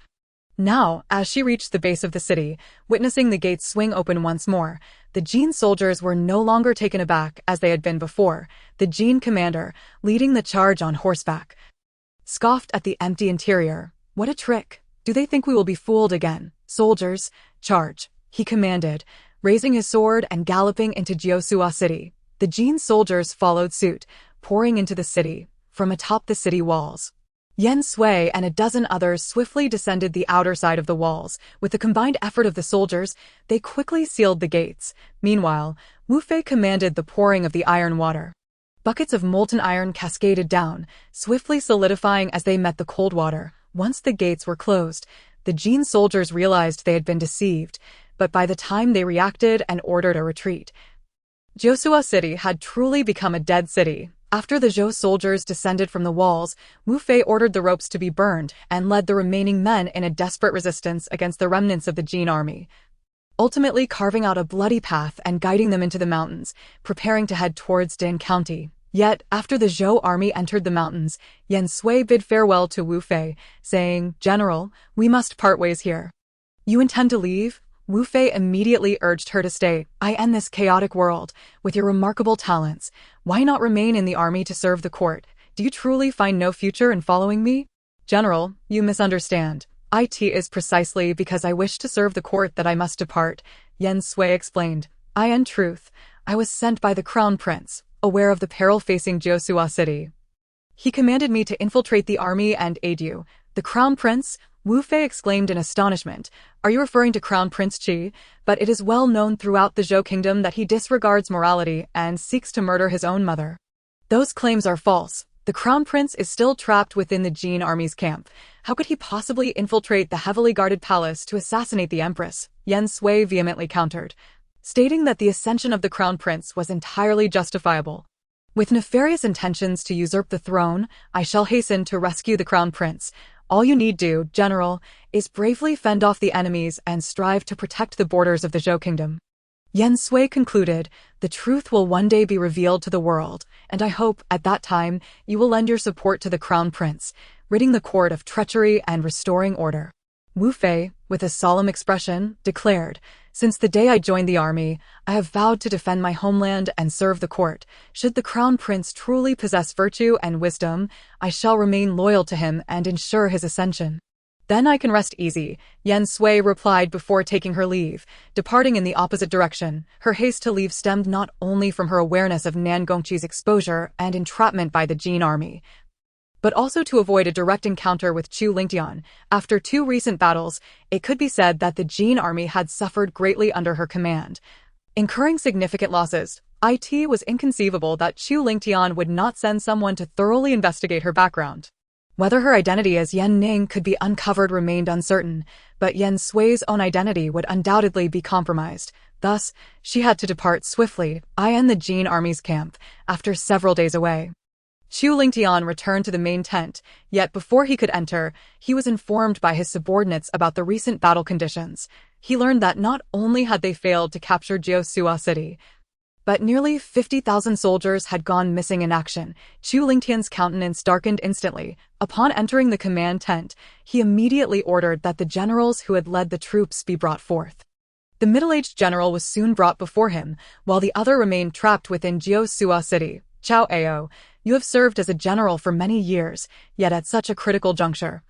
Now, as she reached the base of the city, witnessing the gates swing open once more, the Jin soldiers were no longer taken aback as they had been before. The Jin commander, leading the charge on horseback, scoffed at the empty interior. "What a trick! Do they think we will be fooled again? Soldiers, charge!" he commanded, raising his sword and galloping into Jiosua city. The Jin soldiers followed suit, pouring into the city from atop the city walls. Yen Sui and a dozen others swiftly descended the outer side of the walls. With the combined effort of the soldiers, they quickly sealed the gates. Meanwhile, Wu Fei commanded the pouring of the iron water. Buckets of molten iron cascaded down, swiftly solidifying as they met the cold water. Once the gates were closed, the Jin soldiers realized they had been deceived, but by the time they reacted and ordered a retreat, Jiosua city had truly become a dead city. After the Zhou soldiers descended from the walls, Wu Fei ordered the ropes to be burned and led the remaining men in a desperate resistance against the remnants of the Jin army, ultimately carving out a bloody path and guiding them into the mountains, preparing to head towards Din County. Yet, after the Zhou army entered the mountains, Yen Sui bid farewell to Wu Fei, saying, "General, we must part ways here." "You intend to leave?" Wu Fei immediately urged her to stay. "I end this chaotic world. With your remarkable talents, why not remain in the army to serve the court? Do you truly find no future in following me?" "General, you misunderstand. It is precisely because I wish to serve the court that I must depart," Yen Sui explained. "In truth, I was sent by the crown prince, aware of the peril facing Jiosua city. He commanded me to infiltrate the army and aid you." "The crown prince?" Wu Fei exclaimed in astonishment. "Are you referring to Crown Prince Qi? But it is well known throughout the Zhou kingdom that he disregards morality and seeks to murder his own mother." "Those claims are false. The Crown Prince is still trapped within the Jin army's camp. How could he possibly infiltrate the heavily guarded palace to assassinate the empress?" Yen Sui vehemently countered, stating that the ascension of the Crown Prince was entirely justifiable. "With nefarious intentions to usurp the throne, I shall hasten to rescue the Crown Prince. All you need do, General, is bravely fend off the enemies and strive to protect the borders of the Zhou kingdom." Yen Sui concluded, "The truth will one day be revealed to the world, and I hope, at that time, you will lend your support to the Crown Prince, ridding the court of treachery and restoring order." Wu Fei, with a solemn expression, declared, "Since the day I joined the army, I have vowed to defend my homeland and serve the court. Should the Crown Prince truly possess virtue and wisdom, I shall remain loyal to him and ensure his ascension." "Then I can rest easy," Yen Sui replied before taking her leave, departing in the opposite direction. Her haste to leave stemmed not only from her awareness of Nan Gongqi's exposure and entrapment by the Jin army, but also to avoid a direct encounter with Chu Lingtian. After 2 recent battles, it could be said that the Jin army had suffered greatly under her command, incurring significant losses. It was inconceivable that Chu Lingtian would not send someone to thoroughly investigate her background. Whether her identity as Yen Ning could be uncovered remained uncertain, but Yen Sui's own identity would undoubtedly be compromised. Thus, she had to depart swiftly, in the Jin army's camp, after several days away. Chu Lingtian returned to the main tent, yet before he could enter, he was informed by his subordinates about the recent battle conditions. He learned that not only had they failed to capture Jiosua city, but nearly 50,000 soldiers had gone missing in action. Chu Lingtian's countenance darkened instantly. Upon entering the command tent, he immediately ordered that the generals who had led the troops be brought forth. The middle-aged general was soon brought before him, while the other remained trapped within Jiosua city. "Chao Ao, you have served as a general for many years, yet at such a critical juncture,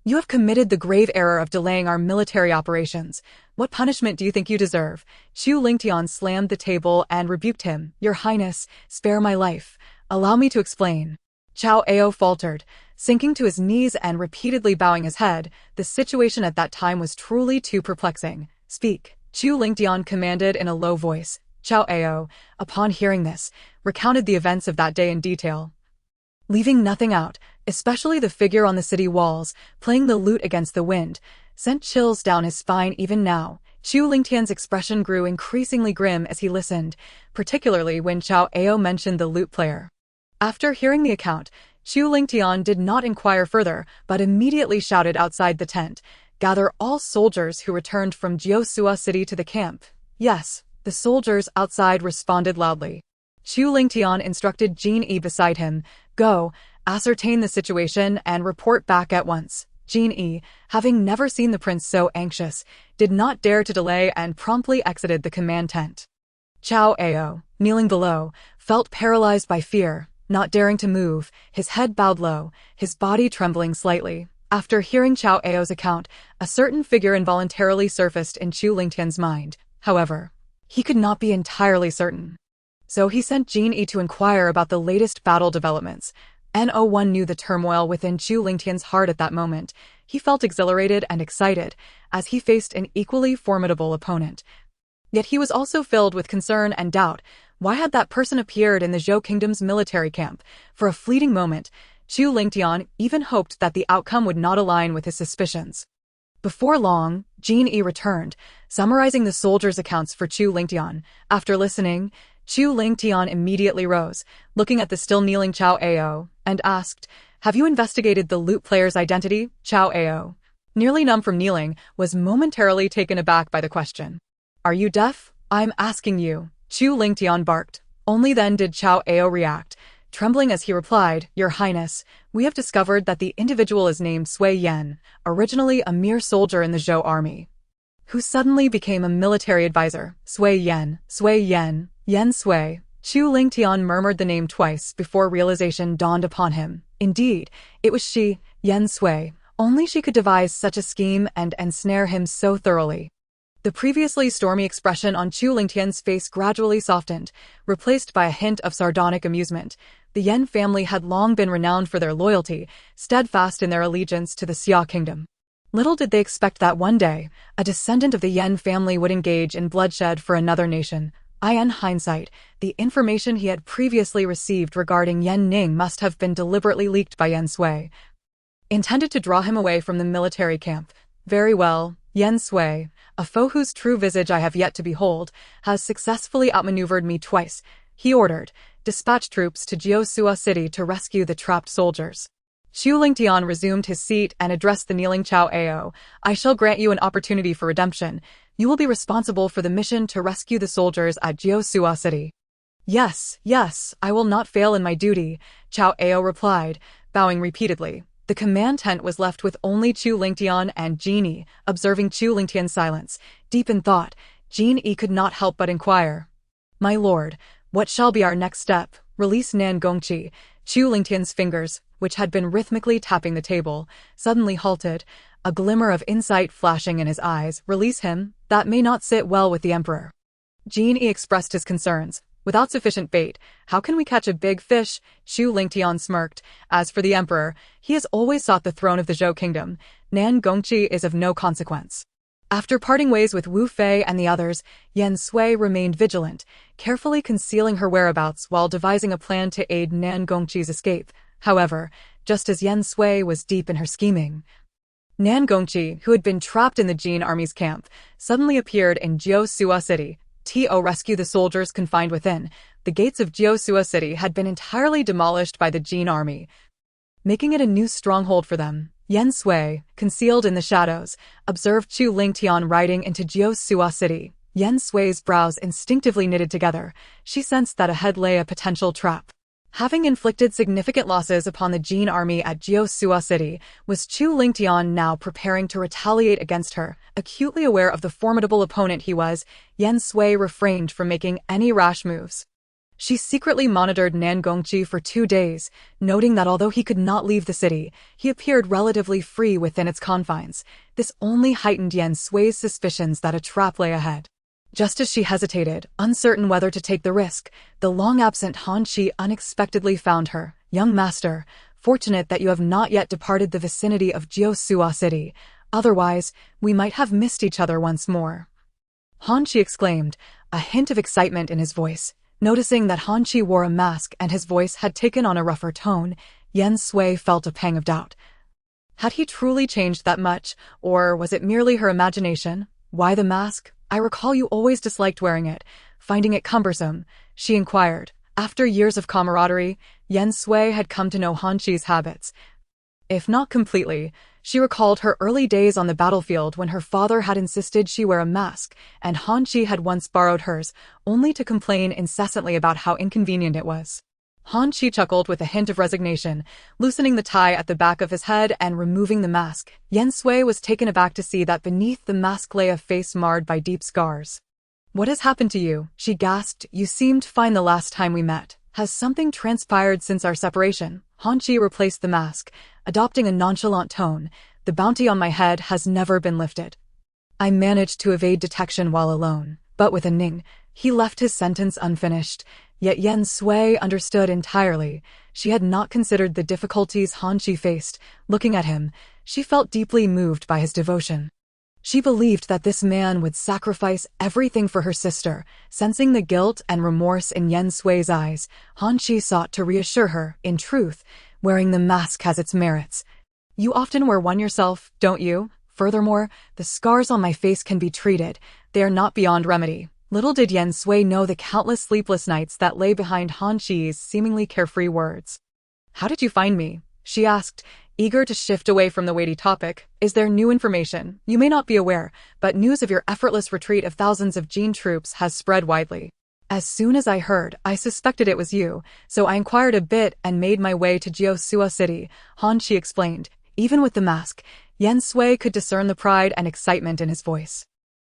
You have committed the grave error of delaying our military operations. What punishment do you think you deserve? Xu Lingtian slammed the table and rebuked him. Your Highness, spare my life. Allow me to explain. Chao Ao faltered, sinking to his knees and repeatedly bowing his head. The situation at that time was truly too perplexing. Speak, Xu Lingtian commanded in a low voice. Chao Ao, upon hearing this, recounted the events of that day in detail, leaving nothing out, especially the figure on the city walls, playing the lute against the wind, sent chills down his spine even now. Xu Lingtian's expression grew increasingly grim as he listened, particularly when Chao Ao mentioned the lute player. After hearing the account, Xu Lingtian did not inquire further, but immediately shouted outside the tent, "Gather all soldiers who returned from Jiusua City to the camp." Yes, the soldiers outside responded loudly. Xu Lingtian instructed Jin Yi beside him, "Go, ascertain the situation and report back at once." Jin Yi, having never seen the prince so anxious, did not dare to delay and promptly exited the command tent. Chao Ao, kneeling below, felt paralyzed by fear, not daring to move, his head bowed low, his body trembling slightly. After hearing Chao Ao's account, a certain figure involuntarily surfaced in Xu Lingtian's mind. However, he could not be entirely certain. So he sent Jin Yi to inquire about the latest battle developments. No1 knew the turmoil within Xu Lingtian's heart at that moment. He felt exhilarated and excited, as he faced an equally formidable opponent. Yet he was also filled with concern and doubt. Why had that person appeared in the Zhou Kingdom's military camp? For a fleeting moment, Xu Lingtian even hoped that the outcome would not align with his suspicions. Before long, Jin Yi returned, summarizing the soldiers' accounts for Xu Lingtian. After listening, Xu Lingtian immediately rose, looking at the still kneeling Chao Ao, and asked, "Have you investigated the lute player's identity?" Chao Ao, nearly numb from kneeling, was momentarily taken aback by the question. "Are you deaf? I'm asking you," Xu Lingtian barked. Only then did Chao Ao react, trembling as he replied, "Your Highness, we have discovered that the individual is named Sui Yan, originally a mere soldier in the Zhou army, who suddenly became a military advisor. Sui Yan, Yan Sui." Xu Lingtian murmured the name twice before realization dawned upon him. Indeed, it was she, Yan Sui. Only she could devise such a scheme and ensnare him so thoroughly. The previously stormy expression on Xu Lingtian's face gradually softened, replaced by a hint of sardonic amusement. The Yan family had long been renowned for their loyalty, steadfast in their allegiance to the Xia kingdom. Little did they expect that one day, a descendant of the Yan family would engage in bloodshed for another nation. In hindsight, the information he had previously received regarding Yan Ning must have been deliberately leaked by Yan Sui, intended to draw him away from the military camp. Very well, Yan Sui, a foe whose true visage I have yet to behold, has successfully outmaneuvered me twice. He ordered, "Dispatch troops to Jiusua City to rescue the trapped soldiers." Xu Lingtian resumed his seat and addressed the kneeling Chao Ao. "I shall grant you an opportunity for redemption. You will be responsible for the mission to rescue the soldiers at Jiusua City." Yes, I will not fail in my duty," Chao Ao replied, bowing repeatedly. The command tent was left with only Xu Lingtian and Jin Yi. Observing Xu Lingtian's silence, deep in thought, Jin Yi could not help but inquire, "My lord, what shall be our next step?" "Release Nan Gongqi." Xu Lingtian's fingers, which had been rhythmically tapping the table, suddenly halted, a glimmer of insight flashing in his eyes. "Release him? That may not sit well with the emperor." Jin Yi expressed his concerns. "Without sufficient bait, how can we catch a big fish?" Xu Lingtian smirked. "As for the emperor, he has always sought the throne of the Zhou kingdom. Nan Gongqi is of no consequence." After parting ways with Wu Fei and the others, Yan Sui remained vigilant, carefully concealing her whereabouts while devising a plan to aid Nan Gongqi's escape. However, just as Yan Sui was deep in her scheming, Nan Gongqi, who had been trapped in the Jin army's camp, suddenly appeared in Jiusua City to rescue the soldiers confined within. The gates of Jiusua City had been entirely demolished by the Jin army, making it a new stronghold for them. Yan Sui, concealed in the shadows, observed Xu Lingtian riding into Jiusua City. Yan Sui's brows instinctively knitted together. She sensed that ahead lay a potential trap. Having inflicted significant losses upon the Jin army at Jiusua City, was Xu Lingtian now preparing to retaliate against her? Acutely aware of the formidable opponent he was, Yan Sui refrained from making any rash moves. She secretly monitored Nangongji for 2 days, noting that although he could not leave the city, he appeared relatively free within its confines. This only heightened Yen Sui's suspicions that a trap lay ahead. Just as she hesitated, uncertain whether to take the risk, the long-absent Han Chi unexpectedly found her. "Young master, fortunate that you have not yet departed the vicinity of Jiusuo City. Otherwise, we might have missed each other once more." Han Chi exclaimed, a hint of excitement in his voice. Noticing that Han Chi wore a mask and his voice had taken on a rougher tone, Yen Sui felt a pang of doubt. Had he truly changed that much, or was it merely her imagination? "Why the mask? I recall you always disliked wearing it, finding it cumbersome," she inquired. After years of camaraderie, Yen Sui had come to know Han Chi's habits. If not completely, she recalled her early days on the battlefield when her father had insisted she wear a mask, and Han Chi had once borrowed hers, only to complain incessantly about how inconvenient it was. Han Chi chuckled with a hint of resignation, loosening the tie at the back of his head and removing the mask. Yen Sui was taken aback to see that beneath the mask lay a face marred by deep scars. "What has happened to you?" she gasped. "You seemed fine the last time we met. Has something transpired since our separation?" Han Chi replaced the mask, adopting a nonchalant tone. "The bounty on my head has never been lifted. I managed to evade detection while alone." But with a ning, he left his sentence unfinished. Yet Yen Sui understood entirely. She had not considered the difficulties Han Chi faced. Looking at him, she felt deeply moved by his devotion. She believed that this man would sacrifice everything for her sister. Sensing the guilt and remorse in Yen Sui's eyes, Han Chi sought to reassure her. "In truth, wearing the mask has its merits. You often wear one yourself, don't you? Furthermore, the scars on my face can be treated. They are not beyond remedy." Little did Yen Sui know the countless sleepless nights that lay behind Han Chi's seemingly carefree words. "How did you find me?" she asked, eager to shift away from the weighty topic. "Is there new information? You may not be aware, but news of your effortless retreat of thousands of Jin troops has spread widely. As soon as I heard, I suspected it was you, so I inquired a bit and made my way to Jiusuo City," Han Chi explained. Even with the mask, Yen Sui could discern the pride and excitement in his voice.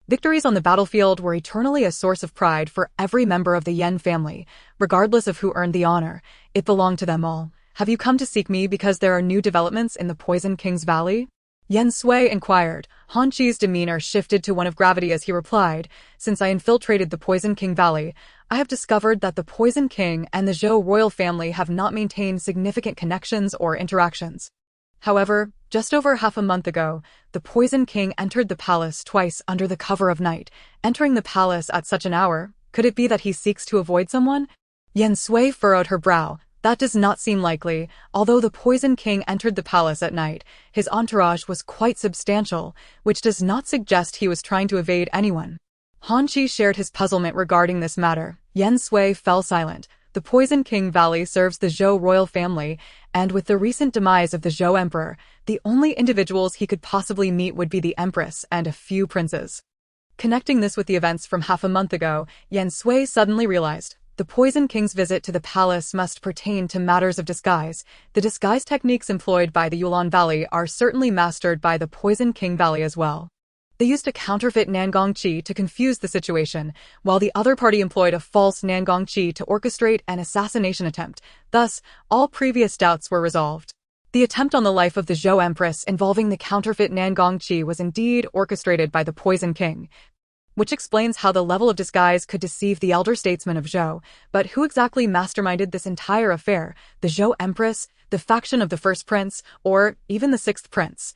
Victories on the battlefield were eternally a source of pride for every member of the Yen family, regardless of who earned the honor. It belonged to them all. "Have you come to seek me because there are new developments in the Poison King's Valley?" Yen Sui inquired. Han Chi's demeanor shifted to one of gravity as he replied, "Since I infiltrated the Poison King Valley, I have discovered that the Poison King and the Zhou royal family have not maintained significant connections or interactions. However, just over half a month ago, the Poison King entered the palace twice under the cover of night. Entering the palace at such an hour, could it be that he seeks to avoid someone?" Yen Sui furrowed her brow. That does not seem likely. Although the Poison King entered the palace at night, his entourage was quite substantial, which does not suggest he was trying to evade anyone. Han Chi shared his puzzlement regarding this matter. Yen Sui fell silent. The Poison King Valley serves the Zhou royal family, and with the recent demise of the Zhou emperor, the only individuals he could possibly meet would be the empress and a few princes. Connecting this with the events from half a month ago, Yen Sui suddenly realized the Poison King's visit to the palace must pertain to matters of disguise. The disguise techniques employed by the Yulan Valley are certainly mastered by the Poison King Valley as well. They used a counterfeit Nangongji to confuse the situation, while the other party employed a false Nangongji to orchestrate an assassination attempt. Thus, all previous doubts were resolved. The attempt on the life of the Zhou Empress involving the counterfeit Nangongji was indeed orchestrated by the Poison King, which explains how the level of disguise could deceive the elder statesman of Zhou. But who exactly masterminded this entire affair? The Zhou Empress, the faction of the first prince, or even the sixth prince?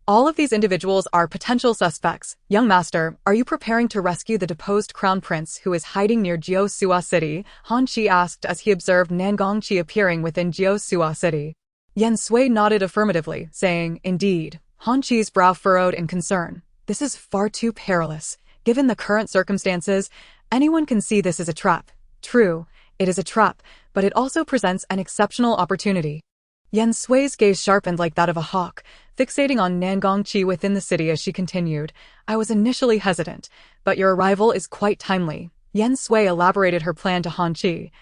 All of these individuals are potential suspects. "Young master, are you preparing to rescue the deposed crown prince who is hiding near Jiusuo City?" Han Chi asked as he observed Nangongji appearing within Jiusuo City. Yen Sui nodded affirmatively, saying, "Indeed." Han Chi's brow furrowed in concern. "This is far too perilous. Given the current circumstances, anyone can see this is a trap." "True, it is a trap, but it also presents an exceptional opportunity." Yen Sui's gaze sharpened like that of a hawk, fixating on Nangongji within the city as she continued. "I was initially hesitant, but your arrival is quite timely." Yen Sui elaborated her plan to Han Chi,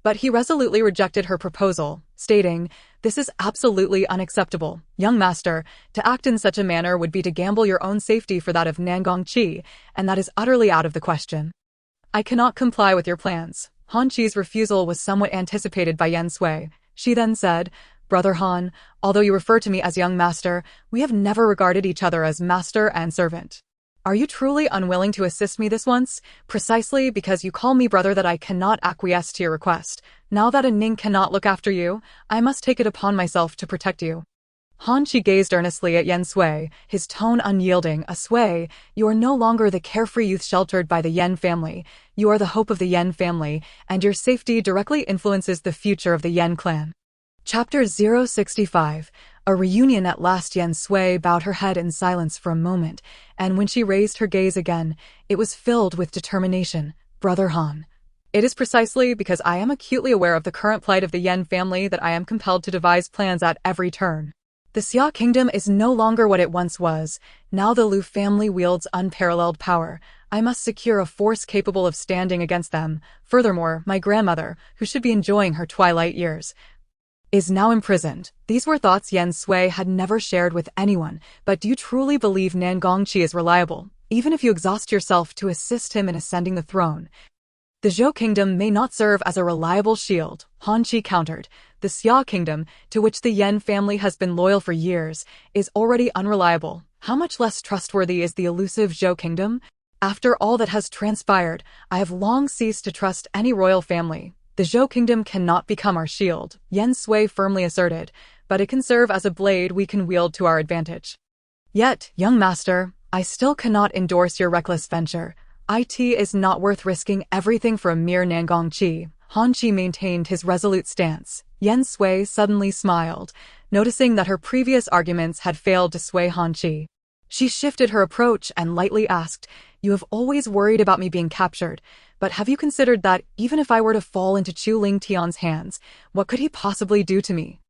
but he resolutely rejected her proposal, stating, "This is absolutely unacceptable. Young master, to act in such a manner would be to gamble your own safety for that of Nangongji, and that is utterly out of the question. I cannot comply with your plans." Han Chi's refusal was somewhat anticipated by Yen Sui. She then said, "Brother Han, although you refer to me as young master, we have never regarded each other as master and servant. Are you truly unwilling to assist me this once? Precisely because you call me brother that I cannot acquiesce to your request. Now that a Ning cannot look after you, I must take it upon myself to protect you." Han Chi gazed earnestly at Yen Sui, his tone unyielding. "Sui, you are no longer the carefree youth sheltered by the Yen family. You are the hope of the Yen family, and your safety directly influences the future of the Yen clan." Chapter 065. A reunion at last. Yen Sui bowed her head in silence for a moment, and when she raised her gaze again, it was filled with determination. "Brother Han, it is precisely because I am acutely aware of the current plight of the Yen family that I am compelled to devise plans at every turn. The Xia kingdom is no longer what it once was. Now the Lu family wields unparalleled power. I must secure a force capable of standing against them. Furthermore, my grandmother, who should be enjoying her twilight years, is now imprisoned." These were thoughts Yen Sui had never shared with anyone. "But do you truly believe Nangongqi is reliable, even if you exhaust yourself to assist him in ascending the throne?" "The Zhou kingdom may not serve as a reliable shield," Han Chi countered. "The Xia kingdom, to which the Yen family has been loyal for years, is already unreliable. How much less trustworthy is the elusive Zhou kingdom? After all that has transpired, I have long ceased to trust any royal family. The Zhou kingdom cannot become our shield," Yen Sui firmly asserted, "but it can serve as a blade we can wield to our advantage. Yet, young master, I still cannot endorse your reckless venture. It is not worth risking everything for a mere Nangongqi." Han Chi maintained his resolute stance. Yen Sui suddenly smiled, noticing that her previous arguments had failed to sway Han Chi. She shifted her approach and lightly asked, "You have always worried about me being captured, but have you considered that, even if I were to fall into Chu Ling Tian's hands, what could he possibly do to me?"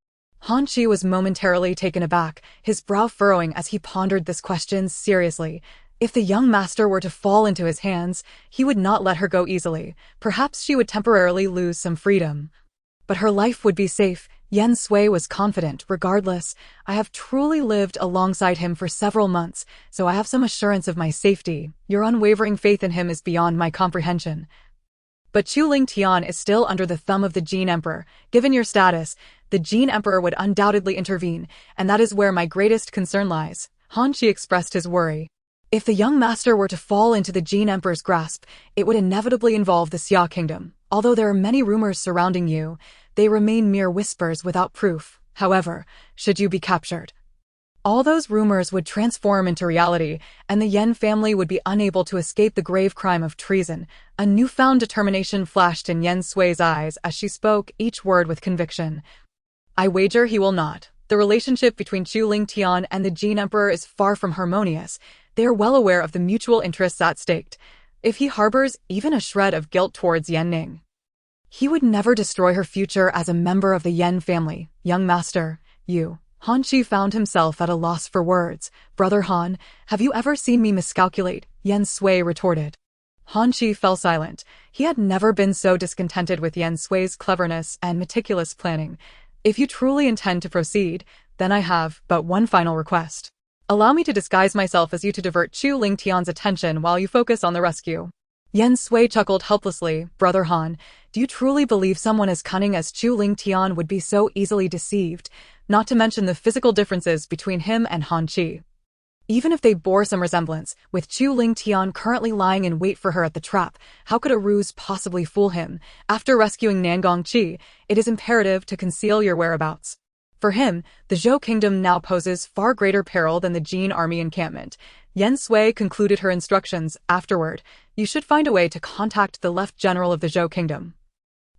Han Chi was momentarily taken aback, his brow furrowing as he pondered this question seriously. If the young master were to fall into his hands, he would not let her go easily. Perhaps she would temporarily lose some freedom, but her life would be safe. Yen Sui was confident. "Regardless, I have truly lived alongside him for several months, so I have some assurance of my safety. Your unwavering faith in him is beyond my comprehension. But Chu Ling Tian is still under the thumb of the Jin Emperor. Given your status, the Jin Emperor would undoubtedly intervene, and that is where my greatest concern lies." Han Chi expressed his worry. "If the young master were to fall into the Jin Emperor's grasp, it would inevitably involve the Xia kingdom. Although there are many rumors surrounding you, they remain mere whispers without proof. However, should you be captured, all those rumors would transform into reality, and the Yen family would be unable to escape the grave crime of treason." A newfound determination flashed in Yen Sui's eyes as she spoke each word with conviction. "I wager he will not. The relationship between Chu Ling Tian and the Jin Emperor is far from harmonious. They are well aware of the mutual interests at stake. If he harbors even a shred of guilt towards Yen Ning, he would never destroy her future as a member of the Yen family. Young master, you..." Han Chi found himself at a loss for words. "Brother Han, have you ever seen me miscalculate?" Yen Sui retorted. Han Chi fell silent. He had never been so discontented with Yen Sui's cleverness and meticulous planning. "If you truly intend to proceed, then I have but one final request. Allow me to disguise myself as you to divert Chu Ling Tian's attention while you focus on the rescue." Yen Sui chuckled helplessly. "Brother Han, do you truly believe someone as cunning as Chu Ling Tian would be so easily deceived? Not to mention the physical differences between him and Han Chi. Even if they bore some resemblance, with Chu Ling Tian currently lying in wait for her at the trap, how could a ruse possibly fool him? After rescuing Nangongqi, it is imperative to conceal your whereabouts. For him, the Zhou kingdom now poses far greater peril than the Jin army encampment." Yen Sui concluded her instructions. "Afterward, you should find a way to contact the left general of the Zhou kingdom,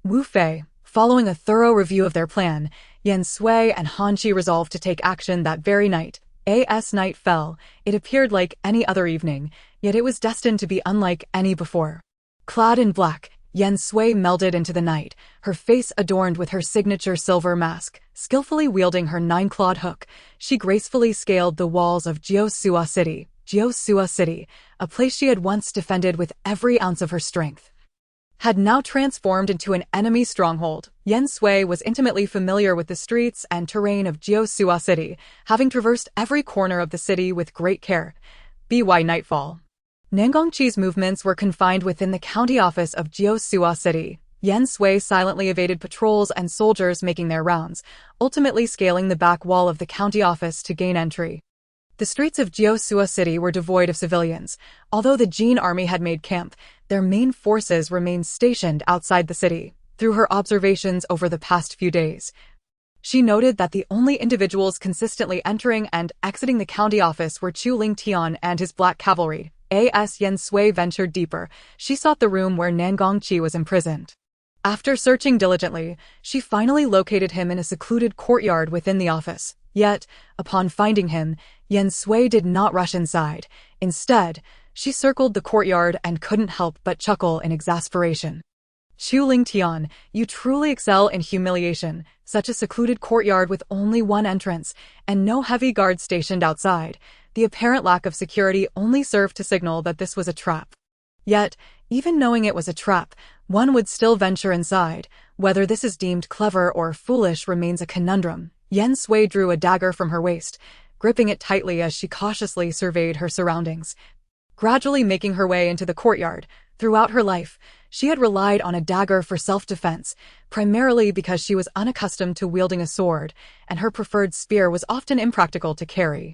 Wu Fei." Following a thorough review of their plan, Yen Sui and Han Chi resolved to take action that very night. As night fell, it appeared like any other evening, yet it was destined to be unlike any before. Clad in black, Yen Sui melded into the night, her face adorned with her signature silver mask. Skillfully wielding her nine-clawed hook, she gracefully scaled the walls of Jiusua City. Jiusua City, a place she had once defended with every ounce of her strength, had now transformed into an enemy stronghold. Yen Sui was intimately familiar with the streets and terrain of Jiusua City, having traversed every corner of the city with great care. By nightfall, Nangongqi's movements were confined within the county office of Jiusua City. Yen Sui silently evaded patrols and soldiers making their rounds, ultimately scaling the back wall of the county office to gain entry. The streets of Jiusua City were devoid of civilians. Although the Jin army had made camp, their main forces remained stationed outside the city. Through her observations over the past few days, she noted that the only individuals consistently entering and exiting the county office were Chu Lingtian and his black cavalry. As Yen Sui ventured deeper, she sought the room where Nangongqi was imprisoned. After searching diligently, she finally located him in a secluded courtyard within the office. Yet, upon finding him, Yen Sui did not rush inside. Instead, she circled the courtyard and couldn't help but chuckle in exasperation. Chu Lingtian, you truly excel in humiliation. Such a secluded courtyard with only one entrance, and no heavy guards stationed outside. The apparent lack of security only served to signal that this was a trap. Yet, even knowing it was a trap, one would still venture inside. Whether this is deemed clever or foolish remains a conundrum. Yen Sui drew a dagger from her waist, gripping it tightly as she cautiously surveyed her surroundings. Gradually making her way into the courtyard, throughout her life, she had relied on a dagger for self-defense, primarily because she was unaccustomed to wielding a sword, and her preferred spear was often impractical to carry.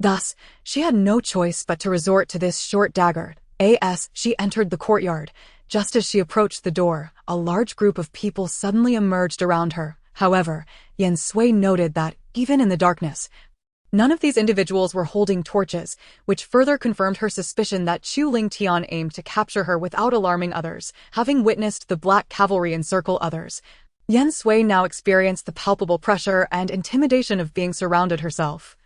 Thus, she had no choice but to resort to this short dagger. As she entered the courtyard, just as she approached the door, a large group of people suddenly emerged around her. However, Yen Sui noted that, even in the darkness, none of these individuals were holding torches, which further confirmed her suspicion that Chu Lingtian aimed to capture her without alarming others. Having witnessed the black cavalry encircle others, Yen Sui now experienced the palpable pressure and intimidation of being surrounded herself.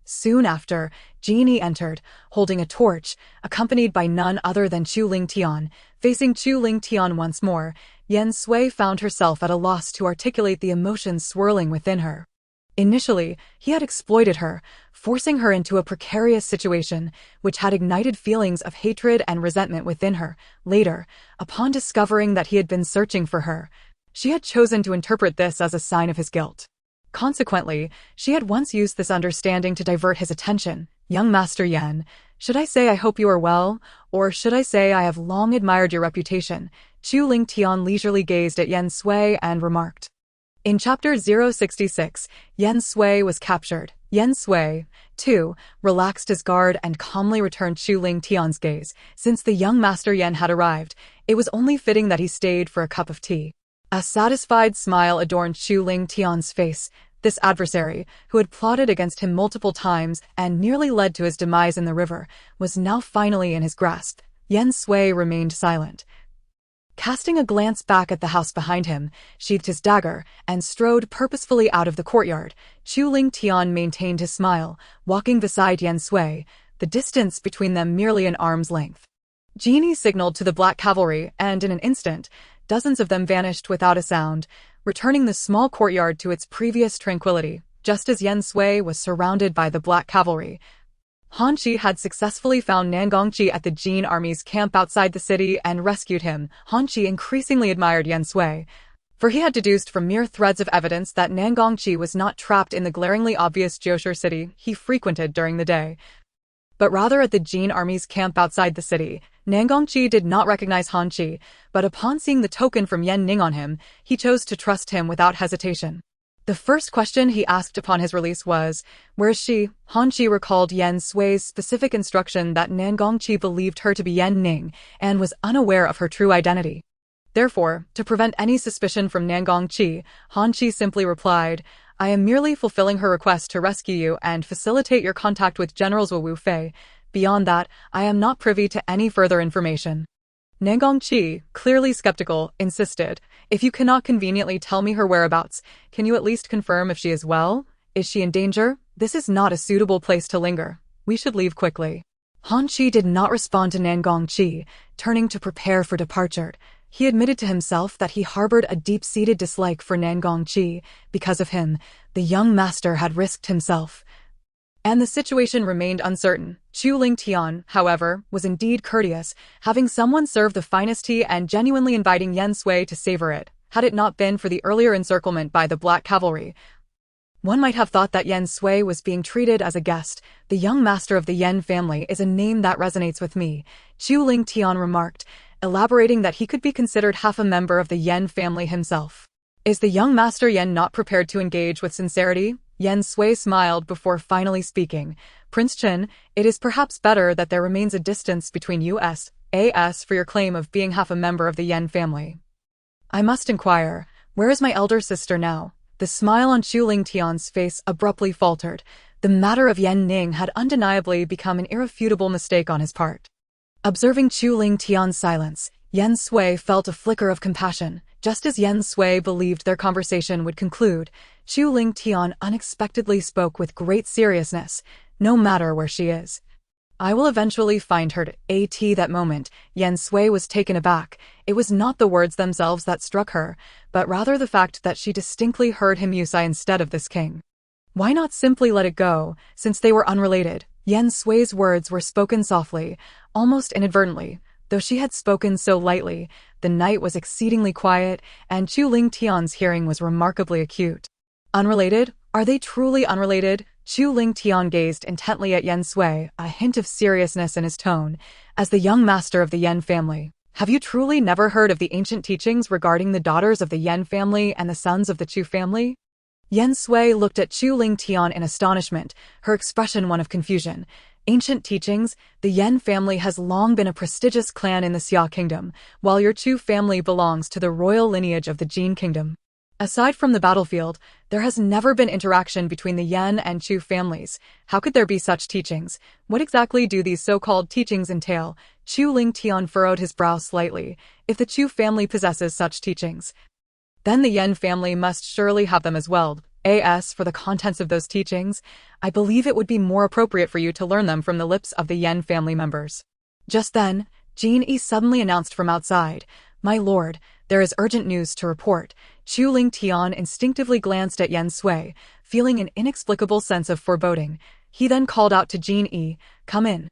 Soon after, Genie entered, holding a torch, accompanied by none other than Chu Lingtian. Facing Chu Lingtian once more, Yen Sui found herself at a loss to articulate the emotions swirling within her. Initially, he had exploited her, forcing her into a precarious situation, which had ignited feelings of hatred and resentment within her. Later, upon discovering that he had been searching for her, she had chosen to interpret this as a sign of his guilt. Consequently, she had once used this understanding to divert his attention. Young Master Yen, should I say I hope you are well, or should I say I have long admired your reputation? Chu Lingtian leisurely gazed at Yen Sui and remarked. In Chapter 066, Yen Sui was captured. Yen Sui, too, relaxed his guard and calmly returned Chu Lingtian's gaze. Since the young Master Yen had arrived, it was only fitting that he stayed for a cup of tea. A satisfied smile adorned Chu Lingtian's face. This adversary, who had plotted against him multiple times and nearly led to his demise in the river, was now finally in his grasp. Yen Sui remained silent. Casting a glance back at the house behind him, sheathed his dagger, and strode purposefully out of the courtyard. Chu Lingtian maintained his smile, walking beside Yen Sui, the distance between them merely an arm's length. Genie signaled to the black cavalry, and in an instant, dozens of them vanished without a sound, returning the small courtyard to its previous tranquility. Just as Yen Sui was surrounded by the black cavalry, Han Chi had successfully found Nangongqi at the Jin army's camp outside the city and rescued him. Han Chi increasingly admired Yen Sui, for he had deduced from mere threads of evidence that Nangongqi was not trapped in the glaringly obvious Jiushi city he frequented during the day, but rather at the Jin army's camp outside the city. Nangongqi did not recognize Han Chi, but upon seeing the token from Yen Ning on him, he chose to trust him without hesitation. The first question he asked upon his release was, "Where is she?" Han Chi recalled Yen Sui's specific instruction that Nangongqi believed her to be Yen Ning and was unaware of her true identity. Therefore, to prevent any suspicion from Nangongqi, Han Chi simply replied, "I am merely fulfilling her request to rescue you and facilitate your contact with Generals Wu Fei. Beyond that, I am not privy to any further information." Nangongqi, clearly skeptical, insisted, "If you cannot conveniently tell me her whereabouts, can you at least confirm if she is well? Is she in danger? This is not a suitable place to linger. We should leave quickly." Han Chi did not respond to Nangongqi, turning to prepare for departure. He admitted to himself that he harbored a deep-seated dislike for Nangongqi. Because of him, the young master had risked himself, and the situation remained uncertain. Chu Lingtian, however, was indeed courteous, having someone serve the finest tea and genuinely inviting Yen Sui to savor it. Had it not been for the earlier encirclement by the black cavalry, one might have thought that Yen Sui was being treated as a guest. "The young master of the Yen family is a name that resonates with me," Chu Lingtian remarked, elaborating that he could be considered half a member of the Yen family himself. Is the young Master Yen not prepared to engage with sincerity? Yen Sui smiled before finally speaking. Prince Qin, it is perhaps better that there remains a distance between us, for your claim of being half a member of the Yen family. I must inquire, where is my elder sister now? The smile on Chu Lingtian's face abruptly faltered. The matter of Yen Ning had undeniably become an irrefutable mistake on his part. Observing Chu Lingtian's silence, Yen Sui felt a flicker of compassion. Just as Yen Sui believed their conversation would conclude, Chu Lingtian unexpectedly spoke with great seriousness. No matter where she is, I will eventually find her. At that moment, Yen Sui was taken aback. It was not the words themselves that struck her, but rather the fact that she distinctly heard him use I instead of this king. Why not simply let it go, since they were unrelated? Yen Sui's words were spoken softly, almost inadvertently. Though she had spoken so lightly, the night was exceedingly quiet, and Chu Lingtian's hearing was remarkably acute. Unrelated? Are they truly unrelated? Chu Lingtian gazed intently at Yen Sui, a hint of seriousness in his tone. As the young master of the Yen family, have you truly never heard of the ancient teachings regarding the daughters of the Yen family and the sons of the Chu family? Yen Sui looked at Chu Lingtian in astonishment, her expression one of confusion. Ancient teachings? The Yen family has long been a prestigious clan in the Xia kingdom, while your Chu family belongs to the royal lineage of the Jin kingdom. Aside from the battlefield, there has never been interaction between the Yen and Chu families. How could there be such teachings? What exactly do these so-called teachings entail? Chu Lingtian furrowed his brow slightly. If the Chu family possesses such teachings, then the Yen family must surely have them as well. As for the contents of those teachings, I believe it would be more appropriate for you to learn them from the lips of the Yen family members. Just then, Jin Yi suddenly announced from outside, My lord, there is urgent news to report. Chu Lingtian instinctively glanced at Yen Sui, feeling an inexplicable sense of foreboding. He then called out to Jin Yi, Come in.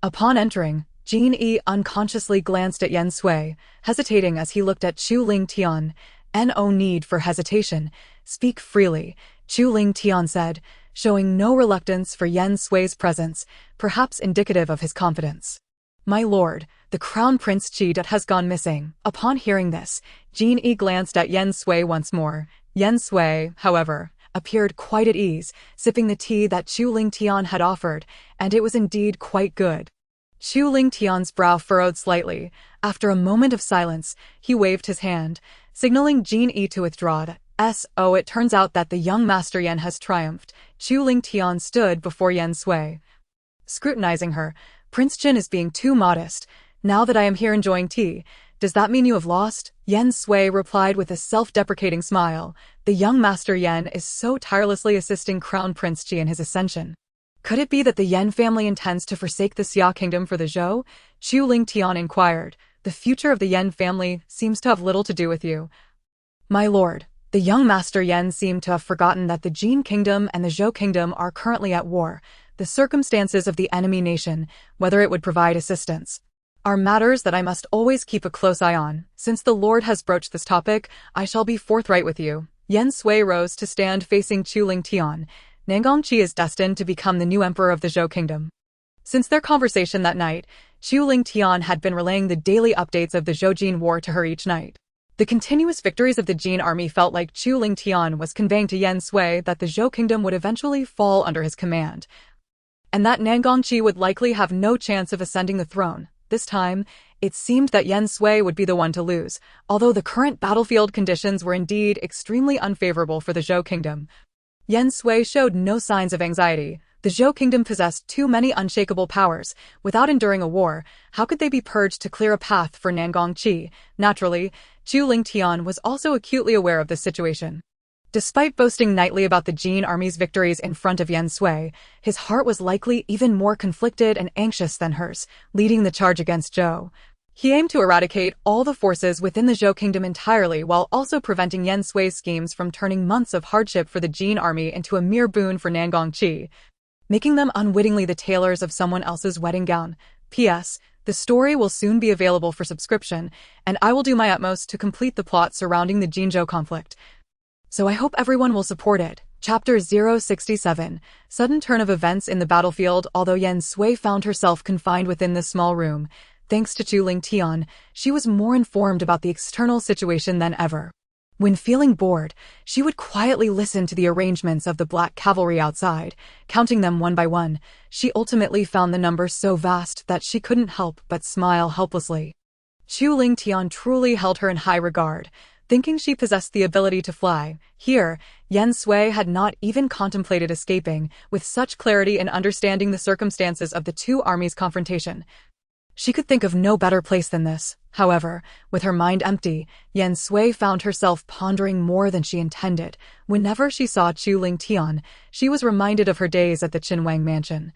Upon entering, Jin Yi unconsciously glanced at Yen Sui, hesitating as he looked at Chu Lingtian. No need for hesitation. Speak freely, Chu Lingtian said, showing no reluctance for Yen Sui's presence, perhaps indicative of his confidence. My lord, the crown prince Chidat has gone missing. Upon hearing this, Jin Yi glanced at Yen Sui once more. Yen Sui, however, appeared quite at ease, sipping the tea that Chu Lingtian had offered, and it was indeed quite good. Chu Lingtian's brow furrowed slightly. After a moment of silence, he waved his hand, signaling Jin Yi to withdraw. It turns out that the young Master Yen has triumphed. Chu Lingtian stood before Yen Sui, scrutinizing her. Prince Qin is being too modest. Now that I am here enjoying tea, does that mean you have lost? Yen Sui replied with a self-deprecating smile. The young Master Yen is so tirelessly assisting Crown Prince Qi in his ascension. Could it be that the Yen family intends to forsake the Xia kingdom for the Zhou? Chu Lingtian inquired. The future of the Yen family seems to have little to do with you. My lord, the young Master Yen seemed to have forgotten that the Jin kingdom and the Zhou kingdom are currently at war. The circumstances of the enemy nation, whether it would provide assistance, are matters that I must always keep a close eye on. Since the lord has broached this topic, I shall be forthright with you. Yen Sui rose to stand facing Chu Lingtian. Nangongqi is destined to become the new emperor of the Zhou kingdom. Since their conversation that night, Chu Lingtian had been relaying the daily updates of the Zhou-Jin war to her each night. The continuous victories of the Jin army felt like Chu Lingtian was conveying to Yen Sui that the Zhou kingdom would eventually fall under his command, and that Nangongqi would likely have no chance of ascending the throne. This time, it seemed that Yen Sui would be the one to lose, although the current battlefield conditions were indeed extremely unfavorable for the Zhou kingdom. Yen Sui showed no signs of anxiety. The Zhou kingdom possessed too many unshakable powers. Without enduring a war, how could they be purged to clear a path for Nangongqi? Naturally, Chu Lingtian was also acutely aware of this situation. Despite boasting nightly about the Jin army's victories in front of Yen Sui, his heart was likely even more conflicted and anxious than hers, leading the charge against Zhou. He aimed to eradicate all the forces within the Zhou kingdom entirely while also preventing Yen Sui's schemes from turning months of hardship for the Jin army into a mere boon for Nangongqi, making them unwittingly the tailors of someone else's wedding gown. P.S. The story will soon be available for subscription, and I will do my utmost to complete the plot surrounding the Jin-Zhou conflict. So I hope everyone will support it. Chapter 067. Sudden turn of events in the battlefield. Although Yen Sui found herself confined within this small room, Thanks to Chu Lingtian, she was more informed about the external situation than ever. When feeling bored, she would quietly listen to the arrangements of the black cavalry outside, counting them one by one. She ultimately found the number so vast that she couldn't help but smile helplessly. Chu Lingtian truly held her in high regard, thinking she possessed the ability to fly. Here, Yen Sui had not even contemplated escaping, with such clarity in understanding the circumstances of the two armies' confrontation. She could think of no better place than this. However, with her mind empty, Yen Sui found herself pondering more than she intended. Whenever she saw Chu Lingtian, she was reminded of her days at the Qinwang mansion,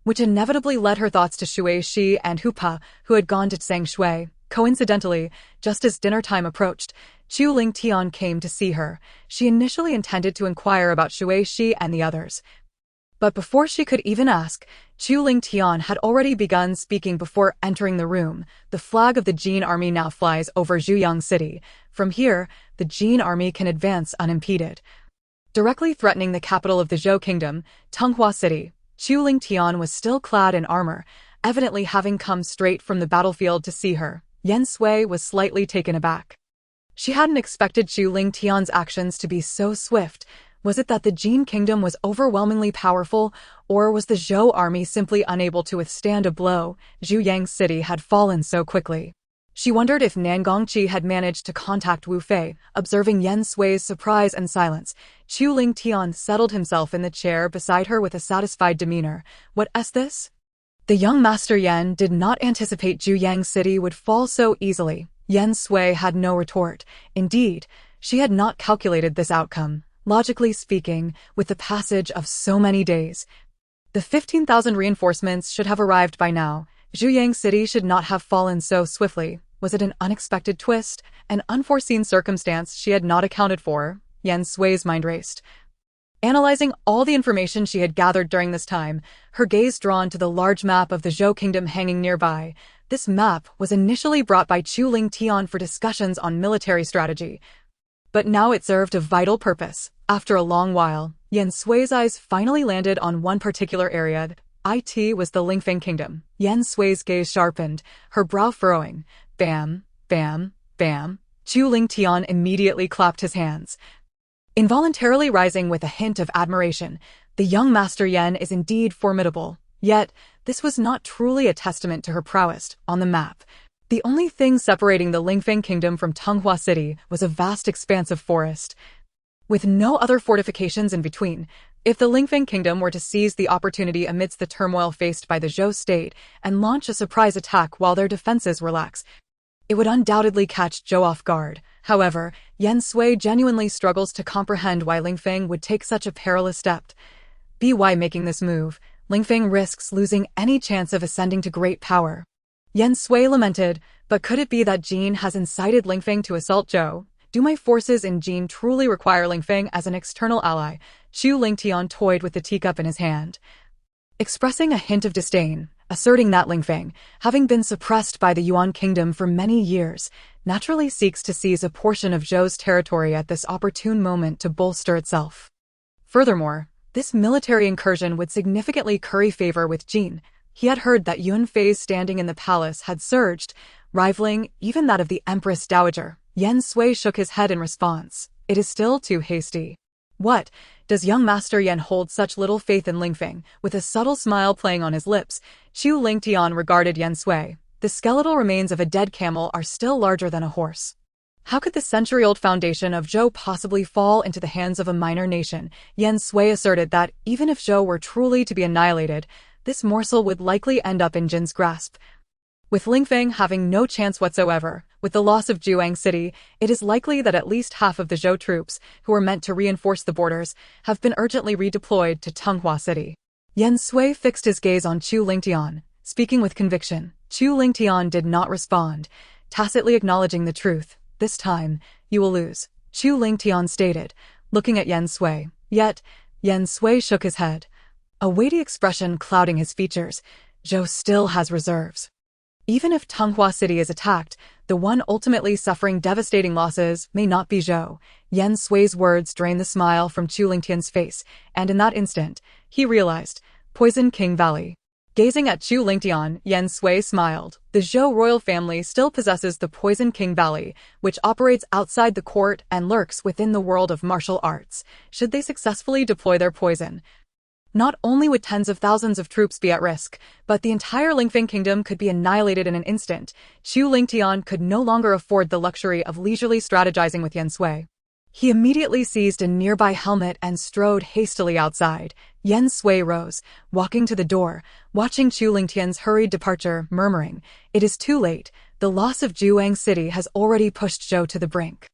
which inevitably led her thoughts to Shui Shi and Hu Pa, who had gone to Tsang Shui. Coincidentally, just as dinner time approached, Chu Lingtian came to see her. She initially intended to inquire about Shui Shi and the others, but before she could even ask, Chu Lingtian had already begun speaking before entering the room. The flag of the Jin army now flies over Zhuyang City. From here, the Jin army can advance unimpeded, directly threatening the capital of the Zhou Kingdom, Tunghua City. Chu Lingtian was still clad in armor, evidently having come straight from the battlefield to see her. Yen Sui was slightly taken aback. She hadn't expected Chu Lingtian's actions to be so swift. Was it that the Jin kingdom was overwhelmingly powerful, or was the Zhou army simply unable to withstand a blow? Zhuyang City had fallen so quickly. She wondered if Nangongqi had managed to contact Wu Fei. Observing Yen Sui's surprise and silence, Chu Lingtian settled himself in the chair beside her with a satisfied demeanor. What's this? The young master Yen did not anticipate Zhuyang City would fall so easily. Yen Sui had no retort. Indeed, she had not calculated this outcome. Logically speaking, with the passage of so many days, the 15,000 reinforcements should have arrived by now. Zhuyang City should not have fallen so swiftly. Was it an unexpected twist, an unforeseen circumstance she had not accounted for? Yen Sui's mind raced, analyzing all the information she had gathered during this time, her gaze drawn to the large map of the Zhou Kingdom hanging nearby. This map was initially brought by Chu Lingtian for discussions on military strategy, but now it served a vital purpose. After a long while, Yen Sui's eyes finally landed on one particular area. It was the Lingfeng Kingdom. Yen Sui's gaze sharpened, her brow furrowing. Bam, bam, bam. Chu Lingtian immediately clapped his hands, involuntarily rising with a hint of admiration. The young master Yen is indeed formidable. Yet, this was not truly a testament to her prowess. On the map, the only thing separating the Lingfeng Kingdom from Tunghua City was a vast expanse of forest, with no other fortifications in between. If the Lingfeng Kingdom were to seize the opportunity amidst the turmoil faced by the Zhou state and launch a surprise attack while their defenses were lax, it would undoubtedly catch Zhou off guard. However, Yen Sui genuinely struggles to comprehend why Lingfeng would take such a perilous step. By making this move, Lingfeng risks losing any chance of ascending to great power. Yen Sui lamented, but could it be that Jin has incited Lingfeng to assault Zhou? Do my forces in Jin truly require Lingfeng as an external ally? Chu Lingtian toyed with the teacup in his hand, expressing a hint of disdain, asserting that Lingfeng, having been suppressed by the Yuan kingdom for many years, naturally seeks to seize a portion of Zhou's territory at this opportune moment to bolster itself. Furthermore, this military incursion would significantly curry favor with Jin. He had heard that Yun Fei's standing in the palace had surged, rivaling even that of the Empress Dowager. Yen Sui shook his head in response. It is still too hasty. What? Does young Master Yen hold such little faith in Lingfeng? With a subtle smile playing on his lips, Chu Lingtian regarded Yen Sui. The skeletal remains of a dead camel are still larger than a horse. How could the century-old foundation of Zhou possibly fall into the hands of a minor nation? Yen Sui asserted that even if Zhou were truly to be annihilated, this morsel would likely end up in Jin's grasp. With Lingfeng having no chance whatsoever, with the loss of Zhuyang City, it is likely that at least half of the Zhou troops, who were meant to reinforce the borders, have been urgently redeployed to Tunghua City. Yen Sui fixed his gaze on Chu Lingtian, speaking with conviction. Chu Lingtian did not respond, tacitly acknowledging the truth. This time, you will lose, Chu Lingtian stated, looking at Yen Sui. Yet, Yen Sui shook his head, a weighty expression clouding his features. Zhou still has reserves. Even if Tunghua City is attacked, the one ultimately suffering devastating losses may not be Zhou. Yen Sui's words drained the smile from Chu Lingtian's face, and in that instant, he realized, Poison King Valley. Gazing at Chu Lingtian, Yen Sui smiled. The Zhou royal family still possesses the Poison King Valley, which operates outside the court and lurks within the world of martial arts. Should they successfully deploy their poison, not only would tens of thousands of troops be at risk, but the entire Lingfeng kingdom could be annihilated in an instant. Chu Lingtian could no longer afford the luxury of leisurely strategizing with Yen Sui. He immediately seized a nearby helmet and strode hastily outside. Yen Sui rose, walking to the door, watching Chu Lingtian's hurried departure, murmuring, "It is too late. The loss of Juang City has already pushed Zhou to the brink.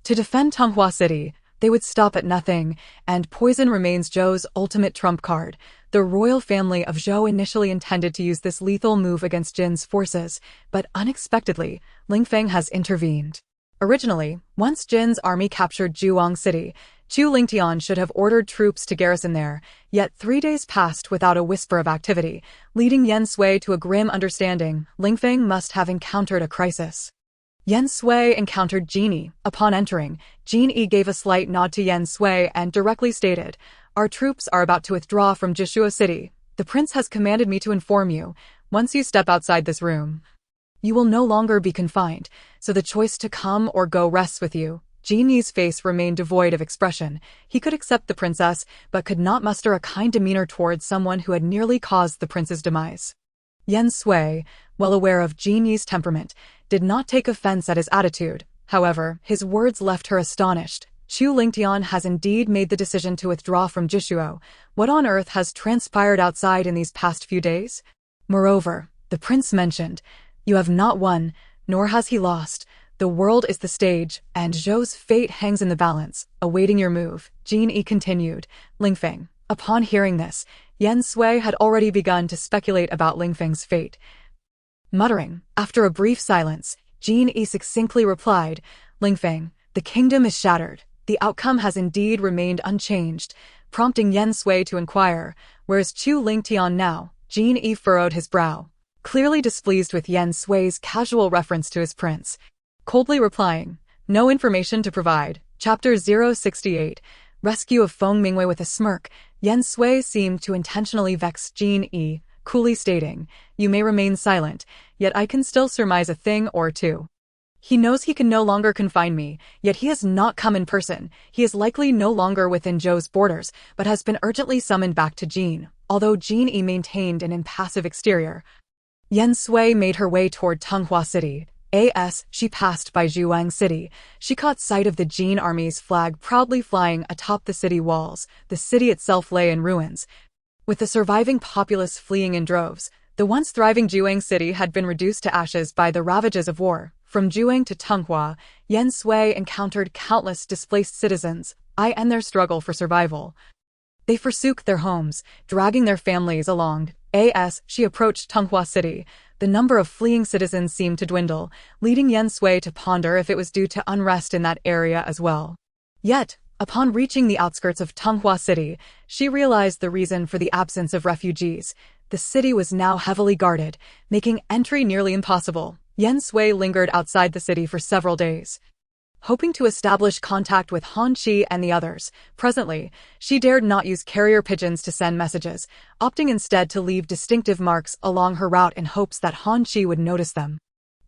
To defend Tonghua City, they would stop at nothing, and poison remains Zhou's ultimate trump card." The royal family of Zhou initially intended to use this lethal move against Jin's forces, but unexpectedly, Lingfeng has intervened. Originally, once Jin's army captured Juang City, Chu Lingtian should have ordered troops to garrison there, yet 3 days passed without a whisper of activity, leading Yen Sui to a grim understanding. Lingfeng must have encountered a crisis. Yen Sui encountered Jin Yi. Upon entering, Jin Yi gave a slight nod to Yen Sui and directly stated, "Our troops are about to withdraw from Jishuo City. The prince has commanded me to inform you, once you step outside this room, you will no longer be confined, so the choice to come or go rests with you." Jin Yi's face remained devoid of expression. He could accept the princess, but could not muster a kind demeanor towards someone who had nearly caused the prince's demise. Yen Sui, well aware of Jin Yi's temperament, did not take offense at his attitude. However, his words left her astonished. Chu Lingtian has indeed made the decision to withdraw from Jishuo. What on earth has transpired outside in these past few days? Moreover, the prince mentioned, "You have not won, nor has he lost. The world is the stage, and Zhou's fate hangs in the balance, awaiting your move." Jin Yi continued. Lingfeng. Upon hearing this, Yen Sui had already begun to speculate about Lingfeng's fate. Muttering, after a brief silence, Jin Yi succinctly replied, "Lingfeng, the kingdom is shattered. The outcome has indeed remained unchanged," prompting Yen Sui to inquire, "Where's Chu Lingtian now?" Jin Yi furrowed his brow, clearly displeased with Yen Sui's casual reference to his prince, coldly replying, "No information to provide." Chapter 068, Rescue of Feng Mingwei. With a smirk, Yen Sui seemed to intentionally vex Jin Yi, coolly stating, "You may remain silent, yet I can still surmise a thing or two. He knows he can no longer confine me, yet he has not come in person. He is likely no longer within Zhou's borders, but has been urgently summoned back to Jin." Although Jin Yi maintained an impassive exterior, Yen Sui made her way toward Tonghua City. As she passed by Juang City, she caught sight of the Jin army's flag proudly flying atop the city walls. The city itself lay in ruins, with the surviving populace fleeing in droves. The once thriving Juang City had been reduced to ashes by the ravages of war. From Juang to Tonghua, Yen Sui encountered countless displaced citizens, and their struggle for survival. They forsook their homes, dragging their families along. As she approached Tonghua City, the number of fleeing citizens seemed to dwindle, leading Yen Sui to ponder if it was due to unrest in that area as well. Yet, upon reaching the outskirts of Tonghua City, she realized the reason for the absence of refugees. The city was now heavily guarded, making entry nearly impossible. Yen Sui lingered outside the city for several days, hoping to establish contact with Han Qi and the others. Presently, she dared not use carrier pigeons to send messages, opting instead to leave distinctive marks along her route in hopes that Han Qi would notice them.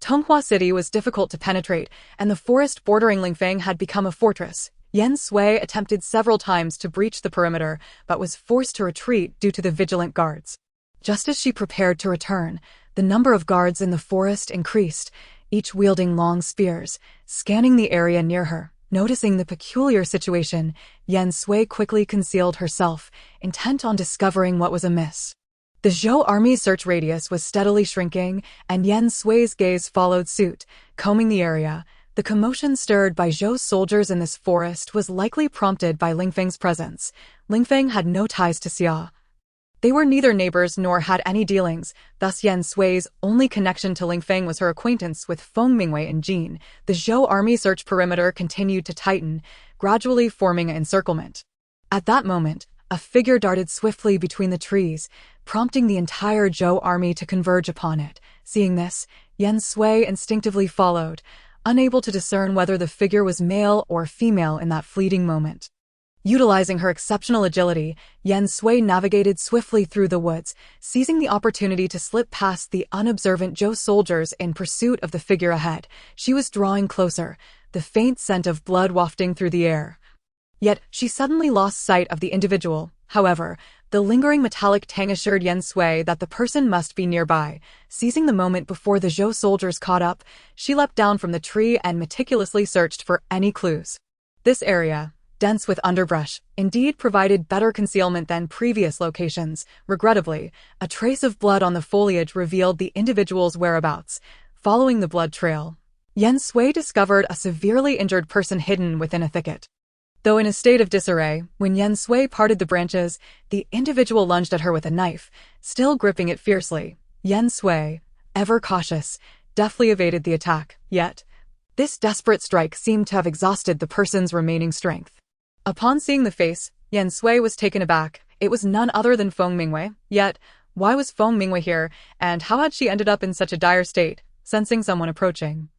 Tonghua City was difficult to penetrate, and the forest bordering Lingfeng had become a fortress. Yen Sui attempted several times to breach the perimeter, but was forced to retreat due to the vigilant guards. Just as she prepared to return, the number of guards in the forest increased, each wielding long spears, scanning the area near her. Noticing the peculiar situation, Yen Sui quickly concealed herself, intent on discovering what was amiss. The Zhou army's search radius was steadily shrinking, and Yen Sui's gaze followed suit, combing the area. The commotion stirred by Zhou's soldiers in this forest was likely prompted by Lingfeng's presence. Lingfeng had no ties to Xia. They were neither neighbors nor had any dealings, thus Yen Sui's only connection to Lingfeng was her acquaintance with Feng Mingwei and Jin. The Zhou army search perimeter continued to tighten, gradually forming an encirclement. At that moment, a figure darted swiftly between the trees, prompting the entire Zhou army to converge upon it. Seeing this, Yen Sui instinctively followed, unable to discern whether the figure was male or female in that fleeting moment. Utilizing her exceptional agility, Yen Sui navigated swiftly through the woods, seizing the opportunity to slip past the unobservant Zhou soldiers in pursuit of the figure ahead. She was drawing closer, the faint scent of blood wafting through the air. Yet, she suddenly lost sight of the individual. However, the lingering metallic tang assured Yen Sui that the person must be nearby. Seizing the moment before the Zhou soldiers caught up, she leapt down from the tree and meticulously searched for any clues. This area, dense with underbrush, indeed provided better concealment than previous locations. Regrettably, a trace of blood on the foliage revealed the individual's whereabouts. Following the blood trail, Yen Sui discovered a severely injured person hidden within a thicket. Though in a state of disarray, when Yen Sui parted the branches, the individual lunged at her with a knife, still gripping it fiercely. Yen Sui, ever cautious, deftly evaded the attack. Yet, this desperate strike seemed to have exhausted the person's remaining strength. Upon seeing the face, Yen Sui was taken aback. It was none other than Feng Mingwei. Yet, why was Feng Mingwei here, and how had she ended up in such a dire state? Sensing someone approaching,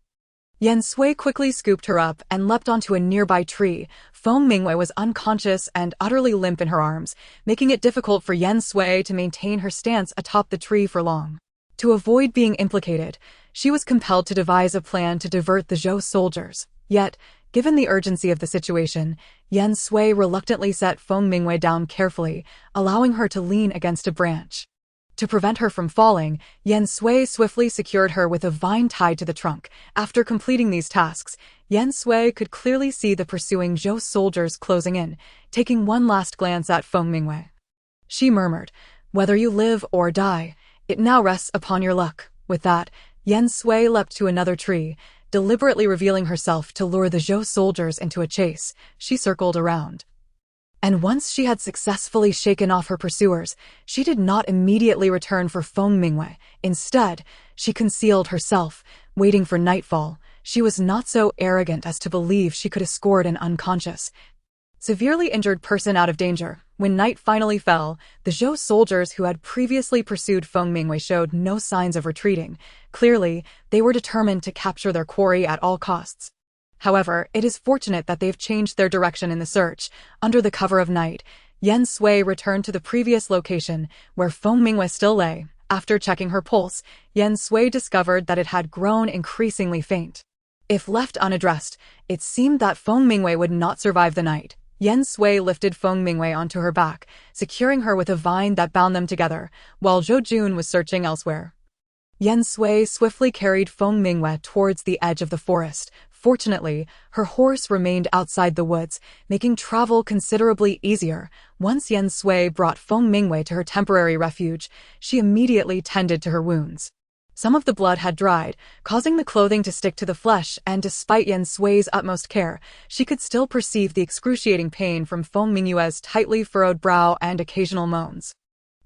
Yen Sui quickly scooped her up and leapt onto a nearby tree. Feng Mingwei was unconscious and utterly limp in her arms, making it difficult for Yen Sui to maintain her stance atop the tree for long. To avoid being implicated, she was compelled to devise a plan to divert the Zhou soldiers. Yet, given the urgency of the situation, Yen Sui reluctantly set Feng Mingwei down carefully, allowing her to lean against a branch. To prevent her from falling, Yen Sui swiftly secured her with a vine tied to the trunk. After completing these tasks, Yen Sui could clearly see the pursuing Zhou soldiers closing in, taking one last glance at Feng Mingwei. She murmured, "Whether you live or die, it now rests upon your luck." With that, Yen Sui leapt to another tree, deliberately revealing herself to lure the Zhou soldiers into a chase. She circled around. And once she had successfully shaken off her pursuers, she did not immediately return for Feng Mingwei. Instead, she concealed herself, waiting for nightfall. She was not so arrogant as to believe she could escort an unconscious, severely injured person out of danger. When night finally fell, the Zhou soldiers who had previously pursued Feng Mingwei showed no signs of retreating. Clearly, they were determined to capture their quarry at all costs. However, it is fortunate that they've changed their direction in the search. Under the cover of night, Yen Sui returned to the previous location, where Feng Mingwei still lay. After checking her pulse, Yen Sui discovered that it had grown increasingly faint. If left unaddressed, it seemed that Feng Mingwei would not survive the night. Yen Sui lifted Feng Mingwei onto her back, securing her with a vine that bound them together, while Zhou Jun was searching elsewhere. Yen Sui swiftly carried Feng Mingwei towards the edge of the forest. Fortunately, her horse remained outside the woods, making travel considerably easier. Once Yen Sui brought Feng Mingwei to her temporary refuge, she immediately tended to her wounds. Some of the blood had dried, causing the clothing to stick to the flesh, and despite Yen Sui's utmost care, she could still perceive the excruciating pain from Feng Mingwei's tightly furrowed brow and occasional moans.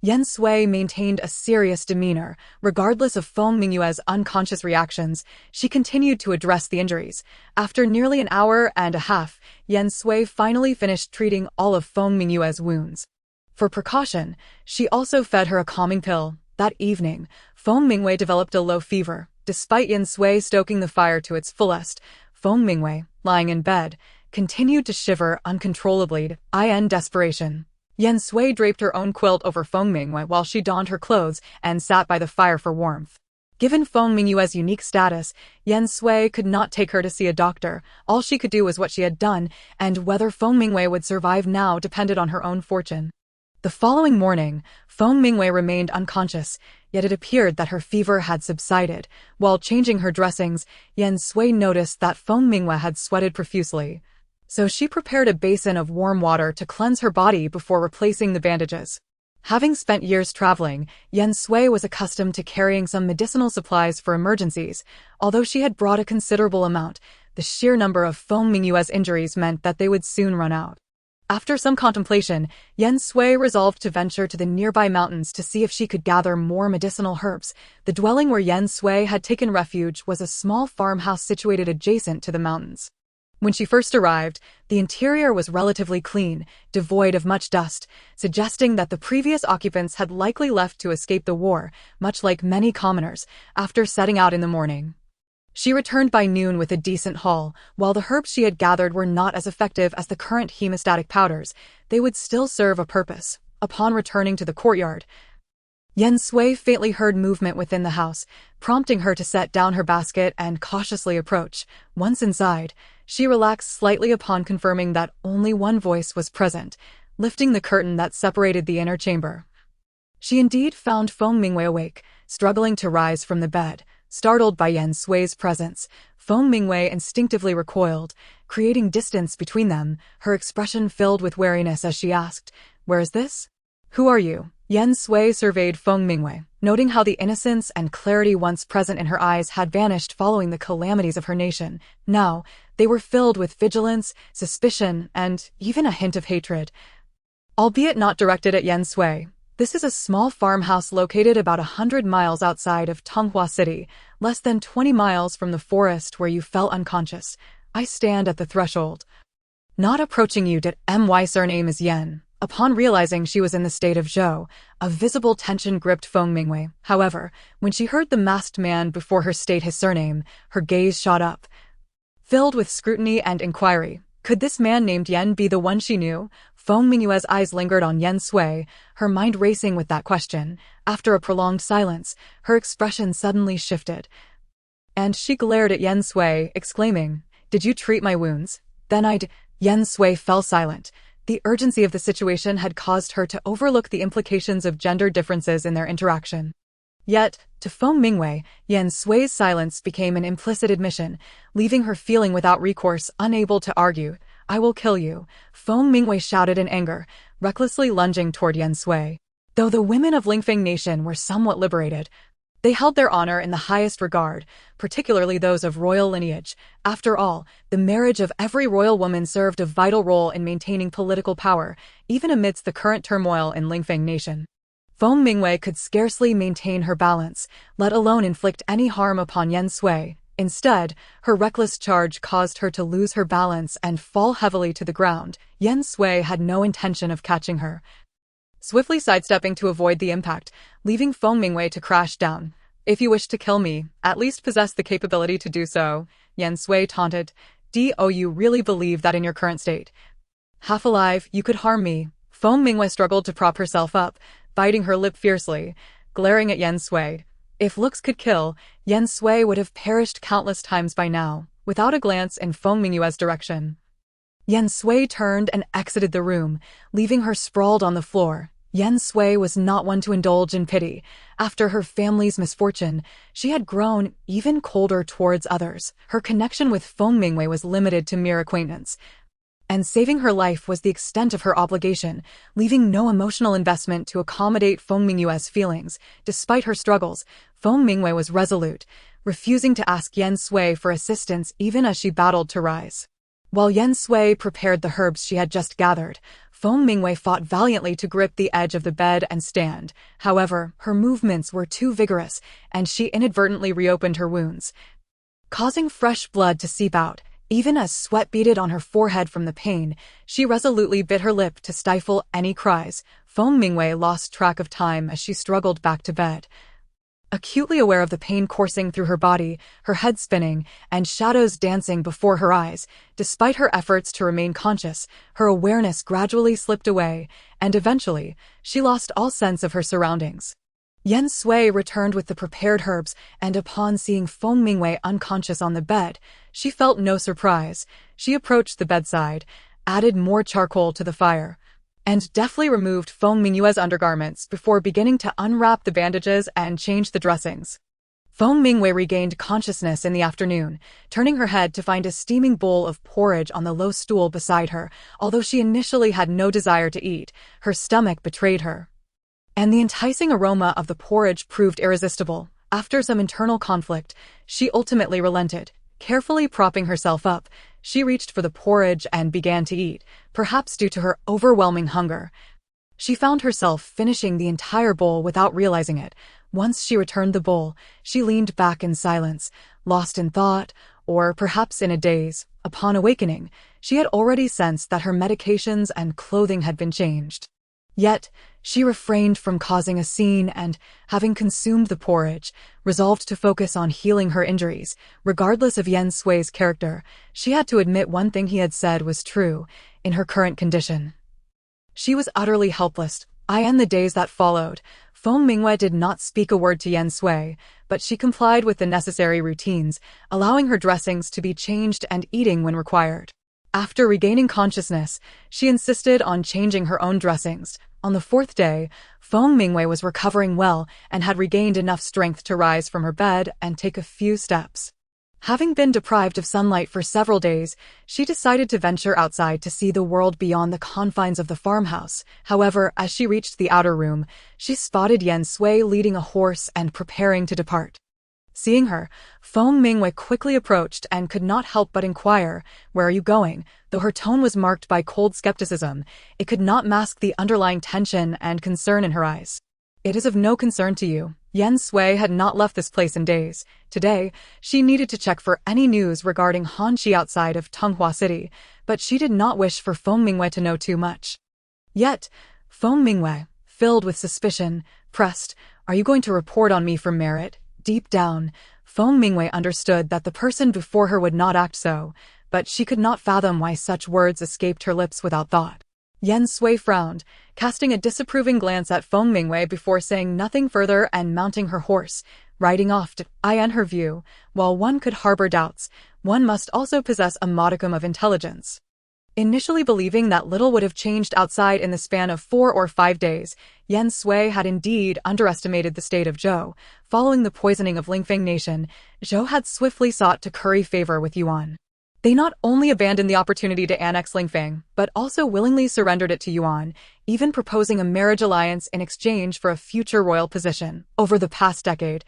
Yen Sui maintained a serious demeanor. Regardless of Feng Mingwei's unconscious reactions, she continued to address the injuries. After nearly an hour and a half, Yen Sui finally finished treating all of Feng Mingwei's wounds. For precaution, she also fed her a calming pill. That evening, Feng Mingwei developed a low fever. Despite Yen Sui stoking the fire to its fullest, Feng Mingwei, lying in bed, continued to shiver uncontrollably. In desperation, Yen Sui draped her own quilt over Feng Mingwei while she donned her clothes and sat by the fire for warmth. Given Feng Mingwei's unique status, Yen Sui could not take her to see a doctor. All she could do was what she had done, and whether Feng Mingwei would survive now depended on her own fortune. The following morning, Feng Mingwei remained unconscious, yet it appeared that her fever had subsided. While changing her dressings, Yen Sui noticed that Feng Mingwei had sweated profusely. So she prepared a basin of warm water to cleanse her body before replacing the bandages. Having spent years traveling, Yen Sui was accustomed to carrying some medicinal supplies for emergencies. Although she had brought a considerable amount, the sheer number of Feng Mingwei's injuries meant that they would soon run out. After some contemplation, Yen Sui resolved to venture to the nearby mountains to see if she could gather more medicinal herbs. The dwelling where Yen Sui had taken refuge was a small farmhouse situated adjacent to the mountains. When she first arrived, the interior was relatively clean, devoid of much dust, suggesting that the previous occupants had likely left to escape the war, much like many commoners, after setting out in the morning. She returned by noon with a decent haul. While the herbs she had gathered were not as effective as the current hemostatic powders, they would still serve a purpose. Upon returning to the courtyard, Yen Sui faintly heard movement within the house, prompting her to set down her basket and cautiously approach. Once inside, she relaxed slightly upon confirming that only one voice was present, lifting the curtain that separated the inner chamber. She indeed found Feng Mingwei awake, struggling to rise from the bed. Startled by Yen Sui's presence, Feng Mingwei instinctively recoiled, creating distance between them, her expression filled with wariness as she asked, "Where is this? Who are you?" Yen Sui surveyed Feng Mingwei, noting how the innocence and clarity once present in her eyes had vanished following the calamities of her nation. Now, they were filled with vigilance, suspicion, and even a hint of hatred. Albeit not directed at Yen Sui, this is a small farmhouse located about 100 miles outside of Tonghua City, less than 20 miles from the forest where you fell unconscious. I stand at the threshold. Not approaching you. My surname is Yen. Upon realizing she was in the state of Zhou, a visible tension gripped Feng Mingwei. However, when she heard the masked man before her state his surname, her gaze shot up, filled with scrutiny and inquiry. Could this man named Yen be the one she knew? Feng Mingwei's eyes lingered on Yen Sui, her mind racing with that question. After a prolonged silence, her expression suddenly shifted, and she glared at Yen Sui, exclaiming, "Did you treat my wounds?" "Then I'd—" Yen Sui fell silent. The urgency of the situation had caused her to overlook the implications of gender differences in their interaction. Yet, to Feng Mingwei, Yen Sui's silence became an implicit admission, leaving her feeling without recourse, unable to argue. "I will kill you," Feng Mingwei shouted in anger, recklessly lunging toward Yen Sui. Though the women of Lingfeng Nation were somewhat liberated, they held their honor in the highest regard, particularly those of royal lineage. After all, the marriage of every royal woman served a vital role in maintaining political power, even amidst the current turmoil in Lingfeng Nation. Feng Mingwei could scarcely maintain her balance, let alone inflict any harm upon Yen Sui. Instead, her reckless charge caused her to lose her balance and fall heavily to the ground. Yen Sui had no intention of catching her, swiftly sidestepping to avoid the impact, leaving Feng Mingwei to crash down. "If you wish to kill me, at least possess the capability to do so," Yen Sui taunted. "Do you really believe that in your current state, half alive, you could harm me?" Feng Mingwei struggled to prop herself up, biting her lip fiercely, glaring at Yen Sui. If looks could kill, Yen Sui would have perished countless times by now. Without a glance in Feng Mingwei's direction, Yen Sui turned and exited the room, leaving her sprawled on the floor. Yen Sui was not one to indulge in pity. After her family's misfortune, she had grown even colder towards others. Her connection with Feng Mingwei was limited to mere acquaintance, and saving her life was the extent of her obligation, leaving no emotional investment to accommodate Feng Mingwei's feelings. Despite her struggles, Feng Mingwei was resolute, refusing to ask Yen Sui for assistance even as she battled to rise. While Yen Sui prepared the herbs she had just gathered, Feng Mingwei fought valiantly to grip the edge of the bed and stand. However, her movements were too vigorous, and she inadvertently reopened her wounds, causing fresh blood to seep out. Even as sweat beaded on her forehead from the pain, she resolutely bit her lip to stifle any cries. Feng Mingwei lost track of time as she struggled back to bed, acutely aware of the pain coursing through her body, her head spinning, and shadows dancing before her eyes. Despite her efforts to remain conscious, her awareness gradually slipped away, and eventually, she lost all sense of her surroundings. Yen Sui returned with the prepared herbs, and upon seeing Feng Mingwei unconscious on the bed, she felt no surprise. She approached the bedside, added more charcoal to the fire, and deftly removed Feng Mingwei's undergarments before beginning to unwrap the bandages and change the dressings. Feng Mingwei regained consciousness in the afternoon, turning her head to find a steaming bowl of porridge on the low stool beside her. Although she initially had no desire to eat, her stomach betrayed her, and the enticing aroma of the porridge proved irresistible. After some internal conflict, she ultimately relented. Carefully propping herself up, she reached for the porridge and began to eat, perhaps due to her overwhelming hunger. She found herself finishing the entire bowl without realizing it. Once she returned the bowl, she leaned back in silence, lost in thought, or perhaps in a daze. Upon awakening, she had already sensed that her medications and clothing had been changed. Yet, she refrained from causing a scene and, having consumed the porridge, resolved to focus on healing her injuries. Regardless of Yen Sui's character, she had to admit one thing he had said was true in her current condition. She was utterly helpless. In the days that followed, Feng Mingwei did not speak a word to Yen Sui, but she complied with the necessary routines, allowing her dressings to be changed and eating when required. After regaining consciousness, she insisted on changing her own dressings. On the fourth day, Feng Mingwei was recovering well and had regained enough strength to rise from her bed and take a few steps. Having been deprived of sunlight for several days, she decided to venture outside to see the world beyond the confines of the farmhouse. However, as she reached the outer room, she spotted Yen Sui leading a horse and preparing to depart. Seeing her, Feng Mingwei quickly approached and could not help but inquire, "Where are you going?" Though her tone was marked by cold skepticism, it could not mask the underlying tension and concern in her eyes. "It is of no concern to you." Yen Sui had not left this place in days. Today, she needed to check for any news regarding Hanxi outside of Tonghua City, but she did not wish for Feng Mingwei to know too much. Yet, Feng Mingwei, filled with suspicion, pressed, "Are you going to report on me for merit?" Deep down, Feng Mingwei understood that the person before her would not act so, but she could not fathom why such words escaped her lips without thought. Yen Sui frowned, casting a disapproving glance at Feng Mingwei before saying nothing further and mounting her horse, riding off. In her view, while one could harbor doubts, one must also possess a modicum of intelligence. Initially believing that little would have changed outside in the span of 4 or 5 days, Yen Sui had indeed underestimated the state of Zhou. Following the poisoning of Lingfeng Nation, Zhou had swiftly sought to curry favor with Yuan. They not only abandoned the opportunity to annex Lingfeng, but also willingly surrendered it to Yuan, even proposing a marriage alliance in exchange for a future royal position. Over the past decade,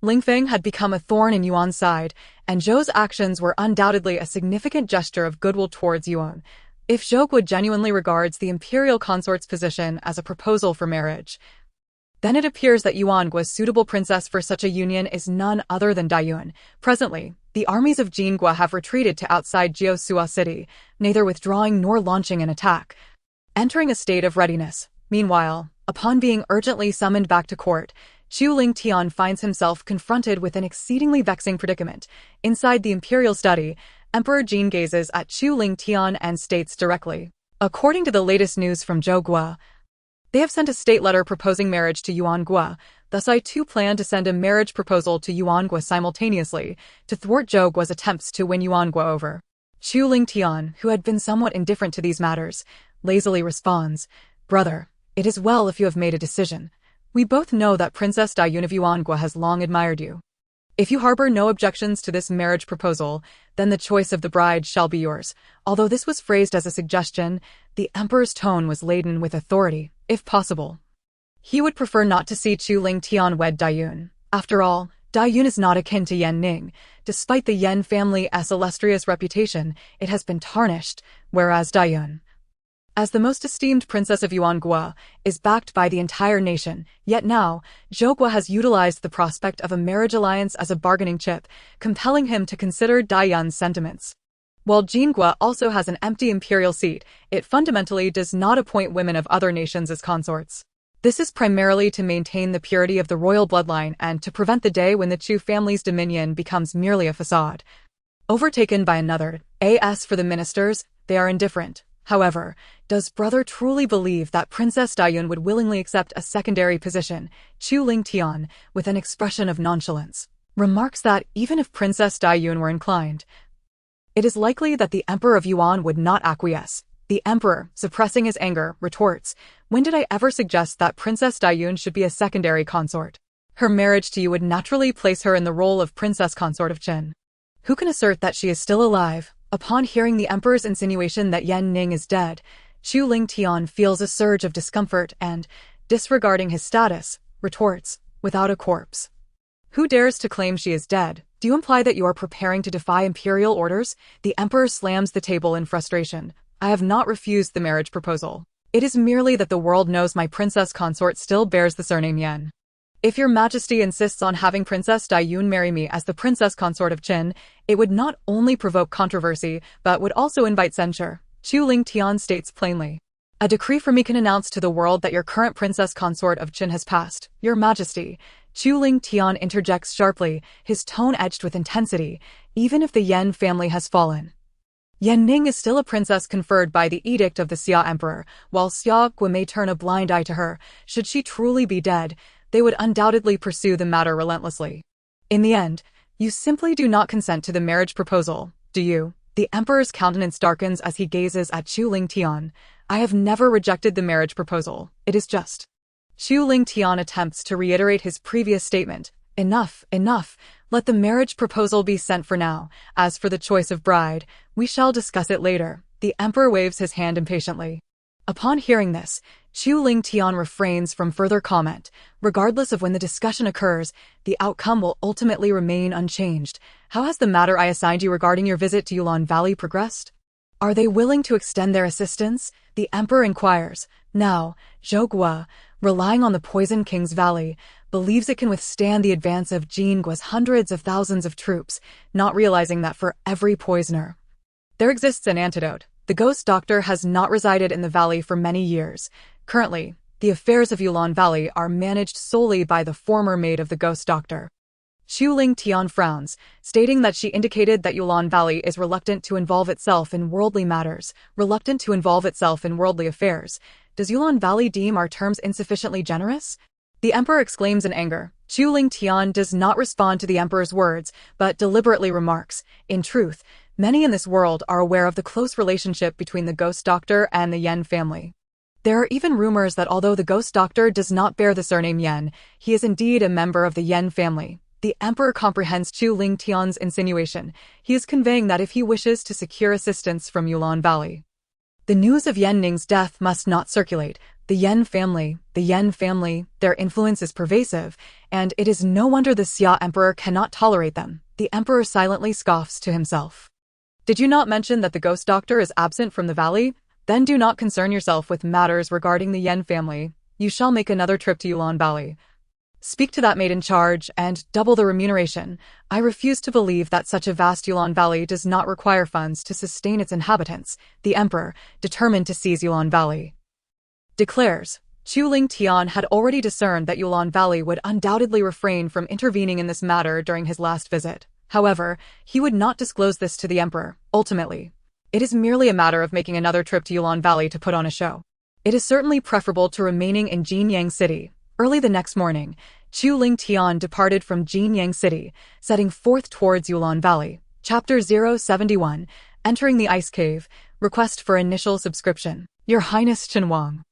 Lingfeng had become a thorn in Yuan's side, and Zhou's actions were undoubtedly a significant gesture of goodwill towards Yuan. If Zhou genuinely regards the imperial consort's position as a proposal for marriage, then it appears that Yuangua's suitable princess for such a union is none other than Daiyun. Presently, the armies of Jingua have retreated to outside Jiusua City, neither withdrawing nor launching an attack, entering a state of readiness. Meanwhile, upon being urgently summoned back to court, Chu Lingtian finds himself confronted with an exceedingly vexing predicament. Inside the imperial study, Emperor Jin gazes at Chu Lingtian and states directly, "According to the latest news from Zhou Gua, they have sent a state letter proposing marriage to Yuan Gua. Thus I too plan to send a marriage proposal to Yuan Gua simultaneously, to thwart Zhou Gua's attempts to win Yuan Gua over." Chu Lingtian, who had been somewhat indifferent to these matters, lazily responds, "Brother, it is well if you have made a decision. We both know that Princess Daiyun of Yuangua has long admired you. If you harbor no objections to this marriage proposal, then the choice of the bride shall be yours." Although this was phrased as a suggestion, the emperor's tone was laden with authority. If possible, he would prefer not to see Chu Lingtian wed Daiyun. After all, Daiyun is not akin to Yan Ning. Despite the Yan family's illustrious reputation, it has been tarnished, whereas Daiyun, as the most esteemed princess of Yuangua, is backed by the entire nation. Yet now, Zhou Gua has utilized the prospect of a marriage alliance as a bargaining chip, compelling him to consider Daiyun's sentiments. While Jingua also has an empty imperial seat, it fundamentally does not appoint women of other nations as consorts. This is primarily to maintain the purity of the royal bloodline and to prevent the day when the Chu family's dominion becomes merely a facade, overtaken by another. As for the ministers, they are indifferent. However, does brother truly believe that Princess Daiyun would willingly accept a secondary position? Chu Lingtian, with an expression of nonchalance, remarks that even if Princess Daiyun were inclined, it is likely that the Emperor of Yuan would not acquiesce. The Emperor, suppressing his anger, retorts, "When did I ever suggest that Princess Daiyun should be a secondary consort? Her marriage to you would naturally place her in the role of Princess Consort of Qin. Who can assert that she is still alive?" Upon hearing the Emperor's insinuation that Yan Ning is dead, Chu Lingtian feels a surge of discomfort and, disregarding his status, retorts, "Without a corpse, who dares to claim she is dead? Do you imply that you are preparing to defy imperial orders?" The Emperor slams the table in frustration. "I have not refused the marriage proposal. It is merely that the world knows my princess consort still bears the surname Yan. If your majesty insists on having Princess Daiyun marry me as the princess consort of Qin, it would not only provoke controversy, but would also invite censure." Chu Lingtian states plainly. A decree from me can announce to the world that your current princess consort of Qin has passed. Your Majesty. Chu Ling Tian interjects sharply, his tone edged with intensity, even if the Yan family has fallen. Yan Ning is still a princess conferred by the edict of the Xia Emperor, while Xia Gui may turn a blind eye to her. Should she truly be dead, they would undoubtedly pursue the matter relentlessly. In the end, you simply do not consent to the marriage proposal, do you? The Emperor's countenance darkens as he gazes at Chu Ling Tian. I have never rejected the marriage proposal. It is just. Chu Ling Tian attempts to reiterate his previous statement. Enough, enough. Let the marriage proposal be sent for now. As for the choice of bride, we shall discuss it later. The Emperor waves his hand impatiently. Upon hearing this, Chu Ling Tian refrains from further comment. Regardless of when the discussion occurs, the outcome will ultimately remain unchanged. How has the matter I assigned you regarding your visit to Yulan Valley progressed? Are they willing to extend their assistance? The Emperor inquires. Now, Zhou Gua, relying on the Poison King's Valley, believes it can withstand the advance of Jin Gua's hundreds of thousands of troops, not realizing that for every poisoner, there exists an antidote. The ghost doctor has not resided in the valley for many years. Currently, the affairs of Yulan Valley are managed solely by the former maid of the ghost doctor. Chu Ling Tian frowns, stating that she indicated that Yulan Valley is reluctant to involve itself in worldly matters, reluctant to involve itself in worldly affairs. Does Yulan Valley deem our terms insufficiently generous? The Emperor exclaims in anger. Chu Ling Tian does not respond to the Emperor's words, but deliberately remarks, in truth, many in this world are aware of the close relationship between the ghost doctor and the Yan family. There are even rumors that although the ghost doctor does not bear the surname Yan, he is indeed a member of the Yan family. The Emperor comprehends Chu Ling Tian's insinuation. He is conveying that if he wishes to secure assistance from Yulan Valley, the news of Yan Ning's death must not circulate. The Yan family, their influence is pervasive, and it is no wonder the Xia Emperor cannot tolerate them. The Emperor silently scoffs to himself. Did you not mention that the ghost doctor is absent from the valley? Then do not concern yourself with matters regarding the Yan family. You shall make another trip to Yulan Valley. Speak to that maid in charge and double the remuneration. I refuse to believe that such a vast Yulan Valley does not require funds to sustain its inhabitants. The Emperor, determined to seize Yulan Valley, declares. Chu Ling Tian had already discerned that Yulan Valley would undoubtedly refrain from intervening in this matter during his last visit. However, he would not disclose this to the Emperor. Ultimately, it is merely a matter of making another trip to Yulan Valley to put on a show. It is certainly preferable to remaining in Jinyang City. Early the next morning, Chu Ling Tian departed from Jinyang City, setting forth towards Yulan Valley. Chapter 071, Entering the Ice Cave, Request for Initial Subscription. Your Highness Chen Wang.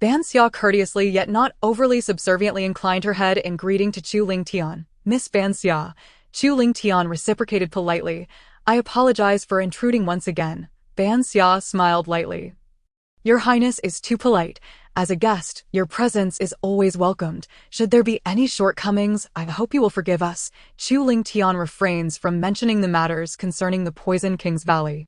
Ban Xia courteously yet not overly subserviently inclined her head in greeting to Chu Ling Tian. Miss Ban Xia. Chu Ling Tian reciprocated politely. I apologize for intruding once again. Ban Xia smiled lightly. Your Highness is too polite. As a guest, your presence is always welcomed. Should there be any shortcomings, I hope you will forgive us. Chu Ling Tian refrains from mentioning the matters concerning the Poison King's Valley.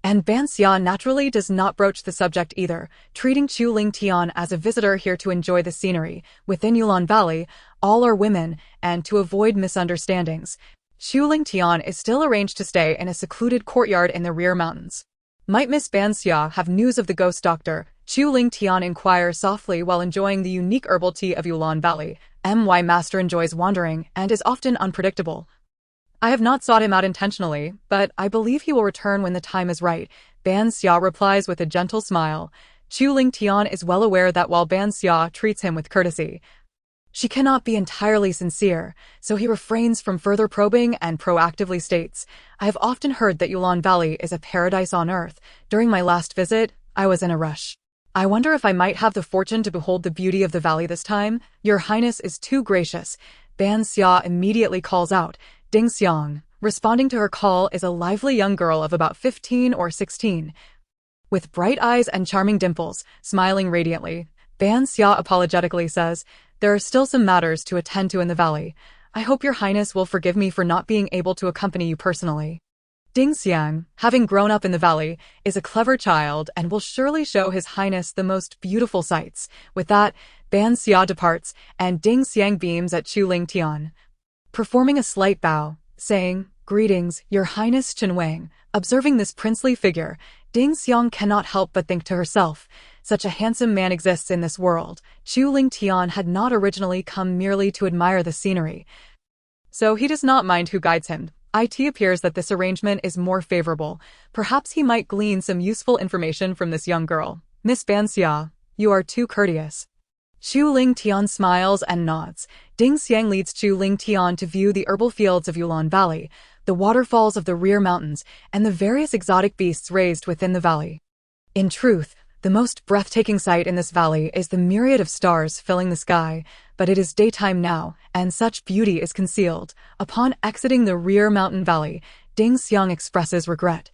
And Ban Xia naturally does not broach the subject either, treating Chu Ling Tian as a visitor here to enjoy the scenery. Within Yulan Valley, all are women, and to avoid misunderstandings, Chu Ling Tian is still arranged to stay in a secluded courtyard in the rear mountains. Might Miss Ban Xia have news of the ghost doctor? Chu Ling Tian inquires softly while enjoying the unique herbal tea of Yulan Valley. My master enjoys wandering and is often unpredictable. I have not sought him out intentionally, but I believe he will return when the time is right. Ban Xia replies with a gentle smile. Chu Ling Tian is well aware that while Ban Xia treats him with courtesy, she cannot be entirely sincere, so he refrains from further probing and proactively states, I have often heard that Yulan Valley is a paradise on earth. During my last visit, I was in a rush. I wonder if I might have the fortune to behold the beauty of the valley this time. Your Highness is too gracious. Ban Xia immediately calls out, Ding Xiang. Responding to her call is a lively young girl of about 15 or 16. With bright eyes and charming dimples, smiling radiantly, Ban Xia apologetically says, there are still some matters to attend to in the valley. I hope your Highness will forgive me for not being able to accompany you personally. Ding Xiang, having grown up in the valley, is a clever child and will surely show His Highness the most beautiful sights. With that, Ban Xia departs, and Ding Xiang beams at Chu Ling Tian, performing a slight bow, saying, Greetings, your Highness Chen Wang. Observing this princely figure, Ding Xiang cannot help but think to herself, Such a handsome man exists in this world. Chu Lingtian had not originally come merely to admire the scenery, so he does not mind who guides him. It appears that this arrangement is more favorable. Perhaps he might glean some useful information from this young girl. Miss Banxia, you are too courteous. Chu Lingtian smiles and nods. Ding Xiang leads Chu Lingtian to view the herbal fields of Yulon Valley, the waterfalls of the rear mountains, and the various exotic beasts raised within the valley. In truth, the most breathtaking sight in this valley is the myriad of stars filling the sky, but it is daytime now, and such beauty is concealed. Upon exiting the rear mountain valley, Ding Xiang expresses regret,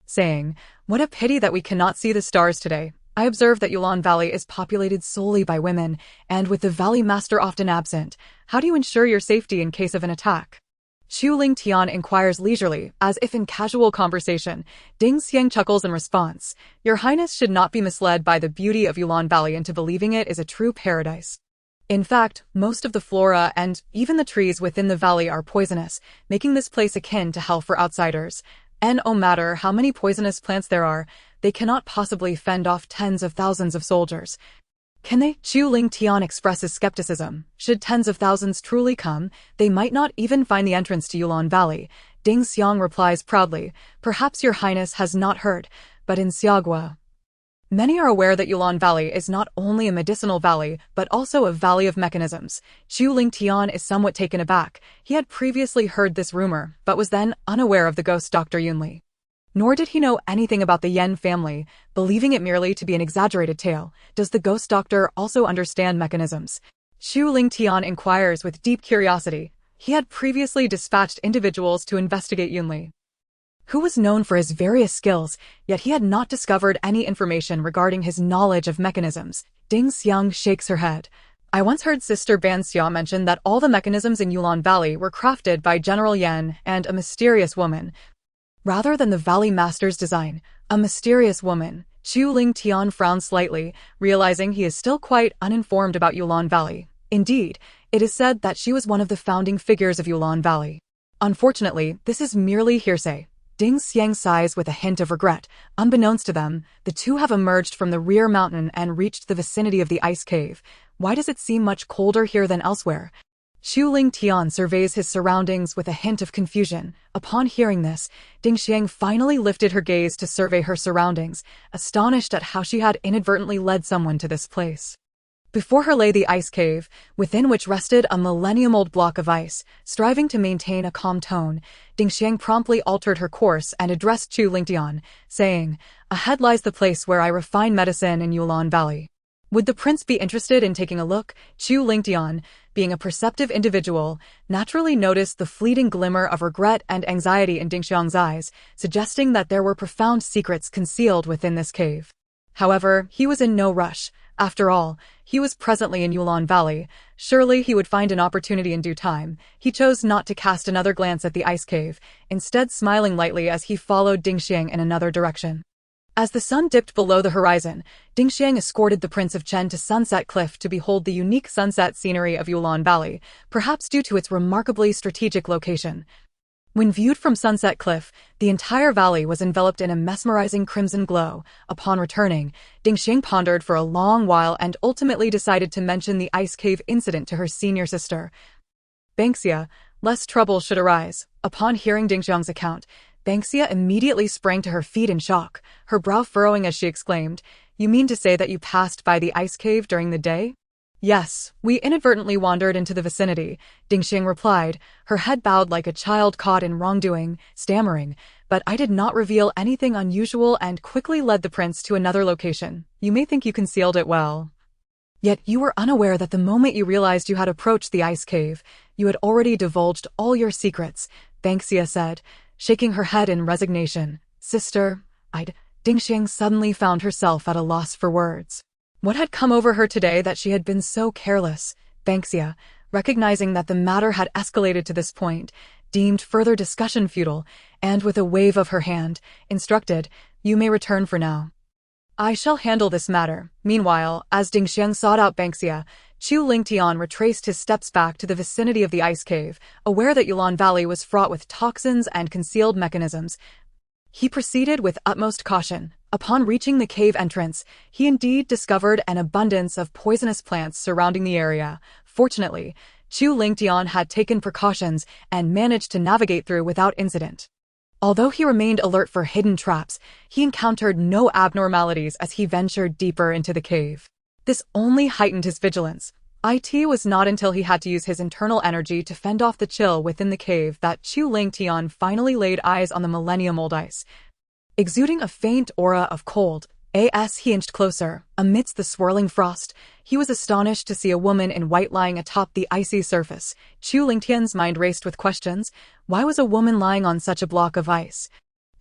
saying, "What a pity that we cannot see the stars today. I observe that Yulon Valley is populated solely by women, and with the valley master often absent, how do you ensure your safety in case of an attack?" Chu Lingtian inquires leisurely, as if in casual conversation. Ding Xiang chuckles in response. "Your Highness should not be misled by the beauty of Yulon Valley into believing it is a true paradise. In fact, most of the flora and even the trees within the valley are poisonous, making this place akin to hell for outsiders. And no matter how many poisonous plants there are, they cannot possibly fend off tens of thousands of soldiers. Can they?" Chu Lingtian expresses skepticism. Should tens of thousands truly come, they might not even find the entrance to Yulon Valley. Ding Xiang replies proudly, "Perhaps your Highness has not heard, but in Xiagua, many are aware that Yulon Valley is not only a medicinal valley, but also a valley of mechanisms." Chu Lingtian is somewhat taken aback. He had previously heard this rumor, but was then unaware of the ghost Dr. Yunli. Nor did he know anything about the Yen family, believing it merely to be an exaggerated tale. Does the ghost doctor also understand mechanisms? Chu Lingtian inquires with deep curiosity. He had previously dispatched individuals to investigate Yunli, who was known for his various skills, yet he had not discovered any information regarding his knowledge of mechanisms. Ding Xiang shakes her head. "I once heard Sister Banxia mention that all the mechanisms in Yulon Valley were crafted by General Yen and a mysterious woman, rather than the Valley Master's design." A mysterious woman. Chu Lingtian frowns slightly, realizing he is still quite uninformed about Yulon Valley. Indeed, it is said that she was one of the founding figures of Yulon Valley. Unfortunately, this is merely hearsay. Ding Xiang sighs with a hint of regret. Unbeknownst to them, the two have emerged from the rear mountain and reached the vicinity of the ice cave. Why does it seem much colder here than elsewhere? Chu Lingtian surveys his surroundings with a hint of confusion. Upon hearing this, Ding Xiang finally lifted her gaze to survey her surroundings, astonished at how she had inadvertently led someone to this place. Before her lay the ice cave, within which rested a millennium-old block of ice. Striving to maintain a calm tone, Ding Xiang promptly altered her course and addressed Chu Lingtian, saying, "Ahead lies the place where I refine medicine in Yulon Valley. Would the prince be interested in taking a look?" Chu Lingtian, being a perceptive individual, naturally noticed the fleeting glimmer of regret and anxiety in Ding Xiang's eyes, suggesting that there were profound secrets concealed within this cave. However, he was in no rush. After all, he was presently in Yulon Valley. Surely he would find an opportunity in due time. He chose not to cast another glance at the ice cave, instead smiling lightly as he followed Ding Xiang in another direction. As the sun dipped below the horizon, Ding Xiang escorted the Prince of Chen to Sunset Cliff to behold the unique sunset scenery of Yulon Valley, perhaps due to its remarkably strategic location. When viewed from Sunset Cliff, the entire valley was enveloped in a mesmerizing crimson glow. Upon returning, Ding Xiang pondered for a long while and ultimately decided to mention the ice cave incident to her senior sister, Banxia, lest trouble should arise. Upon hearing Ding Xiang's account, Banxia immediately sprang to her feet in shock, her brow furrowing as she exclaimed, "You mean to say that you passed by the ice cave during the day?" "Yes, we inadvertently wandered into the vicinity," Ding Xiang replied, her head bowed like a child caught in wrongdoing, stammering, "but I did not reveal anything unusual and quickly led the prince to another location. You may think you concealed it well. Yet you were unaware that the moment you realized you had approached the ice cave, you had already divulged all your secrets," Banxia said, shaking her head in resignation. "Sister, Ding Xiang suddenly found herself at a loss for words. What had come over her today that she had been so careless? Banxia, recognizing that the matter had escalated to this point, deemed further discussion futile, and with a wave of her hand, instructed, "You may return for now. I shall handle this matter." Meanwhile, as Ding Xiang sought out Banxia, Chu Lingtian retraced his steps back to the vicinity of the ice cave, aware that Yulon Valley was fraught with toxins and concealed mechanisms. He proceeded with utmost caution, Upon reaching the cave entrance, he indeed discovered an abundance of poisonous plants surrounding the area. Fortunately, Chu Lingtian had taken precautions and managed to navigate through without incident. Although he remained alert for hidden traps, he encountered no abnormalities as he ventured deeper into the cave. This only heightened his vigilance. It was not until he had to use his internal energy to fend off the chill within the cave that Chu Lingtian finally laid eyes on the millennium old ice. Exuding a faint aura of cold, as he inched closer, amidst the swirling frost, he was astonished to see a woman in white lying atop the icy surface. Chu Lingtian's mind raced with questions. Why was a woman lying on such a block of ice?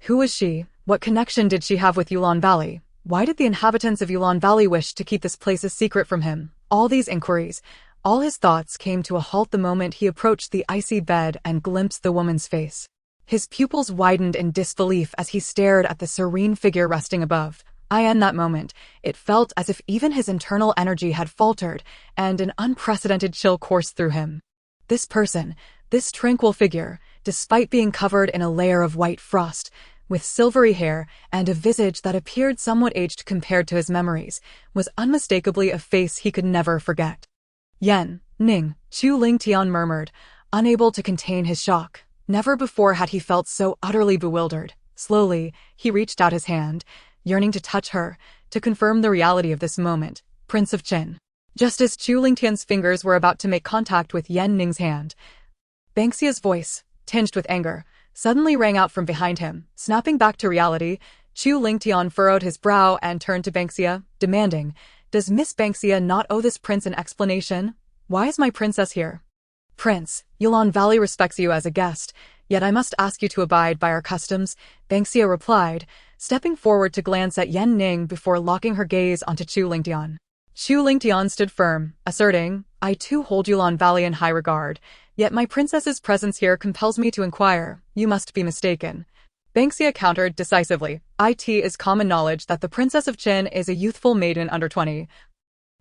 Who was she? What connection did she have with Yulan Valley? Why did the inhabitants of Yulan Valley wish to keep this place a secret from him? All these inquiries, all his thoughts came to a halt the moment he approached the icy bed and glimpsed the woman's face. His pupils widened in disbelief as he stared at the serene figure resting above. In that moment, it felt as if even his internal energy had faltered, and an unprecedented chill coursed through him. This person, this tranquil figure, despite being covered in a layer of white frost, with silvery hair and a visage that appeared somewhat aged compared to his memories, was unmistakably a face he could never forget. Yan, Ning, Chu Lingtian murmured, unable to contain his shock. Never before had he felt so utterly bewildered. Slowly, he reached out his hand, yearning to touch her, to confirm the reality of this moment. Prince of Qin. Just as Chu Lingtian's fingers were about to make contact with Yan Ning's hand, Banxia's voice, tinged with anger, suddenly rang out from behind him. Snapping back to reality, Chu Lingtian furrowed his brow and turned to Banxia, demanding, "Does Miss Banxia not owe this prince an explanation? Why is my princess here?" "Prince, Yulan Valley respects you as a guest, yet I must ask you to abide by our customs," Banxia replied, stepping forward to glance at Yan Ning before locking her gaze onto Chu Lingtian. Chu Lingtian stood firm, asserting, "I too hold Yulan Valley in high regard, yet my princess's presence here compels me to inquire. You must be mistaken." Banxia countered decisively, "It is common knowledge that the Princess of Qin is a youthful maiden under 20.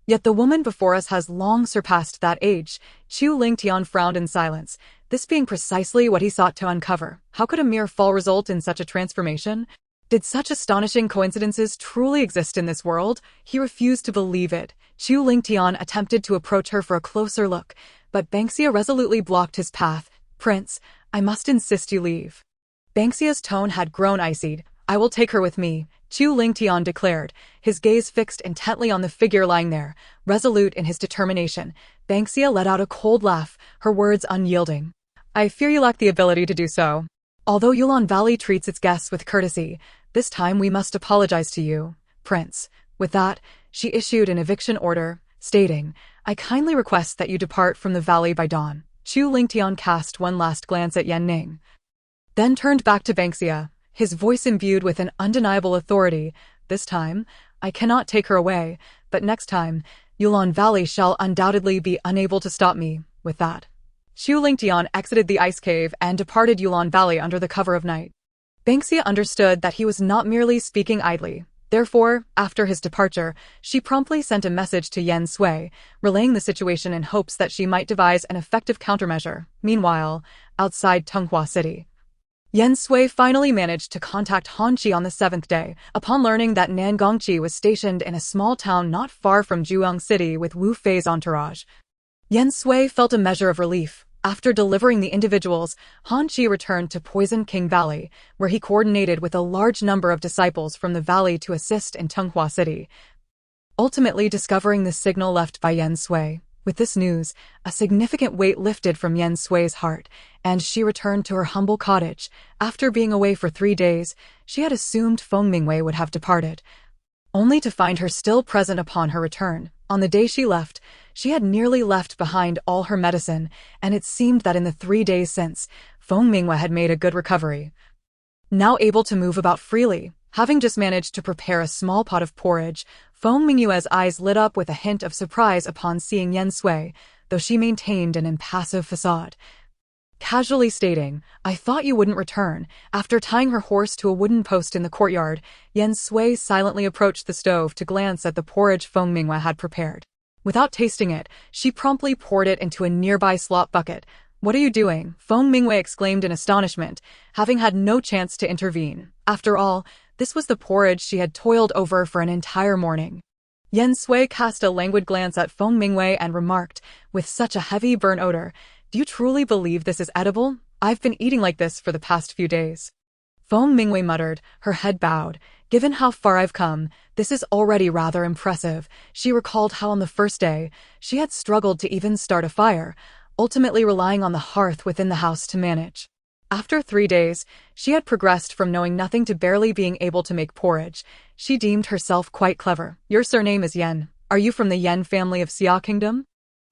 Yet the woman before us has long surpassed that age." Chu Lingtian frowned in silence, this being precisely what he sought to uncover. How could a mere fall result in such a transformation? Did such astonishing coincidences truly exist in this world? He refused to believe it. Chu Lingtian attempted to approach her for a closer look, but Banxia resolutely blocked his path. "Prince, I must insist you leave." Banxia's tone had grown icy. "I will take her with me," Chu Lingtian declared, his gaze fixed intently on the figure lying there, resolute in his determination. Banxia let out a cold laugh, her words unyielding. "I fear you lack the ability to do so. Although Yulan Valley treats its guests with courtesy, this time we must apologize to you, Prince." With that, she issued an eviction order, stating, "I kindly request that you depart from the valley by dawn." Chu Lingtian cast one last glance at Yan Ning, then turned back to Banxia, his voice imbued with an undeniable authority. "This time, I cannot take her away, but next time, Yulan Valley shall undoubtedly be unable to stop me." With that, Chu Lingtian exited the ice cave and departed Yulan Valley under the cover of night. Banxia understood that he was not merely speaking idly. Therefore, after his departure, she promptly sent a message to Yen Sui, relaying the situation in hopes that she might devise an effective countermeasure. Meanwhile, outside Tonghua City, Yen Sui finally managed to contact Han Qi on the 7th day, upon learning that Nan Gongqi was stationed in a small town not far from Zhuang City with Wu Fei's entourage. Yen Sui felt a measure of relief. After delivering the individuals, Han Qi returned to Poison King Valley, where he coordinated with a large number of disciples from the valley to assist in Tonghua City, ultimately discovering the signal left by Yen Sui. With this news, a significant weight lifted from Yen Sui's heart, and she returned to her humble cottage. After being away for 3 days, she had assumed Feng Mingwei would have departed, only to find her still present upon her return. On the day she left, she had nearly left behind all her medicine, and it seemed that in the 3 days since, Feng Mingwei had made a good recovery. Now able to move about freely, having just managed to prepare a small pot of porridge, Feng Mingyue's eyes lit up with a hint of surprise upon seeing Yen Sui, though she maintained an impassive facade, casually stating, "I thought you wouldn't return." After tying her horse to a wooden post in the courtyard, Yen Sui silently approached the stove to glance at the porridge Feng Mingyue had prepared. Without tasting it, she promptly poured it into a nearby slop bucket. "What are you doing?" Feng Mingyue exclaimed in astonishment, having had no chance to intervene. After all, This was the porridge she had toiled over for an entire morning. Yen Sui cast a languid glance at Feng Mingwei and remarked, with such a heavy burnt odor, "Do you truly believe this is edible? I've been eating like this for the past few days." Feng Mingwei muttered, her head bowed. "Given how far I've come, this is already rather impressive." She recalled how on the first day, she had struggled to even start a fire, ultimately relying on the hearth within the house to manage. After 3 days, she had progressed from knowing nothing to barely being able to make porridge. She deemed herself quite clever. "Your surname is Yen. Are you from the Yen family of Xia Kingdom?"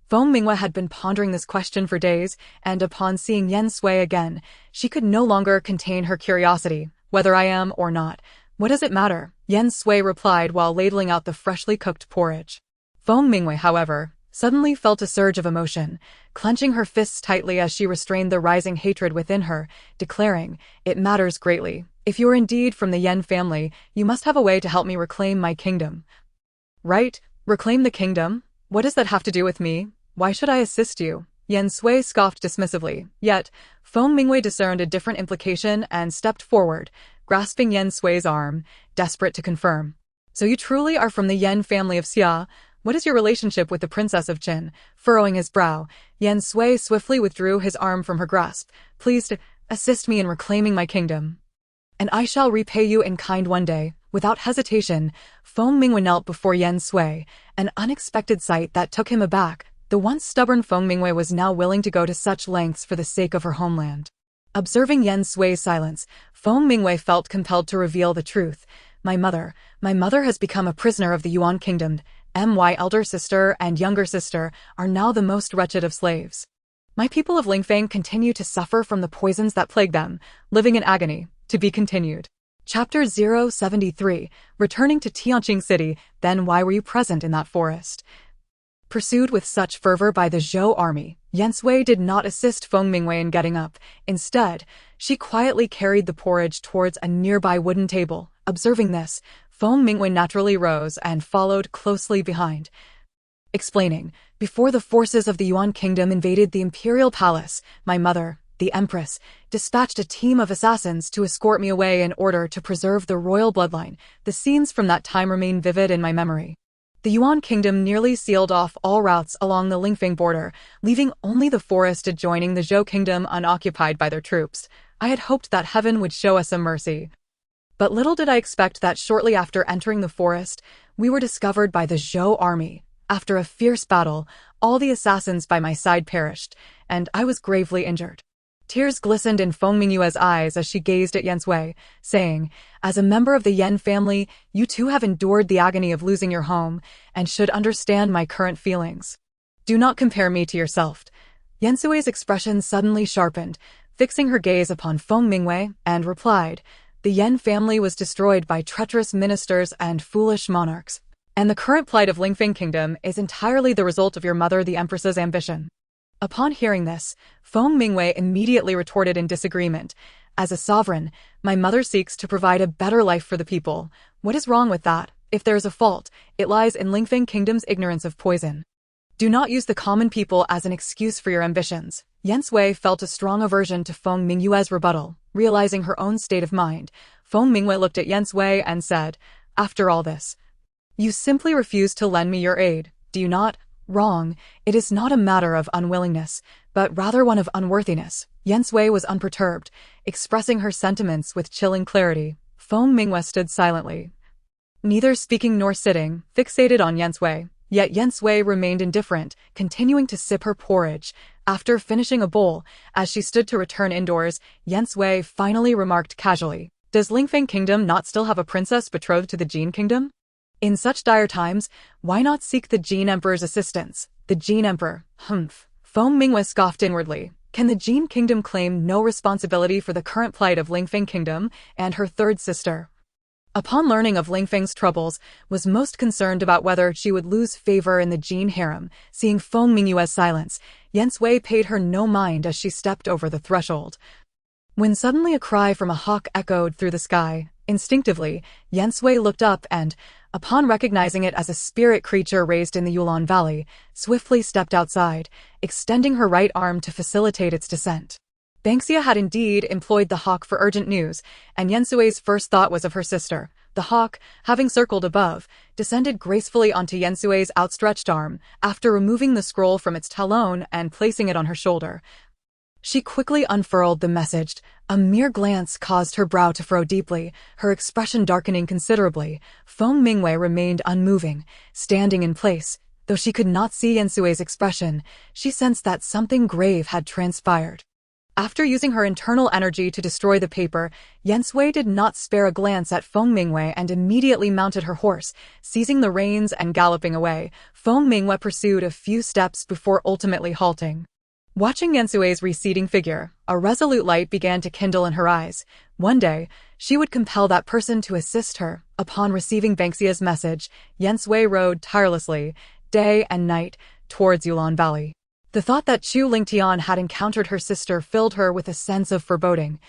Feng Mingwei had been pondering this question for days, and upon seeing Yen Sui again, she could no longer contain her curiosity. "Whether I am or not, what does it matter?" Yen Sui replied while ladling out the freshly cooked porridge. Feng Mingwei, however, suddenly felt a surge of emotion, clenching her fists tightly as she restrained the rising hatred within her, declaring, "It matters greatly. If you are indeed from the Yen family, you must have a way to help me reclaim my kingdom." "Right? Reclaim the kingdom? What does that have to do with me? Why should I assist you?" Yen Sui scoffed dismissively, yet Feng Mingwei discerned a different implication and stepped forward, grasping Yen Sui's arm, desperate to confirm. "So you truly are from the Yen family of Xia? What is your relationship with the Princess of Qin?" Furrowing his brow, Yen Sui swiftly withdrew his arm from her grasp. "Please assist me in reclaiming my kingdom, and I shall repay you in kind one day." Without hesitation, Feng Mingwei knelt before Yen Sui, an unexpected sight that took him aback. The once stubborn Feng Mingwei was now willing to go to such lengths for the sake of her homeland. Observing Yen Sui's silence, Feng Mingwei felt compelled to reveal the truth. My mother has become a prisoner of the Yuan Kingdom. My elder sister and younger sister are now the most wretched of slaves. My people of Lingfeng continue to suffer from the poisons that plague them, living in agony." To be continued. Chapter 073, Returning to Tianqing City. "Then why were you present in that forest?" Pursued with such fervor by the Zhou army, Yen Sui did not assist Feng Mingwei in getting up. Instead, she quietly carried the porridge towards a nearby wooden table. Observing this, Feng Mingwei naturally rose and followed closely behind, explaining, "Before the forces of the Yuan Kingdom invaded the imperial palace, my mother, the Empress, dispatched a team of assassins to escort me away in order to preserve the royal bloodline." The scenes from that time remain vivid in my memory. The Yuan Kingdom nearly sealed off all routes along the Lingfeng border, leaving only the forest adjoining the Zhou Kingdom unoccupied by their troops. I had hoped that heaven would show us some mercy. But little did I expect that shortly after entering the forest, we were discovered by the Zhou army. After a fierce battle, all the assassins by my side perished, and I was gravely injured. Tears glistened in Feng Mingyue's eyes as she gazed at Yen Sui, saying, "As a member of the Yen family, you too have endured the agony of losing your home, and should understand my current feelings. Do not compare me to yourself." Yen Sui's expression suddenly sharpened, fixing her gaze upon Feng Mingwei, and replied, "The Yen family was destroyed by treacherous ministers and foolish monarchs, and the current plight of Lingfeng Kingdom is entirely the result of your mother the Empress's ambition." Upon hearing this, Feng Mingwei immediately retorted in disagreement. "As a sovereign, my mother seeks to provide a better life for the people. What is wrong with that? If there is a fault, it lies in Lingfeng Kingdom's ignorance of poison. Do not use the common people as an excuse for your ambitions." Yen Sui felt a strong aversion to Feng Mingyue's rebuttal. Realizing her own state of mind, Feng Mingwei looked at Yen Sui and said, "After all this, you simply refuse to lend me your aid, do you not?" "Wrong. It is not a matter of unwillingness, but rather one of unworthiness." Yen Sui was unperturbed, expressing her sentiments with chilling clarity. Feng Mingwei stood silently, neither speaking nor sitting, fixated on Yen Sui. Yet Yen Sui remained indifferent, continuing to sip her porridge. After finishing a bowl, as she stood to return indoors, Yen Sui finally remarked casually, "Does Lingfeng Kingdom not still have a princess betrothed to the Jin Kingdom? In such dire times, why not seek the Jin Emperor's assistance?" "The Jin Emperor, humph." Feng Mingwei scoffed inwardly. Can the Jin Kingdom claim no responsibility for the current plight of Lingfeng Kingdom and her third sister? Upon learning of Lingfeng's troubles, was most concerned about whether she would lose favor in the Jin harem. Seeing Feng Mingyue's silence, Yen Sui paid her no mind as she stepped over the threshold. When suddenly a cry from a hawk echoed through the sky, instinctively, Yen Sui looked up and, upon recognizing it as a spirit creature raised in the Yulan Valley, swiftly stepped outside, extending her right arm to facilitate its descent. Banksia had indeed employed the hawk for urgent news, and Yensue's first thought was of her sister. The hawk, having circled above, descended gracefully onto Yensue's outstretched arm, after removing the scroll from its talon and placing it on her shoulder. She quickly unfurled the message. A mere glance caused her brow to furrow deeply, her expression darkening considerably. Feng Mingwei remained unmoving, standing in place. Though she could not see Yensue's expression, she sensed that something grave had transpired. After using her internal energy to destroy the paper, Yensui did not spare a glance at Feng Mingwei and immediately mounted her horse, seizing the reins and galloping away. Feng Mingwei pursued a few steps before ultimately halting. Watching Yensue's receding figure, a resolute light began to kindle in her eyes. One day, she would compel that person to assist her. Upon receiving Banksia's message, Yensui rode tirelessly, day and night, towards Yulan Valley. The thought that Chu Lingtian had encountered her sister filled her with a sense of foreboding.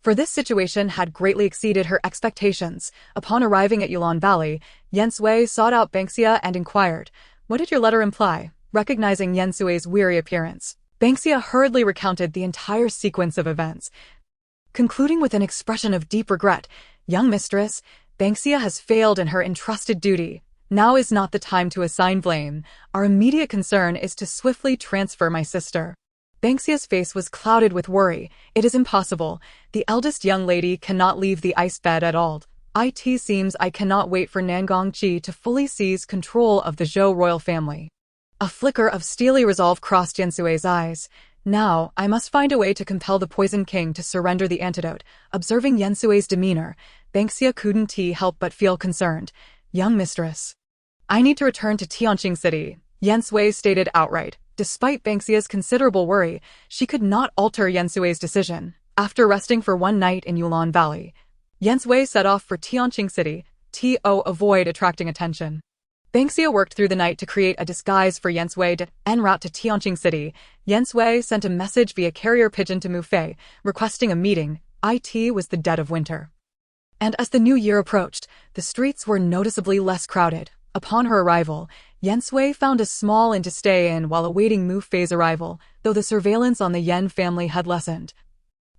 For this situation had greatly exceeded her expectations. Upon arriving at Yulan Valley, Yensui sought out Banksia and inquired, "What did your letter imply?" Recognizing Yensue's weary appearance, Banksia hurriedly recounted the entire sequence of events, concluding with an expression of deep regret. "Young mistress, Banksia has failed in her entrusted duty. Now is not the time to assign blame. Our immediate concern is to swiftly transfer my sister." Banksia's face was clouded with worry. "It is impossible. The eldest young lady cannot leave the ice bed at all. It seems I cannot wait for Nangong Qi to fully seize control of the Zhou royal family." A flicker of steely resolve crossed Yensue's eyes. "Now, I must find a way to compel the Poison King to surrender the antidote." Observing Yensue's demeanor, Banksia couldn't help but feel concerned. "Young mistress, I need to return to Tianqing City," Yensui stated outright. Despite Banksia's considerable worry, she could not alter Yensue's decision. After resting for one night in Yulan Valley, Yensui set off for Tianqing City, to avoid attracting attention. Banksia worked through the night to create a disguise for Yensui en route to Tianqing City. Yensui sent a message via carrier pigeon to Mufei, requesting a meeting. It was the dead of winter, and as the new year approached, the streets were noticeably less crowded. Upon her arrival, Yensui found a small inn to stay in while awaiting Mu Fei's arrival, though the surveillance on the Yen family had lessened.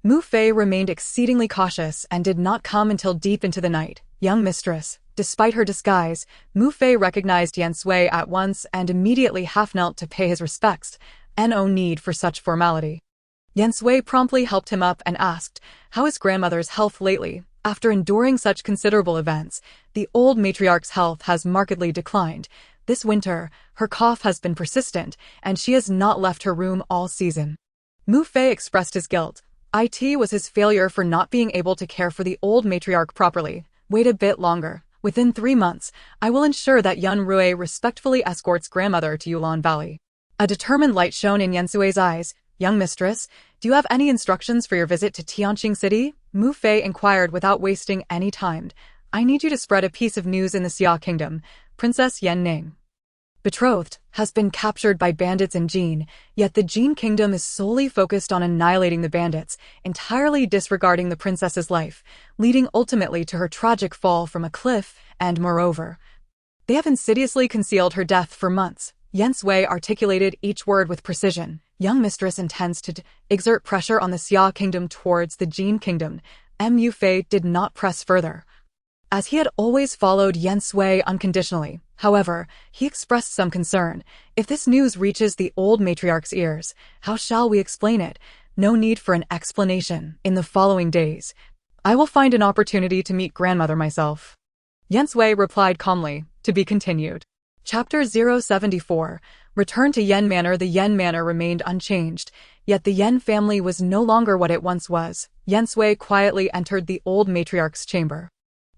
Mu Fei remained exceedingly cautious and did not come until deep into the night. "Young mistress." Despite her disguise, Mu Fei recognized Yensui at once and immediately half-knelt to pay his respects. No need for such formality. Yensui promptly helped him up and asked, "How is grandmother's health lately?" After enduring such considerable events, the old matriarch's health has markedly declined. This winter, her cough has been persistent, and she has not left her room all season. Mu Fei expressed his guilt. It was his failure for not being able to care for the old matriarch properly. "Wait a bit longer. Within 3 months, I will ensure that Yun Rui respectfully escorts grandmother to Yulan Valley." A determined light shone in Yensue's eyes. "Young mistress, do you have any instructions for your visit to Tianqing City?" Mu Fei inquired without wasting any time. "I need you to spread a piece of news in the Xia Kingdom. Princess Yan Ning, betrothed, has been captured by bandits in Jin, yet the Jin Kingdom is solely focused on annihilating the bandits, entirely disregarding the princess's life, leading ultimately to her tragic fall from a cliff, and moreover, they have insidiously concealed her death for months." Yensui articulated each word with precision. "Young mistress intends to exert pressure on the Xia Kingdom towards the Jin Kingdom." Mu Fei did not press further, as he had always followed Yensui unconditionally. However, he expressed some concern. "If this news reaches the old matriarch's ears, how shall we explain it?" "No need for an explanation. In the following days, I will find an opportunity to meet grandmother myself." Yensui replied calmly. To be continued. Chapter 074. Return to Yen Manor. The Yen Manor remained unchanged, yet the Yen family was no longer what it once was. Yensui quietly entered the old matriarch's chamber.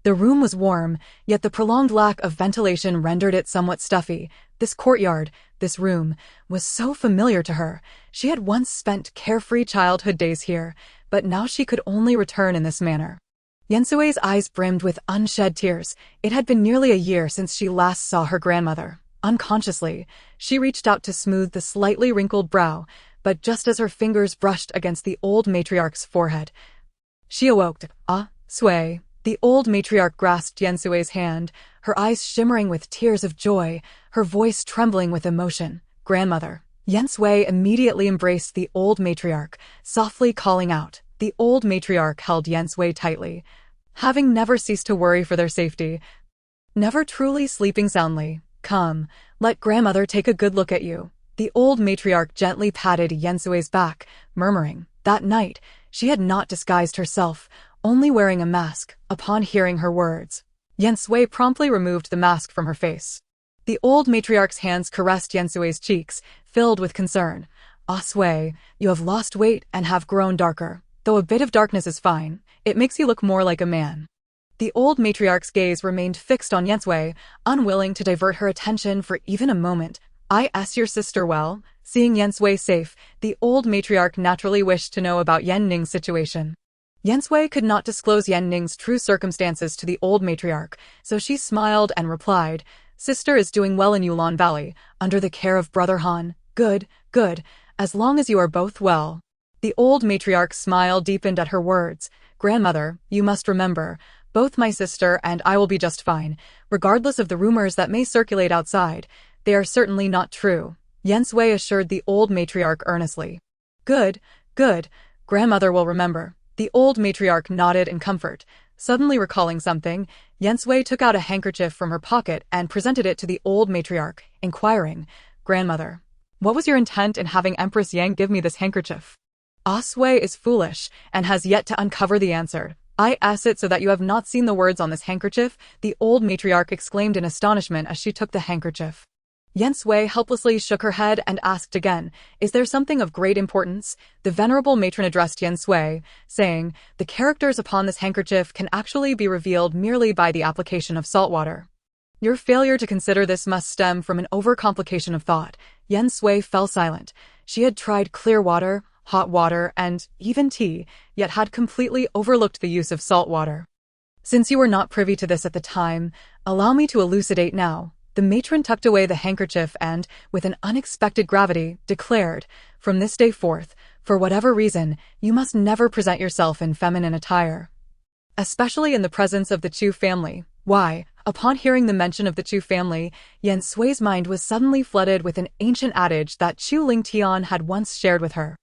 The room was warm, yet the prolonged lack of ventilation rendered it somewhat stuffy. This courtyard, this room, was so familiar to her. She had once spent carefree childhood days here, but now she could only return in this manner. Yensue's eyes brimmed with unshed tears. It had been nearly a year since she last saw her grandmother. Unconsciously, she reached out to smooth the slightly wrinkled brow, but just as her fingers brushed against the old matriarch's forehead, she awoke. Sui. The old matriarch grasped Yensue's hand, her eyes shimmering with tears of joy, her voice trembling with emotion. "Grandmother." Yen Sui immediately embraced the old matriarch, softly calling out. The old matriarch held Yen Sui tightly, having never ceased to worry for their safety, never truly sleeping soundly. Come, let grandmother take a good look at you. The old matriarch gently patted Yen Sui's back, murmuring. That night, she had not disguised herself, only wearing a mask. Upon hearing her words, Yen Sui promptly removed the mask from her face. The old matriarch's hands caressed Yen Sui's cheeks, filled with concern. Ah Sui, you have lost weight and have grown darker. Though a bit of darkness is fine, it makes you look more like a man. The old matriarch's gaze remained fixed on Yen Sui, unwilling to divert her attention for even a moment. I asked your sister well. Seeing Yen Sui safe, the old matriarch naturally wished to know about Yen Ning's situation. Yen Sui could not disclose Yen Ning's true circumstances to the old matriarch, so she smiled and replied, Sister is doing well in Yulon Valley, under the care of Brother Han. Good, good, as long as you are both well. The old matriarch's smile deepened at her words. Grandmother, you must remember, both my sister and I will be just fine, regardless of the rumors that may circulate outside. They are certainly not true. Yen Sui assured the old matriarch earnestly. Good, good, grandmother will remember. The old matriarch nodded in comfort. Suddenly recalling something, Yen Sui took out a handkerchief from her pocket and presented it to the old matriarch, inquiring, Grandmother, what was your intent in having Empress Yang give me this handkerchief? Ah Sui is foolish and has yet to uncover the answer. I asked it so that you have not seen the words on this handkerchief, the old matriarch exclaimed in astonishment as she took the handkerchief. Yen Sui helplessly shook her head and asked again, Is there something of great importance? The venerable matron addressed Yen Sui, saying, The characters upon this handkerchief can actually be revealed merely by the application of salt water. Your failure to consider this must stem from an overcomplication of thought. Yen Sui fell silent. She had tried clear water, hot water, and even tea, yet had completely overlooked the use of salt water. Since you were not privy to this at the time, allow me to elucidate now. The matron tucked away the handkerchief and, with an unexpected gravity, declared, From this day forth, for whatever reason, you must never present yourself in feminine attire. Especially in the presence of the Chu family. Why, upon hearing the mention of the Chu family, Yen Sui's mind was suddenly flooded with an ancient adage that Chu Lingtian had once shared with her.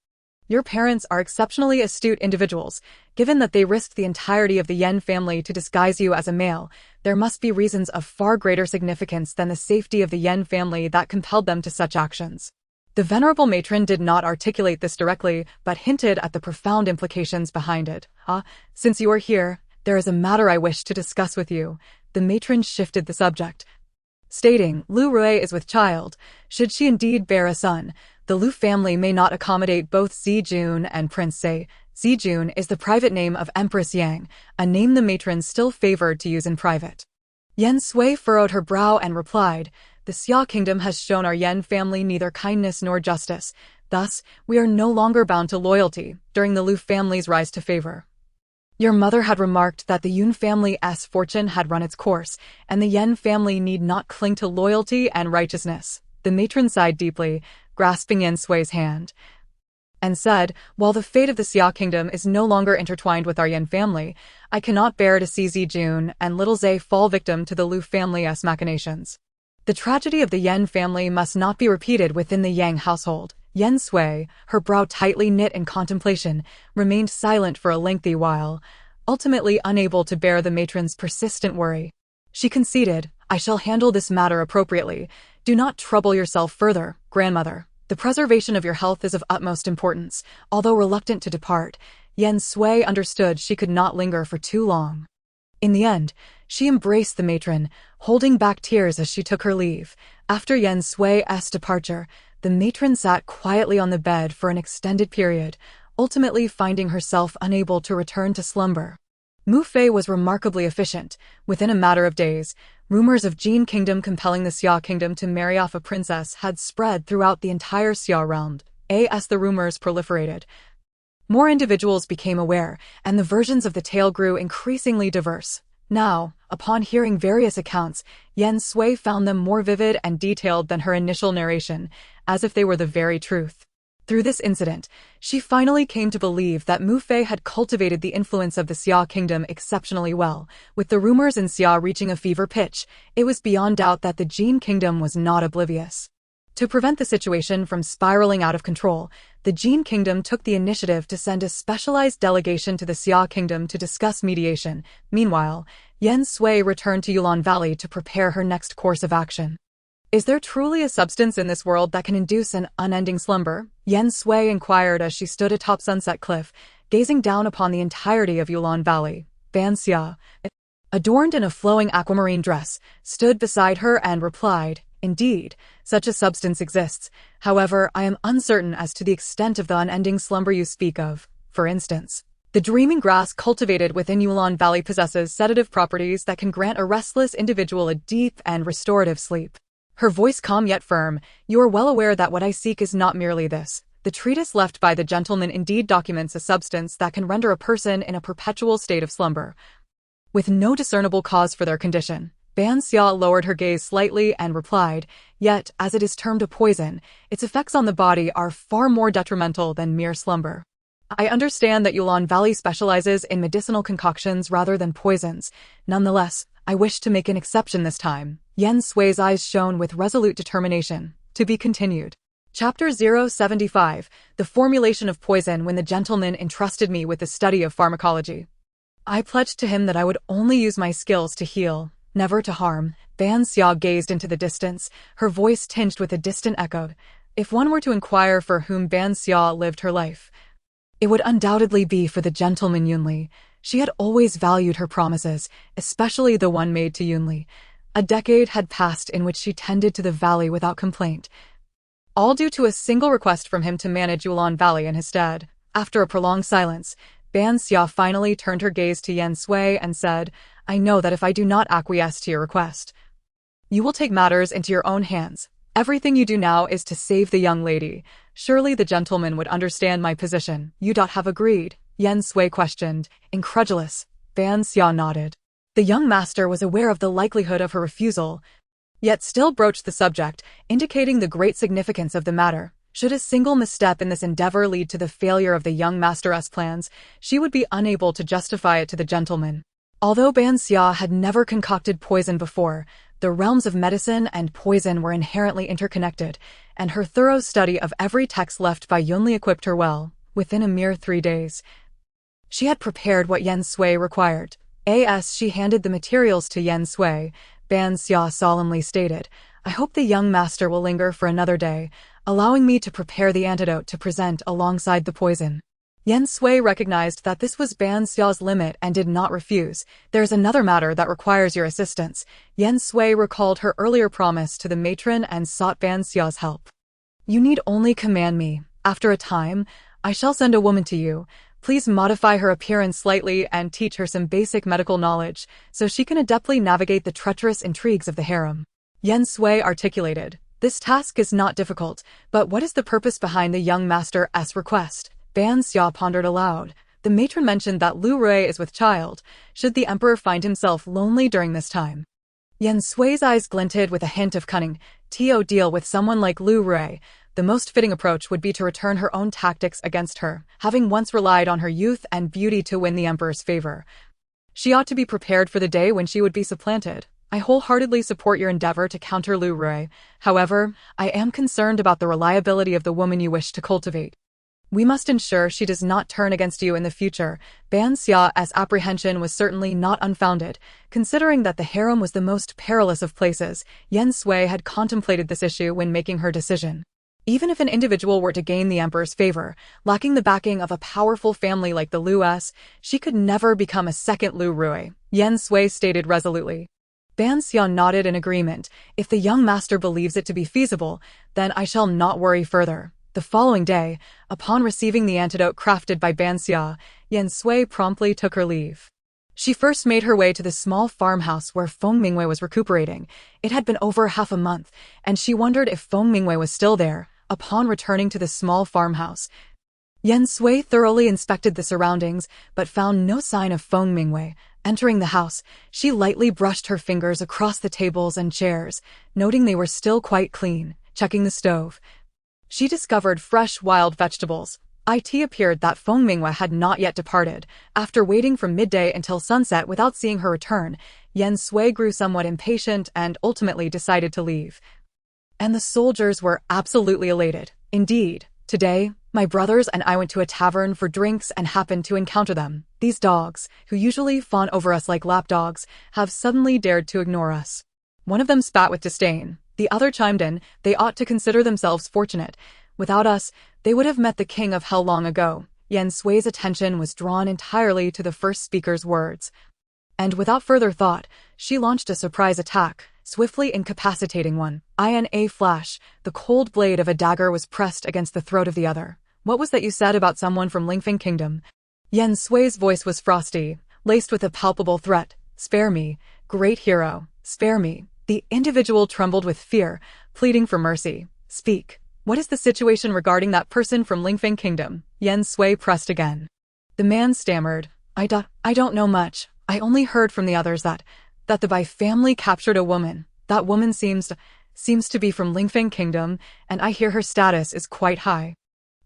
Your parents are exceptionally astute individuals. Given that they risked the entirety of the Yen family to disguise you as a male, there must be reasons of far greater significance than the safety of the Yen family that compelled them to such actions. The venerable matron did not articulate this directly, but hinted at the profound implications behind it. Since you are here, there is a matter I wish to discuss with you. The matron shifted the subject, stating, Lu Rui is with child. Should she indeed bear a son, the Lu family may not accommodate both Zijun and Prince Se. Zijun is the private name of Empress Yang, a name the matron still favored to use in private. Yen Sui furrowed her brow and replied, The Xia kingdom has shown our Yen family neither kindness nor justice. Thus, we are no longer bound to loyalty during the Lu family's rise to favor. Your mother had remarked that the Yun family's fortune had run its course, and the Yen family need not cling to loyalty and righteousness. The matron sighed deeply, grasping Yen Sui's hand, and said, While the fate of the Xia kingdom is no longer intertwined with our Yen family, I cannot bear to see Zijun and little Zhe fall victim to the Lu family's machinations. The tragedy of the Yen family must not be repeated within the Yang household. Yen Sui, her brow tightly knit in contemplation, remained silent for a lengthy while, ultimately unable to bear the matron's persistent worry. She conceded, I shall handle this matter appropriately. Do not trouble yourself further, grandmother. The preservation of your health is of utmost importance. Although reluctant to depart, Yen Sui understood she could not linger for too long. In the end, she embraced the matron, holding back tears as she took her leave. After Yen Sui's departure, the matron sat quietly on the bed for an extended period, ultimately finding herself unable to return to slumber. Mu Fei was remarkably efficient. Within a matter of days, rumors of Jin Kingdom compelling the Xia Kingdom to marry off a princess had spread throughout the entire Xia realm. As the rumors proliferated, more individuals became aware, and the versions of the tale grew increasingly diverse. Now, upon hearing various accounts, Yen Sui found them more vivid and detailed than her initial narration, as if they were the very truth. Through this incident, she finally came to believe that Mu Fei had cultivated the influence of the Xia kingdom exceptionally well. With the rumors in Xia reaching a fever pitch, it was beyond doubt that the Jin kingdom was not oblivious To prevent the situation from spiraling out of control, the Jin Kingdom took the initiative to send a specialized delegation to the Xia Kingdom to discuss mediation. Meanwhile, Yen Sui returned to Yulon Valley to prepare her next course of action. Is there truly a substance in this world that can induce an unending slumber? Yen Sui inquired as she stood atop Sunset Cliff, gazing down upon the entirety of Yulon Valley. Ban Xia, adorned in a flowing aquamarine dress, stood beside her and replied, "Indeed, such a substance exists. However, I am uncertain as to the extent of the unending slumber you speak of. For instance, the dreaming grass cultivated within Yulon Valley possesses sedative properties that can grant a restless individual a deep and restorative sleep." Her voice calm yet firm, "You are well aware that what I seek is not merely this. The treatise left by the gentleman indeed documents a substance that can render a person in a perpetual state of slumber, with no discernible cause for their condition." Ban Xia lowered her gaze slightly and replied, "Yet, as it is termed a poison, its effects on the body are far more detrimental than mere slumber. I understand that Yulon Valley specializes in medicinal concoctions rather than poisons. Nonetheless, I wish to make an exception this time." Yen Sui's eyes shone with resolute determination. To be continued. Chapter 075, The Formulation of Poison. When the gentleman entrusted me with the study of pharmacology, I pledged to him that I would only use my skills to heal, never to harm. Ban Xia gazed into the distance, her voice tinged with a distant echo. If one were to inquire for whom Ban Xia lived her life, it would undoubtedly be for the gentleman Yunli. She had always valued her promises, especially the one made to Yunli. A decade had passed in which she tended to the valley without complaint, all due to a single request from him to manage Yulon Valley in his stead. After a prolonged silence, Ban Xia finally turned her gaze to Yen Sui and said, "I know that if I do not acquiesce to your request, you will take matters into your own hands. Everything you do now is to save the young lady. Surely the gentleman would understand my position." "You have agreed?" Yen Sui questioned, incredulous. Ban Xia nodded. The young master was aware of the likelihood of her refusal, yet still broached the subject, indicating the great significance of the matter. Should a single misstep in this endeavor lead to the failure of the young master's plans, she would be unable to justify it to the gentleman. Although Ban Xia had never concocted poison before, the realms of medicine and poison were inherently interconnected, and her thorough study of every text left by Yunli equipped her well. Within a mere 3 days, she had prepared what Yen Sui required. As she handed the materials to Yen Sui, Ban Xia solemnly stated, "I hope the young master will linger for another day, allowing me to prepare the antidote to present alongside the poison." Yen Sui recognized that this was Ban Xia's limit and did not refuse. "There's another matter that requires your assistance." Yen Sui recalled her earlier promise to the matron and sought Ban Xia's help. "You need only command me. After a time, I shall send a woman to you. Please modify her appearance slightly and teach her some basic medical knowledge so she can adeptly navigate the treacherous intrigues of the harem." Yen Sui articulated, "This task is not difficult, but what is the purpose behind the young master's request?" Ban Xia pondered aloud. The matron mentioned that Lu Rui is with child. Should the emperor find himself lonely during this time? Yen Sui's eyes glinted with a hint of cunning. To deal with someone like Lu Rui, the most fitting approach would be to return her own tactics against her, having once relied on her youth and beauty to win the emperor's favor. She ought to be prepared for the day when she would be supplanted. "I wholeheartedly support your endeavor to counter Lu Rui. However, I am concerned about the reliability of the woman you wish to cultivate. We must ensure she does not turn against you in the future." Ban Xia's apprehension was certainly not unfounded. Considering that the harem was the most perilous of places, Yen Sui had contemplated this issue when making her decision. Even if an individual were to gain the emperor's favor, lacking the backing of a powerful family like the Lu's, she could never become a second Lu Rui, Yen Sui stated resolutely. Ban Xia nodded in agreement. "If the young master believes it to be feasible, then I shall not worry further." The following day, upon receiving the antidote crafted by Ban Xia, Yen Sui promptly took her leave. She first made her way to the small farmhouse where Feng Mingwei was recuperating. It had been over half a month, and she wondered if Feng Mingwei was still there. Upon returning to the small farmhouse, Yen Sui thoroughly inspected the surroundings, but found no sign of Feng Mingwei. Entering the house, she lightly brushed her fingers across the tables and chairs, noting they were still quite clean. Checking the stove, she discovered fresh wild vegetables. It appeared that Feng Mingwei had not yet departed. After waiting from midday until sunset without seeing her return, Yen Sui grew somewhat impatient and ultimately decided to leave. And the soldiers were absolutely elated. Indeed, today, my brothers and I went to a tavern for drinks and happened to encounter them. These dogs, who usually fawn over us like lapdogs, have suddenly dared to ignore us. One of them spat with disdain. The other chimed in, they ought to consider themselves fortunate. Without us, they would have met the king of hell long ago. Yen Sui's attention was drawn entirely to the first speaker's words. And without further thought, she launched a surprise attack, swiftly incapacitating one. In a flash, the cold blade of a dagger was pressed against the throat of the other. What was that you said about someone from Lingfeng Kingdom? Yen Sui's voice was frosty, laced with a palpable threat. Spare me, great hero, spare me. The individual trembled with fear, pleading for mercy. Speak. What is the situation regarding that person from Lingfeng Kingdom? Yen Sui pressed again. The man stammered. I don't know much. I only heard from the others that the Bai family captured a woman. That woman seems to be from Lingfeng Kingdom, and I hear her status is quite high.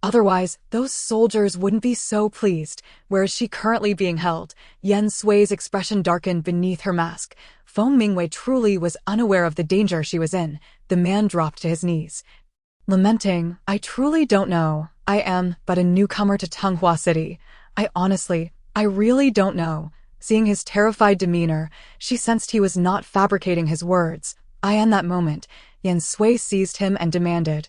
Otherwise, those soldiers wouldn't be so pleased. Where is she currently being held? Yen Sui's expression darkened beneath her mask. Feng Mingwei truly was unaware of the danger she was in. The man dropped to his knees. Lamenting, I truly don't know. I am but a newcomer to Tonghua City. I really don't know. Seeing his terrified demeanor, she sensed he was not fabricating his words. In that moment, Yen Sui seized him and demanded,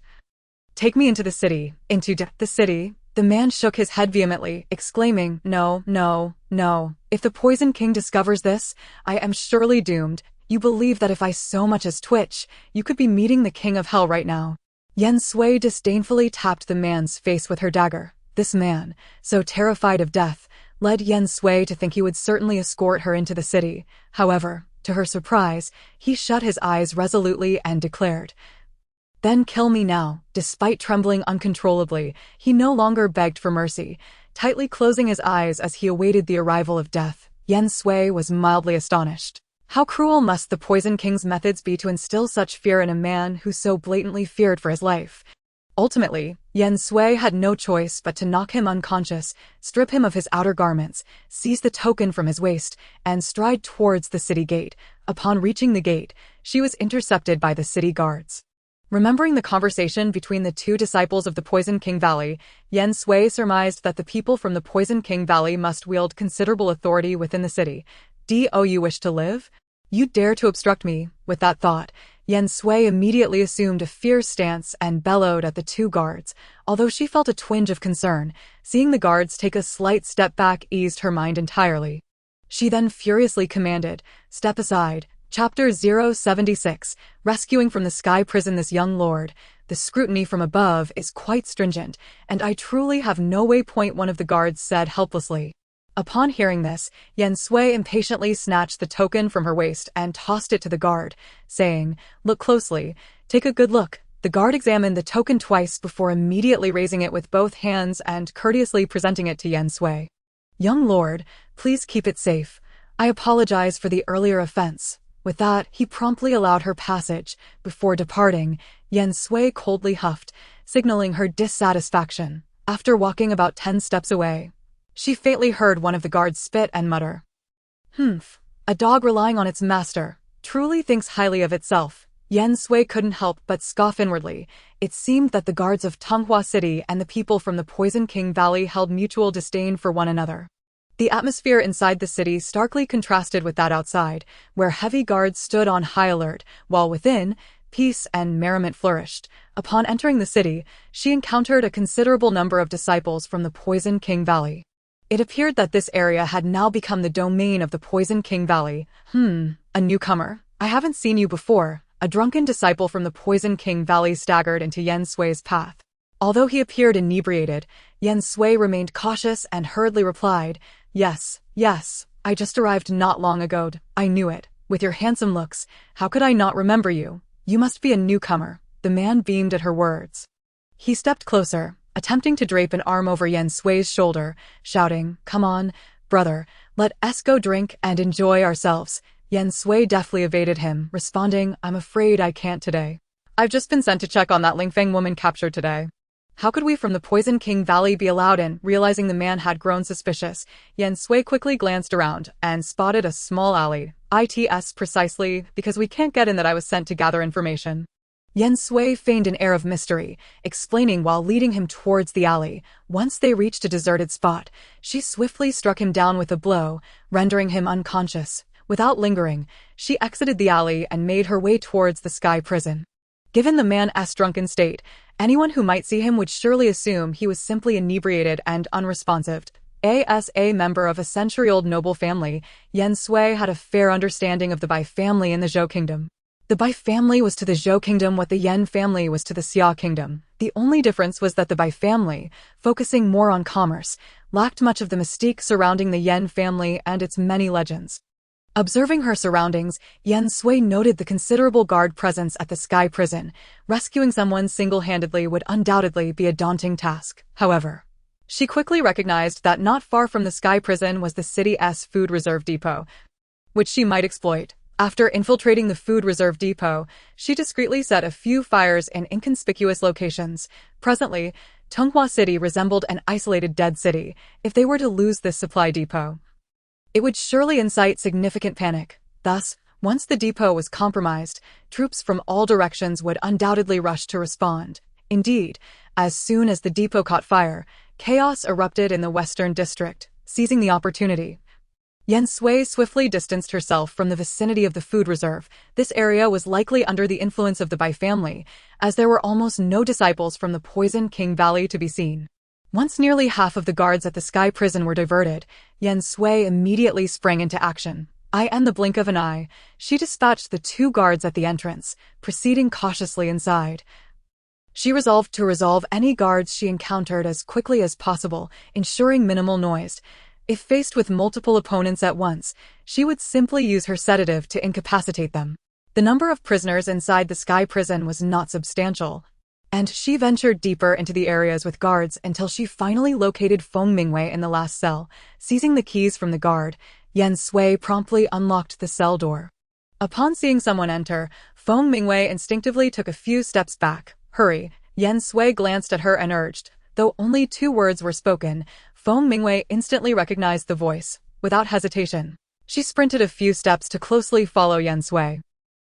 Take me into the city. Into the city? The man shook his head vehemently, exclaiming, No, no, no. If the Poison King discovers this, I am surely doomed. You believe that if I so much as twitch, you could be meeting the King of Hell right now. Yen Sui disdainfully tapped the man's face with her dagger. This man, so terrified of death, led Yen Sui to think he would certainly escort her into the city. However, to her surprise, he shut his eyes resolutely and declared, Then kill me now. Despite trembling uncontrollably, he no longer begged for mercy, tightly closing his eyes as he awaited the arrival of death. Yen Sui was mildly astonished. How cruel must the Poison King's methods be to instill such fear in a man who so blatantly feared for his life? Ultimately, Yen Sui had no choice but to knock him unconscious, strip him of his outer garments, seize the token from his waist, and stride towards the city gate. Upon reaching the gate, she was intercepted by the city guards. Remembering the conversation between the two disciples of the Poison King Valley, Yen Sui surmised that the people from the Poison King Valley must wield considerable authority within the city. Do you wish to live? You dare to obstruct me? With that thought, Yen Sui immediately assumed a fierce stance and bellowed at the two guards. Although she felt a twinge of concern, seeing the guards take a slight step back eased her mind entirely. She then furiously commanded, Step aside. Chapter 076, Rescuing from the Sky Prison this young lord. The scrutiny from above is quite stringent, and I truly have no way. One of the guards said helplessly. Upon hearing this, Yen Sui impatiently snatched the token from her waist and tossed it to the guard, saying, Look closely, take a good look. The guard examined the token twice before immediately raising it with both hands and courteously presenting it to Yen Sui. Young lord, please keep it safe. I apologize for the earlier offense. With that, he promptly allowed her passage. Before departing, Yen Sui coldly huffed, signaling her dissatisfaction. After walking about 10 steps away, she faintly heard one of the guards spit and mutter. Humph, a dog relying on its master truly thinks highly of itself. Yen Sui couldn't help but scoff inwardly. It seemed that the guards of Tonghua City and the people from the Poison King Valley held mutual disdain for one another. The atmosphere inside the city starkly contrasted with that outside, where heavy guards stood on high alert, while within, peace and merriment flourished. Upon entering the city, she encountered a considerable number of disciples from the Poison King Valley. It appeared that this area had now become the domain of the Poison King Valley. A newcomer. I haven't seen you before. A drunken disciple from the Poison King Valley staggered into Yen Sui's path. Although he appeared inebriated, Yen Sui remained cautious and hurriedly replied, Yes, I just arrived not long ago. I knew it. With your handsome looks, how could I not remember you? You must be a newcomer. The man beamed at her words. He stepped closer, attempting to drape an arm over Yen Sui's shoulder, shouting, Come on, brother, let us go drink and enjoy ourselves. Yen Sui deftly evaded him, responding, I'm afraid I can't today. I've just been sent to check on that Lingfeng woman captured today. How could we from the Poison King Valley be allowed in? Realizing the man had grown suspicious, Yen Sui quickly glanced around and spotted a small alley. It's precisely because we can't get in that I was sent to gather information. Yen Sui feigned an air of mystery, explaining while leading him towards the alley. Once they reached a deserted spot, she swiftly struck him down with a blow, rendering him unconscious. Without lingering, she exited the alley and made her way towards the Sky Prison. Given the man's drunken state, anyone who might see him would surely assume he was simply inebriated and unresponsive. As a member of a century-old noble family, Yen Sui had a fair understanding of the Bai family in the Zhou Kingdom. The Bai family was to the Zhou Kingdom what the Yen family was to the Xia Kingdom. The only difference was that the Bai family, focusing more on commerce, lacked much of the mystique surrounding the Yen family and its many legends. Observing her surroundings, Yen Sui noted the considerable guard presence at the Sky Prison. Rescuing someone single-handedly would undoubtedly be a daunting task. However, she quickly recognized that not far from the Sky Prison was the city's food reserve depot, which she might exploit. After infiltrating the food reserve depot, she discreetly set a few fires in inconspicuous locations. Presently, Tonghua City resembled an isolated dead city. If they were to lose this supply depot, it would surely incite significant panic. Thus, once the depot was compromised, troops from all directions would undoubtedly rush to respond. Indeed, as soon as the depot caught fire, chaos erupted in the Western District. Seizing the opportunity, Yen Sui swiftly distanced herself from the vicinity of the food reserve. This area was likely under the influence of the Bai family, as there were almost no disciples from the Poison King Valley to be seen. Once nearly half of the guards at the Sky Prison were diverted, Yen Sui immediately sprang into action. In the blink of an eye, she dispatched the 2 guards at the entrance, proceeding cautiously inside. She resolved to resolve any guards she encountered as quickly as possible, ensuring minimal noise. If faced with multiple opponents at once, she would simply use her sedative to incapacitate them. The number of prisoners inside the Sky Prison was not substantial, and she ventured deeper into the areas with guards until she finally located Feng Mingwei in the last cell. Seizing the keys from the guard, Yen Sui promptly unlocked the cell door. Upon seeing someone enter, Feng Mingwei instinctively took a few steps back. "Hurry!" Yen Sui glanced at her and urged. Though only 2 words were spoken, Feng Mingwei instantly recognized the voice. Without hesitation, she sprinted a few steps to closely follow Yen Sui.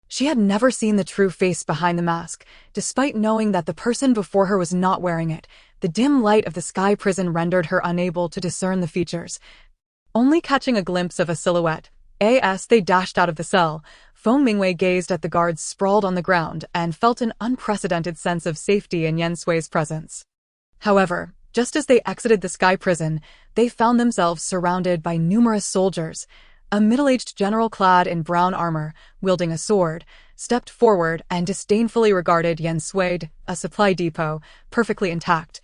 She had never seen the true face behind the mask. Despite knowing that the person before her was not wearing it, the dim light of the Sky Prison rendered her unable to discern the features. Only catching a glimpse of a silhouette, as they dashed out of the cell, Feng Mingwei gazed at the guards sprawled on the ground and felt an unprecedented sense of safety in Yen Sui's presence. However, just as they exited the Sky Prison, they found themselves surrounded by numerous soldiers. A middle-aged general clad in brown armor, wielding a sword, stepped forward and disdainfully regarded Yen Sui. "A supply depot, perfectly intact,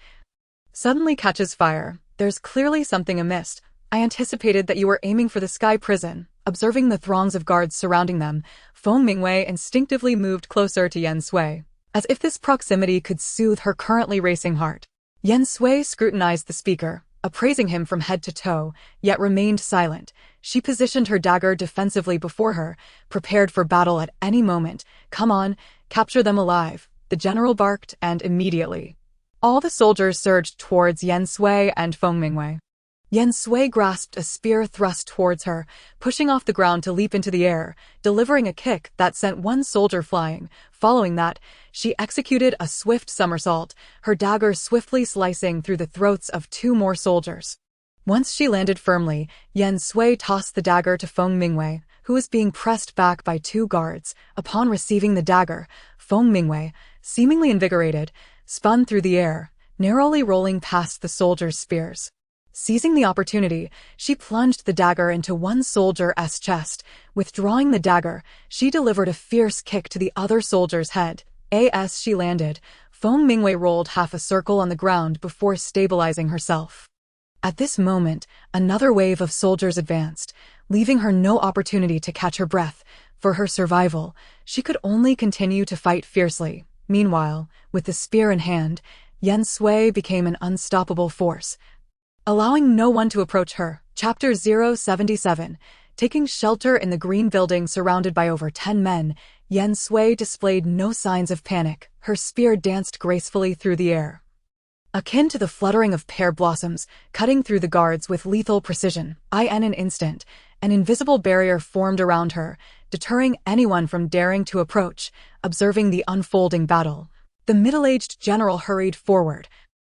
suddenly catches fire. There's clearly something amiss. I anticipated that you were aiming for the Sky Prison." Observing the throngs of guards surrounding them, Feng Mingwei instinctively moved closer to Yen Sui, as if this proximity could soothe her currently racing heart. Yen Sui scrutinized the speaker, appraising him from head to toe, yet remained silent. She positioned her dagger defensively before her, prepared for battle at any moment. "Come on, capture them alive," the general barked, and immediately all the soldiers surged towards Yen Sui and Feng Mingwei. Yen Sui grasped a spear thrust towards her, pushing off the ground to leap into the air, delivering a kick that sent one soldier flying. Following that, she executed a swift somersault, her dagger swiftly slicing through the throats of 2 more soldiers. Once she landed firmly, Yen Sui tossed the dagger to Feng Mingwei, who was being pressed back by 2 guards. Upon receiving the dagger, Feng Mingwei, seemingly invigorated, spun through the air, narrowly rolling past the soldiers' spears. Seizing the opportunity, she plunged the dagger into one soldier's chest. Withdrawing the dagger, she delivered a fierce kick to the other soldier's head. As she landed, Feng Mingwei rolled half a circle on the ground before stabilizing herself. At this moment, another wave of soldiers advanced, leaving her no opportunity to catch her breath. For her survival, she could only continue to fight fiercely. Meanwhile, with the spear in hand, Yen Sui became an unstoppable force, allowing no one to approach her. Chapter 077. Taking shelter in the green building surrounded by over 10 men, Yen Sui displayed no signs of panic. Her spear danced gracefully through the air, akin to the fluttering of pear blossoms, cutting through the guards with lethal precision. In an instant, An invisible barrier formed around her, deterring anyone from daring to approach, observing the unfolding battle. The middle-aged general hurried forward,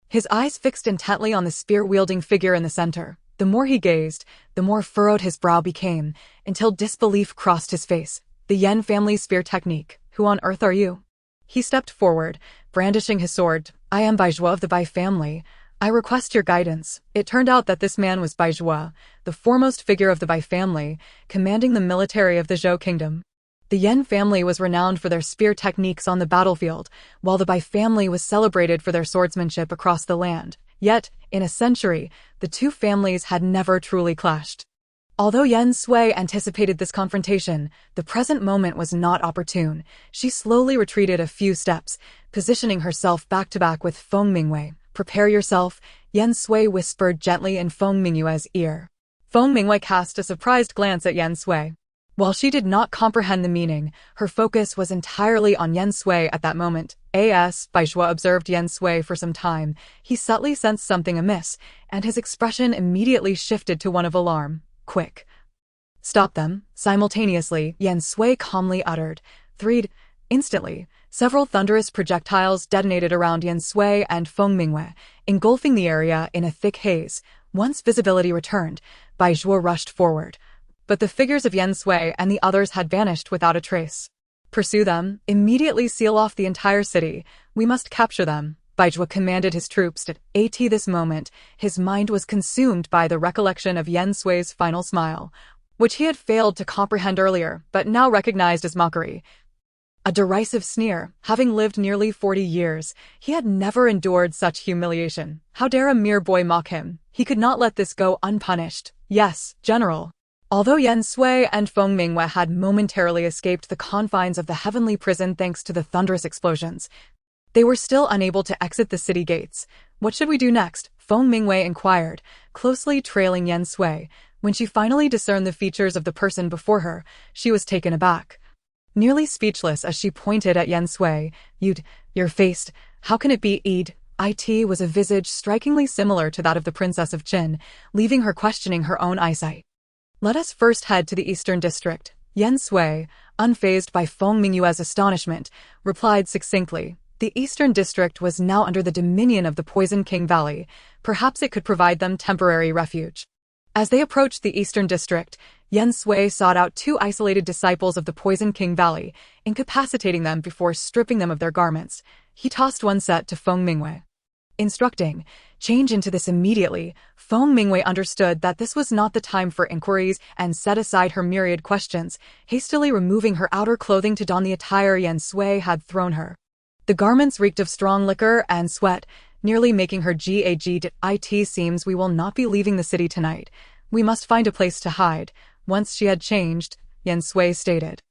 his eyes fixed intently on the spear-wielding figure in the center. The more he gazed, the more furrowed his brow became, until disbelief crossed his face. The Yen family spear technique. Who on earth are you? He stepped forward, brandishing his sword. I am Baizhua of the Bai family. I request your guidance. It turned out that this man was Baizhua, the foremost figure of the Bai family, commanding the military of the Zhou kingdom. The Yen family was renowned for their spear techniques on the battlefield, while the Bai family was celebrated for their swordsmanship across the land. Yet, in a century, the two families had never truly clashed. Although Yen Sui anticipated this confrontation, the present moment was not opportune. She slowly retreated a few steps, positioning herself back-to-back with Feng Mingwei. Prepare yourself, Yen Sui whispered gently in Feng Mingyue's ear. Feng Mingwei cast a surprised glance at Yen Sui. While she did not comprehend the meaning, her focus was entirely on Yen Sui at that moment. Baizhua observed Yen Sui for some time. He subtly sensed something amiss, and his expression immediately shifted to one of alarm. Quick. Stop them. Simultaneously, Yen Sui calmly uttered. Threed. Instantly, several thunderous projectiles detonated around Yen Sui and Feng Mingwei, engulfing the area in a thick haze. Once visibility returned, Baizhua rushed forward. But the figures of Yen Sui and the others had vanished without a trace. Pursue them, immediately seal off the entire city. We must capture them. Baizhua commanded his troops at this moment. His mind was consumed by the recollection of Yen Sui's final smile, which he had failed to comprehend earlier, but now recognized as mockery. A derisive sneer. Having lived nearly 40 years, he had never endured such humiliation. How dare a mere boy mock him? He could not let this go unpunished. Yes, General. Although Yen Sui and Feng Mingwei had momentarily escaped the confines of the heavenly prison thanks to the thunderous explosions, they were still unable to exit the city gates. What should we do next? Feng Mingwei inquired, closely trailing Yen Sui. When she finally discerned the features of the person before her, she was taken aback. Nearly speechless as she pointed at Yen Sui, You're faced. How can it be It was a visage strikingly similar to that of the Princess of Qin, leaving her questioning her own eyesight. Let us first head to the Eastern District. Yen Sui, unfazed by Feng Mingyue's astonishment, replied succinctly. The Eastern District was now under the dominion of the Poison King Valley. Perhaps it could provide them temporary refuge. As they approached the Eastern District, Yen Sui sought out two isolated disciples of the Poison King Valley, incapacitating them before stripping them of their garments. He tossed one set to Feng Mingwei, instructing, change into this immediately. Feng Mingwei understood that this was not the time for inquiries and set aside her myriad questions, hastily removing her outer clothing to don the attire Yen Sui had thrown her. The garments reeked of strong liquor and sweat, nearly making her gag. It seems we will not be leaving the city tonight. We must find a place to hide. Once she had changed, Yen Sui stated.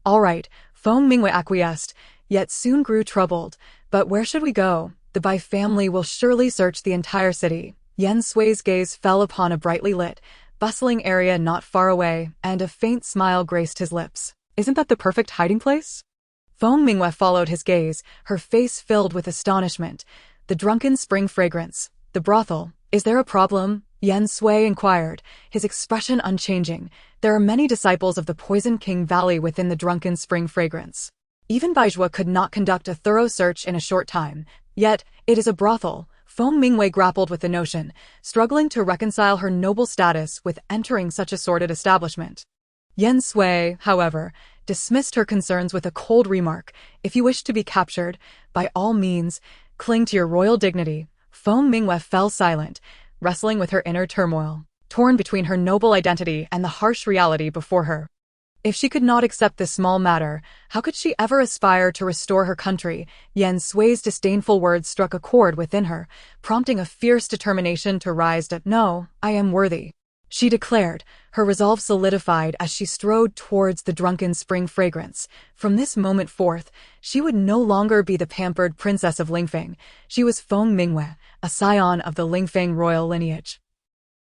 All right, Feng Mingwei acquiesced, yet soon grew troubled. But where should we go? The Bai family will surely search the entire city. Yen Sui's gaze fell upon a brightly lit, bustling area not far away, and a faint smile graced his lips. Isn't that the perfect hiding place? Feng Mingwei followed his gaze, her face filled with astonishment. The drunken spring fragrance. The brothel. Is there a problem? Yen Sui inquired, his expression unchanging. There are many disciples of the Poison King Valley within the drunken spring fragrance. Even Baizhua could not conduct a thorough search in a short time. Yet, it is a brothel. Feng Mingwei grappled with the notion, struggling to reconcile her noble status with entering such a sordid establishment. Yen Sui, however, dismissed her concerns with a cold remark. If you wish to be captured, by all means, cling to your royal dignity. Feng Mingwei fell silent, wrestling with her inner turmoil, torn between her noble identity and the harsh reality before her. If she could not accept this small matter, how could she ever aspire to restore her country? Yen Sui's disdainful words struck a chord within her, prompting a fierce determination to rise to, No, I am worthy, she declared, her resolve solidified as she strode towards the drunken spring fragrance. From this moment forth, she would no longer be the pampered princess of Lingfeng. She was Feng Mingwei, a scion of the Lingfeng royal lineage.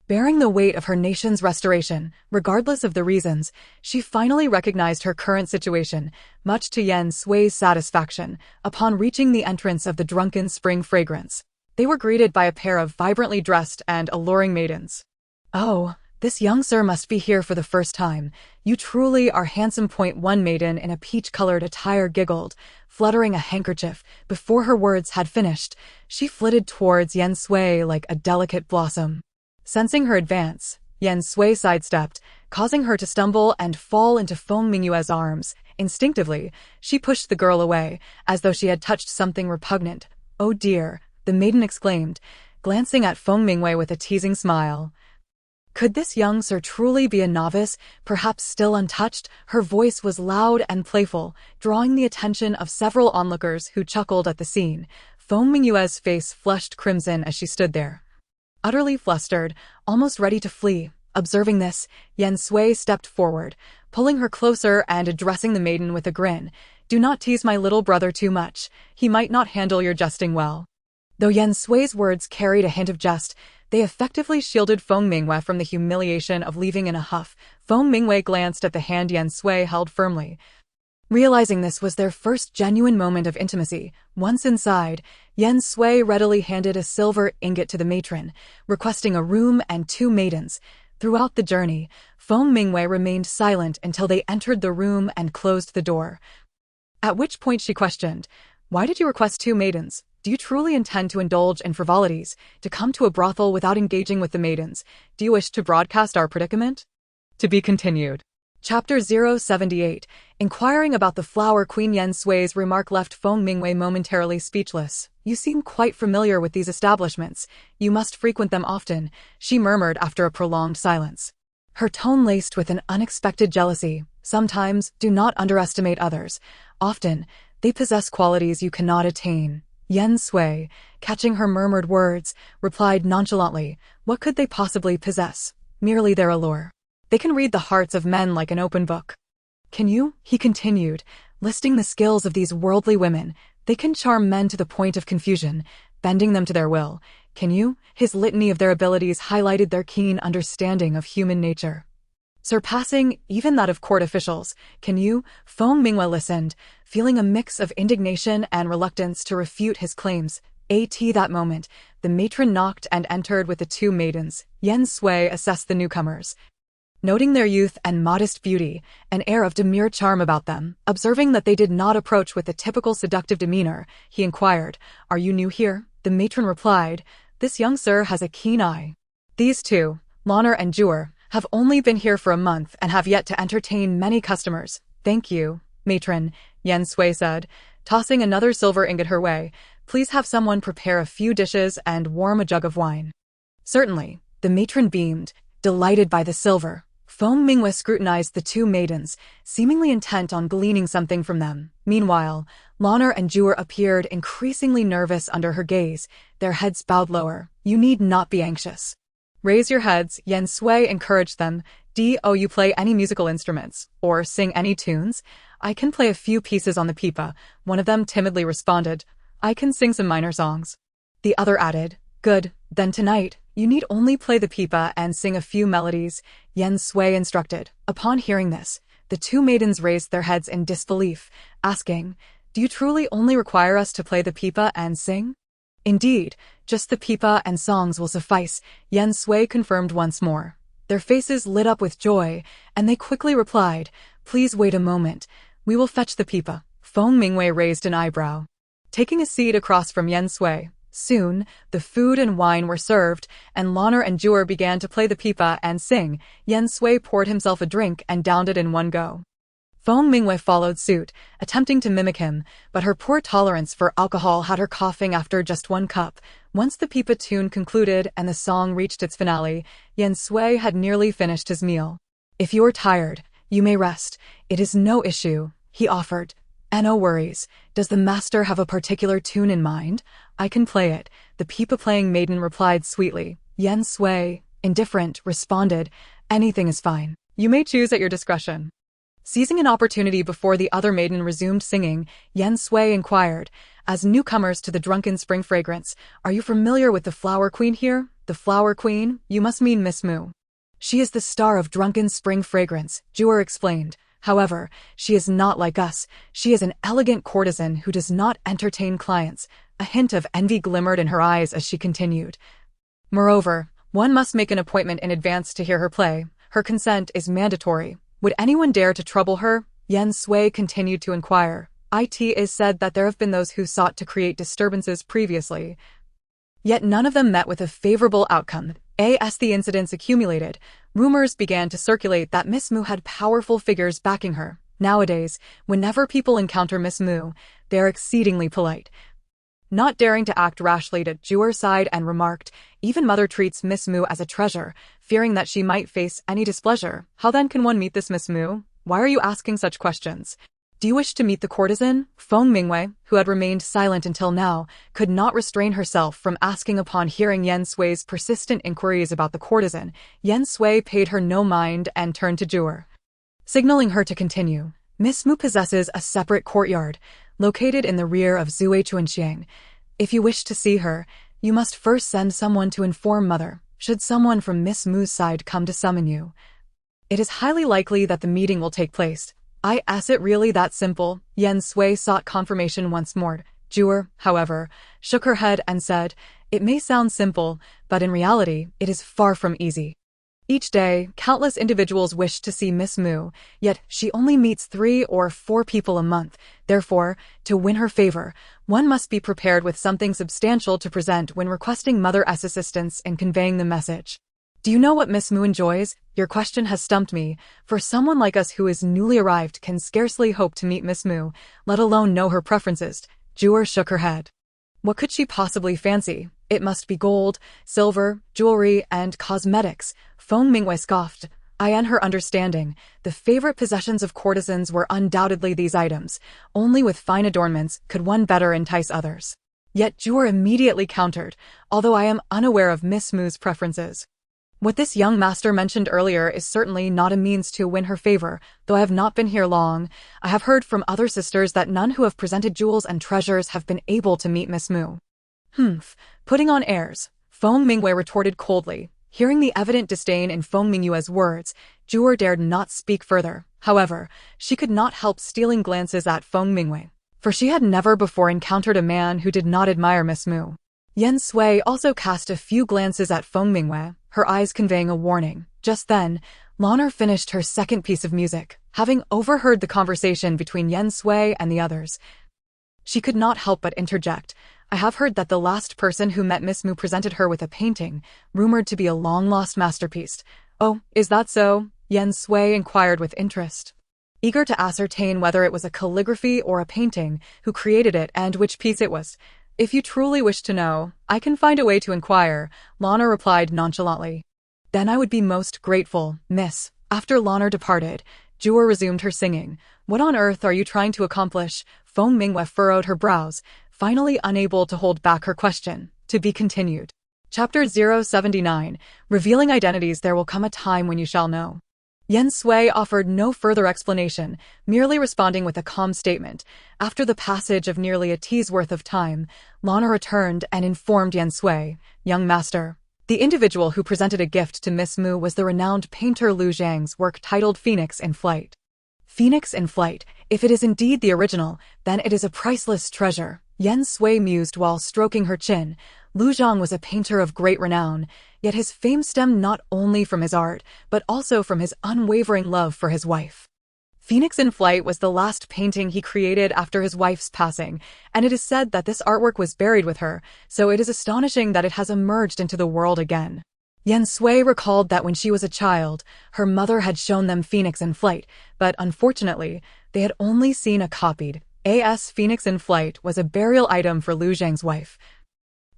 Bearing the weight of her nation's restoration, regardless of the reasons, she finally recognized her current situation, much to Yen Sui's satisfaction. Upon reaching the entrance of the drunken spring fragrance, they were greeted by a pair of vibrantly dressed and alluring maidens. Oh, This young sir must be here for the first time. You truly are handsome. One maiden in a peach-colored attire giggled, fluttering a handkerchief. Before her words had finished, she flitted towards Yen Sui like a delicate blossom. Sensing her advance, Yen Sui sidestepped, causing her to stumble and fall into Feng Mingyue's arms. Instinctively, she pushed the girl away, as though she had touched something repugnant. "Oh dear," the maiden exclaimed, glancing at Feng Mingyue with a teasing smile. Could this young sir truly be a novice, perhaps still untouched? Her voice was loud and playful, drawing the attention of several onlookers who chuckled at the scene. Feng Mingyue's face flushed crimson as she stood there, utterly flustered, almost ready to flee. Observing this, Yen Sui stepped forward, pulling her closer and addressing the maiden with a grin. "Do not tease my little brother too much. He might not handle your jesting well." Though Yen Sui's words carried a hint of jest, they effectively shielded Feng Mingyue from the humiliation of leaving in a huff. Feng Mingyue glanced at the hand Yen Sui held firmly, realizing this was their first genuine moment of intimacy. Once inside, Yen Sui readily handed a silver ingot to the matron, requesting a room and 2 maidens. Throughout the journey, Feng Mingyue remained silent until they entered the room and closed the door. At which point she questioned, "Why did you request 2 maidens? Do you truly intend to indulge in frivolities, to come to a brothel without engaging with the maidens? Do you wish to broadcast our predicament?" To be continued. Chapter 078. Inquiring about the flower queen. Yen Sui's remark left Feng Mingyue momentarily speechless. "You seem quite familiar with these establishments. You must frequent them often," she murmured after a prolonged silence, her tone laced with an unexpected jealousy. "Sometimes, do not underestimate others. Often, they possess qualities you cannot attain." Yen Sui, catching her murmured words, replied nonchalantly, "What could they possibly possess? Merely their allure. They can read the hearts of men like an open book." "Can you?" he continued, listing the skills of these worldly women. "They can charm men to the point of confusion, bending them to their will. Can you?" His litany of their abilities highlighted their keen understanding of human nature, surpassing even that of court officials. "Can you?" Feng Mingyue listened, feeling a mix of indignation and reluctance to refute his claims. At that moment, the matron knocked and entered with the 2 maidens. Yen Sui assessed the newcomers, noting their youth and modest beauty, an air of demure charm about them. Observing that they did not approach with the typical seductive demeanor, he inquired, "Are you new here?" The matron replied, "This young sir has a keen eye. These 2, Lonner and Jewel, have only been here for a month and have yet to entertain many customers." "Thank you, matron," Yen Sui said, tossing another silver ingot her way. "Please have someone prepare a few dishes and warm a jug of wine." "Certainly," the matron beamed, delighted by the silver. Feng Mingyue scrutinized the 2 maidens, seemingly intent on gleaning something from them. Meanwhile, Lonner and Jewel appeared increasingly nervous under her gaze, their heads bowed lower. "You need not be anxious. Raise your heads," Yen Sui encouraged them. "Do you play any musical instruments, or sing any tunes?" "I can play a few pieces on the pipa," one of them timidly responded. "I can sing some minor songs." The other added, "Good, then tonight, you need only play the pipa and sing a few melodies," Yen Sui instructed. Upon hearing this, the 2 maidens raised their heads in disbelief, asking, "Do you truly only require us to play the pipa and sing?" "Indeed, just the pipa and songs will suffice," Yen Sui confirmed once more. Their faces lit up with joy, and they quickly replied, "Please wait a moment. We will fetch the pipa." Feng Mingyue raised an eyebrow, taking a seat across from Yen Sui. Soon, the food and wine were served, and Lonner and Jewel began to play the pipa and sing. Yen Sui poured himself a drink and downed it in one go. Feng Mingyue followed suit, attempting to mimic him, but her poor tolerance for alcohol had her coughing after just 1 cup. Once the pipa tune concluded and the song reached its finale, Yen Sui had nearly finished his meal. "If you are tired, you may rest. It is no issue," he offered. "No worries. Does the master have a particular tune in mind? I can play it," the pipa-playing maiden replied sweetly. Yen Sui, indifferent, responded, "Anything is fine. You may choose at your discretion." Seizing an opportunity before the other maiden resumed singing, Yen Sui inquired, as newcomers to the drunken spring fragrance, "Are you familiar with the flower queen here?" "The flower queen? You must mean Miss Mu. She is the star of drunken spring fragrance," Jewel explained. "However, she is not like us. She is an elegant courtesan who does not entertain clients." A hint of envy glimmered in her eyes as she continued. "Moreover, One must make an appointment in advance to hear her play. Her consent is mandatory. Would anyone dare to trouble her? Yen Sui continued to inquire. It is said that there have been those who sought to create disturbances previously, yet none of them met with a favorable outcome. As the incidents accumulated, rumors began to circulate that Miss Mu had powerful figures backing her. Nowadays, whenever people encounter Miss Mu, they are exceedingly polite, not daring to act rashly. Jewel sighed and remarked, even mother treats Miss Mu as a treasure, fearing that she might face any displeasure. How then can one meet this Miss Mu? Why are you asking such questions? Do you wish to meet the courtesan? Feng Mingwei, who had remained silent until now, could not restrain herself from asking upon hearing Yen Sui's persistent inquiries about the courtesan. Yen Sui paid her no mind and turned to Jewel, signaling her to continue. Miss Mu possesses a separate courtyard, located in the rear of Zuichuanxiang. If you wish to see her, you must first send someone to inform mother. Should someone from Miss Mu's side come to summon you, it is highly likely that the meeting will take place. Is it really that simple? Yen Sui sought confirmation once more. Jewel, however, shook her head and said, it may sound simple, but in reality, it is far from easy. Each day, countless individuals wish to see Miss Mu, yet she only meets 3 or 4 people a month. Therefore, to win her favor, one must be prepared with something substantial to present when requesting Mother's assistance in conveying the message. Do you know what Miss Mu enjoys? Your question has stumped me, for someone like us who is newly arrived can scarcely hope to meet Miss Mu, let alone know her preferences. Jewel shook her head. What could she possibly fancy? It must be gold, silver, jewelry, and cosmetics. Feng Mingwei scoffed. In her understanding, the favorite possessions of courtesans were undoubtedly these items. Only with fine adornments could one better entice others. Yet Jewel immediately countered, although I am unaware of Miss Mu's preferences. What this young master mentioned earlier is certainly not a means to win her favor, though I have not been here long. I have heard from other sisters that none who have presented jewels and treasures have been able to meet Miss Mu. Putting on airs, Feng Mingwei retorted coldly. Hearing the evident disdain in Feng Mingyue's words, Jewel dared not speak further. However, she could not help stealing glances at Feng Mingwei, for she had never before encountered a man who did not admire Miss Mu. Yen Sui also cast a few glances at Feng Mingwei, her eyes conveying a warning. Just then, Lanner finished her second piece of music. Having overheard the conversation between Yen Sui and the others, she could not help but interject. I have heard that the last person who met Miss Mu presented her with a painting, rumored to be a long-lost masterpiece. Oh, is that so? Yen Sui inquired with interest, eager to ascertain whether it was a calligraphy or a painting, who created it and which piece it was. If you truly wish to know, I can find a way to inquire, Lana replied nonchalantly. Then I would be most grateful, miss. After Lana departed, Jewel resumed her singing. What on earth are you trying to accomplish? Feng Mingwei furrowed her brows, finally unable to hold back her question. To be continued. Chapter 079, Revealing Identities. There will come a time when you shall know. Yen Sui offered no further explanation, merely responding with a calm statement. After the passage of nearly a tea's worth of time, Lana returned and informed Yen Sui, young master. The individual who presented a gift to Miss Mu was the renowned painter Lu Zhang's work titled Phoenix in Flight. Phoenix in Flight. If it is indeed the original, then it is a priceless treasure. Yen Sui mused while stroking her chin. Lu Zhang was a painter of great renown, yet his fame stemmed not only from his art, but also from his unwavering love for his wife. Phoenix in Flight was the last painting he created after his wife's passing, and it is said that this artwork was buried with her, so it is astonishing that it has emerged into the world again. Yen Sui recalled that when she was a child, her mother had shown them Phoenix in Flight, but unfortunately, they had only seen a copied. Phoenix in Flight was a burial item for Lu Zhang's wife.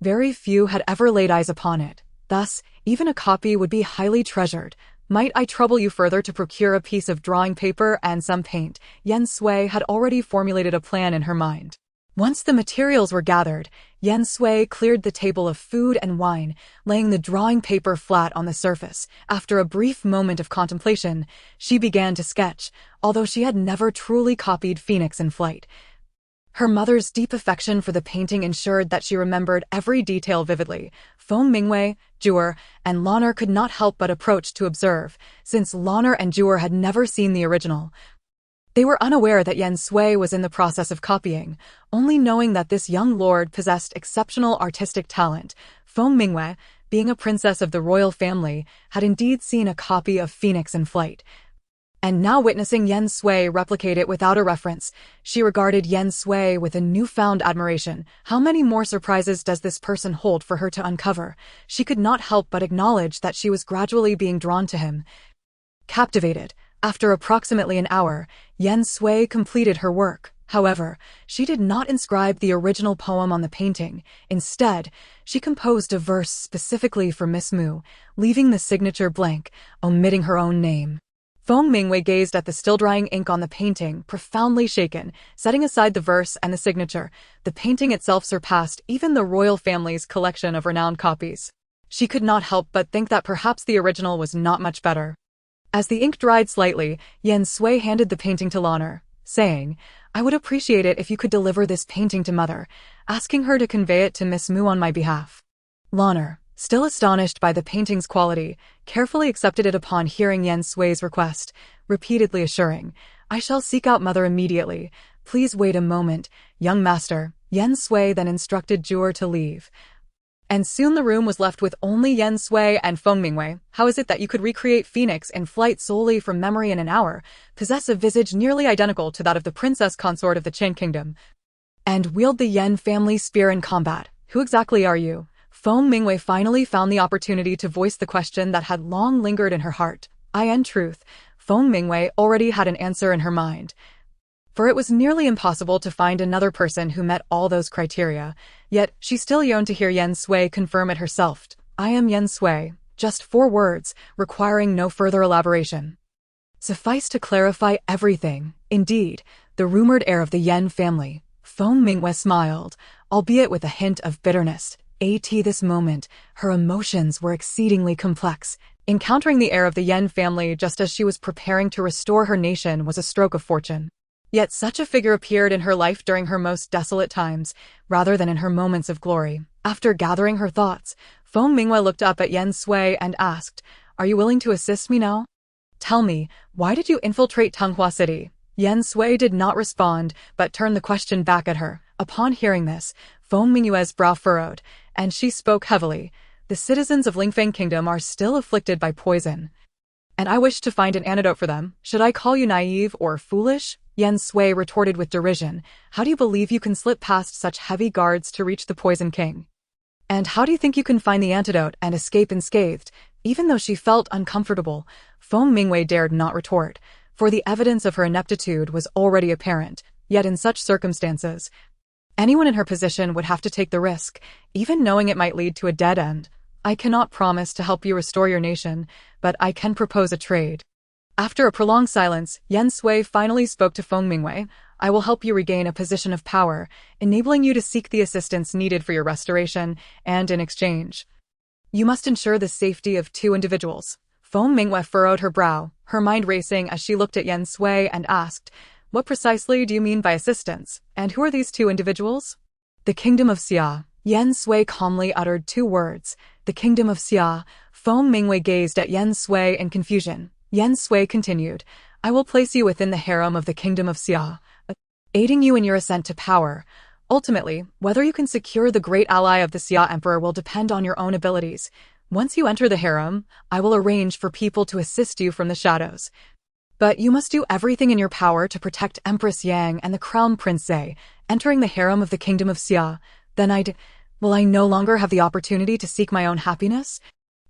Very few had ever laid eyes upon it. Thus, even a copy would be highly treasured. Might I trouble you further to procure a piece of drawing paper and some paint? Yen Sui had already formulated a plan in her mind. Once the materials were gathered, Yen Sui cleared the table of food and wine, laying the drawing paper flat on the surface. After a brief moment of contemplation, she began to sketch, although she had never truly copied Phoenix in Flight. Her mother's deep affection for the painting ensured that she remembered every detail vividly. Feng Mingwei, Jewel, and Lana could not help but approach to observe, since Lana and Jewel had never seen the original. They were unaware that Yen Sui was in the process of copying, only knowing that this young lord possessed exceptional artistic talent. Feng Mingwei, being a princess of the royal family, had indeed seen a copy of Phoenix in flight. And now witnessing Yen Sui replicate it without a reference, she regarded Yen Sui with a newfound admiration. How many more surprises does this person hold for her to uncover? She could not help but acknowledge that she was gradually being drawn to him. Captivated, after approximately an hour, Yen Sui completed her work. However, she did not inscribe the original poem on the painting. Instead, she composed a verse specifically for Miss Mu, leaving the signature blank, omitting her own name. Feng Mingwei gazed at the still-drying ink on the painting, profoundly shaken. Setting aside the verse and the signature, the painting itself surpassed even the royal family's collection of renowned copies. She could not help but think that perhaps the original was not much better. As the ink dried slightly, Yen Sui handed the painting to Lanner, saying, "I would appreciate it if you could deliver this painting to Mother, asking her to convey it to Miss Mu on my behalf." Lanner, still astonished by the painting's quality, carefully accepted it upon hearing Yen Sui's request, repeatedly assuring, "I shall seek out Mother immediately. Please wait a moment, young master." Yen Sui then instructed Jur to leave. And soon the room was left with only Yen Sui and Feng Mingwei. How is it that you could recreate Phoenix in flight solely from memory in an hour, possess a visage nearly identical to that of the princess consort of the Qin kingdom, and wield the Yen family spear in combat? Who exactly are you? Feng Mingwei finally found the opportunity to voice the question that had long lingered in her heart. In truth, Feng Mingwei already had an answer in her mind. For it was nearly impossible to find another person who met all those criteria, yet she still yearned to hear Yen Sui confirm it herself. "I am Yen Sui." Just 4 words, requiring no further elaboration. Suffice to clarify everything. Indeed, the rumored heir of the Yen family. Feng Mingwei smiled, albeit with a hint of bitterness. At this moment, her emotions were exceedingly complex. Encountering the heir of the Yen family just as she was preparing to restore her nation was a stroke of fortune. Yet such a figure appeared in her life during her most desolate times, rather than in her moments of glory. After gathering her thoughts, Feng Mingwei looked up at Yen Sui and asked, "Are you willing to assist me now? Tell me, why did you infiltrate Tunghua City?" Yen Sui did not respond, but turned the question back at her. Upon hearing this, Feng Mingwei's brow furrowed, and she spoke heavily. "The citizens of Lingfeng Kingdom are still afflicted by poison, and I wish to find an antidote for them. Should I call you naive or foolish?" Yen Sui retorted with derision. "How do you believe you can slip past such heavy guards to reach the Poison King? And how do you think you can find the antidote and escape unscathed?" Even though she felt uncomfortable, Feng Mingwei dared not retort, for the evidence of her ineptitude was already apparent. Yet in such circumstances, anyone in her position would have to take the risk, even knowing it might lead to a dead end. "I cannot promise to help you restore your nation, but I can propose a trade." After a prolonged silence, Yen Sui finally spoke to Feng Mingwei. "I will help you regain a position of power, enabling you to seek the assistance needed for your restoration, and in exchange, you must ensure the safety of 2 individuals. Feng Mingwei furrowed her brow, her mind racing as she looked at Yen Sui and asked, "What precisely do you mean by assistance? And who are these 2 individuals?" "The Kingdom of Xia." Yen Sui calmly uttered 2 words. "The Kingdom of Xia." Feng Mingwei gazed at Yen Sui in confusion. Yen Sui continued, "I will place you within the harem of the Kingdom of Xia, aiding you in your ascent to power. Ultimately, whether you can secure the great ally of the Xia Emperor will depend on your own abilities. Once you enter the harem, I will arrange for people to assist you from the shadows. But you must do everything in your power to protect Empress Yang and the Crown Prince Zhe. Entering the harem of the Kingdom of Xia, then will I no longer have the opportunity to seek my own happiness?"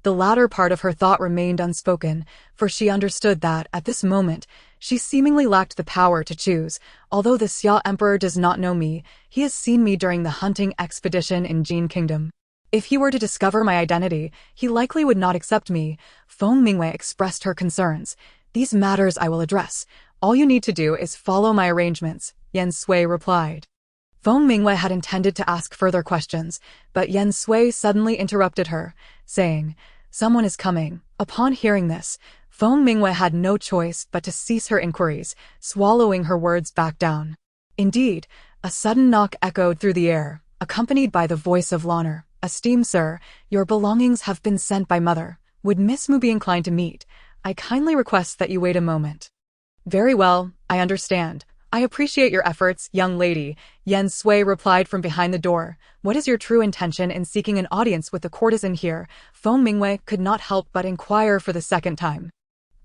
The latter part of her thought remained unspoken, for she understood that, at this moment, she seemingly lacked the power to choose. "Although the Xia Emperor does not know me, he has seen me during the hunting expedition in Jin Kingdom. If he were to discover my identity, he likely would not accept me." Feng Mingwei expressed her concerns. "These matters I will address. All you need to do is follow my arrangements," Yen Sui replied. Feng Mingwei had intended to ask further questions, but Yen Sui suddenly interrupted her, saying, "Someone is coming." Upon hearing this, Feng Mingwei had no choice but to cease her inquiries, swallowing her words back down. Indeed, a sudden knock echoed through the air, accompanied by the voice of Lanner. "Esteemed sir, your belongings have been sent by Mother. Would Miss Mu be inclined to meet? I kindly request that you wait a moment." "Very well, I understand. I appreciate your efforts, young lady, Yen Sui replied from behind the door. What is your true intention in seeking an audience with the courtesan here? Feng Mingwei could not help but inquire for the second time.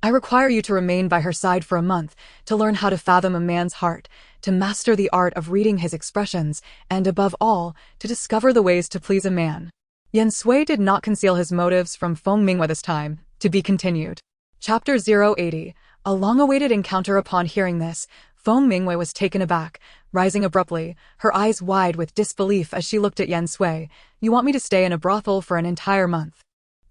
I require you to remain by her side for a month, to learn how to fathom a man's heart, to master the art of reading his expressions, and above all, to discover the ways to please a man. Yen Sui did not conceal his motives from Feng Mingwei this time. To be continued. Chapter 080. A long-awaited encounter. Upon hearing this, Feng Mingwei was taken aback, rising abruptly, her eyes wide with disbelief as she looked at Yen Sui. You want me to stay in a brothel for an entire month?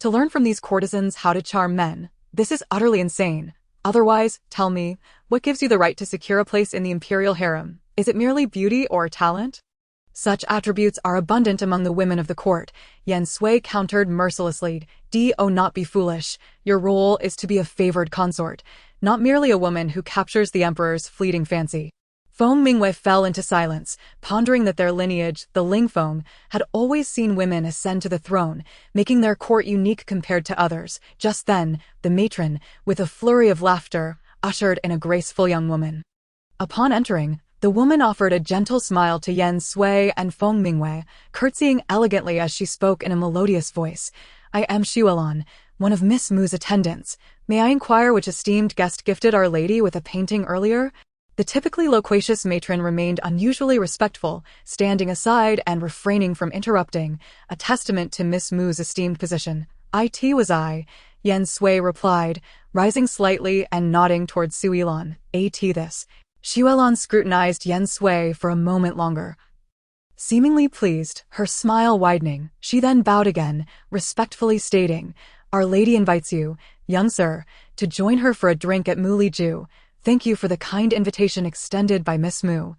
To learn from these courtesans how to charm men? This is utterly insane. Otherwise, tell me, what gives you the right to secure a place in the imperial harem? Is it merely beauty or talent? Such attributes are abundant among the women of the court, Yen Sui countered mercilessly. Do not be foolish. Your role is to be a favored consort, not merely a woman who captures the emperor's fleeting fancy. Feng Mingwei fell into silence, pondering that their lineage, the Lingfeng, had always seen women ascend to the throne, making their court unique compared to others. Just then, the matron, with a flurry of laughter, ushered in a graceful young woman. Upon entering, the woman offered a gentle smile to Yen Sui and Feng Mingwei, curtsying elegantly as she spoke in a melodious voice. I am Xuelon, one of Miss Mu's attendants. May I inquire which esteemed guest gifted Our Lady with a painting earlier? The typically loquacious matron remained unusually respectful, standing aside and refraining from interrupting, a testament to Miss Mu's esteemed position. It was I, Yen Sui replied, rising slightly and nodding towards Xuelon. At this. Xuelon scrutinized Yen Sui for a moment longer. Seemingly pleased, her smile widening, she then bowed again, respectfully stating, Our Lady invites you, young sir, to join her for a drink at Muliju. Thank you for the kind invitation extended by Miss Mu.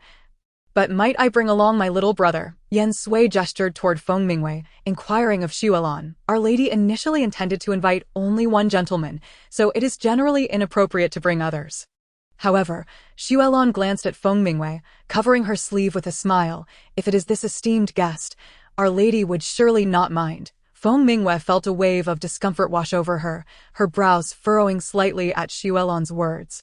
But might I bring along my little brother? Yen Sui gestured toward Feng Mingwei, inquiring of Xuelon. Our Lady initially intended to invite only one gentleman, so it is generally inappropriate to bring others. However, Xuelon glanced at Feng Mingwei, covering her sleeve with a smile. If it is this esteemed guest, Our Lady would surely not mind. Feng Mingwei felt a wave of discomfort wash over her, her brows furrowing slightly at Xuelon's words.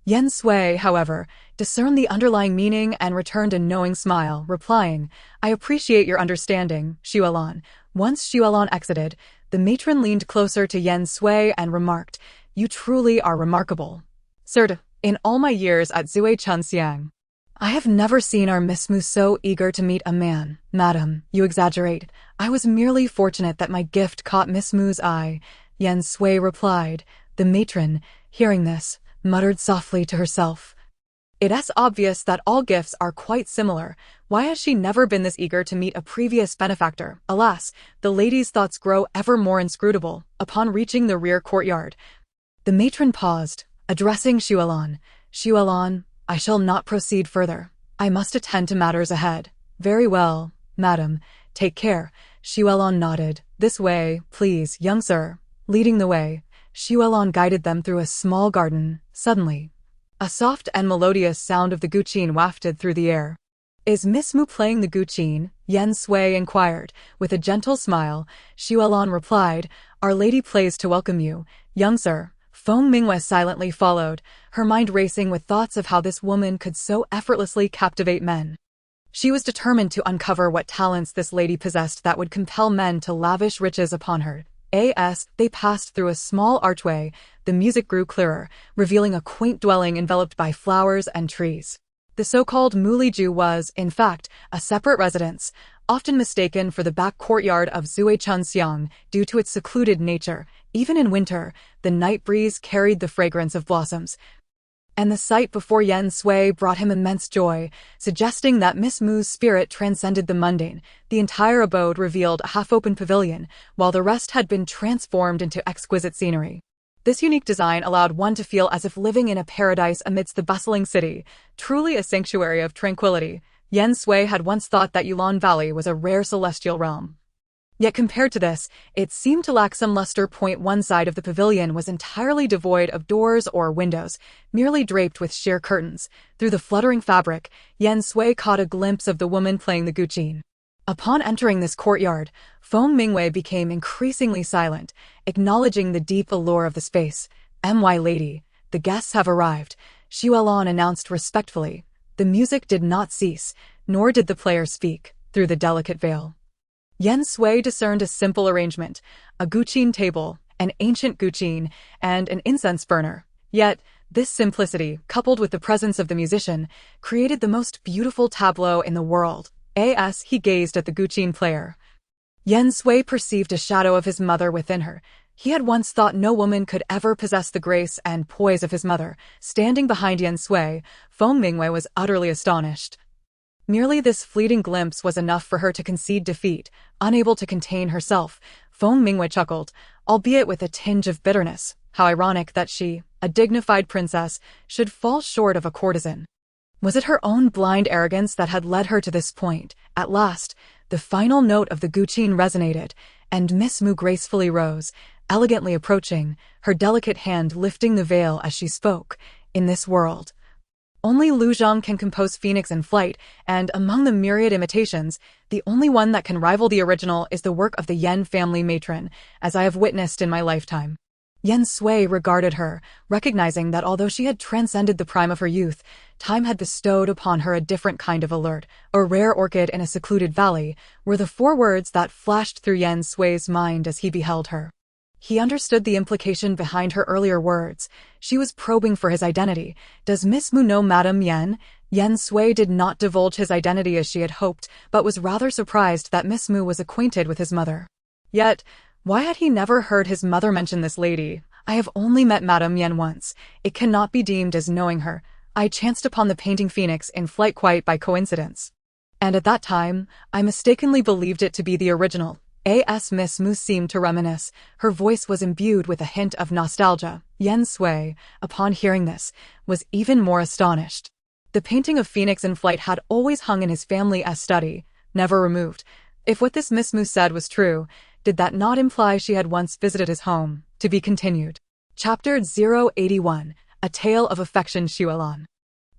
Yen Sui, however, discerned the underlying meaning and returned a knowing smile, replying, I appreciate your understanding, Xuelon. Once Xuelon exited, the matron leaned closer to Yen Sui and remarked, You truly are remarkable. Sir, in all my years at Zui Chunxiang, I have never seen our Miss Mu so eager to meet a man. Madam, you exaggerate. I was merely fortunate that my gift caught Miss Mu's eye, Yen Sui replied. The matron, hearing this, muttered softly to herself. It's obvious that all gifts are quite similar. Why has she never been this eager to meet a previous benefactor? Alas, the lady's thoughts grow ever more inscrutable. Upon reaching the rear courtyard, the matron paused, addressing Xuelon. Xuelon, I shall not proceed further. I must attend to matters ahead. Very well, madam. Take care. Xuelon nodded. This way, please, young sir. Leading the way, Xuelon guided them through a small garden. Suddenly, a soft and melodious sound of the guqin wafted through the air. Is Miss Mu playing the guqin? Yen Sui inquired. With a gentle smile, Xuelon replied, Our Lady plays to welcome you, young sir. Feng Mingwei silently followed, her mind racing with thoughts of how this woman could so effortlessly captivate men. She was determined to uncover what talents this lady possessed that would compel men to lavish riches upon her. As they passed through a small archway, the music grew clearer, revealing a quaint dwelling enveloped by flowers and trees. The so-called Muliju was, in fact, a separate residence, often mistaken for the back courtyard of Zui Chunxiang due to its secluded nature. Even in winter, the night breeze carried the fragrance of blossoms, and the sight before Yen Sui brought him immense joy, suggesting that Miss Mu's spirit transcended the mundane. The entire abode revealed a half-open pavilion, while the rest had been transformed into exquisite scenery. This unique design allowed one to feel as if living in a paradise amidst the bustling city, truly a sanctuary of tranquility. Yen Sui had once thought that Yulon Valley was a rare celestial realm. Yet compared to this, it seemed to lack some luster. One side of the pavilion was entirely devoid of doors or windows, merely draped with sheer curtains. Through the fluttering fabric, Yen Sui caught a glimpse of the woman playing the guqin. Upon entering this courtyard, Feng Mingwei became increasingly silent, acknowledging the deep allure of the space. My lady, the guests have arrived, Xuelon announced respectfully. The music did not cease, nor did the player speak, through the delicate veil. Yen Sui discerned a simple arrangement, a guqin table, an ancient guqin, and an incense burner. Yet, this simplicity, coupled with the presence of the musician, created the most beautiful tableau in the world. As he gazed at the guqin player, Yen Sui perceived a shadow of his mother within her. He had once thought no woman could ever possess the grace and poise of his mother. Standing behind Yen Sui, Feng Mingwei was utterly astonished. Merely this fleeting glimpse was enough for her to concede defeat. Unable to contain herself, Feng Mingwei chuckled, albeit with a tinge of bitterness. How ironic that she, a dignified princess, should fall short of a courtesan. Was it her own blind arrogance that had led her to this point? At last, the final note of the guqin resonated, and Miss Mu gracefully rose, elegantly approaching, her delicate hand lifting the veil as she spoke. In this world, only Lu Zhang can compose Phoenix in Flight, and among the myriad imitations, the only one that can rival the original is the work of the Yen family matron, as I have witnessed in my lifetime. Yen Sui regarded her, recognizing that although she had transcended the prime of her youth, time had bestowed upon her a different kind of alert. A rare orchid in a secluded valley were the 4 words that flashed through Yen Sui's mind as he beheld her. He understood the implication behind her earlier words. She was probing for his identity. Does Miss Mu know Madame Yen? Yen Sui did not divulge his identity as she had hoped, but was rather surprised that Miss Mu was acquainted with his mother. Yet, why had he never heard his mother mention this lady? I have only met Madame Yen once. It cannot be deemed as knowing her. I chanced upon the painting Phoenix in Flight quite by coincidence. And at that time, I mistakenly believed it to be the original. Miss Mu seemed to reminisce. Her voice was imbued with a hint of nostalgia. Yen Sui, upon hearing this, was even more astonished. The painting of Phoenix in Flight had always hung in his family's study, never removed. If what this Miss Mu said was true, did that not imply she had once visited his home? To be continued. Chapter 081, A Tale of Affection. Xuelan.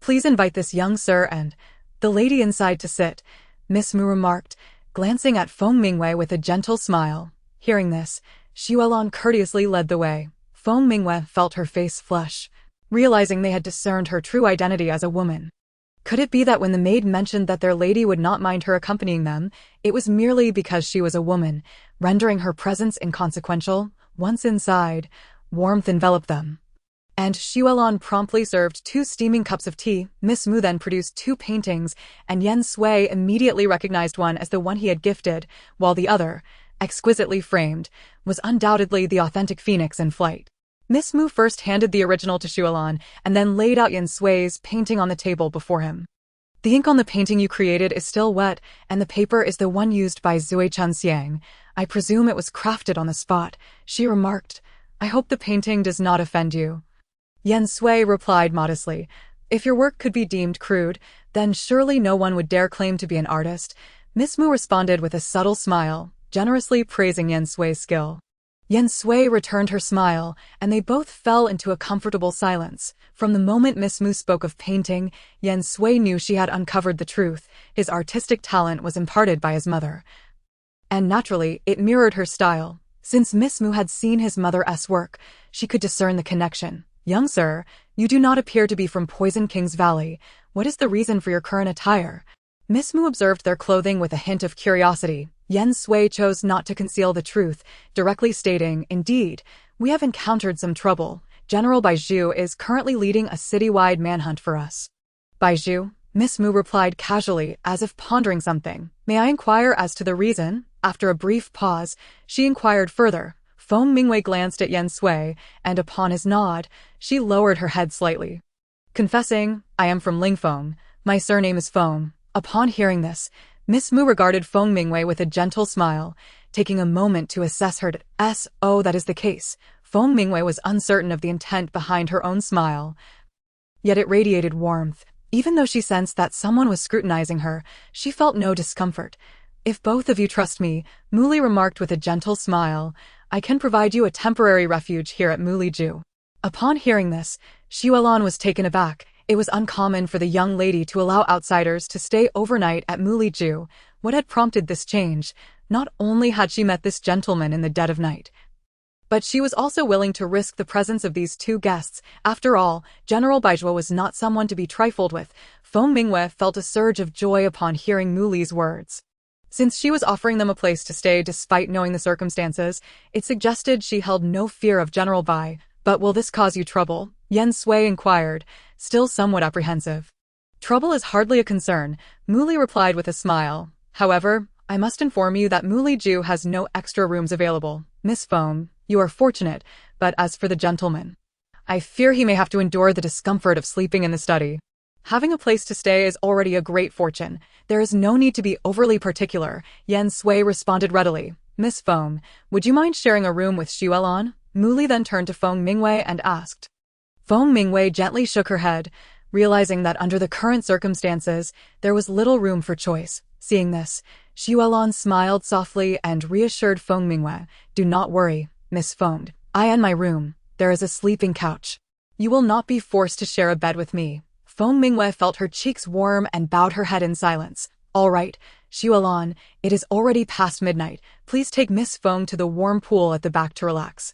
Please invite this young sir and the lady inside to sit, Miss Mu remarked, glancing at Feng Mingwei with a gentle smile. Hearing this, Xuelan courteously led the way. Feng Mingwei felt her face flush, realizing they had discerned her true identity as a woman. Could it be that when the maid mentioned that their lady would not mind her accompanying them, it was merely because she was a woman, rendering her presence inconsequential? Once inside, warmth enveloped them. And Xuelan promptly served 2 steaming cups of tea. Miss Mu then produced 2 paintings, and Yen Sui immediately recognized one as the one he had gifted, while the other, exquisitely framed, was undoubtedly the authentic Phoenix in Flight. Miss Mu first handed the original to Xuelan, and then laid out Yen Sui's painting on the table before him. The ink on the painting you created is still wet, and the paper is the one used by Zui Chunxiang. I presume it was crafted on the spot, she remarked. I hope the painting does not offend you. Yen Sui replied modestly. If your work could be deemed crude, then surely no one would dare claim to be an artist. Miss Mu responded with a subtle smile, generously praising Yen Sui's skill. Yen Sui returned her smile, and they both fell into a comfortable silence. From the moment Miss Mu spoke of painting, Yen Sui knew she had uncovered the truth. His artistic talent was imparted by his mother. And naturally, it mirrored her style. Since Miss Mu had seen his mother's work, she could discern the connection. Young sir, you do not appear to be from Poison King's Valley. What is the reason for your current attire? Miss Mu observed their clothing with a hint of curiosity. Yen Sui chose not to conceal the truth, directly stating, indeed, we have encountered some trouble. General Baizhu is currently leading a citywide manhunt for us. Baizhu? Miss Mu replied casually, as if pondering something. May I inquire as to the reason? After a brief pause, she inquired further. Feng Mingwei glanced at Yen Sui, and upon his nod, she lowered her head slightly. Confessing, I am from Lingfeng. My surname is Feng. Upon hearing this, Miss Mu regarded Feng Mingwei with a gentle smile, taking a moment to assess her Oh, that is the case. Feng Mingwei was uncertain of the intent behind her own smile. Yet it radiated warmth. Even though she sensed that someone was scrutinizing her, she felt no discomfort. If both of you trust me, Muli remarked with a gentle smile, I can provide you a temporary refuge here at Muliju. Upon hearing this, Xuelan was taken aback. It was uncommon for the young lady to allow outsiders to stay overnight at Muliju. What had prompted this change? Not only had she met this gentleman in the dead of night, But she was also willing to risk the presence of these two guests. After all, General Baizhuo was not someone to be trifled with. Feng Mingwei felt a surge of joy upon hearing Mu Li's words. Since she was offering them a place to stay despite knowing the circumstances, it suggested she held no fear of General Bai. But will this cause you trouble? Yen Sui inquired, still somewhat apprehensive. Trouble is hardly a concern, Mu Li replied with a smile. However, I must inform you that Mu Li Ju has no extra rooms available. Miss Feng, you are fortunate, but as for the gentleman, I fear he may have to endure the discomfort of sleeping in the study. Having a place to stay is already a great fortune. There is no need to be overly particular, Yen Sui responded readily. Miss Feng, would you mind sharing a room with Xuelan? Mu Li then turned to Feng Mingwei and asked. Feng Mingwei gently shook her head, realizing that under the current circumstances, there was little room for choice. Seeing this, Xuelan smiled softly and reassured Feng Mingwei, do not worry, Miss Feng. I and my room, there is a sleeping couch. You will not be forced to share a bed with me. Feng Mingwei felt her cheeks warm and bowed her head in silence. All right, Xuelan, it is already past midnight. Please take Miss Feng to the warm pool at the back to relax.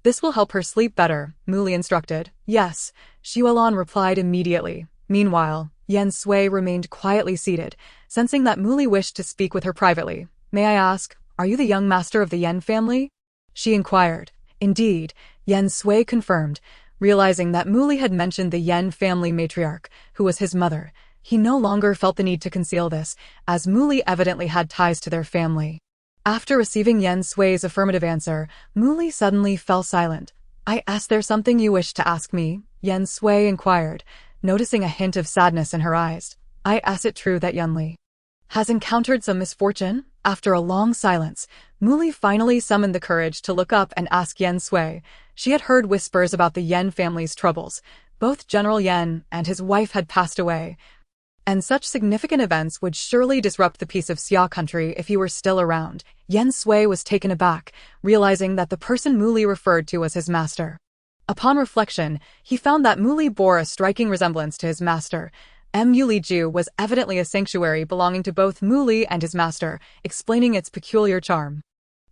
This will help her sleep better, Mu Li instructed. Yes, Xuelan replied immediately. Meanwhile, Yen Sui remained quietly seated, sensing that Mu Li wished to speak with her privately. May I ask, are you the young master of the Yen family? She inquired. Indeed, Yen Sui confirmed, realizing that Mu Li had mentioned the Yen family matriarch, who was his mother. He no longer felt the need to conceal this, as Mu Li evidently had ties to their family. After receiving Yen Sui's affirmative answer, Mu Li suddenly fell silent. Is there something you wish to ask me? Yen Sui inquired, noticing a hint of sadness in her eyes. Is it true that Yun Li has encountered some misfortune? After a long silence, Mu Li finally summoned the courage to look up and ask Yen Sui. She had heard whispers about the Yen family's troubles. Both General Yen and his wife had passed away, and such significant events would surely disrupt the peace of Xia country if he were still around. Yen Sui was taken aback, realizing that the person Mu Li referred to as his master. Upon reflection, he found that Mu Li bore a striking resemblance to his master. Mu Li Ju was evidently a sanctuary belonging to both Mu Li and his master, explaining its peculiar charm.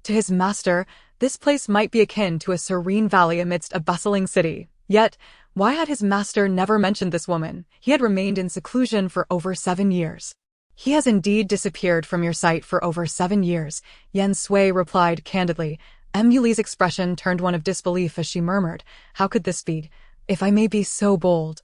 To his master, this place might be akin to a serene valley amidst a bustling city. Yet, why had his master never mentioned this woman? He had remained in seclusion for over 7 years. He has indeed disappeared from your sight for over 7 years, Yen Sui replied candidly. Mu Li's expression turned one of disbelief as she murmured, how could this be? If I may be so bold.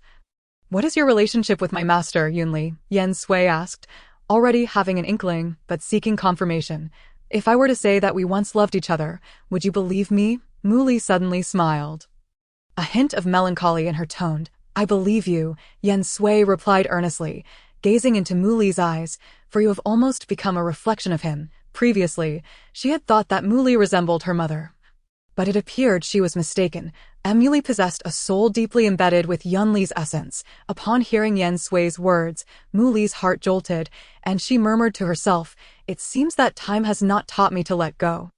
What is your relationship with my master, Yun Li? Yen Sui asked, already having an inkling, but seeking confirmation. If I were to say that we once loved each other, would you believe me? Mu Li suddenly smiled. A hint of melancholy in her tone. I believe you, Yen Sui replied earnestly, gazing into Mu Li's eyes, for you have almost become a reflection of him. Previously, she had thought that Mu Li resembled her mother. But it appeared she was mistaken. Mu Li possessed a soul deeply embedded with Yun Li's essence. Upon hearing Yen Sui's words, Mu Li's heart jolted, and she murmured to herself, it seems that time has not taught me to let go.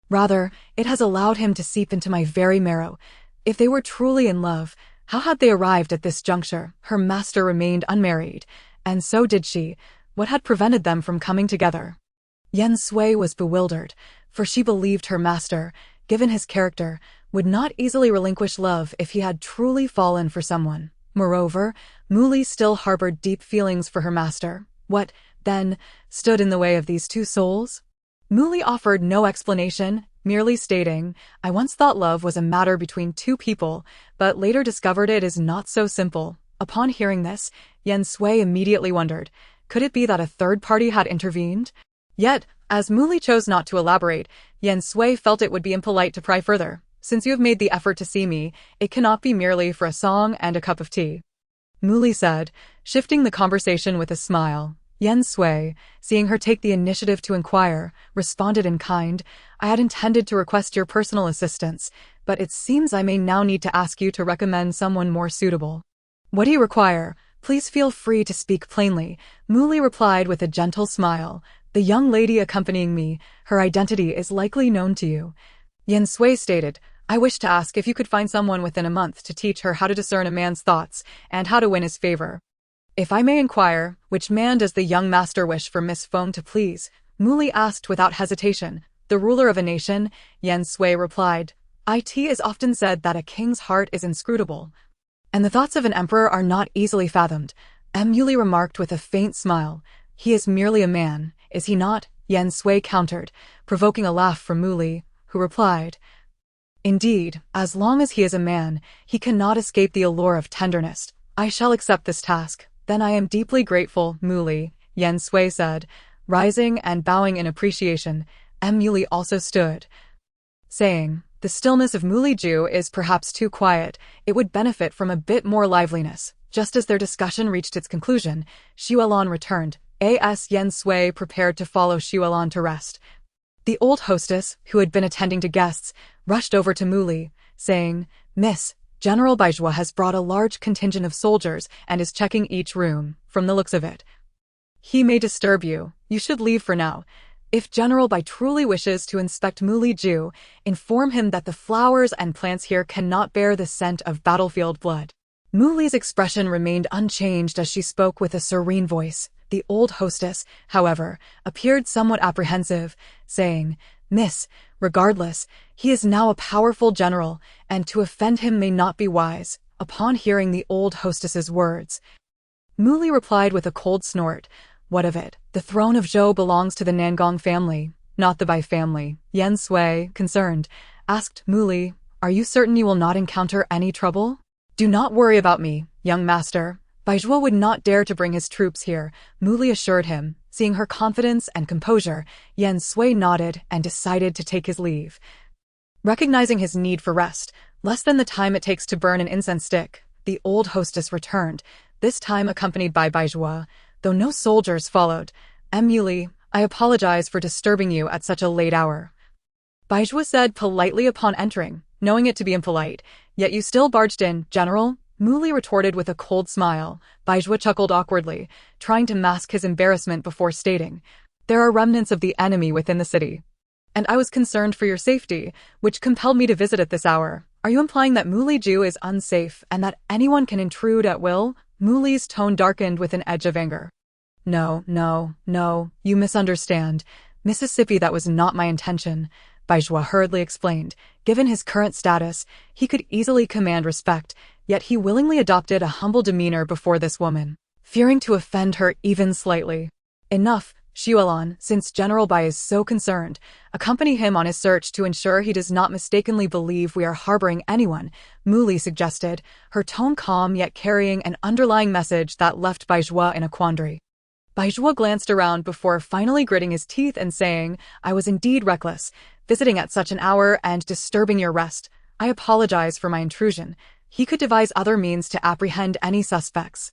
Rather, it has allowed him to seep into my very marrow. If they were truly in love, how had they arrived at this juncture? Her master remained unmarried, and so did she. What had prevented them from coming together? Yen Sui was bewildered, for she believed her master, given his character, would not easily relinquish love if he had truly fallen for someone. Moreover, Mu Li still harbored deep feelings for her master. What, then, stood in the way of these two souls? Mu Li offered no explanation, merely stating, I once thought love was a matter between two people, but later discovered it is not so simple. Upon hearing this, Yen Sui immediately wondered, could it be that a third party had intervened? Yet, as Mu Li chose not to elaborate, Yen Sui felt it would be impolite to pry further. Since you have made the effort to see me, it cannot be merely for a song and a cup of tea. Mu Li said, shifting the conversation with a smile. Yen Sui, seeing her take the initiative to inquire, responded in kind, I had intended to request your personal assistance, but it seems I may now need to ask you to recommend someone more suitable. What do you require? Please feel free to speak plainly, Mu Li replied with a gentle smile. The young lady accompanying me, her identity is likely known to you. Yen Sui stated, I wish to ask if you could find someone within a month to teach her how to discern a man's thoughts and how to win his favor. If I may inquire, which man does the young master wish for Miss Feng to please? Mu Li asked without hesitation. The ruler of a nation, Yen Sui replied. It is often said that a king's heart is inscrutable, and the thoughts of an emperor are not easily fathomed. Muli remarked with a faint smile. He is merely a man, is he not? Yen Sui countered, provoking a laugh from Muli, who replied, Indeed, as long as he is a man, he cannot escape the allure of tenderness. I shall accept this task. Then I am deeply grateful, Muli, Yen Sui said, rising and bowing in appreciation. Muli also stood, saying, The stillness of Muli Ju is perhaps too quiet. It would benefit from a bit more liveliness. Just as their discussion reached its conclusion, Xuelon returned. As Yen Sui prepared to follow Xuelon to rest. The old hostess, who had been attending to guests, rushed over to Muli, saying, Miss, General Baizhua has brought a large contingent of soldiers and is checking each room, from the looks of it. He may disturb you. You should leave for now. If General Bai truly wishes to inspect Muli Ju, inform him that the flowers and plants here cannot bear the scent of battlefield blood. Muli's expression remained unchanged as she spoke with a serene voice. The old hostess, however, appeared somewhat apprehensive, saying, Miss, regardless, he is now a powerful general, and to offend him may not be wise. Upon hearing the old hostess's words, Muli replied with a cold snort, What of it? The throne of Zhou belongs to the Nangong family, not the Bai family. Yen Sui, concerned, asked Muli, Are you certain you will not encounter any trouble? Do not worry about me, young master. Baizhua would not dare to bring his troops here, Muli assured him. Seeing her confidence and composure, Yen Sui nodded and decided to take his leave. Recognizing his need for rest, less than the time it takes to burn an incense stick, the old hostess returned, this time accompanied by Baizhua, though no soldiers followed. Muli, I apologize for disturbing you at such a late hour. Baizhua said politely upon entering, knowing it to be impolite, Yet you still barged in, General? Muli retorted with a cold smile. Baizhua chuckled awkwardly, trying to mask his embarrassment before stating, There are remnants of the enemy within the city, and I was concerned for your safety, which compelled me to visit at this hour. Are you implying that Muli Ju is unsafe and that anyone can intrude at will? Muli's tone darkened with an edge of anger. No, you misunderstand. Mississippi, that was not my intention, Baizhua hurriedly explained. Given his current status, he could easily command respect, yet he willingly adopted a humble demeanor before this woman, fearing to offend her even slightly. Enough, Xuelon, since General Bai is so concerned, accompany him on his search to ensure he does not mistakenly believe we are harboring anyone, Muli suggested, her tone calm yet carrying an underlying message that left Baizhua in a quandary. Baizhua glanced around before finally gritting his teeth and saying, I was indeed reckless, visiting at such an hour and disturbing your rest. I apologize for my intrusion. He could devise other means to apprehend any suspects.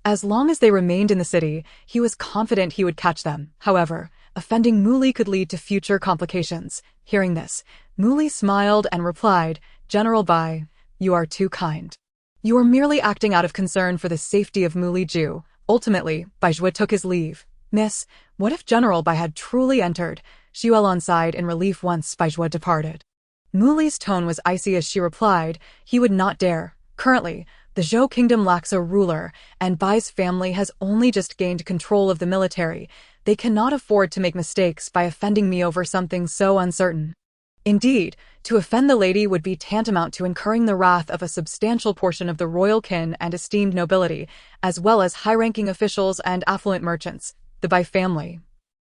As long as they remained in the city, he was confident he would catch them. However, offending Muli could lead to future complications. Hearing this, Muli smiled and replied, General Bai, you are too kind. You are merely acting out of concern for the safety of Muli Ju. Ultimately, Baizhua took his leave. Miss, what if General Bai had truly entered? Xuelon sighed in relief once Baizhua departed. Muli's tone was icy as she replied, he would not dare. Currently, the Zhou kingdom lacks a ruler, and Bai's family has only just gained control of the military. They cannot afford to make mistakes by offending me over something so uncertain. Indeed, to offend the lady would be tantamount to incurring the wrath of a substantial portion of the royal kin and esteemed nobility, as well as high-ranking officials and affluent merchants. The Bai family,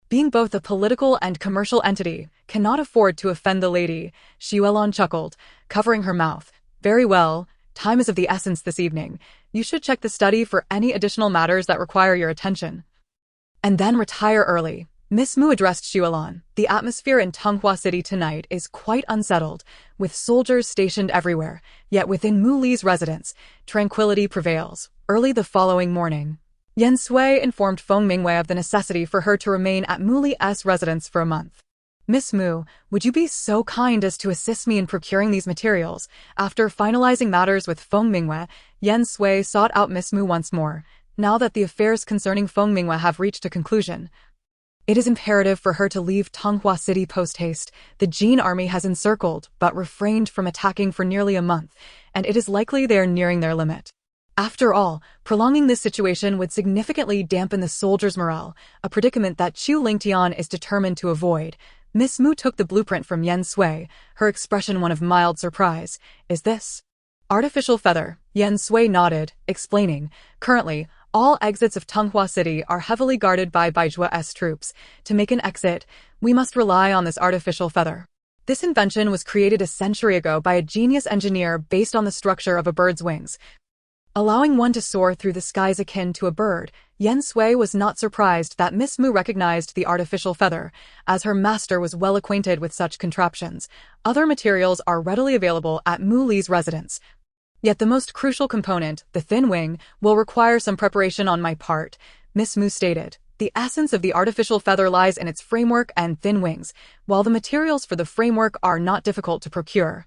being both a political and commercial entity, cannot afford to offend the lady. Xuelon chuckled, covering her mouth. Very well. Time is of the essence this evening. You should check the study for any additional matters that require your attention, and then retire early. Miss Mu addressed Xuelon. The atmosphere in Tonghua City tonight is quite unsettled, with soldiers stationed everywhere. Yet within Muli's residence, tranquility prevails. Early the following morning, Yen Sui informed Feng Mingwei of the necessity for her to remain at Muli's residence for a month. Miss Mu, would you be so kind as to assist me in procuring these materials? After finalizing matters with Feng Mingwei, Yen Sui sought out Miss Mu once more. Now that the affairs concerning Feng Mingwei have reached a conclusion, it is imperative for her to leave Tonghua City post-haste. The Jin army has encircled, but refrained from attacking for nearly a month, and it is likely they are nearing their limit. After all, prolonging this situation would significantly dampen the soldiers' morale, a predicament that Chu Lingtian is determined to avoid. Miss Mu took the blueprint from Yen Sui, her expression one of mild surprise. Is this artificial feather? Yen Sui nodded, explaining, currently, all exits of Tunghua City are heavily guarded by Baijua's troops. To make an exit, we must rely on this artificial feather. This invention was created a century ago by a genius engineer based on the structure of a bird's wings, allowing one to soar through the skies akin to a bird. Yen Sui was not surprised that Miss Mu recognized the artificial feather, as her master was well acquainted with such contraptions. Other materials are readily available at Mu Li's residence. Yet the most crucial component, the thin wing, will require some preparation on my part, Miss Mu stated. The essence of the artificial feather lies in its framework and thin wings, while the materials for the framework are not difficult to procure.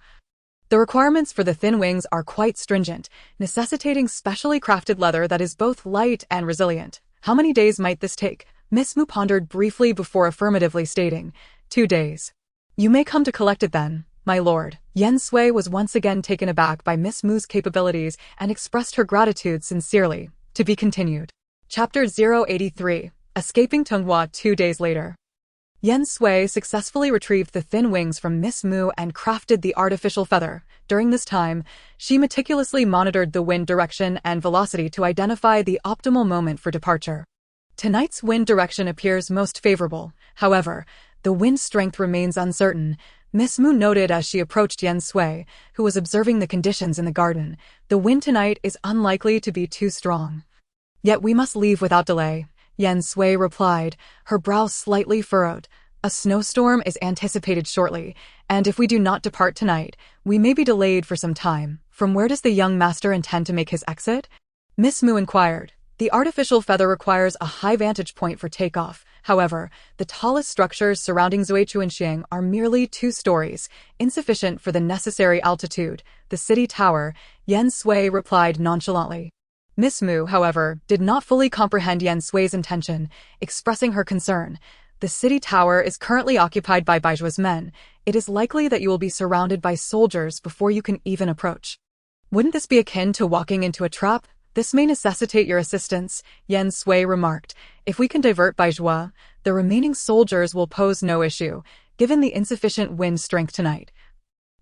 The requirements for the thin wings are quite stringent, necessitating specially crafted leather that is both light and resilient. How many days might this take? Miss Mu pondered briefly before affirmatively stating, 2 days. You may come to collect it then, my lord. Yen Sui was once again taken aback by Miss Mu's capabilities and expressed her gratitude sincerely. To be continued. Chapter 083. Escaping Tunghua 2 days later. Yen Sui successfully retrieved the thin wings from Miss Mu and crafted the artificial feather. During this time, she meticulously monitored the wind direction and velocity to identify the optimal moment for departure. Tonight's wind direction appears most favorable. However, the wind strength remains uncertain, Miss Mu noted as she approached Yen Sui, who was observing the conditions in the garden. The wind tonight is unlikely to be too strong. Yet we must leave without delay, Yen Sui replied, her brow slightly furrowed. A snowstorm is anticipated shortly, and if we do not depart tonight, we may be delayed for some time. From where does the young master intend to make his exit? Miss Mu inquired. The artificial feather requires a high vantage point for takeoff. However, the tallest structures surrounding Zuichuanxiang are merely 2 stories, insufficient for the necessary altitude. The city tower, Yen Sui replied nonchalantly. Miss Mu, however, did not fully comprehend Yen Sui's intention, expressing her concern. The city tower is currently occupied by Baijua's men. It is likely that you will be surrounded by soldiers before you can even approach. Wouldn't this be akin to walking into a trap? This may necessitate your assistance, Yen Sui remarked. If we can divert Baizhua, the remaining soldiers will pose no issue, given the insufficient wind strength tonight.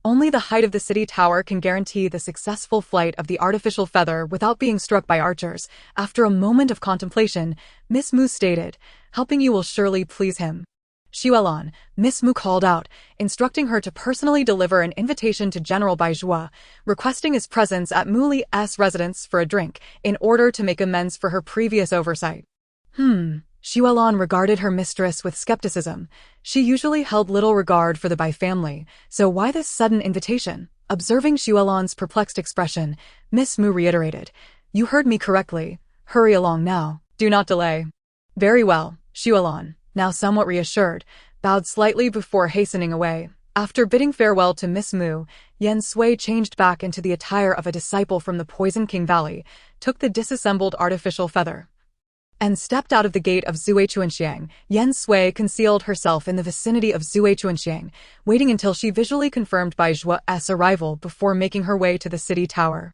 Only the height of the city tower can guarantee the successful flight of the artificial feather without being struck by archers. After a moment of contemplation, Miss Mu stated, helping you will surely please him. Xuelan, Miss Mu called out, instructing her to personally deliver an invitation to General Baizhua, requesting his presence at Mu Li's residence for a drink, in order to make amends for her previous oversight. Xuelan regarded her mistress with skepticism. She usually held little regard for the Bai family, so why this sudden invitation? Observing Xuelan's perplexed expression, Miss Mu reiterated, you heard me correctly. Hurry along now. Do not delay. Very well, Xuelan, now somewhat reassured, bowed slightly before hastening away. After bidding farewell to Miss Mu, Yen Sui changed back into the attire of a disciple from the Poison King Valley, took the disassembled artificial feather, and stepped out of the gate of Zuichuanxiang. Yen Sui concealed herself in the vicinity of Zuichuanxiang, waiting until she visually confirmed Baijua's arrival before making her way to the city tower.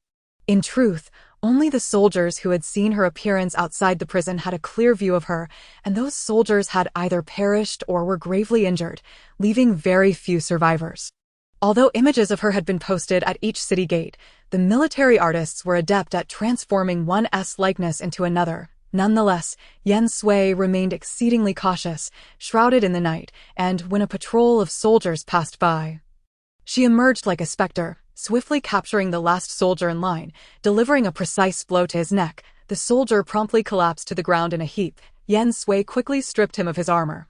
In truth, only the soldiers who had seen her appearance outside the prison had a clear view of her, and those soldiers had either perished or were gravely injured, leaving very few survivors. Although images of her had been posted at each city gate, the military artists were adept at transforming one's likeness into another. Nonetheless, Yen Sui remained exceedingly cautious, shrouded in the night, and when a patrol of soldiers passed by, she emerged like a specter, swiftly capturing the last soldier in line, delivering a precise blow to his neck. The soldier promptly collapsed to the ground in a heap. Yen Sui quickly stripped him of his armor.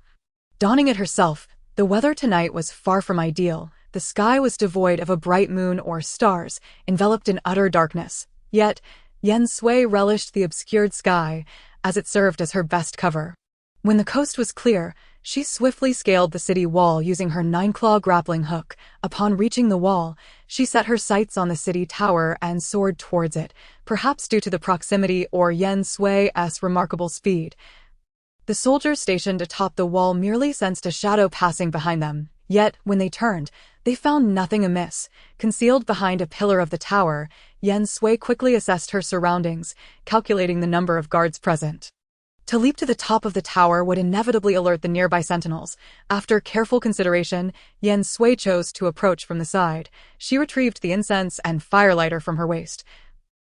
Donning it herself, the weather tonight was far from ideal. The sky was devoid of a bright moon or stars, enveloped in utter darkness. Yet, Yen Sui relished the obscured sky, as it served as her best cover. When the coast was clear, she swiftly scaled the city wall using her 9-claw grappling hook. Upon reaching the wall, she set her sights on the city tower and soared towards it, perhaps due to the proximity or Yen Sui's remarkable speed. The soldiers stationed atop the wall merely sensed a shadow passing behind them. Yet, when they turned, they found nothing amiss. Concealed behind a pillar of the tower, Yen Sui quickly assessed her surroundings, calculating the number of guards present. To leap to the top of the tower would inevitably alert the nearby sentinels. After careful consideration, Yen Sui chose to approach from the side. She retrieved the incense and firelighter from her waist,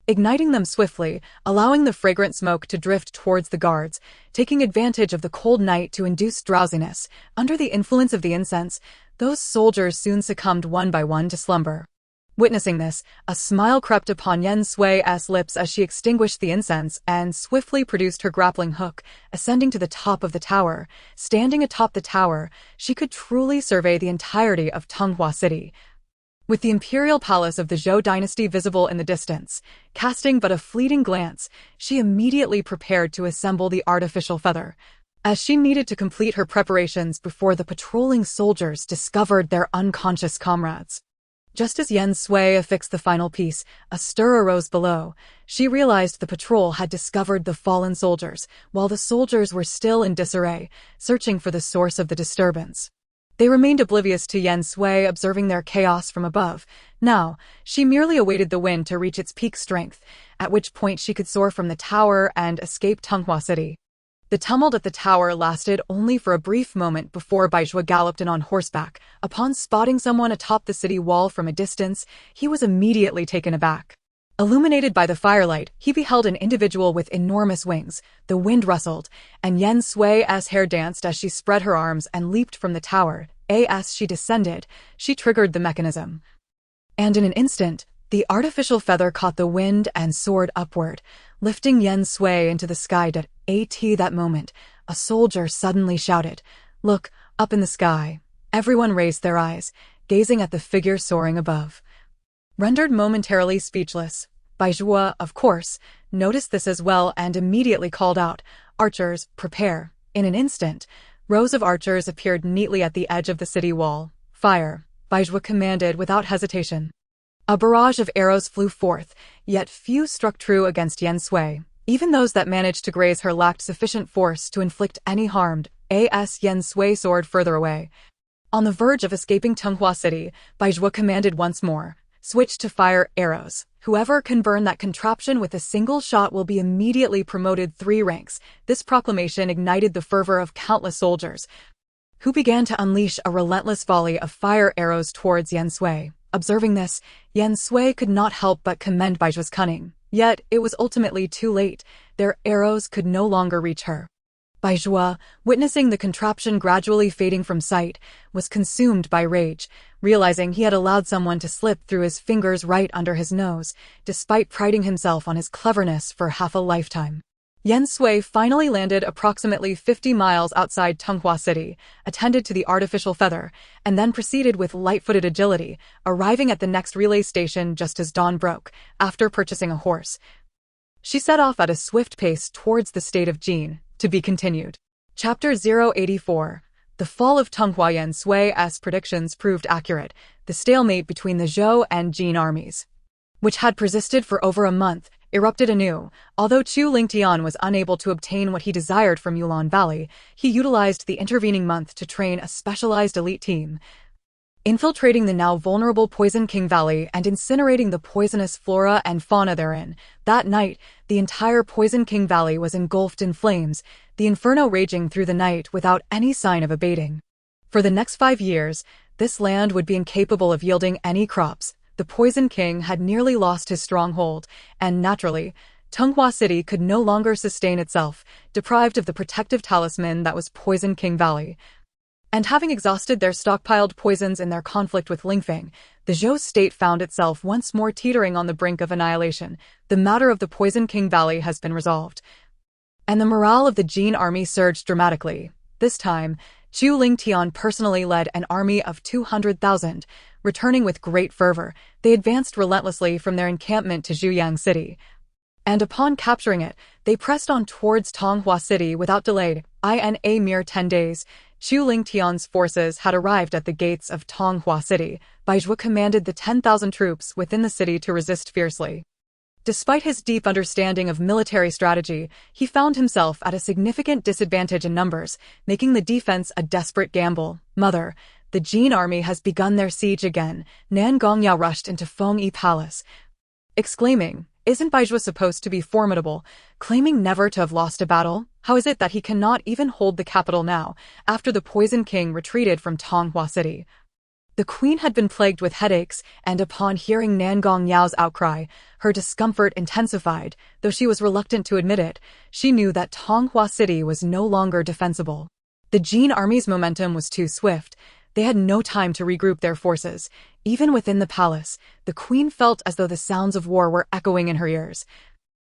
igniting them swiftly, allowing the fragrant smoke to drift towards the guards, taking advantage of the cold night to induce drowsiness. Under the influence of the incense, those soldiers soon succumbed one by one to slumber. Witnessing this, a smile crept upon Yen Sui's lips as she extinguished the incense and swiftly produced her grappling hook, ascending to the top of the tower. Standing atop the tower, she could truly survey the entirety of Tonghua City, with the imperial palace of the Zhou dynasty visible in the distance. Casting but a fleeting glance, she immediately prepared to assemble the artificial feather, as she needed to complete her preparations before the patrolling soldiers discovered their unconscious comrades. Just as Yen Sui affixed the final piece, a stir arose below. She realized the patrol had discovered the fallen soldiers, while the soldiers were still in disarray, searching for the source of the disturbance. They remained oblivious to Yen Sui observing their chaos from above. Now, she merely awaited the wind to reach its peak strength, at which point she could soar from the tower and escape Tonghua City. The tumult at the tower lasted only for a brief moment before Baizhua galloped in on horseback. Upon spotting someone atop the city wall from a distance, he was immediately taken aback. Illuminated by the firelight, he beheld an individual with enormous wings. The wind rustled, and Yen Sui's hair danced as she spread her arms and leaped from the tower. As she descended, she triggered the mechanism, and in an instant, the artificial feather caught the wind and soared upward, lifting Yen Sui into the sky. At that moment, a soldier suddenly shouted, "Look, up in the sky." Everyone raised their eyes, gazing at the figure soaring above. Rendered momentarily speechless, Baizhua, of course, noticed this as well and immediately called out, "Archers, prepare." In an instant, rows of archers appeared neatly at the edge of the city wall. "Fire," Baizhua commanded without hesitation. A barrage of arrows flew forth, yet few struck true against Yen Sui. Even those that managed to graze her lacked sufficient force to inflict any harm. As Yen Sui soared further away, on the verge of escaping Tonghua City, Baizhua commanded once more, "Switch to fire arrows. Whoever can burn that contraption with a single shot will be immediately promoted 3 ranks." This proclamation ignited the fervor of countless soldiers, who began to unleash a relentless volley of fire arrows towards Yen Sui. Observing this, Yen Sui could not help but commend Baizhua's cunning. Yet, it was ultimately too late. Their arrows could no longer reach her. Baizhua, witnessing the contraption gradually fading from sight, was consumed by rage, realizing he had allowed someone to slip through his fingers right under his nose, despite priding himself on his cleverness for half a lifetime. Yen Sui finally landed approximately 50 miles outside Tonghua City, attended to the artificial feather, and then proceeded with light-footed agility, arriving at the next relay station just as dawn broke. After purchasing a horse, she set off at a swift pace towards the state of Jin, to be continued. Chapter 084. The fall of Tonghua. Yen Sui's predictions proved accurate. The stalemate between the Zhou and Jin armies, which had persisted for over a month, erupted anew. Although Chu Lingtian was unable to obtain what he desired from Yulon Valley, he utilized the intervening month to train a specialized elite team, infiltrating the now vulnerable Poison King Valley and incinerating the poisonous flora and fauna therein. That night, the entire Poison King Valley was engulfed in flames, the inferno raging through the night without any sign of abating. For the next 5 years, this land would be incapable of yielding any crops. The Poison King had nearly lost his stronghold, and naturally, Tonghua City could no longer sustain itself, deprived of the protective talisman that was Poison King Valley. And having exhausted their stockpiled poisons in their conflict with Lingfeng, the Zhou state found itself once more teetering on the brink of annihilation. The matter of the Poison King Valley has been resolved, and the morale of the Jin army surged dramatically. This time, Chu Lingtian personally led an army of 200,000, returning with great fervor. They advanced relentlessly from their encampment to Zhuyang City, and upon capturing it, they pressed on towards Tonghua City without delay. In a mere 10 days, Chu Lingtian's forces had arrived at the gates of Tonghua City. Baizhua commanded the 10,000 troops within the city to resist fiercely. Despite his deep understanding of military strategy, he found himself at a significant disadvantage in numbers, making the defense a desperate gamble. "Mother, the Jin army has begun their siege again." Nan Gongyao rushed into Feng Yi Palace, exclaiming, Isn't Baizhua supposed to be formidable, claiming never to have lost a battle? How is it that he cannot even hold the capital now, after the Poison King retreated from Tonghua City? The queen had been plagued with headaches, and upon hearing Nangong Yao's outcry, her discomfort intensified. Though she was reluctant to admit it, she knew that Tonghua City was no longer defensible. The Jin army's momentum was too swift. They had no time to regroup their forces. Even within the palace, the queen felt as though the sounds of war were echoing in her ears,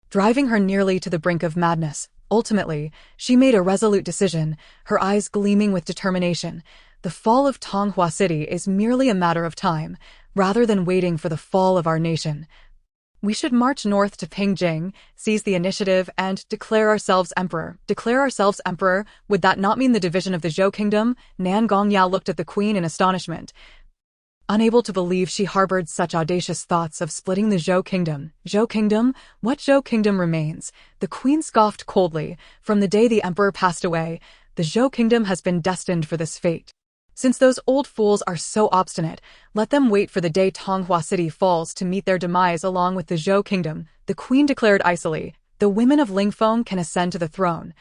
driving her nearly to the brink of madness. Ultimately, she made a resolute decision, her eyes gleaming with determination. The fall of Tonghua City is merely a matter of time, rather than waiting for the fall of our nation. We should march north to Pingjing, seize the initiative, and declare ourselves emperor. Declare ourselves emperor? Would that not mean the division of the Zhou kingdom? Nan Gongyao looked at the queen in astonishment, unable to believe she harbored such audacious thoughts of splitting the Zhou kingdom. Zhou kingdom? What Zhou kingdom remains? The queen scoffed coldly. From the day the emperor passed away, the Zhou kingdom has been destined for this fate. Since those old fools are so obstinate, let them wait for the day Tonghua City falls to meet their demise along with the Zhou kingdom, the queen declared icily. The women of Lingfeng can ascend to the throne.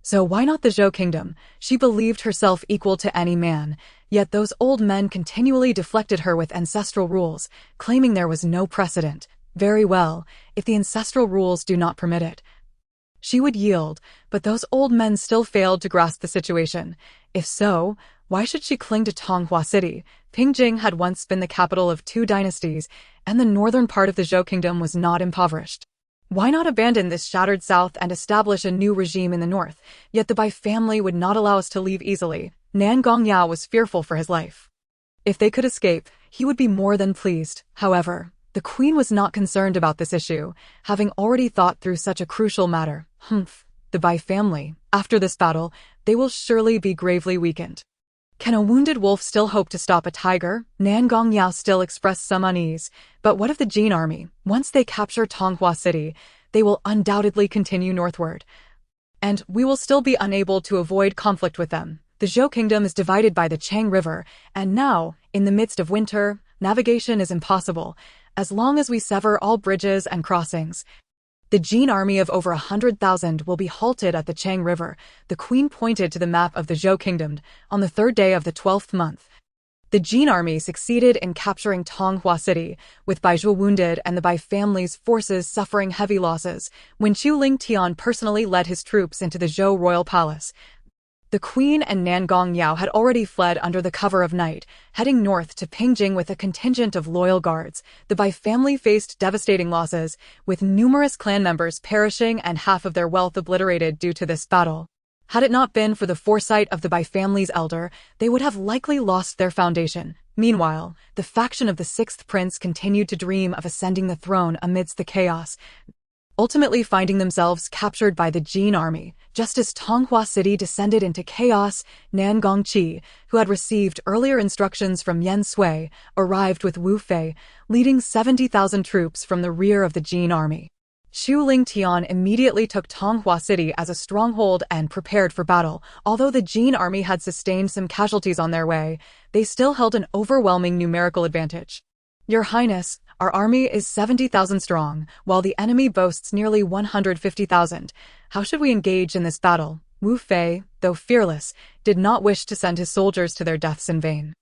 So why not the Zhou kingdom? She believed herself equal to any man, yet those old men continually deflected her with ancestral rules, claiming there was no precedent. Very well, if the ancestral rules do not permit it, she would yield, but those old men still failed to grasp the situation. If so, why should she cling to Tonghua City? Pingjing had once been the capital of two dynasties, and the northern part of the Zhou kingdom was not impoverished. Why not abandon this shattered south and establish a new regime in the north? Yet the Bai family would not allow us to leave easily. Nan Gongyao was fearful for his life. If they could escape, he would be more than pleased. However, the queen was not concerned about this issue, having already thought through such a crucial matter. The Bai family. After this battle, they will surely be gravely weakened. Can a wounded wolf still hope to stop a tiger? Nan Gongyao still expressed some unease. But what of the Jin army? Once they capture Tonghua City, they will undoubtedly continue northward, and we will still be unable to avoid conflict with them. The Zhou kingdom is divided by the Chang River, and now, in the midst of winter, navigation is impossible, as long as we sever all bridges and crossings. The Jin army of over 100,000 will be halted at the Chang River. The queen pointed to the map of the Zhou kingdom. On the 3rd day of the 12th month, the Jin army succeeded in capturing Tonghua City, with Baizhua wounded and the Bai family's forces suffering heavy losses. When Ling Tian personally led his troops into the Zhou royal palace, the queen and Nan Gongyao had already fled under the cover of night, heading north to Pingjing with a contingent of loyal guards. The Bai family faced devastating losses, with numerous clan members perishing and half of their wealth obliterated due to this battle. Had it not been for the foresight of the Bai family's elder, they would have likely lost their foundation. Meanwhile, the faction of the 6th prince continued to dream of ascending the throne amidst the chaos, ultimately finding themselves captured by the Jin army. Just as Tonghua City descended into chaos, Nan Gongqi, who had received earlier instructions from Yen Sui, arrived with Wu Fei, leading 70,000 troops from the rear of the Jin army. Ling Tian immediately took Tonghua City as a stronghold and prepared for battle. Although the Jin army had sustained some casualties on their way, they still held an overwhelming numerical advantage. Your Highness, our army is 70,000 strong, while the enemy boasts nearly 150,000. How should we engage in this battle? Wu Fei, though fearless, did not wish to send his soldiers to their deaths in vain.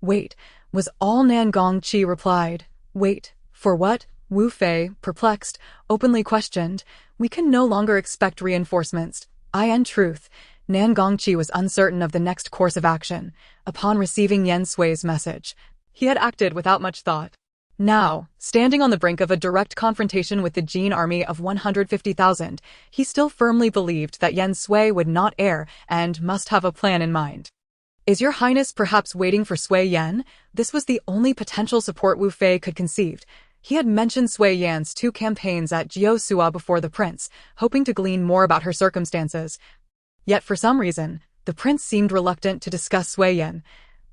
Wait, was all Nan Gongqi replied. Wait, for what? Wu Fei, perplexed, openly questioned. We can no longer expect reinforcements. In truth, Nan Gongqi was uncertain of the next course of action. Upon receiving Yen Sui's message, he had acted without much thought. Now, standing on the brink of a direct confrontation with the Jin army of 150,000, he still firmly believed that Yen Sui would not err and must have a plan in mind. Is your Highness perhaps waiting for Sui Yan? This was the only potential support Wu Fei could conceive. He had mentioned Sui Yan's 2 campaigns at Jiusua before the prince, hoping to glean more about her circumstances. Yet for some reason, the prince seemed reluctant to discuss Sui Yan.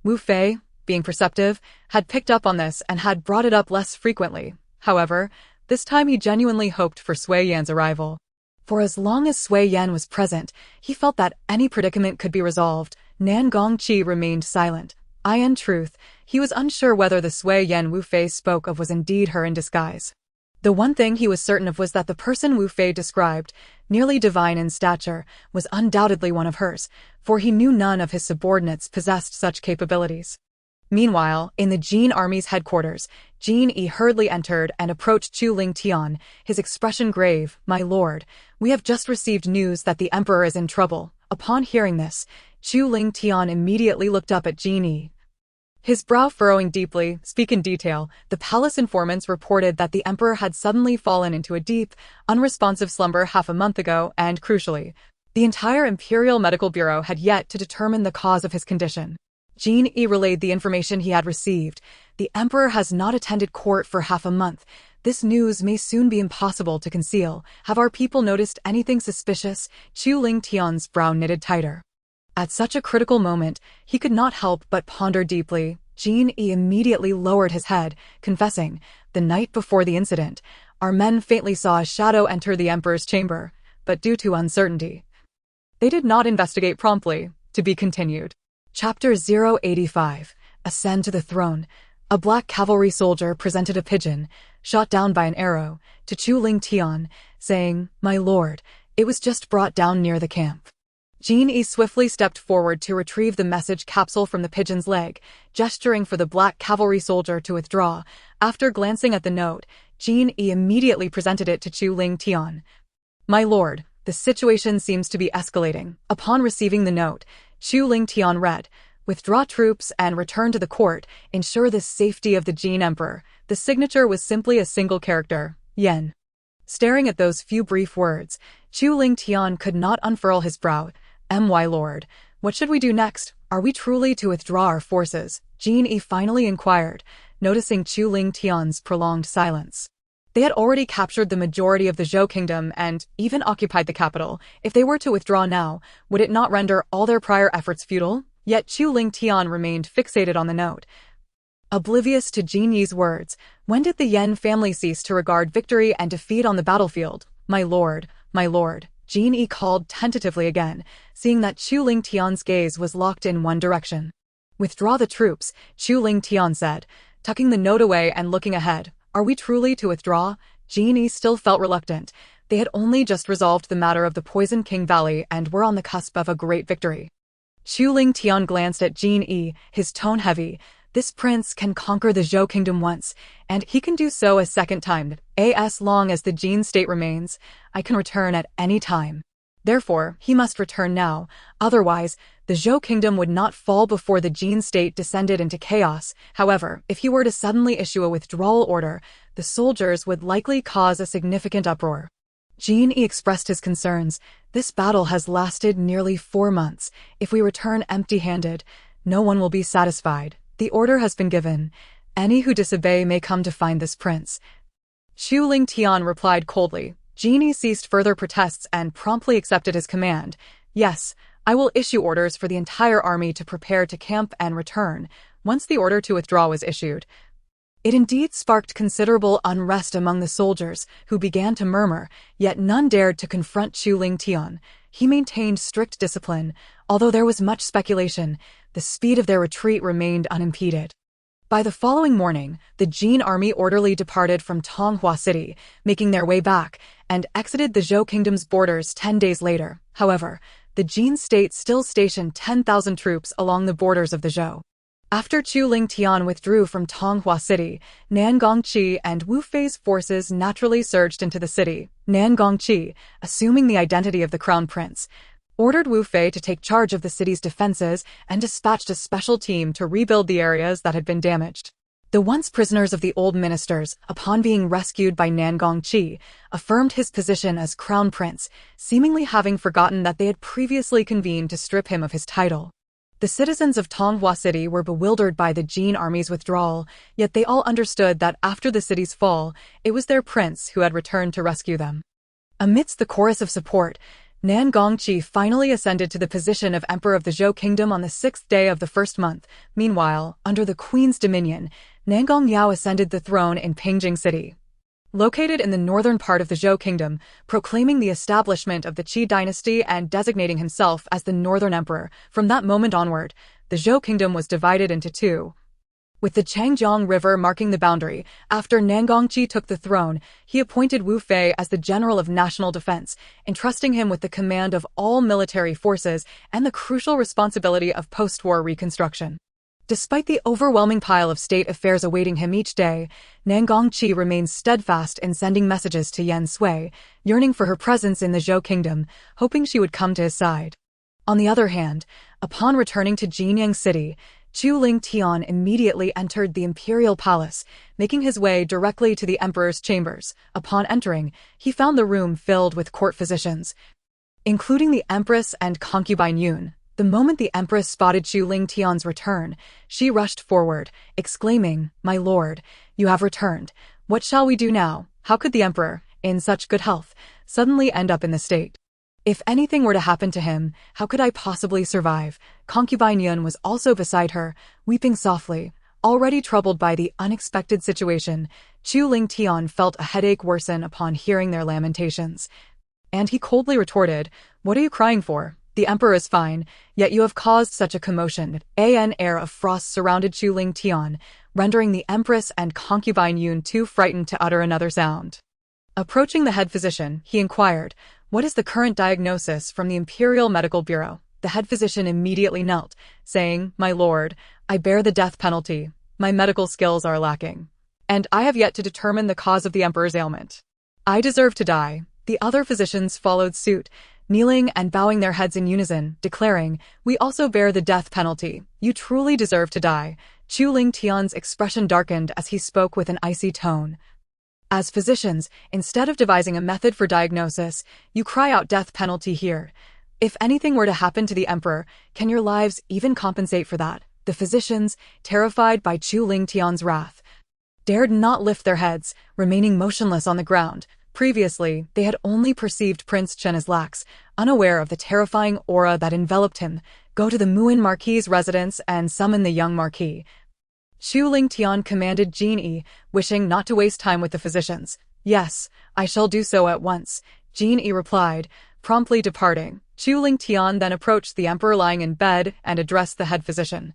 Wu Fei, being perceptive, had picked up on this and had brought it up less frequently. However, this time he genuinely hoped for Sui Yan's arrival. For as long as Sui Yan was present, he felt that any predicament could be resolved. Nan Gongqi remained silent. In truth, he was unsure whether the Sui Yan Wu Fei spoke of was indeed her in disguise. The one thing he was certain of was that the person Wu Fei described, nearly divine in stature, was undoubtedly one of hers, for he knew none of his subordinates possessed such capabilities. Meanwhile, in the Jin army's headquarters, Jin Yi hurriedly entered and approached Chu Ling Tian, his expression grave. "My lord, we have just received news that the emperor is in trouble." Upon hearing this, Chu Ling Tian immediately looked up at Jin Yi. His brow furrowing deeply. "Speak in detail." The palace informants reported that the emperor had suddenly fallen into a deep, unresponsive slumber half a month ago, and crucially, the entire Imperial Medical Bureau had yet to determine the cause of his condition. Jin Yi relayed the information he had received. "The emperor has not attended court for half a month. This news may soon be impossible to conceal. Have our people noticed anything suspicious?" Chu Ling Tian's brow knitted tighter. At such a critical moment, he could not help but ponder deeply. Jin Yi immediately lowered his head, confessing, "The night before the incident, our men faintly saw a shadow enter the emperor's chamber, but due to uncertainty, they did not investigate promptly." To be continued. Chapter 085. Ascend to the throne. A black cavalry soldier presented a pigeon, shot down by an arrow, to Chu Ling Tian, saying, "My lord, it was just brought down near the camp." Jin Yi swiftly stepped forward to retrieve the message capsule from the pigeon's leg, gesturing for the black cavalry soldier to withdraw. After glancing at the note, Jin Yi immediately presented it to Chu Ling Tian. "My lord, the situation seems to be escalating." Upon receiving the note, Chu Ling Tian read, "Withdraw troops and return to the court. Ensure the safety of the Jin Emperor." The signature was simply a single character, Yen. Staring at those few brief words, Chu Ling Tian could not unfurl his brow. "My lord, what should we do next? Are we truly to withdraw our forces?" Jin Yi finally inquired, noticing Chu Ling Tian's prolonged silence. They had already captured the majority of the Zhou kingdom and even occupied the capital. If they were to withdraw now, would it not render all their prior efforts futile? Yet Chu Ling Tian remained fixated on the note. Oblivious to Jin Yi's words, when did the Yen family cease to regard victory and defeat on the battlefield? My lord, Jin Yi called tentatively again, seeing that Chu Ling Tian's gaze was locked in one direction. "Withdraw the troops," Chu Ling Tian said, tucking the note away and looking ahead. "Are we truly to withdraw?" Jin Yi still felt reluctant. They had only just resolved the matter of the Poison King Valley and were on the cusp of a great victory. Chu Ling Tian glanced at Jin Yi, his tone heavy. "This prince can conquer the Zhou kingdom once, and he can do so a second time. As long as the Jin state remains, I can return at any time. Therefore, he must return now. Otherwise, the Zhou kingdom would not fall before the Jin state descended into chaos. However, if he were to suddenly issue a withdrawal order, the soldiers would likely cause a significant uproar." Jin Yi expressed his concerns. "This battle has lasted nearly 4 months. If we return empty-handed, no one will be satisfied. The order has been given. Any who disobey may come to find this prince." Chu Ling Tian replied coldly. Jin Yi ceased further protests and promptly accepted his command. "Yes, I will issue orders for the entire army to prepare to camp and return." Once the order to withdraw was issued, it indeed sparked considerable unrest among the soldiers, who began to murmur, yet none dared to confront Chu Ling Tian. He maintained strict discipline. Although there was much speculation, the speed of their retreat remained unimpeded. By the following morning, the Jin army orderly departed from Tonghua City, making their way back, and exited the Zhou kingdom's borders 10 days later. However, the Jin state still stationed 10,000 troops along the borders of the Zhou. After Chu Ling Tian withdrew from Tonghua City, Nan Gongqi and Wu Fei's forces naturally surged into the city. Nan Gongqi, assuming the identity of the crown prince, ordered Wu Fei to take charge of the city's defenses and dispatched a special team to rebuild the areas that had been damaged. The once prisoners of the old ministers, upon being rescued by Nan Gongqi, affirmed his position as crown prince, seemingly having forgotten that they had previously convened to strip him of his title. The citizens of Tonghua City were bewildered by the Jin army's withdrawal, yet they all understood that after the city's fall, it was their prince who had returned to rescue them. Amidst the chorus of support, Nan Gongqi finally ascended to the position of Emperor of the Zhou Kingdom on the 6th day of the first month. Meanwhile, under the Queen's dominion, Nan Gongyao ascended the throne in Pengjing City, located in the northern part of the Zhou Kingdom, proclaiming the establishment of the Qi dynasty and designating himself as the Northern Emperor. From that moment onward, the Zhou Kingdom was divided into two. With the Changjiang River marking the boundary, after Nangongqi took the throne, he appointed Wu Fei as the General of National Defense, entrusting him with the command of all military forces and the crucial responsibility of post-war reconstruction. Despite the overwhelming pile of state affairs awaiting him each day, Nangongqi remains steadfast in sending messages to Yan Sui, yearning for her presence in the Zhou kingdom, hoping she would come to his side. On the other hand, upon returning to Jinyang City, Chu Lingtian immediately entered the imperial palace, making his way directly to the emperor's chambers. Upon entering, he found the room filled with court physicians, including the empress and concubine Yun. The moment the empress spotted Chu Lingtian's return, she rushed forward, exclaiming, "My lord, you have returned. What shall we do now? How could the emperor, in such good health, suddenly end up in this state? If anything were to happen to him, how could I possibly survive?" Concubine Yun was also beside her, weeping softly. Already troubled by the unexpected situation, Chu Lingtian felt a headache worsen upon hearing their lamentations. And he coldly retorted, "What are you crying for? The emperor is fine, yet you have caused such a commotion." An air of frost surrounded Chu Lingtian, rendering the empress and concubine Yun too frightened to utter another sound. Approaching the head physician, he inquired, "What is the current diagnosis from the Imperial Medical Bureau?" The head physician immediately knelt, saying, "My lord, I bear the death penalty. My medical skills are lacking, and I have yet to determine the cause of the emperor's ailment. I deserve to die." The other physicians followed suit, kneeling and bowing their heads in unison, declaring, "We also bear the death penalty. You truly deserve to die." Chu Lingtian's expression darkened as he spoke with an icy tone. "As physicians, instead of devising a method for diagnosis, you cry out death penalty here. If anything were to happen to the emperor, can your lives even compensate for that?" The physicians, terrified by Chu Lingtian's wrath, dared not lift their heads, remaining motionless on the ground. Previously, they had only perceived Prince Chen as lax, unaware of the terrifying aura that enveloped him. "Go to the Muin Marquis's residence and summon the young Marquis." Chu Lingtian commanded Jin Yi, wishing not to waste time with the physicians. "Yes, I shall do so at once," Jin Yi replied, promptly departing. Chu Lingtian then approached the emperor lying in bed and addressed the head physician.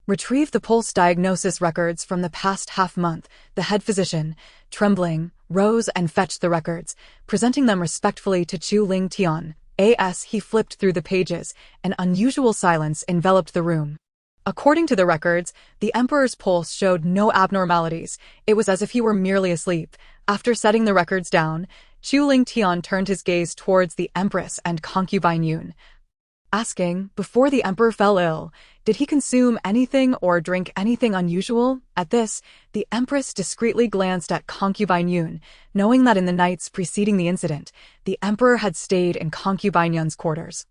"Retrieve the pulse diagnosis records from the past half-month." The head physician, trembling, rose and fetched the records, presenting them respectfully to Chu Lingtian. As he flipped through the pages, an unusual silence enveloped the room. According to the records, the emperor's pulse showed no abnormalities. It was as if he were merely asleep. After setting the records down, Chu Lingtian turned his gaze towards the empress and concubine Yun, asking, "Before the emperor fell ill, did he consume anything or drink anything unusual?" At this, the empress discreetly glanced at concubine Yun, knowing that in the nights preceding the incident, the emperor had stayed in concubine Yun's quarters.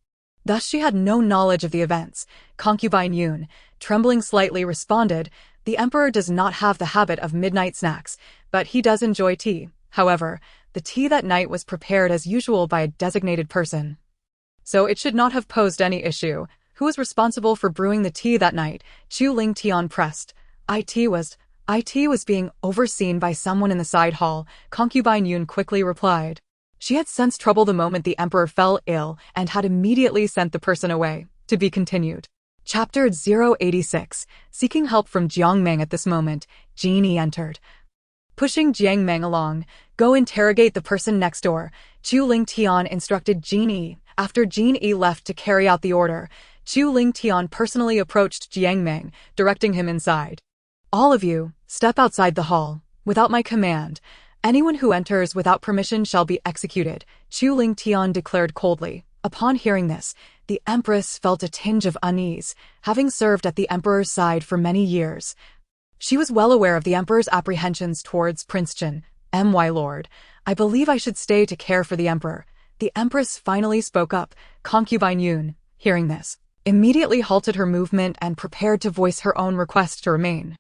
Thus she had no knowledge of the events. Concubine Yun, trembling slightly, responded, "The emperor does not have the habit of midnight snacks, but he does enjoy tea." However, the tea that night was prepared as usual by a designated person, so it should not have posed any issue. Who was responsible for brewing the tea that night? Chu Lingtian pressed. It was being overseen by someone in the side hall," concubine Yun quickly replied. She had sensed trouble the moment the emperor fell ill and had immediately sent the person away. To be continued. Chapter 086. Seeking help from Jiang Meng. At this moment, Jin Yi entered. Pushing Jiang Meng along, "Go interrogate the person next door," Chu Lingtian instructed Jin Yi. After Jin Yi left to carry out the order, Chu Lingtian personally approached Jiang Meng, directing him inside. "All of you, step outside the hall. Without my command, anyone who enters without permission shall be executed," Chu Lingtian declared coldly. Upon hearing this, the empress felt a tinge of unease, having served at the emperor's side for many years. She was well aware of the emperor's apprehensions towards Prince Chen. "My lord, I believe I should stay to care for the emperor." The empress finally spoke up. Concubine Yun, hearing this, immediately halted her movement and prepared to voice her own request to remain.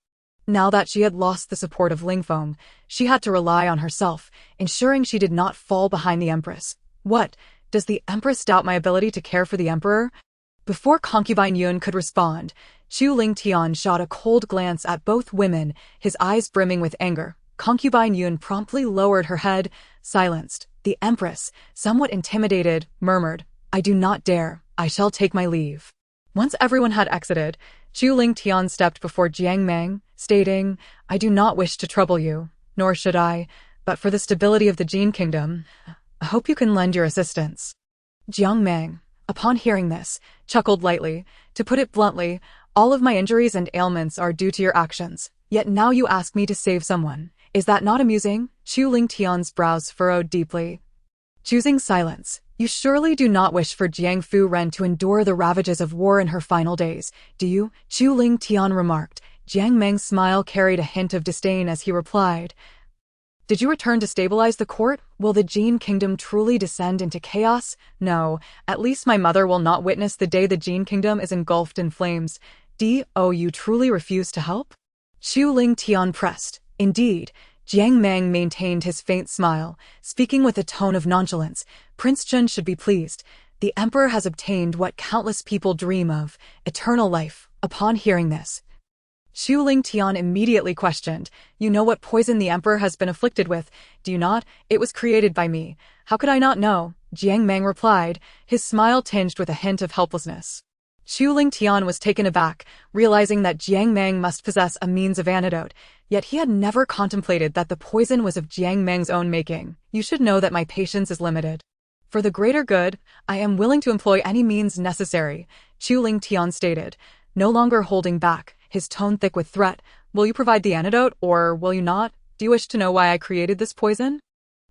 Now that she had lost the support of Lingfeng, she had to rely on herself, ensuring she did not fall behind the empress. "What? Does the empress doubt my ability to care for the emperor?" Before concubine Yun could respond, Chu Lingtian shot a cold glance at both women, his eyes brimming with anger. Concubine Yun promptly lowered her head, silenced. The empress, somewhat intimidated, murmured, "I do not dare. I shall take my leave." Once everyone had exited, Chu Lingtian stepped before Jiang Meng, stating, "I do not wish to trouble you, nor should I, but for the stability of the Jin Kingdom, I hope you can lend your assistance." Jiang Mang, upon hearing this, chuckled lightly. "To put it bluntly, all of my injuries and ailments are due to your actions. Yet now you ask me to save someone. Is that not amusing?" Chu Lingtian's brows furrowed deeply. Choosing silence, "You surely do not wish for Jiang Fu Ren to endure the ravages of war in her final days, do you?" Chu Lingtian remarked. Jiang Meng's smile carried a hint of disdain as he replied, "Did you return to stabilize the court? Will the Jin Kingdom truly descend into chaos? No, at least my mother will not witness the day the Jin Kingdom is engulfed in flames. You truly refuse to help?" Chu Lingtian pressed. Indeed, Jiang Mang maintained his faint smile, speaking with a tone of nonchalance. "Prince Chen should be pleased. The emperor has obtained what countless people dream of, eternal life." Upon hearing this, Chu Lingtian immediately questioned, "You know what poison the emperor has been afflicted with, do you not? It was created by me. How could I not know?" Jiang Mang replied, his smile tinged with a hint of helplessness. Chu Lingtian was taken aback, realizing that Jiang Mang must possess a means of antidote, yet he had never contemplated that the poison was of Jiang Mang's own making. "You should know that my patience is limited. For the greater good, I am willing to employ any means necessary," Chu Lingtian stated, no longer holding back, his tone thick with threat. "Will you provide the antidote, or will you not? Do you wish to know why I created this poison?"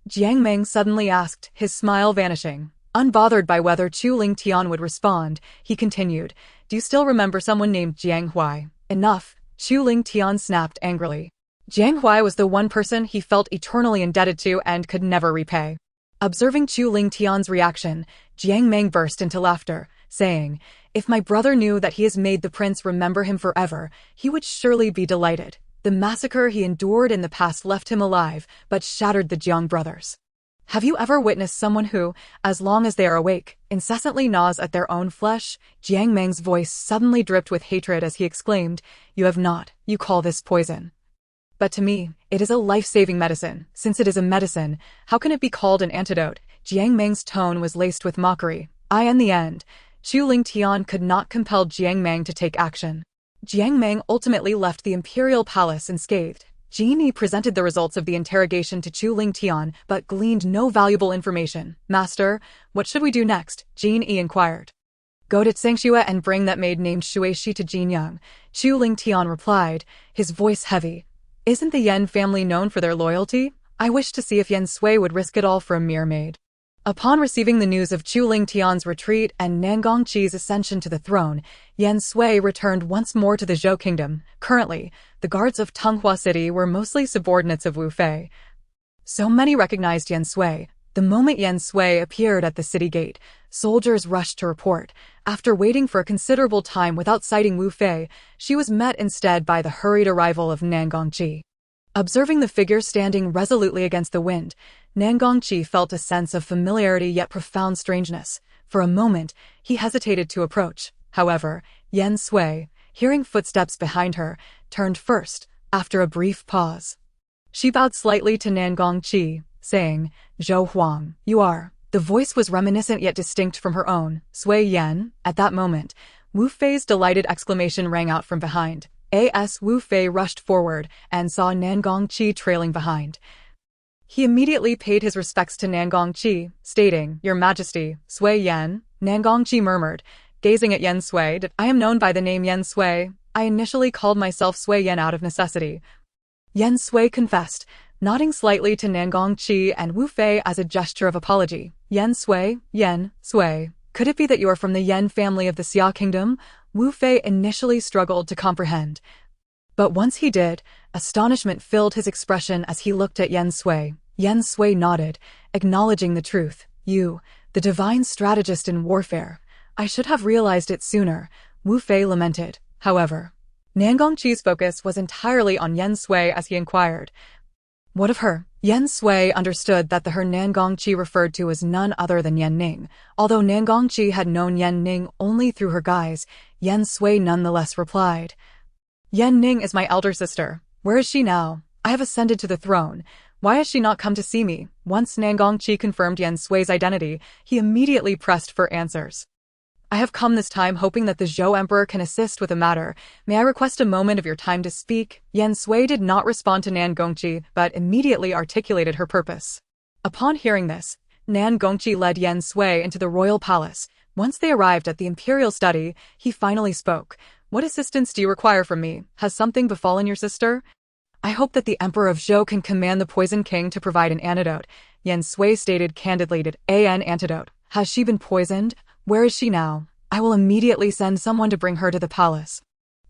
Jiang Mang suddenly asked, his smile vanishing. Unbothered by whether Chu Lingtian would respond, he continued, "Do you still remember someone named Jiang Huai?" "Enough," Chu Lingtian snapped angrily. Jiang Huai was the one person he felt eternally indebted to and could never repay. Observing Chu Lingtian's reaction, Jiang Mang burst into laughter, saying, "If my brother knew that he has made the prince remember him forever, he would surely be delighted. The massacre he endured in the past left him alive, but shattered the Jiang brothers. Have you ever witnessed someone who, as long as they are awake, incessantly gnaws at their own flesh?" Jiang Mang's voice suddenly dripped with hatred as he exclaimed, "You have not. You call this poison. But to me, it is a life-saving medicine. Since it is a medicine, how can it be called an antidote?" Jiang Mang's tone was laced with mockery. In the end, Chu Lingtian could not compel Jiang Mang to take action. Jiang Mang ultimately left the imperial palace unscathed. Jin Yi presented the results of the interrogation to Chu Lingtian, but gleaned no valuable information. "Master, what should we do next?" Jin Yi inquired. "Go to Tsangxue and bring that maid named Shuishi to Jin Yang," Chu Lingtian replied, his voice heavy. "Isn't the Yan family known for their loyalty? I wish to see if Yan Sui would risk it all for a mere maid." Upon receiving the news of Chu Lingtian's retreat and Nangongqi's ascension to the throne, Yan Sui returned once more to the Zhou kingdom. Currently, the guards of Tonghua City were mostly subordinates of Wu Fei. So many recognized Yan Sui. The moment Yan Sui appeared at the city gate, soldiers rushed to report. After waiting for a considerable time without sighting Wu Fei, she was met instead by the hurried arrival of Nangongqi. Observing the figure standing resolutely against the wind, Nangongqi felt a sense of familiarity yet profound strangeness. For a moment, he hesitated to approach. However, Yan Sui, hearing footsteps behind her, turned first, after a brief pause. She bowed slightly to Nangongqi, saying, "Zhou Huang, you are." The voice was reminiscent yet distinct from her own. "Sui Yan." At that moment, Wu Fei's delighted exclamation rang out from behind. Wu Fei rushed forward and saw Nangongqi trailing behind. He immediately paid his respects to Nangongqi, stating, "Your Majesty, Sui Yan." Nangongqi murmured, gazing at Yan Sui, "I am known by the name Yan Sui. I initially called myself Sui Yan out of necessity." Yan Sui confessed, nodding slightly to Nangongqi and Wu Fei as a gesture of apology. Yan Sui, could it be that you are from the Yan family of the Xia kingdom?" Wu Fei initially struggled to comprehend. But once he did, astonishment filled his expression as he looked at Yan Sui. Yan Sui nodded, acknowledging the truth. "You, the divine strategist in warfare. I should have realized it sooner," Wu Fei lamented. However, Nangongqi's focus was entirely on Yan Sui as he inquired, "What of her?" Yan Sui understood that the her Nangongqi referred to was none other than Yan Ning. Although Nangongqi had known Yan Ning only through her guise, Yan Sui nonetheless replied, "Yan Ning is my elder sister. Where is she now? I have ascended to the throne. Why has she not come to see me?" Once Nangongqi confirmed Yan Sui's identity, he immediately pressed for answers. I have come this time hoping that the Zhou Emperor can assist with a matter. May I request a moment of your time to speak? Yan Sui did not respond to Nan Gongqi, but immediately articulated her purpose. Upon hearing this, Nan Gongqi led Yan Sui into the royal palace. Once they arrived at the imperial study, he finally spoke. What assistance do you require from me? Has something befallen your sister? I hope that the Emperor of Zhou can command the Poison King to provide an antidote. Yan Sui stated candidly, did an antidote? Has she been poisoned? Where is she now? I will immediately send someone to bring her to the palace.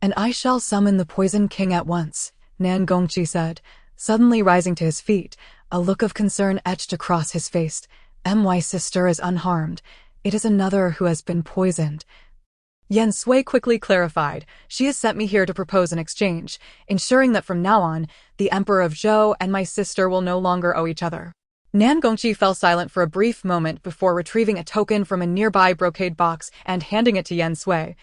And I shall summon the Poison King at once, Nan Gongqi said, suddenly rising to his feet. A look of concern etched across his face. My sister is unharmed. It is another who has been poisoned. Yan Sui quickly clarified, she has sent me here to propose an exchange, ensuring that from now on, the Emperor of Zhou and my sister will no longer owe each other. Nan Gongqi fell silent for a brief moment before retrieving a token from a nearby brocade box and handing it to Yan Sui,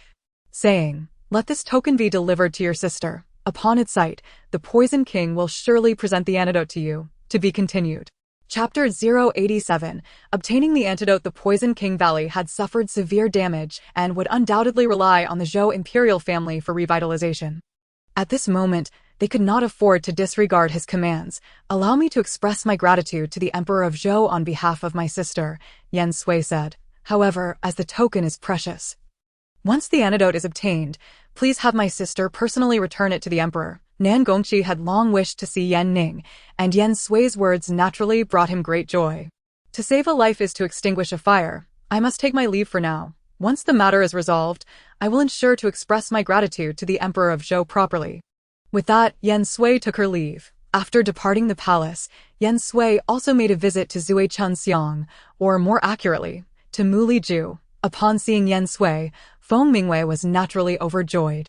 saying, let this token be delivered to your sister. Upon its sight, the Poison King will surely present the antidote to you. To be continued. Chapter 087. Obtaining the antidote. The Poison King Valley had suffered severe damage and would undoubtedly rely on the Zhou imperial family for revitalization. At this moment, they could not afford to disregard his commands. Allow me to express my gratitude to the Emperor of Zhou on behalf of my sister, Yan Sui said. However, as the token is precious. Once the antidote is obtained, please have my sister personally return it to the Emperor. Nan Gongqi had long wished to see Yan Ning, and Yan Sui's words naturally brought him great joy. To save a life is to extinguish a fire. I must take my leave for now. Once the matter is resolved, I will ensure to express my gratitude to the Emperor of Zhou properly. With that, Yan Sui took her leave. After departing the palace, Yan Sui also made a visit to Zui Chun Xiang, or more accurately, to Mu Ju. Upon seeing Yan Sui, Feng Mingwei was naturally overjoyed.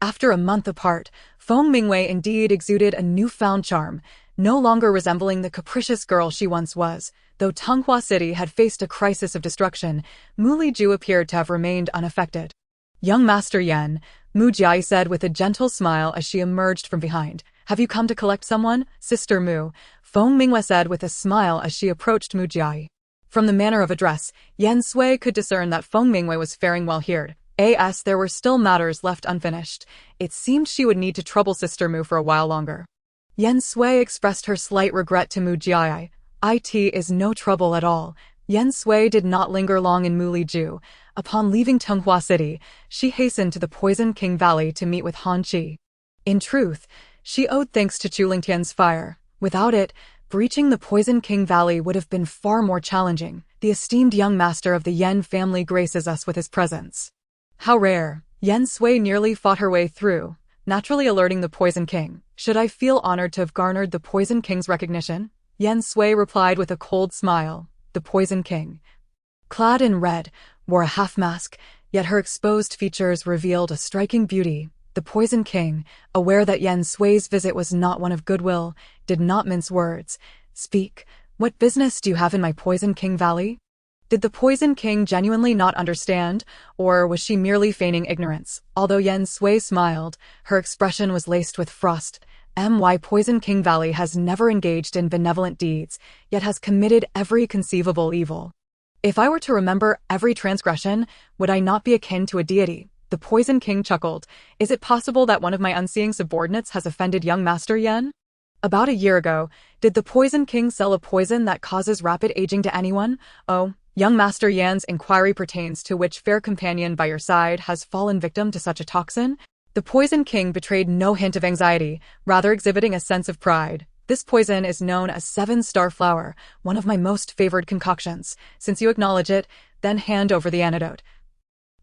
After a month apart, Feng Mingwei indeed exuded a newfound charm, no longer resembling the capricious girl she once was. Though Tonghua City had faced a crisis of destruction, Mu Ju appeared to have remained unaffected. Young Master Yan, Mu Jiai said with a gentle smile as she emerged from behind. Have you come to collect someone, Sister Mu? Feng Mingwei said with a smile as she approached Mu Jiai. From the manner of address, Yan Sui could discern that Feng Mingwei was faring well here. There were still matters left unfinished. It seemed she would need to trouble Sister Mu for a while longer. Yan Sui expressed her slight regret to Mu Jiai. It is no trouble at all. Yan Sui did not linger long in Mu Ju. Upon leaving Tonghua City, she hastened to the Poison King Valley to meet with Han Qi. In truth, she owed thanks to Chu Lingtian's fire. Without it, breaching the Poison King Valley would have been far more challenging. The esteemed young master of the Yan family graces us with his presence. How rare. Yan Sui nearly fought her way through, naturally alerting the Poison King. Should I feel honored to have garnered the Poison King's recognition? Yan Sui replied with a cold smile. The Poison King, clad in red, wore a half-mask, yet her exposed features revealed a striking beauty. The Poison King, aware that Yan Sui's visit was not one of goodwill, did not mince words. Speak. What business do you have in my Poison King Valley? Did the Poison King genuinely not understand, or was she merely feigning ignorance? Although Yan Sui smiled, her expression was laced with frost. Poison King Valley has never engaged in benevolent deeds, yet has committed every conceivable evil. If I were to remember every transgression, would I not be akin to a deity? The Poison King chuckled. Is it possible that one of my unseeing subordinates has offended young Master Yan? About a year ago, did the Poison King sell a poison that causes rapid aging to anyone? Oh, young Master Yan's inquiry pertains to which fair companion by your side has fallen victim to such a toxin? The Poison King betrayed no hint of anxiety, rather exhibiting a sense of pride. This poison is known as 7-star flower, one of my most favored concoctions. Since you acknowledge it, then hand over the antidote.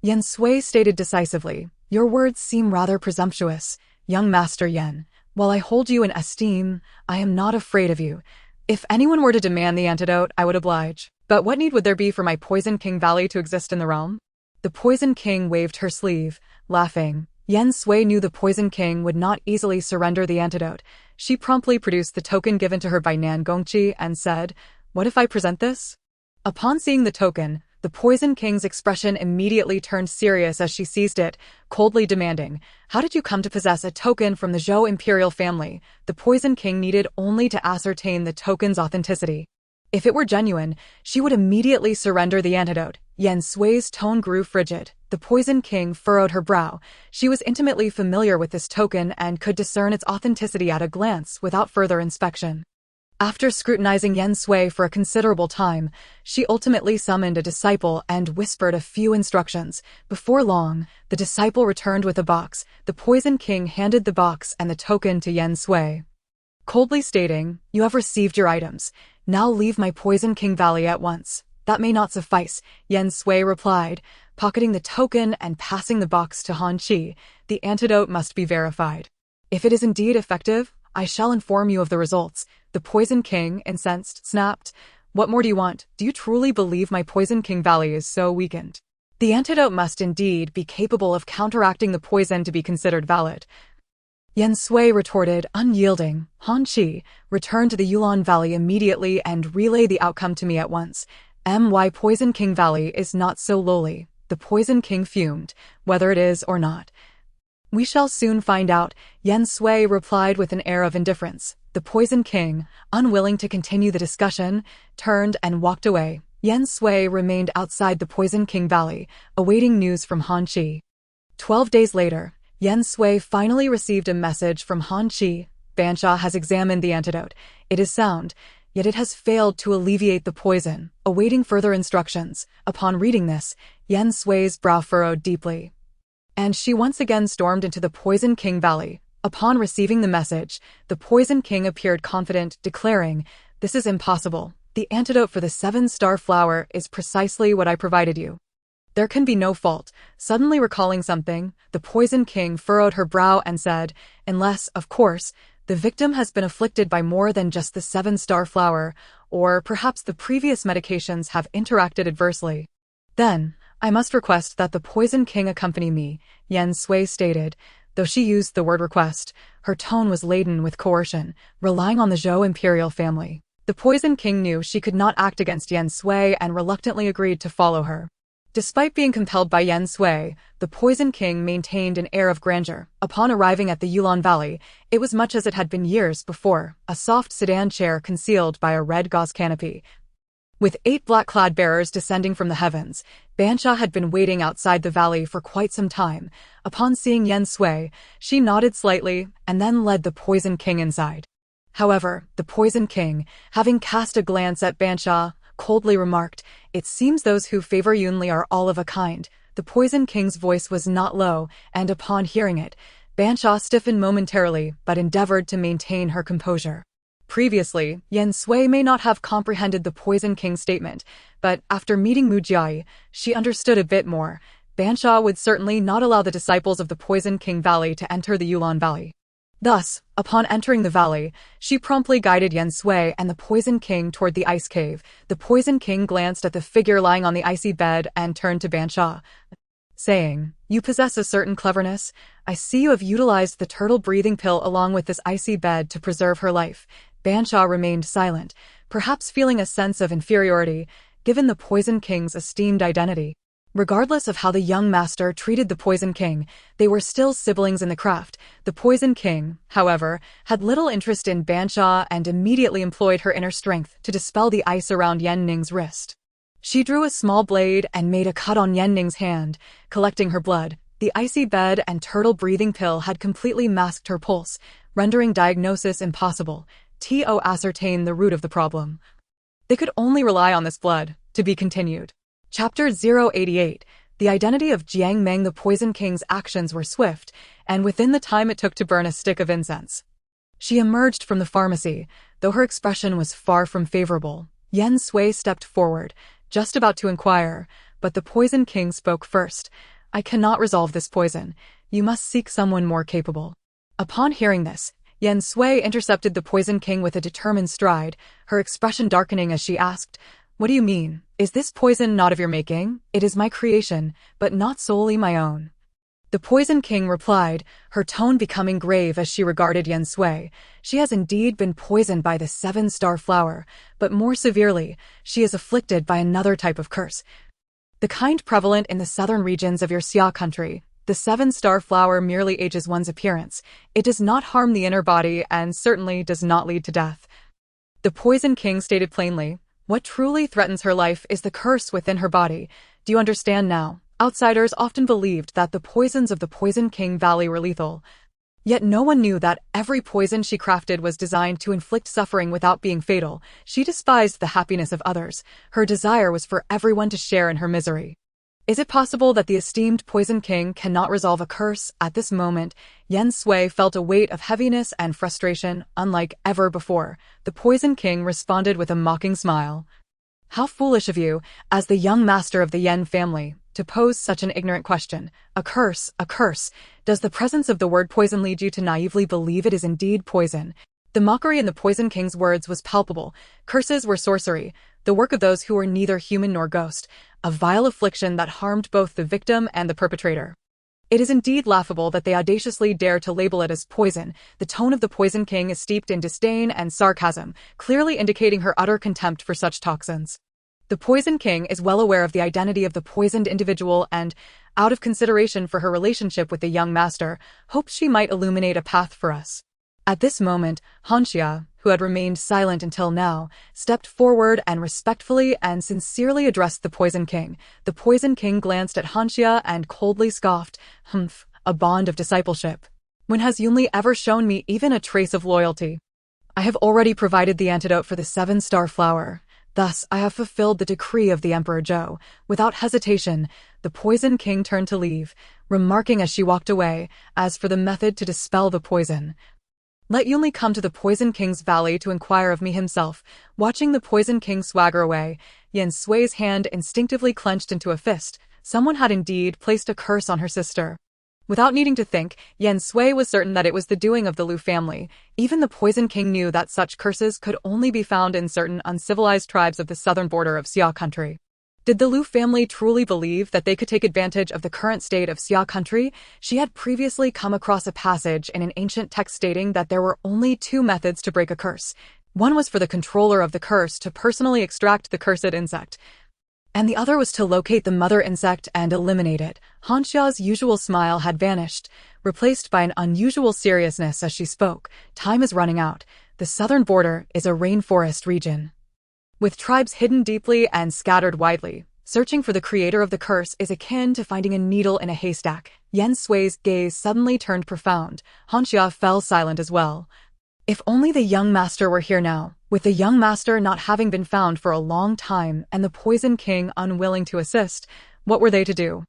Yan Sui stated decisively, your words seem rather presumptuous, young Master Yan. While I hold you in esteem, I am not afraid of you. If anyone were to demand the antidote, I would oblige. But what need would there be for my Poison King Valley to exist in the realm? The Poison King waved her sleeve, laughing. Yan Sui knew the Poison King would not easily surrender the antidote. She promptly produced the token given to her by Nan Gongqi and said, what if I present this? Upon seeing the token, the Poison King's expression immediately turned serious as she seized it, coldly demanding, how did you come to possess a token from the Zhou imperial family? The Poison King needed only to ascertain the token's authenticity. If it were genuine, she would immediately surrender the antidote. Yen Sui's tone grew frigid. The Poison King furrowed her brow. She was intimately familiar with this token and could discern its authenticity at a glance without further inspection. After scrutinizing Yen Sui for a considerable time, she ultimately summoned a disciple and whispered a few instructions. Before long, the disciple returned with a box. The Poison King handed the box and the token to Yen Sui, coldly stating, "You have received your items. Now leave my Poison King Valley at once." "That may not suffice," Yen Sui replied, pocketing the token and passing the box to Han Qi. "The antidote must be verified. If it is indeed effective, I shall inform you of the results." The Poison King, incensed, snapped, "What more do you want? Do you truly believe my Poison King Valley is so weakened? The antidote must indeed be capable of counteracting the poison to be considered valid." Yen Sui retorted, unyielding, "Han Qi, return to the Yulan Valley immediately and relay the outcome to me at once. My Poison King Valley is not so lowly." The Poison King fumed, "Whether it is or not, we shall soon find out," Yen Sui replied with an air of indifference. The Poison King, unwilling to continue the discussion, turned and walked away. Yen Sui remained outside the Poison King Valley, awaiting news from Han Qi. 12 days later, Yen Sui finally received a message from Han Qi. "Bansha has examined the antidote. It is sound, yet it has failed to alleviate the poison, awaiting further instructions." Upon reading this, Yen Sui's brow furrowed deeply, and she once again stormed into the Poison King Valley. Upon receiving the message, the Poison King appeared confident, declaring, "This is impossible. The antidote for the 7-star flower is precisely what I provided you. There can be no fault." Suddenly recalling something, the Poison King furrowed her brow and said, "Unless, of course, the victim has been afflicted by more than just the 7-star flower, or perhaps the previous medications have interacted adversely. Then, I must request that the Poison King accompany me," Yen Sui stated. Though she used the word request, her tone was laden with coercion, relying on the Zhou imperial family. The Poison King knew she could not act against Yen Sui and reluctantly agreed to follow her. Despite being compelled by Yen Sui, the Poison King maintained an air of grandeur. Upon arriving at the Yulan Valley, it was much as it had been years before, a soft sedan chair concealed by a red gauze canopy. With 8 black-clad bearers descending from the heavens, Bansha had been waiting outside the valley for quite some time. Upon seeing Yen Sui, she nodded slightly and then led the Poison King inside. However, the Poison King, having cast a glance at Bansha, coldly remarked, "It seems those who favor Yunli are all of a kind." The Poison King's voice was not low, and upon hearing it, Bansha stiffened momentarily but endeavored to maintain her composure. Previously, Yen Sui may not have comprehended the Poison King's statement, but after meeting Mu Jiai, she understood a bit more. Bansha would certainly not allow the disciples of the Poison King Valley to enter the Yulan Valley. Thus, upon entering the valley, she promptly guided Yen Sui and the Poison King toward the ice cave. The Poison King glanced at the figure lying on the icy bed and turned to Bansha, saying, "You possess a certain cleverness. I see you have utilized the turtle-breathing pill along with this icy bed to preserve her life." Bansha remained silent, perhaps feeling a sense of inferiority, given the Poison King's esteemed identity. Regardless of how the young master treated the Poison King, they were still siblings in the craft. The Poison King, however, had little interest in Bansha and immediately employed her inner strength to dispel the ice around Yen Ning's wrist. She drew a small blade and made a cut on Yen Ning's hand, collecting her blood. The icy bed and turtle-breathing pill had completely masked her pulse, rendering diagnosis impossible. To ascertain the root of the problem, they could only rely on this blood. To be continued. Chapter 088. The identity of Jiang Meng. The Poison King's actions were swift, and within the time it took to burn a stick of incense, she emerged from the pharmacy, though her expression was far from favorable. Yen Sui stepped forward, just about to inquire, but the Poison King spoke first. "I cannot resolve this poison. You must seek someone more capable." Upon hearing this, Yen Sui intercepted the Poison King with a determined stride, her expression darkening as she asked, "What do you mean? Is this poison not of your making?" "It is my creation, but not solely my own," the Poison King replied, her tone becoming grave as she regarded Yen Sui. "She has indeed been poisoned by the 7-star flower, but more severely, she is afflicted by another type of curse, the kind prevalent in the southern regions of your Xia country. The 7-star flower merely ages one's appearance. It does not harm the inner body and certainly does not lead to death," the Poison King stated plainly. What truly threatens her life is the curse within her body. Do you understand now? Outsiders often believed that the poisons of the Poison King Valley were lethal. Yet no one knew that every poison she crafted was designed to inflict suffering without being fatal. She despised the happiness of others. Her desire was for everyone to share in her misery. Is it possible that the esteemed Poison King cannot resolve a curse? At this moment, Yen Sui felt a weight of heaviness and frustration unlike ever before. The Poison King responded with a mocking smile. How foolish of you, as the young master of the Yen family, to pose such an ignorant question. A curse, a curse. Does the presence of the word poison lead you to naively believe it is indeed poison? The mockery in the Poison King's words was palpable. Curses were sorcery, the work of those who were neither human nor ghost, a vile affliction that harmed both the victim and the perpetrator. It is indeed laughable that they audaciously dare to label it as poison. The tone of the Poison King is steeped in disdain and sarcasm, clearly indicating her utter contempt for such toxins. The Poison King is well aware of the identity of the poisoned individual and, out of consideration for her relationship with the young master, hopes she might illuminate a path for us. At this moment, Hanxia, who had remained silent until now, stepped forward and respectfully and sincerely addressed the Poison King. The Poison King glanced at Hanxia and coldly scoffed, "Humph, a bond of discipleship. When has Yunli ever shown me even a trace of loyalty? I have already provided the antidote for the 7-star flower. Thus, I have fulfilled the decree of the Emperor Zhou." Without hesitation, the Poison King turned to leave, remarking as she walked away, "As for the method to dispel the poison, let Yunli come to the Poison King's valley to inquire of me himself." Watching the Poison King swagger away, Yen Sui's hand instinctively clenched into a fist. Someone had indeed placed a curse on her sister. Without needing to think, Yen Sui was certain that it was the doing of the Lu family. Even the Poison King knew that such curses could only be found in certain uncivilized tribes of the southern border of Xia country. Did the Lu family truly believe that they could take advantage of the current state of Xia country? She had previously come across a passage in an ancient text stating that there were only 2 methods to break a curse. One was for the controller of the curse to personally extract the cursed insect, and the other was to locate the mother insect and eliminate it. Hanxia's usual smile had vanished, replaced by an unusual seriousness as she spoke. Time is running out. The southern border is a rainforest region, with tribes hidden deeply and scattered widely. Searching for the creator of the curse is akin to finding a needle in a haystack. Yen Sui's gaze suddenly turned profound. Hanxia fell silent as well. If only the young master were here now. With the young master not having been found for a long time and the Poison King unwilling to assist, what were they to do?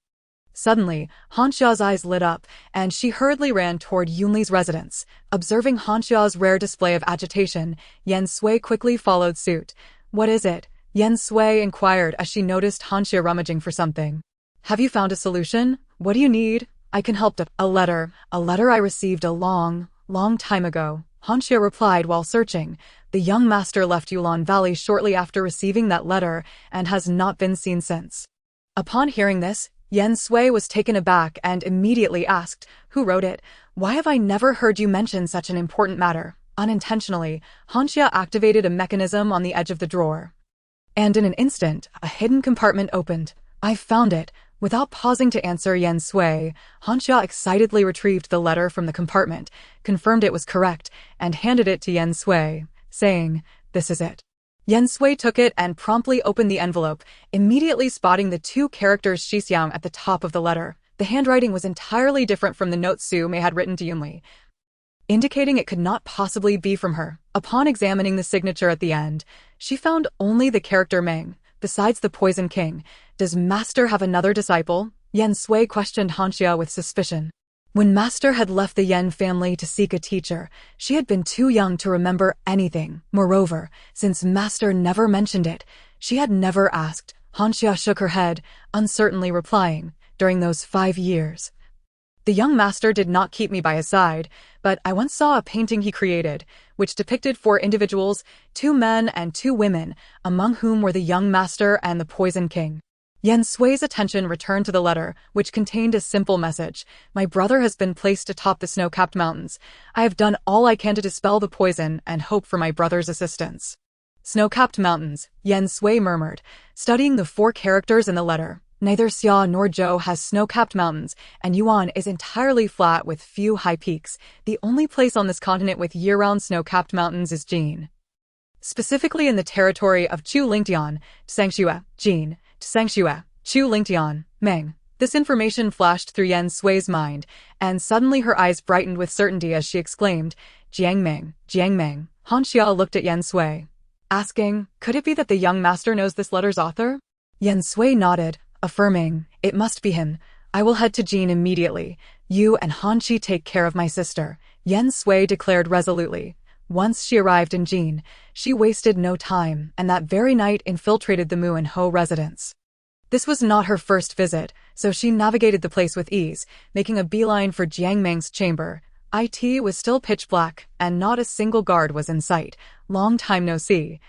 Suddenly, Hanxia's eyes lit up, and she hurriedly ran toward Yunli's residence. Observing Hanxia's rare display of agitation, Yen Sui quickly followed suit. "What is it?" Yen Sui inquired as she noticed Hanxia rummaging for something. "Have you found a solution? What do you need? I can help. A letter I received a long time ago," Hanxia replied while searching. "The young master left Yulan Valley shortly after receiving that letter and has not been seen since." Upon hearing this, Yen Sui was taken aback and immediately asked, "Who wrote it? Why have I never heard you mention such an important matter?" Unintentionally, Hanxia activated a mechanism on the edge of the drawer, and in an instant, a hidden compartment opened. "I found it." Without pausing to answer Yen Sui, Hanxia excitedly retrieved the letter from the compartment, confirmed it was correct, and handed it to Yen Sui, saying, "This is it." Yen Sui took it and promptly opened the envelope, immediately spotting the 2 characters Shixiang at the top of the letter. The handwriting was entirely different from the note Su Mei had written to Yunli, indicating it could not possibly be from her. Upon examining the signature at the end, she found only the character Meng. Besides the Poison King, does Master have another disciple? Yen Sui questioned Hanxia with suspicion. When Master had left the Yen family to seek a teacher, she had been too young to remember anything. Moreover, since Master never mentioned it, she had never asked. Hanxia shook her head, uncertainly replying, "During those 5 years, the young master did not keep me by his side, but I once saw a painting he created, which depicted 4 individuals, 2 men and 2 women, among whom were the young master and the Poison King." Yen Sui's attention returned to the letter, which contained a simple message. "My brother has been placed atop the snow-capped mountains. I have done all I can to dispel the poison and hope for my brother's assistance." "Snow-capped mountains," Yen Sui murmured, studying the 4 characters in the letter. "Neither Xia nor Zhou has snow-capped mountains, and Yuan is entirely flat with few high peaks. The only place on this continent with year-round snow-capped mountains is Jin." specifically in the territory of Chu Lingtian, Tsangxue, Jin, Tsangxue, Chu Lingtian, Meng. This information flashed through Yan Sui's mind, and suddenly her eyes brightened with certainty as she exclaimed, Jiang Meng, Jiang Meng. Han Xia looked at Yan Sui, asking, could it be that the young master knows this letter's author? Yan Sui nodded, affirming, it must be him. I will head to Jin immediately. You and Han Qi take care of my sister, Yan Sui declared resolutely. Once she arrived in Jin, she wasted no time, and that very night infiltrated the Mu and Ho residence. This was not her first visit, so she navigated the place with ease, making a beeline for Jiang Meng's chamber. It was still pitch black, and not a single guard was in sight. Long time no see.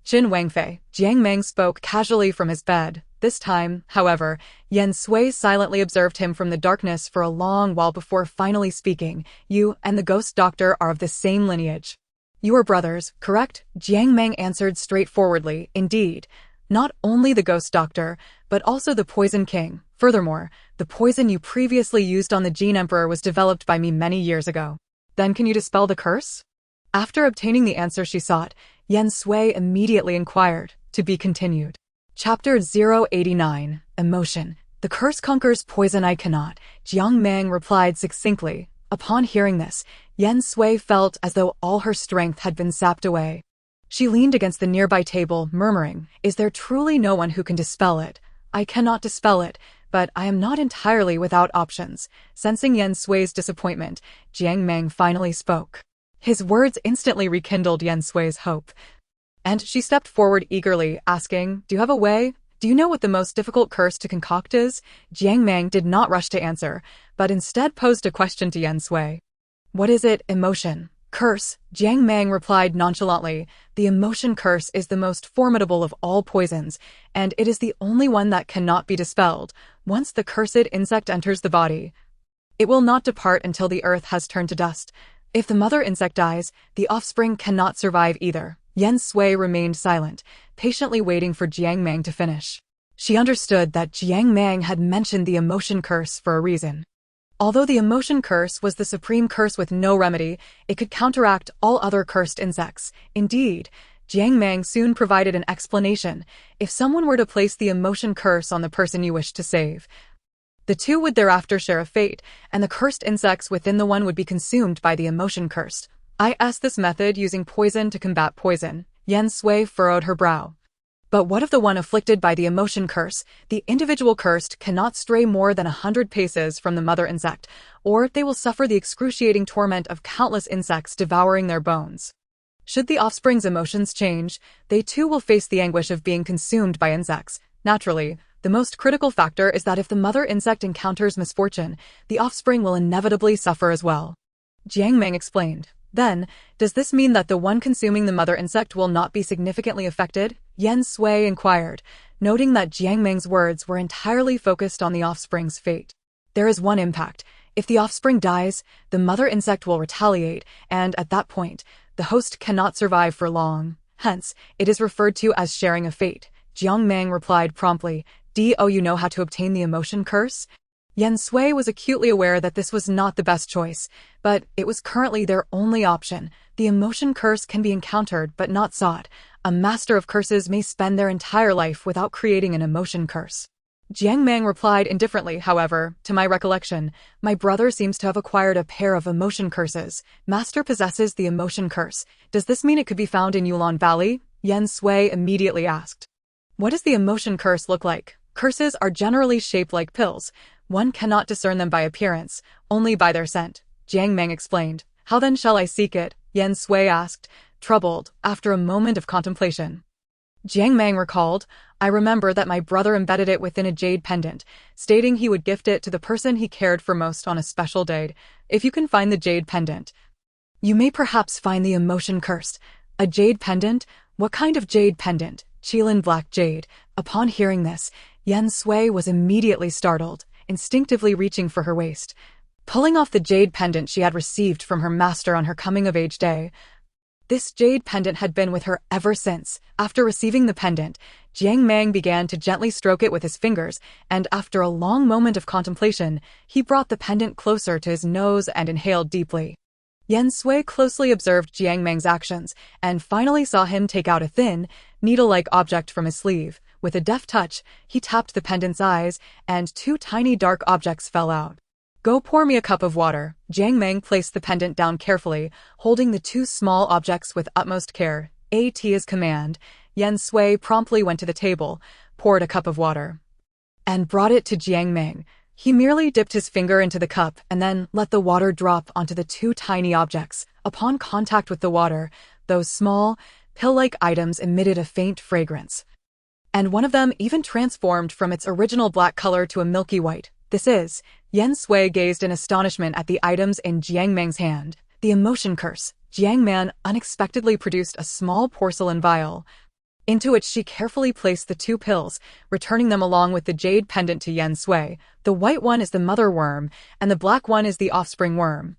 Jin Wangfei, Jiang Meng spoke casually from his bed. This time, however, Yan Sui silently observed him from the darkness for a long while before finally speaking. You and the ghost doctor are of the same lineage. You are brothers, correct? Jiang Meng answered straightforwardly, indeed. Not only the ghost doctor, but also the poison king. Furthermore, the poison you previously used on the Jin Emperor was developed by me many years ago. Then can you dispel the curse? After obtaining the answer she sought, Yan Sui immediately inquired, to be continued. Chapter 089, Emotion. The curse conquers poison I cannot, Jiang Meng replied succinctly. Upon hearing this, Yan Sui felt as though all her strength had been sapped away. She leaned against the nearby table, murmuring, is there truly no one who can dispel it? I cannot dispel it, but I am not entirely without options. Sensing Yan Sui's disappointment, Jiang Meng finally spoke. His words instantly rekindled Yan Sui's hope. And she stepped forward eagerly, asking, do you have a way? Do you know what the most difficult curse to concoct is? Jiang Meng did not rush to answer, but instead posed a question to Yan Sui. What is it, emotion? Curse, Jiang Meng replied nonchalantly. The emotion curse is the most formidable of all poisons, and it is the only one that cannot be dispelled. Once the cursed insect enters the body, it will not depart until the earth has turned to dust. If the mother insect dies, the offspring cannot survive either. Yan Sui remained silent, patiently waiting for Jiang Meng to finish. She understood that Jiang Meng had mentioned the emotion curse for a reason. Although the emotion curse was the supreme curse with no remedy, it could counteract all other cursed insects. Indeed, Jiang Meng soon provided an explanation. If someone were to place the emotion curse on the person you wished to save, the two would thereafter share a fate, and the cursed insects within the one would be consumed by the emotion curse. I asked this method using poison to combat poison. Yan Sui furrowed her brow. But what of the one afflicted by the emotion curse? The individual cursed cannot stray more than 100 paces from the mother insect, or they will suffer the excruciating torment of countless insects devouring their bones. Should the offspring's emotions change, they too will face the anguish of being consumed by insects. Naturally, the most critical factor is that if the mother insect encounters misfortune, the offspring will inevitably suffer as well. Jiang Meng explained. Then, does this mean that the one consuming the mother insect will not be significantly affected? Yan Sui inquired, noting that Jiang Meng's words were entirely focused on the offspring's fate. There is one impact. If the offspring dies, the mother insect will retaliate, and at that point, the host cannot survive for long. Hence, it is referred to as sharing a fate. Jiang Meng replied promptly, Do you know how to obtain the emotion curse? Yan Sui was acutely aware that this was not the best choice, but it was currently their only option. The emotion curse can be encountered but not sought. A master of curses may spend their entire life without creating an emotion curse. Jiang Meng replied indifferently, however, to my recollection, my brother seems to have acquired a pair of emotion curses. Master possesses the emotion curse. Does this mean it could be found in Yulon Valley? Yan Sui immediately asked. What does the emotion curse look like? Curses are generally shaped like pills. One cannot discern them by appearance, only by their scent. Jiang Meng explained. How then shall I seek it? Yan Sui asked, troubled, after a moment of contemplation. Jiang Meng recalled, I remember that my brother embedded it within a jade pendant, stating he would gift it to the person he cared for most on a special day. If you can find the jade pendant, you may perhaps find the emotion curse. A jade pendant? What kind of jade pendant? Qilin black jade. Upon hearing this, Yan Sui was immediately startled, instinctively reaching for her waist, pulling off the jade pendant she had received from her master on her coming-of-age day. This jade pendant had been with her ever since. After receiving the pendant, Jiang Meng began to gently stroke it with his fingers, and after a long moment of contemplation, he brought the pendant closer to his nose and inhaled deeply. Yen Sui closely observed Jiang Meng's actions and finally saw him take out a thin, needle-like object from his sleeve. With a deft touch, he tapped the pendant's eyes, and two tiny dark objects fell out. Go pour me a cup of water. Jiang Meng placed the pendant down carefully, holding the two small objects with utmost care. At his command, Yen Sui promptly went to the table, poured a cup of water, and brought it to Jiang Meng. He merely dipped his finger into the cup and then let the water drop onto the two tiny objects. Upon contact with the water, those small, pill-like items emitted a faint fragrance, and one of them even transformed from its original black color to a milky white. This is, Yen Sui gazed in astonishment at the items in Jiang Meng's hand. The emotion curse. Jiang Meng unexpectedly produced a small porcelain vial, into which she carefully placed the two pills, returning them along with the jade pendant to Yen Sui. The white one is the mother worm, and the black one is the offspring worm,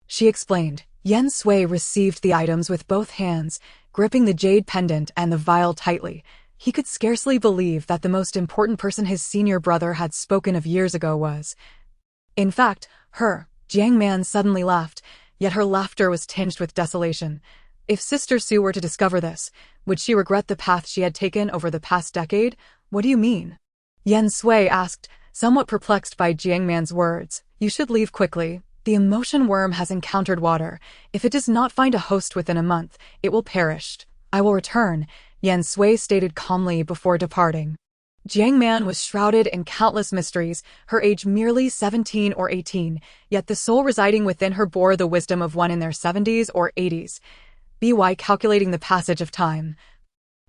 she explained. Yen Sui received the items with both hands, gripping the jade pendant and the vial tightly. He could scarcely believe that the most important person his senior brother had spoken of years ago was, in fact, her. Jiang Meng suddenly laughed, yet her laughter was tinged with desolation. If Sister Su were to discover this, would she regret the path she had taken over the past decade? What do you mean? Yen Sui asked, somewhat perplexed by Jiang Meng's words. You should leave quickly. The emotion worm has encountered water. If it does not find a host within a month, it will perish. I will return, Yen Sui stated calmly before departing. Jiang Meng was shrouded in countless mysteries, her age merely 17 or 18, yet the soul residing within her bore the wisdom of one in their 70s or 80s. By calculating the passage of time,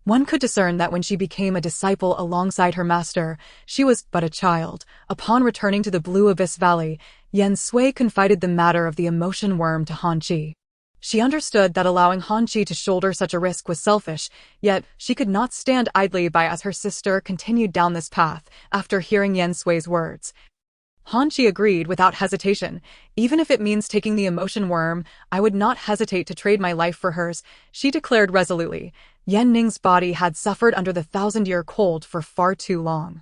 one could discern that when she became a disciple alongside her master, she was but a child. Upon returning to the Blue Abyss Valley, Yen Sui confided the matter of the emotion worm to Han Qi. She understood that allowing Han Qi to shoulder such a risk was selfish, yet she could not stand idly by as her sister continued down this path. After hearing Yen Sui's words, Han Qi agreed without hesitation. Even if it means taking the emotion worm, I would not hesitate to trade my life for hers, she declared resolutely. Yen Ning's body had suffered under the 1,000-year cold for far too long,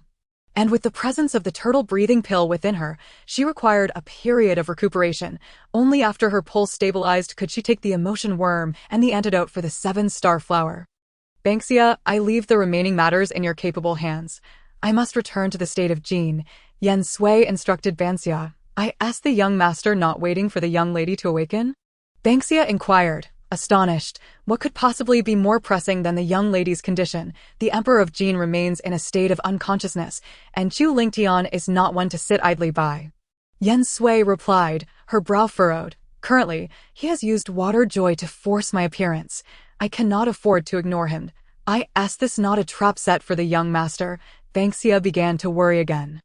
and with the presence of the turtle-breathing pill within her, she required a period of recuperation. Only after her pulse stabilized could she take the emotion worm and the antidote for the 7-star flower. Banksia, I leave the remaining matters in your capable hands. I must return to the state of Jin, Yen Sui instructed Banksia. I asked the young master, not waiting for the young lady to awaken. Banksia inquired, astonished. What could possibly be more pressing than the young lady's condition? The Emperor of Jin remains in a state of unconsciousness, and Chu Lingtian is not one to sit idly by. Yen Sui replied, her brow furrowed. Currently, he has used water joy to force my appearance. I cannot afford to ignore him. I asked this not a trap set for the young master. Banksia began to worry again.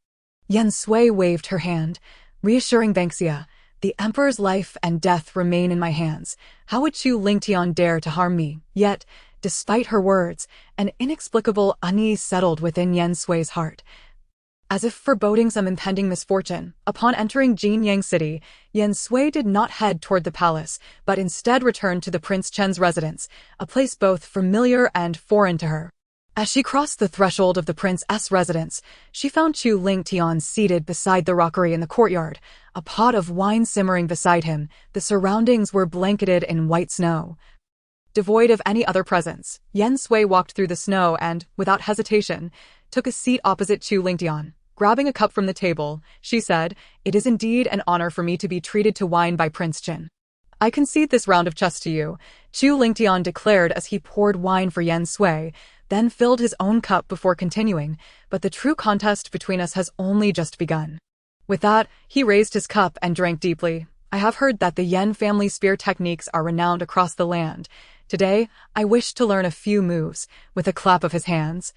Yen Sui waved her hand, reassuring Banksia. The Emperor's life and death remain in my hands. How would Chu Lingtian dare to harm me? Yet, despite her words, an inexplicable unease settled within Yen Sui's heart, as if foreboding some impending misfortune. Upon entering Jinyang City, Yen Sui did not head toward the palace, but instead returned to the Prince Chen's residence, a place both familiar and foreign to her. As she crossed the threshold of the prince's residence, she found Chu Lingtian seated beside the rockery in the courtyard, a pot of wine simmering beside him. The surroundings were blanketed in white snow, devoid of any other presence. Yen Sui walked through the snow and, without hesitation, took a seat opposite Chu Lingtian. Grabbing a cup from the table, she said, "It is indeed an honor for me to be treated to wine by Prince Chen. I concede this round of chess to you," Chu Lingtian declared as he poured wine for Yen Sui, then filled his own cup before continuing, "But the true contest between us has only just begun." With that, he raised his cup and drank deeply. "I have heard that the Yen family spear techniques are renowned across the land. Today, I wish to learn a few moves." With a clap of his hands,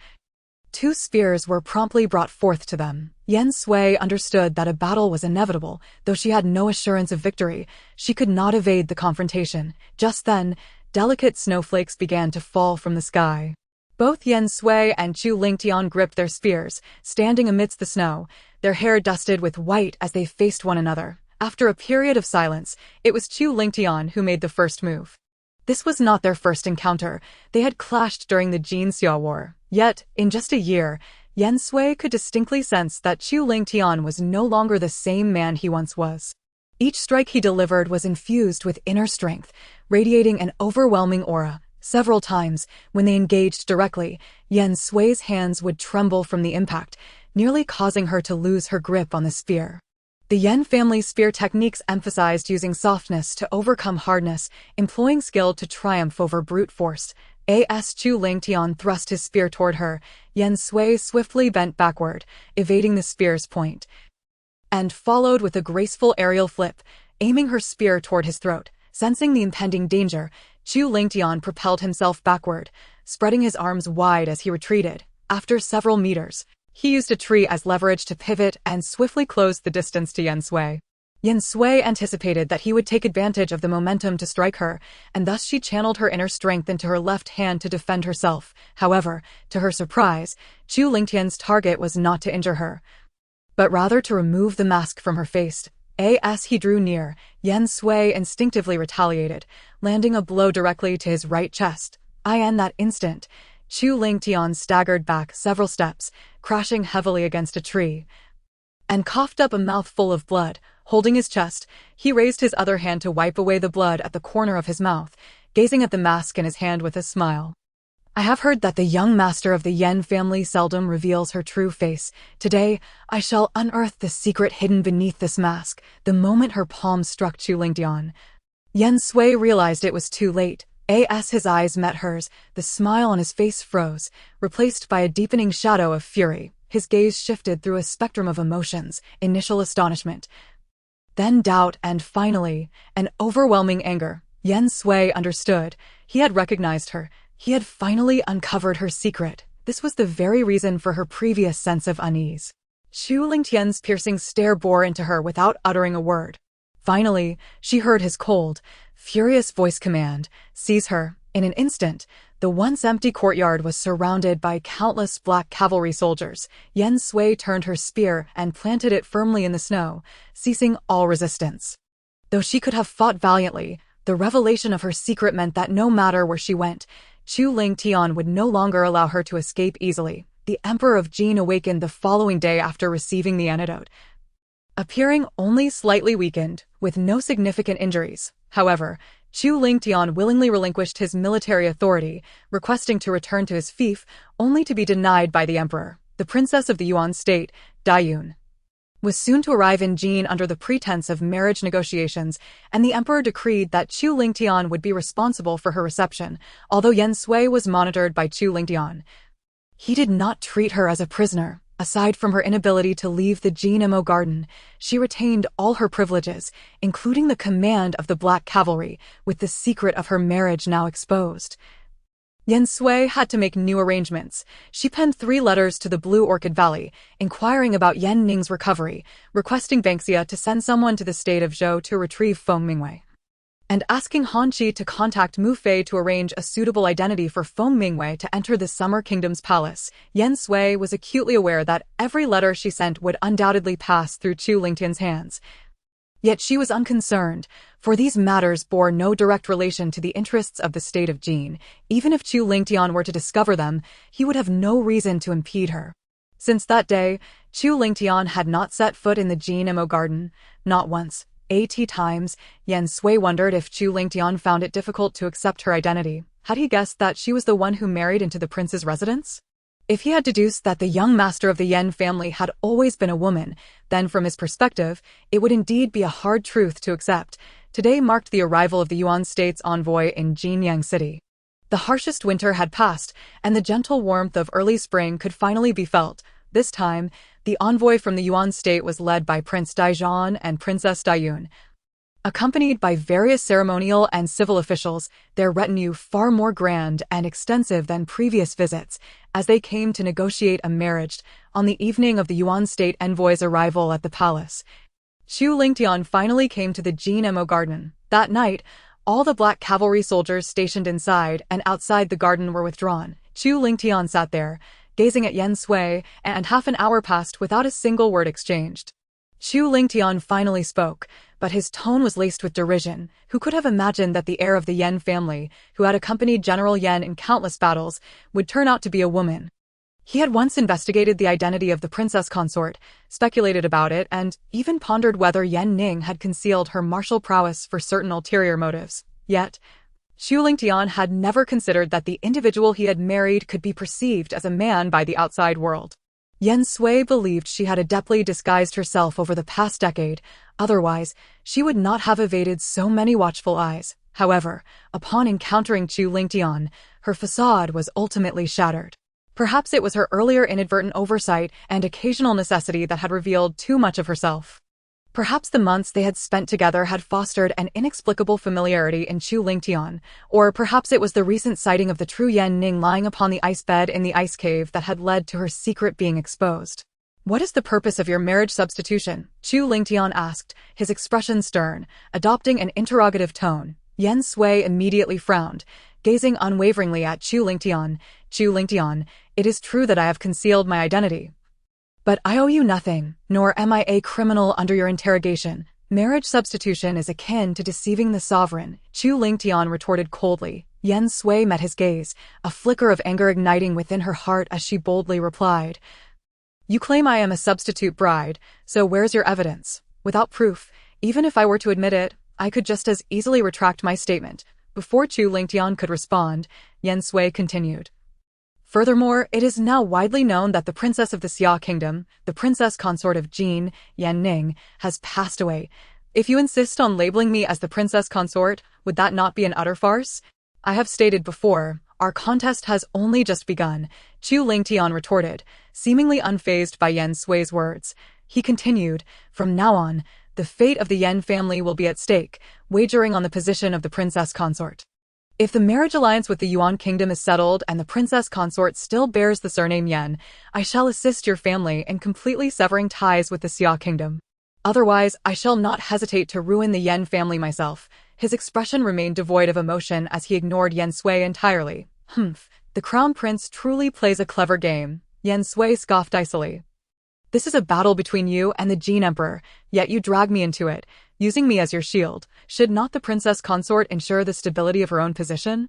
2 spears were promptly brought forth to them. Yen Sui understood that a battle was inevitable. Though she had no assurance of victory, she could not evade the confrontation. Just then, delicate snowflakes began to fall from the sky. Both Yen Sui and Chu Lingtian gripped their spears, standing amidst the snow, their hair dusted with white as they faced one another. After a period of silence, it was Chu Lingtian who made the first move. This was not their first encounter. They had clashed during the Jin-Xia War. Yet, in just a year, Yen Sui could distinctly sense that Chu Lingtian was no longer the same man he once was. Each strike he delivered was infused with inner strength, radiating an overwhelming aura. Several times, when they engaged directly, Yen Sui's hands would tremble from the impact, nearly causing her to lose her grip on the spear. The Yen family spear techniques emphasized using softness to overcome hardness, employing skill to triumph over brute force. As Chu Lingtian thrust his spear toward her, Yen Sui swiftly bent backward, evading the spear's point, and followed with a graceful aerial flip, aiming her spear toward his throat. Sensing the impending danger, Chu Lingtian propelled himself backward, spreading his arms wide as he retreated. After several meters, he used a tree as leverage to pivot and swiftly closed the distance to Yen Sui. Yen Sui anticipated that he would take advantage of the momentum to strike her, and thus she channeled her inner strength into her left hand to defend herself. However, to her surprise, Chu Lingtian's target was not to injure her, but rather to remove the mask from her face. As he drew near, Yen Sui instinctively retaliated, landing a blow directly to his right chest. In that instant, Chu Lingtian staggered back several steps, crashing heavily against a tree, and coughed up a mouthful of blood. Holding his chest, he raised his other hand to wipe away the blood at the corner of his mouth, gazing at the mask in his hand with a smile. I have heard that the young master of the Yen family seldom reveals her true face. Today, I shall unearth the secret hidden beneath this mask. The moment her palm struck Chu Lingtian, Yen Sui realized it was too late. As his eyes met hers, the smile on his face froze, replaced by a deepening shadow of fury. His gaze shifted through a spectrum of emotions: initial astonishment, then doubt, and finally, an overwhelming anger. Yen Sui understood. He had recognized her. He had finally uncovered her secret. This was the very reason for her previous sense of unease. Chu Lingtian's piercing stare bore into her without uttering a word. Finally, she heard his cold, furious voice command, "Seize her." In an instant, the once empty courtyard was surrounded by countless black cavalry soldiers. Yen Sui turned her spear and planted it firmly in the snow, ceasing all resistance. Though she could have fought valiantly, the revelation of her secret meant that no matter where she went, Chu Lingtian would no longer allow her to escape easily. The Emperor of Jin awakened the following day after receiving the antidote, appearing only slightly weakened, with no significant injuries. However, Chu Lingtian willingly relinquished his military authority, requesting to return to his fief, only to be denied by the emperor. The princess of the Yuan state, Daiyun, was soon to arrive in Jin under the pretense of marriage negotiations, and the emperor decreed that Chu Lingtian would be responsible for her reception. Although Yen Sui was monitored by Chu Lingtian, he did not treat her as a prisoner. Aside from her inability to leave the Jinmo garden, she retained all her privileges, including the command of the Black Cavalry, with the secret of her marriage now exposed. Yen Sui had to make new arrangements. She penned 3 letters to the Blue Orchid Valley, inquiring about Yan Ning's recovery, requesting Banksia to send someone to the state of Zhou to retrieve Feng Mingwei, and asking Han Qi to contact Mu Fei to arrange a suitable identity for Feng Mingwei to enter the Summer Kingdom's palace. Yen Sui was acutely aware that every letter she sent would undoubtedly pass through Chu Lingtian's hands. Yet she was unconcerned, for these matters bore no direct relation to the interests of the state of Jin. Even if Chu Lingtian were to discover them, he would have no reason to impede her. Since that day, Chu Lingtian had not set foot in the Jinmo garden, not once. 80 times, Yen Sui wondered if Chu Lingtian found it difficult to accept her identity. Had he guessed that she was the one who married into the prince's residence? If he had deduced that the young master of the Yen family had always been a woman, then from his perspective, it would indeed be a hard truth to accept. Today marked the arrival of the Yuan state's envoy in Jinyang City. The harshest winter had passed, and the gentle warmth of early spring could finally be felt. This time, the envoy from the Yuan state was led by Prince Daizhan and Princess Daiyun. Accompanied by various ceremonial and civil officials, their retinue far more grand and extensive than previous visits, as they came to negotiate a marriage. On the evening of the Yuan state envoy's arrival at the palace, Chu Lingtian finally came to the Jinmo garden. That night, all the black cavalry soldiers stationed inside and outside the garden were withdrawn. Chu Lingtian sat there, gazing at Yen Sui, and half an hour passed without a single word exchanged. Chu Lingtian finally spoke, but his tone was laced with derision. Who could have imagined that the heir of the Yen family, who had accompanied General Yen in countless battles, would turn out to be a woman? He had once investigated the identity of the princess consort, speculated about it, and even pondered whether Yan Ning had concealed her martial prowess for certain ulterior motives. Yet, Xu Lingtian had never considered that the individual he had married could be perceived as a man by the outside world. Yan Sui believed she had adeptly disguised herself over the past decade, otherwise, she would not have evaded so many watchful eyes. However, upon encountering Xu Lingtian, her facade was ultimately shattered. Perhaps it was her earlier inadvertent oversight and occasional necessity that had revealed too much of herself. Perhaps the months they had spent together had fostered an inexplicable familiarity in Xu Lingtian, or perhaps it was the recent sighting of the true Yan Ning lying upon the ice bed in the ice cave that had led to her secret being exposed. "What is the purpose of your marriage substitution?" Xu Lingtian asked, his expression stern, adopting an interrogative tone. Yan Sui immediately frowned, gazing unwaveringly at Xu Lingtian. "Xu Lingtian, it is true that I have concealed my identity. But I owe you nothing, nor am I a criminal under your interrogation. Marriage substitution is akin to deceiving the sovereign," Xu Lingtian retorted coldly. Yan Sui met his gaze, a flicker of anger igniting within her heart as she boldly replied, "You claim I am a substitute bride, so where's your evidence? Without proof, even if I were to admit it, I could just as easily retract my statement." Before Xu Lingtian could respond, Yan Sui continued. "Furthermore, it is now widely known that the princess of the Xia kingdom, the princess consort of Jin, Yan Ning, has passed away. If you insist on labeling me as the princess consort, would that not be an utter farce? I have stated before, our contest has only just begun," Xu Lingtian retorted, seemingly unfazed by Yan Sui's words. He continued, "From now on, the fate of the Yan family will be at stake, wagering on the position of the princess consort. If the marriage alliance with the Yuan kingdom is settled and the princess consort still bears the surname Yan, I shall assist your family in completely severing ties with the Xia kingdom. Otherwise, I shall not hesitate to ruin the Yan family myself." His expression remained devoid of emotion as he ignored Yan Sui entirely. "Humph, the crown prince truly plays a clever game," Yan Sui scoffed icily. "This is a battle between you and the Jin emperor, yet you drag me into it, using me as your shield. Should not the princess consort ensure the stability of her own position?"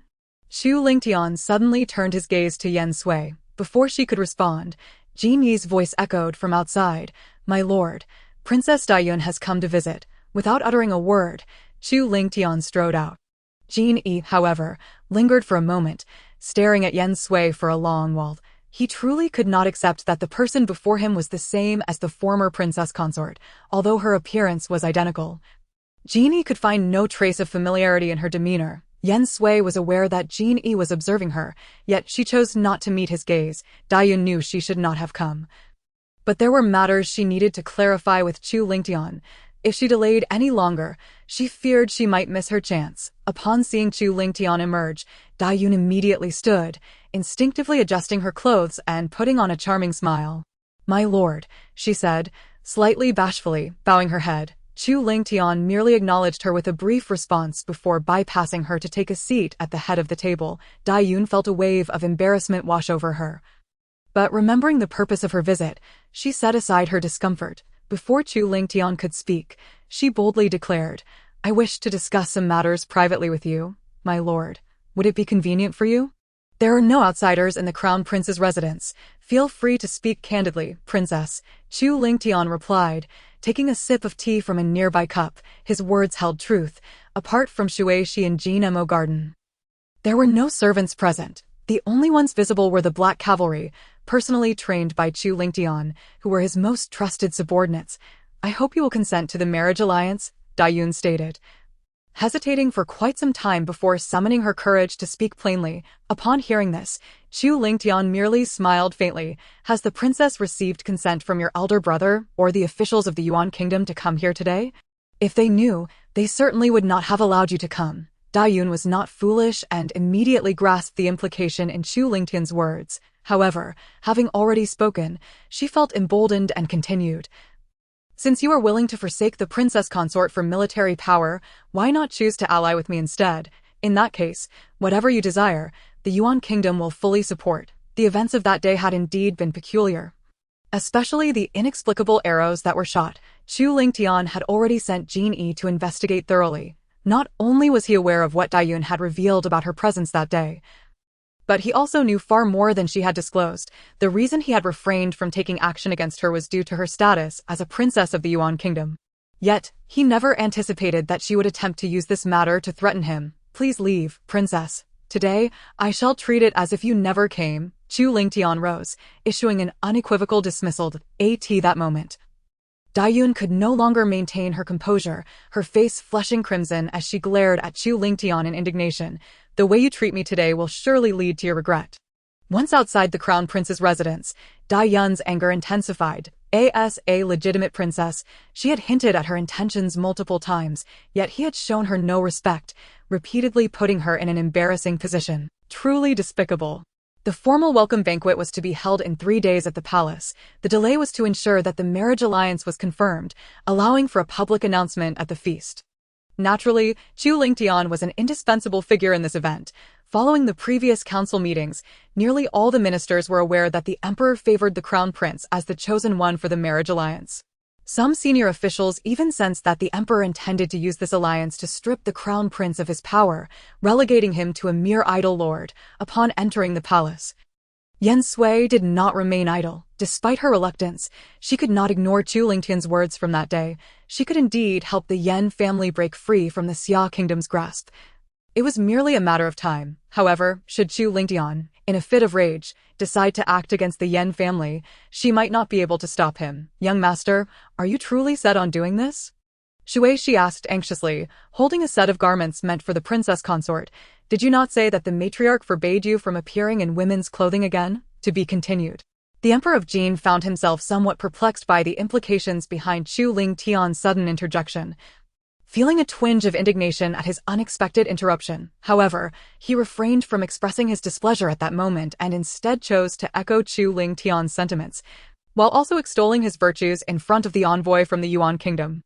Xu Lingtian suddenly turned his gaze to Yan Sui. Before she could respond, Jin Yi's voice echoed from outside, "My lord, Princess Daiyun has come to visit." Without uttering a word, Xu Lingtian strode out. Jin Yi, however, lingered for a moment, staring at Yan Sui for a long while. He truly could not accept that the person before him was the same as the former princess consort, although her appearance was identical. Jin Yi could find no trace of familiarity in her demeanor. Yan Sui was aware that Jin Yi was observing her, yet she chose not to meet his gaze. Daiyun knew she should not have come. But there were matters she needed to clarify with Xu Lingtian. If she delayed any longer, she feared she might miss her chance. Upon seeing Xu Lingtian emerge, Daiyun immediately stood, instinctively adjusting her clothes and putting on a charming smile. "My lord," she said, slightly bashfully, bowing her head. Xu Lingtian merely acknowledged her with a brief response before bypassing her to take a seat at the head of the table. Daiyun felt a wave of embarrassment wash over her. But remembering the purpose of her visit, she set aside her discomfort. Before Xu Lingtian could speak, she boldly declared, "I wish to discuss some matters privately with you, my lord. Would it be convenient for you? There are no outsiders in the crown prince's residence. Feel free to speak candidly, princess," Xu Lingtian replied, taking a sip of tea from a nearby cup. His words held truth, apart from Shueshi and Jin Mo garden. There were no servants present. The only ones visible were the Black Cavalry, personally trained by Xu Lingtian, who were his most trusted subordinates. "I hope you will consent to the marriage alliance," Daiyun stated, hesitating for quite some time before summoning her courage to speak plainly. Upon hearing this, Xu Lingtian merely smiled faintly. "Has the princess received consent from your elder brother or the officials of the Yuan kingdom to come here today? If they knew, they certainly would not have allowed you to come." Daiyun was not foolish and immediately grasped the implication in Xu Lingtian's words. However, having already spoken, she felt emboldened and continued, "Since you are willing to forsake the princess consort for military power, why not choose to ally with me instead? In that case, whatever you desire, the Yuan kingdom will fully support." The events of that day had indeed been peculiar. Especially the inexplicable arrows that were shot. Xu Lingtian had already sent Jin Yi to investigate thoroughly. Not only was he aware of what Daiyun had revealed about her presence that day, But he also knew far more than she had disclosed. The reason he had refrained from taking action against her was due to her status as a princess of the Yuan kingdom. Yet, he never anticipated that she would attempt to use this matter to threaten him. "Please leave, princess. Today, I shall treat it as if you never came." Chu Lingtian rose, issuing an unequivocal dismissal. That moment, Dayun could no longer maintain her composure, her face flushing crimson as she glared at Chu Lingtian in indignation. "The way you treat me today will surely lead to your regret." Once outside the crown prince's residence, Dayun's anger intensified. As a legitimate princess, she had hinted at her intentions multiple times, yet he had shown her no respect, repeatedly putting her in an embarrassing position. Truly despicable. The formal welcome banquet was to be held in 3 days at the palace. The delay was to ensure that the marriage alliance was confirmed, allowing for a public announcement at the feast. Naturally, Chu Lingtian was an indispensable figure in this event. Following the previous council meetings, nearly all the ministers were aware that the emperor favored the crown prince as the chosen one for the marriage alliance. Some senior officials even sensed that the emperor intended to use this alliance to strip the crown prince of his power, relegating him to a mere idle lord upon entering the palace. Yen Sui did not remain idle. Despite her reluctance, she could not ignore Chu Lingtian's words from that day. She could indeed help the Yen family break free from the Xia kingdom's grasp. It was merely a matter of time. However, should Chu Lingtian, in a fit of rage, decide to act against the Yen family, she might not be able to stop him. "Young master, are you truly set on doing this?" Shui, she asked anxiously, holding a set of garments meant for the princess consort. "Did you not say that the matriarch forbade you from appearing in women's clothing again?" To be continued. The Emperor of Jin found himself somewhat perplexed by the implications behind Chu Lingtian's sudden interjection. Feeling a twinge of indignation at his unexpected interruption, however, he refrained from expressing his displeasure at that moment and instead chose to echo Chu Lingtian's sentiments, while also extolling his virtues in front of the envoy from the Yuan kingdom.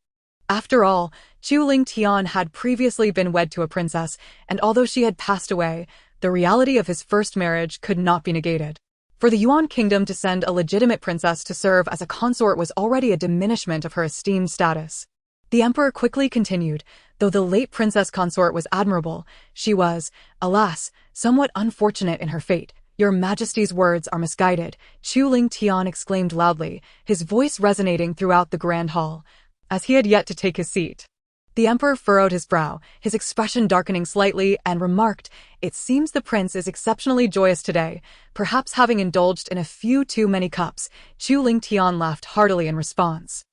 After all, Chu Lingtian had previously been wed to a princess, and although she had passed away, the reality of his first marriage could not be negated. For the Yuan kingdom to send a legitimate princess to serve as a consort was already a diminishment of her esteemed status. The emperor quickly continued, "Though the late princess consort was admirable, she was, alas, somewhat unfortunate in her fate. Your Majesty's words are misguided," Chu Lingtian exclaimed loudly, his voice resonating throughout the grand hall, as he had yet to take his seat. The emperor furrowed his brow, his expression darkening slightly, and remarked, "It seems the prince is exceptionally joyous today, perhaps having indulged in a few too many cups." Chu Lingtian laughed heartily in response,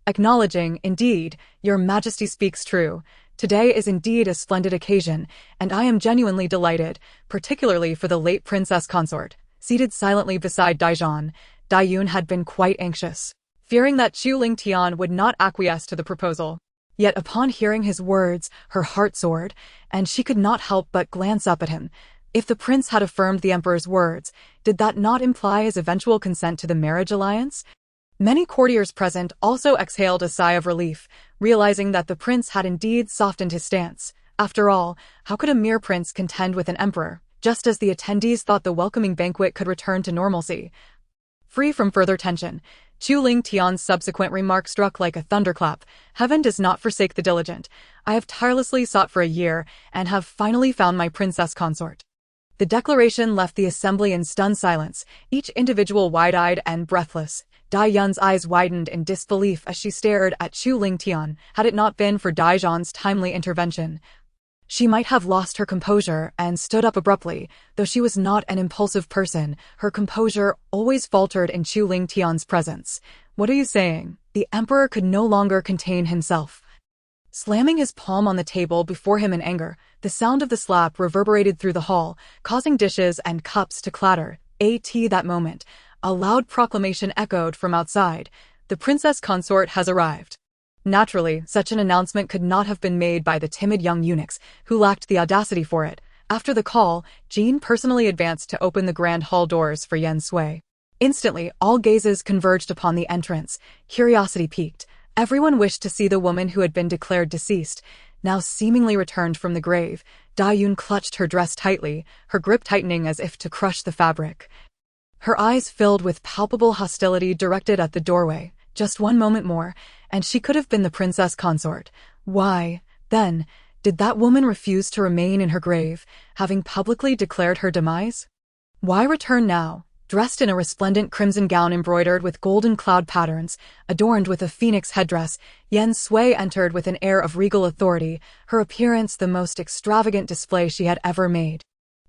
acknowledging, "Indeed, your Majesty speaks true. Today is indeed a splendid occasion, and I am genuinely delighted, particularly for the late princess consort." Seated silently beside Daizhan, Dayun had been quite anxious, fearing that Chu Lingtian would not acquiesce to the proposal. Yet upon hearing his words, her heart soared, and she could not help but glance up at him. If the prince had affirmed the emperor's words, did that not imply his eventual consent to the marriage alliance? Many courtiers present also exhaled a sigh of relief, realizing that the prince had indeed softened his stance. After all, how could a mere prince contend with an emperor? Just as the attendees thought the welcoming banquet could return to normalcy. Free from further tension, Chu Lingtian's subsequent remark struck like a thunderclap. "Heaven does not forsake the diligent. I have tirelessly sought for a year, and have finally found my princess consort." The declaration left the assembly in stunned silence, each individual wide-eyed and breathless. Dayun's eyes widened in disbelief as she stared at Chu Lingtian. Had it not been for Daizhan's timely intervention, she might have lost her composure and stood up abruptly. Though she was not an impulsive person, her composure always faltered in Chu Lingtian's presence. "What are you saying?" The emperor could no longer contain himself, slamming his palm on the table before him in anger. The sound of the slap reverberated through the hall, causing dishes and cups to clatter. That moment, a loud proclamation echoed from outside. "The princess consort has arrived." Naturally, such an announcement could not have been made by the timid young eunuchs, who lacked the audacity for it. After the call, Jin personally advanced to open the grand hall doors for Yen Sui. Instantly, all gazes converged upon the entrance. Curiosity piqued. Everyone wished to see the woman who had been declared deceased, now seemingly returned from the grave. Dayun clutched her dress tightly, her grip tightening as if to crush the fabric. Her eyes filled with palpable hostility directed at the doorway. Just one moment more, and she could have been the princess consort. Why, then, Did that woman refuse to remain in her grave, having publicly declared her demise? Why return now, dressed in a resplendent crimson gown embroidered with golden cloud patterns, adorned with a phoenix headdress? Yen Sui entered with an air of regal authority, her appearance the most extravagant display she had ever made.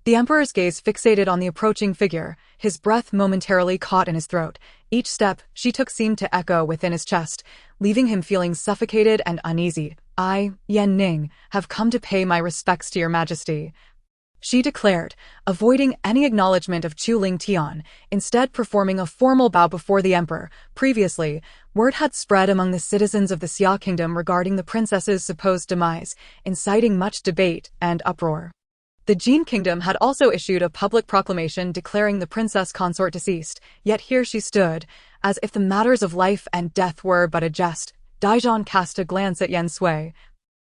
The emperor's gaze fixated on the approaching figure, his breath momentarily caught in his throat. Each step she took seemed to echo within his chest, leaving him feeling suffocated and uneasy. "I, Yen Ning, have come to pay my respects to your majesty," she declared, avoiding any acknowledgement of Chu Ling Tian, instead performing a formal bow before the emperor. Previously, word had spread among the citizens of the Xia kingdom regarding the princess's supposed demise, inciting much debate and uproar. The Jin kingdom had also issued a public proclamation declaring the princess consort deceased, yet here she stood, as if the matters of life and death were but a jest. Daizhan cast a glance at Yen Sui,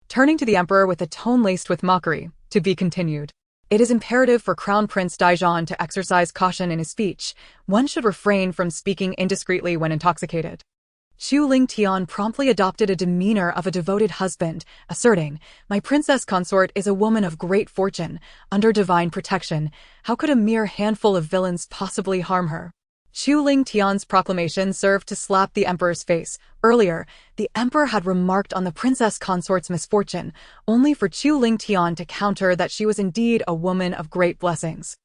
turning to the emperor with a tone laced with mockery. "To be continued. It is imperative for Crown Prince Daizhan to exercise caution in his speech. One should refrain from speaking indiscreetly when intoxicated." Chu Ling Tian promptly adopted a demeanor of a devoted husband, asserting, "My princess consort is a woman of great fortune, under divine protection. How could a mere handful of villains possibly harm her?" Chu Ling Tian's proclamation served to slap the emperor's face. Earlier, the emperor had remarked on the princess consort's misfortune, only for Chu Ling Tian to counter that she was indeed a woman of great blessings.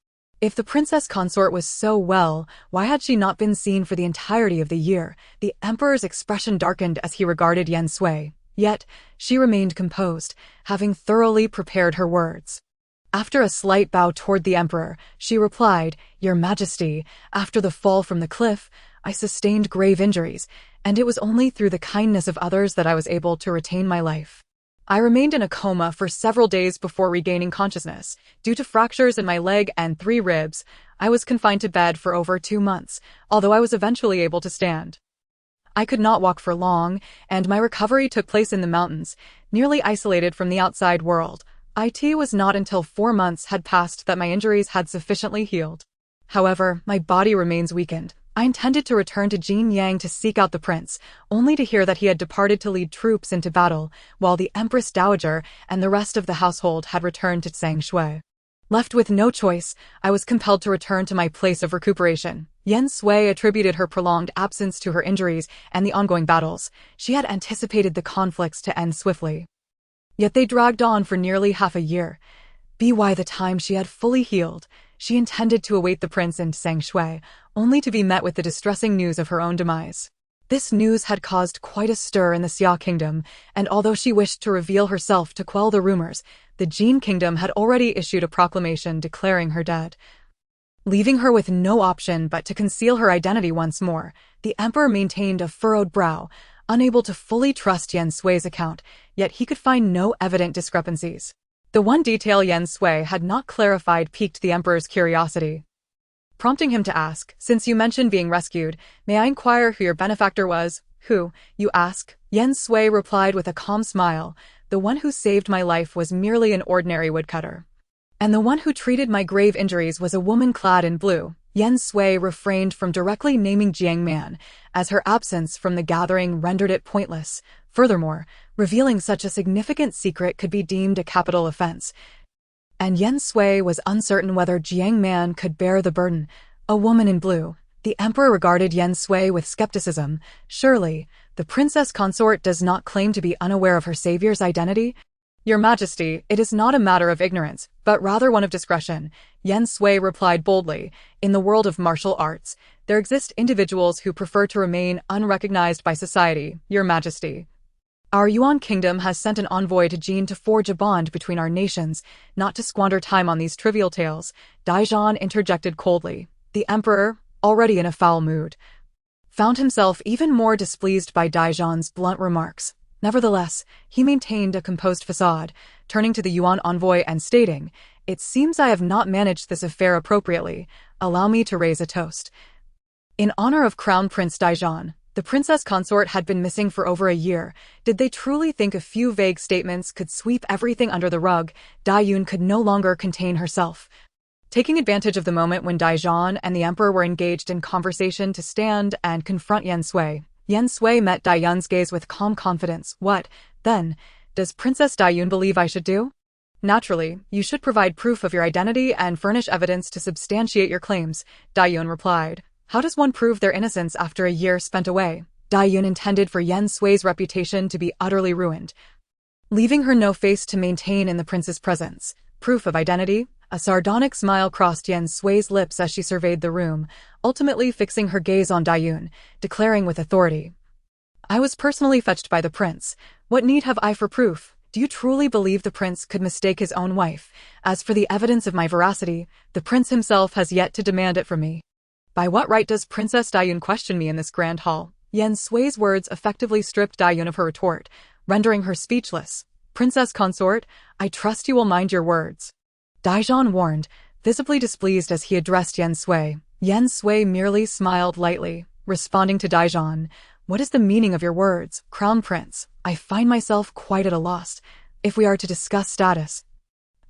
If the princess consort was so well, why had she not been seen for the entirety of the year? The emperor's expression darkened as he regarded Yen Sui. Yet, she remained composed, having thoroughly prepared her words. After a slight bow toward the emperor, she replied, "Your Majesty, after the fall from the cliff, I sustained grave injuries, and it was only through the kindness of others that I was able to retain my life. I remained in a coma for several days before regaining consciousness. Due to fractures in my leg and 3 ribs, I was confined to bed for over 2 months, although I was eventually able to stand. I could not walk for long, and my recovery took place in the mountains, nearly isolated from the outside world. It was not until 4 months had passed that my injuries had sufficiently healed. However, my body remains weakened. I intended to return to Jinyang to seek out the prince, only to hear that he had departed to lead troops into battle, while the Empress Dowager and the rest of the household had returned to Changshui. Left with no choice, I was compelled to return to my place of recuperation." Yen Sui attributed her prolonged absence to her injuries and the ongoing battles. She had anticipated the conflicts to end swiftly. Yet they dragged on for nearly half a year. By the time she had fully healed, she intended to await the prince in Changshui, only to be met with the distressing news of her own demise. This news had caused quite a stir in the Xia kingdom, and although she wished to reveal herself to quell the rumors, the Jin kingdom had already issued a proclamation declaring her dead. Leaving her with no option but to conceal her identity once more, the emperor maintained a furrowed brow, unable to fully trust Yen Sui's account, yet he could find no evident discrepancies. The one detail Yen Sui had not clarified piqued the emperor's curiosity, prompting him to ask, "Since you mentioned being rescued, may I inquire who your benefactor was?" "Who, you ask?" Yen Sui replied with a calm smile. "The one who saved my life was merely an ordinary woodcutter. And the one who treated my grave injuries was a woman clad in blue." Yen Sui refrained from directly naming Jiang Man, as her absence from the gathering rendered it pointless. Furthermore, revealing such a significant secret could be deemed a capital offense, and Yen Sui was uncertain whether Jiang Man could bear the burden. A woman in blue. The emperor regarded Yen Sui with skepticism. Surely, the princess consort does not claim to be unaware of her savior's identity? "Your Majesty, it is not a matter of ignorance, but rather one of discretion," Yen Sui replied boldly. "In the world of martial arts, there exist individuals who prefer to remain unrecognized by society, Your Majesty. Our Yuan kingdom has sent an envoy to Jin to forge a bond between our nations, not to squander time on these trivial tales." Daizhan interjected coldly. The emperor, already in a foul mood, found himself even more displeased by Daizhan's blunt remarks. Nevertheless, he maintained a composed facade, turning to the Yuan envoy and stating, "It seems I have not managed this affair appropriately. Allow me to raise a toast. In honor of Crown Prince Daizhan, the princess consort had been missing for over a year. Did they truly think a few vague statements could sweep everything under the rug? Dai Yun could no longer contain herself. Taking advantage of the moment when Daizhan and the emperor were engaged in conversation to stand and confront Yen Sui met Dai Yun's gaze with calm confidence. "What, then, does Princess Dayun believe I should do? Naturally, you should provide proof of your identity and furnish evidence to substantiate your claims, Dayun replied. How does one prove their innocence after a year spent away? Dayun intended for Yen Sui's reputation to be utterly ruined, leaving her no face to maintain in the prince's presence. Proof of identity? A sardonic smile crossed Yen Sui's lips as she surveyed the room, ultimately fixing her gaze on Dayun, declaring with authority. I was personally fetched by the prince. What need have I for proof? Do you truly believe the prince could mistake his own wife? As for the evidence of my veracity, the prince himself has yet to demand it from me. By what right does Princess Dayun question me in this grand hall? Yen Sui's words effectively stripped Dayun of her retort, rendering her speechless. Princess consort, I trust you will mind your words. Daizhan warned, visibly displeased as he addressed Yen Sui. Yen Sui merely smiled lightly, responding to Daizhan. What is the meaning of your words, Crown Prince? I find myself quite at a loss. If we are to discuss status,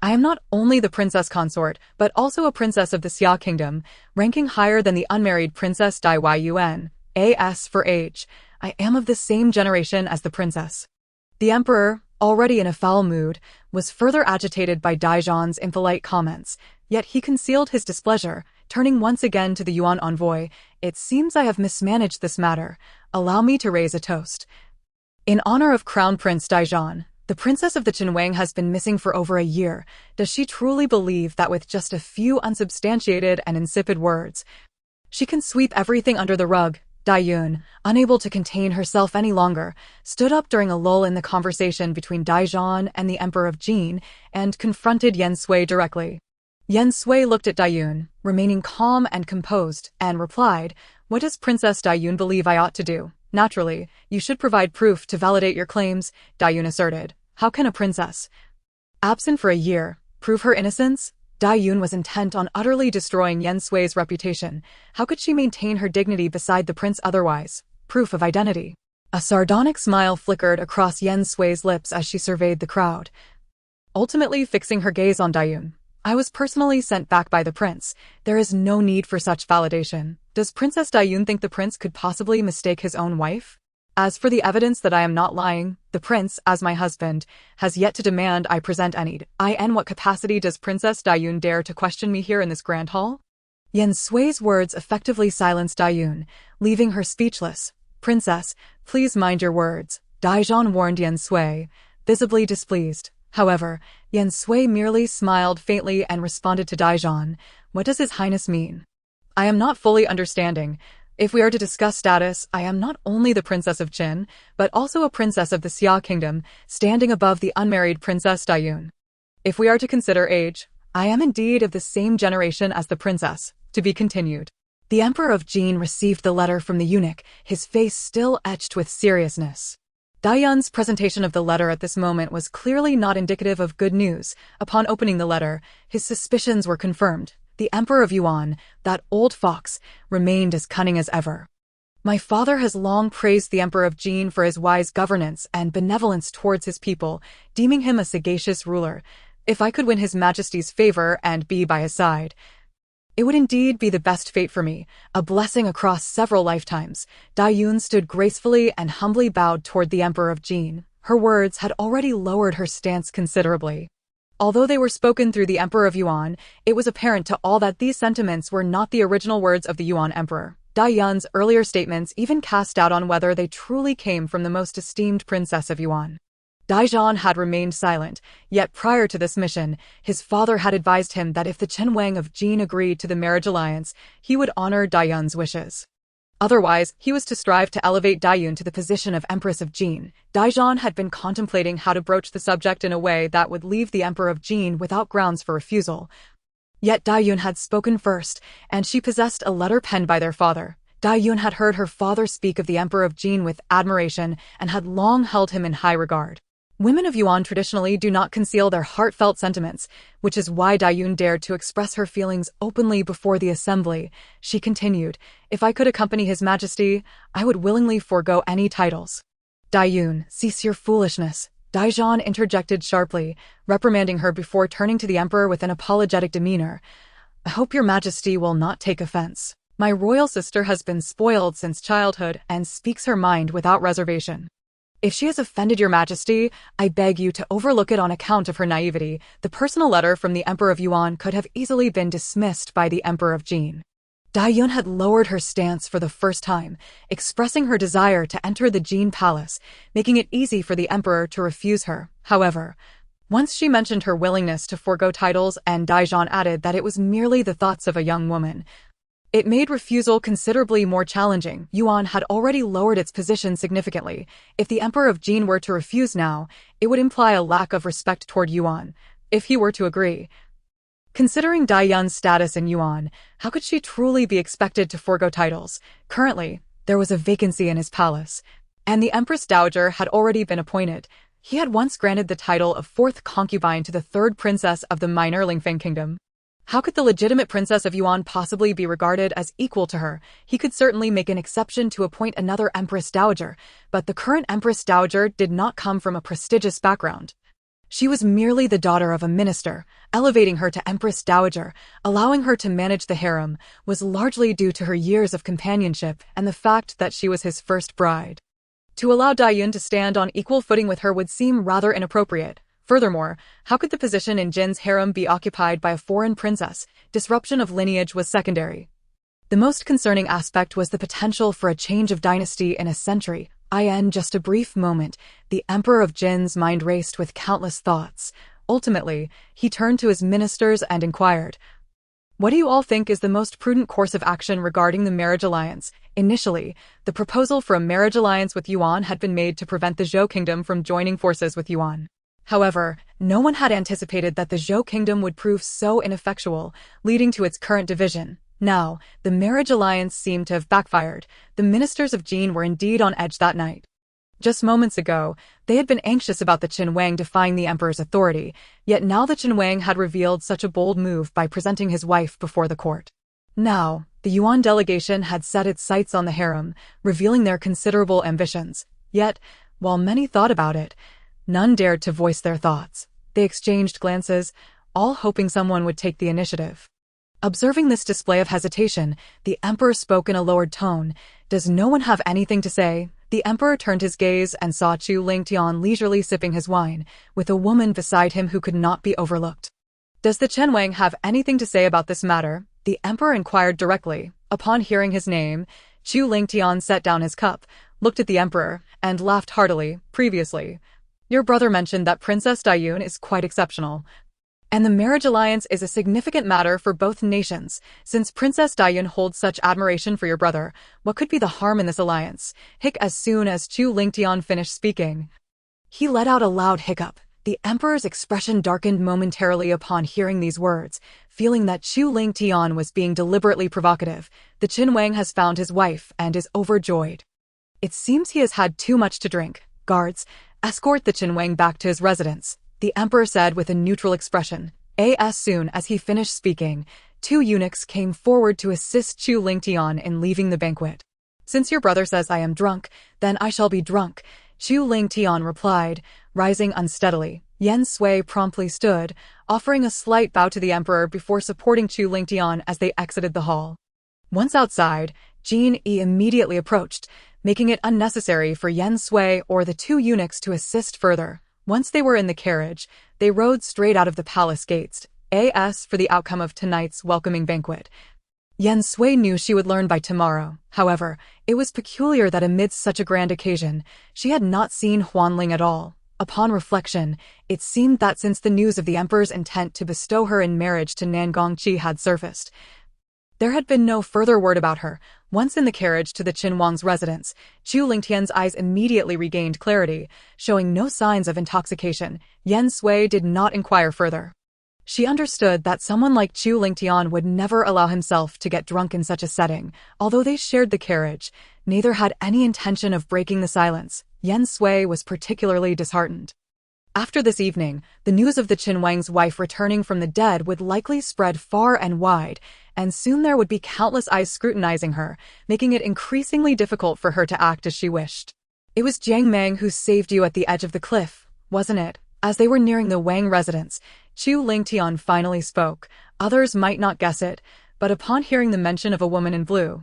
I am not only the princess consort, but also a princess of the Xia kingdom, ranking higher than the unmarried Princess Dai Yun. As for age, I am of the same generation as the princess. The emperor, already in a foul mood, was further agitated by Daizhan's impolite comments, yet he concealed his displeasure, turning once again to the Yuan envoy. It seems I have mismanaged this matter. Allow me to raise a toast. In honor of Crown Prince Daizhan, the princess of the Qinwang has been missing for over a year. Does she truly believe that with just a few unsubstantiated and insipid words, she can sweep everything under the rug? Dayun, unable to contain herself any longer, stood up during a lull in the conversation between Daizhan and the Emperor of Jin and confronted Yen Sui directly. Yen Sui looked at Dayun, remaining calm and composed, and replied, What does Princess Dayun believe I ought to do? Naturally, you should provide proof to validate your claims, Dayun asserted. How can a princess, absent for a year, prove her innocence? Dayun was intent on utterly destroying Yen Sui's reputation. How could she maintain her dignity beside the prince otherwise? Proof of identity. A sardonic smile flickered across Yen Sui's lips as she surveyed the crowd, ultimately fixing her gaze on Dayun. I was personally sent back by the prince. There is no need for such validation. Does Princess Dayun think the prince could possibly mistake his own wife? As for the evidence that I am not lying, the prince, as my husband, has yet to demand I present any. In what capacity does Princess Dayun dare to question me here in this grand hall? Yen Sui's words effectively silenced Dayun, leaving her speechless. Princess, please mind your words, Daizhan warned Yen Sui, visibly displeased. However, Yen Sui merely smiled faintly and responded to Daizhan. What does His Highness mean? I am not fully understanding. If we are to discuss status, I am not only the Princess of Qin, but also a princess of the Xia kingdom, standing above the unmarried Princess Dayun. If we are to consider age, I am indeed of the same generation as the princess. To be continued. The Emperor of Jin received the letter from the eunuch, his face still etched with seriousness. Dayun's presentation of the letter at this moment was clearly not indicative of good news. Upon opening the letter, his suspicions were confirmed. The Emperor of Yuan, that old fox, remained as cunning as ever. My father has long praised the Emperor of Jin for his wise governance and benevolence towards his people, deeming him a sagacious ruler. If I could win His Majesty's favor and be by his side, it would indeed be the best fate for me, a blessing across several lifetimes. Dayun stood gracefully and humbly bowed toward the Emperor of Jin. Her words had already lowered her stance considerably. Although they were spoken through the Emperor of Yuan, it was apparent to all that these sentiments were not the original words of the Yuan Emperor. Dayun's earlier statements even cast doubt on whether they truly came from the most esteemed princess of Yuan. Daizhan had remained silent, yet prior to this mission, his father had advised him that if the Qinwang of Jin agreed to the marriage alliance, he would honor Dayun's wishes. Otherwise, he was to strive to elevate Dayun to the position of Empress of Jin. Daizhan had been contemplating how to broach the subject in a way that would leave the Emperor of Jin without grounds for refusal. Yet Dayun had spoken first, and she possessed a letter penned by their father. Dayun had heard her father speak of the Emperor of Jin with admiration and had long held him in high regard. Women of Yuan traditionally do not conceal their heartfelt sentiments, which is why Dayun dared to express her feelings openly before the assembly. She continued, If I could accompany His Majesty, I would willingly forego any titles. Dayun, cease your foolishness, Daizhan interjected sharply, reprimanding her before turning to the Emperor with an apologetic demeanor. I hope Your Majesty will not take offense. My royal sister has been spoiled since childhood and speaks her mind without reservation. If she has offended your majesty, I beg you to overlook it on account of her naivety. The personal letter from the Emperor of Yuan could have easily been dismissed by the Emperor of Jin. Dayun had lowered her stance for the first time, expressing her desire to enter the Jin palace, making it easy for the emperor to refuse her. However, once she mentioned her willingness to forego titles and Daizhan added that it was merely the thoughts of a young woman, it made refusal considerably more challenging. Yuan had already lowered its position significantly. If the Emperor of Jin were to refuse now, it would imply a lack of respect toward Yuan. If he were to agree, considering Dayun's status in Yuan, how could she truly be expected to forego titles? Currently, there was a vacancy in his palace, and the Empress Dowager had already been appointed. He had once granted the title of fourth concubine to the third princess of the minor Lingfeng kingdom. How could the legitimate princess of Yuan possibly be regarded as equal to her? He could certainly make an exception to appoint another Empress Dowager, but the current Empress Dowager did not come from a prestigious background. She was merely the daughter of a minister. Elevating her to Empress Dowager, allowing her to manage the harem, was largely due to her years of companionship and the fact that she was his first bride. To allow Dayun to stand on equal footing with her would seem rather inappropriate. Furthermore, how could the position in Jin's harem be occupied by a foreign princess? Disruption of lineage was secondary. The most concerning aspect was the potential for a change of dynasty in a century. In just a brief moment, the Emperor of Jin's mind raced with countless thoughts. Ultimately, he turned to his ministers and inquired, "What do you all think is the most prudent course of action regarding the marriage alliance?" Initially, the proposal for a marriage alliance with Yuan had been made to prevent the Zhou kingdom from joining forces with Yuan. However, no one had anticipated that the Zhou kingdom would prove so ineffectual, leading to its current division. Now, the marriage alliance seemed to have backfired. The ministers of Jin were indeed on edge that night. Just moments ago, they had been anxious about the Qinwang defying the emperor's authority, yet now the Qinwang had revealed such a bold move by presenting his wife before the court. Now, the Yuan delegation had set its sights on the harem, revealing their considerable ambitions. Yet, while many thought about it, none dared to voice their thoughts. They exchanged glances, all hoping someone would take the initiative. Observing this display of hesitation, the emperor spoke in a lowered tone. "Does no one have anything to say?" The emperor turned his gaze and saw Chu Lingtian leisurely sipping his wine, with a woman beside him who could not be overlooked. "Does the Qinwang have anything to say about this matter?" the emperor inquired directly. Upon hearing his name, Chu Lingtian set down his cup, looked at the emperor, and laughed heartily. "Previously, your brother mentioned that Princess Dayun is quite exceptional, and the marriage alliance is a significant matter for both nations. Since Princess Dayun holds such admiration for your brother, what could be the harm in this alliance?" As soon as Chu Lingtian finished speaking, he let out a loud hiccup. The emperor's expression darkened momentarily upon hearing these words, feeling that Chu Lingtian was being deliberately provocative. The Qinwang has found his wife and is overjoyed. It seems he has had too much to drink. "Guards, escort the Qinwang back to his residence," the emperor said with a neutral expression. As soon as he finished speaking, two eunuchs came forward to assist Chu Lingtian in leaving the banquet. "Since your brother says I am drunk, then I shall be drunk," Chu Lingtian replied, rising unsteadily. Yen Sui promptly stood, offering a slight bow to the emperor before supporting Chu Lingtian as they exited the hall. Once outside, Jin Yi immediately approached, making it unnecessary for Yen Sui or the two eunuchs to assist further. Once they were in the carriage, they rode straight out of the palace gates. As for the outcome of tonight's welcoming banquet, Yen Sui knew she would learn by tomorrow. However, it was peculiar that amidst such a grand occasion, she had not seen Huanling at all. Upon reflection, it seemed that since the news of the emperor's intent to bestow her in marriage to Nangongqi had surfaced, there had been no further word about her. Once in the carriage to the Qinwang's residence, Chu Lingtian's eyes immediately regained clarity, showing no signs of intoxication. Yen Sui did not inquire further. She understood that someone like Chu Lingtian would never allow himself to get drunk in such a setting. Although they shared the carriage, neither had any intention of breaking the silence. Yen Sui was particularly disheartened. After this evening, the news of the Qinwang's wife returning from the dead would likely spread far and wide, and soon there would be countless eyes scrutinizing her, making it increasingly difficult for her to act as she wished. "It was Jiang Meng who saved you at the edge of the cliff, wasn't it?" As they were nearing the Wang residence, Chu Lingtian finally spoke. Others might not guess it, but upon hearing the mention of a woman in blue,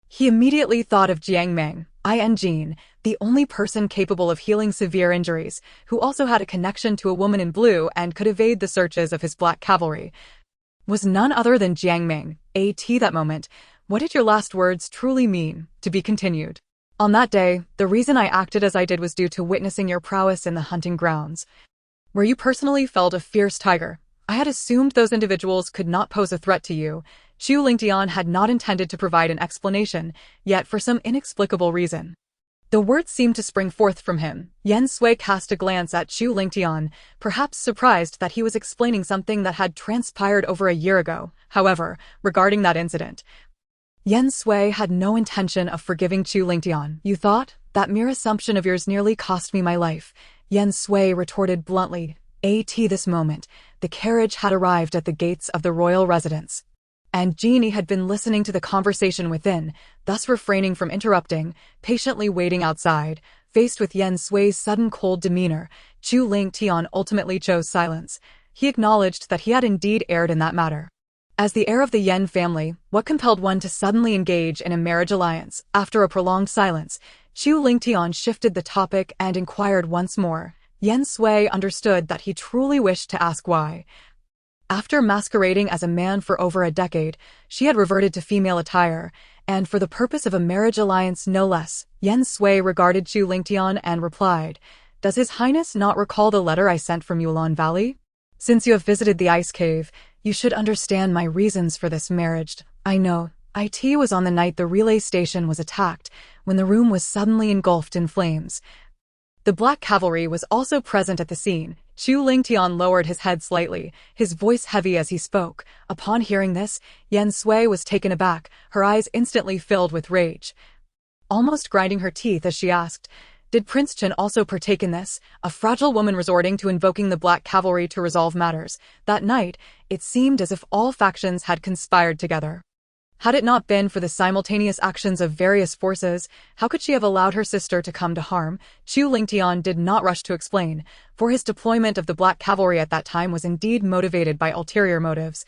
he immediately thought of Jiang Meng. I and Jean, the only person capable of healing severe injuries, who also had a connection to a woman in blue and could evade the searches of his black cavalry, was none other than Jiang Ming. At that moment, what did your last words truly mean? To be continued. On that day, the reason I acted as I did was due to witnessing your prowess in the hunting grounds, where you personally felled a fierce tiger. I had assumed those individuals could not pose a threat to you. Chu Lingtian had not intended to provide an explanation, yet for some inexplicable reason, the words seemed to spring forth from him. Yen Sui cast a glance at Chu Lingtian, perhaps surprised that he was explaining something that had transpired over a year ago. However, regarding that incident, Yen Sui had no intention of forgiving Chu Lingtian. You thought? That mere assumption of yours nearly cost me my life, Yen Sui retorted bluntly. At this moment, the carriage had arrived at the gates of the royal residence, and Jeannie had been listening to the conversation within, thus refraining from interrupting, patiently waiting outside. Faced with Yen Sui's sudden cold demeanor, Chu Lingtian ultimately chose silence. He acknowledged that he had indeed erred in that matter. As the heir of the Yen family, what compelled one to suddenly engage in a marriage alliance? After a prolonged silence, Chu Lingtian shifted the topic and inquired once more. Yen Sui understood that he truly wished to ask why. After masquerading as a man for over a decade, she had reverted to female attire, and for the purpose of a marriage alliance no less. Yen Sui regarded Chu Lingtian and replied, "Does His Highness not recall the letter I sent from Yulon Valley? Since you have visited the ice cave, you should understand my reasons for this marriage. I know, it was on the night the relay station was attacked, when the room was suddenly engulfed in flames. The black cavalry was also present at the scene." Chu Lingtian lowered his head slightly, his voice heavy as he spoke. Upon hearing this, Yen Sui was taken aback, her eyes instantly filled with rage, almost grinding her teeth as she asked, "Did Prince Chen also partake in this?" A fragile woman resorting to invoking the black cavalry to resolve matters. That night, it seemed as if all factions had conspired together. Had it not been for the simultaneous actions of various forces, how could she have allowed her sister to come to harm? Chu Lingtian did not rush to explain, for his deployment of the black cavalry at that time was indeed motivated by ulterior motives.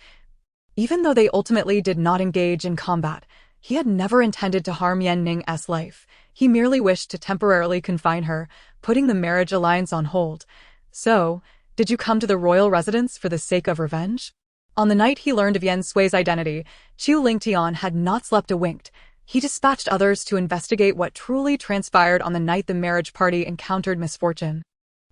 Even though they ultimately did not engage in combat, he had never intended to harm Yen Ning's life. He merely wished to temporarily confine her, putting the marriage alliance on hold. So, did you come to the royal residence for the sake of revenge? On the night he learned of Yen Sui's identity, Chu Lingtian had not slept a wink. He dispatched others to investigate what truly transpired on the night the marriage party encountered misfortune.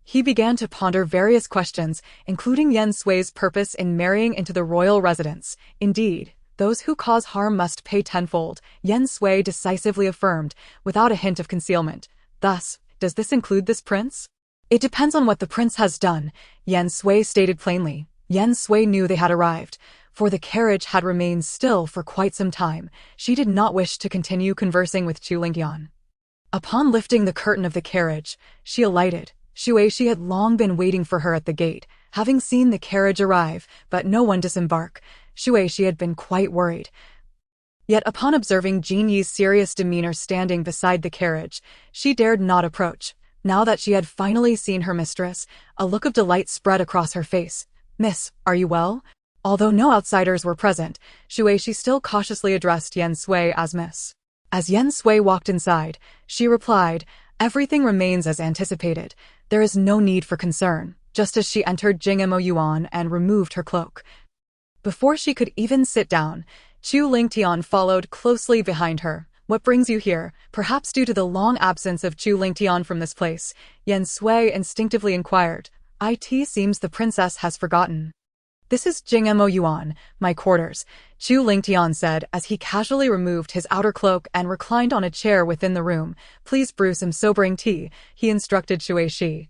He began to ponder various questions, including Yen Sui's purpose in marrying into the royal residence. Indeed, those who cause harm must pay tenfold, Yen Sui decisively affirmed, without a hint of concealment. Thus, does this include this prince? It depends on what the prince has done, Yen Sui stated plainly. Yen Sui knew they had arrived, for the carriage had remained still for quite some time. She did not wish to continue conversing with Chu Lingtian. Upon lifting the curtain of the carriage, she alighted. Shueshi had long been waiting for her at the gate, having seen the carriage arrive, but no one disembark. Shueshi had been quite worried. Yet upon observing Jin Yi's serious demeanor standing beside the carriage, she dared not approach. Now that she had finally seen her mistress, a look of delight spread across her face. "Miss, are you well?" Although no outsiders were present, Shueshi still cautiously addressed Yen Sui as Miss. As Yen Sui walked inside, she replied, "Everything remains as anticipated. There is no need for concern," just as she entered Jingmo Yuan and removed her cloak. Before she could even sit down, Chu Lingtian followed closely behind her. "What brings you here?" Perhaps due to the long absence of Chu Lingtian from this place, Yen Sui instinctively inquired. "It seems the princess has forgotten." "This is Jingmo Yuan, my quarters," Chu Lingtian said as he casually removed his outer cloak and reclined on a chair within the room. "Please brew some sobering tea," he instructed Shueshi,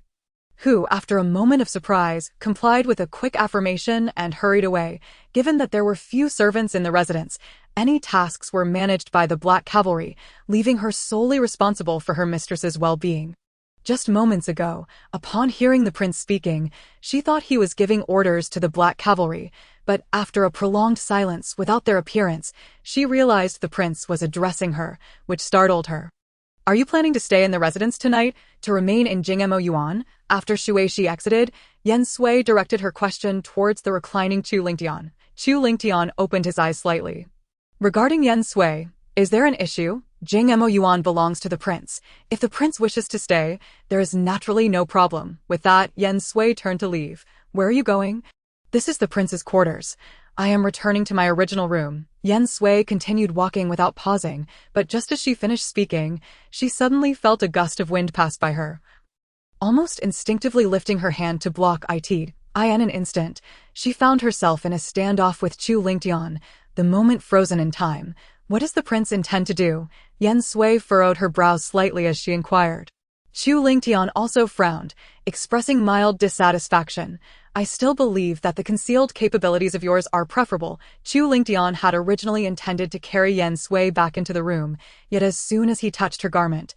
who, after a moment of surprise, complied with a quick affirmation and hurried away. Given that there were few servants in the residence, any tasks were managed by the Black Cavalry, leaving her solely responsible for her mistress's well-being. Just moments ago, upon hearing the prince speaking, she thought he was giving orders to the Black Cavalry, but after a prolonged silence without their appearance, she realized the prince was addressing her, which startled her. "Are you planning to stay in the residence tonight, to remain in Jingmo Yuan?" After Shueshi exited, Yen Sui directed her question towards the reclining Chu Lingtian. Chu Lingtian opened his eyes slightly. "Regarding Yen Sui, is there an issue?" Jing Mo Yuan belongs to the prince. If the prince wishes to stay, there is naturally no problem. With that, Yen Sui turned to leave. Where are you going? This is the prince's quarters. I am returning to my original room. Yen Sui continued walking without pausing, but just as she finished speaking, she suddenly felt a gust of wind pass by her. Almost instinctively lifting her hand to block it, in an instant, she found herself in a standoff with Chu Lingtian, the moment frozen in time. What does the prince intend to do? Yen Sui furrowed her brows slightly as she inquired. Chu Lingtian also frowned, expressing mild dissatisfaction. I still believe that the concealed capabilities of yours are preferable. Chu Lingtian had originally intended to carry Yen Sui back into the room, yet as soon as he touched her garment,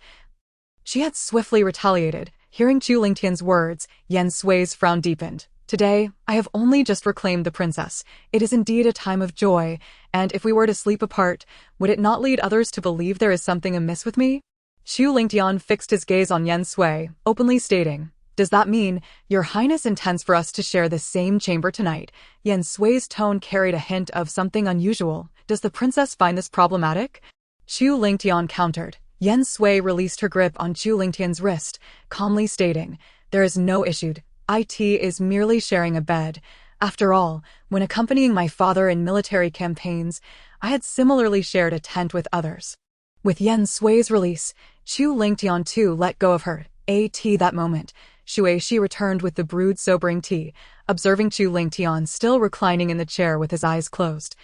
she had swiftly retaliated. Hearing Chu Lingtian's words, Yen Sui's frown deepened. Today, I have only just reclaimed the princess. It is indeed a time of joy, and if we were to sleep apart, would it not lead others to believe there is something amiss with me? Chu Lingtian fixed his gaze on Yen Sui, openly stating, Does that mean your highness intends for us to share the same chamber tonight? Yen Sui's tone carried a hint of something unusual. Does the princess find this problematic? Chu Lingtian countered. Yen Sui released her grip on Chu Lingtian's wrist, calmly stating, There is no issue. It is merely sharing a bed. After all, when accompanying my father in military campaigns, I had similarly shared a tent with others. With Yen Sui's release, Chu Lingtian too let go of her. That moment, she returned with the brewed sobering tea, observing Chu Lingtian still reclining in the chair with his eyes closed.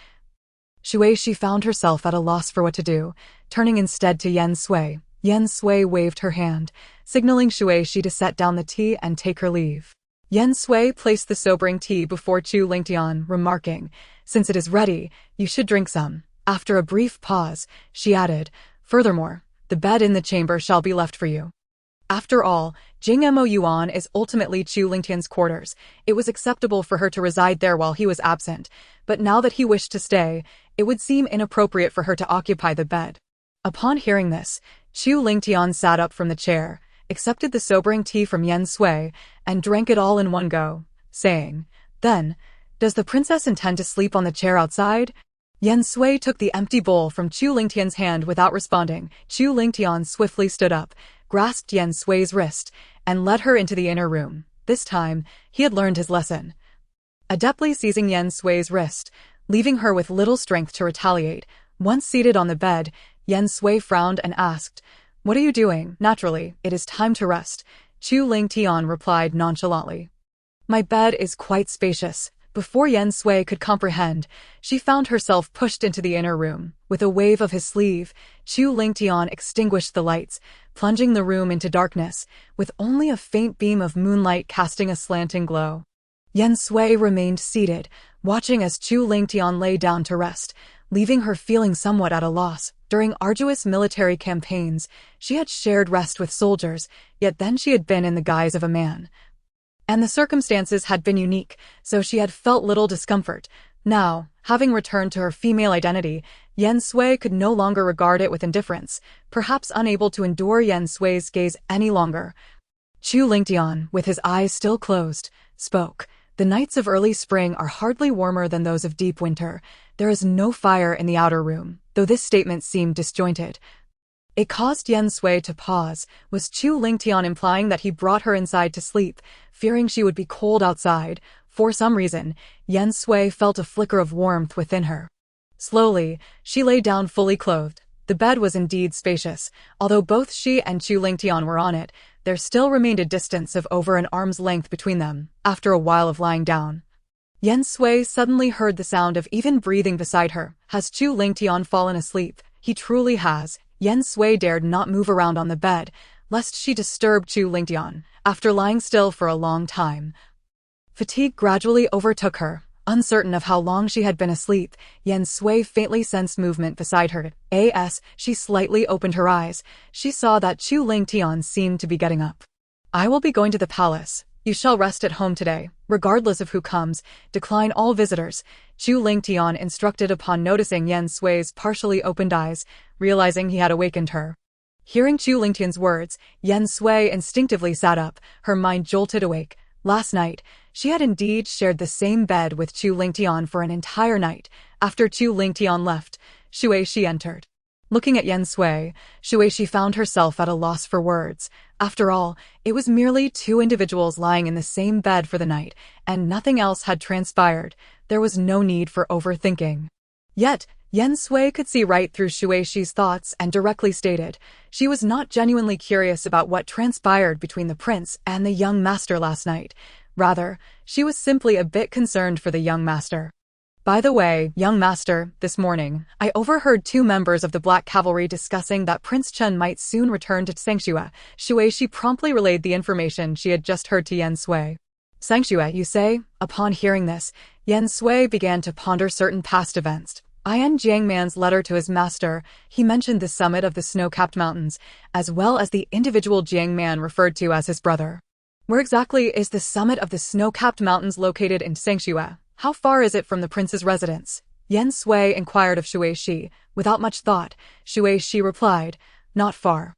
She found herself at a loss for what to do, turning instead to Yen Sui. Yen Sui waved her hand, signaling she to set down the tea and take her leave. Yen Sui placed the sobering tea before Chu Lingtian, remarking, Since it is ready, you should drink some. After a brief pause, she added, Furthermore, the bed in the chamber shall be left for you. After all, Jing Mo Yuan is ultimately Chu Lingtian's quarters. It was acceptable for her to reside there while he was absent, but now that he wished to stay, it would seem inappropriate for her to occupy the bed. Upon hearing this, Chu Lingtian sat up from the chair, accepted the sobering tea from Yen Sui, and drank it all in one go, saying, Then, does the princess intend to sleep on the chair outside? Yen Sui took the empty bowl from Chu Lingtian's hand without responding. Chu Lingtian swiftly stood up, grasped Yen Sui's wrist, and led her into the inner room. This time, he had learned his lesson. Adeptly seizing Yen Sui's wrist, leaving her with little strength to retaliate, once seated on the bed, Yen Sui frowned and asked, What are you doing? Naturally, it is time to rest. Chu Lingtian replied nonchalantly. My bed is quite spacious. Before Yen Sui could comprehend, she found herself pushed into the inner room. With a wave of his sleeve, Chu Lingtian extinguished the lights, plunging the room into darkness, with only a faint beam of moonlight casting a slanting glow. Yen Sui remained seated, watching as Chu Lingtian lay down to rest, leaving her feeling somewhat at a loss. During arduous military campaigns, she had shared rest with soldiers, yet then she had been in the guise of a man. And the circumstances had been unique, so she had felt little discomfort. Now, having returned to her female identity, Yen Sui could no longer regard it with indifference, perhaps unable to endure Yen Sui's gaze any longer. Chu Lingtian, with his eyes still closed, spoke. The nights of early spring are hardly warmer than those of deep winter. There is no fire in the outer room, though this statement seemed disjointed. It caused Yen Sui to pause. Was Chu Lingtian implying that he brought her inside to sleep, fearing she would be cold outside? For some reason, Yen Sui felt a flicker of warmth within her. Slowly, she lay down fully clothed. The bed was indeed spacious. Although both she and Chu Lingtian were on it, there still remained a distance of over an arm's length between them. After a while of lying down, Yen Sui suddenly heard the sound of even breathing beside her. Has Chu Lingtian fallen asleep? He truly has. Yen Sui dared not move around on the bed, lest she disturb Chu Lingtian. After lying still for a long time, fatigue gradually overtook her. Uncertain of how long she had been asleep, Yen Sui faintly sensed movement beside her. As she slightly opened her eyes, she saw that Chu Lingtian seemed to be getting up. I will be going to the palace. You shall rest at home today, regardless of who comes. Decline all visitors. Chu Lingtian instructed upon noticing Yen Sui's partially opened eyes, realizing he had awakened her. Hearing Chu Lingtian's words, Yen Sui instinctively sat up, her mind jolted awake. Last night, she had indeed shared the same bed with Chu Lingtian for an entire night. After Chu Lingtian left, she entered. Looking at Yen Sui, Shueisha found herself at a loss for words. After all, it was merely two individuals lying in the same bed for the night, and nothing else had transpired. There was no need for overthinking. Yet, Yen Sui could see right through Shueisha's thoughts and directly stated, she was not genuinely curious about what transpired between the prince and the young master last night. Rather, she was simply a bit concerned for the young master. By the way, young master, this morning, I overheard two members of the Black Cavalry discussing that Prince Chen might soon return to Sangxue. Shueisha promptly relayed the information she had just heard to Yen Sui. Sangxue, you say? Upon hearing this, Yen Sui began to ponder certain past events. In Jiangman's letter to his master, he mentioned the summit of the snow-capped mountains, as well as the individual Jiangman referred to as his brother. Where exactly is the summit of the snow-capped mountains located in Sangxue? How far is it from the prince's residence? Yen Sui inquired of Shueisha. Without much thought, Shueisha replied, not far.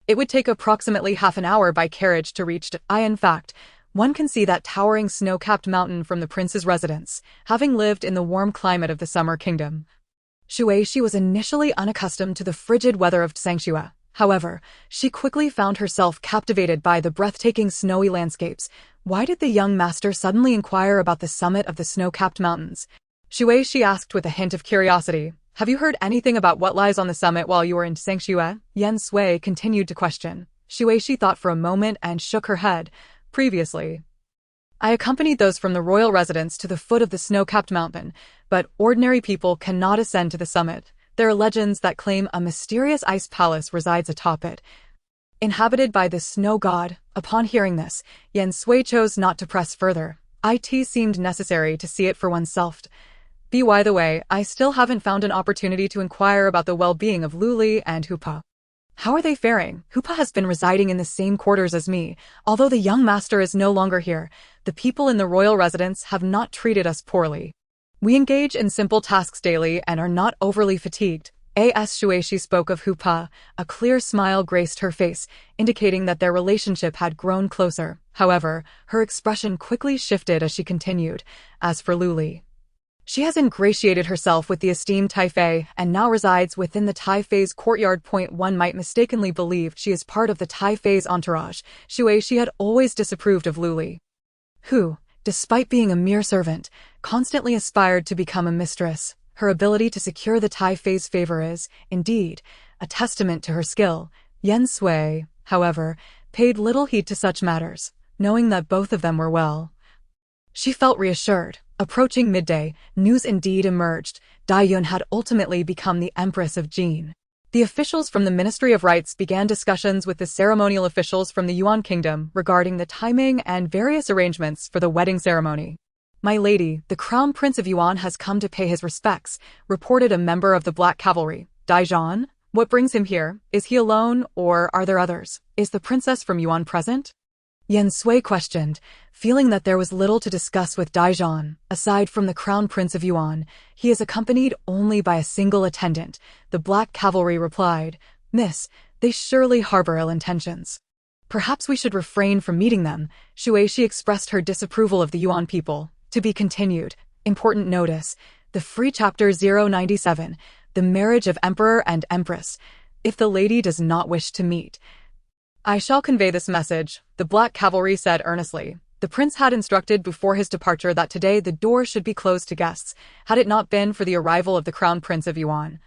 It would take approximately half an hour by carriage to reach it. In fact, one can see that towering snow-capped mountain from the prince's residence, having lived in the warm climate of the Summer Kingdom. Shueisha was initially unaccustomed to the frigid weather of Sangxue. However, she quickly found herself captivated by the breathtaking snowy landscapes. Why did the young master suddenly inquire about the summit of the snow-capped mountains? Shueisha asked with a hint of curiosity. Have you heard anything about what lies on the summit while you were in Sangxue? Yen Sui continued to question. Shueisha thought for a moment and shook her head. Previously, I accompanied those from the royal residence to the foot of the snow-capped mountain, but ordinary people cannot ascend to the summit. There are legends that claim a mysterious ice palace resides atop it, inhabited by the snow god. Upon hearing this, Yen Sui chose not to press further. It seemed necessary to see it for oneself. By the way, I still haven't found an opportunity to inquire about the well-being of Luli and Hupa. How are they faring? Hupa has been residing in the same quarters as me. Although the young master is no longer here, the people in the royal residence have not treated us poorly. We engage in simple tasks daily and are not overly fatigued. As Shueisha spoke of Hupa, a clear smile graced her face, indicating that their relationship had grown closer. However, her expression quickly shifted as she continued. As for Luli, she has ingratiated herself with the esteemed Taifei and now resides within the Taifei's courtyard. One might mistakenly believe she is part of the Taifei's entourage. Shueisha had always disapproved of Luli, who, despite being a mere servant, constantly aspired to become a mistress. Her ability to secure the Taifei's favor is, indeed, a testament to her skill. Yen Sui, however, paid little heed to such matters, knowing that both of them were well. She felt reassured. Approaching midday, news indeed emerged. Dai Yun had ultimately become the Empress of Jin. The officials from the Ministry of Rites began discussions with the ceremonial officials from the Yuan Kingdom regarding the timing and various arrangements for the wedding ceremony. My lady, the Crown Prince of Yuan has come to pay his respects, reported a member of the Black Cavalry. Daijan? What brings him here? Is he alone, or are there others? Is the princess from Yuan present? Yen Sui questioned, feeling that there was little to discuss with Daijan. Aside from the Crown Prince of Yuan, he is accompanied only by a single attendant. The Black Cavalry replied, Miss, they surely harbor ill intentions. Perhaps we should refrain from meeting them. Shueisha expressed her disapproval of the Yuan people. To be continued. Important notice. The free chapter 097, the marriage of Emperor and Empress. If the lady does not wish to meet, I shall convey this message, the Black Cavalry said earnestly. The prince had instructed before his departure that today the door should be closed to guests. Had it not been for the arrival of the Crown Prince of Yuan,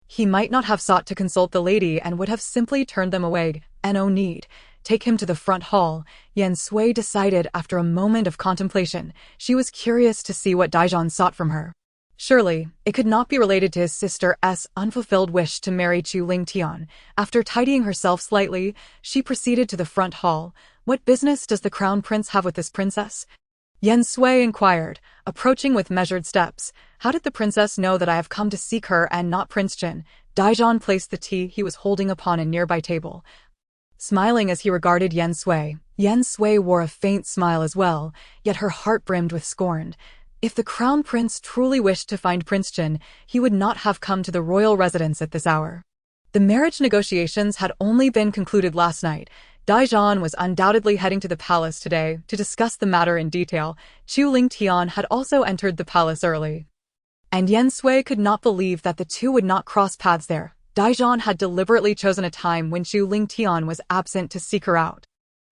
he might not have sought to consult the lady and would have simply turned them away. No need. Take him to the front hall. Yen Sui decided after a moment of contemplation. She was curious to see what Daijan sought from her. Surely, it could not be related to his sister's unfulfilled wish to marry Chu Lingtian. After tidying herself slightly, she proceeded to the front hall. What business does the crown prince have with this princess? Yen Sui inquired, approaching with measured steps. How did the princess know that I have come to seek her and not Prince Jin? Daijan placed the tea he was holding upon a nearby table, smiling as he regarded Yen Sui. Yen Sui wore a faint smile as well, yet her heart brimmed with scorn. If the crown prince truly wished to find Prince Jin, he would not have come to the royal residence at this hour. The marriage negotiations had only been concluded last night. Daijan was undoubtedly heading to the palace today to discuss the matter in detail. Chu Lingtian had also entered the palace early, and Yen Sui could not believe that the two would not cross paths there. Daizhan had deliberately chosen a time when Chu Lingtian was absent to seek her out.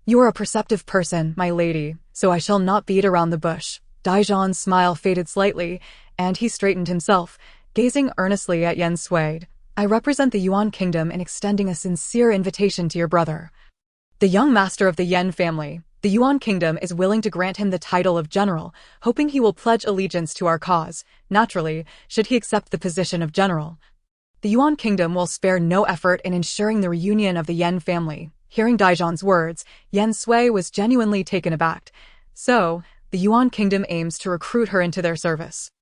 "You are a perceptive person, my lady, so I shall not beat around the bush." Daizhan's smile faded slightly, and he straightened himself, gazing earnestly at Yen Sui. "I represent the Yuan kingdom in extending a sincere invitation to your brother. The young master of the Yen family. The Yuan kingdom is willing to grant him the title of general, hoping he will pledge allegiance to our cause. Naturally, should he accept the position of general, the Yuan kingdom will spare no effort in ensuring the reunion of the Yen family." Hearing Daizhan's words, Yen Sui was genuinely taken aback. So, the Yuan kingdom aims to recruit her into their service.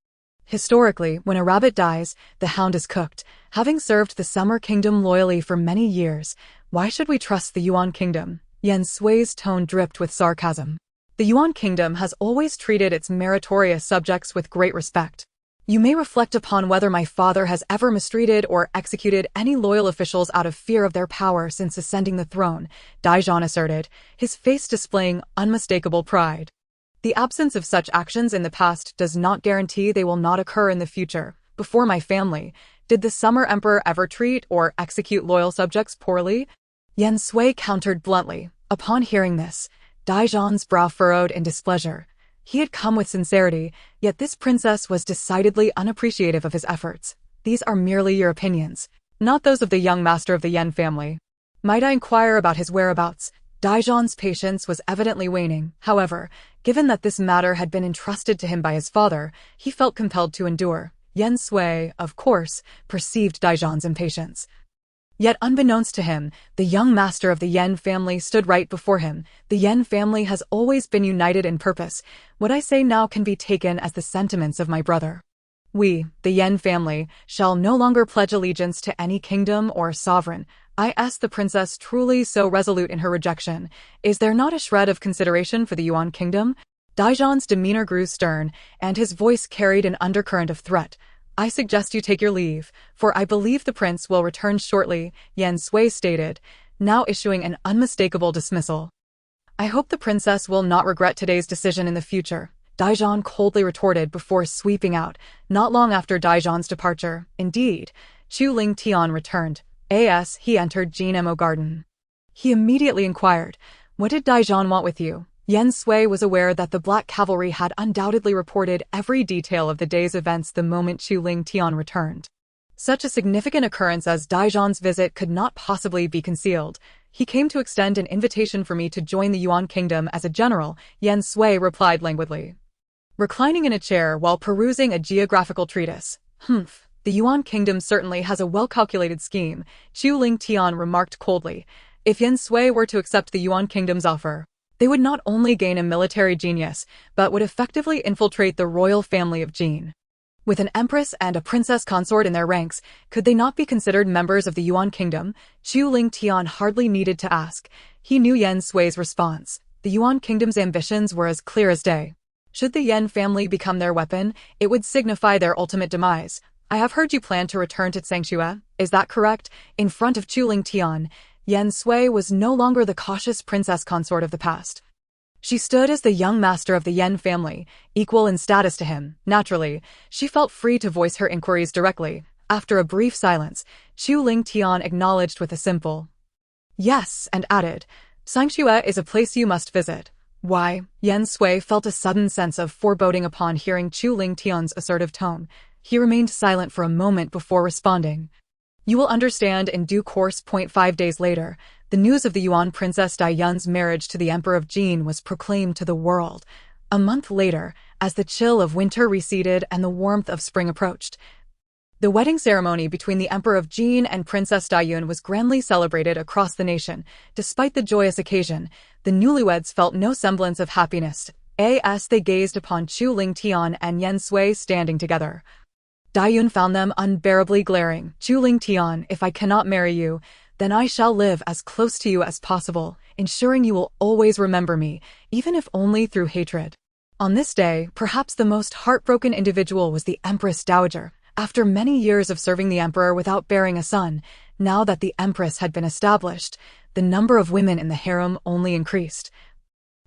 Historically, when a rabbit dies, the hound is cooked. Having served the Summer Kingdom loyally for many years, why should we trust the Yuan kingdom? Yen Sui's tone dripped with sarcasm. The Yuan kingdom has always treated its meritorious subjects with great respect. You may reflect upon whether my father has ever mistreated or executed any loyal officials out of fear of their power since ascending the throne, Daizhan asserted, his face displaying unmistakable pride. The absence of such actions in the past does not guarantee they will not occur in the future. Before my family, did the Summer Emperor ever treat or execute loyal subjects poorly? Yen Sui countered bluntly. Upon hearing this, Daizhan's brow furrowed in displeasure. He had come with sincerity, yet this princess was decidedly unappreciative of his efforts. "These are merely your opinions, not those of the young master of the Yen family. Might I inquire about his whereabouts?" Daizhan's patience was evidently waning. However, given that this matter had been entrusted to him by his father, he felt compelled to endure. Yen Sui, of course, perceived Daizhan's impatience. Yet unbeknownst to him, the young master of the Yen family stood right before him. The Yen family has always been united in purpose. What I say now can be taken as the sentiments of my brother. We, the Yen family, shall no longer pledge allegiance to any kingdom or sovereign. I ask the princess, truly so resolute in her rejection. Is there not a shred of consideration for the Yuan kingdom? Daizhan's demeanor grew stern, and his voice carried an undercurrent of threat. "I suggest you take your leave, for I believe the prince will return shortly," Yen Sui stated, now issuing an unmistakable dismissal. "I hope the princess will not regret today's decision in the future," Daizhan coldly retorted before sweeping out. Not long after Daizhan's departure, indeed, Chu Lingtian returned. As he entered Jinmo Garden, he immediately inquired, "What did Daizhan want with you?" Yen Sui was aware that the Black Cavalry had undoubtedly reported every detail of the day's events the moment Chu Lingtian returned. Such a significant occurrence as Daizhan's visit could not possibly be concealed. "He came to extend an invitation for me to join the Yuan kingdom as a general," Yen Sui replied languidly, reclining in a chair while perusing a geographical treatise. The Yuan kingdom certainly has a well-calculated scheme," Chu Lingtian remarked coldly. If Yen Sui were to accept the Yuan kingdom's offer, they would not only gain a military genius, but would effectively infiltrate the royal family of Jin. With an empress and a princess consort in their ranks, could they not be considered members of the Yuan kingdom? Chu Lingtian hardly needed to ask. He knew Yen Sui's response. The Yuan kingdom's ambitions were as clear as day. Should the Yen family become their weapon, it would signify their ultimate demise. "I have heard you plan to return to Tsangxue, is that correct?" In front of Chu Lingtian, Yen Sui was no longer the cautious princess consort of the past. She stood as the young master of the Yen family, equal in status to him. Naturally, she felt free to voice her inquiries directly. After a brief silence, Chu Lingtian acknowledged with a simple yes and added, "Tsangxue is a place you must visit." Why? Yen Sui felt a sudden sense of foreboding upon hearing Chu Lingtian's assertive tone. He remained silent for a moment before responding. "You will understand in due course." 5 days later, the news of the Yuan Princess Daiyun's marriage to the Emperor of Jin was proclaimed to the world. A month later, as the chill of winter receded and the warmth of spring approached, the wedding ceremony between the Emperor of Jin and Princess Daiyun was grandly celebrated across the nation. Despite the joyous occasion, the newlyweds felt no semblance of happiness as they gazed upon Chu Lingtian and Yen Sui standing together. Daiyun found them unbearably glaring. "Chu Lingtian, if I cannot marry you, then I shall live as close to you as possible, ensuring you will always remember me, even if only through hatred." On this day, perhaps the most heartbroken individual was the Empress Dowager. After many years of serving the emperor without bearing a son, now that the empress had been established, the number of women in the harem only increased,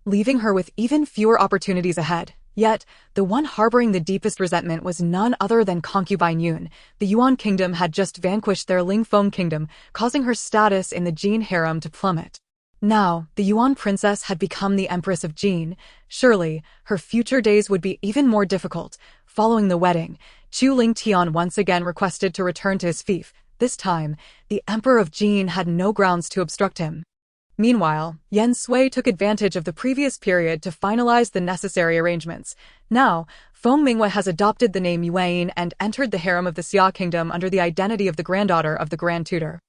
leaving her with even fewer opportunities ahead. Yet, the one harboring the deepest resentment was none other than concubine Yun. The Yuan kingdom had just vanquished their Lingfeng kingdom, causing her status in the Jin harem to plummet. Now, the Yuan princess had become the empress of Jin. Surely, her future days would be even more difficult. Following the wedding, Chu Lingtian once again requested to return to his fief. This time, the emperor of Jin had no grounds to obstruct him. Meanwhile, Yen Sui took advantage of the previous period to finalize the necessary arrangements. Now, Feng Mingwei has adopted the name Yuan and entered the harem of the Xia kingdom under the identity of the granddaughter of the Grand Tutor.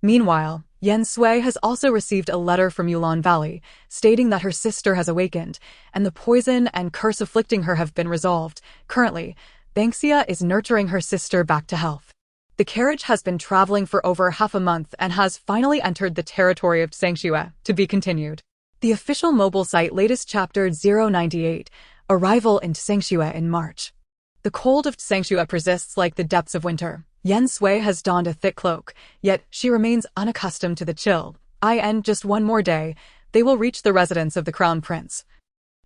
Meanwhile, Yen Sui has also received a letter from Yulan Valley, stating that her sister has awakened, and the poison and curse afflicting her have been resolved. Currently, Bangxia is nurturing her sister back to health. The carriage has been traveling for over half a month and has finally entered the territory of Tsangxue, to be continued. The official mobile site latest chapter 098, Arrival in Tsangxue in March. The cold of Tsangxue persists like the depths of winter. Yen Sui has donned a thick cloak, yet she remains unaccustomed to the chill. Just one more day, they will reach the residence of the crown prince.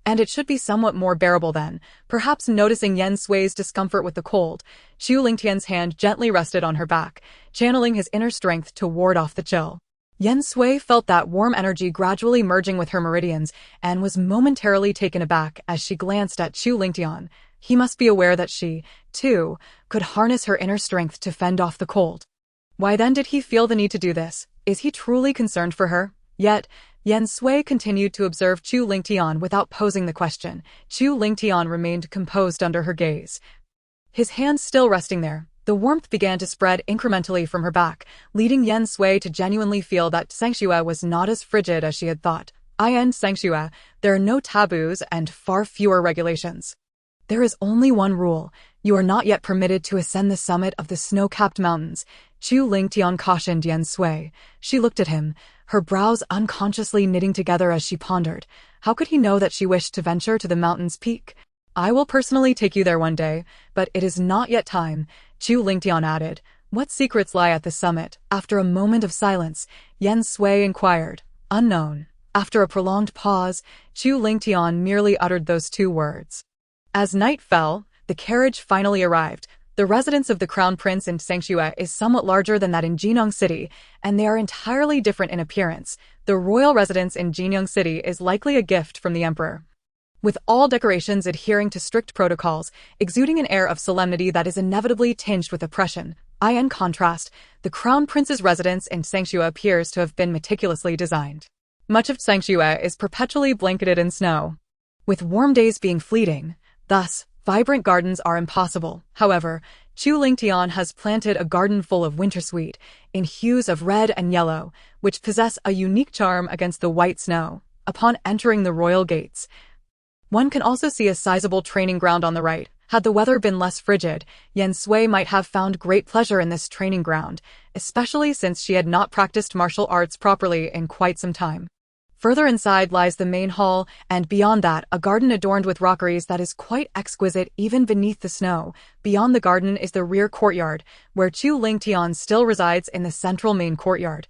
And it should be somewhat more bearable then. Perhaps noticing Yen Sui's discomfort with the cold, Xu Lingtian's hand gently rested on her back, channeling his inner strength to ward off the chill. Yen Sui felt that warm energy gradually merging with her meridians and was momentarily taken aback as she glanced at Xu Lingtian. He must be aware that she, too, could harness her inner strength to fend off the cold. Why then did he feel the need to do this? Is he truly concerned for her? Yet, Yen Sui continued to observe Chu Lingtian without posing the question. Chu Lingtian remained composed under her gaze. His hands still resting there, the warmth began to spread incrementally from her back, leading Yen Sui to genuinely feel that Tsangxue was not as frigid as she had thought. In Tsangxue, there are no taboos and far fewer regulations. There is only one rule. You are not yet permitted to ascend the summit of the snow-capped mountains. Chu Lingtian cautioned Yen Sui. She looked at him, her brows unconsciously knitting together as she pondered. How could he know that she wished to venture to the mountain's peak? I will personally take you there one day, but it is not yet time, Chu Lingtian added. What secrets lie at the summit? After a moment of silence, Yen Sui inquired. Unknown. After a prolonged pause, Chu Lingtian merely uttered those two words. As night fell, the carriage finally arrived. The residence of the crown prince in Tsangxue is somewhat larger than that in Jinyang City, and they are entirely different in appearance. The royal residence in Jinyang City is likely a gift from the emperor. With all decorations adhering to strict protocols, exuding an air of solemnity that is inevitably tinged with oppression. In contrast, the crown prince's residence in Tsangxue appears to have been meticulously designed. Much of Tsangxue is perpetually blanketed in snow, with warm days being fleeting. Thus, vibrant gardens are impossible. However, Chu Lingtian has planted a garden full of wintersweet, in hues of red and yellow, which possess a unique charm against the white snow. Upon entering the royal gates, one can also see a sizable training ground on the right. Had the weather been less frigid, Yen Sui might have found great pleasure in this training ground, especially since she had not practiced martial arts properly in quite some time. Further inside lies the main hall, and beyond that, a garden adorned with rockeries that is quite exquisite even beneath the snow. Beyond the garden is the rear courtyard, where Chu Lingtian still resides in the central main courtyard.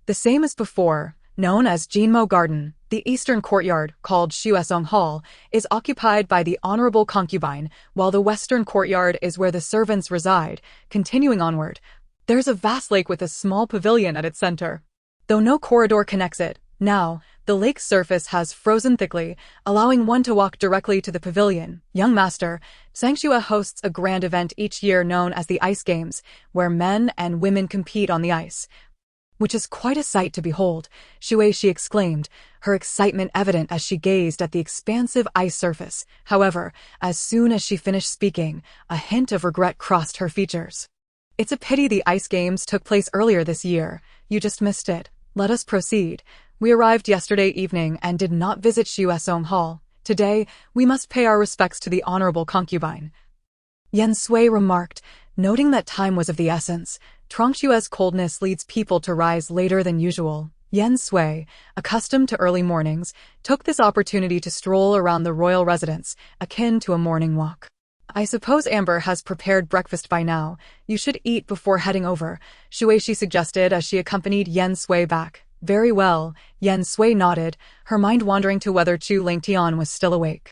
The same as before, known as Jinmo Garden, the eastern courtyard, called Shuesong Hall, is occupied by the honorable concubine, while the western courtyard is where the servants reside. Continuing onward, there's a vast lake with a small pavilion at its center. Though no corridor connects it, now, the lake's surface has frozen thickly, allowing one to walk directly to the pavilion. Young master, Tsangxue hosts a grand event each year known as the Ice Games, where men and women compete on the ice. Which is quite a sight to behold, she exclaimed, her excitement evident as she gazed at the expansive ice surface. However, as soon as she finished speaking, a hint of regret crossed her features. It's a pity the Ice Games took place earlier this year. You just missed it. Let us proceed. We arrived yesterday evening and did not visit Shuesong Hall. Today, we must pay our respects to the honorable concubine. Yen Sui remarked, noting that time was of the essence. Trongshue's coldness leads people to rise later than usual. Yen Sui, accustomed to early mornings, took this opportunity to stroll around the royal residence, akin to a morning walk. I suppose Amber has prepared breakfast by now. You should eat before heading over, Shueshi suggested as she accompanied Yen Sui back. Very well, Yen Sui nodded, her mind wandering to whether Chu Lingtian was still awake.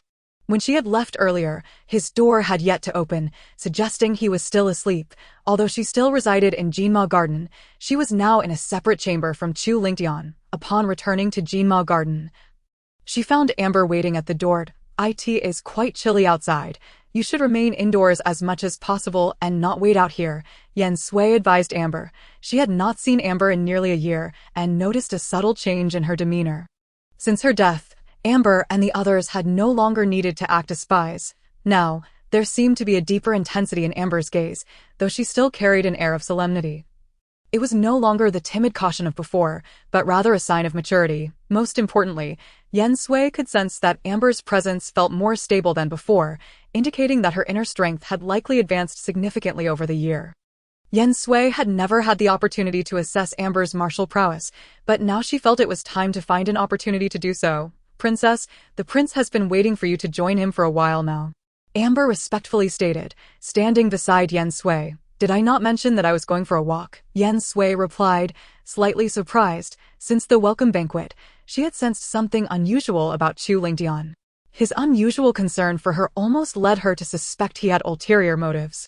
When she had left earlier, his door had yet to open, suggesting he was still asleep. Although she still resided in Jinmao Garden, she was now in a separate chamber from Chu Lingtian. Upon returning to Jinmao Garden, she found Amber waiting at the door. "It is quite chilly outside. You should remain indoors as much as possible and not wait out here," Yen Sui advised Amber. She had not seen Amber in nearly a year and noticed a subtle change in her demeanor. Since her death, Amber and the others had no longer needed to act as spies. Now, there seemed to be a deeper intensity in Amber's gaze, though she still carried an air of solemnity. It was no longer the timid caution of before, but rather a sign of maturity. Most importantly, Yen Sui could sense that Amber's presence felt more stable than before, indicating that her inner strength had likely advanced significantly over the year. Yen Sui had never had the opportunity to assess Amber's martial prowess, but now she felt it was time to find an opportunity to do so. "Princess, the prince has been waiting for you to join him for a while now," Amber respectfully stated, standing beside Yen Sui. "Did I not mention that I was going for a walk?" Yen Sui replied, slightly surprised. Since the welcome banquet, she had sensed something unusual about Chu Lingtian. His unusual concern for her almost led her to suspect he had ulterior motives.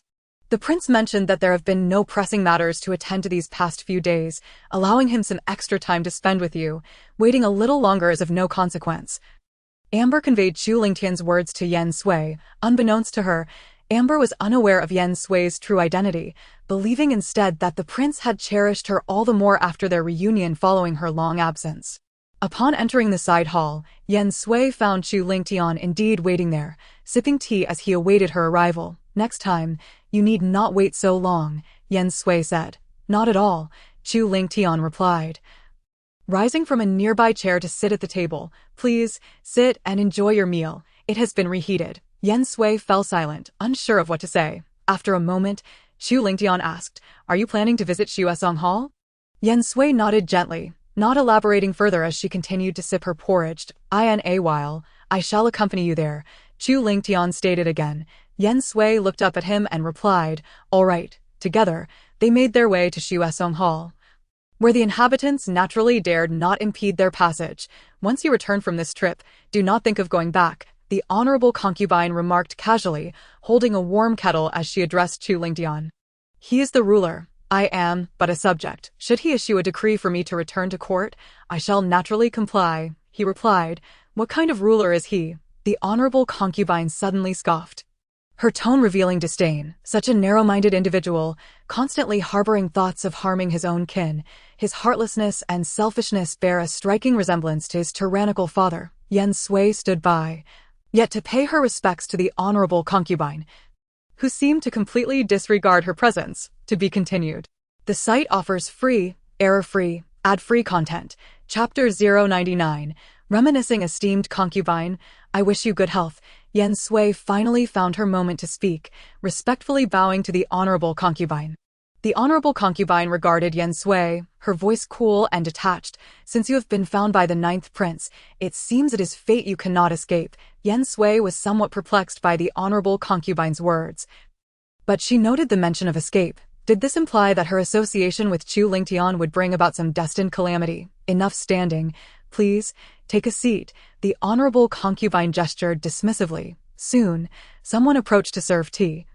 "The prince mentioned that there have been no pressing matters to attend to these past few days, allowing him some extra time to spend with you. Waiting a little longer is of no consequence." Amber conveyed Chu Lingtian's words to Yen Sui. Unbeknownst to her, Amber was unaware of Yen Sui's true identity, believing instead that the prince had cherished her all the more after their reunion following her long absence. Upon entering the side hall, Yen Sui found Chu Lingtian indeed waiting there, sipping tea as he awaited her arrival. "Next time, you need not wait so long," Yen Sui said. "Not at all," Chu Lingtian replied, rising from a nearby chair to sit at the table. "Please, sit and enjoy your meal. It has been reheated." Yen Sui fell silent, unsure of what to say. After a moment, Chu Lingtian asked, "Are you planning to visit Shuesong Hall?" Yen Sui nodded gently, not elaborating further as she continued to sip her porridge. "In a while, I shall accompany you there," Chu Lingtian stated again. Yen Sui looked up at him and replied, "All right." Together, they made their way to Shuesong Hall, where the inhabitants naturally dared not impede their passage. "Once you return from this trip, do not think of going back," the honorable concubine remarked casually, holding a warm kettle as she addressed Chu Lingtian. "He is the ruler. I am but a subject. Should he issue a decree for me to return to court, I shall naturally comply," he replied. "What kind of ruler is he?" The honorable concubine suddenly scoffed, her tone revealing disdain. "Such a narrow-minded individual, constantly harboring thoughts of harming his own kin. His heartlessness and selfishness bear a striking resemblance to his tyrannical father." Yen Sui stood by, yet to pay her respects to the honorable concubine, who seemed to completely disregard her presence. To be continued. The site offers free, error-free, ad-free content. Chapter 099, Reminiscing Esteemed Concubine, "I wish you good health." Yen Sui finally found her moment to speak, respectfully bowing to the honorable concubine. The honorable concubine regarded Yen Sui, her voice cool and detached. "Since you have been found by the 9th prince, it seems it is fate you cannot escape." Yen Sui was somewhat perplexed by the honorable concubine's words, but she noted the mention of escape. Did this imply that her association with Chu Lingtian would bring about some destined calamity? "Enough standing. Please, take a seat." The honorable concubine gestured dismissively. Soon, someone approached to serve tea,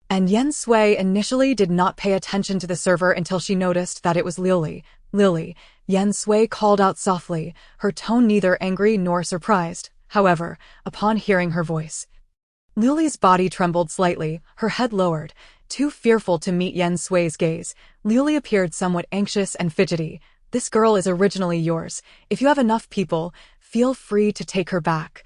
and Yen Sui initially did not pay attention to the server until she noticed that it was Lily. "Lily," Yen Sui called out softly, her tone neither angry nor surprised. However, upon hearing her voice, Lily's body trembled slightly, her head lowered. Too fearful to meet Yen Sui's gaze, Lily appeared somewhat anxious and fidgety. "This girl is originally yours. If you have enough people, feel free to take her back,"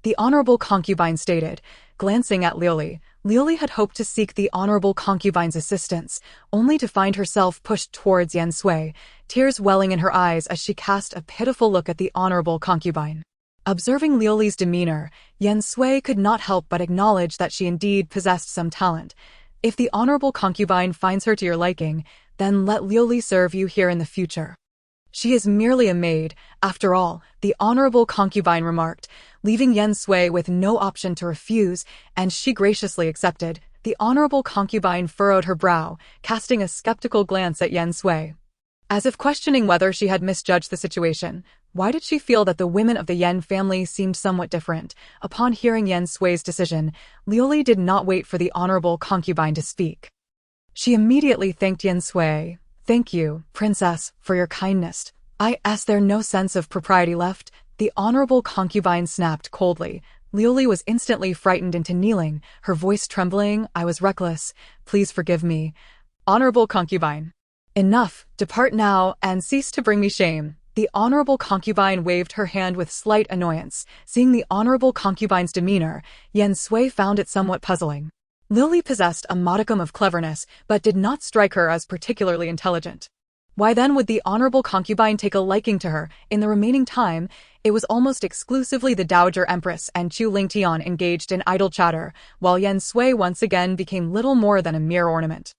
the honorable concubine stated, glancing at Lily. Lily had hoped to seek the honorable concubine's assistance, only to find herself pushed towards Yen Sui, tears welling in her eyes as she cast a pitiful look at the honorable concubine. Observing Liuli's demeanor, Yen Sui could not help but acknowledge that she indeed possessed some talent. "If the honorable concubine finds her to your liking, then let Liuli serve you here in the future. She is merely a maid, after all," the honorable concubine remarked, leaving Yen Sui with no option to refuse, and she graciously accepted. The honorable concubine furrowed her brow, casting a skeptical glance at Yen Sui, as if questioning whether she had misjudged the situation. Why did she feel that the women of the Yen family seemed somewhat different? Upon hearing Yen Sui's decision, Liuli did not wait for the honorable concubine to speak. She immediately thanked Yen Sui. "Thank you, princess, for your kindness. Is there no sense of propriety left?" The honorable concubine snapped coldly. Liuli was instantly frightened into kneeling, her voice trembling. "I was reckless. Please forgive me." Honorable concubine. "Enough, depart now and cease to bring me shame." The honorable concubine waved her hand with slight annoyance. Seeing the honorable concubine's demeanor, Yen Sui found it somewhat puzzling. Lily possessed a modicum of cleverness, but did not strike her as particularly intelligent. Why then would the honorable concubine take a liking to her? In the remaining time, it was almost exclusively the Dowager Empress and Chu Lingtian engaged in idle chatter, while Yen Sui once again became little more than a mere ornament.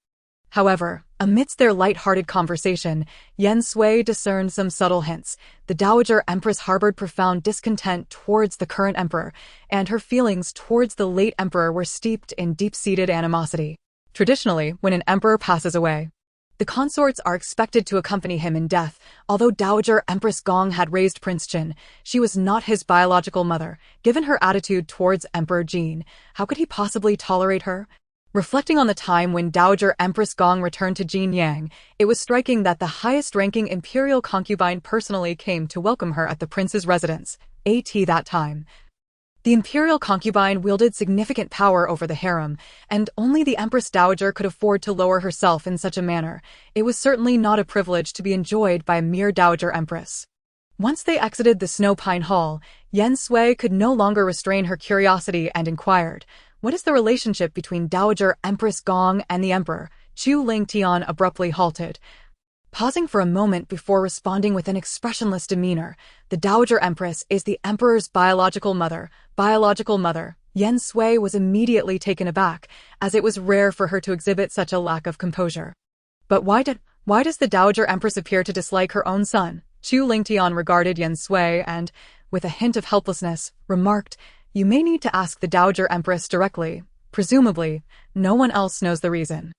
However, amidst their light-hearted conversation, Yen Sui discerned some subtle hints. The Dowager Empress harbored profound discontent towards the current emperor, and her feelings towards the late emperor were steeped in deep-seated animosity. Traditionally, when an emperor passes away, the consorts are expected to accompany him in death. Although Dowager Empress Gong had raised Prince Qin, she was not his biological mother. Given her attitude towards Emperor Jin, how could he possibly tolerate her? Reflecting on the time when Dowager Empress Gong returned to Jin Yang, it was striking that the highest-ranking imperial concubine personally came to welcome her at the prince's residence. That time, the imperial concubine wielded significant power over the harem, and only the Empress Dowager could afford to lower herself in such a manner. It was certainly not a privilege to be enjoyed by a mere Dowager Empress. Once they exited the Snow Pine Hall, Yen Sui could no longer restrain her curiosity and inquired, "What is the relationship between Dowager Empress Gong and the Emperor?" Chu Lingtian abruptly halted, pausing for a moment before responding with an expressionless demeanor. "The Dowager Empress is the Emperor's biological mother." Biological mother. Yen Sui was immediately taken aback, as it was rare for her to exhibit such a lack of composure. "But why does the Dowager Empress appear to dislike her own son?" Chu Lingtian regarded Yen Sui and, with a hint of helplessness, remarked, "You may need to ask the Dowager Empress directly. Presumably, no one else knows the reason."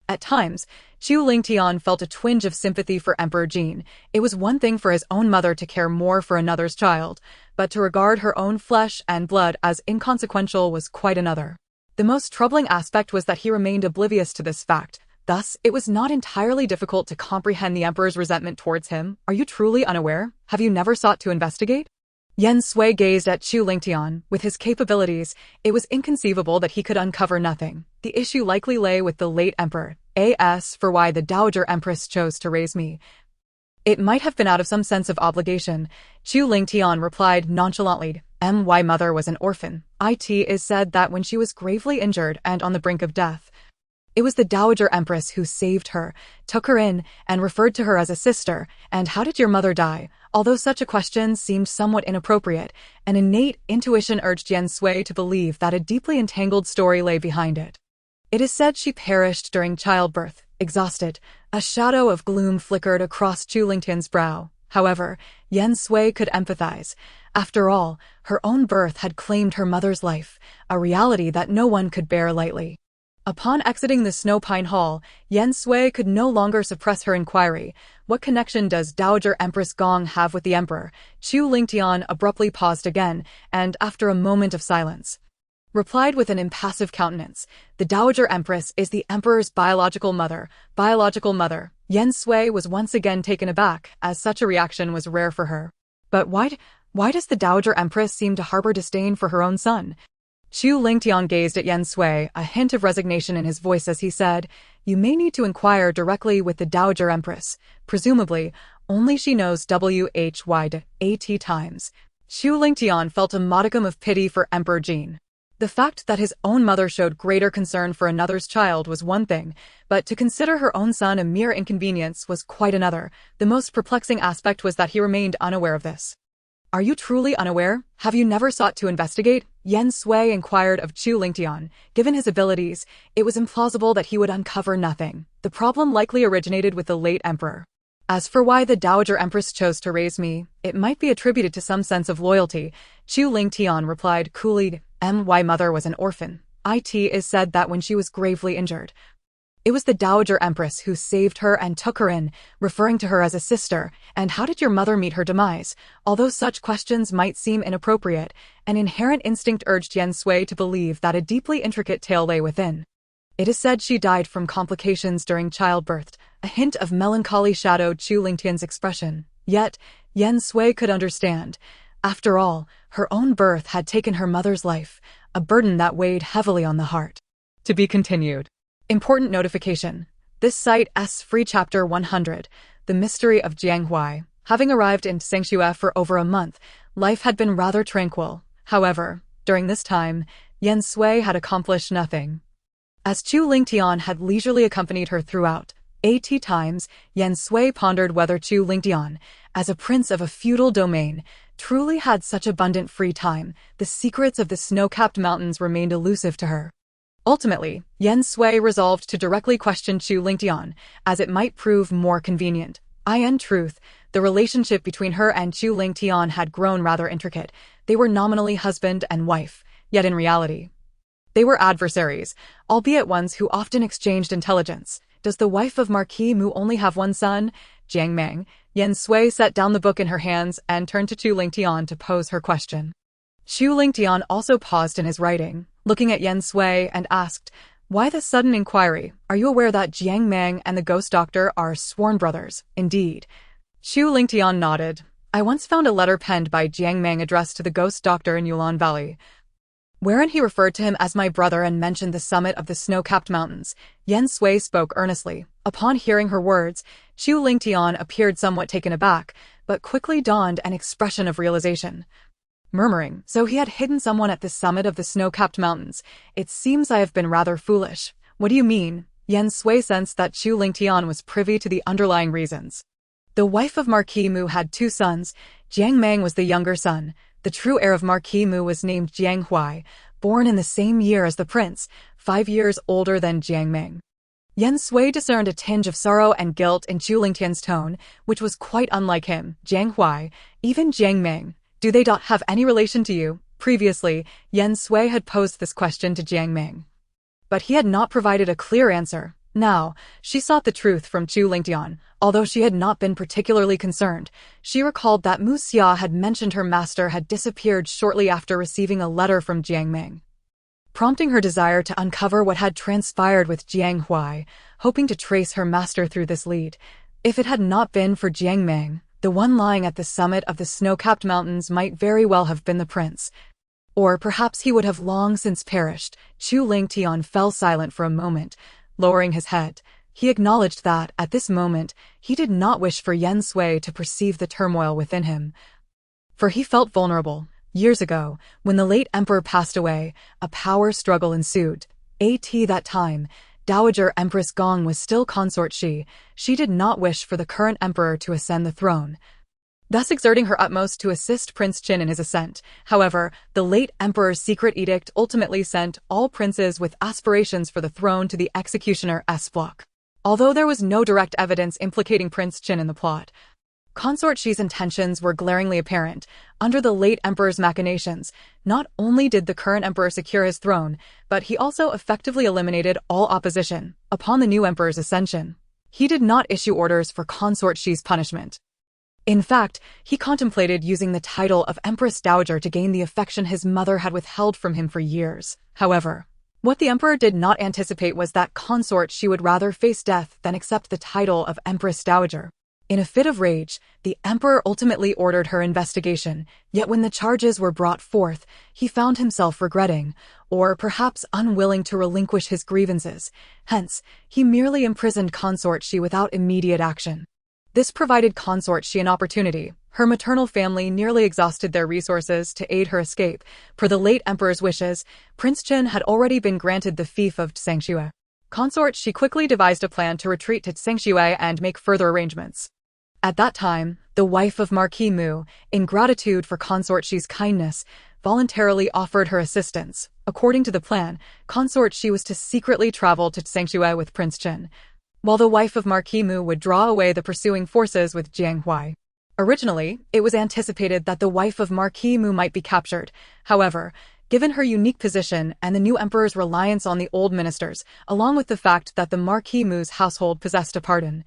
At times, Chu Lingtian felt a twinge of sympathy for Emperor Jin. It was one thing for his own mother to care more for another's child, but to regard her own flesh and blood as inconsequential was quite another. The most troubling aspect was that he remained oblivious to this fact. Thus, it was not entirely difficult to comprehend the Emperor's resentment towards him. "Are you truly unaware? Have you never sought to investigate?" Yen Sui gazed at Chu Lingtian. With his capabilities, it was inconceivable that he could uncover nothing. The issue likely lay with the late emperor. As for why the Dowager Empress chose to raise me, it might have been out of some sense of obligation. Chu Lingtian replied nonchalantly, "My mother was an orphan. It is said that when she was gravely injured and on the brink of death, it was the Dowager Empress who saved her, took her in, and referred to her as a sister." "And how did your mother die?" Although such a question seemed somewhat inappropriate, an innate intuition urged Yen Sui to believe that a deeply entangled story lay behind it. "It is said she perished during childbirth, exhausted." A shadow of gloom flickered across Chu Lingtian's brow. However, Yen Sui could empathize. After all, her own birth had claimed her mother's life, a reality that no one could bear lightly. Upon exiting the Snow Pine Hall, Yen Sui could no longer suppress her inquiry. "What connection does Dowager Empress Gong have with the Emperor?" Chu Lingtian abruptly paused again, and after a moment of silence, replied with an impassive countenance, "The Dowager Empress is the Emperor's biological mother." Biological mother. Yen Sui was once again taken aback, as such a reaction was rare for her. "But why does the Dowager Empress seem to harbor disdain for her own son?" Chu Lingtian gazed at Yen Sui, a hint of resignation in his voice as he said, "You may need to inquire directly with the Dowager Empress. Presumably, only she knows WHY times." Chu Lingtian felt a modicum of pity for Emperor Jin. The fact that his own mother showed greater concern for another's child was one thing, but to consider her own son a mere inconvenience was quite another. The most perplexing aspect was that he remained unaware of this. "Are you truly unaware? Have you never sought to investigate?" Yen Sui inquired of Chu Lingtian. Given his abilities, it was implausible that he would uncover nothing. The problem likely originated with the late emperor. "As for why the Dowager Empress chose to raise me, it might be attributed to some sense of loyalty," Chu Lingtian replied coolly. "My mother was an orphan. It is said that when she was gravely injured, It was the Dowager Empress who saved her and took her in, referring to her as a sister. And how did your mother meet her demise? Although such questions might seem inappropriate, an inherent instinct urged Yen Sui to believe that a deeply intricate tale lay within. It is said she died from complications during childbirth. A hint of melancholy shadowed Chu Lingtian's expression. Yet, Yen Sui could understand. After all, her own birth had taken her mother's life, a burden that weighed heavily on the heart. To be continued. Important notification. This site s free chapter 100, The Mystery of Jianghui. Having arrived in Tsangxue for over a month, life had been rather tranquil. However, during this time, Yen Sui had accomplished nothing. As Chu Lingtian had leisurely accompanied her throughout times, Yen Sui pondered whether Chu Lingtian, as a prince of a feudal domain, truly had such abundant free time. The secrets of the snow-capped mountains remained elusive to her. Ultimately, Yen Sui resolved to directly question Chu Lingtian, as it might prove more convenient. In truth, the relationship between her and Chu Lingtian had grown rather intricate. They were nominally husband and wife, yet in reality, they were adversaries, albeit ones who often exchanged intelligence. Does the wife of Marquis Mu only have one son? Jiang Meng. Yen Sui set down the book in her hands and turned to Chu Lingtian to pose her question. Chu Lingtian also paused in his writing, looking at Yen Sui, and asked, "Why this sudden inquiry? Are you aware that Jiang Meng and the ghost doctor are sworn brothers?" Indeed. Chu Lingtian nodded. "I once found a letter penned by Jiang Meng addressed to the ghost doctor in Yulan Valley, wherein he referred to him as my brother and mentioned the summit of the snow-capped mountains." Yen Sui spoke earnestly. Upon hearing her words, Chu Lingtian appeared somewhat taken aback, but quickly donned an expression of realization. Murmuring, "So he had hidden someone at the summit of the snow-capped mountains. It seems I have been rather foolish." "What do you mean?" Yen Sui sensed that Chu Lingtian was privy to the underlying reasons. The wife of Marquis Mu had two sons. Jiang Meng was the younger son. The true heir of Marquis Mu was named Jiang Hui, born in the same year as the prince, 5 years older than Jiang Meng. Yen Sui discerned a tinge of sorrow and guilt in Chu Lingtian's tone, which was quite unlike him. "Jiang Hui, even Jiang Meng, do they not have any relation to you?" Previously, Yen Sui had posed this question to Jiang Meng, but he had not provided a clear answer. Now, she sought the truth from Chu Lingtian. Although she had not been particularly concerned, she recalled that Mu Xia had mentioned her master had disappeared shortly after receiving a letter from Jiang Meng, prompting her desire to uncover what had transpired with Jiang Hui, hoping to trace her master through this lead. If it had not been for Jiang Meng, the one lying at the summit of the snow-capped mountains might very well have been the prince. Or perhaps he would have long since perished. Chu Lingtian fell silent for a moment, lowering his head. He acknowledged that, at this moment, he did not wish for Yen Sui to perceive the turmoil within him. For he felt vulnerable. Years ago, when the late emperor passed away, a power struggle ensued. At that time, Dowager Empress Gong was still consort She did not wish for the current emperor to ascend the throne, thus exerting her utmost to assist Prince Qin in his ascent. However, the late emperor's secret edict ultimately sent all princes with aspirations for the throne to the executioner's block. Although there was no direct evidence implicating Prince Qin in the plot, Consort Shi's intentions were glaringly apparent. Under the late emperor's machinations, not only did the current emperor secure his throne, but he also effectively eliminated all opposition. Upon the new emperor's ascension, he did not issue orders for Consort Shi's punishment. In fact, he contemplated using the title of Empress Dowager to gain the affection his mother had withheld from him for years. However, what the emperor did not anticipate was that Consort Shi would rather face death than accept the title of Empress Dowager. In a fit of rage, the emperor ultimately ordered her investigation, yet when the charges were brought forth, he found himself regretting, or perhaps unwilling to relinquish his grievances. Hence, he merely imprisoned Consort Shi without immediate action. This provided Consort Shi an opportunity. Her maternal family nearly exhausted their resources to aid her escape. Per the late emperor's wishes, Prince Qin had already been granted the fief of Tsangxue. Consort Shi quickly devised a plan to retreat to Tsangxue and make further arrangements. At that time, the wife of Marquis Mu, in gratitude for Consort Shi's kindness, voluntarily offered her assistance. According to the plan, Consort Shi was to secretly travel to Tsangxue with Prince Qin, while the wife of Marquis Mu would draw away the pursuing forces with Jiang Hui. Originally, it was anticipated that the wife of Marquis Mu might be captured. However, Given her unique position and the new emperor's reliance on the old ministers, along with the fact that the Marquis Mu's household possessed a pardon,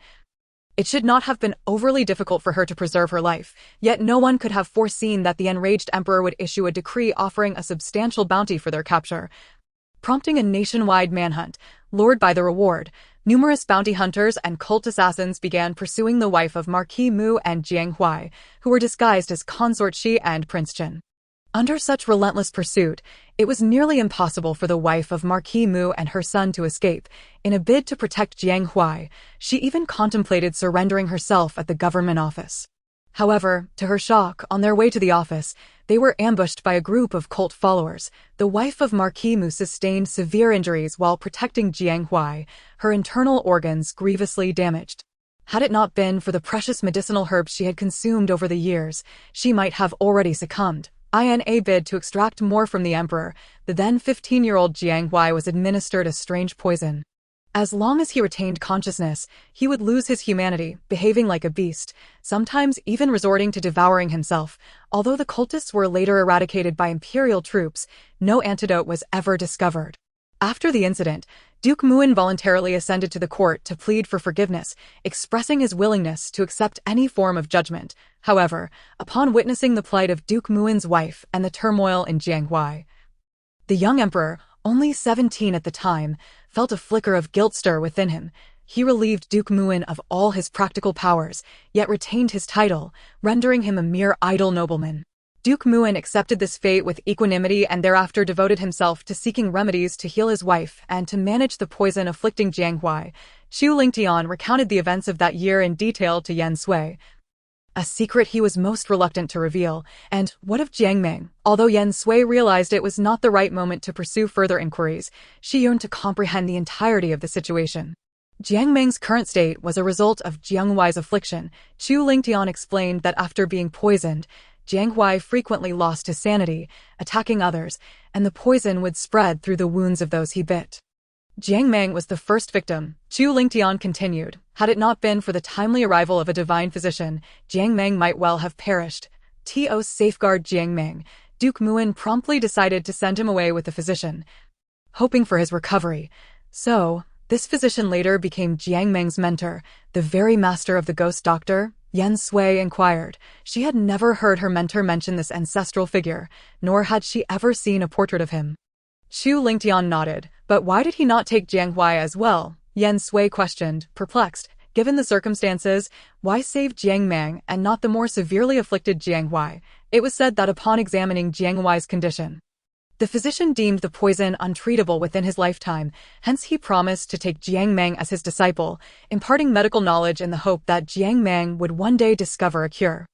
it should not have been overly difficult for her to preserve her life, yet no one could have foreseen that the enraged emperor would issue a decree offering a substantial bounty for their capture, prompting a nationwide manhunt. Lured by the reward, numerous bounty hunters and cult assassins began pursuing the wife of Marquis Mu and Jiang Huai, who were disguised as Consort Shi and Prince Chen. Under such relentless pursuit, it was nearly impossible for the wife of Marquis Mu and her son to escape. In a bid to protect Jiang Huai, she even contemplated surrendering herself at the government office. However, to her shock, on their way to the office, they were ambushed by a group of cult followers. The wife of Marquis Mu sustained severe injuries while protecting Jiang Huai, her internal organs grievously damaged. Had it not been for the precious medicinal herbs she had consumed over the years, she might have already succumbed. In a bid to extract more from the emperor, the then 15-year-old Jiang Huai was administered a strange poison. As long as he retained consciousness, he would lose his humanity, behaving like a beast, sometimes even resorting to devouring himself. Although the cultists were later eradicated by imperial troops, no antidote was ever discovered. After the incident, Duke Muin voluntarily ascended to the court to plead for forgiveness, expressing his willingness to accept any form of judgment. However, upon witnessing the plight of Duke Muin's wife and the turmoil in Jiang Huai, the young emperor, only 17 at the time, felt a flicker of guilt stir within him. He relieved Duke Muin of all his practical powers, yet retained his title, rendering him a mere idle nobleman. Duke Muin accepted this fate with equanimity and thereafter devoted himself to seeking remedies to heal his wife and to manage the poison afflicting Jiang Huai. Xu Lingtian recounted the events of that year in detail to Yen Sui, a secret he was most reluctant to reveal. And what of Jiang Meng? Although Yen Sui realized it was not the right moment to pursue further inquiries, she yearned to comprehend the entirety of the situation. Jiang Meng's current state was a result of Jiang Huai's affliction. Xu Lingtian explained that after being poisoned, Jiang Huai frequently lost his sanity, attacking others, and the poison would spread through the wounds of those he bit. Jiang Meng was the first victim, Xu Lingtian continued. Had it not been for the timely arrival of a divine physician, Jiang Meng might well have perished. To safeguard Jiang Meng, Duke Muin promptly decided to send him away with the physician, hoping for his recovery. So, this physician later became Jiang Meng's mentor, the very master of the ghost doctor. Yen Sui inquired. She had never heard her mentor mention this ancestral figure, nor had she ever seen a portrait of him. Xu Lingtian nodded. But why did he not take Jiang Huai as well? Yen Sui questioned, perplexed. Given the circumstances, why save Jiang Meng and not the more severely afflicted Jiang Huai? It was said that upon examining Jiang Huai's condition, the physician deemed the poison untreatable within his lifetime, hence he promised to take Jiang Meng as his disciple, imparting medical knowledge in the hope that Jiang Meng would one day discover a cure.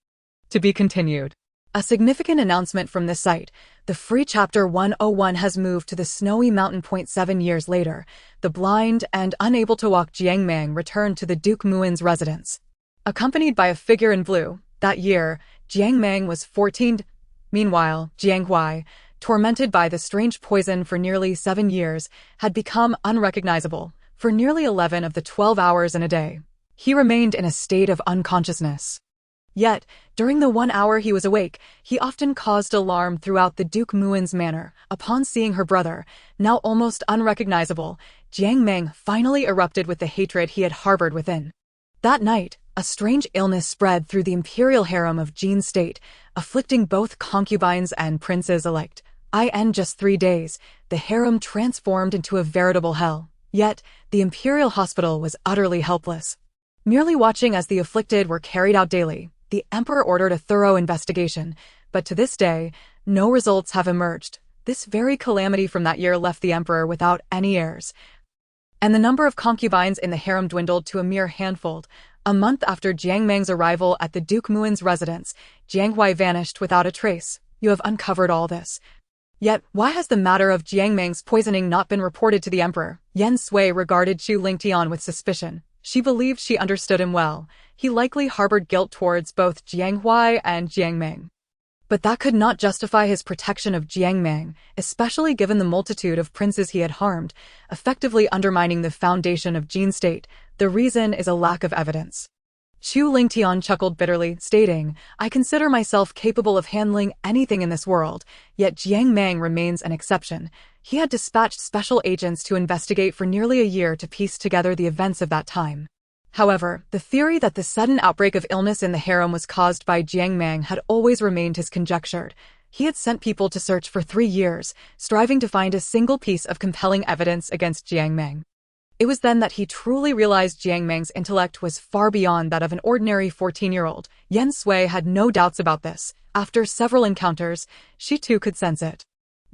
To be continued. A significant announcement from this site. The Free Chapter 101 has moved to the snowy mountain point 7 years later. The blind and unable to walk Jiang Meng returned to the Duke Muin's residence, accompanied by a figure in blue. That year, Jiang Meng was 14. Meanwhile, Jiang Huai, tormented by the strange poison for nearly 7 years, had become unrecognizable. For nearly 11 of the 12 hours in a day, he remained in a state of unconsciousness. Yet, during the 1 hour he was awake, he often caused alarm throughout the Duke Muin's manor. Upon seeing her brother, now almost unrecognizable, Jiang Meng finally erupted with the hatred he had harbored within. That night, a strange illness spread through the imperial harem of Jin State, afflicting both concubines and princes alike. In just 3 days, the harem transformed into a veritable hell. Yet, the imperial hospital was utterly helpless. Merely watching as the afflicted were carried out daily, the emperor ordered a thorough investigation, but to this day, no results have emerged. This very calamity from that year left the emperor without any heirs, and the number of concubines in the harem dwindled to a mere handful. A month after Jiang Meng's arrival at the Duke Muin's residence, Jiang Huai vanished without a trace. You have uncovered all this. Yet, why has the matter of Jiang Meng's poisoning not been reported to the emperor? Yen Sui regarded Xu Lingtian with suspicion. She believed she understood him well. He likely harbored guilt towards both Jiang Huai and Jiang Meng. But that could not justify his protection of Jiang Meng, especially given the multitude of princes he had harmed, effectively undermining the foundation of Jin State. The reason is a lack of evidence. Chu Lingtian chuckled bitterly, stating, I consider myself capable of handling anything in this world, yet Jiang Mang remains an exception. He had dispatched special agents to investigate for nearly a year to piece together the events of that time. However, the theory that the sudden outbreak of illness in the harem was caused by Jiang Mang had always remained his conjecture. He had sent people to search for 3 years, striving to find a single piece of compelling evidence against Jiang Mang. It was then that he truly realized Jiang Mang's intellect was far beyond that of an ordinary 14-year-old. Yen Sui had no doubts about this. After several encounters, she too could sense it.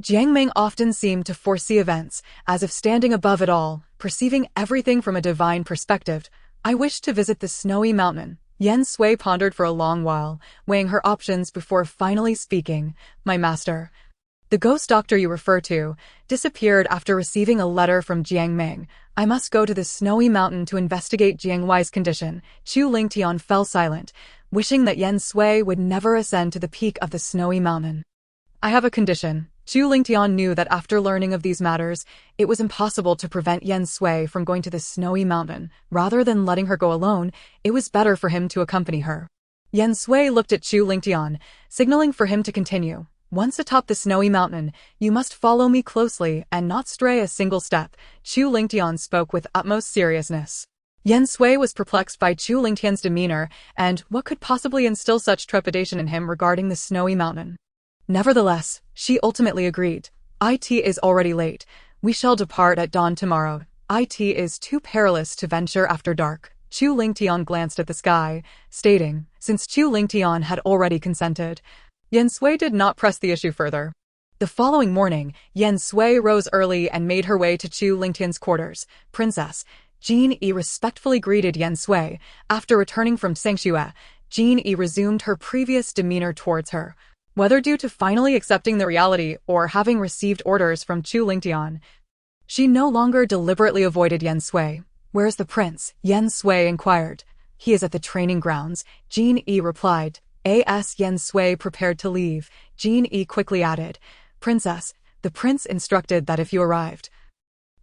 Jiang Mang often seemed to foresee events, as if standing above it all, perceiving everything from a divine perspective. I wished to visit the snowy mountain. Yen Sui pondered for a long while, weighing her options before finally speaking. My master. The ghost doctor you refer to disappeared after receiving a letter from Jiang Mang. I must go to the snowy mountain to investigate Jiang Wei's condition. Chu Lingtian fell silent, wishing that Yen Sui would never ascend to the peak of the snowy mountain. I have a condition. Chu Lingtian knew that after learning of these matters, it was impossible to prevent Yen Sui from going to the snowy mountain. Rather than letting her go alone, it was better for him to accompany her. Yen Sui looked at Chu Lingtian, signaling for him to continue. Once atop the snowy mountain, you must follow me closely and not stray a single step. Chu Lingtian spoke with utmost seriousness. Yen Sui was perplexed by Chu Lingtian's demeanor and what could possibly instill such trepidation in him regarding the snowy mountain. Nevertheless, she ultimately agreed. It is already late. We shall depart at dawn tomorrow. It is too perilous to venture after dark. Chu Lingtian glanced at the sky, stating, since Chu Lingtian had already consented, Yen Sui did not press the issue further. The following morning, Yen Sui rose early and made her way to Chu Lingtian's quarters. Princess, Jin Yi respectfully greeted Yen Sui. After returning from Sengxue, Jin Yi resumed her previous demeanor towards her. Whether due to finally accepting the reality or having received orders from Chu Lingtian, she no longer deliberately avoided Yen Sui. Where's the prince? Yen Sui inquired. He is at the training grounds, Jin Yi replied. As Yen Sui prepared to leave, Jin Yi quickly added, Princess, the prince instructed that if you arrived,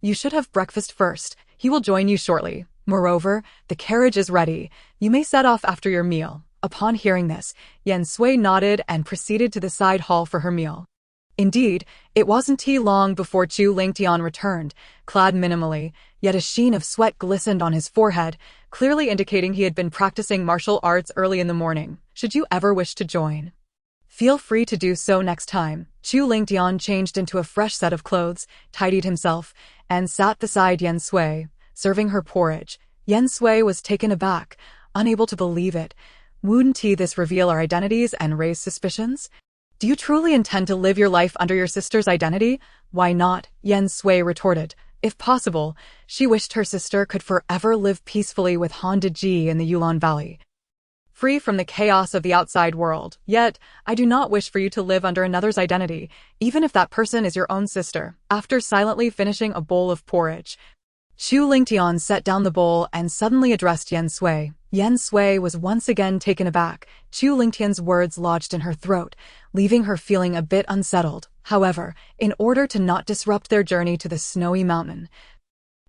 you should have breakfast first. He will join you shortly. Moreover, the carriage is ready. You may set off after your meal. Upon hearing this, Yen Sui nodded and proceeded to the side hall for her meal. Indeed, it wasn't long before Chu Lingtian returned, clad minimally, yet a sheen of sweat glistened on his forehead, clearly indicating he had been practicing martial arts early in the morning. Should you ever wish to join, feel free to do so next time. Chu Lingtian changed into a fresh set of clothes, tidied himself, and sat beside Yen Sui, serving her porridge. Yen Sui was taken aback, unable to believe it. Wouldn't this reveal our identities and raise suspicions? Do you truly intend to live your life under your sister's identity? Why not? Yen Sui retorted. If possible, she wished her sister could forever live peacefully with Han Deji in the Yulon Valley, free from the chaos of the outside world. Yet, I do not wish for you to live under another's identity, even if that person is your own sister. After silently finishing a bowl of porridge, Chu Lingtian set down the bowl and suddenly addressed Yen Sui. Yen Sui was once again taken aback. Chu Lingtian's words lodged in her throat, leaving her feeling a bit unsettled. However, in order to not disrupt their journey to the snowy mountain,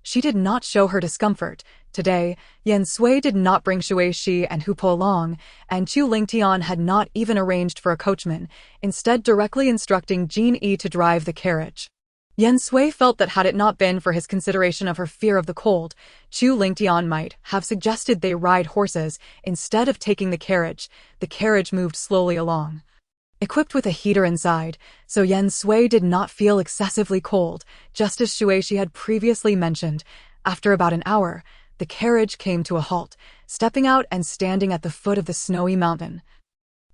she did not show her discomfort. Today, Yen Sui did not bring Shui Shi and Hu Po along, and Chu Lingtian had not even arranged for a coachman, instead directly instructing Jin Yi to drive the carriage. Yen Sui felt that had it not been for his consideration of her fear of the cold, Chu Lingtian might have suggested they ride horses instead of taking the carriage. The carriage moved slowly along, equipped with a heater inside, so Yen Sui did not feel excessively cold, just as Shuishi had previously mentioned. After about an hour, the carriage came to a halt, stepping out and standing at the foot of the snowy mountain.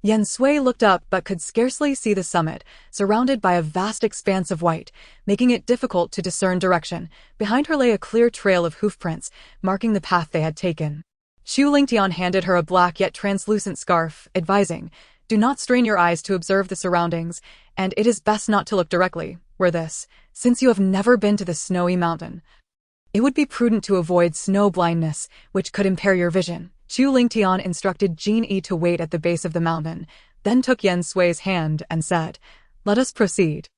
Yen Sui looked up but could scarcely see the summit, surrounded by a vast expanse of white, making it difficult to discern direction. Behind her lay a clear trail of hoofprints, marking the path they had taken. Chu Lingtian handed her a black yet translucent scarf, advising, do not strain your eyes to observe the surroundings, and it is best not to look directly. Since you have never been to the snowy mountain, it would be prudent to avoid snow blindness, which could impair your vision. Chu Lingtian instructed Jin Yi to wait at the base of the mountain, then took Yen Sui's hand and said, let us proceed.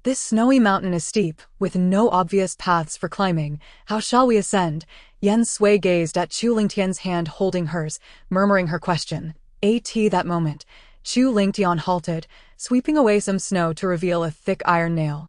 This snowy mountain is steep, with no obvious paths for climbing. How shall we ascend? Yen Sui gazed at Chu Lingtian's hand holding hers, murmuring her question. That moment, Chu Lingtian halted, sweeping away some snow to reveal a thick iron nail.